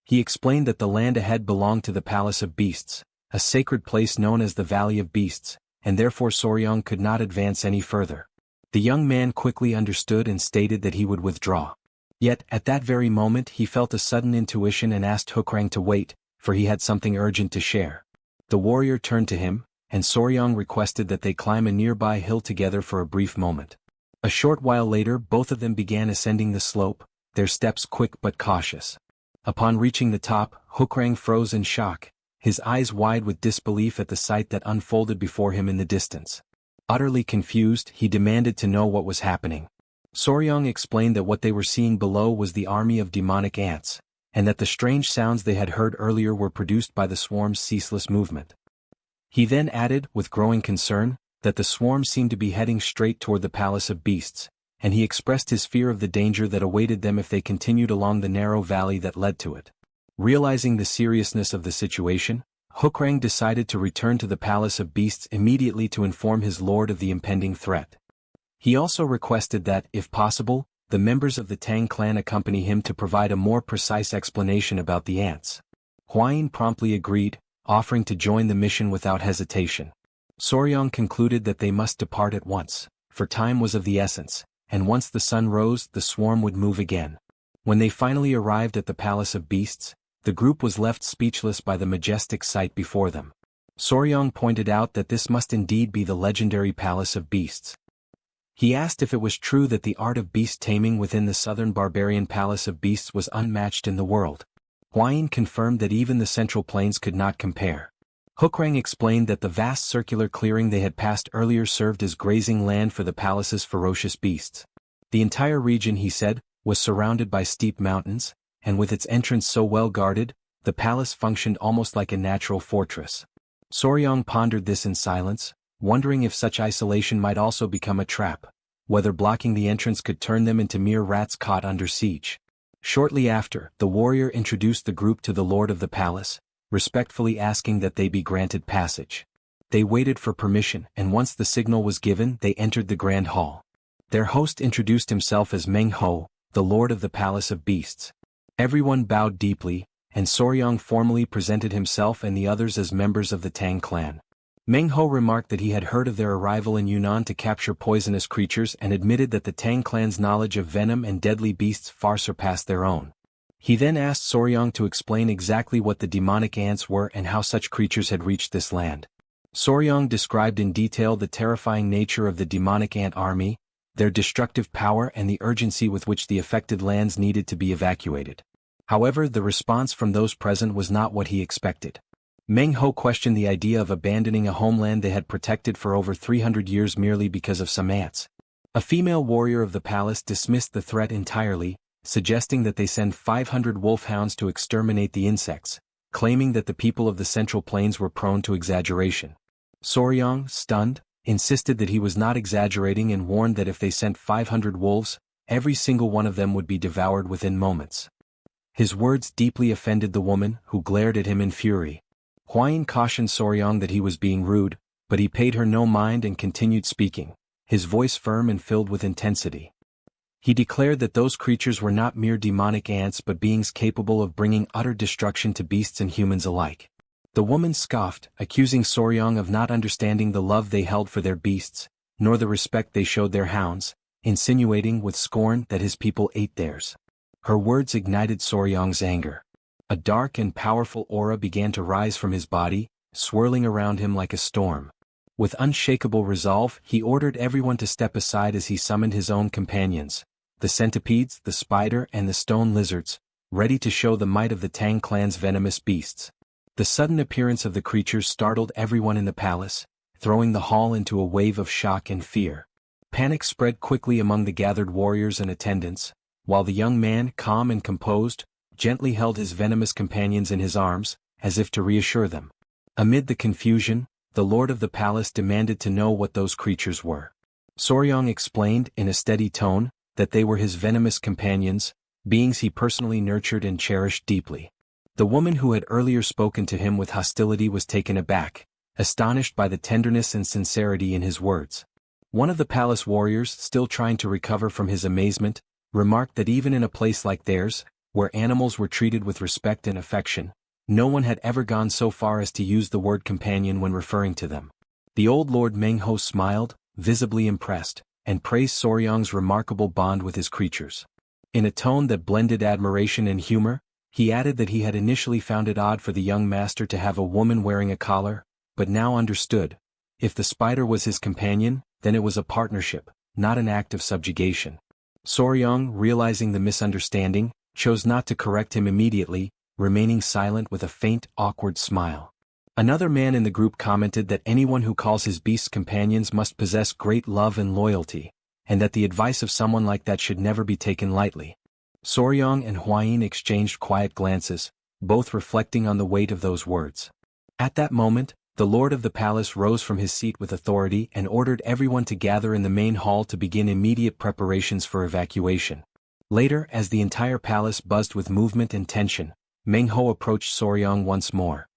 He explained that the land ahead belonged to the Palace of Beasts, a sacred place known as the Valley of Beasts, and therefore Soryang could not advance any further. The young man quickly understood and stated that he would withdraw. Yet, at that very moment he felt a sudden intuition and asked Hukrang to wait, for he had something urgent to share. The warrior turned to him, and Soryang requested that they climb a nearby hill together for a brief moment. A short while later both of them began ascending the slope, their steps quick but cautious. Upon reaching the top, Hukrang froze in shock, his eyes wide with disbelief at the sight that unfolded before him in the distance. Utterly confused, he demanded to know what was happening. Soryang explained that what they were seeing below was the army of demonic ants, and that the strange sounds they had heard earlier were produced by the swarm's ceaseless movement. He then added, with growing concern, that the swarm seemed to be heading straight toward the Palace of Beasts, and he expressed his fear of the danger that awaited them if they continued along the narrow valley that led to it. Realizing the seriousness of the situation, Hukrang decided to return to the Palace of Beasts immediately to inform his lord of the impending threat. He also requested that, if possible, the members of the Tang clan accompany him to provide a more precise explanation about the ants. Huayin promptly agreed, offering to join the mission without hesitation. Soryang concluded that they must depart at once, for time was of the essence, and once the sun rose, the swarm would move again. When they finally arrived at the Palace of Beasts, the group was left speechless by the majestic sight before them. Soryang pointed out that this must indeed be the legendary Palace of Beasts. He asked if it was true that the art of beast taming within the southern barbarian Palace of Beasts was unmatched in the world. Huayin confirmed that even the Central Plains could not compare. Hukrang explained that the vast circular clearing they had passed earlier served as grazing land for the palace's ferocious beasts. The entire region, he said, was surrounded by steep mountains, and with its entrance so well guarded, the palace functioned almost like a natural fortress. Soryang pondered this in silence, wondering if such isolation might also become a trap, whether blocking the entrance could turn them into mere rats caught under siege. Shortly after, the warrior introduced the group to the lord of the palace, respectfully asking that they be granted passage. They waited for permission, and once the signal was given, they entered the grand hall. Their host introduced himself as Meng Ho, the lord of the palace of beasts. Everyone bowed deeply, and Soryang formally presented himself and the others as members of the Tang clan. Meng Ho remarked that he had heard of their arrival in Yunnan to capture poisonous creatures and admitted that the Tang clan's knowledge of venom and deadly beasts far surpassed their own. He then asked Soryang to explain exactly what the demonic ants were and how such creatures had reached this land. Soryang described in detail the terrifying nature of the demonic ant army, their destructive power and the urgency with which the affected lands needed to be evacuated. However, the response from those present was not what he expected. Meng Ho questioned the idea of abandoning a homeland they had protected for over 300 years merely because of some ants. A female warrior of the palace dismissed the threat entirely, suggesting that they send 500 wolfhounds to exterminate the insects, claiming that the people of the Central Plains were prone to exaggeration. Soryang, stunned, insisted that he was not exaggerating and warned that if they sent 500 wolves, every single one of them would be devoured within moments. His words deeply offended the woman, who glared at him in fury. Huayin cautioned Soryang that he was being rude, but he paid her no mind and continued speaking, his voice firm and filled with intensity. He declared that those creatures were not mere demonic ants but beings capable of bringing utter destruction to beasts and humans alike. The woman scoffed, accusing Soryang of not understanding the love they held for their beasts, nor the respect they showed their hounds, insinuating with scorn that his people ate theirs. Her words ignited Soryang's anger. A dark and powerful aura began to rise from his body, swirling around him like a storm. With unshakable resolve, he ordered everyone to step aside as he summoned his own companions, the centipedes, the spider and the stone lizards, ready to show the might of the Tang clan's venomous beasts. The sudden appearance of the creatures startled everyone in the palace, throwing the hall into a wave of shock and fear. Panic spread quickly among the gathered warriors and attendants, while the young man, calm and composed, gently held his venomous companions in his arms, as if to reassure them. Amid the confusion, the lord of the palace demanded to know what those creatures were. Soryang explained, in a steady tone, that they were his venomous companions, beings he personally nurtured and cherished deeply. The woman who had earlier spoken to him with hostility was taken aback, astonished by the tenderness and sincerity in his words. One of the palace warriors, still trying to recover from his amazement, remarked that even in a place like theirs, where animals were treated with respect and affection, no one had ever gone so far as to use the word companion when referring to them. The old Lord Meng Ho smiled, visibly impressed, and praised Soryang's remarkable bond with his creatures. In a tone that blended admiration and humor, he added that he had initially found it odd for the young master to have a woman wearing a collar, but now understood. If the spider was his companion, then it was a partnership, not an act of subjugation. Soryang, realizing the misunderstanding, chose not to correct him immediately, remaining silent with a faint, awkward smile. Another man in the group commented that anyone who calls his beasts companions must possess great love and loyalty, and that the advice of someone like that should never be taken lightly. Soryang and Huayin exchanged quiet glances, both reflecting on the weight of those words. At that moment, the lord of the palace rose from his seat with authority and ordered everyone to gather in the main hall to begin immediate preparations for evacuation. Later, as the entire palace buzzed with movement and tension, Meng Ho approached Soryang once more.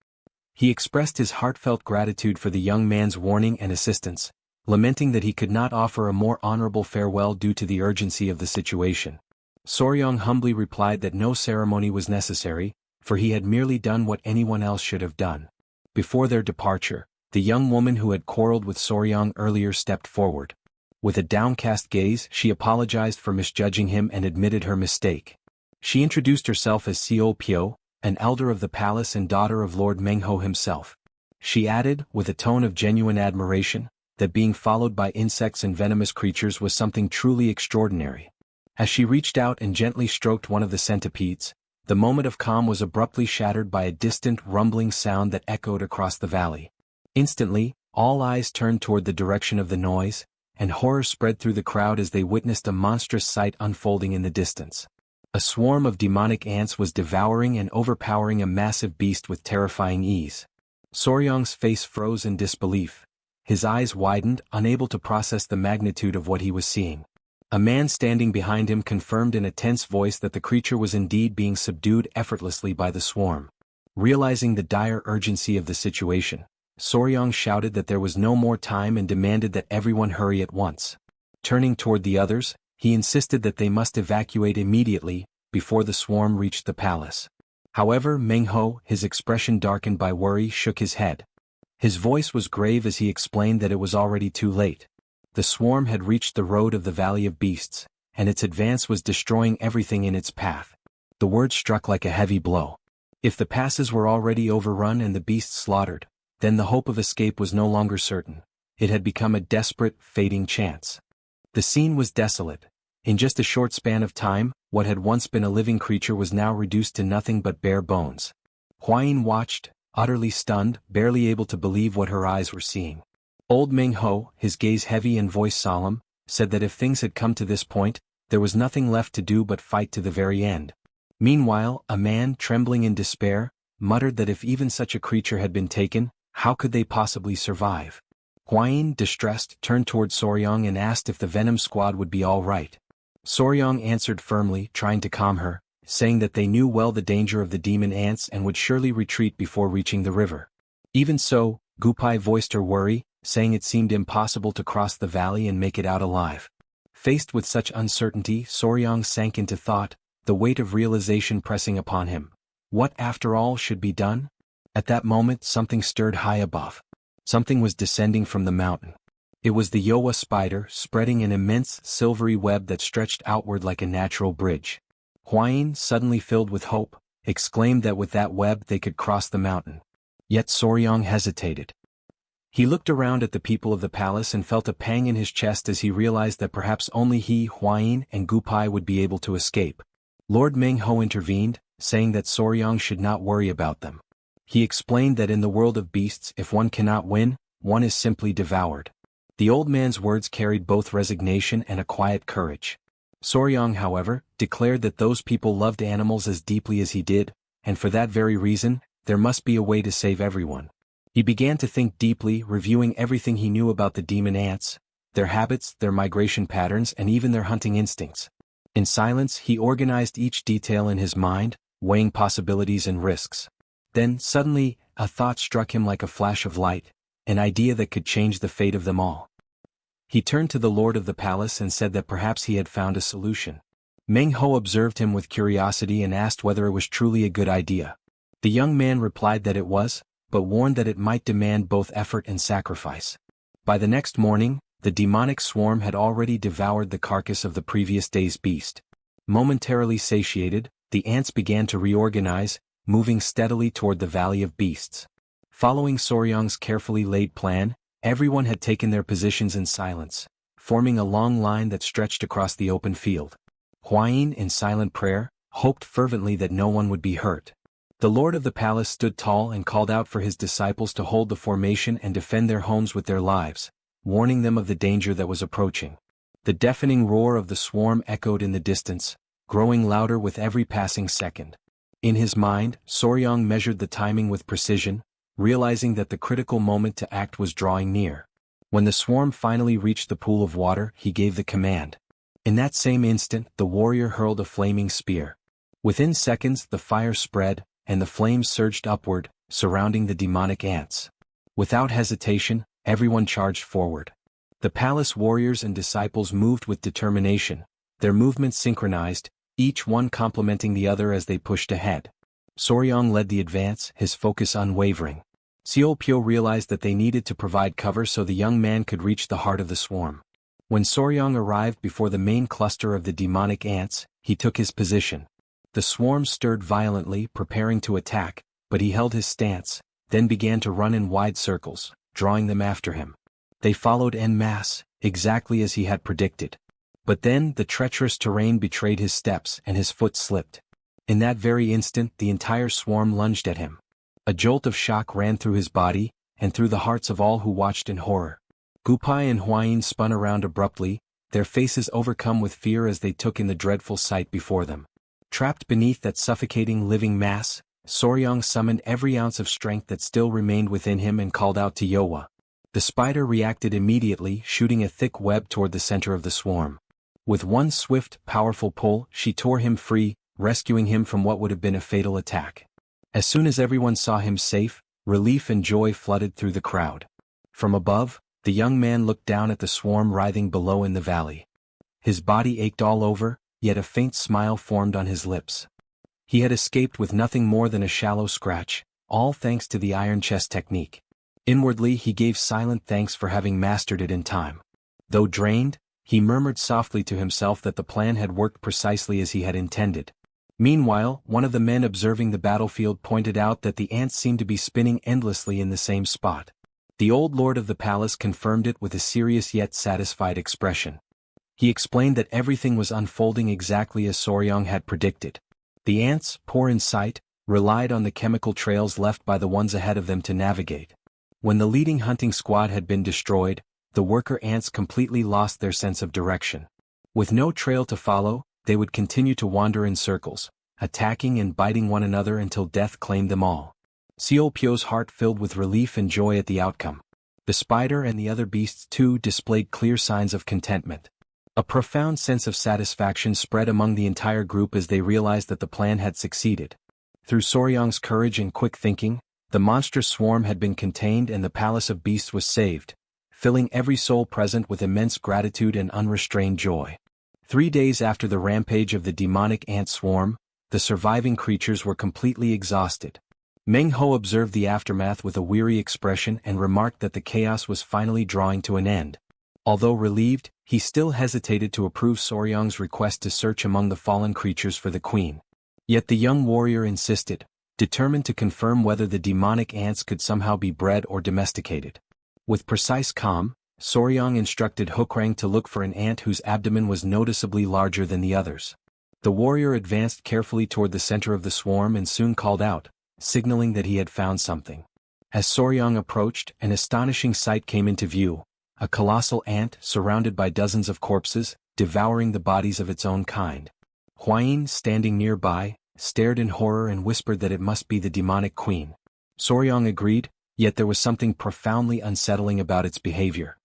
He expressed his heartfelt gratitude for the young man's warning and assistance, lamenting that he could not offer a more honorable farewell due to the urgency of the situation. Soryang humbly replied that no ceremony was necessary, for he had merely done what anyone else should have done. Before their departure, the young woman who had quarreled with Soryang earlier stepped forward. With a downcast gaze, she apologized for misjudging him and admitted her mistake. She introduced herself as Xiao Pio, an elder of the palace and daughter of Lord Meng Ho himself. She added, with a tone of genuine admiration, that being followed by insects and venomous creatures was something truly extraordinary. As she reached out and gently stroked one of the centipedes, the moment of calm was abruptly shattered by a distant rumbling sound that echoed across the valley. Instantly, all eyes turned toward the direction of the noise, and horror spread through the crowd as they witnessed a monstrous sight unfolding in the distance. A swarm of demonic ants was devouring and overpowering a massive beast with terrifying ease. Soryang's face froze in disbelief. His eyes widened, unable to process the magnitude of what he was seeing. A man standing behind him confirmed in a tense voice that the creature was indeed being subdued effortlessly by the swarm. Realizing the dire urgency of the situation, Soryang shouted that there was no more time and demanded that everyone hurry at once. Turning toward the others, he insisted that they must evacuate immediately, before the swarm reached the palace. However, Meng Ho, his expression darkened by worry, shook his head. His voice was grave as he explained that it was already too late. The swarm had reached the road of the Valley of Beasts, and its advance was destroying everything in its path. The word struck like a heavy blow. If the passes were already overrun and the beasts slaughtered, then the hope of escape was no longer certain. It had become a desperate, fading chance. The scene was desolate. In just a short span of time, what had once been a living creature was now reduced to nothing but bare bones. Huayin watched, utterly stunned, barely able to believe what her eyes were seeing. Old Meng Ho, his gaze heavy and voice solemn, said that if things had come to this point, there was nothing left to do but fight to the very end. Meanwhile, a man, trembling in despair, muttered that if even such a creature had been taken, how could they possibly survive? Huayin, distressed, turned toward Soryang and asked if the Venom Squad would be all right. Soryang answered firmly, trying to calm her, saying that they knew well the danger of the demon ants and would surely retreat before reaching the river. Even so, Gupai voiced her worry, saying it seemed impossible to cross the valley and make it out alive. Faced with such uncertainty, Soryang sank into thought, the weight of realization pressing upon him. What, after all, should be done? At that moment something stirred high above. Something was descending from the mountain. It was the Yowa spider, spreading an immense silvery web that stretched outward like a natural bridge. Huayin, suddenly filled with hope, exclaimed that with that web they could cross the mountain. Yet Soryang hesitated. He looked around at the people of the palace and felt a pang in his chest as he realized that perhaps only he, Huayin, and Gupai would be able to escape. Lord Meng Ho intervened, saying that Soryang should not worry about them. He explained that in the world of beasts, if one cannot win, one is simply devoured. The old man's words carried both resignation and a quiet courage. Soryang, however, declared that those people loved animals as deeply as he did, and for that very reason, there must be a way to save everyone. He began to think deeply, reviewing everything he knew about the demon ants, their habits, their migration patterns, and even their hunting instincts. In silence, he organized each detail in his mind, weighing possibilities and risks. Then, suddenly, a thought struck him like a flash of light, an idea that could change the fate of them all. He turned to the lord of the palace and said that perhaps he had found a solution. Meng Ho observed him with curiosity and asked whether it was truly a good idea. The young man replied that it was, but warned that it might demand both effort and sacrifice. By the next morning, the demonic swarm had already devoured the carcass of the previous day's beast. Momentarily satiated, the ants began to reorganize, moving steadily toward the Valley of Beasts. Following Soryang's carefully laid plan, everyone had taken their positions in silence, forming a long line that stretched across the open field. Huayin, in silent prayer, hoped fervently that no one would be hurt. The lord of the palace stood tall and called out for his disciples to hold the formation and defend their homes with their lives, warning them of the danger that was approaching. The deafening roar of the swarm echoed in the distance, growing louder with every passing second. In his mind, Soryang measured the timing with precision, realizing that the critical moment to act was drawing near. When the swarm finally reached the pool of water, he gave the command. In that same instant, the warrior hurled a flaming spear. Within seconds, the fire spread, and the flames surged upward, surrounding the demonic ants. Without hesitation, everyone charged forward. The palace warriors and disciples moved with determination, their movements synchronized, each one complementing the other as they pushed ahead. Soryang led the advance, his focus unwavering. Seolpyo realized that they needed to provide cover so the young man could reach the heart of the swarm. When Soryang arrived before the main cluster of the demonic ants, he took his position. The swarm stirred violently, preparing to attack, but he held his stance, then began to run in wide circles, drawing them after him. They followed en masse, exactly as he had predicted. But then, the treacherous terrain betrayed his steps and his foot slipped. In that very instant, the entire swarm lunged at him. A jolt of shock ran through his body, and through the hearts of all who watched in horror. Gupai and Huayin spun around abruptly, their faces overcome with fear as they took in the dreadful sight before them. Trapped beneath that suffocating living mass, Soryang summoned every ounce of strength that still remained within him and called out to Yowa. The spider reacted immediately, shooting a thick web toward the center of the swarm. With one swift, powerful pull, she tore him free, rescuing him from what would have been a fatal attack. As soon as everyone saw him safe, relief and joy flooded through the crowd. From above, the young man looked down at the swarm writhing below in the valley. His body ached all over, yet a faint smile formed on his lips. He had escaped with nothing more than a shallow scratch, all thanks to the iron chest technique. Inwardly he gave silent thanks for having mastered it in time. Though drained, he murmured softly to himself that the plan had worked precisely as he had intended. Meanwhile, one of the men observing the battlefield pointed out that the ants seemed to be spinning endlessly in the same spot. The old lord of the palace confirmed it with a serious yet satisfied expression. He explained that everything was unfolding exactly as Soryang had predicted. The ants, poor in sight, relied on the chemical trails left by the ones ahead of them to navigate. When the leading hunting squad had been destroyed, the worker ants completely lost their sense of direction. With no trail to follow, they would continue to wander in circles, attacking and biting one another until death claimed them all. Seolpyo's heart filled with relief and joy at the outcome. The spider and the other beasts too displayed clear signs of contentment. A profound sense of satisfaction spread among the entire group as they realized that the plan had succeeded. Through Soryang's courage and quick thinking, the monstrous swarm had been contained and the palace of beasts was saved, filling every soul present with immense gratitude and unrestrained joy. 3 days after the rampage of the demonic ant swarm, the surviving creatures were completely exhausted. Meng Ho observed the aftermath with a weary expression and remarked that the chaos was finally drawing to an end. Although relieved, he still hesitated to approve Soryang's request to search among the fallen creatures for the queen. Yet the young warrior insisted, determined to confirm whether the demonic ants could somehow be bred or domesticated. With precise calm, Soryang instructed Hukrang to look for an ant whose abdomen was noticeably larger than the others. The warrior advanced carefully toward the center of the swarm and soon called out, signaling that he had found something. As Soryang approached, an astonishing sight came into view. A colossal ant surrounded by dozens of corpses, devouring the bodies of its own kind. Hwayin, standing nearby, stared in horror and whispered that it must be the demonic queen. Soryang agreed, yet there was something profoundly unsettling about its behavior.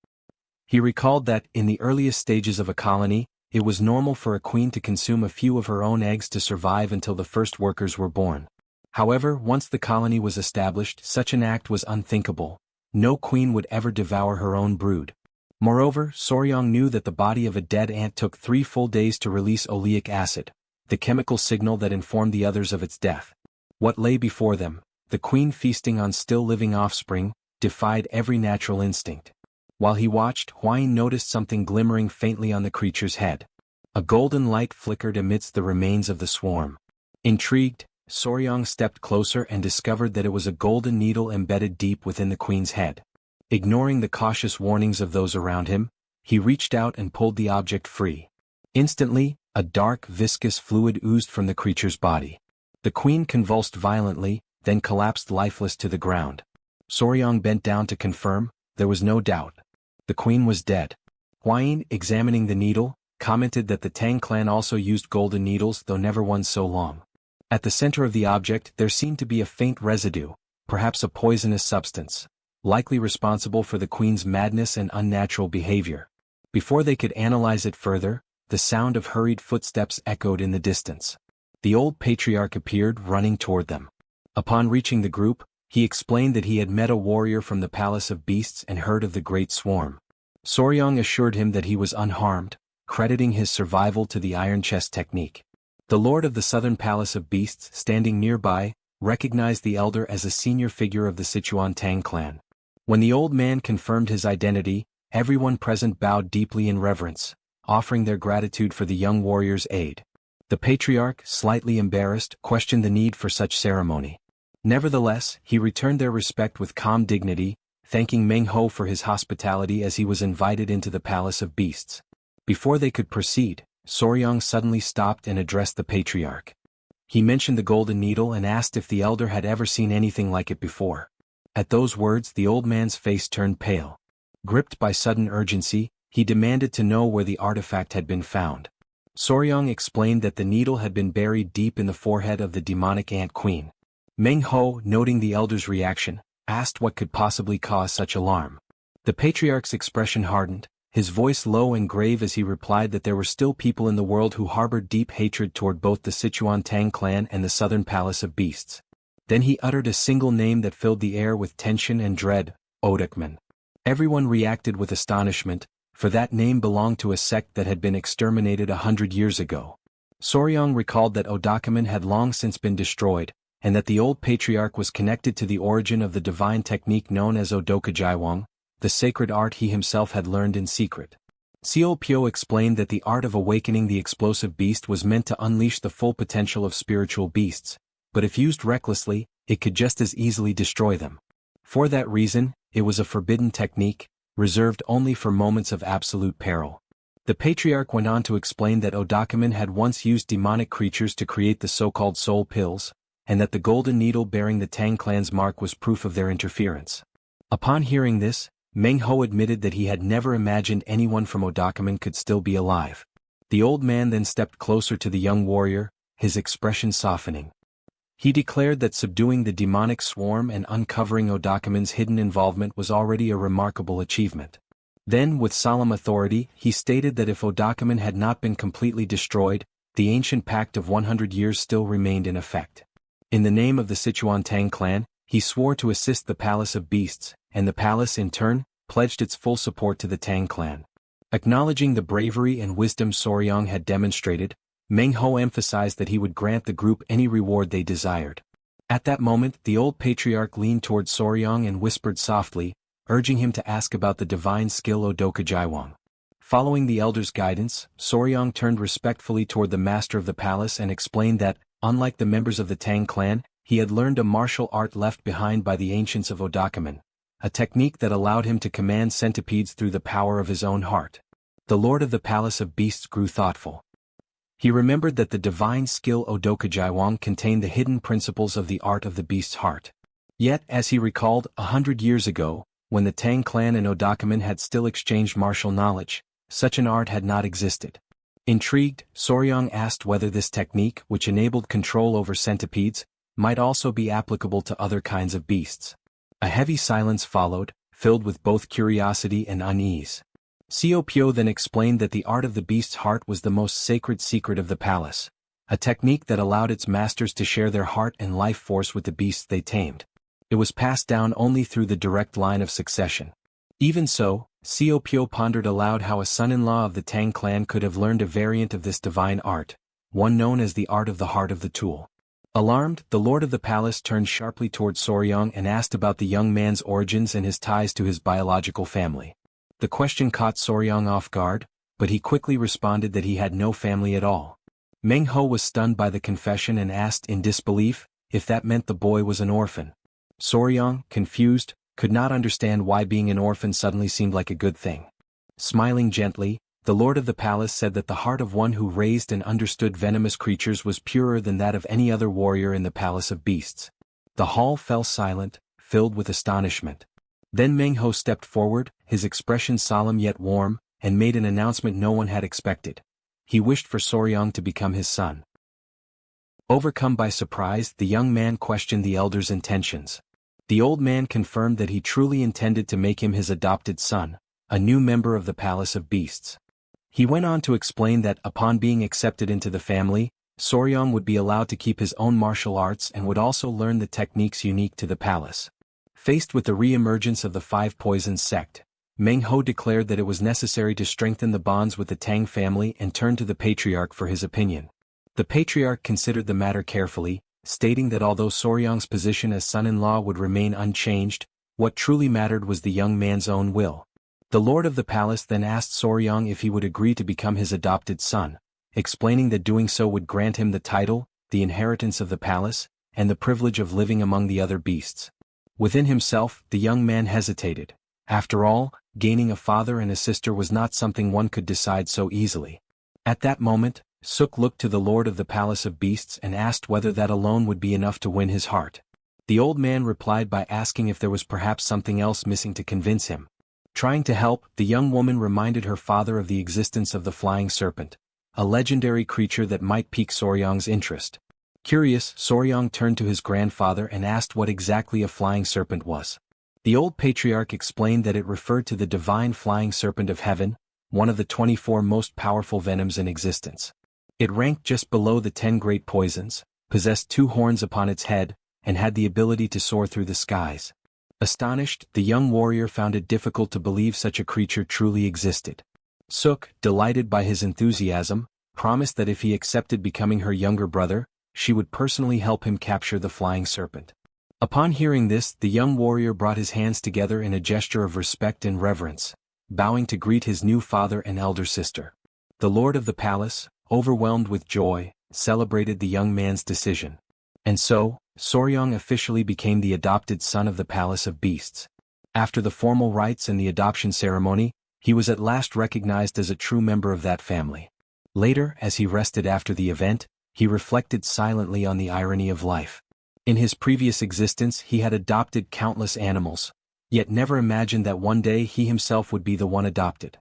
He recalled that, in the earliest stages of a colony, it was normal for a queen to consume a few of her own eggs to survive until the first workers were born. However, once the colony was established, such an act was unthinkable. No queen would ever devour her own brood. Moreover, Soryang knew that the body of a dead ant took 3 full days to release oleic acid, the chemical signal that informed the others of its death. What lay before them, the queen feasting on still living offspring, defied every natural instinct. While he watched, Hwayin noticed something glimmering faintly on the creature's head. A golden light flickered amidst the remains of the swarm. Intrigued, Soryang stepped closer and discovered that it was a golden needle embedded deep within the queen's head. Ignoring the cautious warnings of those around him, he reached out and pulled the object free. Instantly, a dark, viscous fluid oozed from the creature's body. The queen convulsed violently, then collapsed lifeless to the ground. Soryang bent down to confirm. There was no doubt. The queen was dead. Hwayin, examining the needle, commented that the Tang clan also used golden needles, though never one so long. At the center of the object there seemed to be a faint residue, perhaps a poisonous substance, likely responsible for the queen's madness and unnatural behavior. Before they could analyze it further, the sound of hurried footsteps echoed in the distance. The old patriarch appeared, running toward them. Upon reaching the group, he explained that he had met a warrior from the Palace of Beasts and heard of the great swarm. Soryang assured him that he was unharmed, crediting his survival to the iron chest technique. The lord of the southern Palace of Beasts, standing nearby, recognized the elder as a senior figure of the Sichuan Tang Clan. When the old man confirmed his identity, everyone present bowed deeply in reverence, offering their gratitude for the young warrior's aid. The patriarch, slightly embarrassed, questioned the need for such ceremony. Nevertheless, he returned their respect with calm dignity, thanking Meng Ho for his hospitality as he was invited into the Palace of Beasts. Before they could proceed, Soryang suddenly stopped and addressed the patriarch. He mentioned the golden needle and asked if the elder had ever seen anything like it before. At those words the old man's face turned pale. Gripped by sudden urgency, he demanded to know where the artifact had been found. Soryang explained that the needle had been buried deep in the forehead of the demonic ant queen. Meng Ho, noting the elder's reaction, asked what could possibly cause such alarm. The patriarch's expression hardened, his voice low and grave as he replied that there were still people in the world who harbored deep hatred toward both the Sichuan Tang Clan and the Southern Palace of Beasts. Then he uttered a single name that filled the air with tension and dread, Odakman. Everyone reacted with astonishment, for that name belonged to a sect that had been exterminated 100 years ago. Soryang recalled that Odakumen had long since been destroyed, and that the old patriarch was connected to the origin of the divine technique known as Odokajaiwang, the sacred art he himself had learned in secret. Seo Pyo explained that the art of awakening the explosive beast was meant to unleash the full potential of spiritual beasts, but if used recklessly, it could just as easily destroy them. For that reason, it was a forbidden technique, reserved only for moments of absolute peril. The patriarch went on to explain that Odakumen had once used demonic creatures to create the so-called soul pills, and that the golden needle bearing the Tang clan's mark was proof of their interference. Upon hearing this, Meng Ho admitted that he had never imagined anyone from Odakumen could still be alive. The old man then stepped closer to the young warrior, his expression softening. He declared that subduing the demonic swarm and uncovering Odakumen's hidden involvement was already a remarkable achievement. Then, with solemn authority, he stated that if Odakumen had not been completely destroyed, the ancient pact of 100 years still remained in effect. In the name of the Sichuan Tang Clan, he swore to assist the Palace of Beasts, and the palace in turn, pledged its full support to the Tang Clan. Acknowledging the bravery and wisdom Soryang had demonstrated, Meng Ho emphasized that he would grant the group any reward they desired. At that moment, the old patriarch leaned toward Soryang and whispered softly, urging him to ask about the divine skill Odokajaiwang. Following the elder's guidance, Soryang turned respectfully toward the master of the palace and explained that, unlike the members of the Tang clan, he had learned a martial art left behind by the ancients of Odakumen, a technique that allowed him to command centipedes through the power of his own heart. The lord of the Palace of Beasts grew thoughtful. He remembered that the divine skill Odokajaiwang contained the hidden principles of the art of the beast's heart. Yet, as he recalled, 100 years ago, when the Tang clan and Odakumen had still exchanged martial knowledge, such an art had not existed. Intrigued, Soryang asked whether this technique, which enabled control over centipedes, might also be applicable to other kinds of beasts. A heavy silence followed, filled with both curiosity and unease. Seo Pyo then explained that the art of the beast's heart was the most sacred secret of the palace, a technique that allowed its masters to share their heart and life force with the beasts they tamed. It was passed down only through the direct line of succession. Even so, Seo Pyo pondered aloud how a son-in-law of the Tang clan could have learned a variant of this divine art, one known as the art of the heart of the tool. Alarmed, the lord of the palace turned sharply toward Soryang and asked about the young man's origins and his ties to his biological family. The question caught Soryang off guard, but he quickly responded that he had no family at all. Meng Ho was stunned by the confession and asked in disbelief if that meant the boy was an orphan. Soryang, confused, could not understand why being an orphan suddenly seemed like a good thing. Smiling gently, the lord of the palace said that the heart of one who raised and understood venomous creatures was purer than that of any other warrior in the Palace of Beasts. The hall fell silent, filled with astonishment. Then Meng Ho stepped forward, his expression solemn yet warm, and made an announcement no one had expected. He wished for Soryang to become his son. Overcome by surprise, the young man questioned the elder's intentions. The old man confirmed that he truly intended to make him his adopted son, a new member of the Palace of Beasts. He went on to explain that, upon being accepted into the family, Soryang would be allowed to keep his own martial arts and would also learn the techniques unique to the palace. Faced with the re-emergence of the Five Poisons sect, Meng Ho declared that it was necessary to strengthen the bonds with the Tang family and turned to the patriarch for his opinion. The patriarch considered the matter carefully, stating that although Soryang's position as son-in-law would remain unchanged, what truly mattered was the young man's own will. The lord of the palace then asked Soryang if he would agree to become his adopted son, explaining that doing so would grant him the title, the inheritance of the palace, and the privilege of living among the other beasts. Within himself, the young man hesitated. After all, gaining a father and a sister was not something one could decide so easily. At that moment, Suk looked to the lord of the Palace of Beasts and asked whether that alone would be enough to win his heart. The old man replied by asking if there was perhaps something else missing to convince him. Trying to help, the young woman reminded her father of the existence of the flying serpent, a legendary creature that might pique Soryang's interest. Curious, Soryang turned to his grandfather and asked what exactly a flying serpent was. The old patriarch explained that it referred to the divine flying serpent of heaven, one of the 24 most powerful venoms in existence. It ranked just below the 10 great poisons, possessed 2 horns upon its head, and had the ability to soar through the skies. Astonished, the young warrior found it difficult to believe such a creature truly existed. Suk, delighted by his enthusiasm, promised that if he accepted becoming her younger brother, she would personally help him capture the flying serpent. Upon hearing this, the young warrior brought his hands together in a gesture of respect and reverence, bowing to greet his new father and elder sister. The lord of the palace, overwhelmed with joy, celebrated the young man's decision. And so, Soryang officially became the adopted son of the Palace of Beasts. After the formal rites and the adoption ceremony, he was at last recognized as a true member of that family. Later, as he rested after the event, he reflected silently on the irony of life. In his previous existence he had adopted countless animals, yet never imagined that one day he himself would be the one adopted.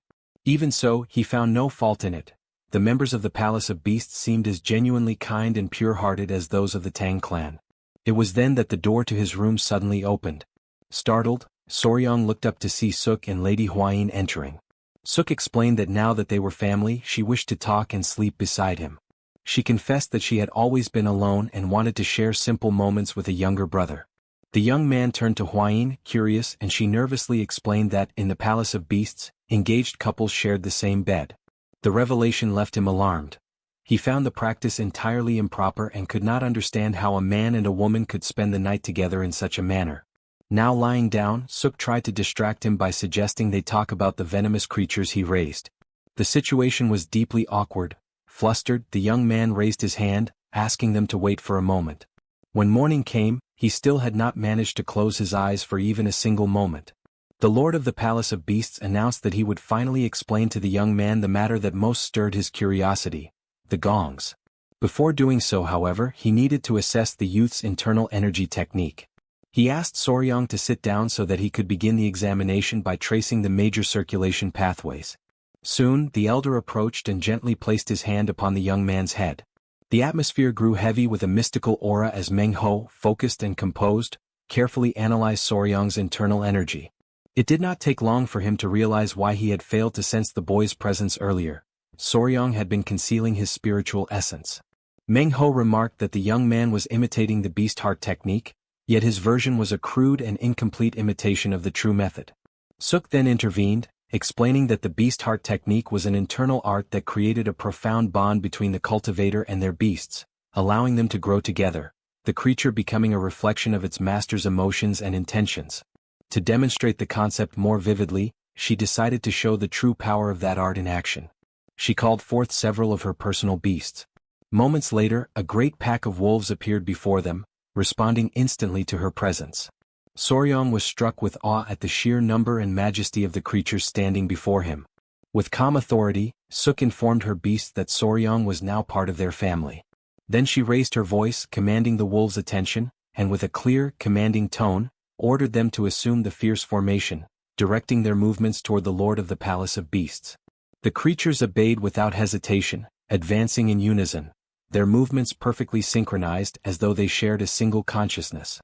Even so, he found no fault in it. The members of the Palace of Beasts seemed as genuinely kind and pure-hearted as those of the Tang clan. It was then that the door to his room suddenly opened. Startled, Soryang looked up to see Suk and Lady Huayin entering. Suk explained that now that they were family, she wished to talk and sleep beside him. She confessed that she had always been alone and wanted to share simple moments with a younger brother. The young man turned to Huayin, curious, and she nervously explained that, in the Palace of Beasts, engaged couples shared the same bed. The revelation left him alarmed. He found the practice entirely improper and could not understand how a man and a woman could spend the night together in such a manner. Now lying down, Suk tried to distract him by suggesting they talk about the venomous creatures he raised. The situation was deeply awkward. Flustered, the young man raised his hand, asking them to wait for a moment. When morning came, he still had not managed to close his eyes for even a single moment. The lord of the Palace of Beasts announced that he would finally explain to the young man the matter that most stirred his curiosity: the gongs. Before doing so, however, he needed to assess the youth's internal energy technique. He asked Soryang to sit down so that he could begin the examination by tracing the major circulation pathways. Soon, the elder approached and gently placed his hand upon the young man's head. The atmosphere grew heavy with a mystical aura as Meng Ho, focused and composed, carefully analyzed Soryang's internal energy. It did not take long for him to realize why he had failed to sense the boy's presence earlier. Soryang had been concealing his spiritual essence. Meng Ho remarked that the young man was imitating the beast heart technique, yet his version was a crude and incomplete imitation of the true method. Suk then intervened, explaining that the beast heart technique was an internal art that created a profound bond between the cultivator and their beasts, allowing them to grow together, the creature becoming a reflection of its master's emotions and intentions. To demonstrate the concept more vividly, she decided to show the true power of that art in action. She called forth several of her personal beasts. Moments later, a great pack of wolves appeared before them, responding instantly to her presence. Soryang was struck with awe at the sheer number and majesty of the creatures standing before him. With calm authority, Suk informed her beasts that Soryang was now part of their family. Then she raised her voice, commanding the wolves' attention, and with a clear, commanding tone, ordered them to assume the fierce formation, directing their movements toward the lord of the Palace of Beasts. The creatures obeyed without hesitation, advancing in unison, their movements perfectly synchronized as though they shared a single consciousness.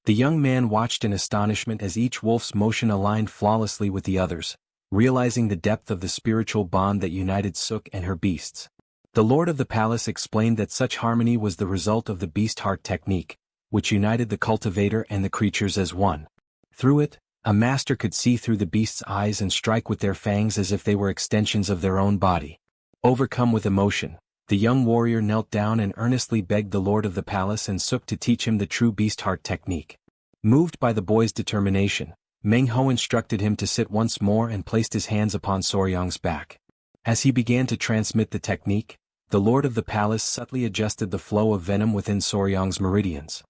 The young man watched in astonishment as each wolf's motion aligned flawlessly with the others, realizing the depth of the spiritual bond that united Suk and her beasts. The lord of the palace explained that such harmony was the result of the beast heart technique, which united the cultivator and the creatures as one. Through it, a master could see through the beast's eyes and strike with their fangs as if they were extensions of their own body. Overcome with emotion, the young warrior knelt down and earnestly begged the lord of the palace and Suk to teach him the true beast heart technique. Moved by the boy's determination, Meng Ho instructed him to sit once more and placed his hands upon Soryang's back. As he began to transmit the technique, the lord of the palace subtly adjusted the flow of venom within Soryang's meridians.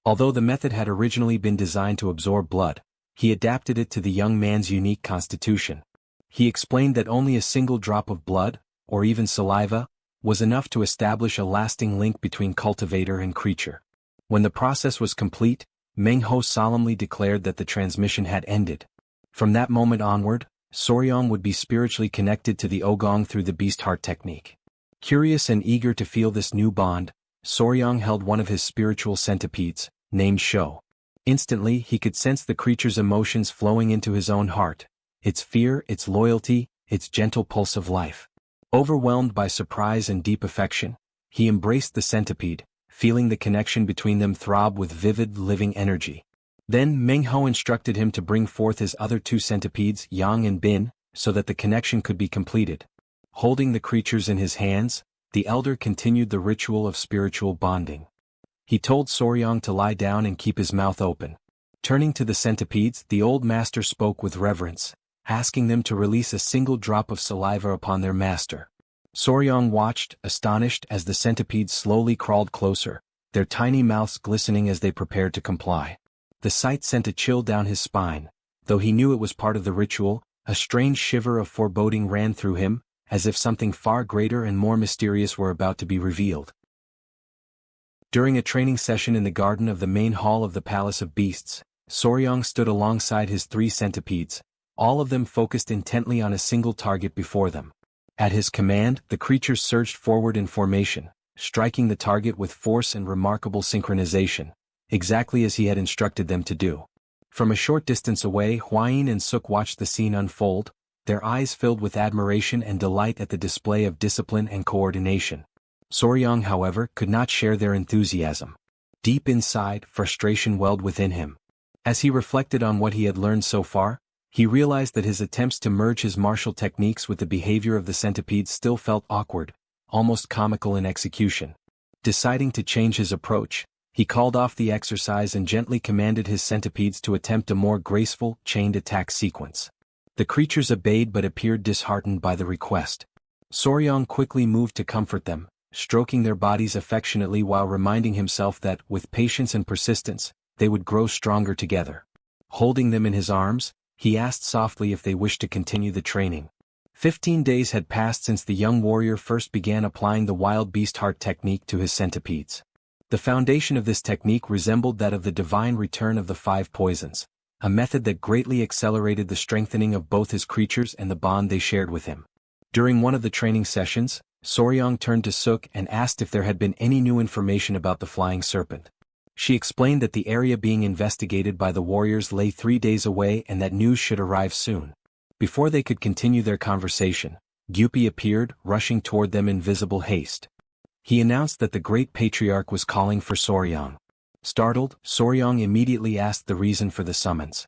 Although the method had originally been designed to absorb blood, he adapted it to the young man's unique constitution. He explained that only a single drop of blood, or even saliva, was enough to establish a lasting link between cultivator and creature. When the process was complete, Meng Ho solemnly declared that the transmission had ended. From that moment onward, Soryang would be spiritually connected to the Ogong through the beast heart technique. Curious and eager to feel this new bond, Soryang held one of his spiritual centipedes, named Shou. Instantly he could sense the creature's emotions flowing into his own heart, its fear, its loyalty, its gentle pulse of life. Overwhelmed by surprise and deep affection, he embraced the centipede, feeling the connection between them throb with vivid, living energy. Then Meng Ho instructed him to bring forth his other two centipedes, Yang and Bin, so that the connection could be completed. Holding the creatures in his hands, the elder continued the ritual of spiritual bonding. He told Soryang to lie down and keep his mouth open. Turning to the centipedes, the old master spoke with reverence, asking them to release a single drop of saliva upon their master. Soryang watched, astonished, as the centipedes slowly crawled closer, their tiny mouths glistening as they prepared to comply. The sight sent a chill down his spine. Though he knew it was part of the ritual, a strange shiver of foreboding ran through him, as if something far greater and more mysterious were about to be revealed. During a training session in the garden of the main hall of the Palace of Beasts, Soryang stood alongside his three centipedes, all of them focused intently on a single target before them. At his command, the creatures surged forward in formation, striking the target with force and remarkable synchronization, exactly as he had instructed them to do. From a short distance away, Huayin and Suk watched the scene unfold, their eyes filled with admiration and delight at the display of discipline and coordination. Soryang, however, could not share their enthusiasm. Deep inside, frustration welled within him. As he reflected on what he had learned so far, he realized that his attempts to merge his martial techniques with the behavior of the centipedes still felt awkward, almost comical in execution. Deciding to change his approach, he called off the exercise and gently commanded his centipedes to attempt a more graceful, chained attack sequence. The creatures obeyed but appeared disheartened by the request. Soryang quickly moved to comfort them, stroking their bodies affectionately while reminding himself that, with patience and persistence, they would grow stronger together. Holding them in his arms, he asked softly if they wished to continue the training. 15 days had passed since the young warrior first began applying the wild beast heart technique to his centipedes. The foundation of this technique resembled that of the divine return of the 5 poisons, a method that greatly accelerated the strengthening of both his creatures and the bond they shared with him. During one of the training sessions, Soryang turned to Suk and asked if there had been any new information about the flying serpent. She explained that the area being investigated by the warriors lay 3 days away and that news should arrive soon. Before they could continue their conversation, Gyupi appeared, rushing toward them in visible haste. He announced that the great patriarch was calling for Soryang. Startled, Soryang immediately asked the reason for the summons.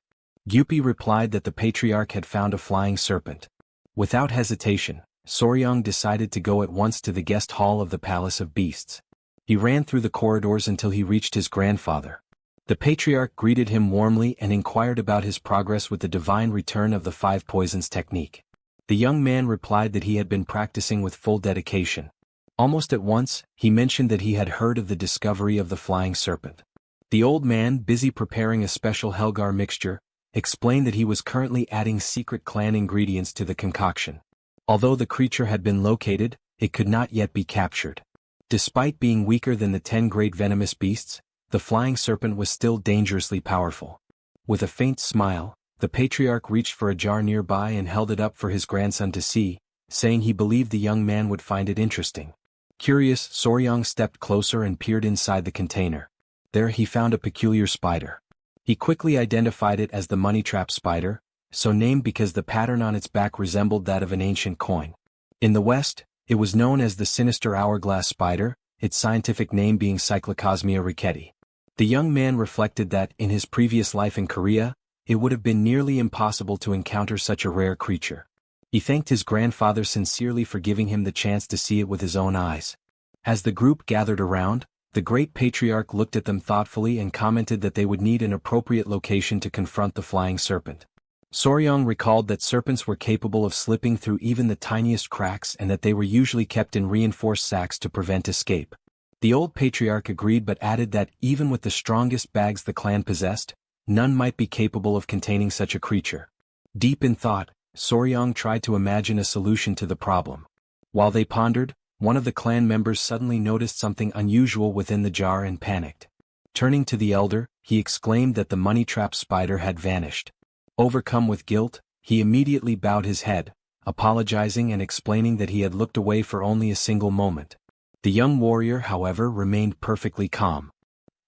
Gyupi replied that the patriarch had found a flying serpent. Without hesitation, Soryang decided to go at once to the guest hall of the Palace of Beasts. He ran through the corridors until he reached his grandfather. The patriarch greeted him warmly and inquired about his progress with the divine return of the 5 poisons technique. The young man replied that he had been practicing with full dedication. Almost at once, he mentioned that he had heard of the discovery of the flying serpent. The old man, busy preparing a special Helgar mixture, explained that he was currently adding secret clan ingredients to the concoction. Although the creature had been located, it could not yet be captured. Despite being weaker than the 10 great venomous beasts, the flying serpent was still dangerously powerful. With a faint smile, the patriarch reached for a jar nearby and held it up for his grandson to see, saying he believed the young man would find it interesting. Curious, Soryang stepped closer and peered inside the container. There he found a peculiar spider. He quickly identified it as the money trap spider, so named because the pattern on its back resembled that of an ancient coin. In the West, it was known as the sinister hourglass spider, its scientific name being Cyclocosmia ricketi. The young man reflected that, in his previous life in Korea, it would have been nearly impossible to encounter such a rare creature. He thanked his grandfather sincerely for giving him the chance to see it with his own eyes. As the group gathered around, the great patriarch looked at them thoughtfully and commented that they would need an appropriate location to confront the flying serpent. Soryang recalled that serpents were capable of slipping through even the tiniest cracks and that they were usually kept in reinforced sacks to prevent escape. The old patriarch agreed but added that even with the strongest bags the clan possessed, none might be capable of containing such a creature. Deep in thought, Soryang tried to imagine a solution to the problem. While they pondered, one of the clan members suddenly noticed something unusual within the jar and panicked. Turning to the elder, he exclaimed that the money trap spider had vanished. Overcome with guilt, he immediately bowed his head, apologizing and explaining that he had looked away for only a single moment. The young warrior, however, remained perfectly calm.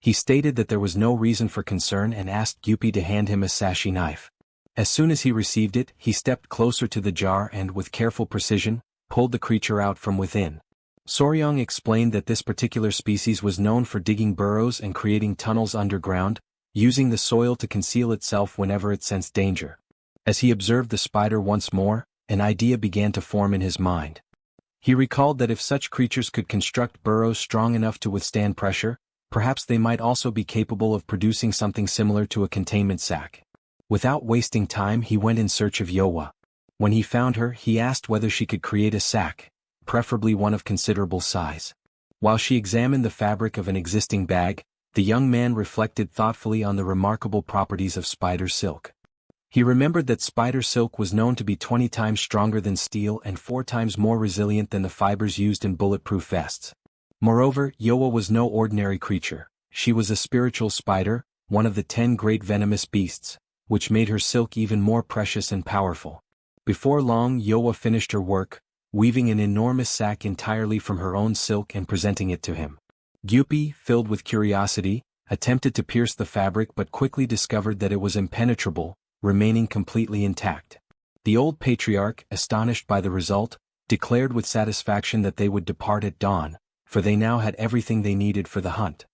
He stated that there was no reason for concern and asked Gyupi to hand him a sashi knife. As soon as he received it, he stepped closer to the jar and, with careful precision, pulled the creature out from within. Soryang explained that this particular species was known for digging burrows and creating tunnels underground, using the soil to conceal itself whenever it sensed danger. As he observed the spider once more, an idea began to form in his mind. He recalled that if such creatures could construct burrows strong enough to withstand pressure, perhaps they might also be capable of producing something similar to a containment sac. Without wasting time, he went in search of Yowa. When he found her, he asked whether she could create a sac, preferably one of considerable size. While she examined the fabric of an existing bag, the young man reflected thoughtfully on the remarkable properties of spider silk. He remembered that spider silk was known to be 20 times stronger than steel and 4 times more resilient than the fibers used in bulletproof vests. Moreover, Yowa was no ordinary creature. She was a spiritual spider, one of the 10 great venomous beasts, which made her silk even more precious and powerful. Before long, Yowa finished her work, weaving an enormous sack entirely from her own silk and presenting it to him. Gyupi, filled with curiosity, attempted to pierce the fabric but quickly discovered that it was impenetrable, remaining completely intact. The old patriarch, astonished by the result, declared with satisfaction that they would depart at dawn, for they now had everything they needed for the hunt.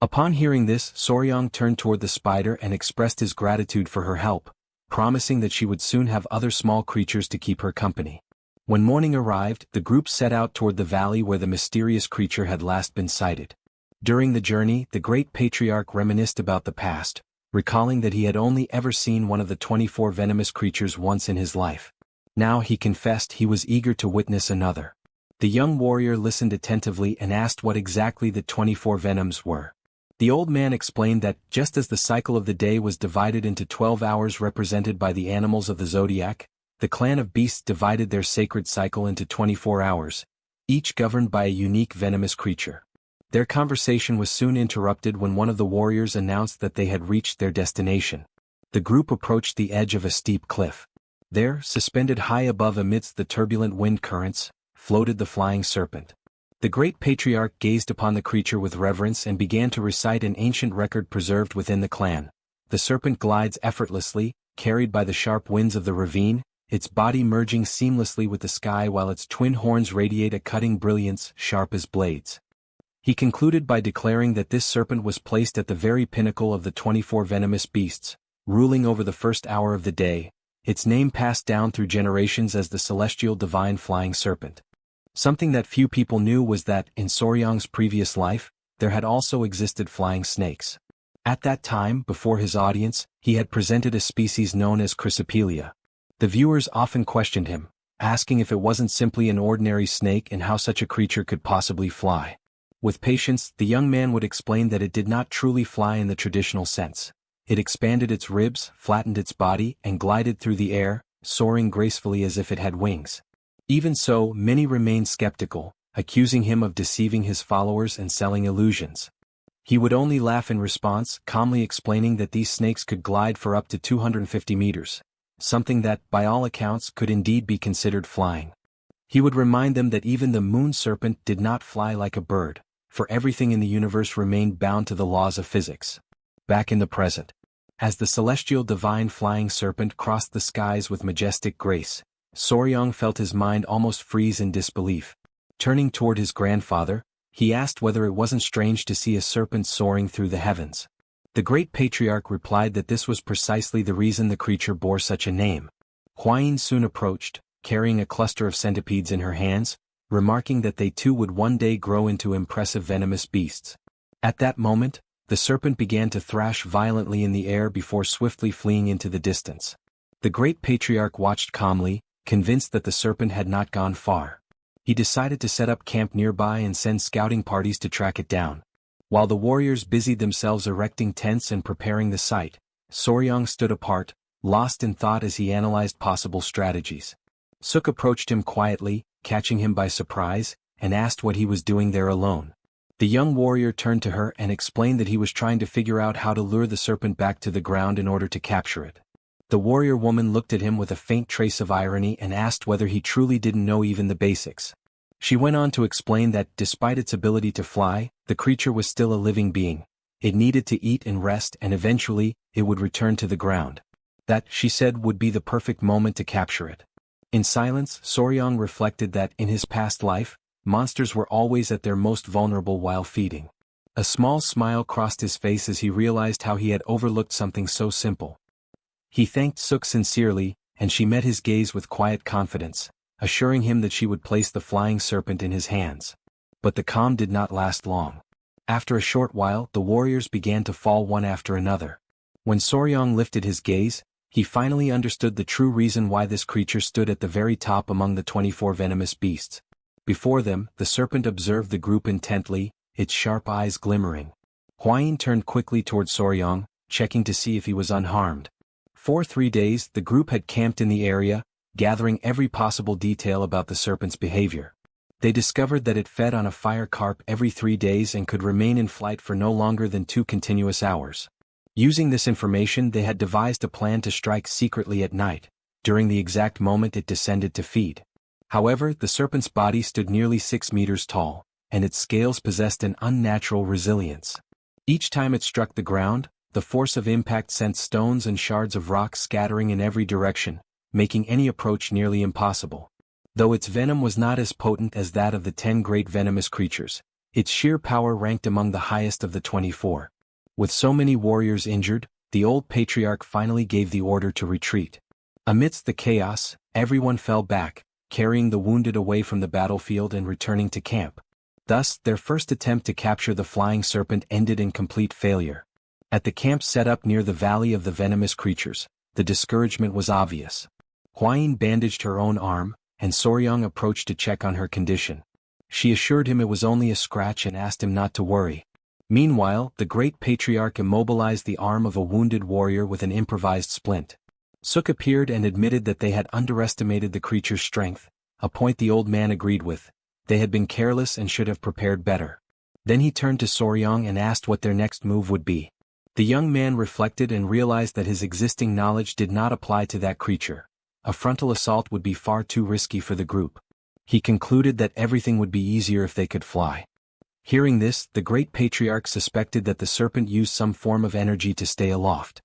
Upon hearing this, Soryang turned toward the spider and expressed his gratitude for her help, promising that she would soon have other small creatures to keep her company. When morning arrived, the group set out toward the valley where the mysterious creature had last been sighted. During the journey, the great patriarch reminisced about the past, recalling that he had only ever seen one of the 24 venomous creatures once in his life. Now he confessed he was eager to witness another. The young warrior listened attentively and asked what exactly the 24 venoms were. The old man explained that, just as the cycle of the day was divided into 12 hours represented by the animals of the zodiac, the clan of beasts divided their sacred cycle into 24 hours, each governed by a unique venomous creature. Their conversation was soon interrupted when one of the warriors announced that they had reached their destination. The group approached the edge of a steep cliff. There, suspended high above amidst the turbulent wind currents, floated the flying serpent. The great patriarch gazed upon the creature with reverence and began to recite an ancient record preserved within the clan. The serpent glides effortlessly, carried by the sharp winds of the ravine, its body merging seamlessly with the sky while its twin horns radiate a cutting brilliance sharp as blades. He concluded by declaring that this serpent was placed at the very pinnacle of the 24 venomous beasts, ruling over the first hour of the day, its name passed down through generations as the celestial divine flying serpent. Something that few people knew was that, in Soryang's previous life, there had also existed flying snakes. At that time, before his audience, he had presented a species known as Chrysopelia. The viewers often questioned him, asking if it wasn't simply an ordinary snake and how such a creature could possibly fly. With patience, the young man would explain that it did not truly fly in the traditional sense. It expanded its ribs, flattened its body, and glided through the air, soaring gracefully as if it had wings. Even so, many remained skeptical, accusing him of deceiving his followers and selling illusions. He would only laugh in response, calmly explaining that these snakes could glide for up to 250 meters, something that, by all accounts, could indeed be considered flying. He would remind them that even the moon serpent did not fly like a bird, for everything in the universe remained bound to the laws of physics. Back in the present, as the celestial divine flying serpent crossed the skies with majestic grace, Soryang felt his mind almost freeze in disbelief. Turning toward his grandfather, he asked whether it wasn't strange to see a serpent soaring through the heavens. The great patriarch replied that this was precisely the reason the creature bore such a name. Huayin soon approached, carrying a cluster of centipedes in her hands, remarking that they too would one day grow into impressive venomous beasts. At that moment, the serpent began to thrash violently in the air before swiftly fleeing into the distance. The great patriarch watched calmly, convinced that the serpent had not gone far. He decided to set up camp nearby and send scouting parties to track it down. While the warriors busied themselves erecting tents and preparing the site, Soryang stood apart, lost in thought as he analyzed possible strategies. Suk approached him quietly, catching him by surprise, and asked what he was doing there alone. The young warrior turned to her and explained that he was trying to figure out how to lure the serpent back to the ground in order to capture it. The warrior woman looked at him with a faint trace of irony and asked whether he truly didn't know even the basics. She went on to explain that, despite its ability to fly, the creature was still a living being. It needed to eat and rest, and eventually, it would return to the ground. That, she said, would be the perfect moment to capture it. In silence, Soryang reflected that, in his past life, monsters were always at their most vulnerable while feeding. A small smile crossed his face as he realized how he had overlooked something so simple. He thanked Suk sincerely, and she met his gaze with quiet confidence, assuring him that she would place the flying serpent in his hands. But the calm did not last long. After a short while, the warriors began to fall one after another. When Soryang lifted his gaze, he finally understood the true reason why this creature stood at the very top among the 24 venomous beasts. Before them, the serpent observed the group intently, its sharp eyes glimmering. Hwayin turned quickly toward Soryang, checking to see if he was unharmed. For 3 days, the group had camped in the area, gathering every possible detail about the serpent's behavior. They discovered that it fed on a fire carp every 3 days and could remain in flight for no longer than 2 continuous hours. Using this information, they had devised a plan to strike secretly at night, during the exact moment it descended to feed. However, the serpent's body stood nearly 6 meters tall, and its scales possessed an unnatural resilience. Each time it struck the ground, the force of impact sent stones and shards of rock scattering in every direction, making any approach nearly impossible. Though its venom was not as potent as that of the 10 great venomous creatures, its sheer power ranked among the highest of the 24. With so many warriors injured, the old patriarch finally gave the order to retreat. Amidst the chaos, everyone fell back, carrying the wounded away from the battlefield and returning to camp. Thus, their first attempt to capture the flying serpent ended in complete failure. At the camp set up near the Valley of the Venomous Creatures, the discouragement was obvious. Hwayin bandaged her own arm, and Soryang approached to check on her condition. She assured him it was only a scratch and asked him not to worry. Meanwhile, the great patriarch immobilized the arm of a wounded warrior with an improvised splint. Suk appeared and admitted that they had underestimated the creature's strength, a point the old man agreed with. They had been careless and should have prepared better. Then he turned to Soryang and asked what their next move would be. The young man reflected and realized that his existing knowledge did not apply to that creature. A frontal assault would be far too risky for the group. He concluded that everything would be easier if they could fly. Hearing this, the great patriarch suspected that the serpent used some form of energy to stay aloft.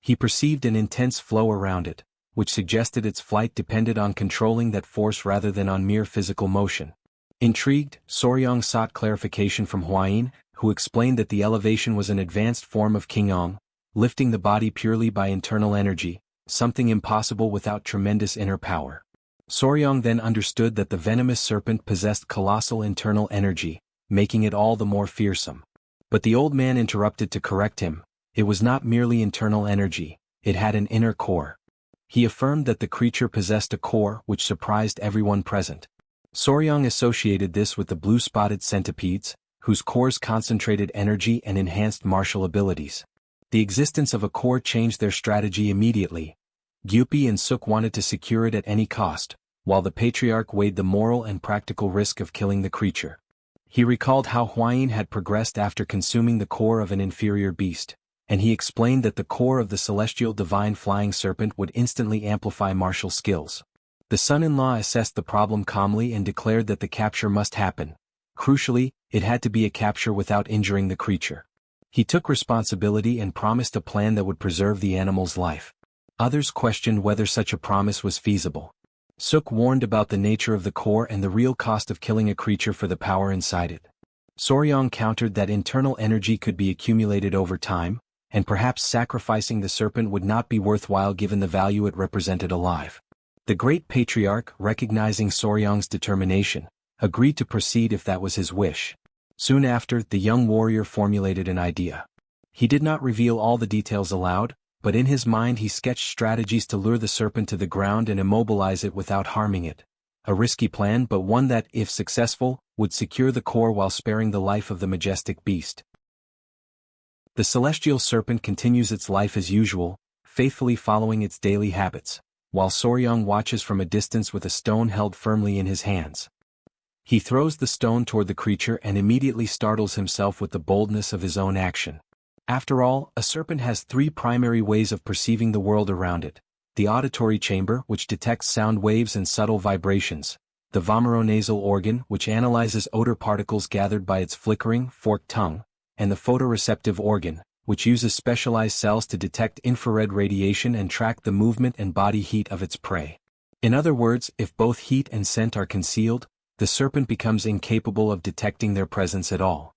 He perceived an intense flow around it, which suggested its flight depended on controlling that force rather than on mere physical motion. Intrigued, Soryang sought clarification from Hwayin, who explained that the elevation was an advanced form of Qigong, lifting the body purely by internal energy, something impossible without tremendous inner power. Soryang then understood that the venomous serpent possessed colossal internal energy, making it all the more fearsome. But the old man interrupted to correct him. It was not merely internal energy, it had an inner core. He affirmed that the creature possessed a core which surprised everyone present. Soryang associated this with the blue-spotted centipedes, whose cores concentrated energy and enhanced martial abilities. The existence of a core changed their strategy immediately. Gyupi and Suk wanted to secure it at any cost, while the patriarch weighed the moral and practical risk of killing the creature. He recalled how Hwayin had progressed after consuming the core of an inferior beast, and he explained that the core of the celestial divine flying serpent would instantly amplify martial skills. The son-in-law assessed the problem calmly and declared that the capture must happen. Crucially, it had to be a capture without injuring the creature. He took responsibility and promised a plan that would preserve the animal's life. Others questioned whether such a promise was feasible. Suk warned about the nature of the core and the real cost of killing a creature for the power inside it. Soryang countered that internal energy could be accumulated over time, and perhaps sacrificing the serpent would not be worthwhile given the value it represented alive. The great patriarch, recognizing Soryang's determination, agreed to proceed if that was his wish. Soon after, the young warrior formulated an idea. He did not reveal all the details aloud, but in his mind he sketched strategies to lure the serpent to the ground and immobilize it without harming it. A risky plan, but one that, if successful, would secure the core while sparing the life of the majestic beast. The celestial serpent continues its life as usual, faithfully following its daily habits, while Soryang watches from a distance with a stone held firmly in his hands. He throws the stone toward the creature and immediately startles himself with the boldness of his own action. After all, a serpent has 3 primary ways of perceiving the world around it: the auditory chamber, which detects sound waves and subtle vibrations; the vomeronasal organ, which analyzes odor particles gathered by its flickering, forked tongue; and the photoreceptive organ, which uses specialized cells to detect infrared radiation and track the movement and body heat of its prey. In other words, if both heat and scent are concealed, the serpent becomes incapable of detecting their presence at all.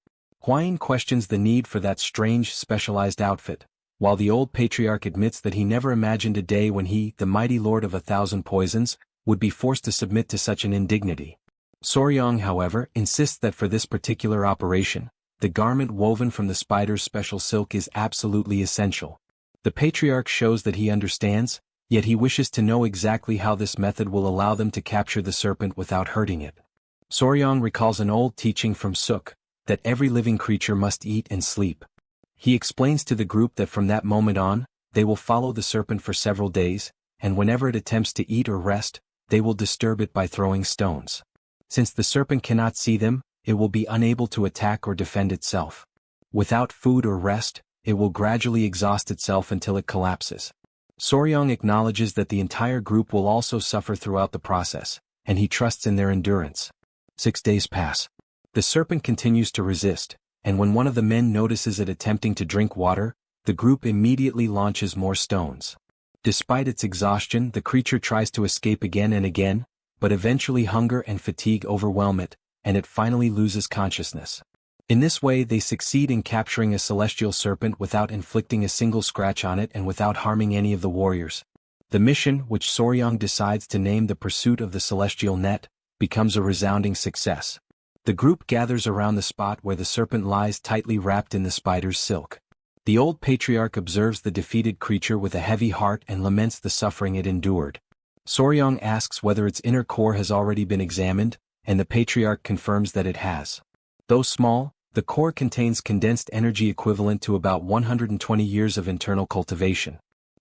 Huayin questions the need for that strange, specialized outfit, while the old patriarch admits that he never imagined a day when he, the mighty lord of 1,000 poisons, would be forced to submit to such an indignity. Soryang, however, insists that for this particular operation, the garment woven from the spider's special silk is absolutely essential. The patriarch shows that he understands, yet he wishes to know exactly how this method will allow them to capture the serpent without hurting it. Soryang recalls an old teaching from Suk, that every living creature must eat and sleep. He explains to the group that from that moment on, they will follow the serpent for several days, and whenever it attempts to eat or rest, they will disturb it by throwing stones. Since the serpent cannot see them, it will be unable to attack or defend itself. Without food or rest, it will gradually exhaust itself until it collapses. Soryang acknowledges that the entire group will also suffer throughout the process, and he trusts in their endurance. 6 days pass. The serpent continues to resist, and when one of the men notices it attempting to drink water, the group immediately launches more stones. Despite its exhaustion, the creature tries to escape again and again, but eventually hunger and fatigue overwhelm it, and it finally loses consciousness. In this way they succeed in capturing a celestial serpent without inflicting a single scratch on it and without harming any of the warriors. The mission, which Soryang decides to name the Pursuit of the Celestial Net, becomes a resounding success. The group gathers around the spot where the serpent lies tightly wrapped in the spider's silk. The old patriarch observes the defeated creature with a heavy heart and laments the suffering it endured. Soryang asks whether its inner core has already been examined, and the patriarch confirms that it has. Though small, the core contains condensed energy equivalent to about 120 years of internal cultivation.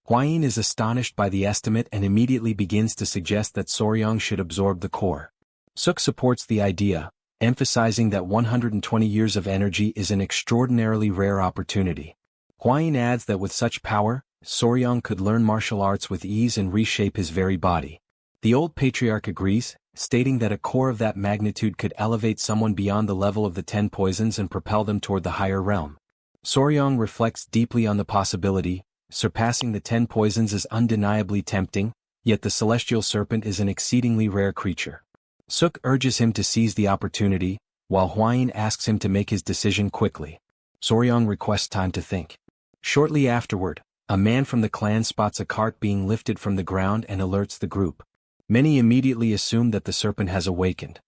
Huayin is astonished by the estimate and immediately begins to suggest that Soryang should absorb the core. Suk supports the idea, emphasizing that 120 years of energy is an extraordinarily rare opportunity. Huayin adds that with such power, Soryang could learn martial arts with ease and reshape his very body. The old patriarch agrees, stating that a core of that magnitude could elevate someone beyond the level of the 10 poisons and propel them toward the higher realm. Soryang reflects deeply on the possibility. Surpassing the 10 poisons is undeniably tempting, yet the celestial serpent is an exceedingly rare creature. Suk urges him to seize the opportunity, while Huayin asks him to make his decision quickly. Soryang requests time to think. Shortly afterward, a man from the clan spots a cart being lifted from the ground and alerts the group. Many immediately assume that the serpent has awakened.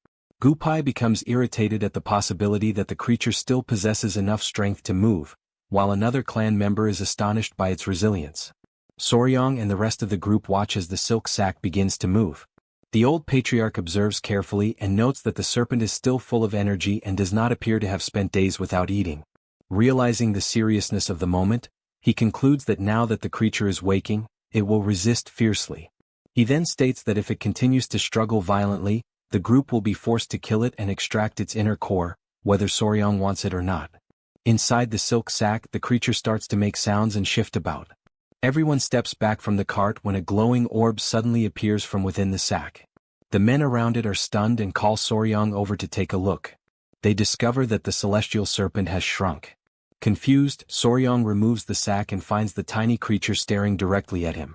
Gupai becomes irritated at the possibility that the creature still possesses enough strength to move, while another clan member is astonished by its resilience. Soryang and the rest of the group watch as the silk sack begins to move. The old patriarch observes carefully and notes that the serpent is still full of energy and does not appear to have spent days without eating. Realizing the seriousness of the moment, he concludes that now that the creature is waking, it will resist fiercely. He then states that if it continues to struggle violently, the group will be forced to kill it and extract its inner core, whether Soryang wants it or not. Inside the silk sack, the creature starts to make sounds and shift about. Everyone steps back from the cart when a glowing orb suddenly appears from within the sack. The men around it are stunned and call Soryang over to take a look. They discover that the celestial serpent has shrunk. Confused, Soryang removes the sack and finds the tiny creature staring directly at him.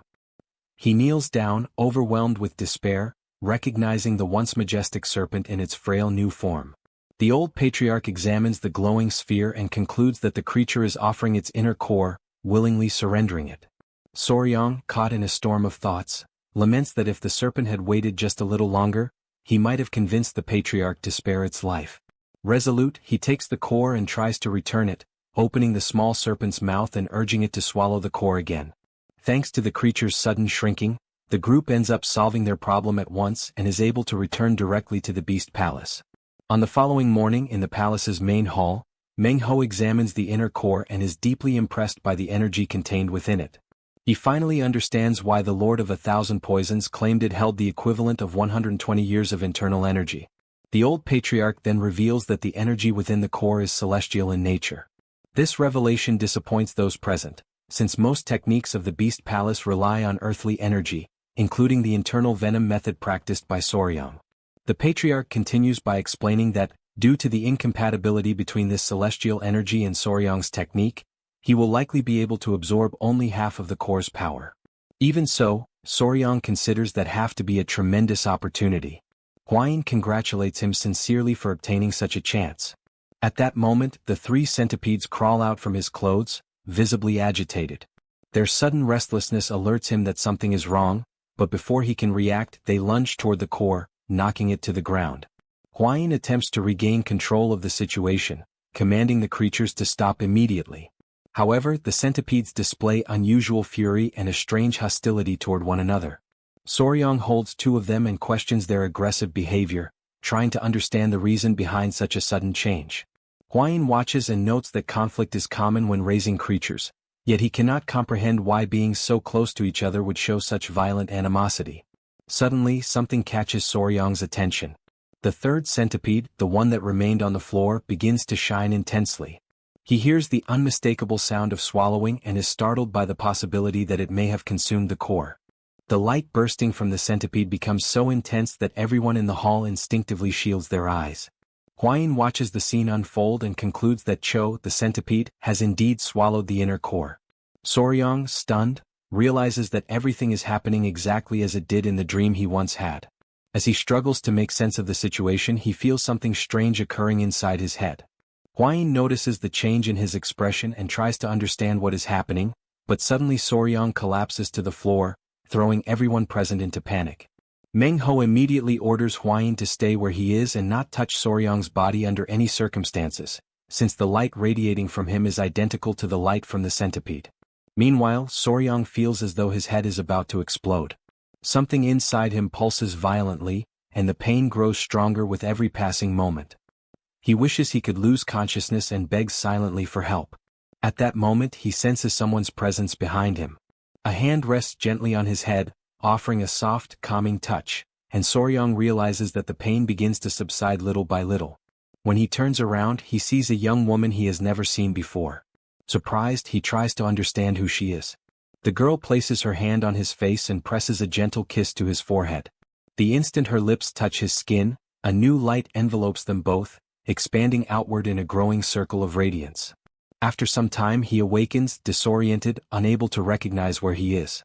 He kneels down, overwhelmed with despair, recognizing the once majestic serpent in its frail new form. The old patriarch examines the glowing sphere and concludes that the creature is offering its inner core, willingly surrendering it. Soryang, caught in a storm of thoughts, laments that if the serpent had waited just a little longer, he might have convinced the patriarch to spare its life. Resolute, he takes the core and tries to return it, opening the small serpent's mouth and urging it to swallow the core again. Thanks to the creature's sudden shrinking, the group ends up solving their problem at once and is able to return directly to the Beast Palace. On the following morning in the palace's main hall, Manhwa examines the inner core and is deeply impressed by the energy contained within it. He finally understands why the Lord of 1,000 Poisons claimed it held the equivalent of 120 years of internal energy. The old patriarch then reveals that the energy within the core is celestial in nature. This revelation disappoints those present, since most techniques of the Beast Palace rely on earthly energy, including the internal venom method practiced by Soryang. The patriarch continues by explaining that, due to the incompatibility between this celestial energy and Soryang's technique, he will likely be able to absorb only half of the core's power. Even so, Soryang considers that half to be a tremendous opportunity. Huayin congratulates him sincerely for obtaining such a chance. At that moment, the 3 centipedes crawl out from his clothes, visibly agitated. Their sudden restlessness alerts him that something is wrong, but before he can react, they lunge toward the core, knocking it to the ground. Huayin attempts to regain control of the situation, commanding the creatures to stop immediately. However, the centipedes display unusual fury and a strange hostility toward one another. Soryong holds 2 of them and questions their aggressive behavior, trying to understand the reason behind such a sudden change. Huayin watches and notes that conflict is common when raising creatures, yet he cannot comprehend why beings so close to each other would show such violent animosity. Suddenly, something catches Soryong's attention. The 3rd centipede, the one that remained on the floor, begins to shine intensely. He hears the unmistakable sound of swallowing and is startled by the possibility that it may have consumed the core. The light bursting from the centipede becomes so intense that everyone in the hall instinctively shields their eyes. Huayin watches the scene unfold and concludes that Cho, the centipede, has indeed swallowed the inner core. Soryong, stunned, realizes that everything is happening exactly as it did in the dream he once had. As he struggles to make sense of the situation, he feels something strange occurring inside his head. Huayin notices the change in his expression and tries to understand what is happening, but suddenly Soryong collapses to the floor, throwing everyone present into panic. Meng Ho immediately orders Huayin to stay where he is and not touch Soryong's body under any circumstances, since the light radiating from him is identical to the light from the centipede. Meanwhile, Soryong feels as though his head is about to explode. Something inside him pulses violently, and the pain grows stronger with every passing moment. He wishes he could lose consciousness and begs silently for help. At that moment, he senses someone's presence behind him. A hand rests gently on his head, offering a soft, calming touch, and Soryong realizes that the pain begins to subside little by little. When he turns around, he sees a young woman he has never seen before. Surprised, he tries to understand who she is. The girl places her hand on his face and presses a gentle kiss to his forehead. The instant her lips touch his skin, a new light envelopes them both, expanding outward in a growing circle of radiance. After some time he awakens, disoriented, unable to recognize where he is.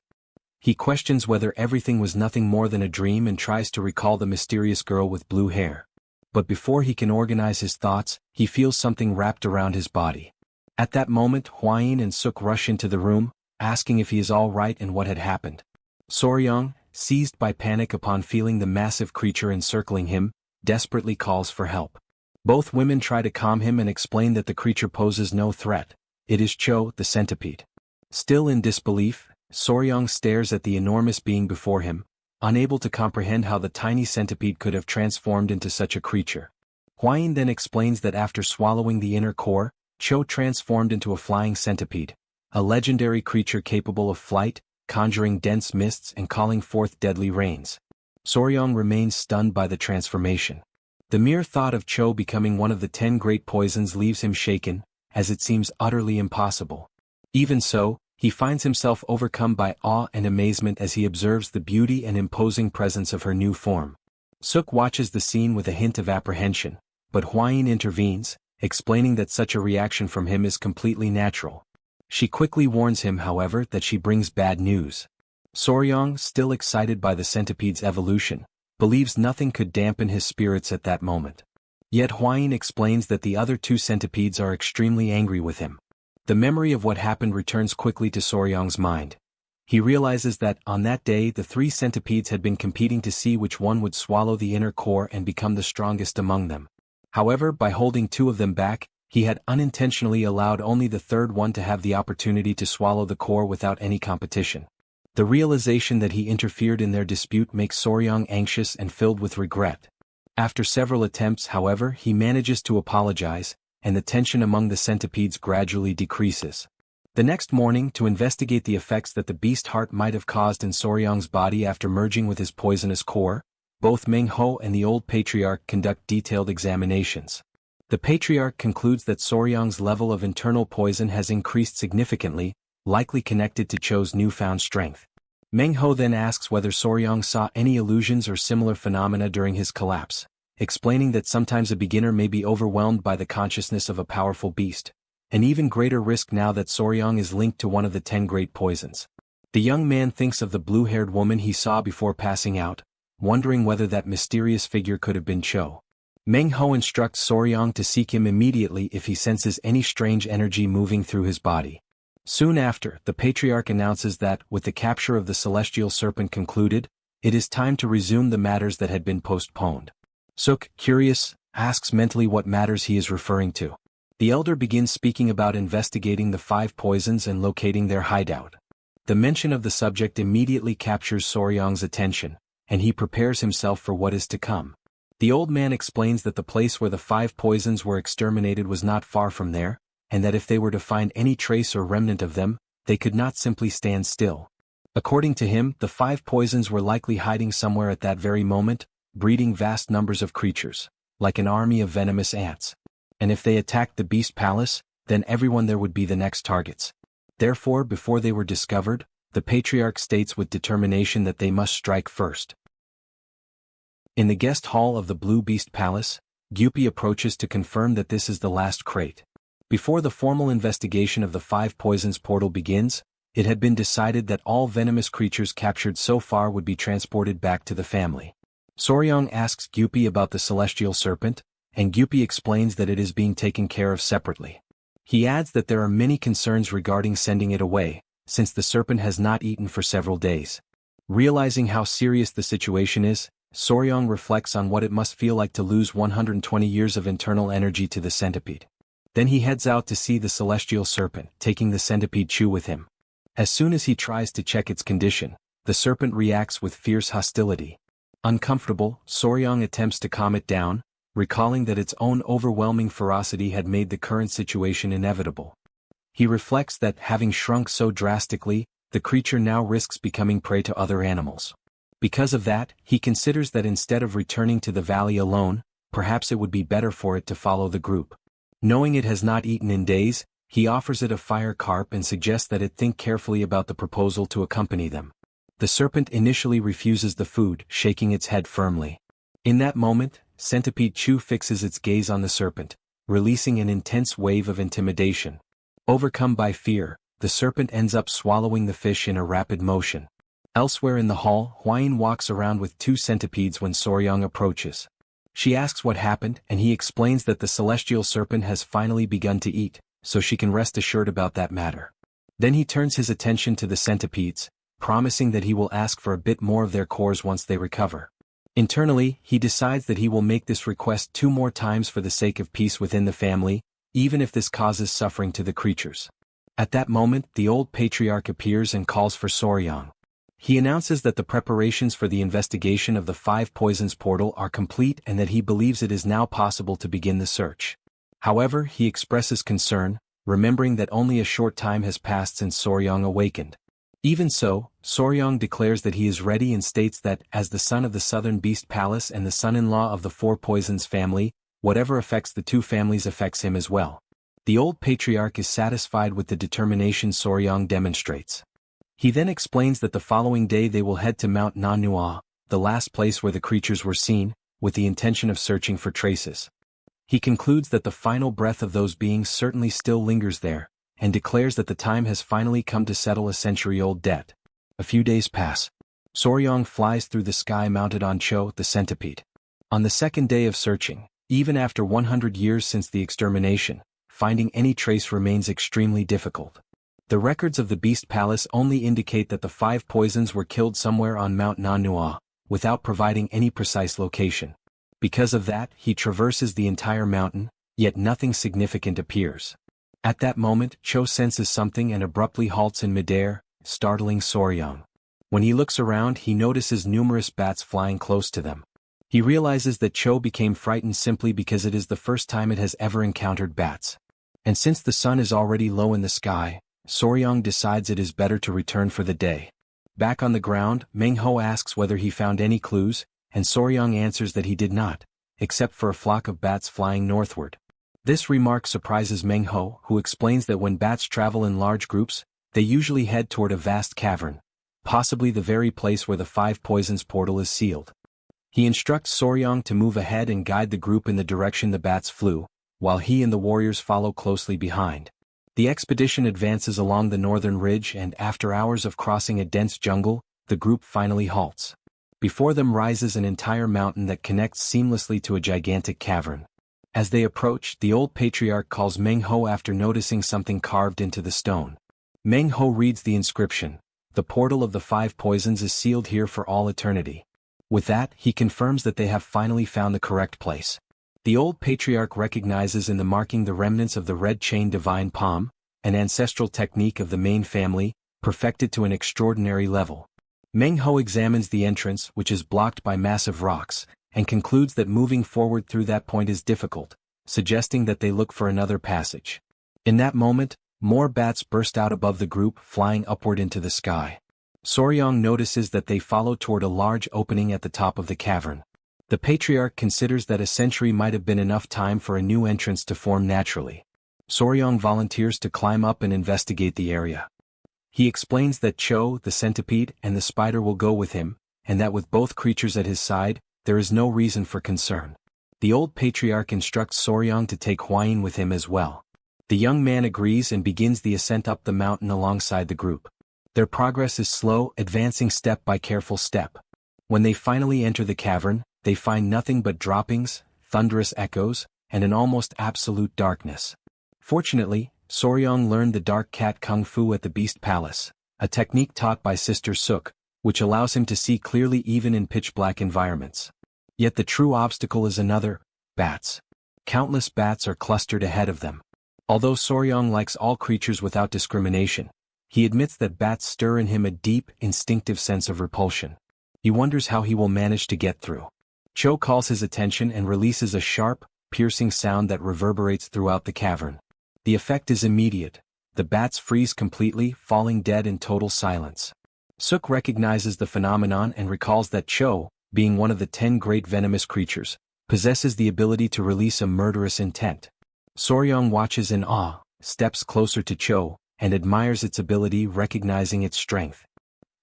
He questions whether everything was nothing more than a dream and tries to recall the mysterious girl with blue hair. But before he can organize his thoughts, he feels something wrapped around his body. At that moment, Huayin and Suk rush into the room, asking if he is all right and what had happened. Soryong, seized by panic upon feeling the massive creature encircling him, desperately calls for help. Both women try to calm him and explain that the creature poses no threat. It is Cho, the centipede. Still in disbelief, Soryong stares at the enormous being before him, unable to comprehend how the tiny centipede could have transformed into such a creature. Huayin then explains that after swallowing the inner core, Cho transformed into a flying centipede, a legendary creature capable of flight, conjuring dense mists and calling forth deadly rains. Soryong remains stunned by the transformation. The mere thought of Cho becoming one of the 10 great poisons leaves him shaken, as it seems utterly impossible. Even so, he finds himself overcome by awe and amazement as he observes the beauty and imposing presence of her new form. Suk watches the scene with a hint of apprehension, but Huayin intervenes, explaining that such a reaction from him is completely natural. She quickly warns him, however, that she brings bad news. Soryong, still excited by the centipede's evolution, believes nothing could dampen his spirits at that moment. Yet Huayin explains that the other 2 centipedes are extremely angry with him. The memory of what happened returns quickly to Soryong's mind. He realizes that, on that day, the 3 centipedes had been competing to see which one would swallow the inner core and become the strongest among them. However, by holding 2 of them back, he had unintentionally allowed only the 3rd one to have the opportunity to swallow the core without any competition. The realization that he interfered in their dispute makes Soryong anxious and filled with regret. After several attempts, however, he manages to apologize, and the tension among the centipedes gradually decreases. The next morning, to investigate the effects that the beast heart might have caused in Soryong's body after merging with his poisonous core, both Meng Ho and the old patriarch conduct detailed examinations. The patriarch concludes that Soryong's level of internal poison has increased significantly, likely connected to Cho's newfound strength. Meng Ho then asks whether Soryong saw any illusions or similar phenomena during his collapse, explaining that sometimes a beginner may be overwhelmed by the consciousness of a powerful beast, an even greater risk now that Soryong is linked to one of the 10 great poisons. The young man thinks of the blue-haired woman he saw before passing out, wondering whether that mysterious figure could have been Cho. Meng Ho instructs Soryang to seek him immediately if he senses any strange energy moving through his body. Soon after, the patriarch announces that, with the capture of the celestial serpent concluded, it is time to resume the matters that had been postponed. Suk, curious, asks mentally what matters he is referring to. The elder begins speaking about investigating the 5 poisons and locating their hideout. The mention of the subject immediately captures Soryang's attention, and he prepares himself for what is to come. The old man explains that the place where the 5 poisons were exterminated was not far from there, and that if they were to find any trace or remnant of them, they could not simply stand still. According to him, the 5 poisons were likely hiding somewhere at that very moment, breeding vast numbers of creatures, like an army of venomous ants. And if they attacked the Beast Palace, then everyone there would be the next targets. Therefore, before they were discovered, the patriarch states with determination that they must strike first. In the guest hall of the Blue Beast Palace, Gyupi approaches to confirm that this is the last crate. Before the formal investigation of the 5 poisons portal begins, it had been decided that all venomous creatures captured so far would be transported back to the family. Soryang asks Gyupi about the celestial serpent, and Gyupi explains that it is being taken care of separately. He adds that there are many concerns regarding sending it away, since the serpent has not eaten for several days. Realizing how serious the situation is, Soryang reflects on what it must feel like to lose 120 years of internal energy to the centipede. Then he heads out to see the celestial serpent, taking the centipede Chu with him. As soon as he tries to check its condition, the serpent reacts with fierce hostility. Uncomfortable, Soryang attempts to calm it down, recalling that its own overwhelming ferocity had made the current situation inevitable. He reflects that, having shrunk so drastically, the creature now risks becoming prey to other animals. Because of that, he considers that instead of returning to the valley alone, perhaps it would be better for it to follow the group. Knowing it has not eaten in days, he offers it a fire carp and suggests that it think carefully about the proposal to accompany them. The serpent initially refuses the food, shaking its head firmly. In that moment, Centipede Chu fixes its gaze on the serpent, releasing an intense wave of intimidation. Overcome by fear, the serpent ends up swallowing the fish in a rapid motion. Elsewhere in the hall, Huayin walks around with 2 centipedes when Soryang approaches. She asks what happened, and he explains that the celestial serpent has finally begun to eat, so she can rest assured about that matter. Then he turns his attention to the centipedes, promising that he will ask for a bit more of their cores once they recover. Internally, he decides that he will make this request 2 more times for the sake of peace within the family, even if this causes suffering to the creatures. At that moment, the old patriarch appears and calls for Soryang. He announces that the preparations for the investigation of the 5 poisons portal are complete and that he believes it is now possible to begin the search. However, he expresses concern, remembering that only a short time has passed since Soryang awakened. Even so, Soryang declares that he is ready and states that, as the son of the Southern Beast Palace and the son-in-law of the 4 Poisons family, whatever affects the 2 families affects him as well. The old patriarch is satisfied with the determination Soryang demonstrates. He then explains that the following day they will head to Mount Manhwa, the last place where the creatures were seen, with the intention of searching for traces. He concludes that the final breath of those beings certainly still lingers there, and declares that the time has finally come to settle a century-old debt. A few days pass. Soryang flies through the sky mounted on Cho, the centipede. On the second day of searching, even after 100 years since the extermination, finding any trace remains extremely difficult. The records of the Beast Palace only indicate that the 5 poisons were killed somewhere on Mount Nanhua, without providing any precise location. Because of that, he traverses the entire mountain, yet nothing significant appears. At that moment, Cho senses something and abruptly halts in midair, startling Soryang. When he looks around, he notices numerous bats flying close to them. He realizes that Cho became frightened simply because it is the first time it has ever encountered bats. And since the sun is already low in the sky, Soryang decides it is better to return for the day. Back on the ground, Meng Ho asks whether he found any clues, and Soryang answers that he did not, except for a flock of bats flying northward. This remark surprises Meng Ho, who explains that when bats travel in large groups, they usually head toward a vast cavern, possibly the very place where the 5 poisons portal is sealed. He instructs Soryang to move ahead and guide the group in the direction the bats flew, while he and the warriors follow closely behind. The expedition advances along the northern ridge and after hours of crossing a dense jungle, the group finally halts. Before them rises an entire mountain that connects seamlessly to a gigantic cavern. As they approach, the old patriarch calls Meng Ho after noticing something carved into the stone. Meng Ho reads the inscription. The portal of the 5 poisons is sealed here for all eternity. With that, he confirms that they have finally found the correct place. The old patriarch recognizes in the marking the remnants of the red chain divine palm, an ancestral technique of the main family, perfected to an extraordinary level. Meng Ho examines the entrance, which is blocked by massive rocks, and concludes that moving forward through that point is difficult, suggesting that they look for another passage. In that moment, more bats burst out above the group, flying upward into the sky. Soryong notices that they follow toward a large opening at the top of the cavern. The patriarch considers that a century might have been enough time for a new entrance to form naturally. Soryong volunteers to climb up and investigate the area. He explains that Cho, the centipede, and the spider will go with him, and that with both creatures at his side, there is no reason for concern. The old patriarch instructs Soryong to take Hwayin with him as well. The young man agrees and begins the ascent up the mountain alongside the group. Their progress is slow, advancing step by careful step. When they finally enter the cavern, they find nothing but droppings, thunderous echoes, and an almost absolute darkness. Fortunately, Soryong learned the dark cat kung fu at the Beast Palace, a technique taught by Sister Suk, which allows him to see clearly even in pitch-black environments. Yet the true obstacle is another: bats. Countless bats are clustered ahead of them. Although Soryong likes all creatures without discrimination, he admits that bats stir in him a deep, instinctive sense of repulsion. He wonders how he will manage to get through. Cho calls his attention and releases a sharp, piercing sound that reverberates throughout the cavern. The effect is immediate. The bats freeze completely, falling dead in total silence. Suk recognizes the phenomenon and recalls that Cho, being one of the 10 great venomous creatures, possesses the ability to release a murderous intent. Soryong watches in awe, steps closer to Cho, and admires its ability, recognizing its strength.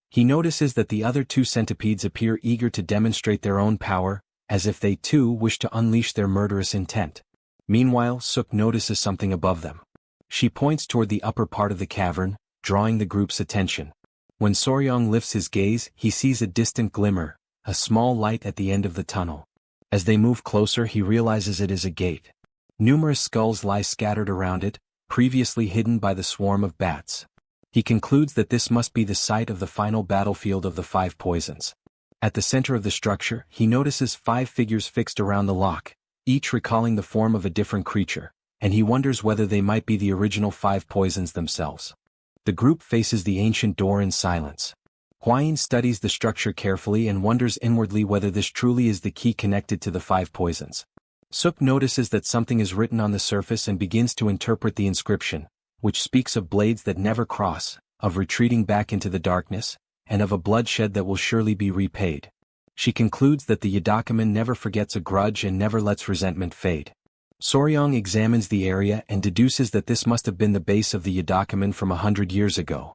He notices that the other 2 centipedes appear eager to demonstrate their own power, as if they too wish to unleash their murderous intent. Meanwhile, Suk notices something above them. She points toward the upper part of the cavern, drawing the group's attention. When Soryong lifts his gaze, he sees a distant glimmer, a small light at the end of the tunnel. As they move closer, he realizes it is a gate. Numerous skulls lie scattered around it, previously hidden by the swarm of bats. He concludes that this must be the site of the final battlefield of the 5 poisons. At the center of the structure, he notices 5 figures fixed around the lock, each recalling the form of a different creature, and he wonders whether they might be the original 5 poisons themselves. The group faces the ancient door in silence. Hwayin studies the structure carefully and wonders inwardly whether this truly is the key connected to the 5 poisons. Suk notices that something is written on the surface and begins to interpret the inscription, which speaks of blades that never cross, of retreating back into the darkness, and of a bloodshed that will surely be repaid. She concludes that the Yadakuman never forgets a grudge and never lets resentment fade. Soryong examines the area and deduces that this must have been the base of the Yadakuman from 100 years ago.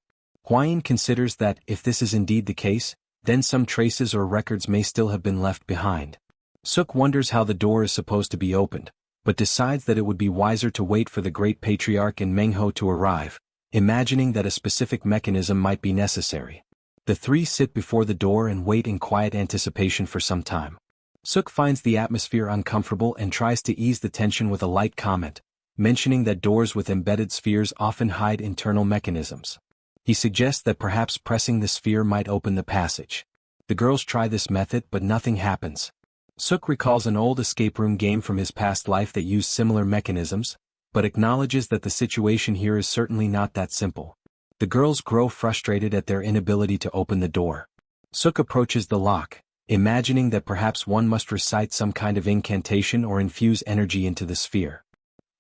Hwayin considers that, if this is indeed the case, then some traces or records may still have been left behind. Suk wonders how the door is supposed to be opened, but decides that it would be wiser to wait for the great patriarch and Meng Ho to arrive, imagining that a specific mechanism might be necessary. The 3 sit before the door and wait in quiet anticipation for some time. Suk finds the atmosphere uncomfortable and tries to ease the tension with a light comment, mentioning that doors with embedded spheres often hide internal mechanisms. He suggests that perhaps pressing the sphere might open the passage. The girls try this method, but nothing happens. Suk recalls an old escape room game from his past life that used similar mechanisms, but acknowledges that the situation here is certainly not that simple. The girls grow frustrated at their inability to open the door. Suk approaches the lock, imagining that perhaps one must recite some kind of incantation or infuse energy into the sphere.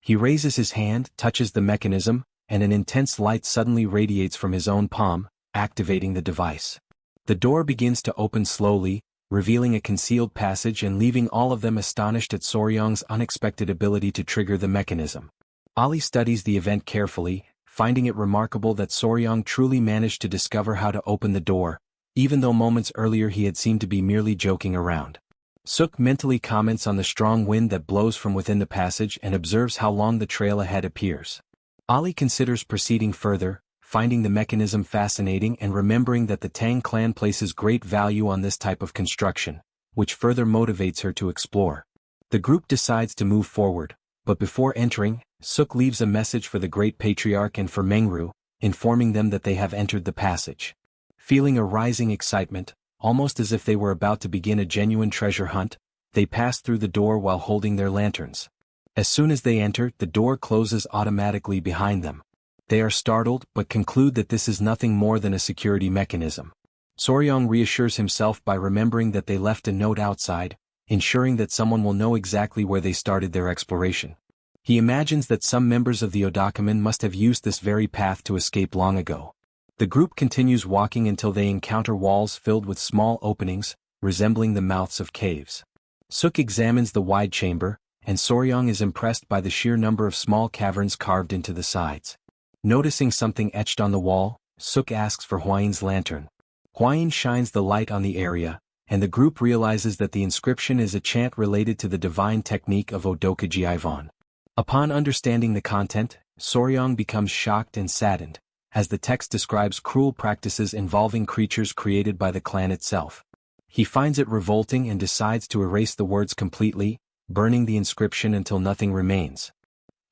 He raises his hand, touches the mechanism, and an intense light suddenly radiates from his own palm, activating the device. The door begins to open slowly, revealing a concealed passage and leaving all of them astonished at Soryong's unexpected ability to trigger the mechanism. Ali studies the event carefully, finding it remarkable that Soryong truly managed to discover how to open the door, even though moments earlier he had seemed to be merely joking around. Suk mentally comments on the strong wind that blows from within the passage and observes how long the trail ahead appears. Ali considers proceeding further, finding the mechanism fascinating and remembering that the Tang clan places great value on this type of construction, which further motivates her to explore. The group decides to move forward, but before entering, Suk leaves a message for the Great Patriarch and for Mengru, informing them that they have entered the passage. Feeling a rising excitement, almost as if they were about to begin a genuine treasure hunt, they pass through the door while holding their lanterns. As soon as they enter, the door closes automatically behind them. They are startled but conclude that this is nothing more than a security mechanism. Soryong reassures himself by remembering that they left a note outside, ensuring that someone will know exactly where they started their exploration. He imagines that some members of the Odakumin must have used this very path to escape long ago. The group continues walking until they encounter walls filled with small openings, resembling the mouths of caves. Suk examines the wide chamber, and Soryong is impressed by the sheer number of small caverns carved into the sides. Noticing something etched on the wall, Suk asks for Hwain's lantern. Hwain shines the light on the area, and the group realizes that the inscription is a chant related to the divine technique of Odoka Jiaivon. Upon understanding the content, Soryong becomes shocked and saddened, as the text describes cruel practices involving creatures created by the clan itself. He finds it revolting and decides to erase the words completely, burning the inscription until nothing remains.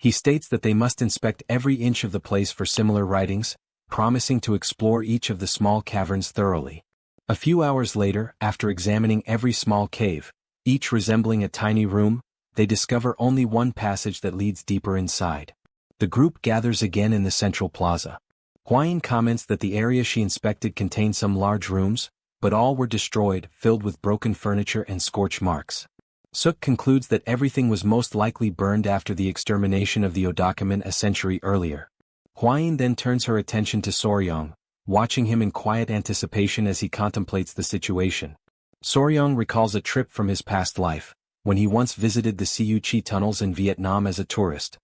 He states that they must inspect every inch of the place for similar writings, promising to explore each of the small caverns thoroughly. A few hours later, after examining every small cave, each resembling a tiny room, they discover only one passage that leads deeper inside. The group gathers again in the central plaza. Hwain comments that the area she inspected contained some large rooms, but all were destroyed, filled with broken furniture and scorch marks. Suk concludes that everything was most likely burned after the extermination of the Odakumin a century earlier. Hwain then turns her attention to Soryong, watching him in quiet anticipation as he contemplates the situation. Soryong recalls a trip from his past life, when he once visited the Siu Chi tunnels in Vietnam as a tourist.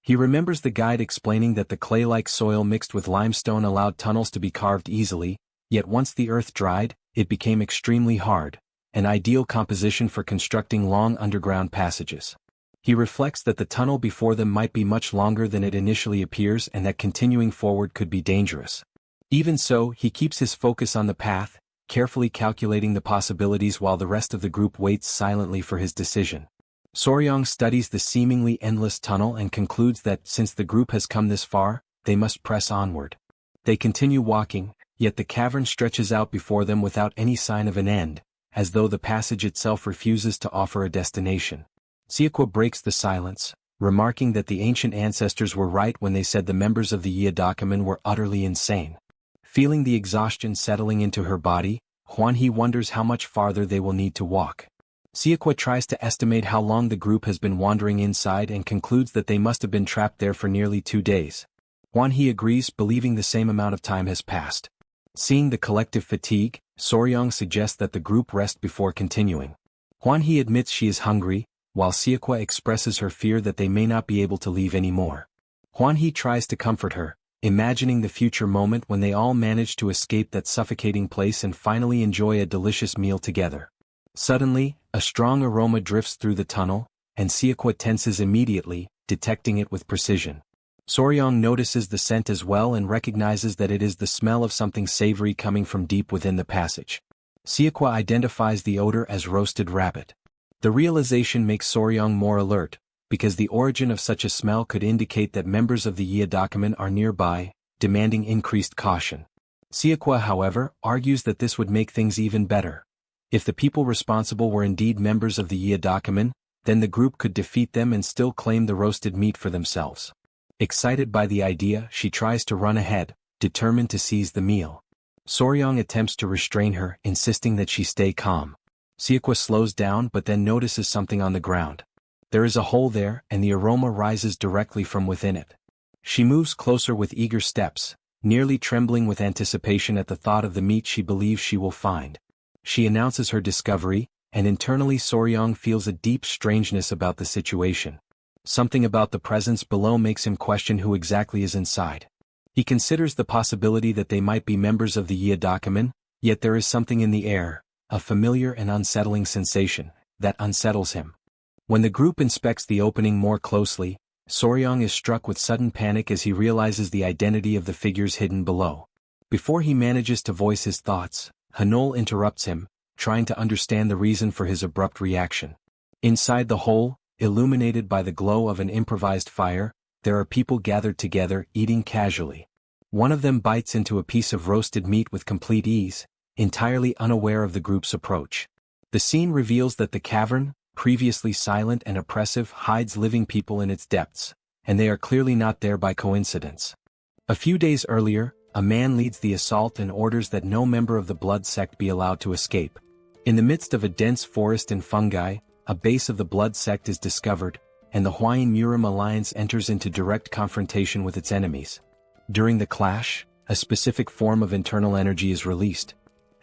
He remembers the guide explaining that the clay-like soil mixed with limestone allowed tunnels to be carved easily, yet once the earth dried, it became extremely hard, an ideal composition for constructing long underground passages. He reflects that the tunnel before them might be much longer than it initially appears and that continuing forward could be dangerous. Even so, he keeps his focus on the path, carefully calculating the possibilities while the rest of the group waits silently for his decision. Soryong studies the seemingly endless tunnel and concludes that since the group has come this far, they must press onward. They continue walking, yet the cavern stretches out before them without any sign of an end, as though the passage itself refuses to offer a destination. Siakwa breaks the silence, remarking that the ancient ancestors were right when they said the members of the Yadakumin were utterly insane. Feeling the exhaustion settling into her body, Hwanhee wonders how much farther they will need to walk. Siakwa tries to estimate how long the group has been wandering inside and concludes that they must have been trapped there for nearly 2 days. Hwanhee agrees, believing the same amount of time has passed. Seeing the collective fatigue, Soryong suggests that the group rest before continuing. Hwanhee admits she is hungry, while Siakwa expresses her fear that they may not be able to leave anymore. Hwanhee tries to comfort her, imagining the future moment when they all manage to escape that suffocating place and finally enjoy a delicious meal together. Suddenly, a strong aroma drifts through the tunnel, and Siakwa tenses immediately, detecting it with precision. Soryong notices the scent as well and recognizes that it is the smell of something savory coming from deep within the passage. Siakwa identifies the odor as roasted rabbit. The realization makes Soryong more alert, because the origin of such a smell could indicate that members of the Yadakumin are nearby, demanding increased caution. Siakwa, however, argues that this would make things even better. If the people responsible were indeed members of the Yadakumin, then the group could defeat them and still claim the roasted meat for themselves. Excited by the idea, she tries to run ahead, determined to seize the meal. Soryong attempts to restrain her, insisting that she stay calm. Siakwa slows down but then notices something on the ground. There is a hole there, and the aroma rises directly from within it. She moves closer with eager steps, nearly trembling with anticipation at the thought of the meat she believes she will find. She announces her discovery, and internally Soryong feels a deep strangeness about the situation. Something about the presence below makes him question who exactly is inside. He considers the possibility that they might be members of the Yadakumin, yet there is something in the air, a familiar and unsettling sensation, that unsettles him. When the group inspects the opening more closely, Soryang is struck with sudden panic as he realizes the identity of the figures hidden below. Before he manages to voice his thoughts, Hanol interrupts him, trying to understand the reason for his abrupt reaction. Inside the hole, illuminated by the glow of an improvised fire, there are people gathered together, eating casually. One of them bites into a piece of roasted meat with complete ease, entirely unaware of the group's approach. The scene reveals that the cavern, previously silent and oppressive, hides living people in its depths, and they are clearly not there by coincidence. A few days earlier, a man leads the assault and orders that no member of the blood sect be allowed to escape. In the midst of a dense forest and fungi, a base of the blood sect is discovered, and the Murim alliance enters into direct confrontation with its enemies. During the clash, a specific form of internal energy is released.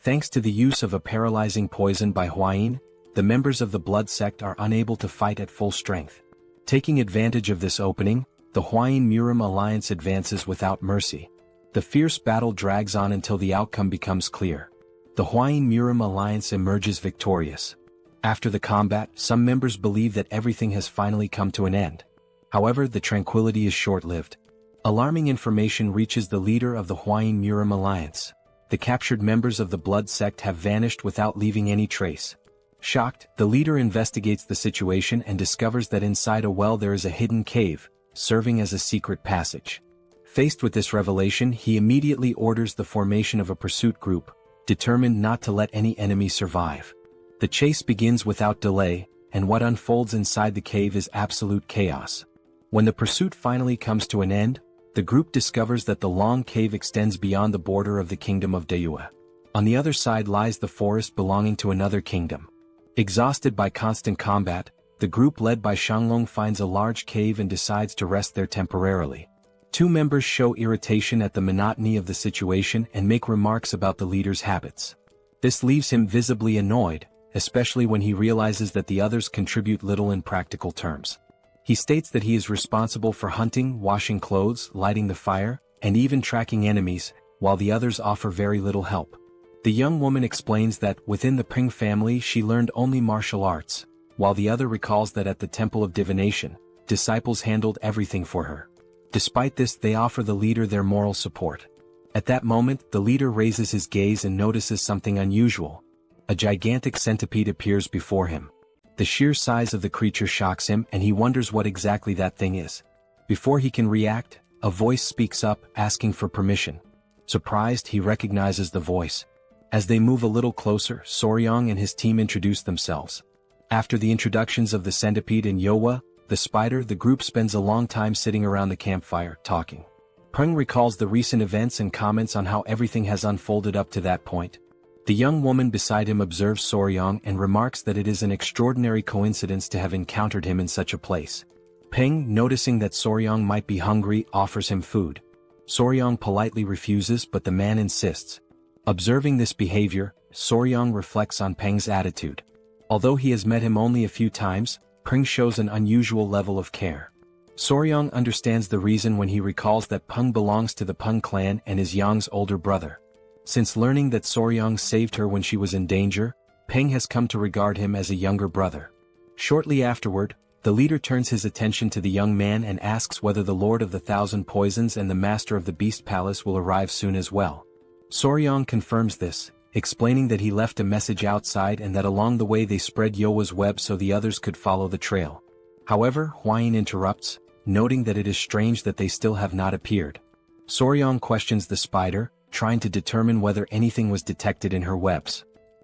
Thanks to the use of a paralyzing poison by Huayin, the members of the blood sect are unable to fight at full strength. Taking advantage of this opening, the Murim alliance advances without mercy. The fierce battle drags on until the outcome becomes clear. The Murim alliance emerges victorious. After the combat, some members believe that everything has finally come to an end. However, the tranquility is short-lived. Alarming information reaches the leader of the Murim alliance. The captured members of the blood sect have vanished without leaving any trace. Shocked, the leader investigates the situation and discovers that inside a well there is a hidden cave, serving as a secret passage. Faced with this revelation, he immediately orders the formation of a pursuit group, determined not to let any enemy survive. The chase begins without delay, and what unfolds inside the cave is absolute chaos. When the pursuit finally comes to an end, the group discovers that the long cave extends beyond the border of the kingdom of Deua. On the other side lies the forest belonging to another kingdom. Exhausted by constant combat, the group led by Shanglong finds a large cave and decides to rest there temporarily. Two members show irritation at the monotony of the situation and make remarks about the leader's habits. This leaves him visibly annoyed, especially when he realizes that the others contribute little in practical terms. He states that he is responsible for hunting, washing clothes, lighting the fire, and even tracking enemies, while the others offer very little help. The young woman explains that within the Ping family she learned only martial arts, while the other recalls that at the Temple of Divination, disciples handled everything for her. Despite this, they offer the leader their moral support. At that moment, the leader raises his gaze and notices something unusual. A gigantic centipede appears before him. The sheer size of the creature shocks him and he wonders what exactly that thing is. Before he can react, a voice speaks up, asking for permission. Surprised, he recognizes the voice. As they move a little closer, Soryang and his team introduce themselves. After the introductions of the centipede and Yowa, the spider, the group spends a long time sitting around the campfire, talking. Peng recalls the recent events and comments on how everything has unfolded up to that point. The young woman beside him observes Soryang and remarks that it is an extraordinary coincidence to have encountered him in such a place. Peng, noticing that Soryang might be hungry, offers him food. Soryang politely refuses, but the man insists. Observing this behavior, Soryang reflects on Peng's attitude. Although he has met him only a few times, Peng shows an unusual level of care. Soryang understands the reason when he recalls that Peng belongs to the Peng clan and is Yang's older brother. Since learning that Soryang saved her when she was in danger, Peng has come to regard him as a younger brother. Shortly afterward, the leader turns his attention to the young man and asks whether the Lord of the Thousand Poisons and the Master of the Beast Palace will arrive soon as well. Soryang confirms this, explaining that he left a message outside and that along the way they spread Yowa's web so the others could follow the trail. However, Huayin interrupts, noting that it is strange that they still have not appeared. Soryang questions the spider, trying to determine whether anything was detected in her webs.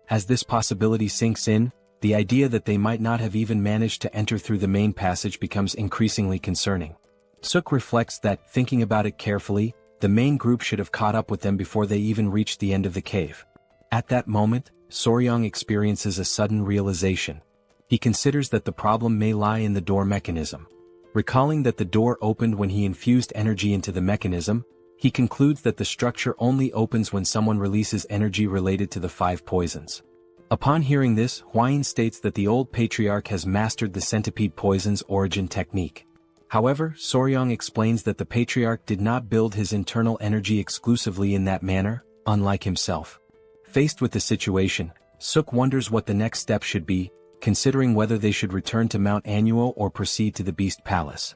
As this possibility sinks in, the idea that they might not have even managed to enter through the main passage becomes increasingly concerning. Suk reflects that, thinking about it carefully, the main group should have caught up with them before they even reached the end of the cave. At that moment, Soryang experiences a sudden realization. He considers that the problem may lie in the door mechanism. Recalling that the door opened when he infused energy into the mechanism, he concludes that the structure only opens when someone releases energy related to the 5 poisons. Upon hearing this, Huayin states that the old patriarch has mastered the centipede poison's origin technique. However, Soryang explains that the patriarch did not build his internal energy exclusively in that manner, unlike himself. Faced with the situation, Suk wonders what the next step should be, considering whether they should return to Mount Annuo or proceed to the Beast Palace.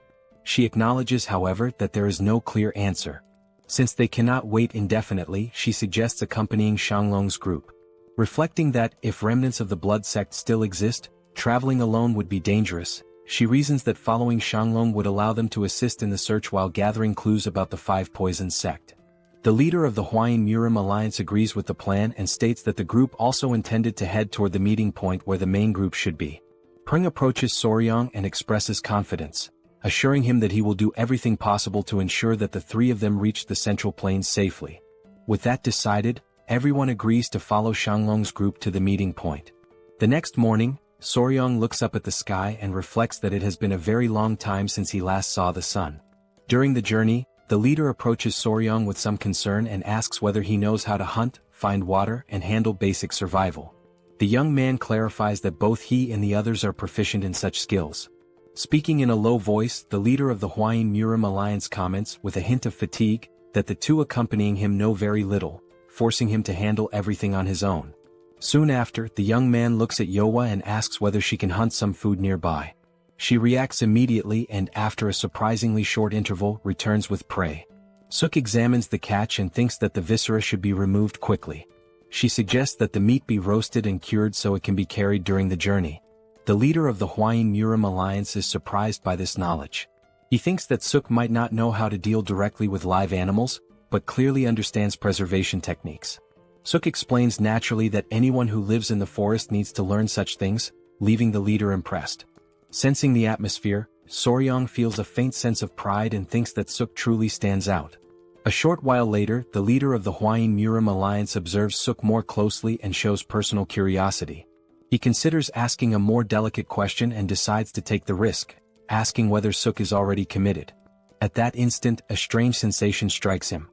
She acknowledges, however, that there is no clear answer. Since they cannot wait indefinitely, she suggests accompanying Shanglong's group. Reflecting that, if remnants of the blood sect still exist, traveling alone would be dangerous, she reasons that following Shanglong would allow them to assist in the search while gathering clues about the Five Poisons sect. The leader of the Huayin Murim alliance agrees with the plan and states that the group also intended to head toward the meeting point where the main group should be. Pring approaches Soryong and expresses confidence, assuring him that he will do everything possible to ensure that the three of them reach the Central Plains safely. With that decided, everyone agrees to follow Shanglong's group to the meeting point. The next morning, Soryong looks up at the sky and reflects that it has been a very long time since he last saw the sun. During the journey, the leader approaches Soryong with some concern and asks whether he knows how to hunt, find water, and handle basic survival. The young man clarifies that both he and the others are proficient in such skills. Speaking in a low voice, the leader of the Huayin Murim alliance comments, with a hint of fatigue, that the two accompanying him know very little, forcing him to handle everything on his own. Soon after, the young man looks at Yowa and asks whether she can hunt some food nearby. She reacts immediately and, after a surprisingly short interval, returns with prey. Suk examines the catch and thinks that the viscera should be removed quickly. She suggests that the meat be roasted and cured so it can be carried during the journey. The leader of the Huayin Murim alliance is surprised by this knowledge. He thinks that Suk might not know how to deal directly with live animals, but clearly understands preservation techniques. Suk explains naturally that anyone who lives in the forest needs to learn such things, leaving the leader impressed. Sensing the atmosphere, Soryong feels a faint sense of pride and thinks that Suk truly stands out. A short while later, the leader of the Huayin Murim alliance observes Suk more closely and shows personal curiosity. He considers asking a more delicate question and decides to take the risk, asking whether Suk is already committed. At that instant, a strange sensation strikes him.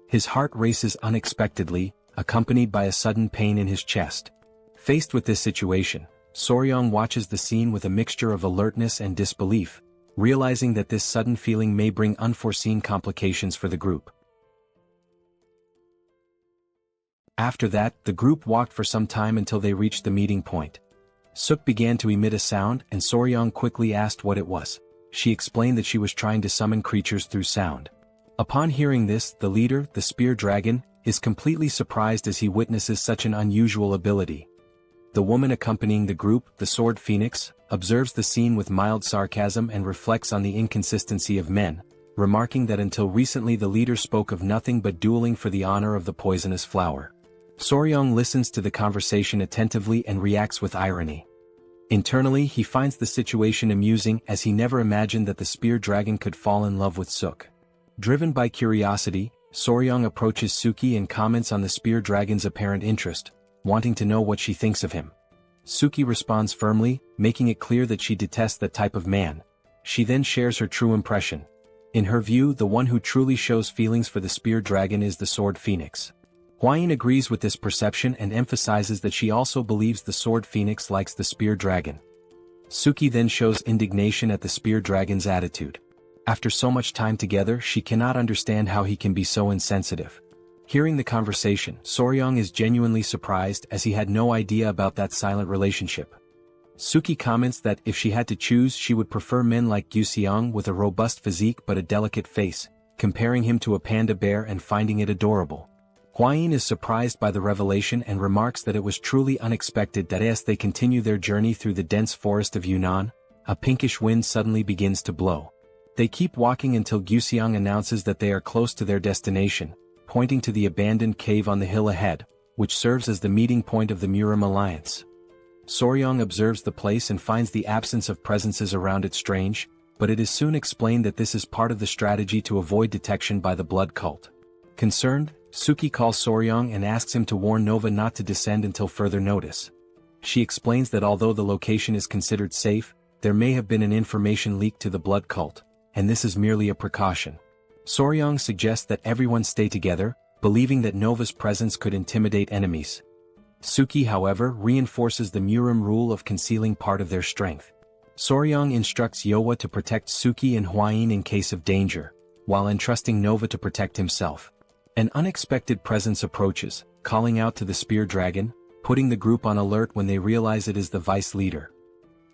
His heart races unexpectedly, accompanied by a sudden pain in his chest. Faced with this situation, Soryong watches the scene with a mixture of alertness and disbelief, realizing that this sudden feeling may bring unforeseen complications for the group. After that, the group walked for some time until they reached the meeting point. Suk began to emit a sound and Soryong quickly asked what it was. She explained that she was trying to summon creatures through sound. Upon hearing this, the leader, the spear dragon, is completely surprised as he witnesses such an unusual ability. The woman accompanying the group, the sword phoenix, observes the scene with mild sarcasm and reflects on the inconsistency of men, remarking that until recently the leader spoke of nothing but dueling for the honor of the poisonous flower. Soryong listens to the conversation attentively and reacts with irony. Internally, he finds the situation amusing as he never imagined that the spear dragon could fall in love with Suk. Driven by curiosity, Soryong approaches Suki and comments on the spear dragon's apparent interest, wanting to know what she thinks of him. Suki responds firmly, making it clear that she detests that type of man. She then shares her true impression. In her view, the one who truly shows feelings for the spear dragon is the sword phoenix. Huayin agrees with this perception and emphasizes that she also believes the sword phoenix likes the spear dragon. Suki then shows indignation at the spear dragon's attitude. After so much time together, she cannot understand how he can be so insensitive. Hearing the conversation, Soryong is genuinely surprised as he had no idea about that silent relationship. Suki comments that if she had to choose, she would prefer men like Guseong with a robust physique but a delicate face, comparing him to a panda bear and finding it adorable. Huayin is surprised by the revelation and remarks that it was truly unexpected that as they continue their journey through the dense forest of Yunnan, a pinkish wind suddenly begins to blow. They keep walking until Guseong announces that they are close to their destination, pointing to the abandoned cave on the hill ahead, which serves as the meeting point of the Murim alliance. Soryong observes the place and finds the absence of presences around it strange, but it is soon explained that this is part of the strategy to avoid detection by the blood cult. Concerned, Suki calls Soryong and asks him to warn Nova not to descend until further notice. She explains that although the location is considered safe, there may have been an information leak to the blood cult, and this is merely a precaution. Soryong suggests that everyone stay together, believing that Nova's presence could intimidate enemies. Suki, however, reinforces the Murim rule of concealing part of their strength. Soryong instructs Yowa to protect Suki and Huayin in case of danger, while entrusting Nova to protect himself. An unexpected presence approaches, calling out to the spear dragon, putting the group on alert when they realize it is the vice leader.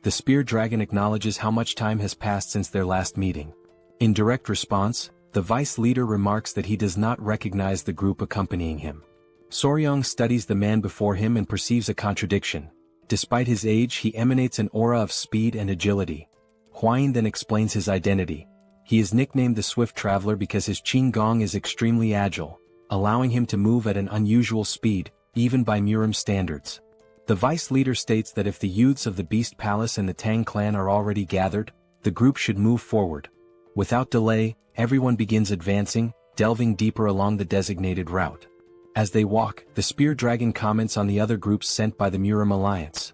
The spear dragon acknowledges how much time has passed since their last meeting. In direct response, the vice leader remarks that he does not recognize the group accompanying him. Soryong studies the man before him and perceives a contradiction. Despite his age, he emanates an aura of speed and agility. Huayin then explains his identity. He is nicknamed the Swift Traveler because his Qinggong is extremely agile, allowing him to move at an unusual speed, even by Murim standards. The vice leader states that if the youths of the Beast Palace and the Tang Clan are already gathered, the group should move forward. Without delay, everyone begins advancing, delving deeper along the designated route. As they walk, the Spear Dragon comments on the other groups sent by the Murim Alliance.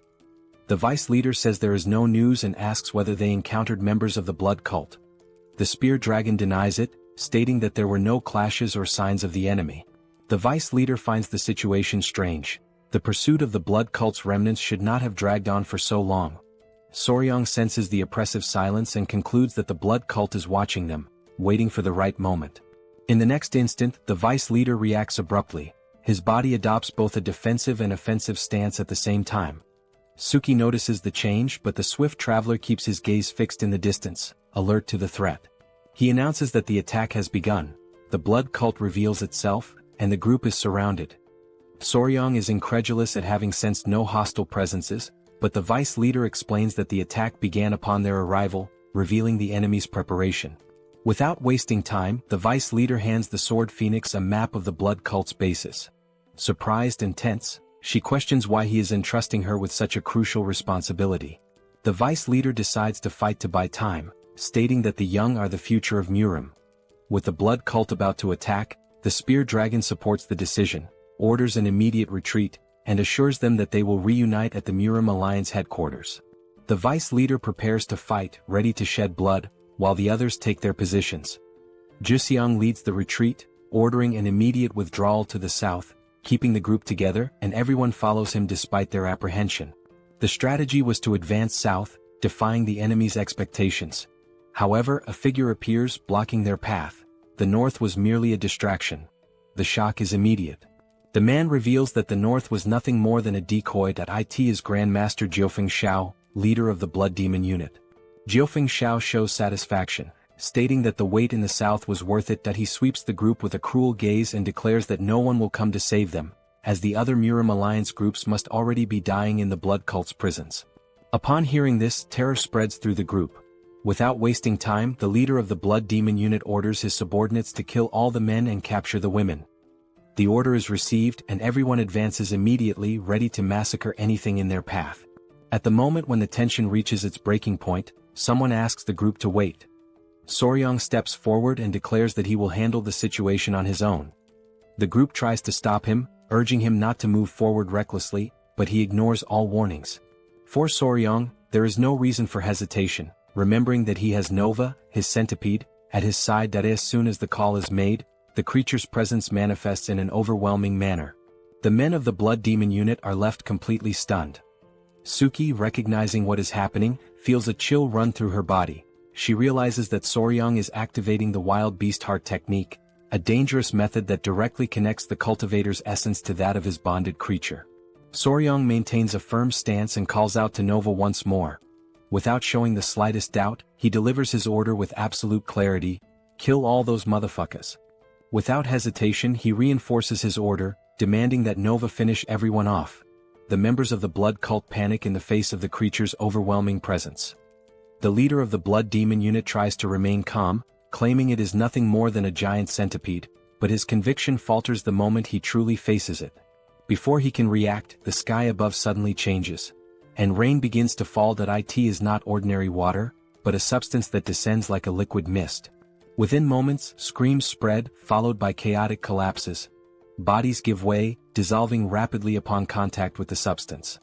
The vice leader says there is no news and asks whether they encountered members of the blood cult. The Spear Dragon denies it, stating that there were no clashes or signs of the enemy. The vice leader finds the situation strange. The pursuit of the blood cult's remnants should not have dragged on for so long. Soryong senses the oppressive silence and concludes that the blood cult is watching them, waiting for the right moment. In the next instant, the vice leader reacts abruptly. His body adopts both a defensive and offensive stance at the same time. Suki notices the change, but the Swift Traveler keeps his gaze fixed in the distance, alert to the threat. He announces that the attack has begun. The blood cult reveals itself, and the group is surrounded. Soryong is incredulous at having sensed no hostile presences, but the vice leader explains that the attack began upon their arrival, revealing the enemy's preparation. Without wasting time, the vice leader hands the Sword Phoenix a map of the blood cult's bases. Surprised and tense, she questions why he is entrusting her with such a crucial responsibility. The vice leader decides to fight to buy time, stating that the young are the future of Murim. With the blood cult about to attack, the Spear Dragon supports the decision, orders an immediate retreat, and assures them that they will reunite at the Murim Alliance headquarters. The vice leader prepares to fight, ready to shed blood, while the others take their positions. Juxiang leads the retreat, ordering an immediate withdrawal to the south, keeping the group together, and everyone follows him despite their apprehension. The strategy was to advance south, defying the enemy's expectations. However, a figure appears, blocking their path. The north was merely a distraction. The shock is immediate. The man reveals that the north was nothing more than a decoy. It is Grandmaster Jiufeng Shao, leader of the Blood Demon unit. Jiufeng Shao shows satisfaction, stating that the wait in the south was worth it. He sweeps the group with a cruel gaze and declares that no one will come to save them, as the other Murim Alliance groups must already be dying in the blood cult's prisons. Upon hearing this, terror spreads through the group. Without wasting time, the leader of the Blood Demon unit orders his subordinates to kill all the men and capture the women. The order is received and everyone advances immediately, ready to massacre anything in their path. At the moment when the tension reaches its breaking point, someone asks the group to wait. Soryong steps forward and declares that he will handle the situation on his own. The group tries to stop him, urging him not to move forward recklessly, but he ignores all warnings. For Soryong, there is no reason for hesitation, remembering that he has Nova, his centipede, at his side. That as soon as the call is made, the creature's presence manifests in an overwhelming manner. The men of the Blood Demon unit are left completely stunned. Suki, recognizing what is happening, feels a chill run through her body. She realizes that Soryong is activating the Wild Beast Heart technique, a dangerous method that directly connects the cultivator's essence to that of his bonded creature. Soryong maintains a firm stance and calls out to Nova once more. Without showing the slightest doubt, he delivers his order with absolute clarity: kill all those motherfuckers. Without hesitation, he reinforces his order, demanding that Nova finish everyone off. The members of the blood cult panic in the face of the creature's overwhelming presence. The leader of the Blood Demon unit tries to remain calm, claiming it is nothing more than a giant centipede, but his conviction falters the moment he truly faces it. Before he can react, the sky above suddenly changes, and rain begins to fall. It is not ordinary water, but a substance that descends like a liquid mist. Within moments, screams spread, followed by chaotic collapses. Bodies give way, dissolving rapidly upon contact with the substance.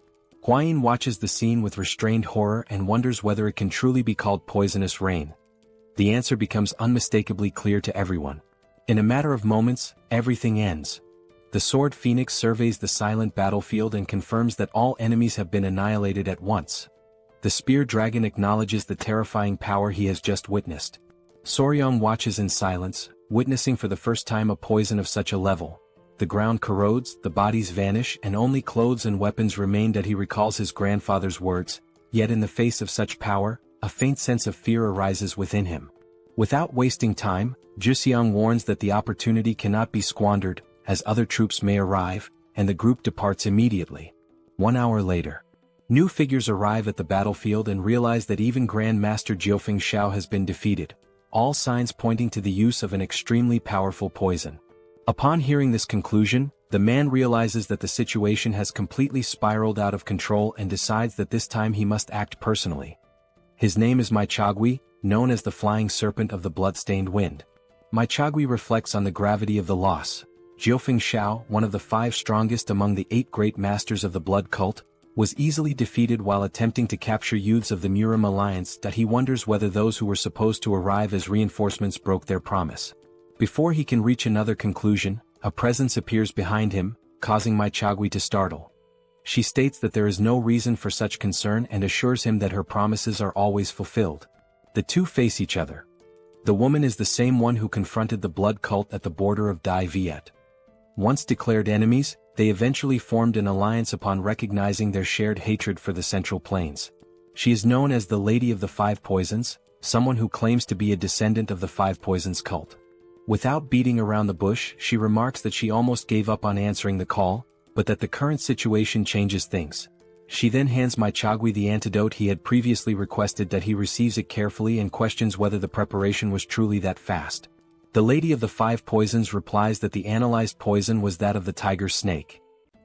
Huayin watches the scene with restrained horror and wonders whether it can truly be called poisonous rain. The answer becomes unmistakably clear to everyone. In a matter of moments, everything ends. The Sword Phoenix surveys the silent battlefield and confirms that all enemies have been annihilated at once. The Spear Dragon acknowledges the terrifying power he has just witnessed. Soryong watches in silence, witnessing for the first time a poison of such a level. The ground corrodes, the bodies vanish, and only clothes and weapons remain. He recalls his grandfather's words, yet in the face of such power, a faint sense of fear arises within him. Without wasting time, Juxiang warns that the opportunity cannot be squandered, as other troops may arrive, and the group departs immediately. 1 hour later, new figures arrive at the battlefield and realize that even Grand Master Jiufeng Shao has been defeated, all signs pointing to the use of an extremely powerful poison. Upon hearing this conclusion, the man realizes that the situation has completely spiraled out of control and decides that this time he must act personally. His name is Maichagui, known as the Flying Serpent of the Bloodstained Wind. Maichagui reflects on the gravity of the loss. Jiufeng Shao, one of the 5 strongest among the 8 great masters of the blood cult, was easily defeated while attempting to capture youths of the Murim alliance that he wonders whether those who were supposed to arrive as reinforcements broke their promise. Before he can reach another conclusion, a presence appears behind him, causing Maichagui to startle. She states that there is no reason for such concern and assures him that her promises are always fulfilled. The two face each other. The woman is the same one who confronted the blood cult at the border of Dai Viet. Once declared enemies, they eventually formed an alliance upon recognizing their shared hatred for the Central Plains. She is known as the Lady of the 5 Poisons, someone who claims to be a descendant of the 5 Poisons cult. Without beating around the bush, she remarks that she almost gave up on answering the call, but that the current situation changes things. She then hands Maichagui the antidote he had previously requested. That he receives it carefully and questions whether the preparation was truly that fast. The Lady of the 5 Poisons replies that the analyzed poison was that of the tiger snake.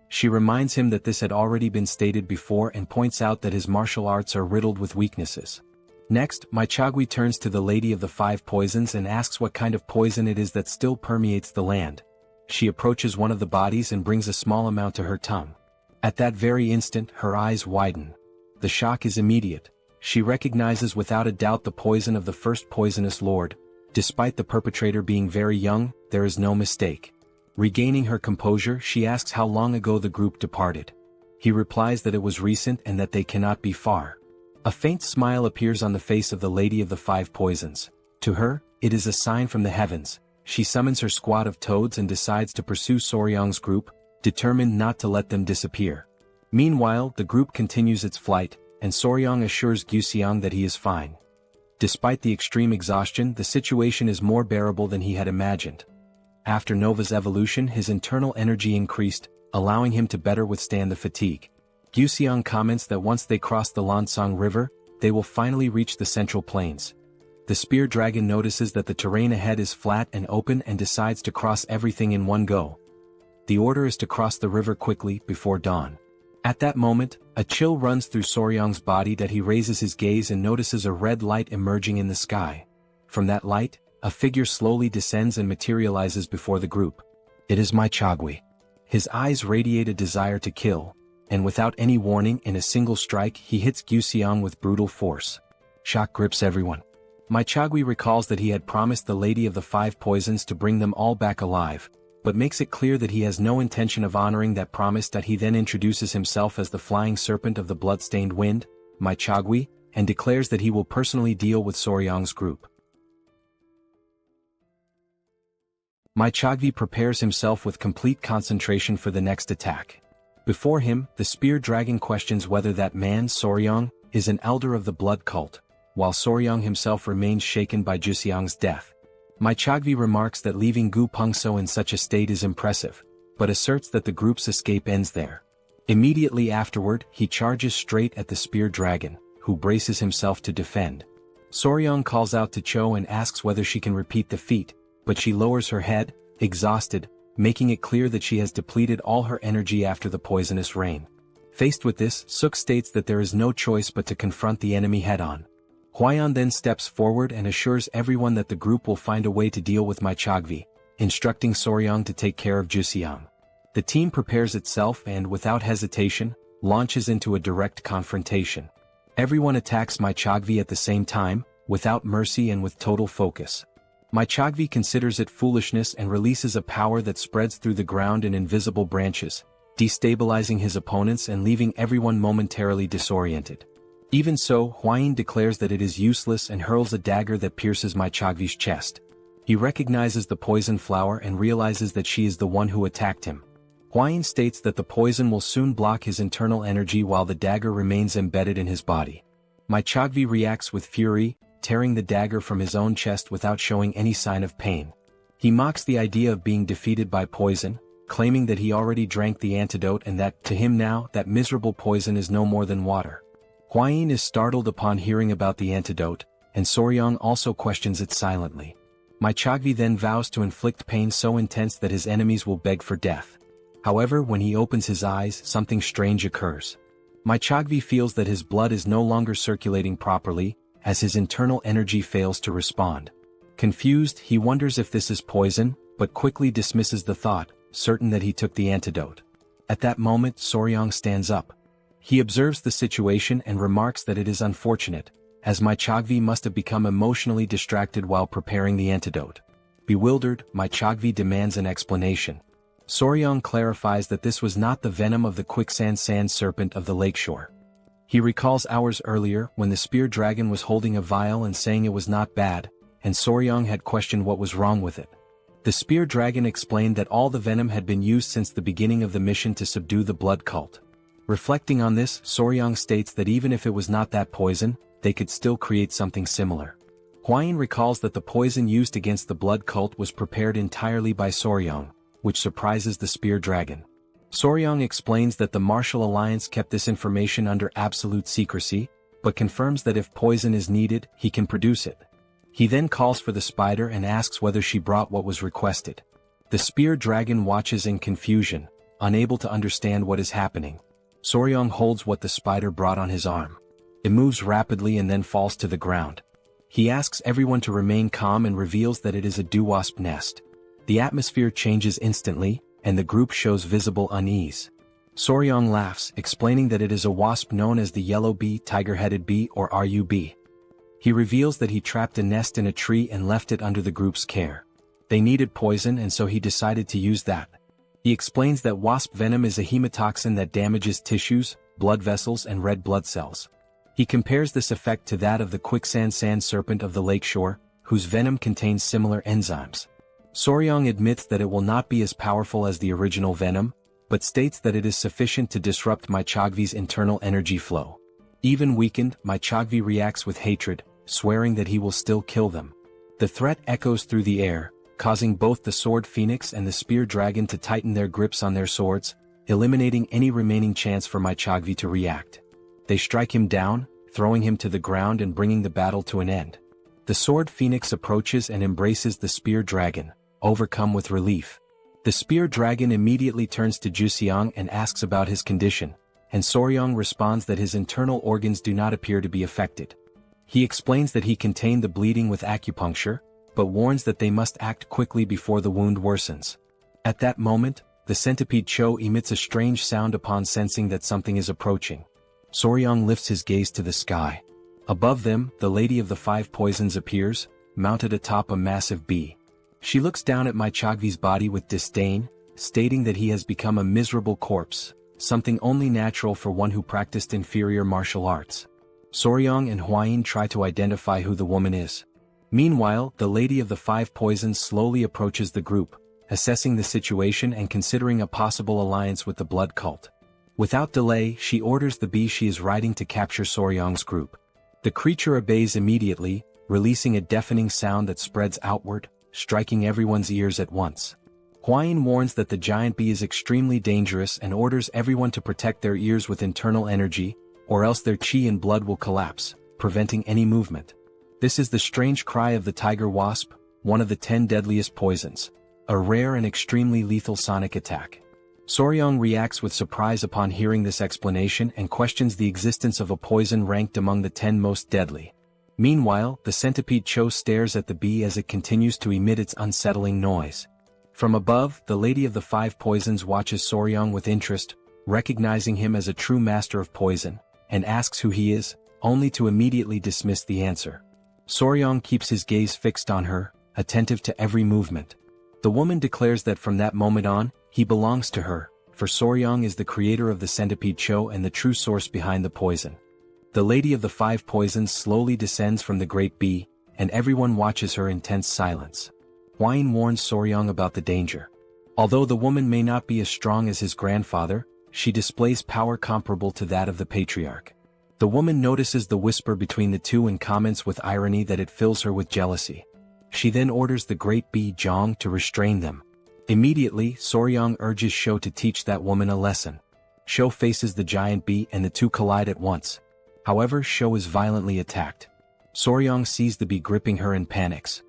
She reminds him that this had already been stated before and points out that his martial arts are riddled with weaknesses. Next, Maichagui turns to the Lady of the 5 Poisons and asks what kind of poison it is that still permeates the land. She approaches one of the bodies and brings a small amount to her tongue. At that very instant, her eyes widen. The shock is immediate. She recognizes without a doubt the poison of the first poisonous lord. Despite the perpetrator being very young, there is no mistake. Regaining her composure, she asks how long ago the group departed. He replies that it was recent and that they cannot be far. A faint smile appears on the face of the Lady of the 5 Poisons. To her, it is a sign from the heavens. She summons her squad of toads and decides to pursue Soryang's group, determined not to let them disappear. Meanwhile, the group continues its flight, and Soryang assures Guxiang that he is fine. Despite the extreme exhaustion, the situation is more bearable than he had imagined. After Nova's evolution, his internal energy increased, allowing him to better withstand the fatigue. Guxiang comments that once they cross the Lansang River, they will finally reach the Central Plains. The spear dragon notices that the terrain ahead is flat and open and decides to cross everything in one go. The order is to cross the river quickly, before dawn. At that moment, a chill runs through Soryang's body that he raises his gaze and notices a red light emerging in the sky. From that light, a figure slowly descends and materializes before the group. It is Maichagui. His eyes radiate a desire to kill, and without any warning, in a single strike he hits Guxiang with brutal force. Shock grips everyone. Maichagui recalls that he had promised the Lady of the 5 Poisons to bring them all back alive, but makes it clear that he has no intention of honoring that promise. That he then introduces himself as the Flying Serpent of the Bloodstained Wind, Maichagui, and declares that he will personally deal with Soryang's group. Maichagui prepares himself with complete concentration for the next attack. Before him, the spear dragon questions whether that man, Soryang, is an elder of the blood cult, while Soryang himself remains shaken by Juxiang's death. Maichagui remarks that leaving Gu Pengso in such a state is impressive, but asserts that the group's escape ends there. Immediately afterward, he charges straight at the spear dragon, who braces himself to defend. Soryang calls out to Cho and asks whether she can repeat the feat, but she lowers her head, exhausted, making it clear that she has depleted all her energy after the poisonous rain. Faced with this, Suk states that there is no choice but to confront the enemy head-on. Huayan then steps forward and assures everyone that the group will find a way to deal with Maichagui, instructing Soryang to take care of Juxiang. The team prepares itself and, without hesitation, launches into a direct confrontation. Everyone attacks Maichagui at the same time, without mercy and with total focus. Maichagui considers it foolishness and releases a power that spreads through the ground in invisible branches, destabilizing his opponents and leaving everyone momentarily disoriented. Even so, Huayin declares that it is useless and hurls a dagger that pierces Maichagui's chest. He recognizes the poison flower and realizes that she is the one who attacked him. Huayin states that the poison will soon block his internal energy while the dagger remains embedded in his body. Maichagui reacts with fury, tearing the dagger from his own chest without showing any sign of pain. He mocks the idea of being defeated by poison, claiming that he already drank the antidote and that, to him now, that miserable poison is no more than water. Huayin is startled upon hearing about the antidote, and Soryang also questions it silently. Mai Chogvi then vows to inflict pain so intense that his enemies will beg for death. However, when he opens his eyes, something strange occurs. Mai Chogvi feels that his blood is no longer circulating properly, as his internal energy fails to respond. Confused, he wonders if this is poison, but quickly dismisses the thought, certain that he took the antidote. At that moment, Soryang stands up. He observes the situation and remarks that it is unfortunate, as Mai Chogvi must have become emotionally distracted while preparing the antidote. Bewildered, Mai Chogvi demands an explanation. Soryang clarifies that this was not the venom of the quicksand sand serpent of the lakeshore. He recalls hours earlier when the spear dragon was holding a vial and saying it was not bad, and Soryang had questioned what was wrong with it. The spear dragon explained that all the venom had been used since the beginning of the mission to subdue the blood cult. Reflecting on this, Soryang states that even if it was not that poison, they could still create something similar. Huayin recalls that the poison used against the blood cult was prepared entirely by Soryang, which surprises the spear dragon. Soryang explains that the Martial Alliance kept this information under absolute secrecy, but confirms that if poison is needed, he can produce it. He then calls for the spider and asks whether she brought what was requested. The spear dragon watches in confusion, unable to understand what is happening. Soryang holds what the spider brought on his arm. It moves rapidly and then falls to the ground. He asks everyone to remain calm and reveals that it is a dew-wasp nest. The atmosphere changes instantly, and the group shows visible unease. Soryang laughs, explaining that it is a wasp known as the yellow bee, tiger-headed bee, or RUB. He reveals that he trapped a nest in a tree and left it under the group's care. They needed poison and so he decided to use that. He explains that wasp venom is a hemotoxin that damages tissues, blood vessels and red blood cells. He compares this effect to that of the quicksand sand serpent of the lakeshore, whose venom contains similar enzymes. Soryang admits that it will not be as powerful as the original venom, but states that it is sufficient to disrupt Mai Chogvi's internal energy flow. Even weakened, Mai Chogvi reacts with hatred, swearing that he will still kill them. The threat echoes through the air, causing both the sword phoenix and the spear dragon to tighten their grips on their swords, eliminating any remaining chance for Mai Chogvi to react. They strike him down, throwing him to the ground and bringing the battle to an end. The sword phoenix approaches and embraces the spear dragon, overcome with relief. The spear dragon immediately turns to Juxiang and asks about his condition, and Soryang responds that his internal organs do not appear to be affected. He explains that he contained the bleeding with acupuncture, but warns that they must act quickly before the wound worsens. At that moment, the centipede Cho emits a strange sound upon sensing that something is approaching. Soryang lifts his gaze to the sky. Above them, the Lady of the Five Poisons appears, mounted atop a massive bee. She looks down at Mai Chogvi's body with disdain, stating that he has become a miserable corpse, something only natural for one who practiced inferior martial arts. Soryang and Huayin try to identify who the woman is. Meanwhile, the Lady of the Five Poisons slowly approaches the group, assessing the situation and considering a possible alliance with the blood cult. Without delay, she orders the bee she is riding to capture Soryang's group. The creature obeys immediately, releasing a deafening sound that spreads outward, striking everyone's ears at once. Huayin warns that the giant bee is extremely dangerous and orders everyone to protect their ears with internal energy, or else their qi and blood will collapse, preventing any movement. This is the strange cry of the tiger wasp, one of the 10 deadliest poisons, a rare and extremely lethal sonic attack. Soryang reacts with surprise upon hearing this explanation and questions the existence of a poison ranked among the 10 most deadly. Meanwhile, the centipede Cho stares at the bee as it continues to emit its unsettling noise. From above, the Lady of the Five Poisons watches Soryang with interest, recognizing him as a true master of poison, and asks who he is, only to immediately dismiss the answer. Soryang keeps his gaze fixed on her, attentive to every movement. The woman declares that from that moment on, he belongs to her, for Soryang is the creator of the centipede Cho and the true source behind the poison. The Lady of the Five Poisons slowly descends from the great bee, and everyone watches her in tense silence. Huayin warns Soryang about the danger. Although the woman may not be as strong as his grandfather, she displays power comparable to that of the patriarch. The woman notices the whisper between the two and comments with irony that it fills her with jealousy. She then orders the great Bi Zhang to restrain them. Immediately, Soryang urges Shou to teach that woman a lesson. Shou faces the giant bee and the two collide at once. However, Shou is violently attacked. Soryang sees the bee gripping her and panics.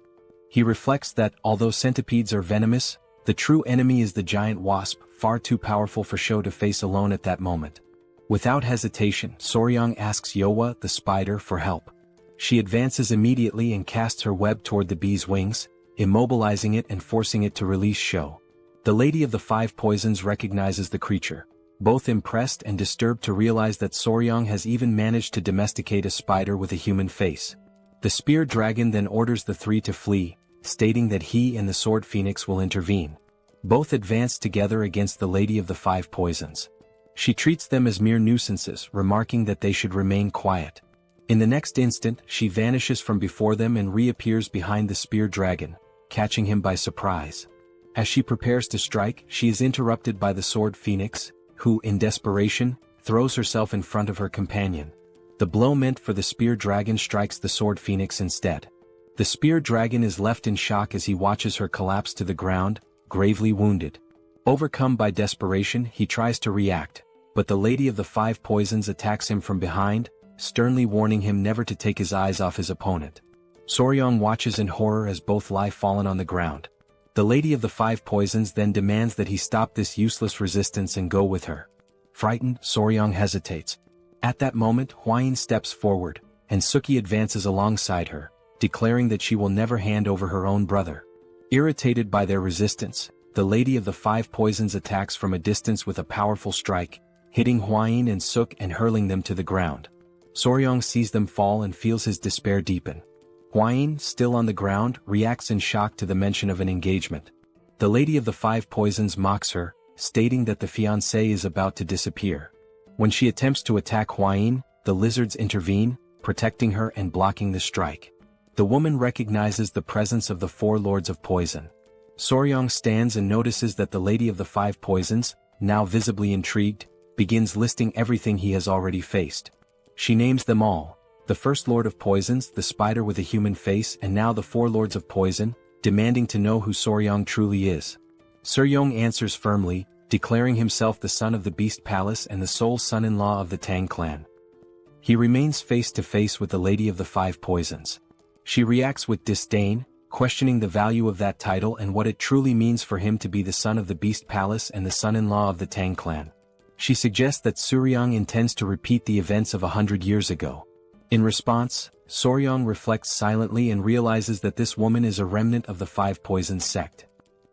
He reflects that, although centipedes are venomous, the true enemy is the giant wasp, far too powerful for Shou to face alone at that moment. Without hesitation, Soryang asks Yowa, the spider, for help. She advances immediately and casts her web toward the bee's wings, immobilizing it and forcing it to release Shou. The Lady of the Five Poisons recognizes the creature, both impressed and disturbed to realize that Soryang has even managed to domesticate a spider with a human face. The spear dragon then orders the three to flee, stating that he and the sword phoenix will intervene. Both advance together against the Lady of the Five Poisons. She treats them as mere nuisances, remarking that they should remain quiet. In the next instant, she vanishes from before them and reappears behind the spear dragon, catching him by surprise. As she prepares to strike, she is interrupted by the sword phoenix, who, in desperation, throws herself in front of her companion. The blow meant for the spear dragon strikes the sword phoenix instead. The spear dragon is left in shock as he watches her collapse to the ground, gravely wounded. Overcome by desperation, he tries to react, but the Lady of the Five Poisons attacks him from behind, sternly warning him never to take his eyes off his opponent. Soryang watches in horror as both lie fallen on the ground. The Lady of the Five Poisons then demands that he stop this useless resistance and go with her. Frightened, Soryang hesitates. At that moment, Huayin steps forward, and Suki advances alongside her, declaring that she will never hand over her own brother. Irritated by their resistance, the Lady of the Five Poisons attacks from a distance with a powerful strike, hitting Huayin and Suk and hurling them to the ground. Soryang sees them fall and feels his despair deepen. Huayin, still on the ground, reacts in shock to the mention of an engagement. The Lady of the Five Poisons mocks her, stating that the fiancé is about to disappear. When she attempts to attack Huayin, the lizards intervene, protecting her and blocking the strike. The woman recognizes the presence of the four Lords of Poison. Soryang stands and notices that the Lady of the Five Poisons, now visibly intrigued, begins listing everything he has already faced. She names them all: the first Lord of Poisons, the spider with a human face, and now the four Lords of Poison, demanding to know who Soryang truly is. Soryang answers firmly, declaring himself the son of the Beast Palace and the sole son-in-law of the Tang Clan. He remains face to face with the Lady of the Five Poisons. She reacts with disdain, questioning the value of that title and what it truly means for him to be the son of the Beast Palace and the son-in-law of the Tang Clan. She suggests that Soryang intends to repeat the events of 100 years ago. In response, Soryang reflects silently and realizes that this woman is a remnant of the Five Poisons sect.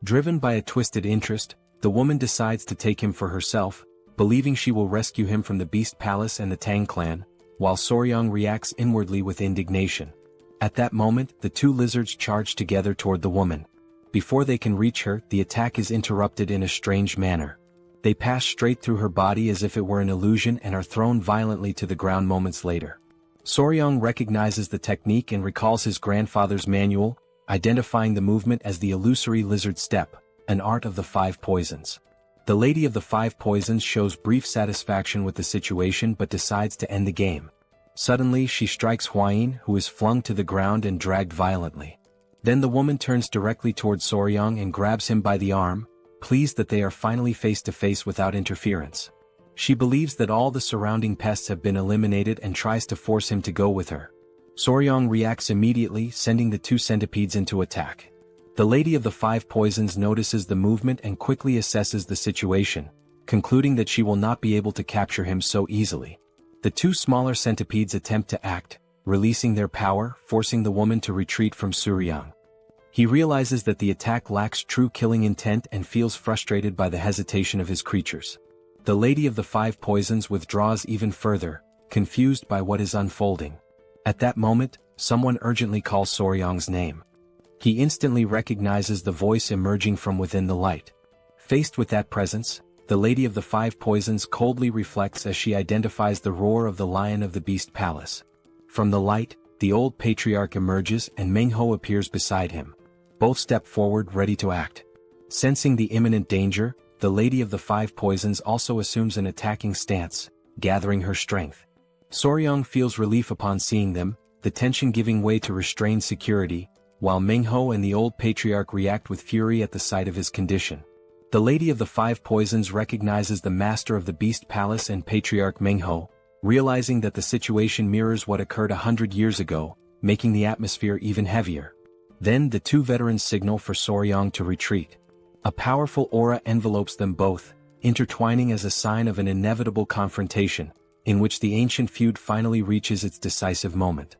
Driven by a twisted interest, the woman decides to take him for herself, believing she will rescue him from the Beast Palace and the Tang Clan, while Soryang reacts inwardly with indignation. At that moment, the two lizards charge together toward the woman. Before they can reach her, the attack is interrupted in a strange manner. They pass straight through her body as if it were an illusion and are thrown violently to the ground moments later. Soryang recognizes the technique and recalls his grandfather's manual, identifying the movement as the illusory lizard step, an art of the Five Poisons. The Lady of the Five Poisons shows brief satisfaction with the situation but decides to end the game. Suddenly she strikes Huayin, who is flung to the ground and dragged violently. Then the woman turns directly toward Soryang and grabs him by the arm, pleased that they are finally face to face without interference. She believes that all the surrounding pests have been eliminated and tries to force him to go with her. Soryang reacts immediately, sending the two centipedes into attack. The Lady of the Five Poisons notices the movement and quickly assesses the situation, concluding that she will not be able to capture him so easily. The two smaller centipedes attempt to act, releasing their power, forcing the woman to retreat from Soryang. He realizes that the attack lacks true killing intent and feels frustrated by the hesitation of his creatures. The Lady of the Five Poisons withdraws even further, confused by what is unfolding. At that moment, someone urgently calls Soryang's name. He instantly recognizes the voice emerging from within the light. Faced with that presence, the Lady of the Five Poisons coldly reflects as she identifies the roar of the Lion of the Beast Palace. From the light, the old patriarch emerges and Manhwa appears beside him. Both step forward ready to act. Sensing the imminent danger, the Lady of the Five Poisons also assumes an attacking stance, gathering her strength. Soryang feels relief upon seeing them, the tension giving way to restrained security, while Mengho and the old patriarch react with fury at the sight of his condition. The Lady of the Five Poisons recognizes the master of the Beast Palace and Patriarch Mengho, realizing that the situation mirrors what occurred 100 years ago, making the atmosphere even heavier. Then the two veterans signal for Soryang to retreat. A powerful aura envelopes them both, intertwining as a sign of an inevitable confrontation, in which the ancient feud finally reaches its decisive moment.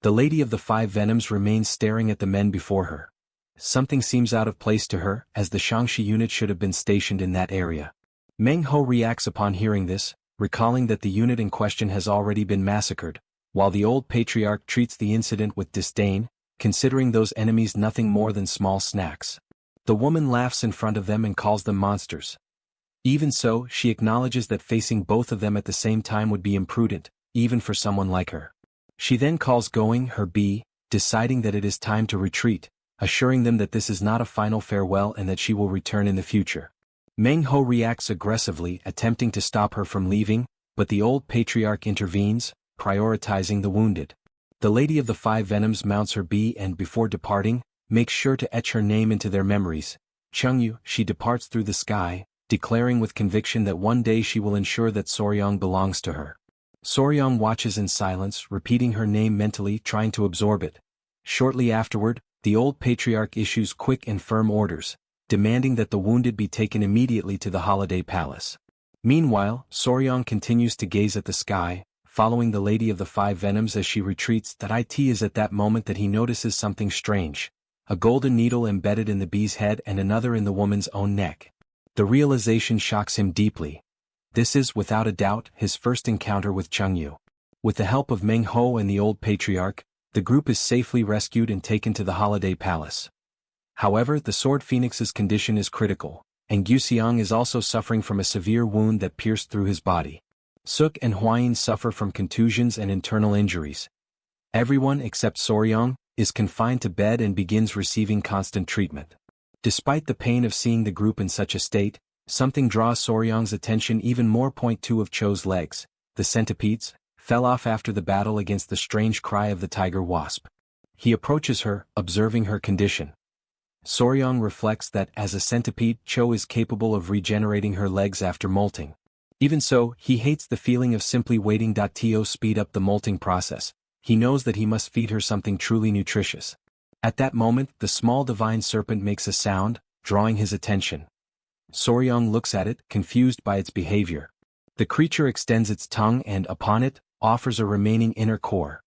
The Lady of the Five Venoms remains staring at the men before her. Something seems out of place to her, as the Shangshi unit should have been stationed in that area. Meng Ho reacts upon hearing this, recalling that the unit in question has already been massacred, while the old patriarch treats the incident with disdain, considering those enemies nothing more than small snacks. The woman laughs in front of them and calls them monsters. Even so, she acknowledges that facing both of them at the same time would be imprudent, even for someone like her. She then calls going her B, deciding that it is time to retreat, assuring them that this is not a final farewell and that she will return in the future. Meng Ho reacts aggressively, attempting to stop her from leaving, but the old patriarch intervenes, prioritizing the wounded. The Lady of the Five Venoms mounts her B and before departing, makes sure to etch her name into their memories. Chengyu, she departs through the sky, declaring with conviction that one day she will ensure that Soryang belongs to her. Soryang watches in silence, repeating her name mentally, trying to absorb it. Shortly afterward, the old patriarch issues quick and firm orders, demanding that the wounded be taken immediately to the holiday palace. Meanwhile, Soryang continues to gaze at the sky, following the Lady of the Five Venoms as she retreats. It is at that moment that he notices something strange. A golden needle embedded in the bee's head and another in the woman's own neck. The realization shocks him deeply. This is, without a doubt, his first encounter with Chengyu. With the help of Meng Ho and the old patriarch, the group is safely rescued and taken to the holiday palace. However, the Sword Phoenix's condition is critical, and Guxiang is also suffering from a severe wound that pierced through his body. Suk and Huayin suffer from contusions and internal injuries. Everyone except Soryang is confined to bed and begins receiving constant treatment. Despite the pain of seeing the group in such a state, something draws Soryang's attention even more. Point 2 of Cho's legs, the centipedes, fell off after the battle against the strange cry of the tiger wasp. He approaches her, observing her condition. Soryang reflects that as a centipede, Cho is capable of regenerating her legs after molting. Even so, he hates the feeling of simply waiting to speed up the molting process. He knows that he must feed her something truly nutritious. At that moment, the small divine serpent makes a sound, drawing his attention. Soryang looks at it, confused by its behavior. The creature extends its tongue and, upon it, offers a remaining inner core.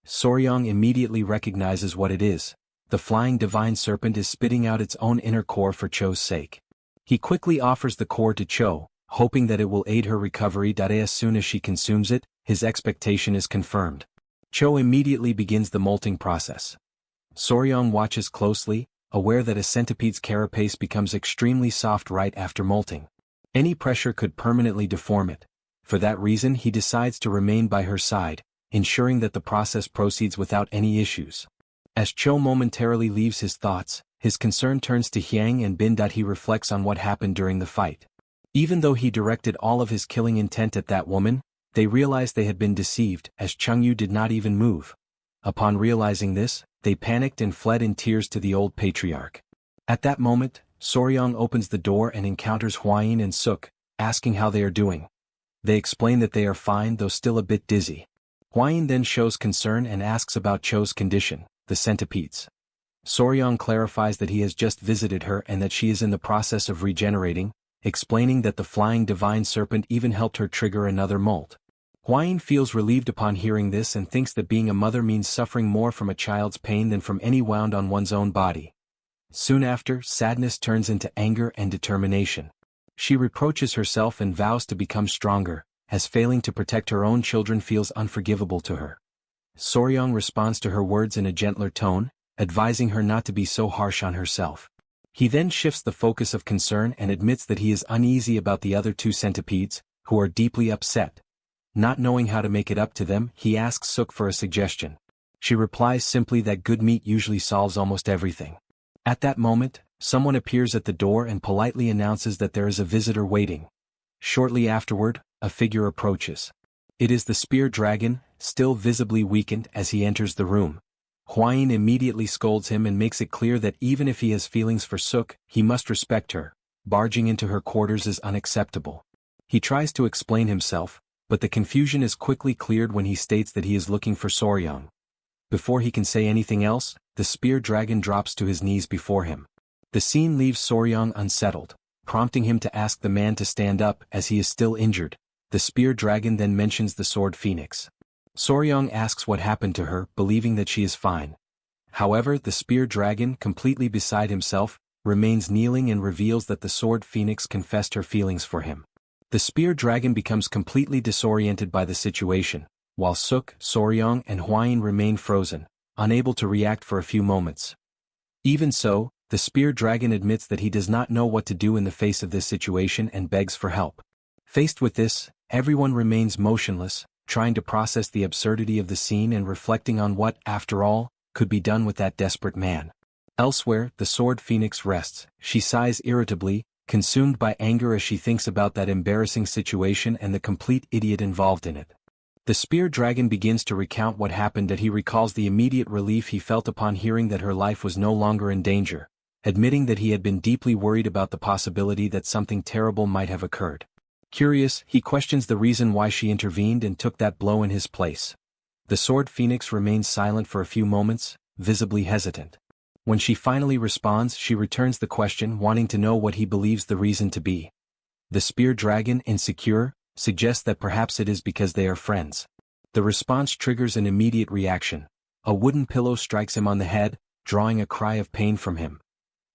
Soryang immediately recognizes what it is. The flying divine serpent is spitting out its own inner core for Cho's sake. He quickly offers the core to Cho, hoping that it will aid her recovery. As soon as she consumes it, his expectation is confirmed. Cho immediately begins the molting process. Soryang watches closely, aware that a centipede's carapace becomes extremely soft right after molting. Any pressure could permanently deform it. For that reason, he decides to remain by her side, ensuring that the process proceeds without any issues. As Cho momentarily leaves his thoughts, his concern turns to Hyang and Bin. He reflects on what happened during the fight. Even though he directed all of his killing intent at that woman, they realized they had been deceived, as Chengyu did not even move. Upon realizing this, they panicked and fled in tears to the old patriarch. At that moment, Soryang opens the door and encounters Huayin and Suk, asking how they are doing. They explain that they are fine, though still a bit dizzy. Huayin then shows concern and asks about Cho's condition, the centipedes. Soryang clarifies that he has just visited her and that she is in the process of regenerating, explaining that the flying divine serpent even helped her trigger another molt. Huayin feels relieved upon hearing this and thinks that being a mother means suffering more from a child's pain than from any wound on one's own body. Soon after, sadness turns into anger and determination. She reproaches herself and vows to become stronger, as failing to protect her own children feels unforgivable to her. Soryang responds to her words in a gentler tone, advising her not to be so harsh on herself. He then shifts the focus of concern and admits that he is uneasy about the other two centipedes, who are deeply upset. Not knowing how to make it up to them, he asks Suk for a suggestion. She replies simply that good meat usually solves almost everything. At that moment, someone appears at the door and politely announces that there is a visitor waiting. Shortly afterward, a figure approaches. It is the spear dragon, still visibly weakened as he enters the room. Huayin immediately scolds him and makes it clear that even if he has feelings for Suk, he must respect her. Barging into her quarters is unacceptable. He tries to explain himself, but the confusion is quickly cleared when he states that he is looking for Soryang. Before he can say anything else, the spear dragon drops to his knees before him. The scene leaves Soryang unsettled, prompting him to ask the man to stand up as he is still injured. The spear dragon then mentions the sword phoenix. Soryang asks what happened to her, believing that she is fine. However, the spear dragon, completely beside himself, remains kneeling and reveals that the sword phoenix confessed her feelings for him. The spear dragon becomes completely disoriented by the situation, while Suk, Soryang and Huayin remain frozen, unable to react for a few moments. Even so, the spear dragon admits that he does not know what to do in the face of this situation and begs for help. Faced with this, everyone remains motionless, trying to process the absurdity of the scene and reflecting on what, after all, could be done with that desperate man. Elsewhere, the sword phoenix rests. She sighs irritably, consumed by anger as she thinks about that embarrassing situation and the complete idiot involved in it. The spear dragon begins to recount what happened and he recalls the immediate relief he felt upon hearing that her life was no longer in danger, admitting that he had been deeply worried about the possibility that something terrible might have occurred. Curious, he questions the reason why she intervened and took that blow in his place. The sword phoenix remains silent for a few moments, visibly hesitant. When she finally responds, she returns the question, wanting to know what he believes the reason to be. The spear dragon, insecure, suggests that perhaps it is because they are friends. The response triggers an immediate reaction. A wooden pillow strikes him on the head, drawing a cry of pain from him.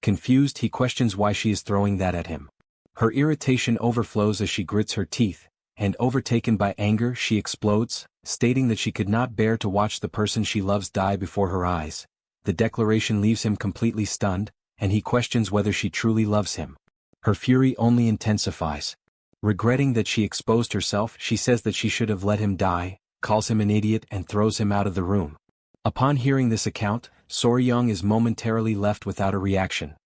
Confused, he questions why she is throwing that at him. Her irritation overflows as she grits her teeth, and overtaken by anger she explodes, stating that she could not bear to watch the person she loves die before her eyes. The declaration leaves him completely stunned, and he questions whether she truly loves him. Her fury only intensifies. Regretting that she exposed herself, she says that she should have let him die, calls him an idiot and throws him out of the room. Upon hearing this account, Soryang is momentarily left without a reaction.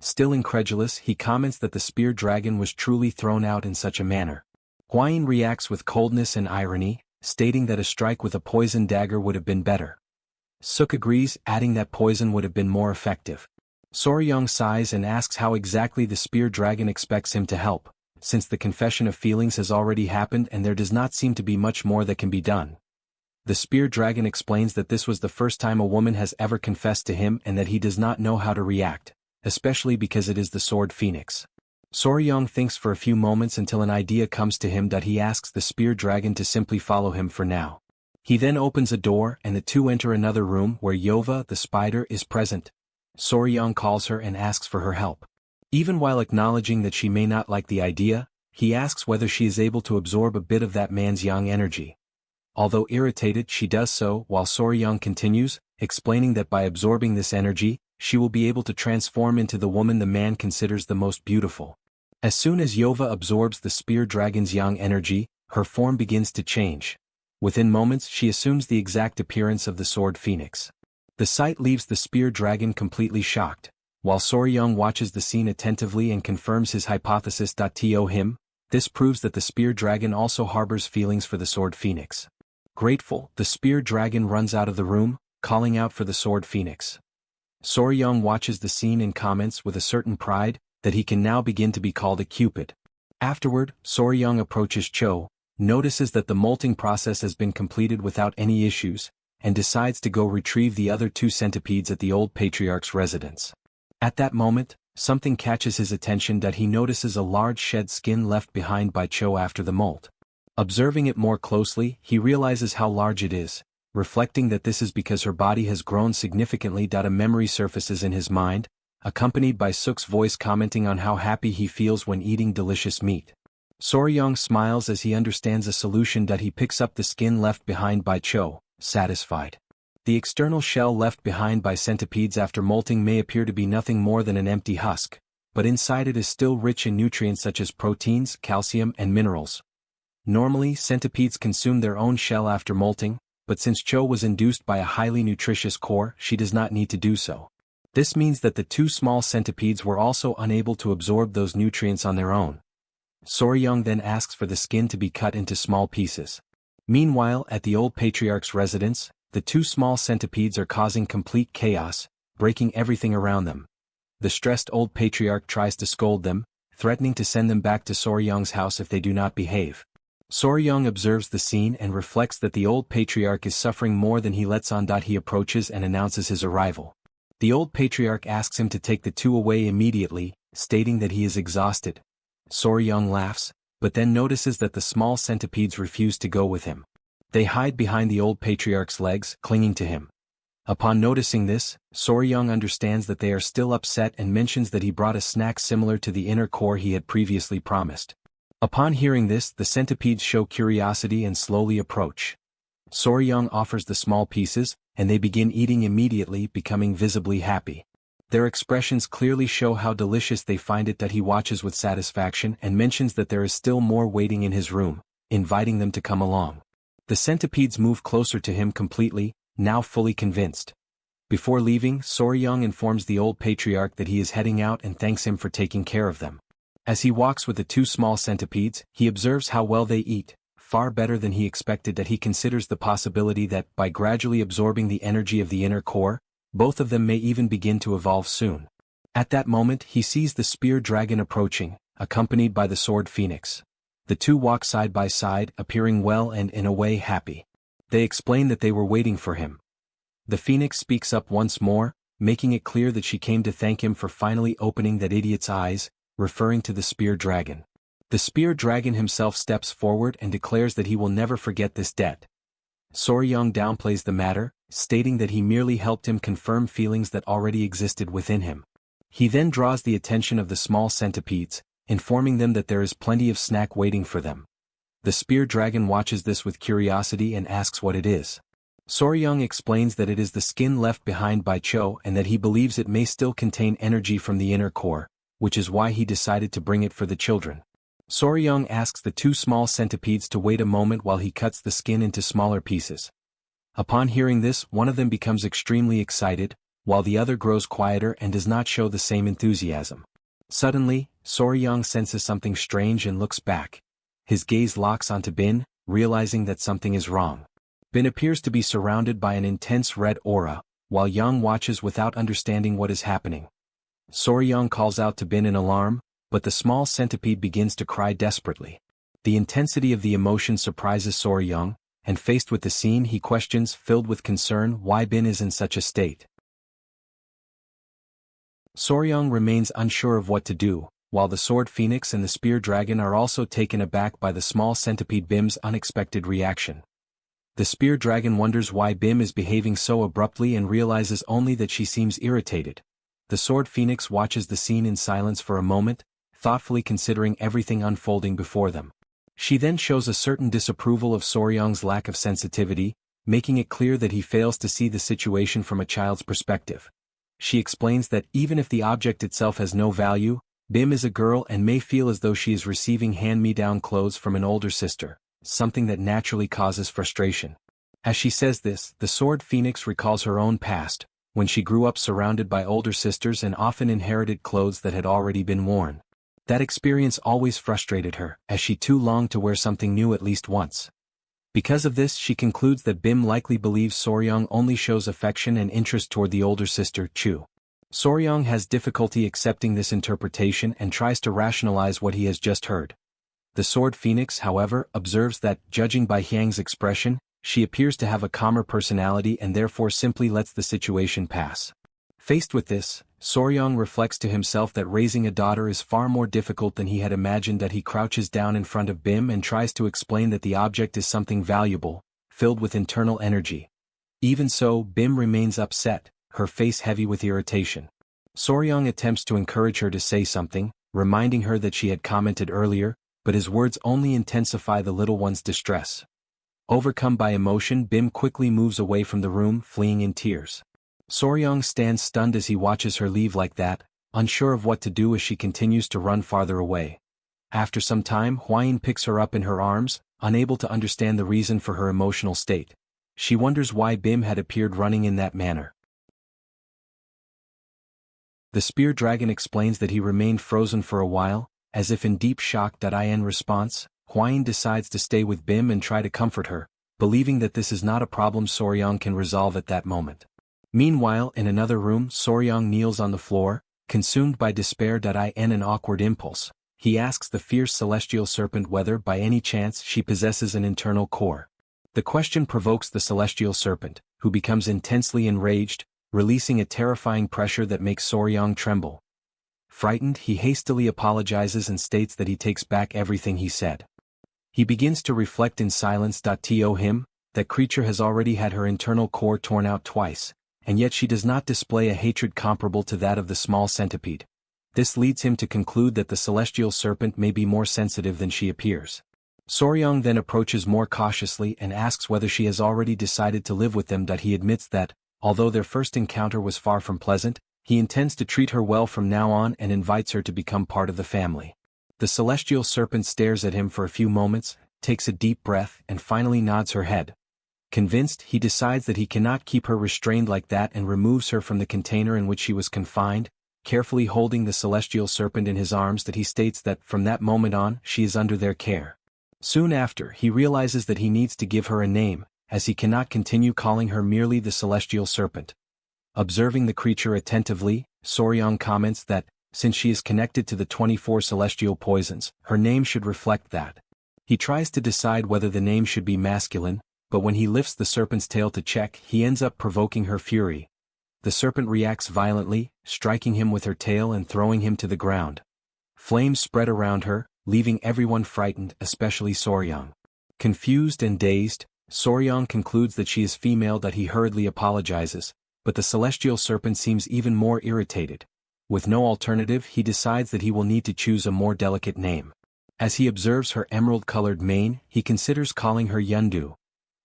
Still incredulous, he comments that the spear dragon was truly thrown out in such a manner. Huayin reacts with coldness and irony, stating that a strike with a poison dagger would have been better. Suk agrees, adding that poison would have been more effective. Soryang sighs and asks how exactly the spear dragon expects him to help, since the confession of feelings has already happened and there does not seem to be much more that can be done. The spear dragon explains that this was the first time a woman has ever confessed to him and that he does not know how to react, especially because it is the sword phoenix. Soryang thinks for a few moments until an idea comes to him that he asks the spear dragon to simply follow him for now. He then opens a door and the two enter another room where Yova, the spider, is present. Soryang calls her and asks for her help. Even while acknowledging that she may not like the idea, he asks whether she is able to absorb a bit of that man's yang energy. Although irritated, she does so, while Soryang continues, explaining that by absorbing this energy, she will be able to transform into the woman the man considers the most beautiful. As soon as Yova absorbs the spear dragon's yang energy, her form begins to change. Within moments she assumes the exact appearance of the sword phoenix. The sight leaves the spear dragon completely shocked, while Soryang watches the scene attentively and confirms his hypothesis. To him, this proves that the spear dragon also harbors feelings for the sword phoenix. Grateful, the spear dragon runs out of the room, calling out for the sword phoenix. Soryang watches the scene and comments with a certain pride that he can now begin to be called a cupid. Afterward, Soryang approaches Cho, notices that the molting process has been completed without any issues, and decides to go retrieve the other two centipedes at the old patriarch's residence. At that moment, something catches his attention that he notices a large shed skin left behind by Cho after the molt. Observing it more closely, he realizes how large it is, reflecting that this is because her body has grown significantly. A memory surfaces in his mind, accompanied by Suk's voice commenting on how happy he feels when eating delicious meat. Soryang smiles as he understands a solution. He picks up the skin left behind by Cho, satisfied. The external shell left behind by centipedes after molting may appear to be nothing more than an empty husk, but inside it is still rich in nutrients such as proteins, calcium, and minerals. Normally, centipedes consume their own shell after molting, but since Cho was induced by a highly nutritious core, she does not need to do so. This means that the two small centipedes were also unable to absorb those nutrients on their own. Soryong then asks for the skin to be cut into small pieces. Meanwhile, at the old patriarch's residence, the two small centipedes are causing complete chaos, breaking everything around them. The stressed old patriarch tries to scold them, threatening to send them back to Soryong's house if they do not behave. Soryong observes the scene and reflects that the old patriarch is suffering more than he lets on. He approaches and announces his arrival. The old patriarch asks him to take the two away immediately, stating that he is exhausted. Soryong laughs, but then notices that the small centipedes refuse to go with him. They hide behind the old patriarch's legs, clinging to him. Upon noticing this, Soryong understands that they are still upset and mentions that he brought a snack similar to the inner core he had previously promised. Upon hearing this, the centipedes show curiosity and slowly approach. Soryong offers the small pieces, and they begin eating immediately, becoming visibly happy. Their expressions clearly show how delicious they find it. He watches with satisfaction and mentions that there is still more waiting in his room, inviting them to come along. The centipedes move closer to him completely, now fully convinced. Before leaving, Soryong informs the old patriarch that he is heading out and thanks him for taking care of them. As he walks with the two small centipedes, he observes how well they eat, far better than he expected. He considers the possibility that, by gradually absorbing the energy of the inner core, both of them may even begin to evolve soon. At that moment, he sees the spear dragon approaching, accompanied by the sword phoenix. The two walk side by side, appearing well and in a way happy. They explain that they were waiting for him. The phoenix speaks up once more, making it clear that she came to thank him for finally opening that idiot's eyes, referring to the spear dragon. The spear dragon himself steps forward and declares that he will never forget this debt. Soryong downplays the matter, stating that he merely helped him confirm feelings that already existed within him. He then draws the attention of the small centipedes, informing them that there is plenty of snack waiting for them. The spear dragon watches this with curiosity and asks what it is. Soryong explains that it is the skin left behind by Cho and that he believes it may still contain energy from the inner core, which is why he decided to bring it for the children. Soryong asks the two small centipedes to wait a moment while he cuts the skin into smaller pieces. Upon hearing this, one of them becomes extremely excited, while the other grows quieter and does not show the same enthusiasm. Suddenly, Soryong senses something strange and looks back. His gaze locks onto Bin, realizing that something is wrong. Bin appears to be surrounded by an intense red aura, while Yang watches without understanding what is happening. Soryong calls out to Bin in alarm, but the small centipede begins to cry desperately. The intensity of the emotion surprises Soryong, and faced with the scene he questions, filled with concern, why Bin is in such a state. Soryong remains unsure of what to do, while the sword phoenix and the spear dragon are also taken aback by the small centipede Bim's unexpected reaction. The spear dragon wonders why Bim is behaving so abruptly and realizes only that she seems irritated. The sword phoenix watches the scene in silence for a moment, thoughtfully considering everything unfolding before them. She then shows a certain disapproval of Soryong's lack of sensitivity, making it clear that he fails to see the situation from a child's perspective. She explains that even if the object itself has no value, Bim is a girl and may feel as though she is receiving hand-me-down clothes from an older sister, something that naturally causes frustration. As she says this, the sword phoenix recalls her own past, when she grew up surrounded by older sisters and often inherited clothes that had already been worn. That experience always frustrated her, as she too longed to wear something new at least once. Because of this, she concludes that Bim likely believes Soryong only shows affection and interest toward the older sister, Chu. Soryong has difficulty accepting this interpretation and tries to rationalize what he has just heard. The sword phoenix, however, observes that, judging by Hyang's expression, she appears to have a calmer personality and therefore simply lets the situation pass. Faced with this, Soryong reflects to himself that raising a daughter is far more difficult than he had imagined. He crouches down in front of Bim and tries to explain that the object is something valuable, filled with internal energy. Even so, Bim remains upset, her face heavy with irritation. Soryong attempts to encourage her to say something, reminding her that she had commented earlier, but his words only intensify the little one's distress. Overcome by emotion, Bim quickly moves away from the room, fleeing in tears. Soryong stands stunned as he watches her leave like that, unsure of what to do as she continues to run farther away. After some time, Hwayin picks her up in her arms, unable to understand the reason for her emotional state. She wonders why Bim had appeared running in that manner. The spear dragon explains that he remained frozen for a while, As if in deep shock. In response, Huayin decides to stay with Bim and try to comfort her, believing that this is not a problem Soryang can resolve at that moment. Meanwhile, in another room, Soryang kneels on the floor, consumed by despair. In an awkward impulse, he asks the fierce celestial serpent whether by any chance she possesses an internal core. The question provokes the celestial serpent, who becomes intensely enraged, releasing a terrifying pressure that makes Soryang tremble. Frightened, he hastily apologizes and states that he takes back everything he said. He begins to reflect in silence. To him, that creature has already had her internal core torn out twice, and yet she does not display a hatred comparable to that of the small centipede. This leads him to conclude that the celestial serpent may be more sensitive than she appears. Soryang then approaches more cautiously and asks whether she has already decided to live with them. He admits that, although their first encounter was far from pleasant, he intends to treat her well from now on and invites her to become part of the family. The celestial serpent stares at him for a few moments, takes a deep breath, and finally nods her head. Convinced, he decides that he cannot keep her restrained like that and removes her from the container in which she was confined, carefully holding the celestial serpent in his arms. He states that from that moment on, she is under their care. Soon after, he realizes that he needs to give her a name, as he cannot continue calling her merely the celestial serpent. Observing the creature attentively, Soryang comments that, since she is connected to the 24 celestial poisons, her name should reflect that. He tries to decide whether the name should be masculine, but when he lifts the serpent's tail to check, he ends up provoking her fury. The serpent reacts violently, striking him with her tail and throwing him to the ground. Flames spread around her, leaving everyone frightened, especially Soryang. Confused and dazed, Soryang concludes that she is female. He hurriedly apologizes, but the celestial serpent seems even more irritated. With no alternative, he decides that he will need to choose a more delicate name. As he observes her emerald-colored mane, he considers calling her Yundu.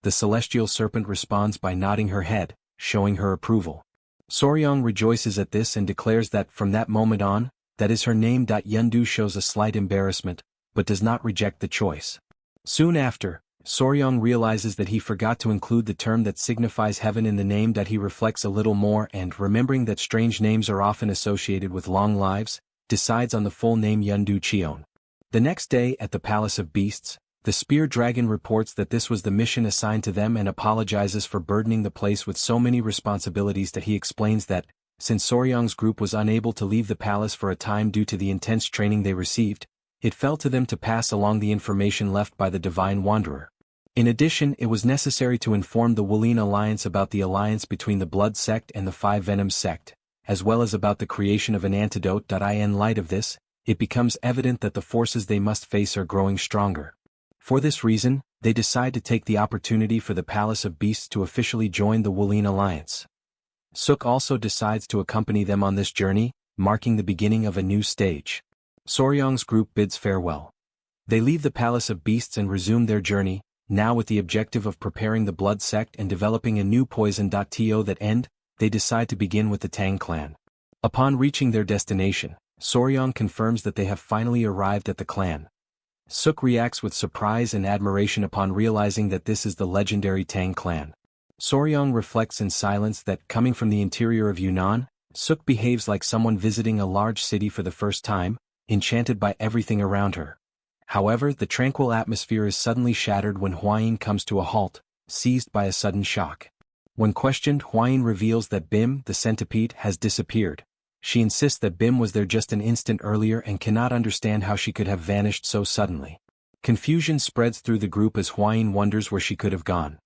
The celestial serpent responds by nodding her head, showing her approval. Soryang rejoices at this and declares that from that moment on, that is her name. Yundu shows a slight embarrassment, but does not reject the choice. Soon after, Soryang realizes that he forgot to include the term that signifies heaven in the name. He reflects a little more and, remembering that strange names are often associated with long lives, decides on the full name Yundu Cheon. The next day at the Palace of Beasts, the spear dragon reports that this was the mission assigned to them and apologizes for burdening the place with so many responsibilities. He explains that, since Soryang's group was unable to leave the palace for a time due to the intense training they received, it fell to them to pass along the information left by the Divine Wanderer. In addition, it was necessary to inform the Wulin Alliance about the alliance between the Blood Sect and the Five Venoms Sect, as well as about the creation of an antidote. In light of this, it becomes evident that the forces they must face are growing stronger. For this reason, they decide to take the opportunity for the Palace of Beasts to officially join the Wulin Alliance. Suk also decides to accompany them on this journey, marking the beginning of a new stage. Soryang's group bids farewell. They leave the Palace of Beasts and resume their journey, now with the objective of preparing the Blood Sect and developing a new poison. To that end, they decide to begin with the Tang Clan. Upon reaching their destination, Soryang confirms that they have finally arrived at the clan. Suk reacts with surprise and admiration upon realizing that this is the legendary Tang Clan. Soryang reflects in silence that, coming from the interior of Yunnan, Suk behaves like someone visiting a large city for the first time, enchanted by everything around her. However, the tranquil atmosphere is suddenly shattered when Huayin comes to a halt, seized by a sudden shock. When questioned, Huayin reveals that Bim, the centipede, has disappeared. She insists that Bim was there just an instant earlier and cannot understand how she could have vanished so suddenly. Confusion spreads through the group as Huayin wonders where she could have gone.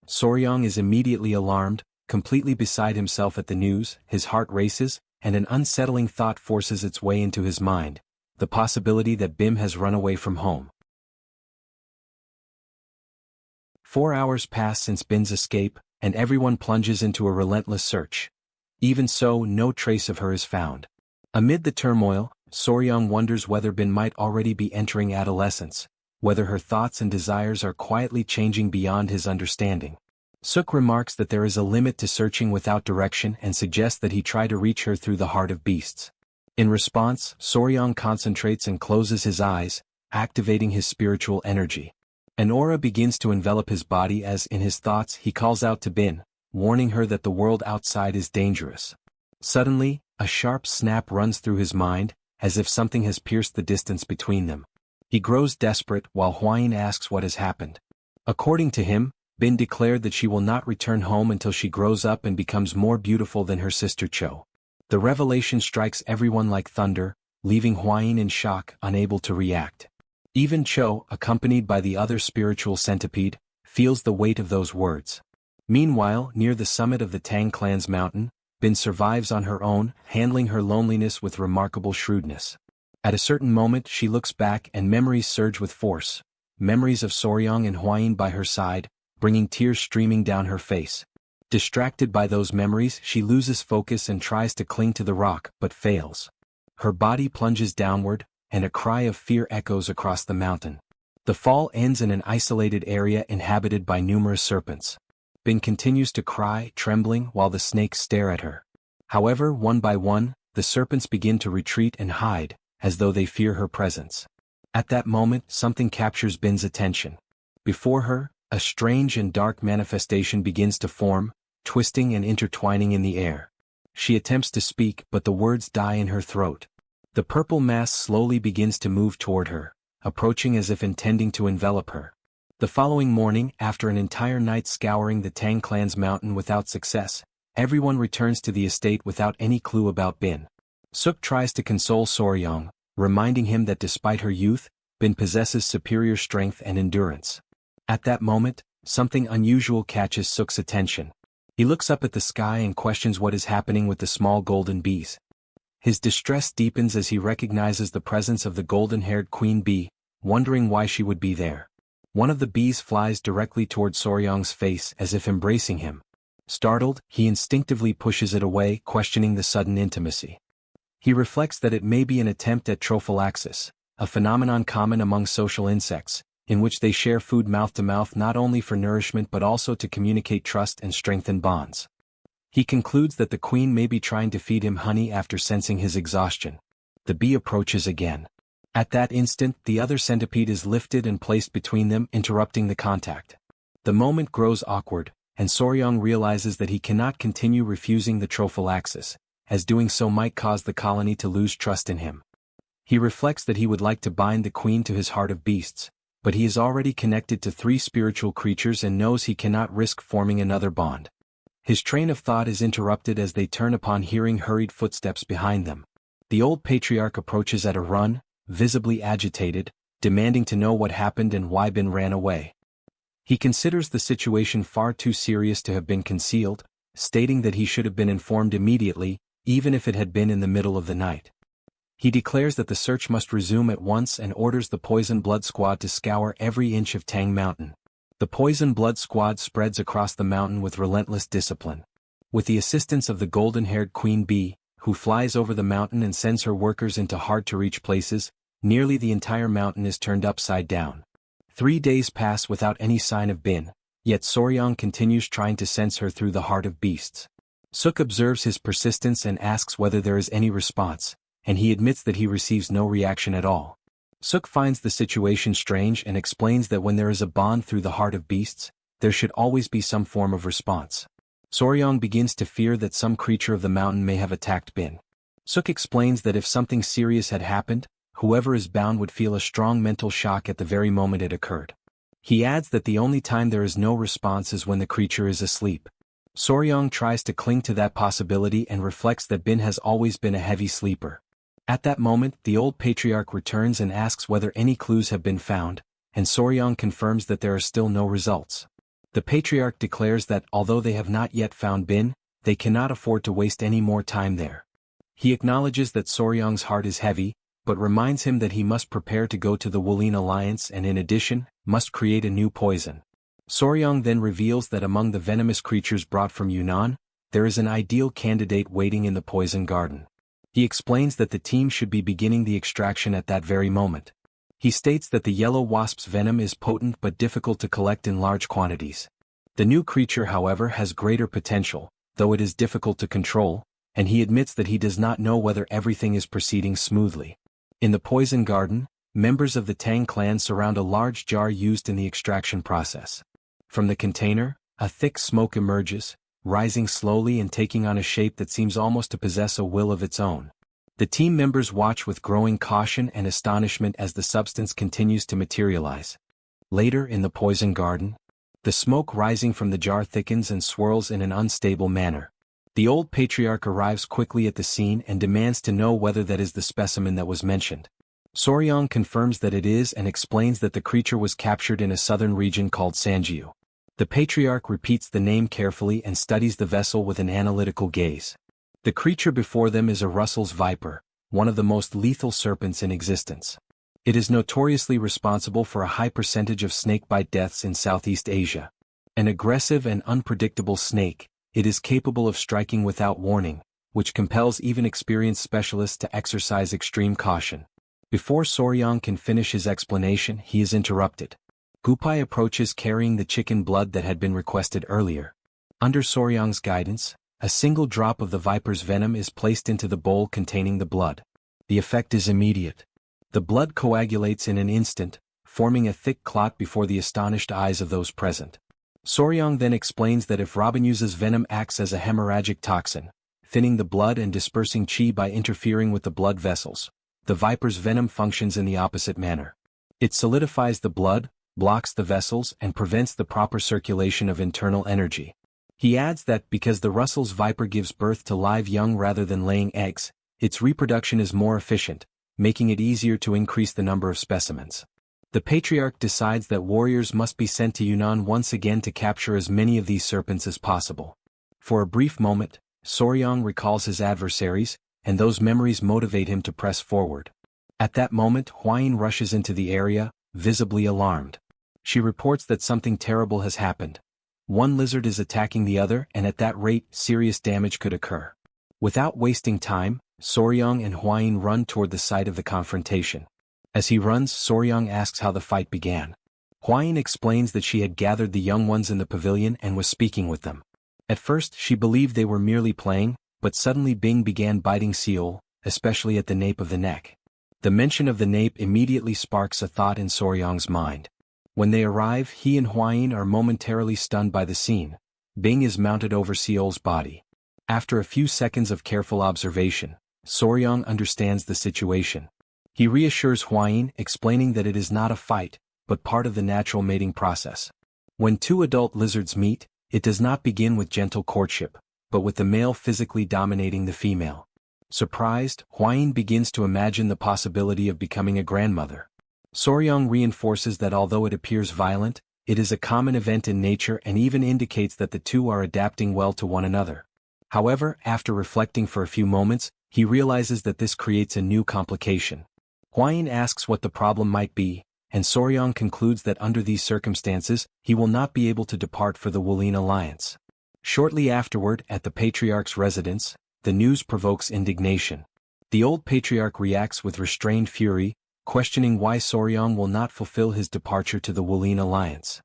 Soryang is immediately alarmed, completely beside himself at the news. His heart races, and an unsettling thought forces its way into his mind: the possibility that Bim has run away from home. 4 hours pass since Bim's escape, and everyone plunges into a relentless search. Even so, no trace of her is found. Amid the turmoil, Soryang wonders whether Bim might already be entering adolescence, whether her thoughts and desires are quietly changing beyond his understanding. Suk remarks that there is a limit to searching without direction and suggests that he try to reach her through the heart of beasts. In response, Soryang concentrates and closes his eyes, activating his spiritual energy. An aura begins to envelop his body as, in his thoughts, he calls out to Bin, warning her that the world outside is dangerous. Suddenly, a sharp snap runs through his mind, as if something has pierced the distance between them. He grows desperate while Huayin asks what has happened. According to him, Bin declared that she will not return home until she grows up and becomes more beautiful than her sister Cho. The revelation strikes everyone like thunder, leaving Huayin in shock, unable to react. Even Cho, accompanied by the other spiritual centipede, feels the weight of those words. Meanwhile, near the summit of the Tang clan's mountain, Bin survives on her own, handling her loneliness with remarkable shrewdness. At a certain moment she looks back and memories surge with force. Memories of Soryang and Huayin by her side, bringing tears streaming down her face. Distracted by those memories, she loses focus and tries to cling to the rock, but fails. Her body plunges downward, and a cry of fear echoes across the mountain. The fall ends in an isolated area inhabited by numerous serpents. Bin continues to cry, trembling, while the snakes stare at her. However, one by one, the serpents begin to retreat and hide, as though they fear her presence. At that moment, something captures Bin's attention. Before her, a strange and dark manifestation begins to form, twisting and intertwining in the air. She attempts to speak, but the words die in her throat. The purple mass slowly begins to move toward her, approaching as if intending to envelop her. The following morning, after an entire night scouring the Tang clan's mountain without success, everyone returns to the estate without any clue about Bin. Suk tries to console Soryang, reminding him that despite her youth, Bin possesses superior strength and endurance. At that moment, something unusual catches Suk's attention. He looks up at the sky and questions what is happening with the small golden bees. His distress deepens as he recognizes the presence of the golden-haired queen bee, wondering why she would be there. One of the bees flies directly toward Soryang's face as if embracing him. Startled, he instinctively pushes it away, questioning the sudden intimacy. He reflects that it may be an attempt at trophallaxis, a phenomenon common among social insects, in which they share food mouth to mouth not only for nourishment but also to communicate trust and strengthen bonds. He concludes that the queen may be trying to feed him honey after sensing his exhaustion. The bee approaches again. At that instant, the other centipede is lifted and placed between them, interrupting the contact. The moment grows awkward, and Soryang realizes that he cannot continue refusing the trophallaxis, as doing so might cause the colony to lose trust in him. He reflects that he would like to bind the queen to his heart of beasts, but he is already connected to 3 spiritual creatures and knows he cannot risk forming another bond. His train of thought is interrupted as they turn upon hearing hurried footsteps behind them. The old patriarch approaches at a run, visibly agitated, demanding to know what happened and why Bin ran away. He considers the situation far too serious to have been concealed, stating that he should have been informed immediately, even if it had been in the middle of the night. He declares that the search must resume at once and orders the Poison Blood Squad to scour every inch of Tang Mountain. The Poison Blood Squad spreads across the mountain with relentless discipline. With the assistance of the golden-haired queen bee, who flies over the mountain and sends her workers into hard-to-reach places, nearly the entire mountain is turned upside down. 3 days pass without any sign of Bin, yet Soryang continues trying to sense her through the heart of beasts. Suk observes his persistence and asks whether there is any response, and he admits that he receives no reaction at all. Suk finds the situation strange and explains that when there is a bond through the heart of beasts, there should always be some form of response. Soryang begins to fear that some creature of the mountain may have attacked Bin. Suk explains that if something serious had happened, whoever is bound would feel a strong mental shock at the very moment it occurred. He adds that the only time there is no response is when the creature is asleep. Soryang tries to cling to that possibility and reflects that Bin has always been a heavy sleeper. At that moment, the old patriarch returns and asks whether any clues have been found, and Soryang confirms that there are still no results. The patriarch declares that although they have not yet found Bin, they cannot afford to waste any more time there. He acknowledges that Soryang's heart is heavy, but reminds him that he must prepare to go to the Wulin Alliance and in addition, must create a new poison. Soryang then reveals that among the venomous creatures brought from Yunnan, there is an ideal candidate waiting in the poison garden. He explains that the team should be beginning the extraction at that very moment. He states that the yellow wasp's venom is potent but difficult to collect in large quantities. The new creature, however, has greater potential, though it is difficult to control, and he admits that he does not know whether everything is proceeding smoothly. In the poison garden, members of the Tang clan surround a large jar used in the extraction process. From the container, a thick smoke emerges, rising slowly and taking on a shape that seems almost to possess a will of its own. The team members watch with growing caution and astonishment as the substance continues to materialize. Later in the poison garden, the smoke rising from the jar thickens and swirls in an unstable manner. The old patriarch arrives quickly at the scene and demands to know whether that is the specimen that was mentioned. Soryang confirms that it is and explains that the creature was captured in a southern region called Sanjiu. The patriarch repeats the name carefully and studies the vessel with an analytical gaze. The creature before them is a Russell's viper, one of the most lethal serpents in existence. It is notoriously responsible for a high percentage of snakebite deaths in Southeast Asia. An aggressive and unpredictable snake, it is capable of striking without warning, which compels even experienced specialists to exercise extreme caution. Before Soryang can finish his explanation, he is interrupted. Gupai approaches carrying the chicken blood that had been requested earlier. Under Soryang's guidance, a single drop of the viper's venom is placed into the bowl containing the blood. The effect is immediate. The blood coagulates in an instant, forming a thick clot before the astonished eyes of those present. Soryang then explains that if Rabinusa's venom acts as a hemorrhagic toxin, thinning the blood and dispersing qi by interfering with the blood vessels, the viper's venom functions in the opposite manner. It solidifies the blood, blocks the vessels and prevents the proper circulation of internal energy. He adds that because the Russell's viper gives birth to live young rather than laying eggs, its reproduction is more efficient, making it easier to increase the number of specimens. The patriarch decides that warriors must be sent to Yunnan once again to capture as many of these serpents as possible. For a brief moment, Soryang recalls his adversaries, and those memories motivate him to press forward. At that moment, Huayin rushes into the area, visibly alarmed. She reports that something terrible has happened. One lizard is attacking the other, and at that rate, serious damage could occur. Without wasting time, Soryang and Huayin run toward the site of the confrontation. As he runs, Soryang asks how the fight began. Huayin explains that she had gathered the young ones in the pavilion and was speaking with them. At first, she believed they were merely playing, but suddenly Bing began biting Seol, especially at the nape of the neck. The mention of the nape immediately sparks a thought in Soryang's mind. When they arrive, he and Huayin are momentarily stunned by the scene. Bing is mounted over Seol's body. After a few seconds of careful observation, Soryang understands the situation. He reassures Huayin, explaining that it is not a fight, but part of the natural mating process. When two adult lizards meet, it does not begin with gentle courtship, but with the male physically dominating the female. Surprised, Huayin begins to imagine the possibility of becoming a grandmother. Soryang reinforces that although it appears violent, it is a common event in nature and even indicates that the two are adapting well to one another. However, after reflecting for a few moments, he realizes that this creates a new complication. Huayin asks what the problem might be, and Soryang concludes that under these circumstances, he will not be able to depart for the Wulin alliance. Shortly afterward, at the patriarch's residence, the news provokes indignation. The old patriarch reacts with restrained fury, questioning why Soryang will not fulfill his departure to the Wulin alliance.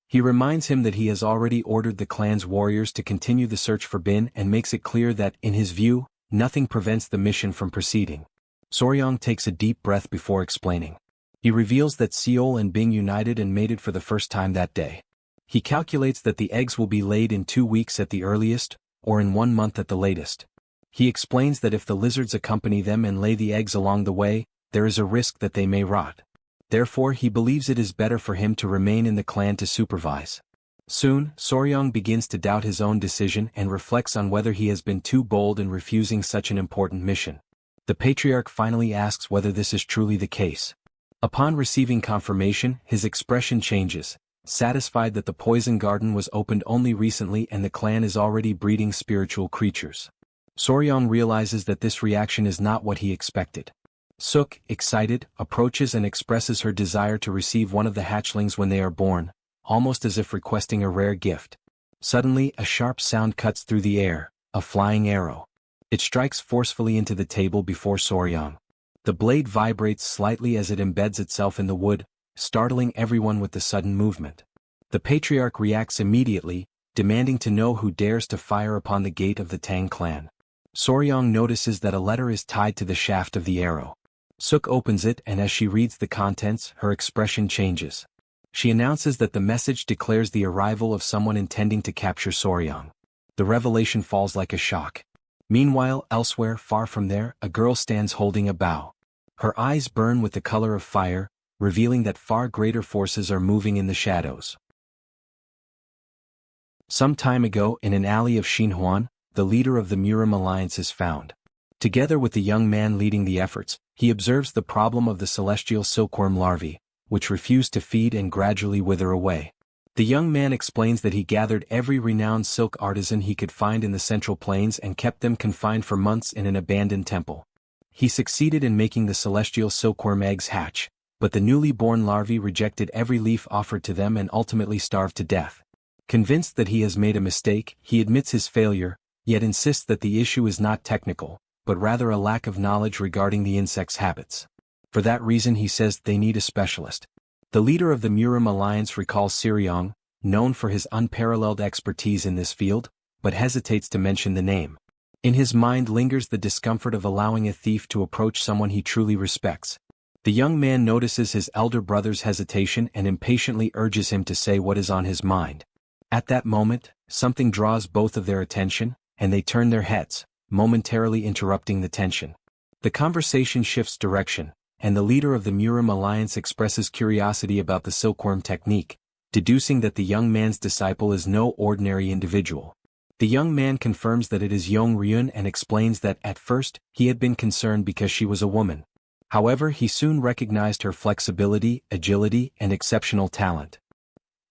He reminds him that he has already ordered the clan's warriors to continue the search for Bin and makes it clear that, in his view, nothing prevents the mission from proceeding. Soryang takes a deep breath before explaining. He reveals that Seol and Bing united and mated for the first time that day. He calculates that the eggs will be laid in 2 weeks at the earliest, or in 1 month at the latest. He explains that if the lizards accompany them and lay the eggs along the way, there is a risk that they may rot. Therefore, he believes it is better for him to remain in the clan to supervise. Soon, Soryang begins to doubt his own decision and reflects on whether he has been too bold in refusing such an important mission. The patriarch finally asks whether this is truly the case. Upon receiving confirmation, his expression changes, satisfied that the poison garden was opened only recently and the clan is already breeding spiritual creatures. Soryang realizes that this reaction is not what he expected. Suk, excited, approaches and expresses her desire to receive one of the hatchlings when they are born, almost as if requesting a rare gift. Suddenly, a sharp sound cuts through the air, a flying arrow. It strikes forcefully into the table before Soryang. The blade vibrates slightly as it embeds itself in the wood, startling everyone with the sudden movement. The patriarch reacts immediately, demanding to know who dares to fire upon the gate of the Tang clan. Soryang notices that a letter is tied to the shaft of the arrow. Suk opens it and as she reads the contents, her expression changes. She announces that the message declares the arrival of someone intending to capture Soryang. The revelation falls like a shock. Meanwhile, elsewhere, far from there, a girl stands holding a bow. Her eyes burn with the color of fire, revealing that far greater forces are moving in the shadows. Some time ago, in an alley of Xinhuan, the leader of the Murim alliance is found. Together with the young man leading the efforts, he observes the problem of the celestial silkworm larvae, which refuse to feed and gradually wither away. The young man explains that he gathered every renowned silk artisan he could find in the Central Plains and kept them confined for months in an abandoned temple. He succeeded in making the celestial silkworm eggs hatch, but the newly born larvae rejected every leaf offered to them and ultimately starved to death. Convinced that he has made a mistake, he admits his failure, yet insists that the issue is not technical, but rather a lack of knowledge regarding the insect's habits. For that reason, he says they need a specialist. The leader of the Murim alliance recalls Sichuan, known for his unparalleled expertise in this field, but hesitates to mention the name. In his mind lingers the discomfort of allowing a thief to approach someone he truly respects. The young man notices his elder brother's hesitation and impatiently urges him to say what is on his mind. At that moment, something draws both of their attention, and they turn their heads, momentarily interrupting the tension. The conversation shifts direction, and the leader of the Murim alliance expresses curiosity about the silkworm technique, deducing that the young man's disciple is no ordinary individual. The young man confirms that it is Yong Ryun and explains that at first, he had been concerned because she was a woman. However, he soon recognized her flexibility, agility, and exceptional talent.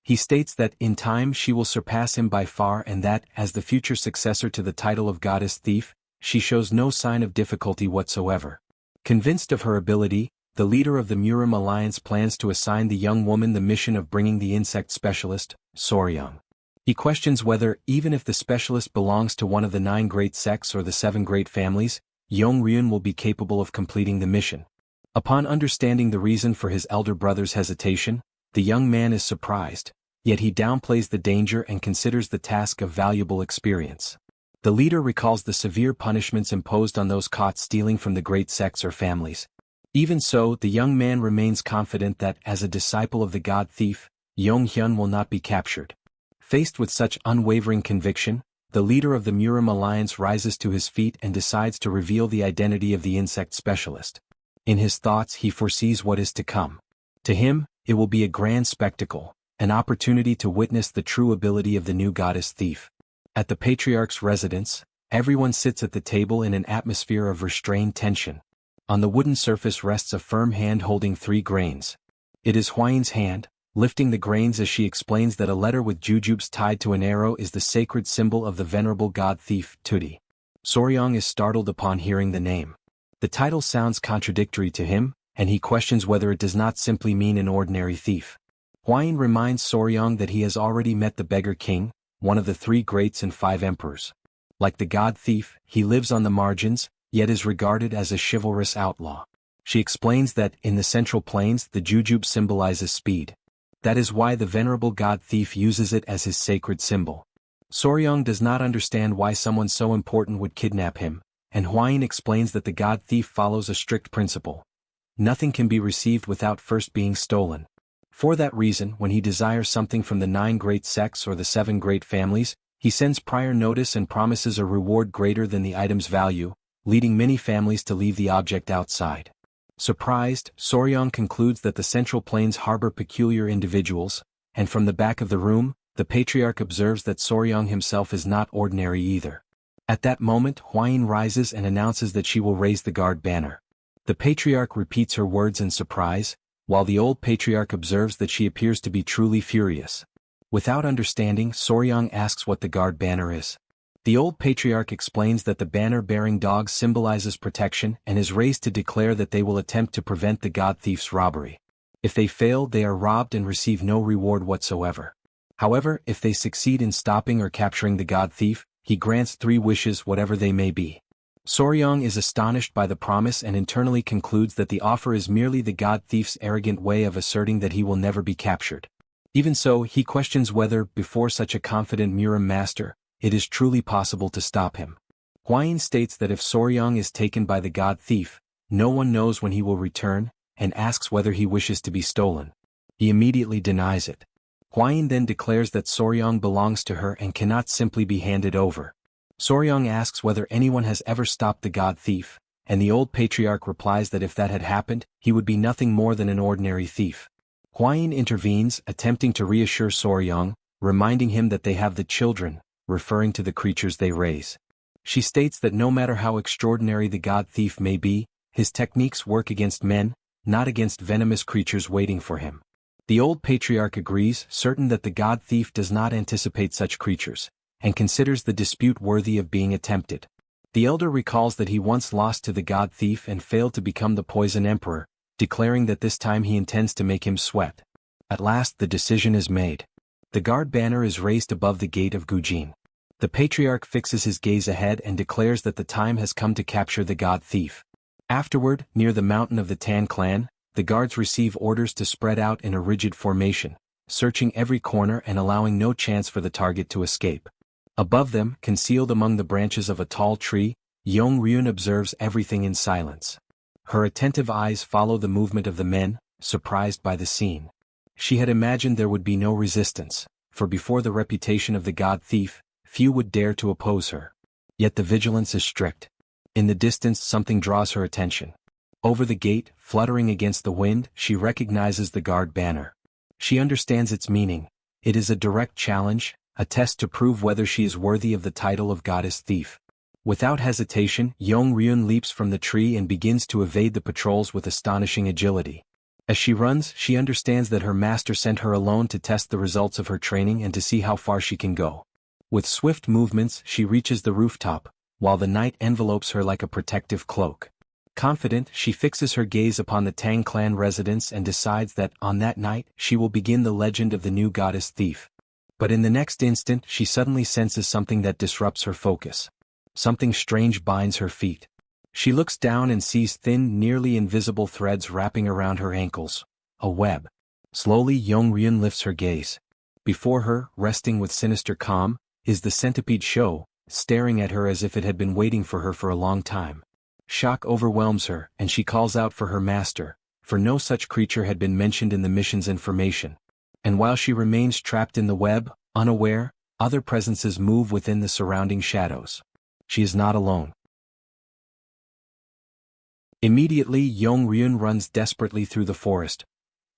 He states that in time she will surpass him by far and that, as the future successor to the title of goddess thief, she shows no sign of difficulty whatsoever. Convinced of her ability, the leader of the Murim alliance plans to assign the young woman the mission of bringing the insect specialist, Soryang. He questions whether, even if the specialist belongs to one of the 9 great sects or the 7 great families, Yong Ryun will be capable of completing the mission. Upon understanding the reason for his elder brother's hesitation, the young man is surprised, yet he downplays the danger and considers the task of valuable experience. The leader recalls the severe punishments imposed on those caught stealing from the great sects or families. Even so, the young man remains confident that, as a disciple of the god thief, Yong Hyun will not be captured. Faced with such unwavering conviction, the leader of the Murim alliance rises to his feet and decides to reveal the identity of the insect specialist. In his thoughts, he foresees what is to come. To him, it will be a grand spectacle, an opportunity to witness the true ability of the new goddess thief. At the patriarch's residence, everyone sits at the table in an atmosphere of restrained tension. On the wooden surface rests a firm hand holding 3 grains. It is Huayin's hand, lifting the grains as she explains that a letter with jujubes tied to an arrow is the sacred symbol of the venerable god thief, Tudi. Soryang is startled upon hearing the name. The title sounds contradictory to him, and he questions whether it does not simply mean an ordinary thief. Huayin reminds Soryang that he has already met the beggar king, one of the 3 greats and 5 emperors. Like the god thief, he lives on the margins, yet is regarded as a chivalrous outlaw. She explains that, in the Central Plains, the jujube symbolizes speed. That is why the venerable god thief uses it as his sacred symbol. Soryang does not understand why someone so important would kidnap him, and Huayin explains that the god thief follows a strict principle. Nothing can be received without first being stolen. For that reason, when he desires something from the 9 great sects or the 7 great families, he sends prior notice and promises a reward greater than the item's value, leading many families to leave the object outside. Surprised, Soryang concludes that the Central Plains harbor peculiar individuals, and from the back of the room, the patriarch observes that Soryang himself is not ordinary either. At that moment, Huayin rises and announces that she will raise the guard banner. The patriarch repeats her words in surprise, while the old patriarch observes that she appears to be truly furious. Without understanding, Soryang asks what the guard banner is. The old patriarch explains that the banner-bearing dog symbolizes protection and is raised to declare that they will attempt to prevent the god thief's robbery. If they fail, they are robbed and receive no reward whatsoever. However, if they succeed in stopping or capturing the god thief, he grants 3 wishes, whatever they may be. Soryang is astonished by the promise and internally concludes that the offer is merely the god thief's arrogant way of asserting that he will never be captured. Even so, he questions whether, before such a confident Murim master, it is truly possible to stop him. Huayin states that if Soryang is taken by the god thief, no one knows when he will return, and asks whether he wishes to be stolen. He immediately denies it. Huayin then declares that Soryang belongs to her and cannot simply be handed over. Soryong asks whether anyone has ever stopped the god thief, and the old patriarch replies that if that had happened, he would be nothing more than an ordinary thief. Hua-yin intervenes, attempting to reassure Soryong, reminding him that they have the children, referring to the creatures they raise. She states that no matter how extraordinary the god thief may be, his techniques work against men, not against venomous creatures waiting for him. The old patriarch agrees, certain that the god thief does not anticipate such creatures, and considers the dispute worthy of being attempted. The elder recalls that he once lost to the god thief and failed to become the poison emperor, declaring that this time he intends to make him sweat. At last the decision is made. The guard banner is raised above the gate of Gujin. The patriarch fixes his gaze ahead and declares that the time has come to capture the god thief. Afterward, near the mountain of the Tang Clan, the guards receive orders to spread out in a rigid formation, searching every corner and allowing no chance for the target to escape. Above them, concealed among the branches of a tall tree, Yong-ryun observes everything in silence. Her attentive eyes follow the movement of the men, surprised by the scene. She had imagined there would be no resistance, for before the reputation of the god thief, few would dare to oppose her. Yet the vigilance is strict. In the distance something draws her attention. Over the gate, fluttering against the wind, she recognizes the guard banner. She understands its meaning. It is a direct challenge, a test to prove whether she is worthy of the title of goddess thief. Without hesitation, Yong-ryun leaps from the tree and begins to evade the patrols with astonishing agility. As she runs, she understands that her master sent her alone to test the results of her training and to see how far she can go. With swift movements, she reaches the rooftop, while the night envelopes her like a protective cloak. Confident, she fixes her gaze upon the Tang Clan residence and decides that, on that night, she will begin the legend of the new goddess thief. But in the next instant, she suddenly senses something that disrupts her focus. Something strange binds her feet. She looks down and sees thin, nearly invisible threads wrapping around her ankles. A web. Slowly, Yong-ryun lifts her gaze. Before her, resting with sinister calm, is the centipede show, staring at her as if it had been waiting for her for a long time. Shock overwhelms her, and she calls out for her master, for no such creature had been mentioned in the mission's information. And while she remains trapped in the web, unaware, other presences move within the surrounding shadows. She is not alone. Immediately, Yong-ryun runs desperately through the forest.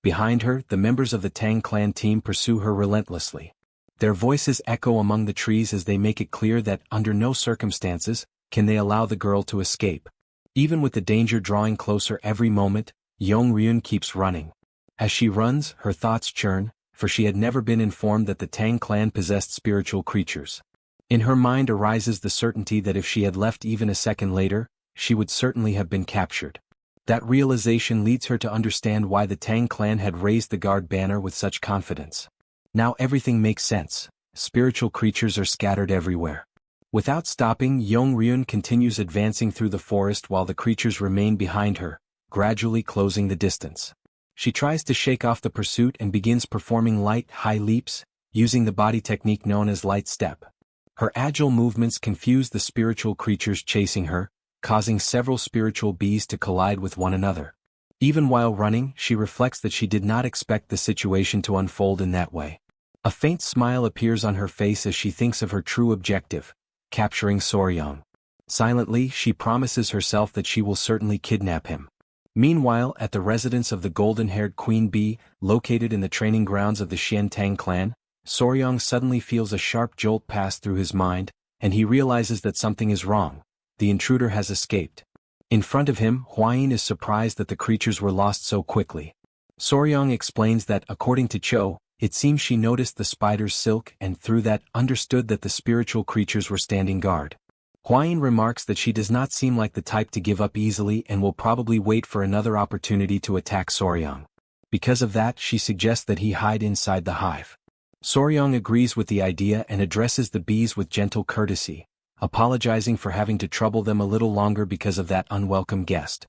Behind her, the members of the Tang Clan team pursue her relentlessly. Their voices echo among the trees as they make it clear that, under no circumstances, can they allow the girl to escape. Even with the danger drawing closer every moment, Yong-ryun keeps running. As she runs, her thoughts churn, for she had never been informed that the Tang Clan possessed spiritual creatures. In her mind arises the certainty that if she had left even a second later, she would certainly have been captured. That realization leads her to understand why the Tang Clan had raised the guard banner with such confidence. Now everything makes sense. Spiritual creatures are scattered everywhere. Without stopping, Yong-ryun continues advancing through the forest while the creatures remain behind her, gradually closing the distance. She tries to shake off the pursuit and begins performing light, high leaps, using the body technique known as light step. Her agile movements confuse the spiritual creatures chasing her, causing several spiritual bees to collide with one another. Even while running, she reflects that she did not expect the situation to unfold in that way. A faint smile appears on her face as she thinks of her true objective, capturing Soryong. Silently, she promises herself that she will certainly kidnap him. Meanwhile, at the residence of the golden-haired queen bee, located in the training grounds of the Sichuan Tang Clan, Soryong suddenly feels a sharp jolt pass through his mind, and he realizes that something is wrong. The intruder has escaped. In front of him, Hua-yin is surprised that the creatures were lost so quickly. Soryong explains that, according to Cho, it seems she noticed the spider's silk and through that understood that the spiritual creatures were standing guard. Hua-yin remarks that she does not seem like the type to give up easily and will probably wait for another opportunity to attack Soryong. Because of that, she suggests that he hide inside the hive. Soryong agrees with the idea and addresses the bees with gentle courtesy, apologizing for having to trouble them a little longer because of that unwelcome guest.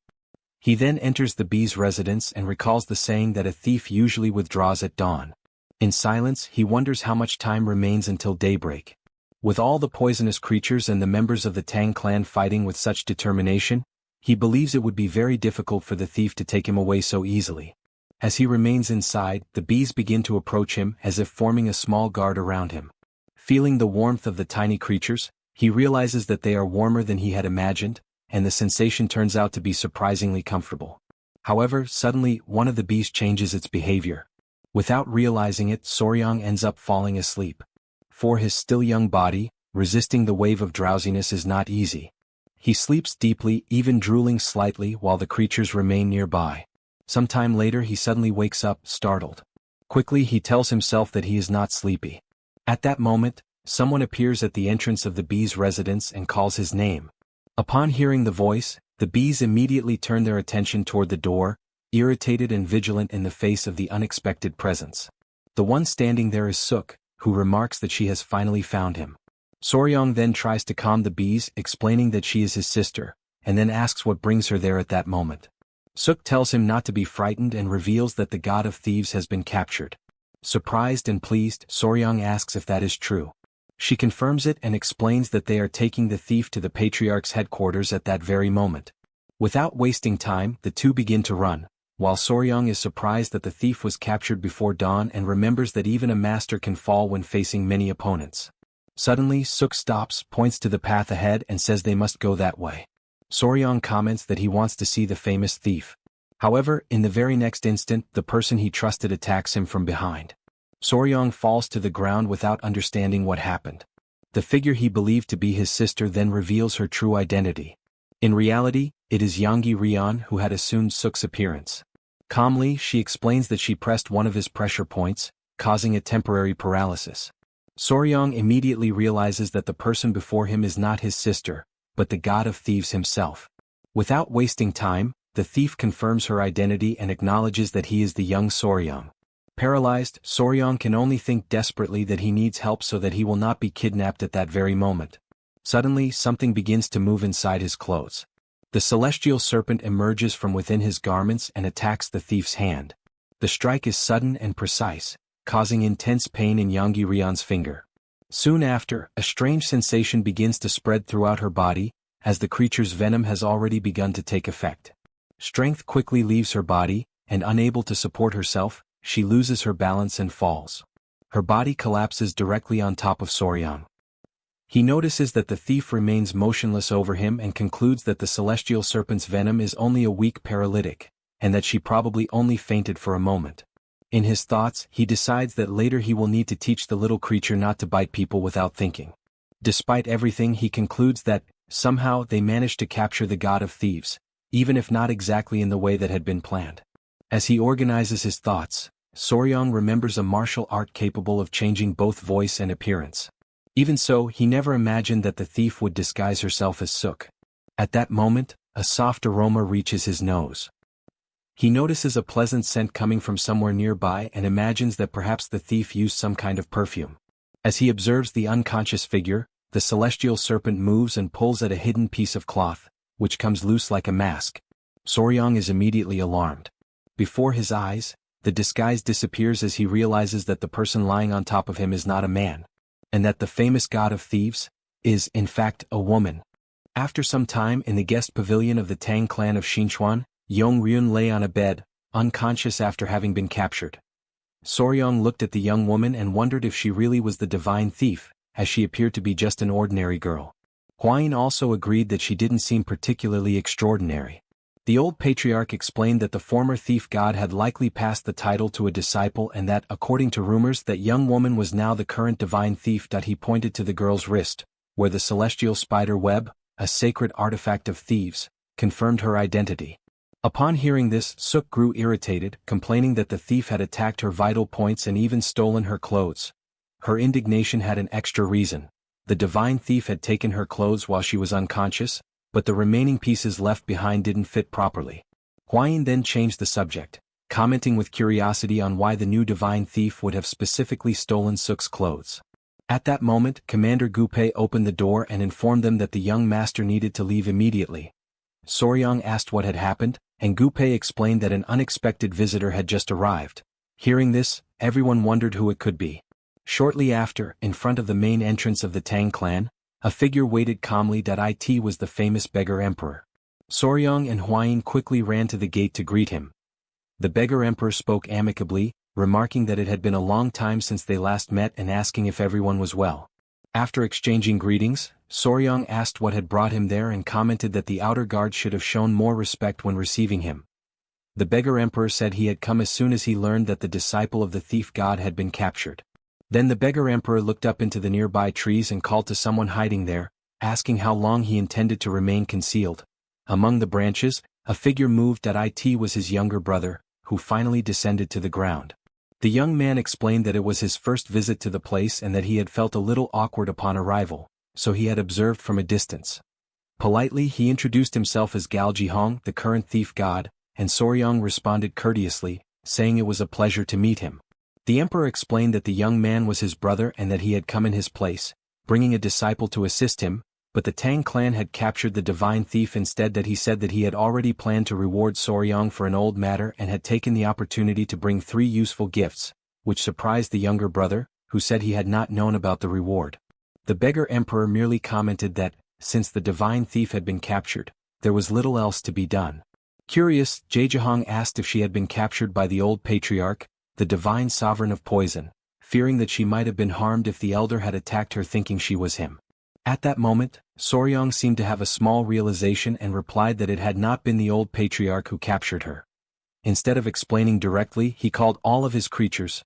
He then enters the bees' residence and recalls the saying that a thief usually withdraws at dawn. In silence, he wonders how much time remains until daybreak. With all the poisonous creatures and the members of the Tang Clan fighting with such determination, he believes it would be very difficult for the thief to take him away so easily. As he remains inside, the bees begin to approach him as if forming a small guard around him. Feeling the warmth of the tiny creatures, He realizes that they are warmer than he had imagined, and the sensation turns out to be surprisingly comfortable. However, suddenly, one of the bees changes its behavior. Without realizing it, Soryang ends up falling asleep. For his still young body, resisting the wave of drowsiness is not easy. He sleeps deeply, even drooling slightly while the creatures remain nearby. Some time later he suddenly wakes up, startled. Quickly he tells himself that he is not sleepy. At that moment, someone appears at the entrance of the bees' residence and calls his name. Upon hearing the voice, the bees immediately turn their attention toward the door, irritated and vigilant in the face of the unexpected presence. The one standing there is Suk, who remarks that she has finally found him. Soryang then tries to calm the bees, explaining that she is his sister, and then asks what brings her there at that moment. Suk tells him not to be frightened and reveals that the god of thieves has been captured. Surprised and pleased, Soryang asks if that is true. She confirms it and explains that they are taking the thief to the patriarch's headquarters at that very moment. Without wasting time, the two begin to run, while Soryang is surprised that the thief was captured before dawn and remembers that even a master can fall when facing many opponents. Suddenly, Suk stops, points to the path ahead and says they must go that way. Soryang comments that he wants to see the famous thief. However, in the very next instant, the person he trusted attacks him from behind. Soryang falls to the ground without understanding what happened. The figure he believed to be his sister then reveals her true identity. In reality, it is Yanggi Rian who had assumed Suk's appearance. Calmly, she explains that she pressed one of his pressure points, causing a temporary paralysis. Soryang immediately realizes that the person before him is not his sister, but the god of thieves himself. Without wasting time, the thief confirms her identity and acknowledges that he is the young Soryang. Paralyzed, Soryang can only think desperately that he needs help so that he will not be kidnapped at that very moment. Suddenly, something begins to move inside his clothes. The celestial serpent emerges from within his garments and attacks the thief's hand. The strike is sudden and precise, causing intense pain in Yanggi Rian's finger. Soon after, a strange sensation begins to spread throughout her body, as the creature's venom has already begun to take effect. Strength quickly leaves her body, and unable to support herself, she loses her balance and falls. Her body collapses directly on top of Soryang. He notices that the thief remains motionless over him and concludes that the celestial serpent's venom is only a weak paralytic, and that she probably only fainted for a moment. In his thoughts, he decides that later he will need to teach the little creature not to bite people without thinking. Despite everything, he concludes that, somehow, they managed to capture the god of thieves, even if not exactly in the way that had been planned. As he organizes his thoughts, Soryang remembers a martial art capable of changing both voice and appearance. Even so, he never imagined that the thief would disguise herself as Suk. At that moment, a soft aroma reaches his nose. He notices a pleasant scent coming from somewhere nearby and imagines that perhaps the thief used some kind of perfume. As he observes the unconscious figure, the celestial serpent moves and pulls at a hidden piece of cloth, which comes loose like a mask. Soryang is immediately alarmed. Before his eyes, the disguise disappears as he realizes that the person lying on top of him is not a man, and that the famous god of thieves is, in fact, a woman. After some time in the guest pavilion of the Tang Clan of Sichuan, Yong Ryun lay on a bed, unconscious after having been captured. Soryang looked at the young woman and wondered if she really was the divine thief, as she appeared to be just an ordinary girl. Hwayin also agreed that she didn't seem particularly extraordinary. The old patriarch explained that the former thief god had likely passed the title to a disciple and that, according to rumors, that young woman was now the current divine thief. He pointed to the girl's wrist, where the celestial spider web, a sacred artifact of thieves, confirmed her identity. Upon hearing this, Suk grew irritated, complaining that the thief had attacked her vital points and even stolen her clothes. Her indignation had an extra reason. The divine thief had taken her clothes while she was unconscious, but the remaining pieces left behind didn't fit properly. Hwayin then changed the subject, commenting with curiosity on why the new divine thief would have specifically stolen Suk's clothes. At that moment, Commander Gupei opened the door and informed them that the young master needed to leave immediately. Soryang asked what had happened, and Gupei explained that an unexpected visitor had just arrived. Hearing this, everyone wondered who it could be. Shortly after, in front of the main entrance of the Tang Clan, a figure waited calmly. It was the famous beggar emperor. Soryang and Hwayin quickly ran to the gate to greet him. The beggar emperor spoke amicably, remarking that it had been a long time since they last met and asking if everyone was well. After exchanging greetings, Soryang asked what had brought him there and commented that the outer guard should have shown more respect when receiving him. The beggar emperor said he had come as soon as he learned that the disciple of the thief god had been captured. Then the beggar emperor looked up into the nearby trees and called to someone hiding there, asking how long he intended to remain concealed. Among the branches, a figure moved that it was his younger brother, who finally descended to the ground. The young man explained that it was his first visit to the place and that he had felt a little awkward upon arrival, so he had observed from a distance. Politely he introduced himself as Gao Jihong, the current thief god, and Soryang responded courteously, saying it was a pleasure to meet him. The emperor explained that the young man was his brother and that he had come in his place, bringing a disciple to assist him, but the Tang clan had captured the divine thief instead. That he said that he had already planned to reward Soryang for an old matter and had taken the opportunity to bring 3 useful gifts, which surprised the younger brother, who said he had not known about the reward. The beggar emperor merely commented that, since the divine thief had been captured, there was little else to be done. Curious, Jejihong asked if she had been captured by the old patriarch, the divine sovereign of poison, fearing that she might have been harmed if the elder had attacked her thinking she was him. At that moment, Soryang seemed to have a small realization and replied that it had not been the old patriarch who captured her. Instead of explaining directly, he called all of his creatures.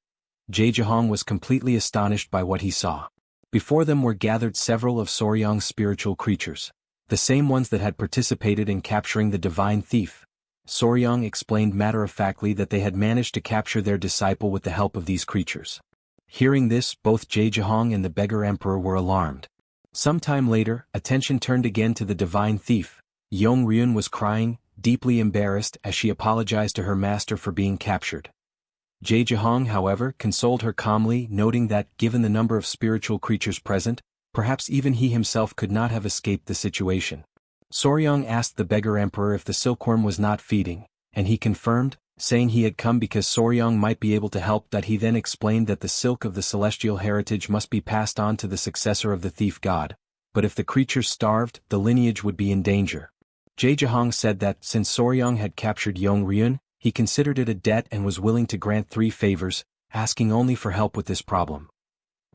Jejihong was completely astonished by what he saw. Before them were gathered several of Soryang's spiritual creatures, the same ones that had participated in capturing the divine thief. Soryang explained matter-of-factly that they had managed to capture their disciple with the help of these creatures. Hearing this, both Jejihong and the beggar emperor were alarmed. Some time later, attention turned again to the divine thief. Yong-ryun was crying, deeply embarrassed as she apologized to her master for being captured. Jejihong, however, consoled her calmly, noting that, given the number of spiritual creatures present, perhaps even he himself could not have escaped the situation. Soryang asked the beggar emperor if the silkworm was not feeding, and he confirmed, saying he had come because Soryang might be able to help. That he then explained that the silk of the celestial heritage must be passed on to the successor of the thief god, but if the creatures starved, the lineage would be in danger. Jejihong said that, since Soryang had captured Yong-ryun, he considered it a debt and was willing to grant 3 favors, asking only for help with this problem.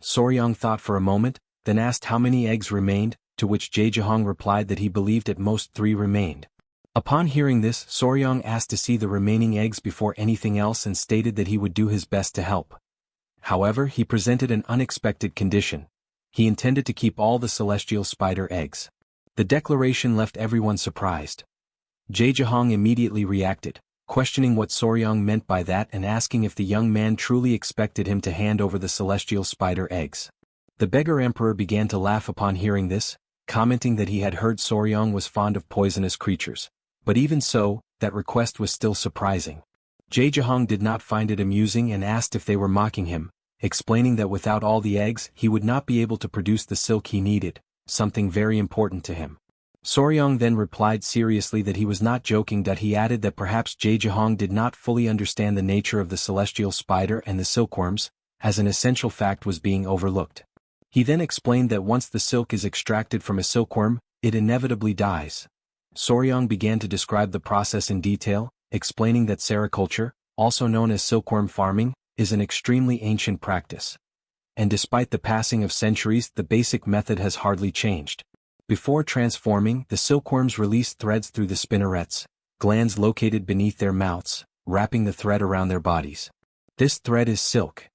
Soryang thought for a moment, then asked how many eggs remained, to which Jejihong replied that he believed at most 3 remained. Upon hearing this, Soryang asked to see the remaining eggs before anything else and stated that he would do his best to help. However, he presented an unexpected condition. He intended to keep all the celestial spider eggs. The declaration left everyone surprised. Jejihong immediately reacted, questioning what Soryang meant by that and asking if the young man truly expected him to hand over the celestial spider eggs. The beggar emperor began to laugh upon hearing this, commenting that he had heard Soryang was fond of poisonous creatures. But even so, that request was still surprising. Jejihong did not find it amusing and asked if they were mocking him, explaining that without all the eggs he would not be able to produce the silk he needed, something very important to him. Soryang then replied seriously that he was not joking. That he added that perhaps Jejihong did not fully understand the nature of the celestial spider and the silkworms, as an essential fact was being overlooked. He then explained that once the silk is extracted from a silkworm, it inevitably dies. Soryang began to describe the process in detail, explaining that sericulture, also known as silkworm farming, is an extremely ancient practice. And despite the passing of centuries, the basic method has hardly changed. Before transforming, the silkworms release threads through the spinnerets, glands located beneath their mouths, wrapping the thread around their bodies. This thread is silk.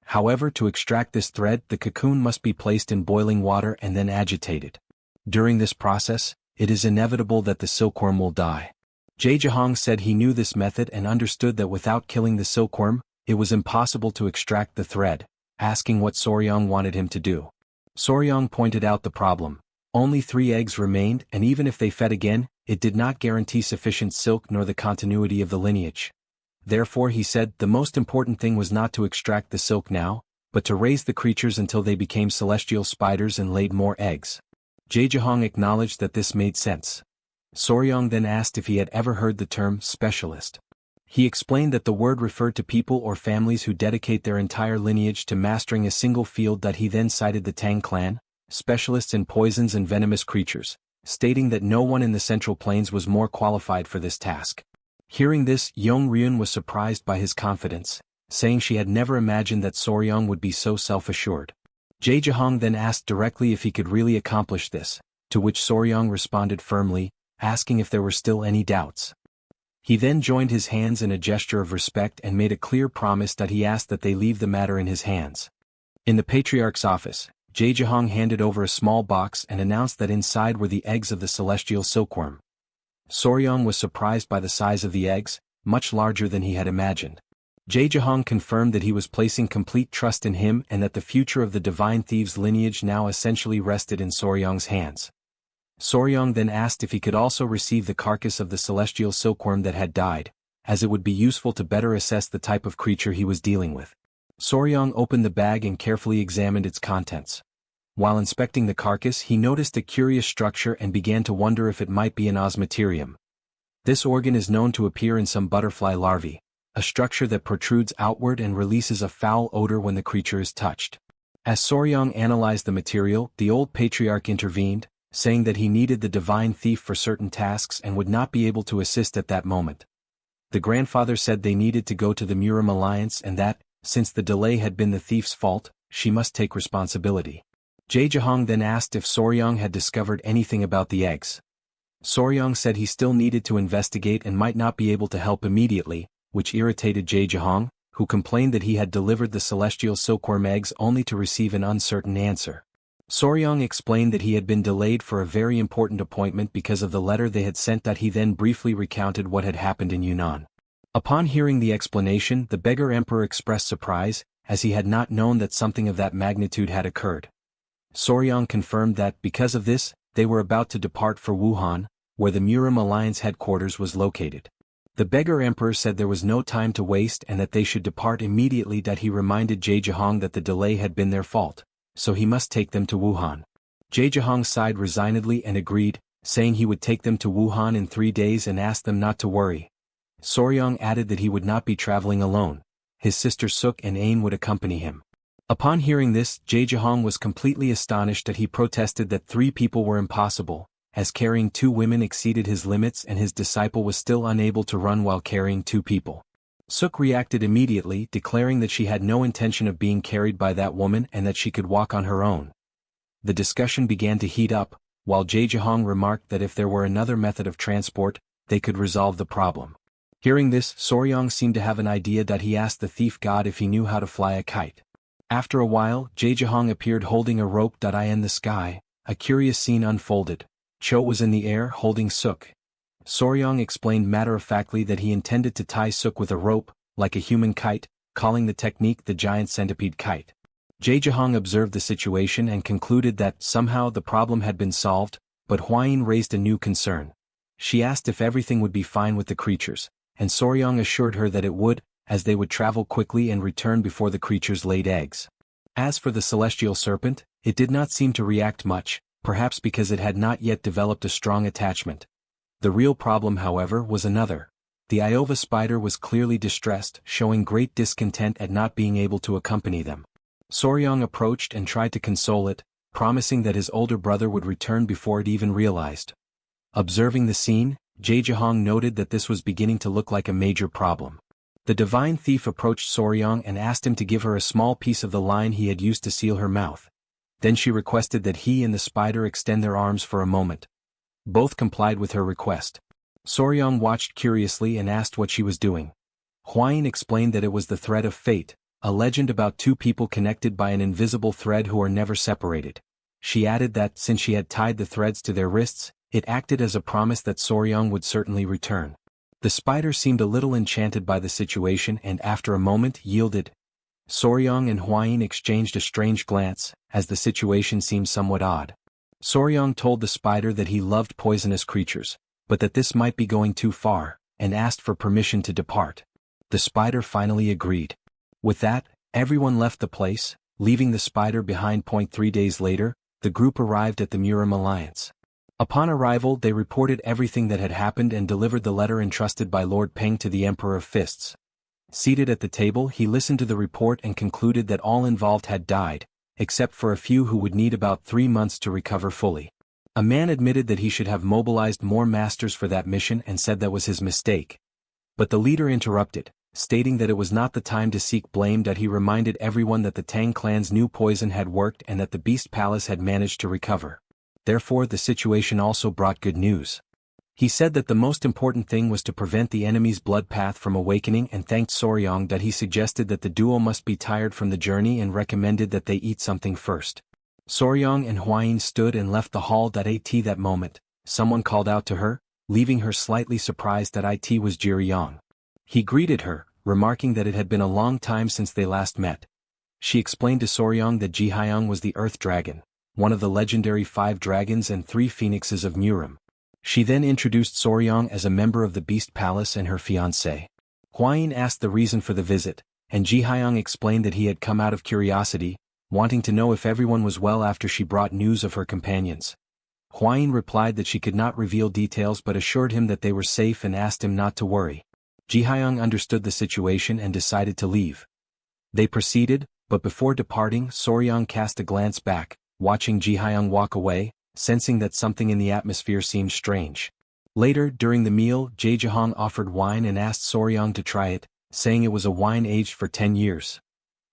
However, to extract this thread, the cocoon must be placed in boiling water and then agitated. During this process, it is inevitable that the silkworm will die. Jejihong said he knew this method and understood that without killing the silkworm, it was impossible to extract the thread, asking what Soryang wanted him to do. Soryang pointed out the problem. Only 3 eggs remained, and even if they fed again, it did not guarantee sufficient silk nor the continuity of the lineage. Therefore, he said, the most important thing was not to extract the silk now, but to raise the creatures until they became celestial spiders and laid more eggs. Jejihong acknowledged that this made sense. Soryang then asked if he had ever heard the term specialist. He explained that the word referred to people or families who dedicate their entire lineage to mastering a single field. That he then cited the Tang Clan, specialists in poisons and venomous creatures, stating that no one in the Central Plains was more qualified for this task. Hearing this, Yong-ryun was surprised by his confidence, saying she had never imagined that Soryang would be so self-assured. Jehong then asked directly if he could really accomplish this, to which Soryong responded firmly, asking if there were still any doubts. He then joined his hands in a gesture of respect and made a clear promise that he asked that they leave the matter in his hands. In the patriarch's office, Jehong handed over a small box and announced that inside were the eggs of the celestial silkworm. Soryong was surprised by the size of the eggs, much larger than he had imagined. Jehong confirmed that he was placing complete trust in him and that the future of the divine thief's lineage now essentially rested in Soryong's hands. Soryong then asked if he could also receive the carcass of the celestial silkworm that had died, as it would be useful to better assess the type of creature he was dealing with. Soryong opened the bag and carefully examined its contents. While inspecting the carcass, he noticed a curious structure and began to wonder if it might be an osmeterium. This organ is known to appear in some butterfly larvae, a structure that protrudes outward and releases a foul odor when the creature is touched. As Soryong analyzed the material, the old patriarch intervened, saying that he needed the divine thief for certain tasks and would not be able to assist at that moment. The grandfather said they needed to go to the Murim alliance and that, since the delay had been the thief's fault, she must take responsibility. Jehong then asked if Soryong had discovered anything about the eggs. Soryong said he still needed to investigate and might not be able to help immediately, which irritated Jehong, who complained that he had delivered the celestial silkworm eggs only to receive an uncertain answer. Soryong explained that he had been delayed for a very important appointment because of the letter they had sent. That he then briefly recounted what had happened in Yunnan. Upon hearing the explanation, the beggar emperor expressed surprise, as he had not known that something of that magnitude had occurred. Soryong confirmed that, because of this, they were about to depart for Wuhan, where the Murim alliance headquarters was located. The beggar emperor said there was no time to waste and that they should depart immediately. That he reminded Jehong that the delay had been their fault, so he must take them to Wuhan. Jehong sighed resignedly and agreed, saying he would take them to Wuhan in 3 days and asked them not to worry. Soryong added that he would not be traveling alone. His sisters Suk and Ain would accompany him. Upon hearing this, Jehong was completely astonished. That he protested that 3 people were impossible, as carrying 2 women exceeded his limits and his disciple was still unable to run while carrying 2 people. Suk reacted immediately, declaring that she had no intention of being carried by that woman and that she could walk on her own. The discussion began to heat up, while Jehong remarked that if there were another method of transport, they could resolve the problem. Hearing this, Soryong seemed to have an idea. That he asked the thief god if he knew how to fly a kite. After a while, Jehong appeared holding a rope. In the sky, a curious scene unfolded. Cho was in the air holding Suk. Soryong explained matter-of-factly that he intended to tie Suk with a rope, like a human kite, calling the technique the giant centipede kite. Jehong observed the situation and concluded that somehow the problem had been solved, but Hwayin raised a new concern. She asked if everything would be fine with the creatures, and Soryong assured her that it would, as they would travel quickly and return before the creatures laid eggs. As for the celestial serpent, it did not seem to react much, perhaps because it had not yet developed a strong attachment. The real problem, however, was another. The Iova spider was clearly distressed, showing great discontent at not being able to accompany them. Soryong approached and tried to console it, promising that his older brother would return before it even realized. Observing the scene, Jehong noted that this was beginning to look like a major problem. The divine thief approached Soryong and asked him to give her a small piece of the line he had used to seal her mouth. Then she requested that he and the spider extend their arms for a moment. Both complied with her request. Soryong watched curiously and asked what she was doing. Hwayin explained that it was the thread of fate, a legend about 2 people connected by an invisible thread who are never separated. She added that, since she had tied the threads to their wrists, it acted as a promise that Soryong would certainly return. The spider seemed a little enchanted by the situation and after a moment yielded. Soryong and Hwayin exchanged a strange glance, as the situation seemed somewhat odd. Soryong told the spider that he loved poisonous creatures, but that this might be going too far, and asked for permission to depart. The spider finally agreed. With that, everyone left the place, leaving the spider behind. 3 days later, the group arrived at the Murim alliance. Upon arrival, they reported everything that had happened and delivered the letter entrusted by Lord Peng to the Emperor of Fists. Seated at the table, he listened to the report and concluded that all involved had died, except for a few who would need about 3 months to recover fully. A man admitted that he should have mobilized more masters for that mission and said that was his mistake. But the leader interrupted, stating that it was not the time to seek blame, that he reminded everyone that the Tang clan's new poison had worked and that the Beast Palace had managed to recover. Therefore the situation also brought good news. He said that the most important thing was to prevent the enemy's blood path from awakening, and thanked Soryang that he suggested that the duo must be tired from the journey and recommended that they eat something first. Soryang and Hwayin stood and left the hall. That moment, someone called out to her, leaving her slightly surprised. It was Jiryang. He greeted her, remarking that it had been a long time since they last met. She explained to Soryang that Jihyang was the Earth Dragon, one of the legendary 5 dragons and 3 phoenixes of Murim. She then introduced Soryang as a member of the Beast Palace and her fiancé. Hwayin asked the reason for the visit, and Jihyang explained that he had come out of curiosity, wanting to know if everyone was well after she brought news of her companions. Hwayin replied that she could not reveal details but assured him that they were safe and asked him not to worry. Jihyang understood the situation and decided to leave. They proceeded, but before departing, Soryang cast a glance back, watching Jihyang walk away, sensing that something in the atmosphere seemed strange. Later, during the meal, Jejahong offered wine and asked Soryang to try it, saying it was a wine aged for 10 years.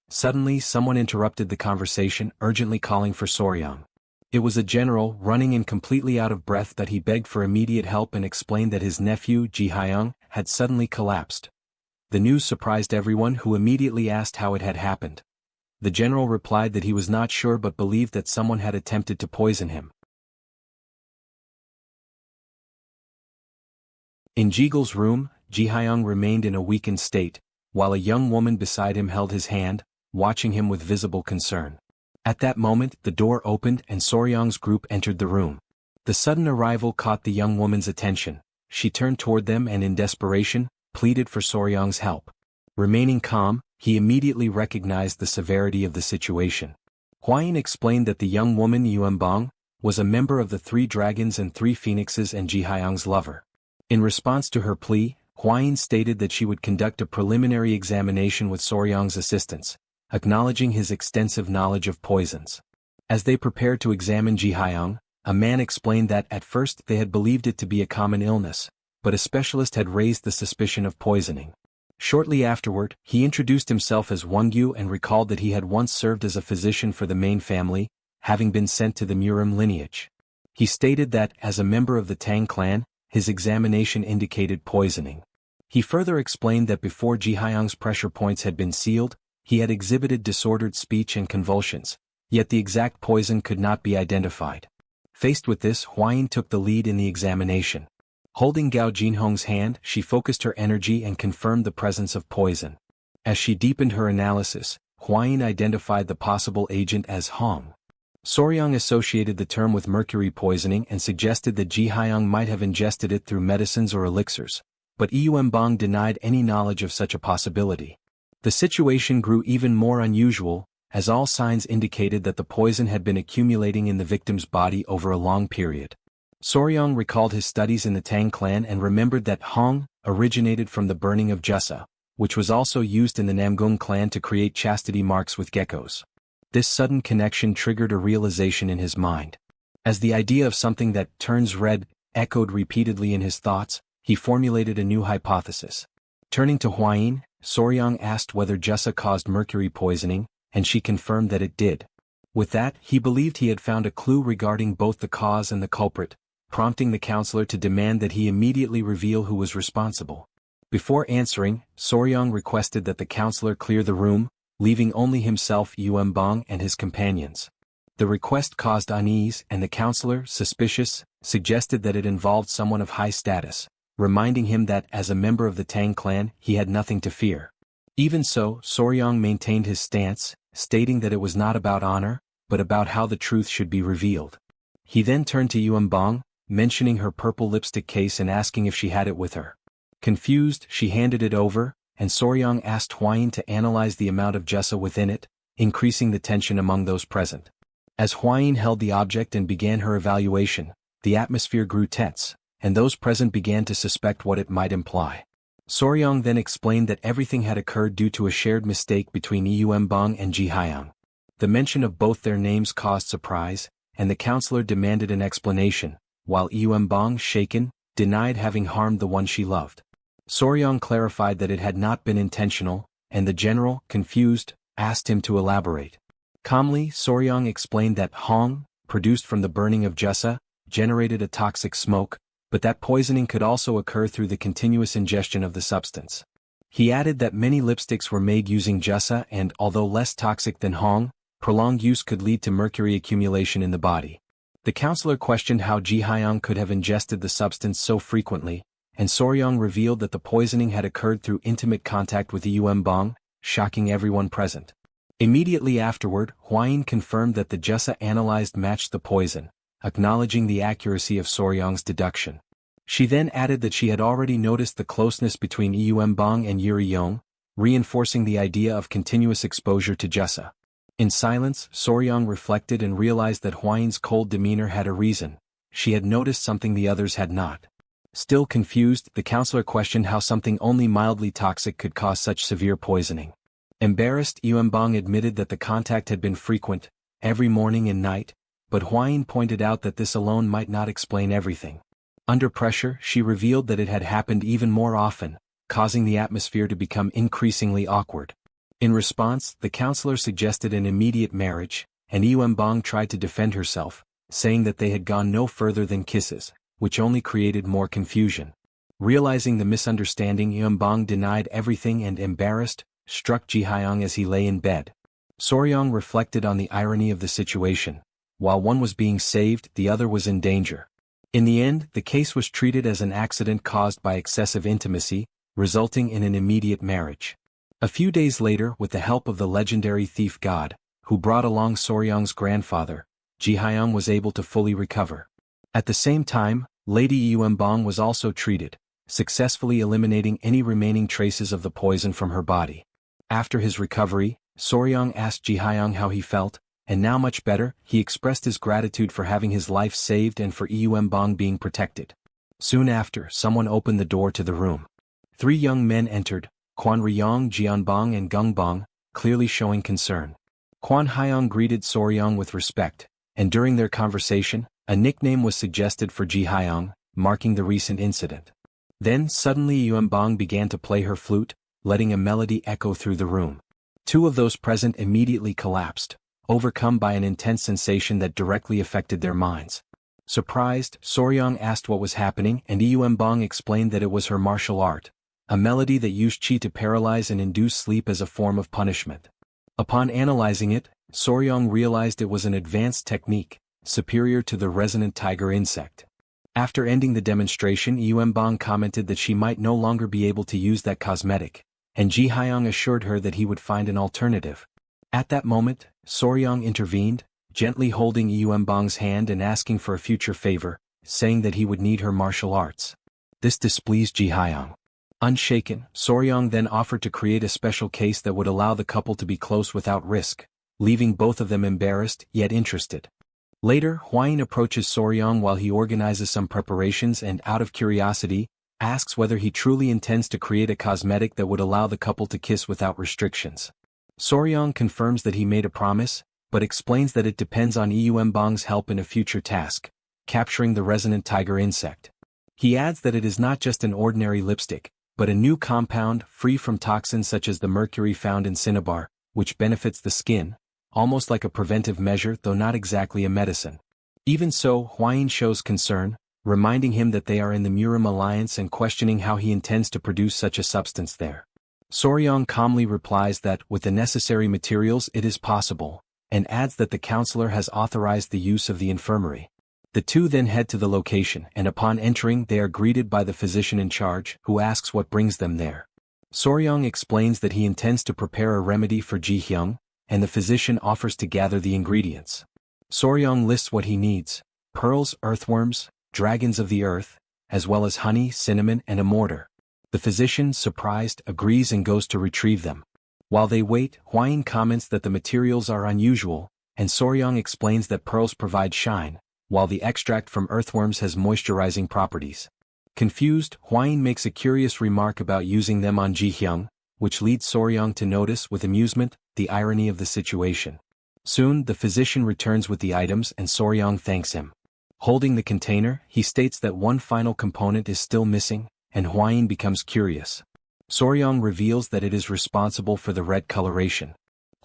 Suddenly someone interrupted the conversation, urgently calling for Soryang. It was a general, running in completely out of breath, that he begged for immediate help and explained that his nephew, Jihyang, had suddenly collapsed. The news surprised everyone, who immediately asked how it had happened. The general replied that he was not sure but believed that someone had attempted to poison him. In Jigel's room, Jihyang remained in a weakened state, while a young woman beside him held his hand, watching him with visible concern. At that moment, the door opened and Soryang's group entered the room. The sudden arrival caught the young woman's attention. She turned toward them and in desperation, pleaded for Soryang's help. Remaining calm, he immediately recognized the severity of the situation. Hwayin explained that the young woman Yuanbang was a member of the 3 dragons and 3 phoenixes and Jihyang's lover. In response to her plea, Hwayin stated that she would conduct a preliminary examination with Soryang's assistance, acknowledging his extensive knowledge of poisons. As they prepared to examine Jihyang, a man explained that at first they had believed it to be a common illness, but a specialist had raised the suspicion of poisoning. Shortly afterward, he introduced himself as Wangyu and recalled that he had once served as a physician for the main family, having been sent to the Murim lineage. He stated that, as a member of the Tang clan, his examination indicated poisoning. He further explained that before Jihyang's pressure points had been sealed, he had exhibited disordered speech and convulsions, yet the exact poison could not be identified. Faced with this, Hwayin took the lead in the examination. Holding Gao Jinhong's hand, she focused her energy and confirmed the presence of poison. As she deepened her analysis, Hwayin identified the possible agent as Hong. Soryang associated the term with mercury poisoning and suggested that Jihyang might have ingested it through medicines or elixirs, but Yuanbang denied any knowledge of such a possibility. The situation grew even more unusual, as all signs indicated that the poison had been accumulating in the victim's body over a long period. Soryang recalled his studies in the Tang clan and remembered that Hong originated from the burning of Jussa, which was also used in the Namgung clan to create chastity marks with geckos. This sudden connection triggered a realization in his mind. As the idea of something that turns red echoed repeatedly in his thoughts, he formulated a new hypothesis. Turning to Hwayin, Soryang asked whether Jussa caused mercury poisoning, and she confirmed that it did. With that, he believed he had found a clue regarding both the cause and the culprit, prompting the counselor to demand that he immediately reveal who was responsible. Before answering, Soryang requested that the counselor clear the room, leaving only himself, Yuanbang, and his companions. The request caused unease, and the counselor, suspicious, suggested that it involved someone of high status, reminding him that, as a member of the Tang clan, he had nothing to fear. Even so, Soryang maintained his stance, stating that it was not about honor, but about how the truth should be revealed. He then turned to Yuanbang, mentioning her purple lipstick case and asking if she had it with her. Confused, she handed it over, and Soryang asked Hwayin to analyze the amount of Jussa within it, increasing the tension among those present. As Hwayin held the object and began her evaluation, the atmosphere grew tense, and those present began to suspect what it might imply. Soryang then explained that everything had occurred due to a shared mistake between Yuanbang and Jihyang. The mention of both their names caused surprise, and the counselor demanded an explanation, while Yuanbang, shaken, denied having harmed the one she loved. Soryang clarified that it had not been intentional, and the general, confused, asked him to elaborate. Calmly, Soryang explained that Hong, produced from the burning of Jusa, generated a toxic smoke, but that poisoning could also occur through the continuous ingestion of the substance. He added that many lipsticks were made using Jusa and, although less toxic than Hong, prolonged use could lead to mercury accumulation in the body. The counselor questioned how Ji Hyang could have ingested the substance so frequently, and Soryang revealed that the poisoning had occurred through intimate contact with Yuem Bong, shocking everyone present. Immediately afterward, Huayin confirmed that the Jusa analyzed matched the poison, acknowledging the accuracy of Soryang's deduction. She then added that she had already noticed the closeness between Yuem Bong and Yuri Yong, reinforcing the idea of continuous exposure to Jusa. In silence, Soryang reflected and realized that Huayin's cold demeanor had a reason. She had noticed something the others had not. Still confused, the counselor questioned how something only mildly toxic could cause such severe poisoning. Embarrassed, Yuem Bong admitted that the contact had been frequent, every morning and night, but Huayin pointed out that this alone might not explain everything. Under pressure, she revealed that it had happened even more often, causing the atmosphere to become increasingly awkward. In response, the counselor suggested an immediate marriage, and Yuem Bong tried to defend herself, saying that they had gone no further than kisses, which only created more confusion. Realizing the misunderstanding, Yuem Bong denied everything and, embarrassed, struck Ji Hyang as he lay in bed. Soryang reflected on the irony of the situation. While one was being saved, the other was in danger. In the end, the case was treated as an accident caused by excessive intimacy, resulting in an immediate marriage. A few days later, with the help of the legendary thief god, who brought along Soryang's grandfather, Ji Hyang was able to fully recover. At the same time, Lady Yuem Bong was also treated, successfully eliminating any remaining traces of the poison from her body. After his recovery, Soryang asked Ji Hyang how he felt, and now much better, he expressed his gratitude for having his life saved and for Yuem Bong being protected. Soon after, someone opened the door to the room. 3 young men entered, Quan Riyong, Jianbong and Gungbong, clearly showing concern. Quan Hyang greeted Soryang with respect, and during their conversation, a nickname was suggested for Ji Hyang, marking the recent incident. Then suddenly Yuem Bong began to play her flute, letting a melody echo through the room. 2 of those present immediately collapsed, overcome by an intense sensation that directly affected their minds. Surprised, Soryang asked what was happening, and Yuem Bong explained that it was her martial art, a melody that used qi to paralyze and induce sleep as a form of punishment. Upon analyzing it, Soryang realized it was an advanced technique, superior to the resonant tiger insect. After ending the demonstration, Yuem Bong commented that she might no longer be able to use that cosmetic, and Ji Hyang assured her that he would find an alternative. At that moment, Soryang intervened, gently holding Yuem Bong's hand and asking for a future favor, saying that he would need her martial arts. This displeased Ji Hyang. Unshaken, Soryang then offered to create a special case that would allow the couple to be close without risk, leaving both of them embarrassed yet interested. Later, Huayin approaches Soryang while he organizes some preparations and, out of curiosity, asks whether he truly intends to create a cosmetic that would allow the couple to kiss without restrictions. Soryang confirms that he made a promise, but explains that it depends on Yuem Bong's help in a future task, capturing the resonant tiger insect. He adds that it is not just an ordinary lipstick, but a new compound free from toxins such as the mercury found in cinnabar, which benefits the skin, almost like a preventive measure though not exactly a medicine. Even so, Huayin shows concern, reminding him that they are in the Murim alliance and questioning how he intends to produce such a substance there. Soryang calmly replies that, with the necessary materials, it is possible, and adds that the counselor has authorized the use of the infirmary. The 2 then head to the location, and upon entering they are greeted by the physician in charge, who asks what brings them there. Soryang explains that he intends to prepare a remedy for Ji Hyang, and the physician offers to gather the ingredients. Soryang lists what he needs: pearls, earthworms, dragons of the earth, as well as honey, cinnamon, and a mortar. The physician, surprised, agrees and goes to retrieve them. While they wait, Huayin comments that the materials are unusual, and Soryang explains that pearls provide shine, while the extract from earthworms has moisturizing properties. Confused, Huayin makes a curious remark about using them on Ji Hyang, which leads Soryang to notice with amusement the irony of the situation. Soon, the physician returns with the items and Soryang thanks him. Holding the container, he states that one final component is still missing, and Huayin becomes curious. Soryong reveals that it is responsible for the red coloration.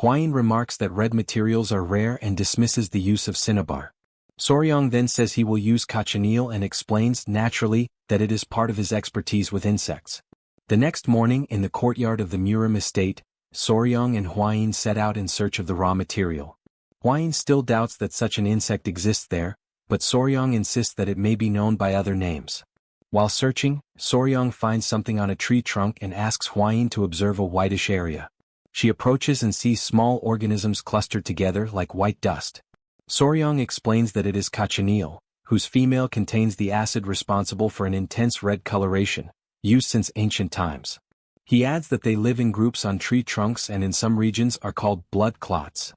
Huayin remarks that red materials are rare and dismisses the use of cinnabar. Soryong then says he will use cochineal and explains, naturally, that it is part of his expertise with insects. The next morning in the courtyard of the Murim estate, Soryong and Huayin set out in search of the raw material. Huayin still doubts that such an insect exists there, but Soryong insists that it may be known by other names. While searching, Soryong finds something on a tree trunk and asks Huayin to observe a whitish area. She approaches and sees small organisms clustered together like white dust. Soryong explains that it is cochineal, whose female contains the acid responsible for an intense red coloration, used since ancient times. He adds that they live in groups on tree trunks and in some regions are called blood clots.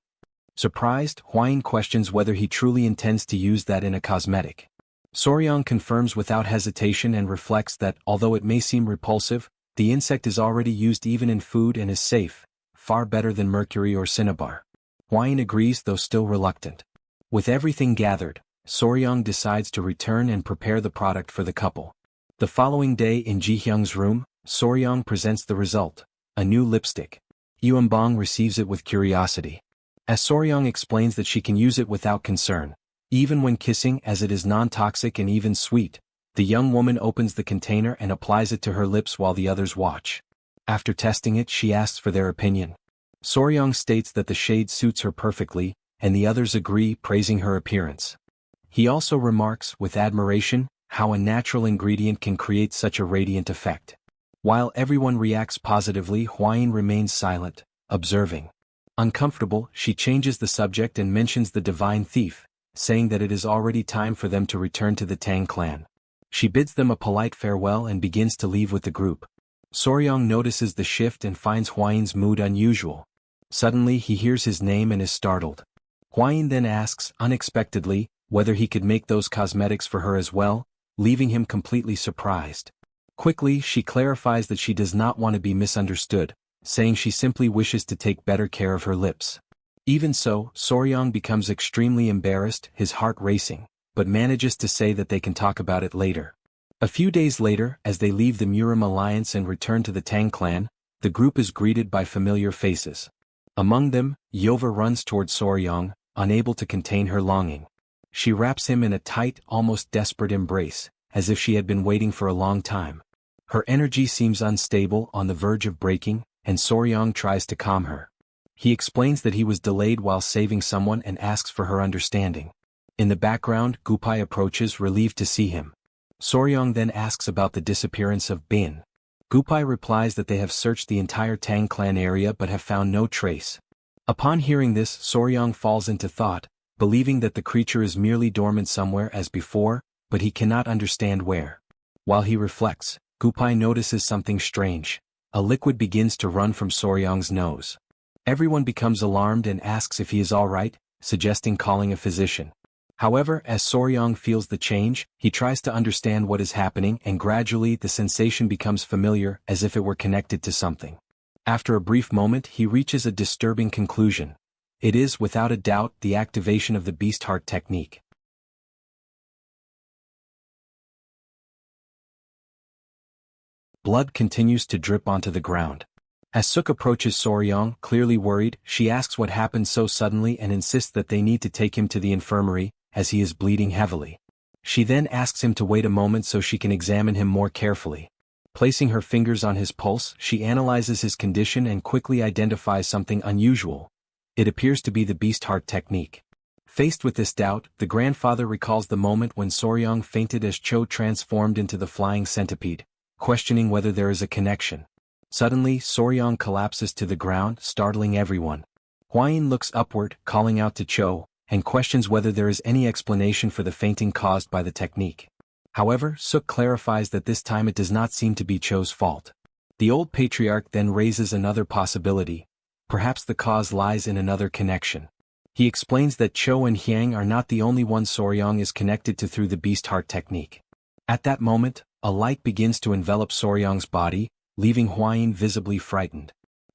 Surprised, Huayin questions whether he truly intends to use that in a cosmetic. Soryong confirms without hesitation and reflects that, although it may seem repulsive, the insect is already used even in food and is safe, far better than mercury or cinnabar. Huayin agrees, though still reluctant. With everything gathered, Soryong decides to return and prepare the product for the couple. The following day in Jihyung's room, Soryong presents the result, a new lipstick. Yuanbong receives it with curiosity. As Soryong explains that she can use it without concern, even when kissing, as it is non-toxic and even sweet, the young woman opens the container and applies it to her lips while the others watch. After testing it, she asks for their opinion. Soryong states that the shade suits her perfectly, and the others agree, praising her appearance. He also remarks, with admiration, how a natural ingredient can create such a radiant effect. While everyone reacts positively, Huayin remains silent, observing. Uncomfortable, she changes the subject and mentions the divine thief, saying that it is already time for them to return to the Tang clan. She bids them a polite farewell and begins to leave with the group. Soryong notices the shift and finds Huayin's mood unusual. Suddenly he hears his name and is startled. Huayin then asks, unexpectedly, whether he could make those cosmetics for her as well, leaving him completely surprised. Quickly, she clarifies that she does not want to be misunderstood, saying she simply wishes to take better care of her lips. Even so, Soryong becomes extremely embarrassed, his heart racing, but manages to say that they can talk about it later. A few days later, as they leave the Murim alliance and return to the Tang clan, the group is greeted by familiar faces. Among them, Yova runs toward Soryong, unable to contain her longing. She wraps him in a tight, almost desperate embrace, as if she had been waiting for a long time. Her energy seems unstable, on the verge of breaking, and Soryong tries to calm her. He explains that he was delayed while saving someone and asks for her understanding. In the background, Gupai approaches, relieved to see him. Soryong then asks about the disappearance of Bin. Gupai replies that they have searched the entire Tang clan area but have found no trace. Upon hearing this, Soryong falls into thought, believing that the creature is merely dormant somewhere as before, but he cannot understand where. While he reflects, Gupai notices something strange. A liquid begins to run from Soryong's nose. Everyone becomes alarmed and asks if he is all right, suggesting calling a physician. However, as Soryong feels the change, he tries to understand what is happening and gradually the sensation becomes familiar, as if it were connected to something. After a brief moment, he reaches a disturbing conclusion. It is, without a doubt, the activation of the beast heart technique. Blood continues to drip onto the ground. As Suk approaches Soryong, clearly worried, she asks what happened so suddenly and insists that they need to take him to the infirmary, as he is bleeding heavily. She then asks him to wait a moment so she can examine him more carefully. Placing her fingers on his pulse, she analyzes his condition and quickly identifies something unusual. It appears to be the beast heart technique. Faced with this doubt, the grandfather recalls the moment when Soryong fainted as Cho transformed into the flying centipede, questioning whether there is a connection. Suddenly, Soryong collapses to the ground, startling everyone. Huayin looks upward, calling out to Cho, and questions whether there is any explanation for the fainting caused by the technique. However, Suk clarifies that this time it does not seem to be Cho's fault. The old patriarch then raises another possibility. Perhaps the cause lies in another connection. He explains that Cho and Hyang are not the only ones Soryong is connected to through the beast heart technique. At that moment, a light begins to envelop Soryong's body, leaving Huayin visibly frightened.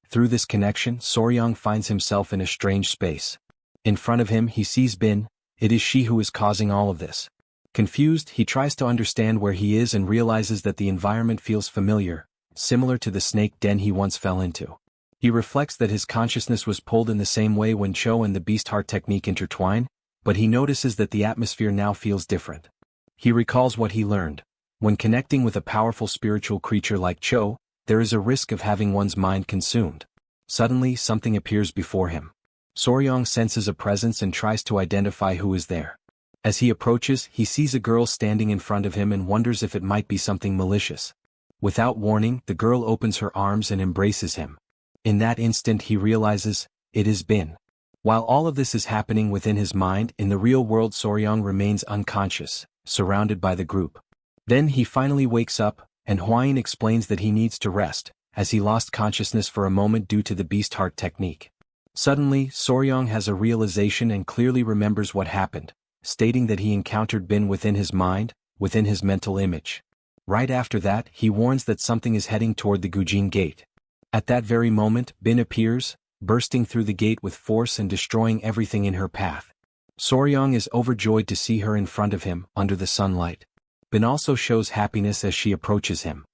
Through this connection, Soryong finds himself in a strange space. In front of him he sees Bin. It is she who is causing all of this. Confused, he tries to understand where he is and realizes that the environment feels familiar, similar to the snake den he once fell into. He reflects that his consciousness was pulled in the same way when Cho and the beast heart technique intertwine, but he notices that the atmosphere now feels different. He recalls what he learned. When connecting with a powerful spiritual creature like Cho, there is a risk of having one's mind consumed. Suddenly, something appears before him. Soryong senses a presence and tries to identify who is there. As he approaches, he sees a girl standing in front of him and wonders if it might be something malicious. Without warning, the girl opens her arms and embraces him. In that instant he realizes, it is Bin. While all of this is happening within his mind, in the real world Soryong remains unconscious, surrounded by the group. Then he finally wakes up, and Hwain explains that he needs to rest, as he lost consciousness for a moment due to the beast heart technique. Suddenly, Soryong has a realization and clearly remembers what happened, stating that he encountered Bin within his mind, within his mental image. Right after that, he warns that something is heading toward the Gujin gate. At that very moment, Bin appears, bursting through the gate with force and destroying everything in her path. Soryong is overjoyed to see her in front of him, under the sunlight. Bin also shows happiness as she approaches him.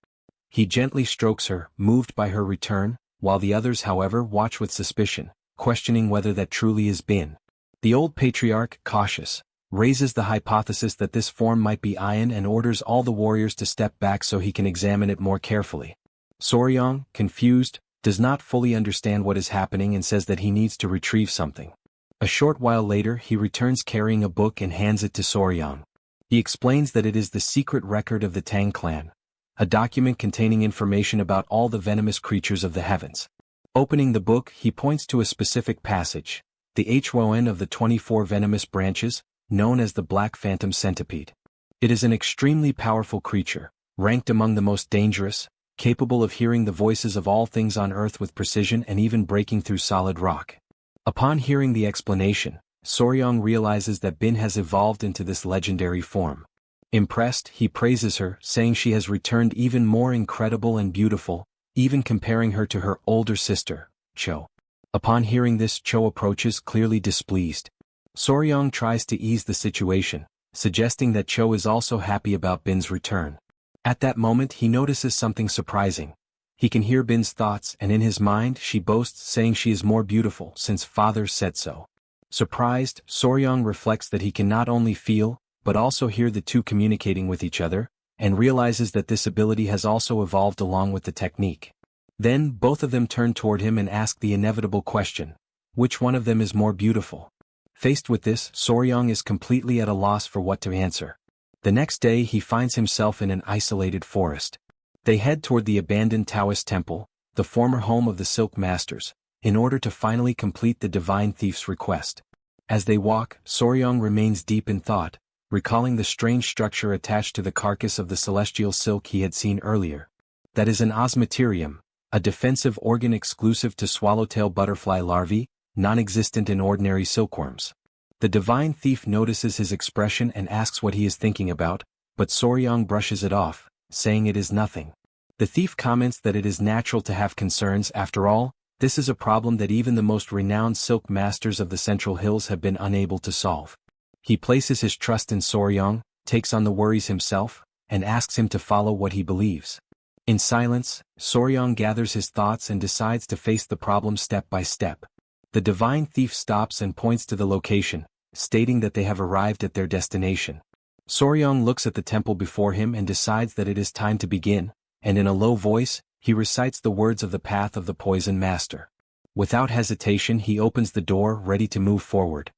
He gently strokes her, moved by her return, while the others however watch with suspicion, questioning whether that truly is Bin. The old patriarch, cautious, raises the hypothesis that this form might be Ian and orders all the warriors to step back so he can examine it more carefully. Soryong, confused, does not fully understand what is happening and says that he needs to retrieve something. A short while later he returns carrying a book and hands it to Soryong. He explains that it is the secret record of the Tang Clan, a document containing information about all the venomous creatures of the heavens. Opening the book, he points to a specific passage, the Hwon of the 24 venomous branches, known as the Black Phantom Centipede. It is an extremely powerful creature, ranked among the most dangerous, capable of hearing the voices of all things on earth with precision and even breaking through solid rock. Upon hearing the explanation, Soryong realizes that Bin has evolved into this legendary form. Impressed, he praises her, saying she has returned even more incredible and beautiful, even comparing her to her older sister, Cho. Upon hearing this, Cho approaches, clearly displeased. Soryong tries to ease the situation, suggesting that Cho is also happy about Bin's return. At that moment he notices something surprising. He can hear Bin's thoughts and in his mind she boasts, saying she is more beautiful since father said so. Surprised, Soryong reflects that he can not only feel, but also hear the two communicating with each other, and realizes that this ability has also evolved along with the technique. Then both of them turn toward him and ask the inevitable question, which one of them is more beautiful? Faced with this, Soryong is completely at a loss for what to answer. The next day he finds himself in an isolated forest. They head toward the abandoned Taoist temple, the former home of the Silk Masters, in order to finally complete the divine thief's request. As they walk, Soryong remains deep in thought, recalling the strange structure attached to the carcass of the celestial silk he had seen earlier. That is an osmeterium, a defensive organ exclusive to swallowtail butterfly larvae, non-existent in ordinary silkworms. The divine thief notices his expression and asks what he is thinking about, but Soryong brushes it off, saying it is nothing. The thief comments that it is natural to have concerns. After all, this is a problem that even the most renowned silk masters of the Central Hills have been unable to solve. He places his trust in Soryong, takes on the worries himself, and asks him to follow what he believes. In silence, Soryong gathers his thoughts and decides to face the problem step by step. The divine thief stops and points to the location, stating that they have arrived at their destination. Soryong looks at the temple before him and decides that it is time to begin, and in a low voice, he recites the words of the path of the Poison Master. Without hesitation he opens the door, ready to move forward.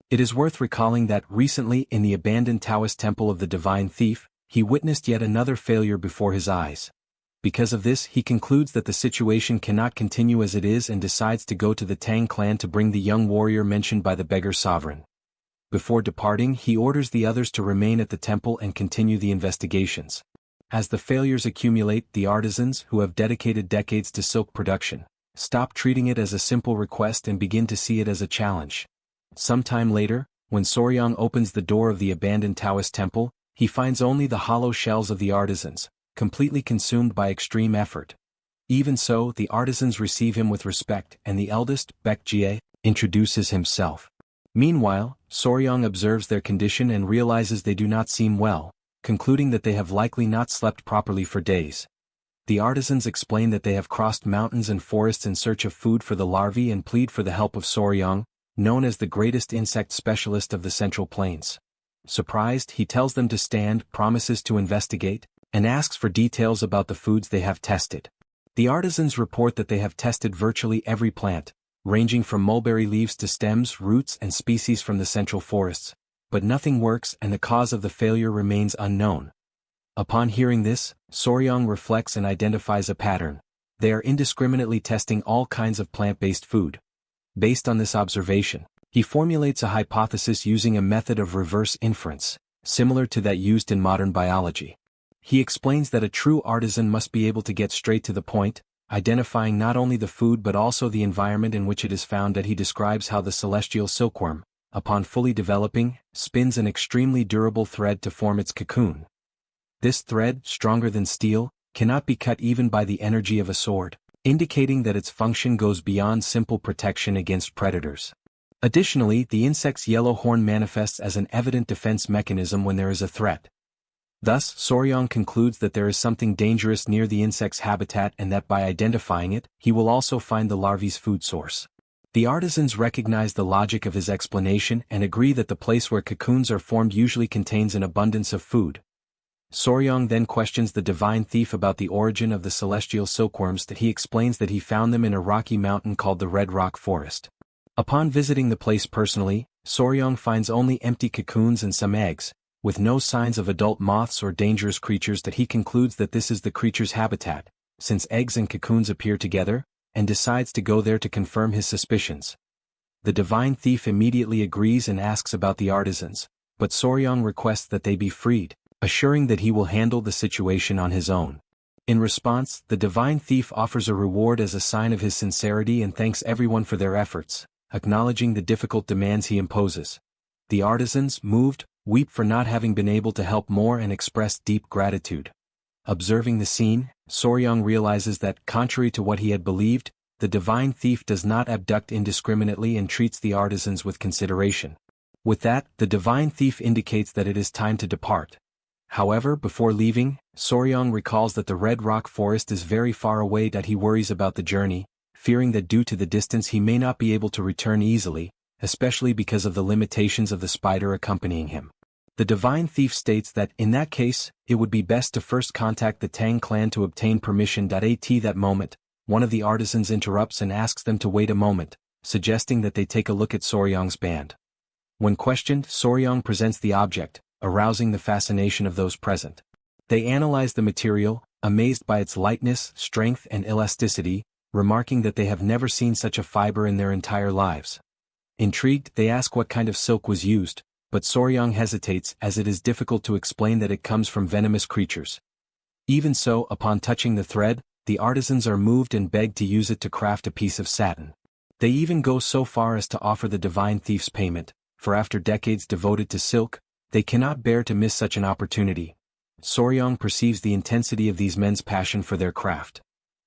It is worth recalling that recently in the abandoned Taoist temple of the Divine Thief, he witnessed yet another failure before his eyes. Because of this, he concludes that the situation cannot continue as it is and decides to go to the Tang clan to bring the young warrior mentioned by the beggar sovereign. Before departing, he orders the others to remain at the temple and continue the investigations. As the failures accumulate, the artisans, who have dedicated decades to silk production, stop treating it as a simple request and begin to see it as a challenge. Sometime later, when Soryong opens the door of the abandoned Taoist temple, he finds only the hollow shells of the artisans, completely consumed by extreme effort. Even so, the artisans receive him with respect and the eldest, Baekjie, introduces himself. Meanwhile, Soryang observes their condition and realizes they do not seem well, concluding that they have likely not slept properly for days. The artisans explain that they have crossed mountains and forests in search of food for the larvae and plead for the help of Soryang, known as the greatest insect specialist of the Central Plains. Surprised, he tells them to stand, promises to investigate, and asks for details about the foods they have tested. The artisans report that they have tested virtually every plant, ranging from mulberry leaves to stems, roots, and species from the central forests, but nothing works and the cause of the failure remains unknown. Upon hearing this, Soryang reflects and identifies a pattern. They are indiscriminately testing all kinds of plant-based food. Based on this observation, he formulates a hypothesis using a method of reverse inference, similar to that used in modern biology. He explains that a true artisan must be able to get straight to the point, identifying not only the food but also the environment in which it is found. That he describes how the celestial silkworm, upon fully developing, spins an extremely durable thread to form its cocoon. This thread, stronger than steel, cannot be cut even by the energy of a sword, indicating that its function goes beyond simple protection against predators. Additionally, the insect's yellow horn manifests as an evident defense mechanism when there is a threat. Thus, Soryang concludes that there is something dangerous near the insect's habitat and that by identifying it, he will also find the larvae's food source. The artisans recognize the logic of his explanation and agree that the place where cocoons are formed usually contains an abundance of food. Soryang then questions the divine thief about the origin of the celestial silkworms. That he explains that he found them in a rocky mountain called the Red Rock Forest. Upon visiting the place personally, Soryang finds only empty cocoons and some eggs, with no signs of adult moths or dangerous creatures. That he concludes that this is the creature's habitat, since eggs and cocoons appear together, and decides to go there to confirm his suspicions. The divine thief immediately agrees and asks about the artisans, but Soryang requests that they be freed, assuring that he will handle the situation on his own. In response, the divine thief offers a reward as a sign of his sincerity and thanks everyone for their efforts, acknowledging the difficult demands he imposes. The artisans, moved, weep for not having been able to help more and express deep gratitude. Observing the scene, Soryang realizes that, contrary to what he had believed, the divine thief does not abduct indiscriminately and treats the artisans with consideration. With that, the divine thief indicates that it is time to depart. However, before leaving, Soryang recalls that the Red Rock Forest is very far away. That he worries about the journey, fearing that due to the distance he may not be able to return easily, especially because of the limitations of the spider accompanying him. The divine thief states that, in that case, it would be best to first contact the Tang clan to obtain permission. At that moment, one of the artisans interrupts and asks them to wait a moment, suggesting that they take a look at Soryang's band. When questioned, Soryang presents the object, arousing the fascination of those present. They analyze the material, amazed by its lightness, strength, and elasticity, remarking that they have never seen such a fiber in their entire lives. Intrigued, they ask what kind of silk was used, but Soryang hesitates as it is difficult to explain that it comes from venomous creatures. Even so, upon touching the thread, the artisans are moved and beg to use it to craft a piece of satin. They even go so far as to offer the divine thief's payment, for after decades devoted to silk, they cannot bear to miss such an opportunity. Soryang perceives the intensity of these men's passion for their craft.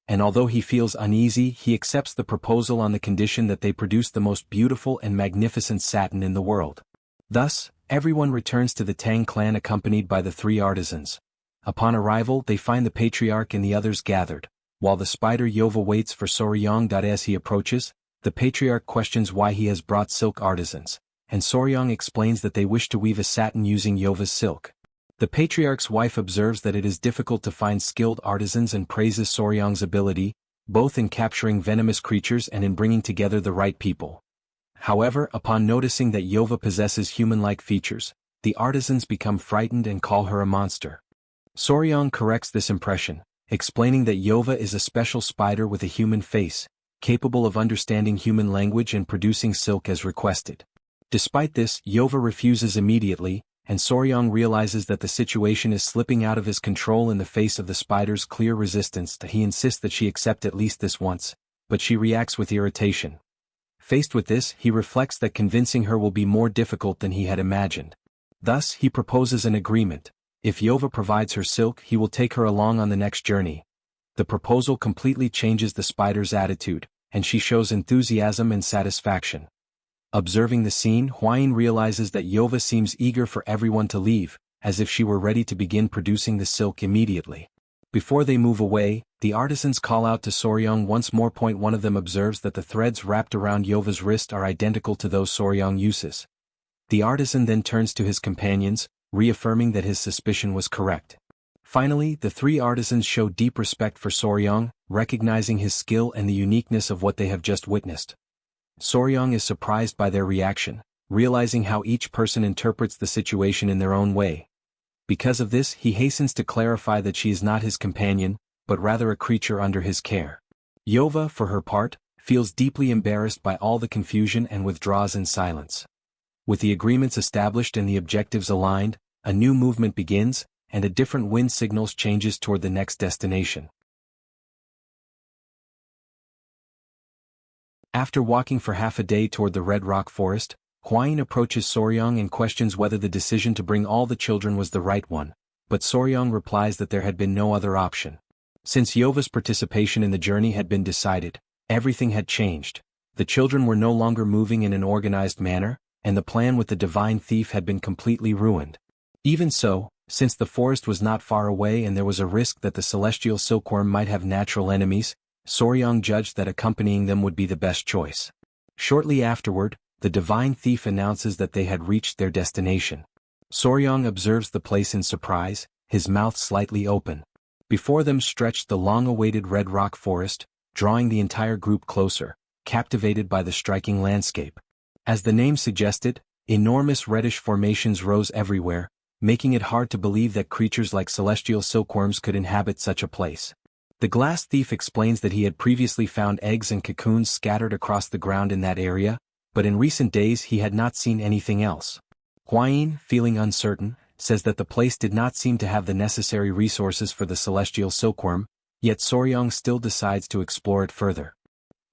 And although he feels uneasy, he accepts the proposal on the condition that they produce the most beautiful and magnificent satin in the world. Thus, everyone returns to the Tang clan accompanied by the three artisans. Upon arrival, they find the patriarch and the others gathered, while the spider Yova waits for Soryang. As he approaches, the patriarch questions why he has brought silk artisans, and Soryang explains that they wish to weave a satin using Yova's silk. The patriarch's wife observes that it is difficult to find skilled artisans and praises Soryang's ability, both in capturing venomous creatures and in bringing together the right people. However, upon noticing that Yova possesses human-like features, the artisans become frightened and call her a monster. Soryang corrects this impression, explaining that Yova is a special spider with a human face, capable of understanding human language and producing silk as requested. Despite this, Yova refuses immediately, and Soryang realizes that the situation is slipping out of his control in the face of the spider's clear resistance. He insists that she accept at least this once, but she reacts with irritation. Faced with this, he reflects that convincing her will be more difficult than he had imagined. Thus, he proposes an agreement. If Yova provides her silk, he will take her along on the next journey. The proposal completely changes the spider's attitude, and she shows enthusiasm and satisfaction. Observing the scene, Huayin realizes that Yova seems eager for everyone to leave, as if she were ready to begin producing the silk immediately. Before they move away, the artisans call out to Soryong once more. One of them observes that the threads wrapped around Yova's wrist are identical to those Soryong uses. The artisan then turns to his companions, reaffirming that his suspicion was correct. Finally, the three artisans show deep respect for Soryong, recognizing his skill and the uniqueness of what they have just witnessed. Soryong is surprised by their reaction, realizing how each person interprets the situation in their own way. Because of this, he hastens to clarify that she is not his companion, but rather a creature under his care. Yova, for her part, feels deeply embarrassed by all the confusion and withdraws in silence. With the agreements established and the objectives aligned, a new movement begins, and a different wind signals changes toward the next destination. After walking for half a day toward the Red Rock Forest, Huayin approaches Soryong and questions whether the decision to bring all the children was the right one, but Soryong replies that there had been no other option. Since Yova's participation in the journey had been decided, everything had changed. The children were no longer moving in an organized manner, and the plan with the divine thief had been completely ruined. Even so, since the forest was not far away and there was a risk that the celestial silkworm might have natural enemies, Soryong judged that accompanying them would be the best choice. Shortly afterward, the divine thief announces that they had reached their destination. Soryong observes the place in surprise, his mouth slightly open. Before them stretched the long-awaited Red Rock Forest, drawing the entire group closer, captivated by the striking landscape. As the name suggested, enormous reddish formations rose everywhere, making it hard to believe that creatures like celestial silkworms could inhabit such a place. The glass thief explains that he had previously found eggs and cocoons scattered across the ground in that area, but in recent days he had not seen anything else. Huayin, feeling uncertain, says that the place did not seem to have the necessary resources for the celestial silkworm, yet Soryong still decides to explore it further.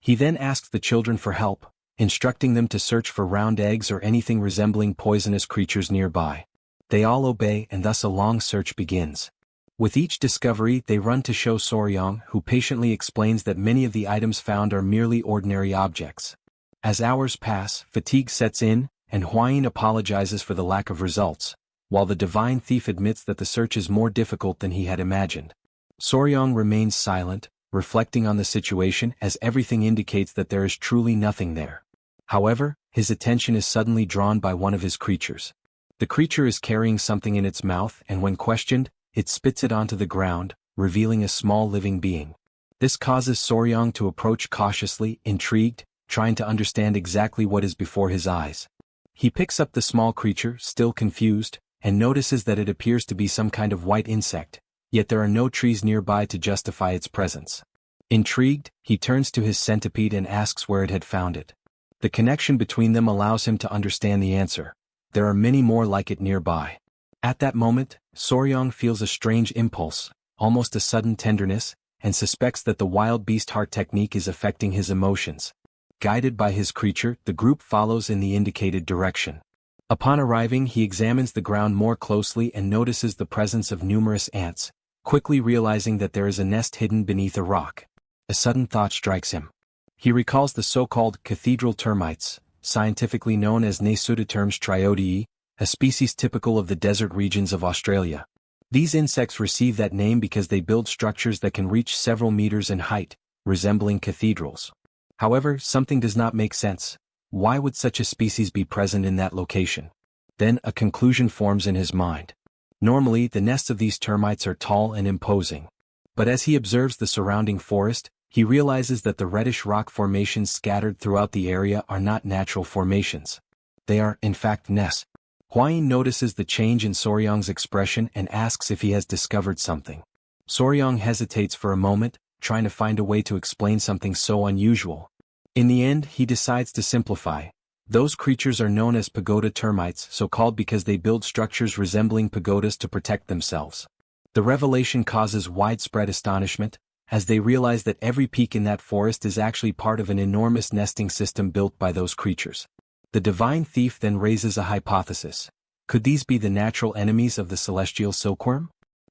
He then asks the children for help, instructing them to search for round eggs or anything resembling poisonous creatures nearby. They all obey, and thus a long search begins. With each discovery, they run to show Soryong, who patiently explains that many of the items found are merely ordinary objects. As hours pass, fatigue sets in, and Huayin apologizes for the lack of results, while the divine thief admits that the search is more difficult than he had imagined. Soryong remains silent, reflecting on the situation as everything indicates that there is truly nothing there. However, his attention is suddenly drawn by one of his creatures. The creature is carrying something in its mouth, and when questioned, it spits it onto the ground, revealing a small living being. This causes Soryong to approach cautiously, intrigued, trying to understand exactly what is before his eyes. He picks up the small creature, still confused, and notices that it appears to be some kind of white insect, yet there are no trees nearby to justify its presence. Intrigued, he turns to his centipede and asks where it had found it. The connection between them allows him to understand the answer. There are many more like it nearby. At that moment, Soryong feels a strange impulse, almost a sudden tenderness, and suspects that the wild beast heart technique is affecting his emotions. Guided by his creature, the group follows in the indicated direction. Upon arriving, he examines the ground more closely and notices the presence of numerous ants, quickly realizing that there is a nest hidden beneath a rock. A sudden thought strikes him. He recalls the so-called cathedral termites, scientifically known as Nesudoterms triodii, a species typical of the desert regions of Australia. These insects receive that name because they build structures that can reach several meters in height, resembling cathedrals. However, something does not make sense. Why would such a species be present in that location? Then a conclusion forms in his mind. Normally, the nests of these termites are tall and imposing. But as he observes the surrounding forest, he realizes that the reddish rock formations scattered throughout the area are not natural formations. They are, in fact, nests. Huayin notices the change in Soryong's expression and asks if he has discovered something. Soryong hesitates for a moment, trying to find a way to explain something so unusual. In the end, he decides to simplify. Those creatures are known as pagoda termites, so called because they build structures resembling pagodas to protect themselves. The revelation causes widespread astonishment, as they realize that every peak in that forest is actually part of an enormous nesting system built by those creatures. The divine thief then raises a hypothesis. Could these be the natural enemies of the celestial silkworm?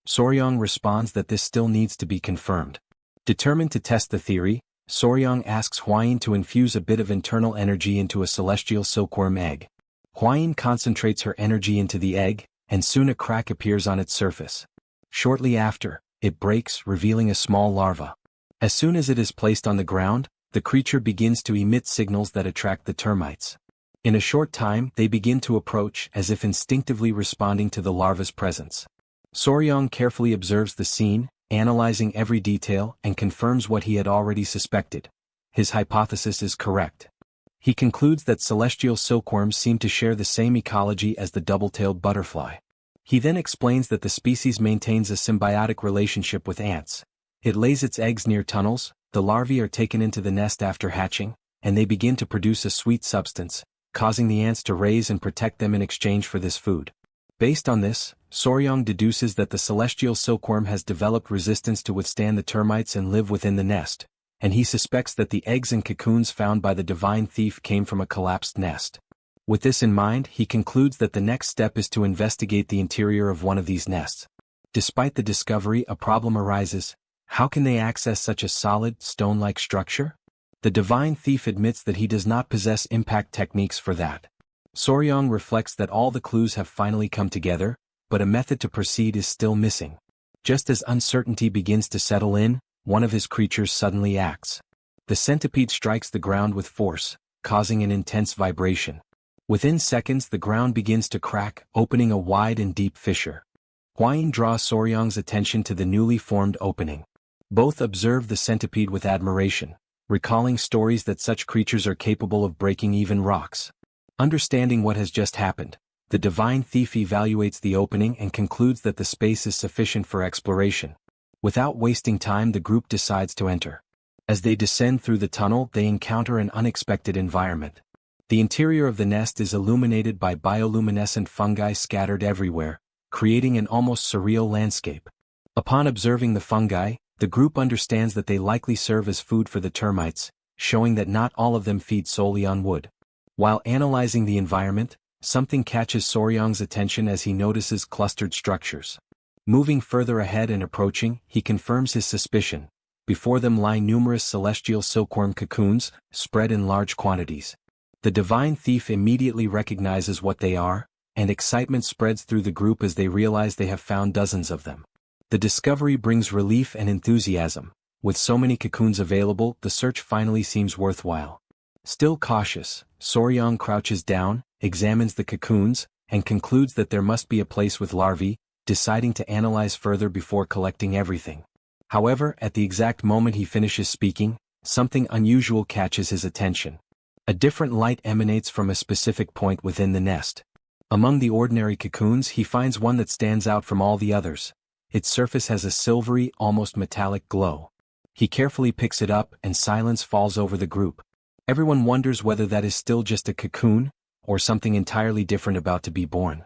Soryong responds that this still needs to be confirmed. Determined to test the theory, Soryang asks Hwayin to infuse a bit of internal energy into a celestial silkworm egg. Hwayin concentrates her energy into the egg, and soon a crack appears on its surface. Shortly after, it breaks, revealing a small larva. As soon as it is placed on the ground, the creature begins to emit signals that attract the termites. In a short time, they begin to approach, as if instinctively responding to the larva's presence. Soryang carefully observes the scene, analyzing every detail, and confirms what he had already suspected. His hypothesis is correct. He concludes that celestial silkworms seem to share the same ecology as the double-tailed butterfly. He then explains that the species maintains a symbiotic relationship with ants. It lays its eggs near tunnels, the larvae are taken into the nest after hatching, and they begin to produce a sweet substance, causing the ants to raise and protect them in exchange for this food. Based on this, Soryang deduces that the celestial silkworm has developed resistance to withstand the termites and live within the nest, and he suspects that the eggs and cocoons found by the divine thief came from a collapsed nest. With this in mind, he concludes that the next step is to investigate the interior of one of these nests. Despite the discovery, a problem arises. How can they access such a solid, stone-like structure? The divine thief admits that he does not possess impact techniques for that. Soryang reflects that all the clues have finally come together, but a method to proceed is still missing. Just as uncertainty begins to settle in, one of his creatures suddenly acts. The centipede strikes the ground with force, causing an intense vibration. Within seconds, the ground begins to crack, opening a wide and deep fissure. Hwayin draws Soryang's attention to the newly formed opening. Both observe the centipede with admiration, recalling stories that such creatures are capable of breaking even rocks. Understanding what has just happened, the divine thief evaluates the opening and concludes that the space is sufficient for exploration. Without wasting time, the group decides to enter. As they descend through the tunnel, they encounter an unexpected environment. The interior of the nest is illuminated by bioluminescent fungi scattered everywhere, creating an almost surreal landscape. Upon observing the fungi, the group understands that they likely serve as food for the termites, showing that not all of them feed solely on wood. While analyzing the environment, something catches Soryang's attention as he notices clustered structures. Moving further ahead and approaching, he confirms his suspicion. Before them lie numerous celestial silkworm cocoons, spread in large quantities. The divine thief immediately recognizes what they are, and excitement spreads through the group as they realize they have found dozens of them. The discovery brings relief and enthusiasm. With so many cocoons available, the search finally seems worthwhile. Still cautious, Soryang crouches down, examines the cocoons, and concludes that there must be a place with larvae, deciding to analyze further before collecting everything. However, at the exact moment he finishes speaking, something unusual catches his attention. A different light emanates from a specific point within the nest. Among the ordinary cocoons, he finds one that stands out from all the others. Its surface has a silvery, almost metallic glow. He carefully picks it up, and silence falls over the group. Everyone wonders whether that is still just a cocoon, or something entirely different about to be born.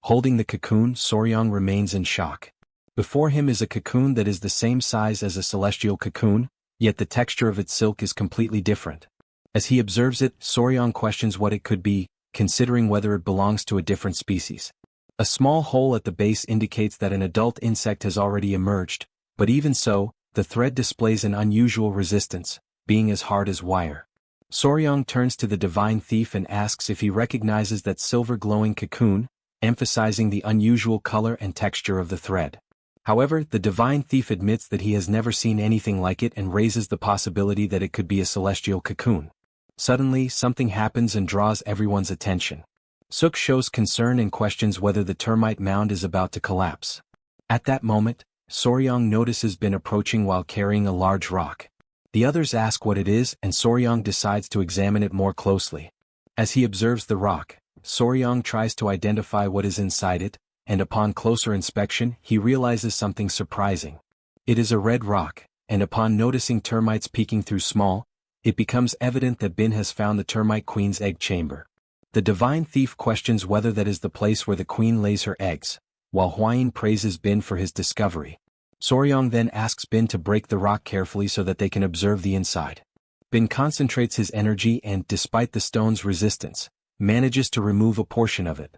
Holding the cocoon, Soryang remains in shock. Before him is a cocoon that is the same size as a celestial cocoon, yet the texture of its silk is completely different. As he observes it, Soryang questions what it could be, considering whether it belongs to a different species. A small hole at the base indicates that an adult insect has already emerged, but even so, the thread displays an unusual resistance, being as hard as wire. Soryang turns to the divine thief and asks if he recognizes that silver glowing cocoon, emphasizing the unusual color and texture of the thread. However, the divine thief admits that he has never seen anything like it and raises the possibility that it could be a celestial cocoon. Suddenly, something happens and draws everyone's attention. Suk shows concern and questions whether the termite mound is about to collapse. At that moment, Soryang notices Bin approaching while carrying a large rock. The others ask what it is, and Soryang decides to examine it more closely. As he observes the rock, Soryang tries to identify what is inside it, and upon closer inspection, he realizes something surprising. It is a red rock, and upon noticing termites peeking through small, it becomes evident that Bin has found the termite queen's egg chamber. The divine thief questions whether that is the place where the queen lays her eggs, while Hwayin praises Bin for his discovery. Soryang then asks Bin to break the rock carefully so that they can observe the inside. Bin concentrates his energy and, despite the stone's resistance, manages to remove a portion of it.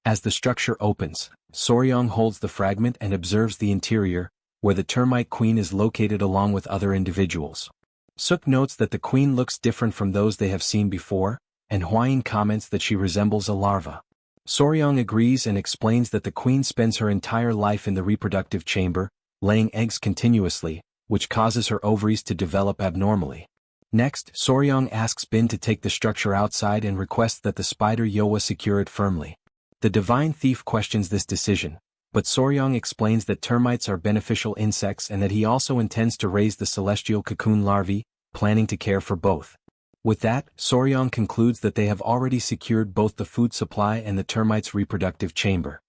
As the structure opens, Soryong holds the fragment and observes the interior, where the termite queen is located along with other individuals. Suk notes that the queen looks different from those they have seen before, and Hwain comments that she resembles a larva. Soryong agrees and explains that the queen spends her entire life in the reproductive chamber, laying eggs continuously, which causes her ovaries to develop abnormally. Next, Soryong asks Bin to take the structure outside and requests that the spider Yoa secure it firmly. The divine thief questions this decision, but Soryong explains that termites are beneficial insects and that he also intends to raise the celestial cocoon larvae, planning to care for both. With that, Soryong concludes that they have already secured both the food supply and the termites' reproductive chamber.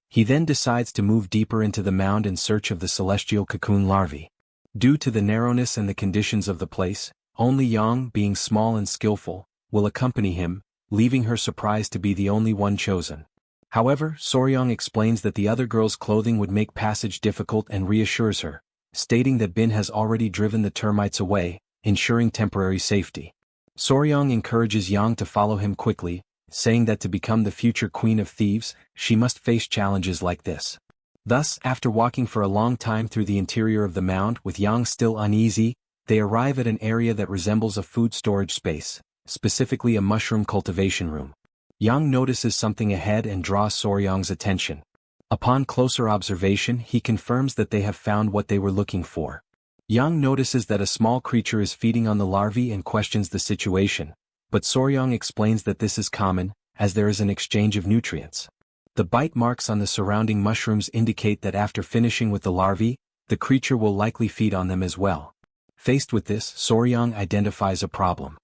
He then decides to move deeper into the mound in search of the celestial cocoon larvae. Due to the narrowness and the conditions of the place, only Yang, being small and skillful, will accompany him, leaving her surprised to be the only one chosen. However, Soryong explains that the other girl's clothing would make passage difficult and reassures her, stating that Bin has already driven the termites away, ensuring temporary safety. Soryong encourages Yang to follow him quickly, saying that to become the future queen of thieves, she must face challenges like this. Thus, after walking for a long time through the interior of the mound with Yang still uneasy, they arrive at an area that resembles a food storage space, specifically a mushroom cultivation room. Yang notices something ahead and draws Soryong's attention. Upon closer observation, he confirms that they have found what they were looking for. Yang notices that a small creature is feeding on the larvae and questions the situation, but Soryong explains that this is common, as there is an exchange of nutrients. The bite marks on the surrounding mushrooms indicate that after finishing with the larvae, the creature will likely feed on them as well. Faced with this, Soryong identifies a problem.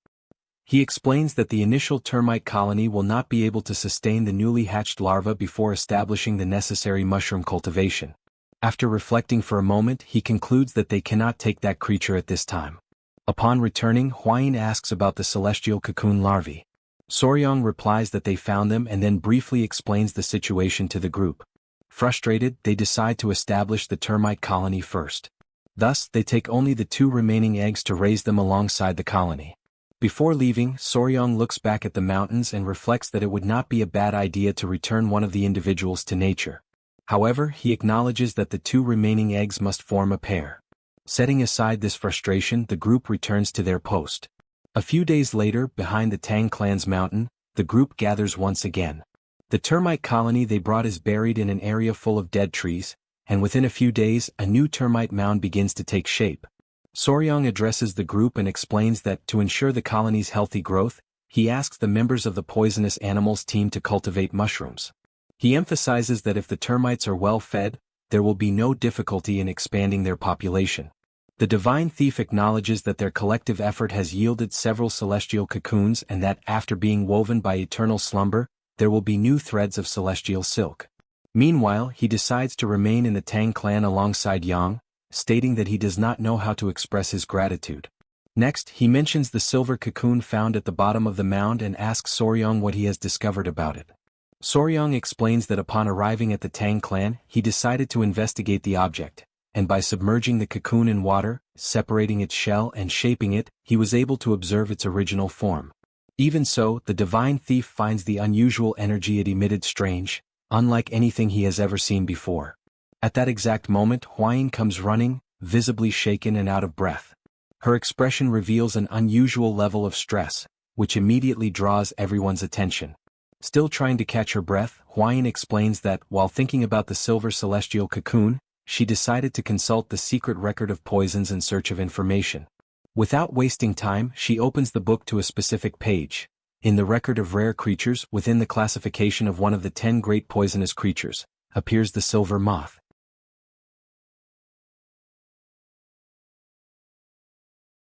He explains that the initial termite colony will not be able to sustain the newly hatched larva before establishing the necessary mushroom cultivation. After reflecting for a moment, he concludes that they cannot take that creature at this time. Upon returning, Hwain asks about the celestial cocoon larvae. Soryong replies that they found them and then briefly explains the situation to the group. Frustrated, they decide to establish the termite colony first. Thus, they take only the 2 remaining eggs to raise them alongside the colony. Before leaving, Soryong looks back at the mountains and reflects that it would not be a bad idea to return one of the individuals to nature. However, he acknowledges that the 2 remaining eggs must form a pair. Setting aside this frustration, the group returns to their post. A few days later, behind the Tang Clan's mountain, the group gathers once again. The termite colony they brought is buried in an area full of dead trees, and within a few days, a new termite mound begins to take shape. Soryong addresses the group and explains that, to ensure the colony's healthy growth, he asks the members of the poisonous animals team to cultivate mushrooms. He emphasizes that if the termites are well fed, there will be no difficulty in expanding their population. The divine thief acknowledges that their collective effort has yielded several celestial cocoons and that, after being woven by eternal slumber, there will be new threads of celestial silk. Meanwhile, he decides to remain in the Tang Clan alongside Yang, stating that he does not know how to express his gratitude. Next, he mentions the silver cocoon found at the bottom of the mound and asks Soryong what he has discovered about it. Soryong explains that upon arriving at the Tang Clan, he decided to investigate the object, and by submerging the cocoon in water, separating its shell and shaping it, he was able to observe its original form. Even so, the divine thief finds the unusual energy it emitted strange, unlike anything he has ever seen before. At that exact moment, Hwain comes running, visibly shaken and out of breath. Her expression reveals an unusual level of stress, which immediately draws everyone's attention. Still trying to catch her breath, Hwain explains that, while thinking about the silver celestial cocoon, she decided to consult the secret record of poisons in search of information. Without wasting time, she opens the book to a specific page. In the record of rare creatures, within the classification of one of the 10 great poisonous creatures, appears the silver moth.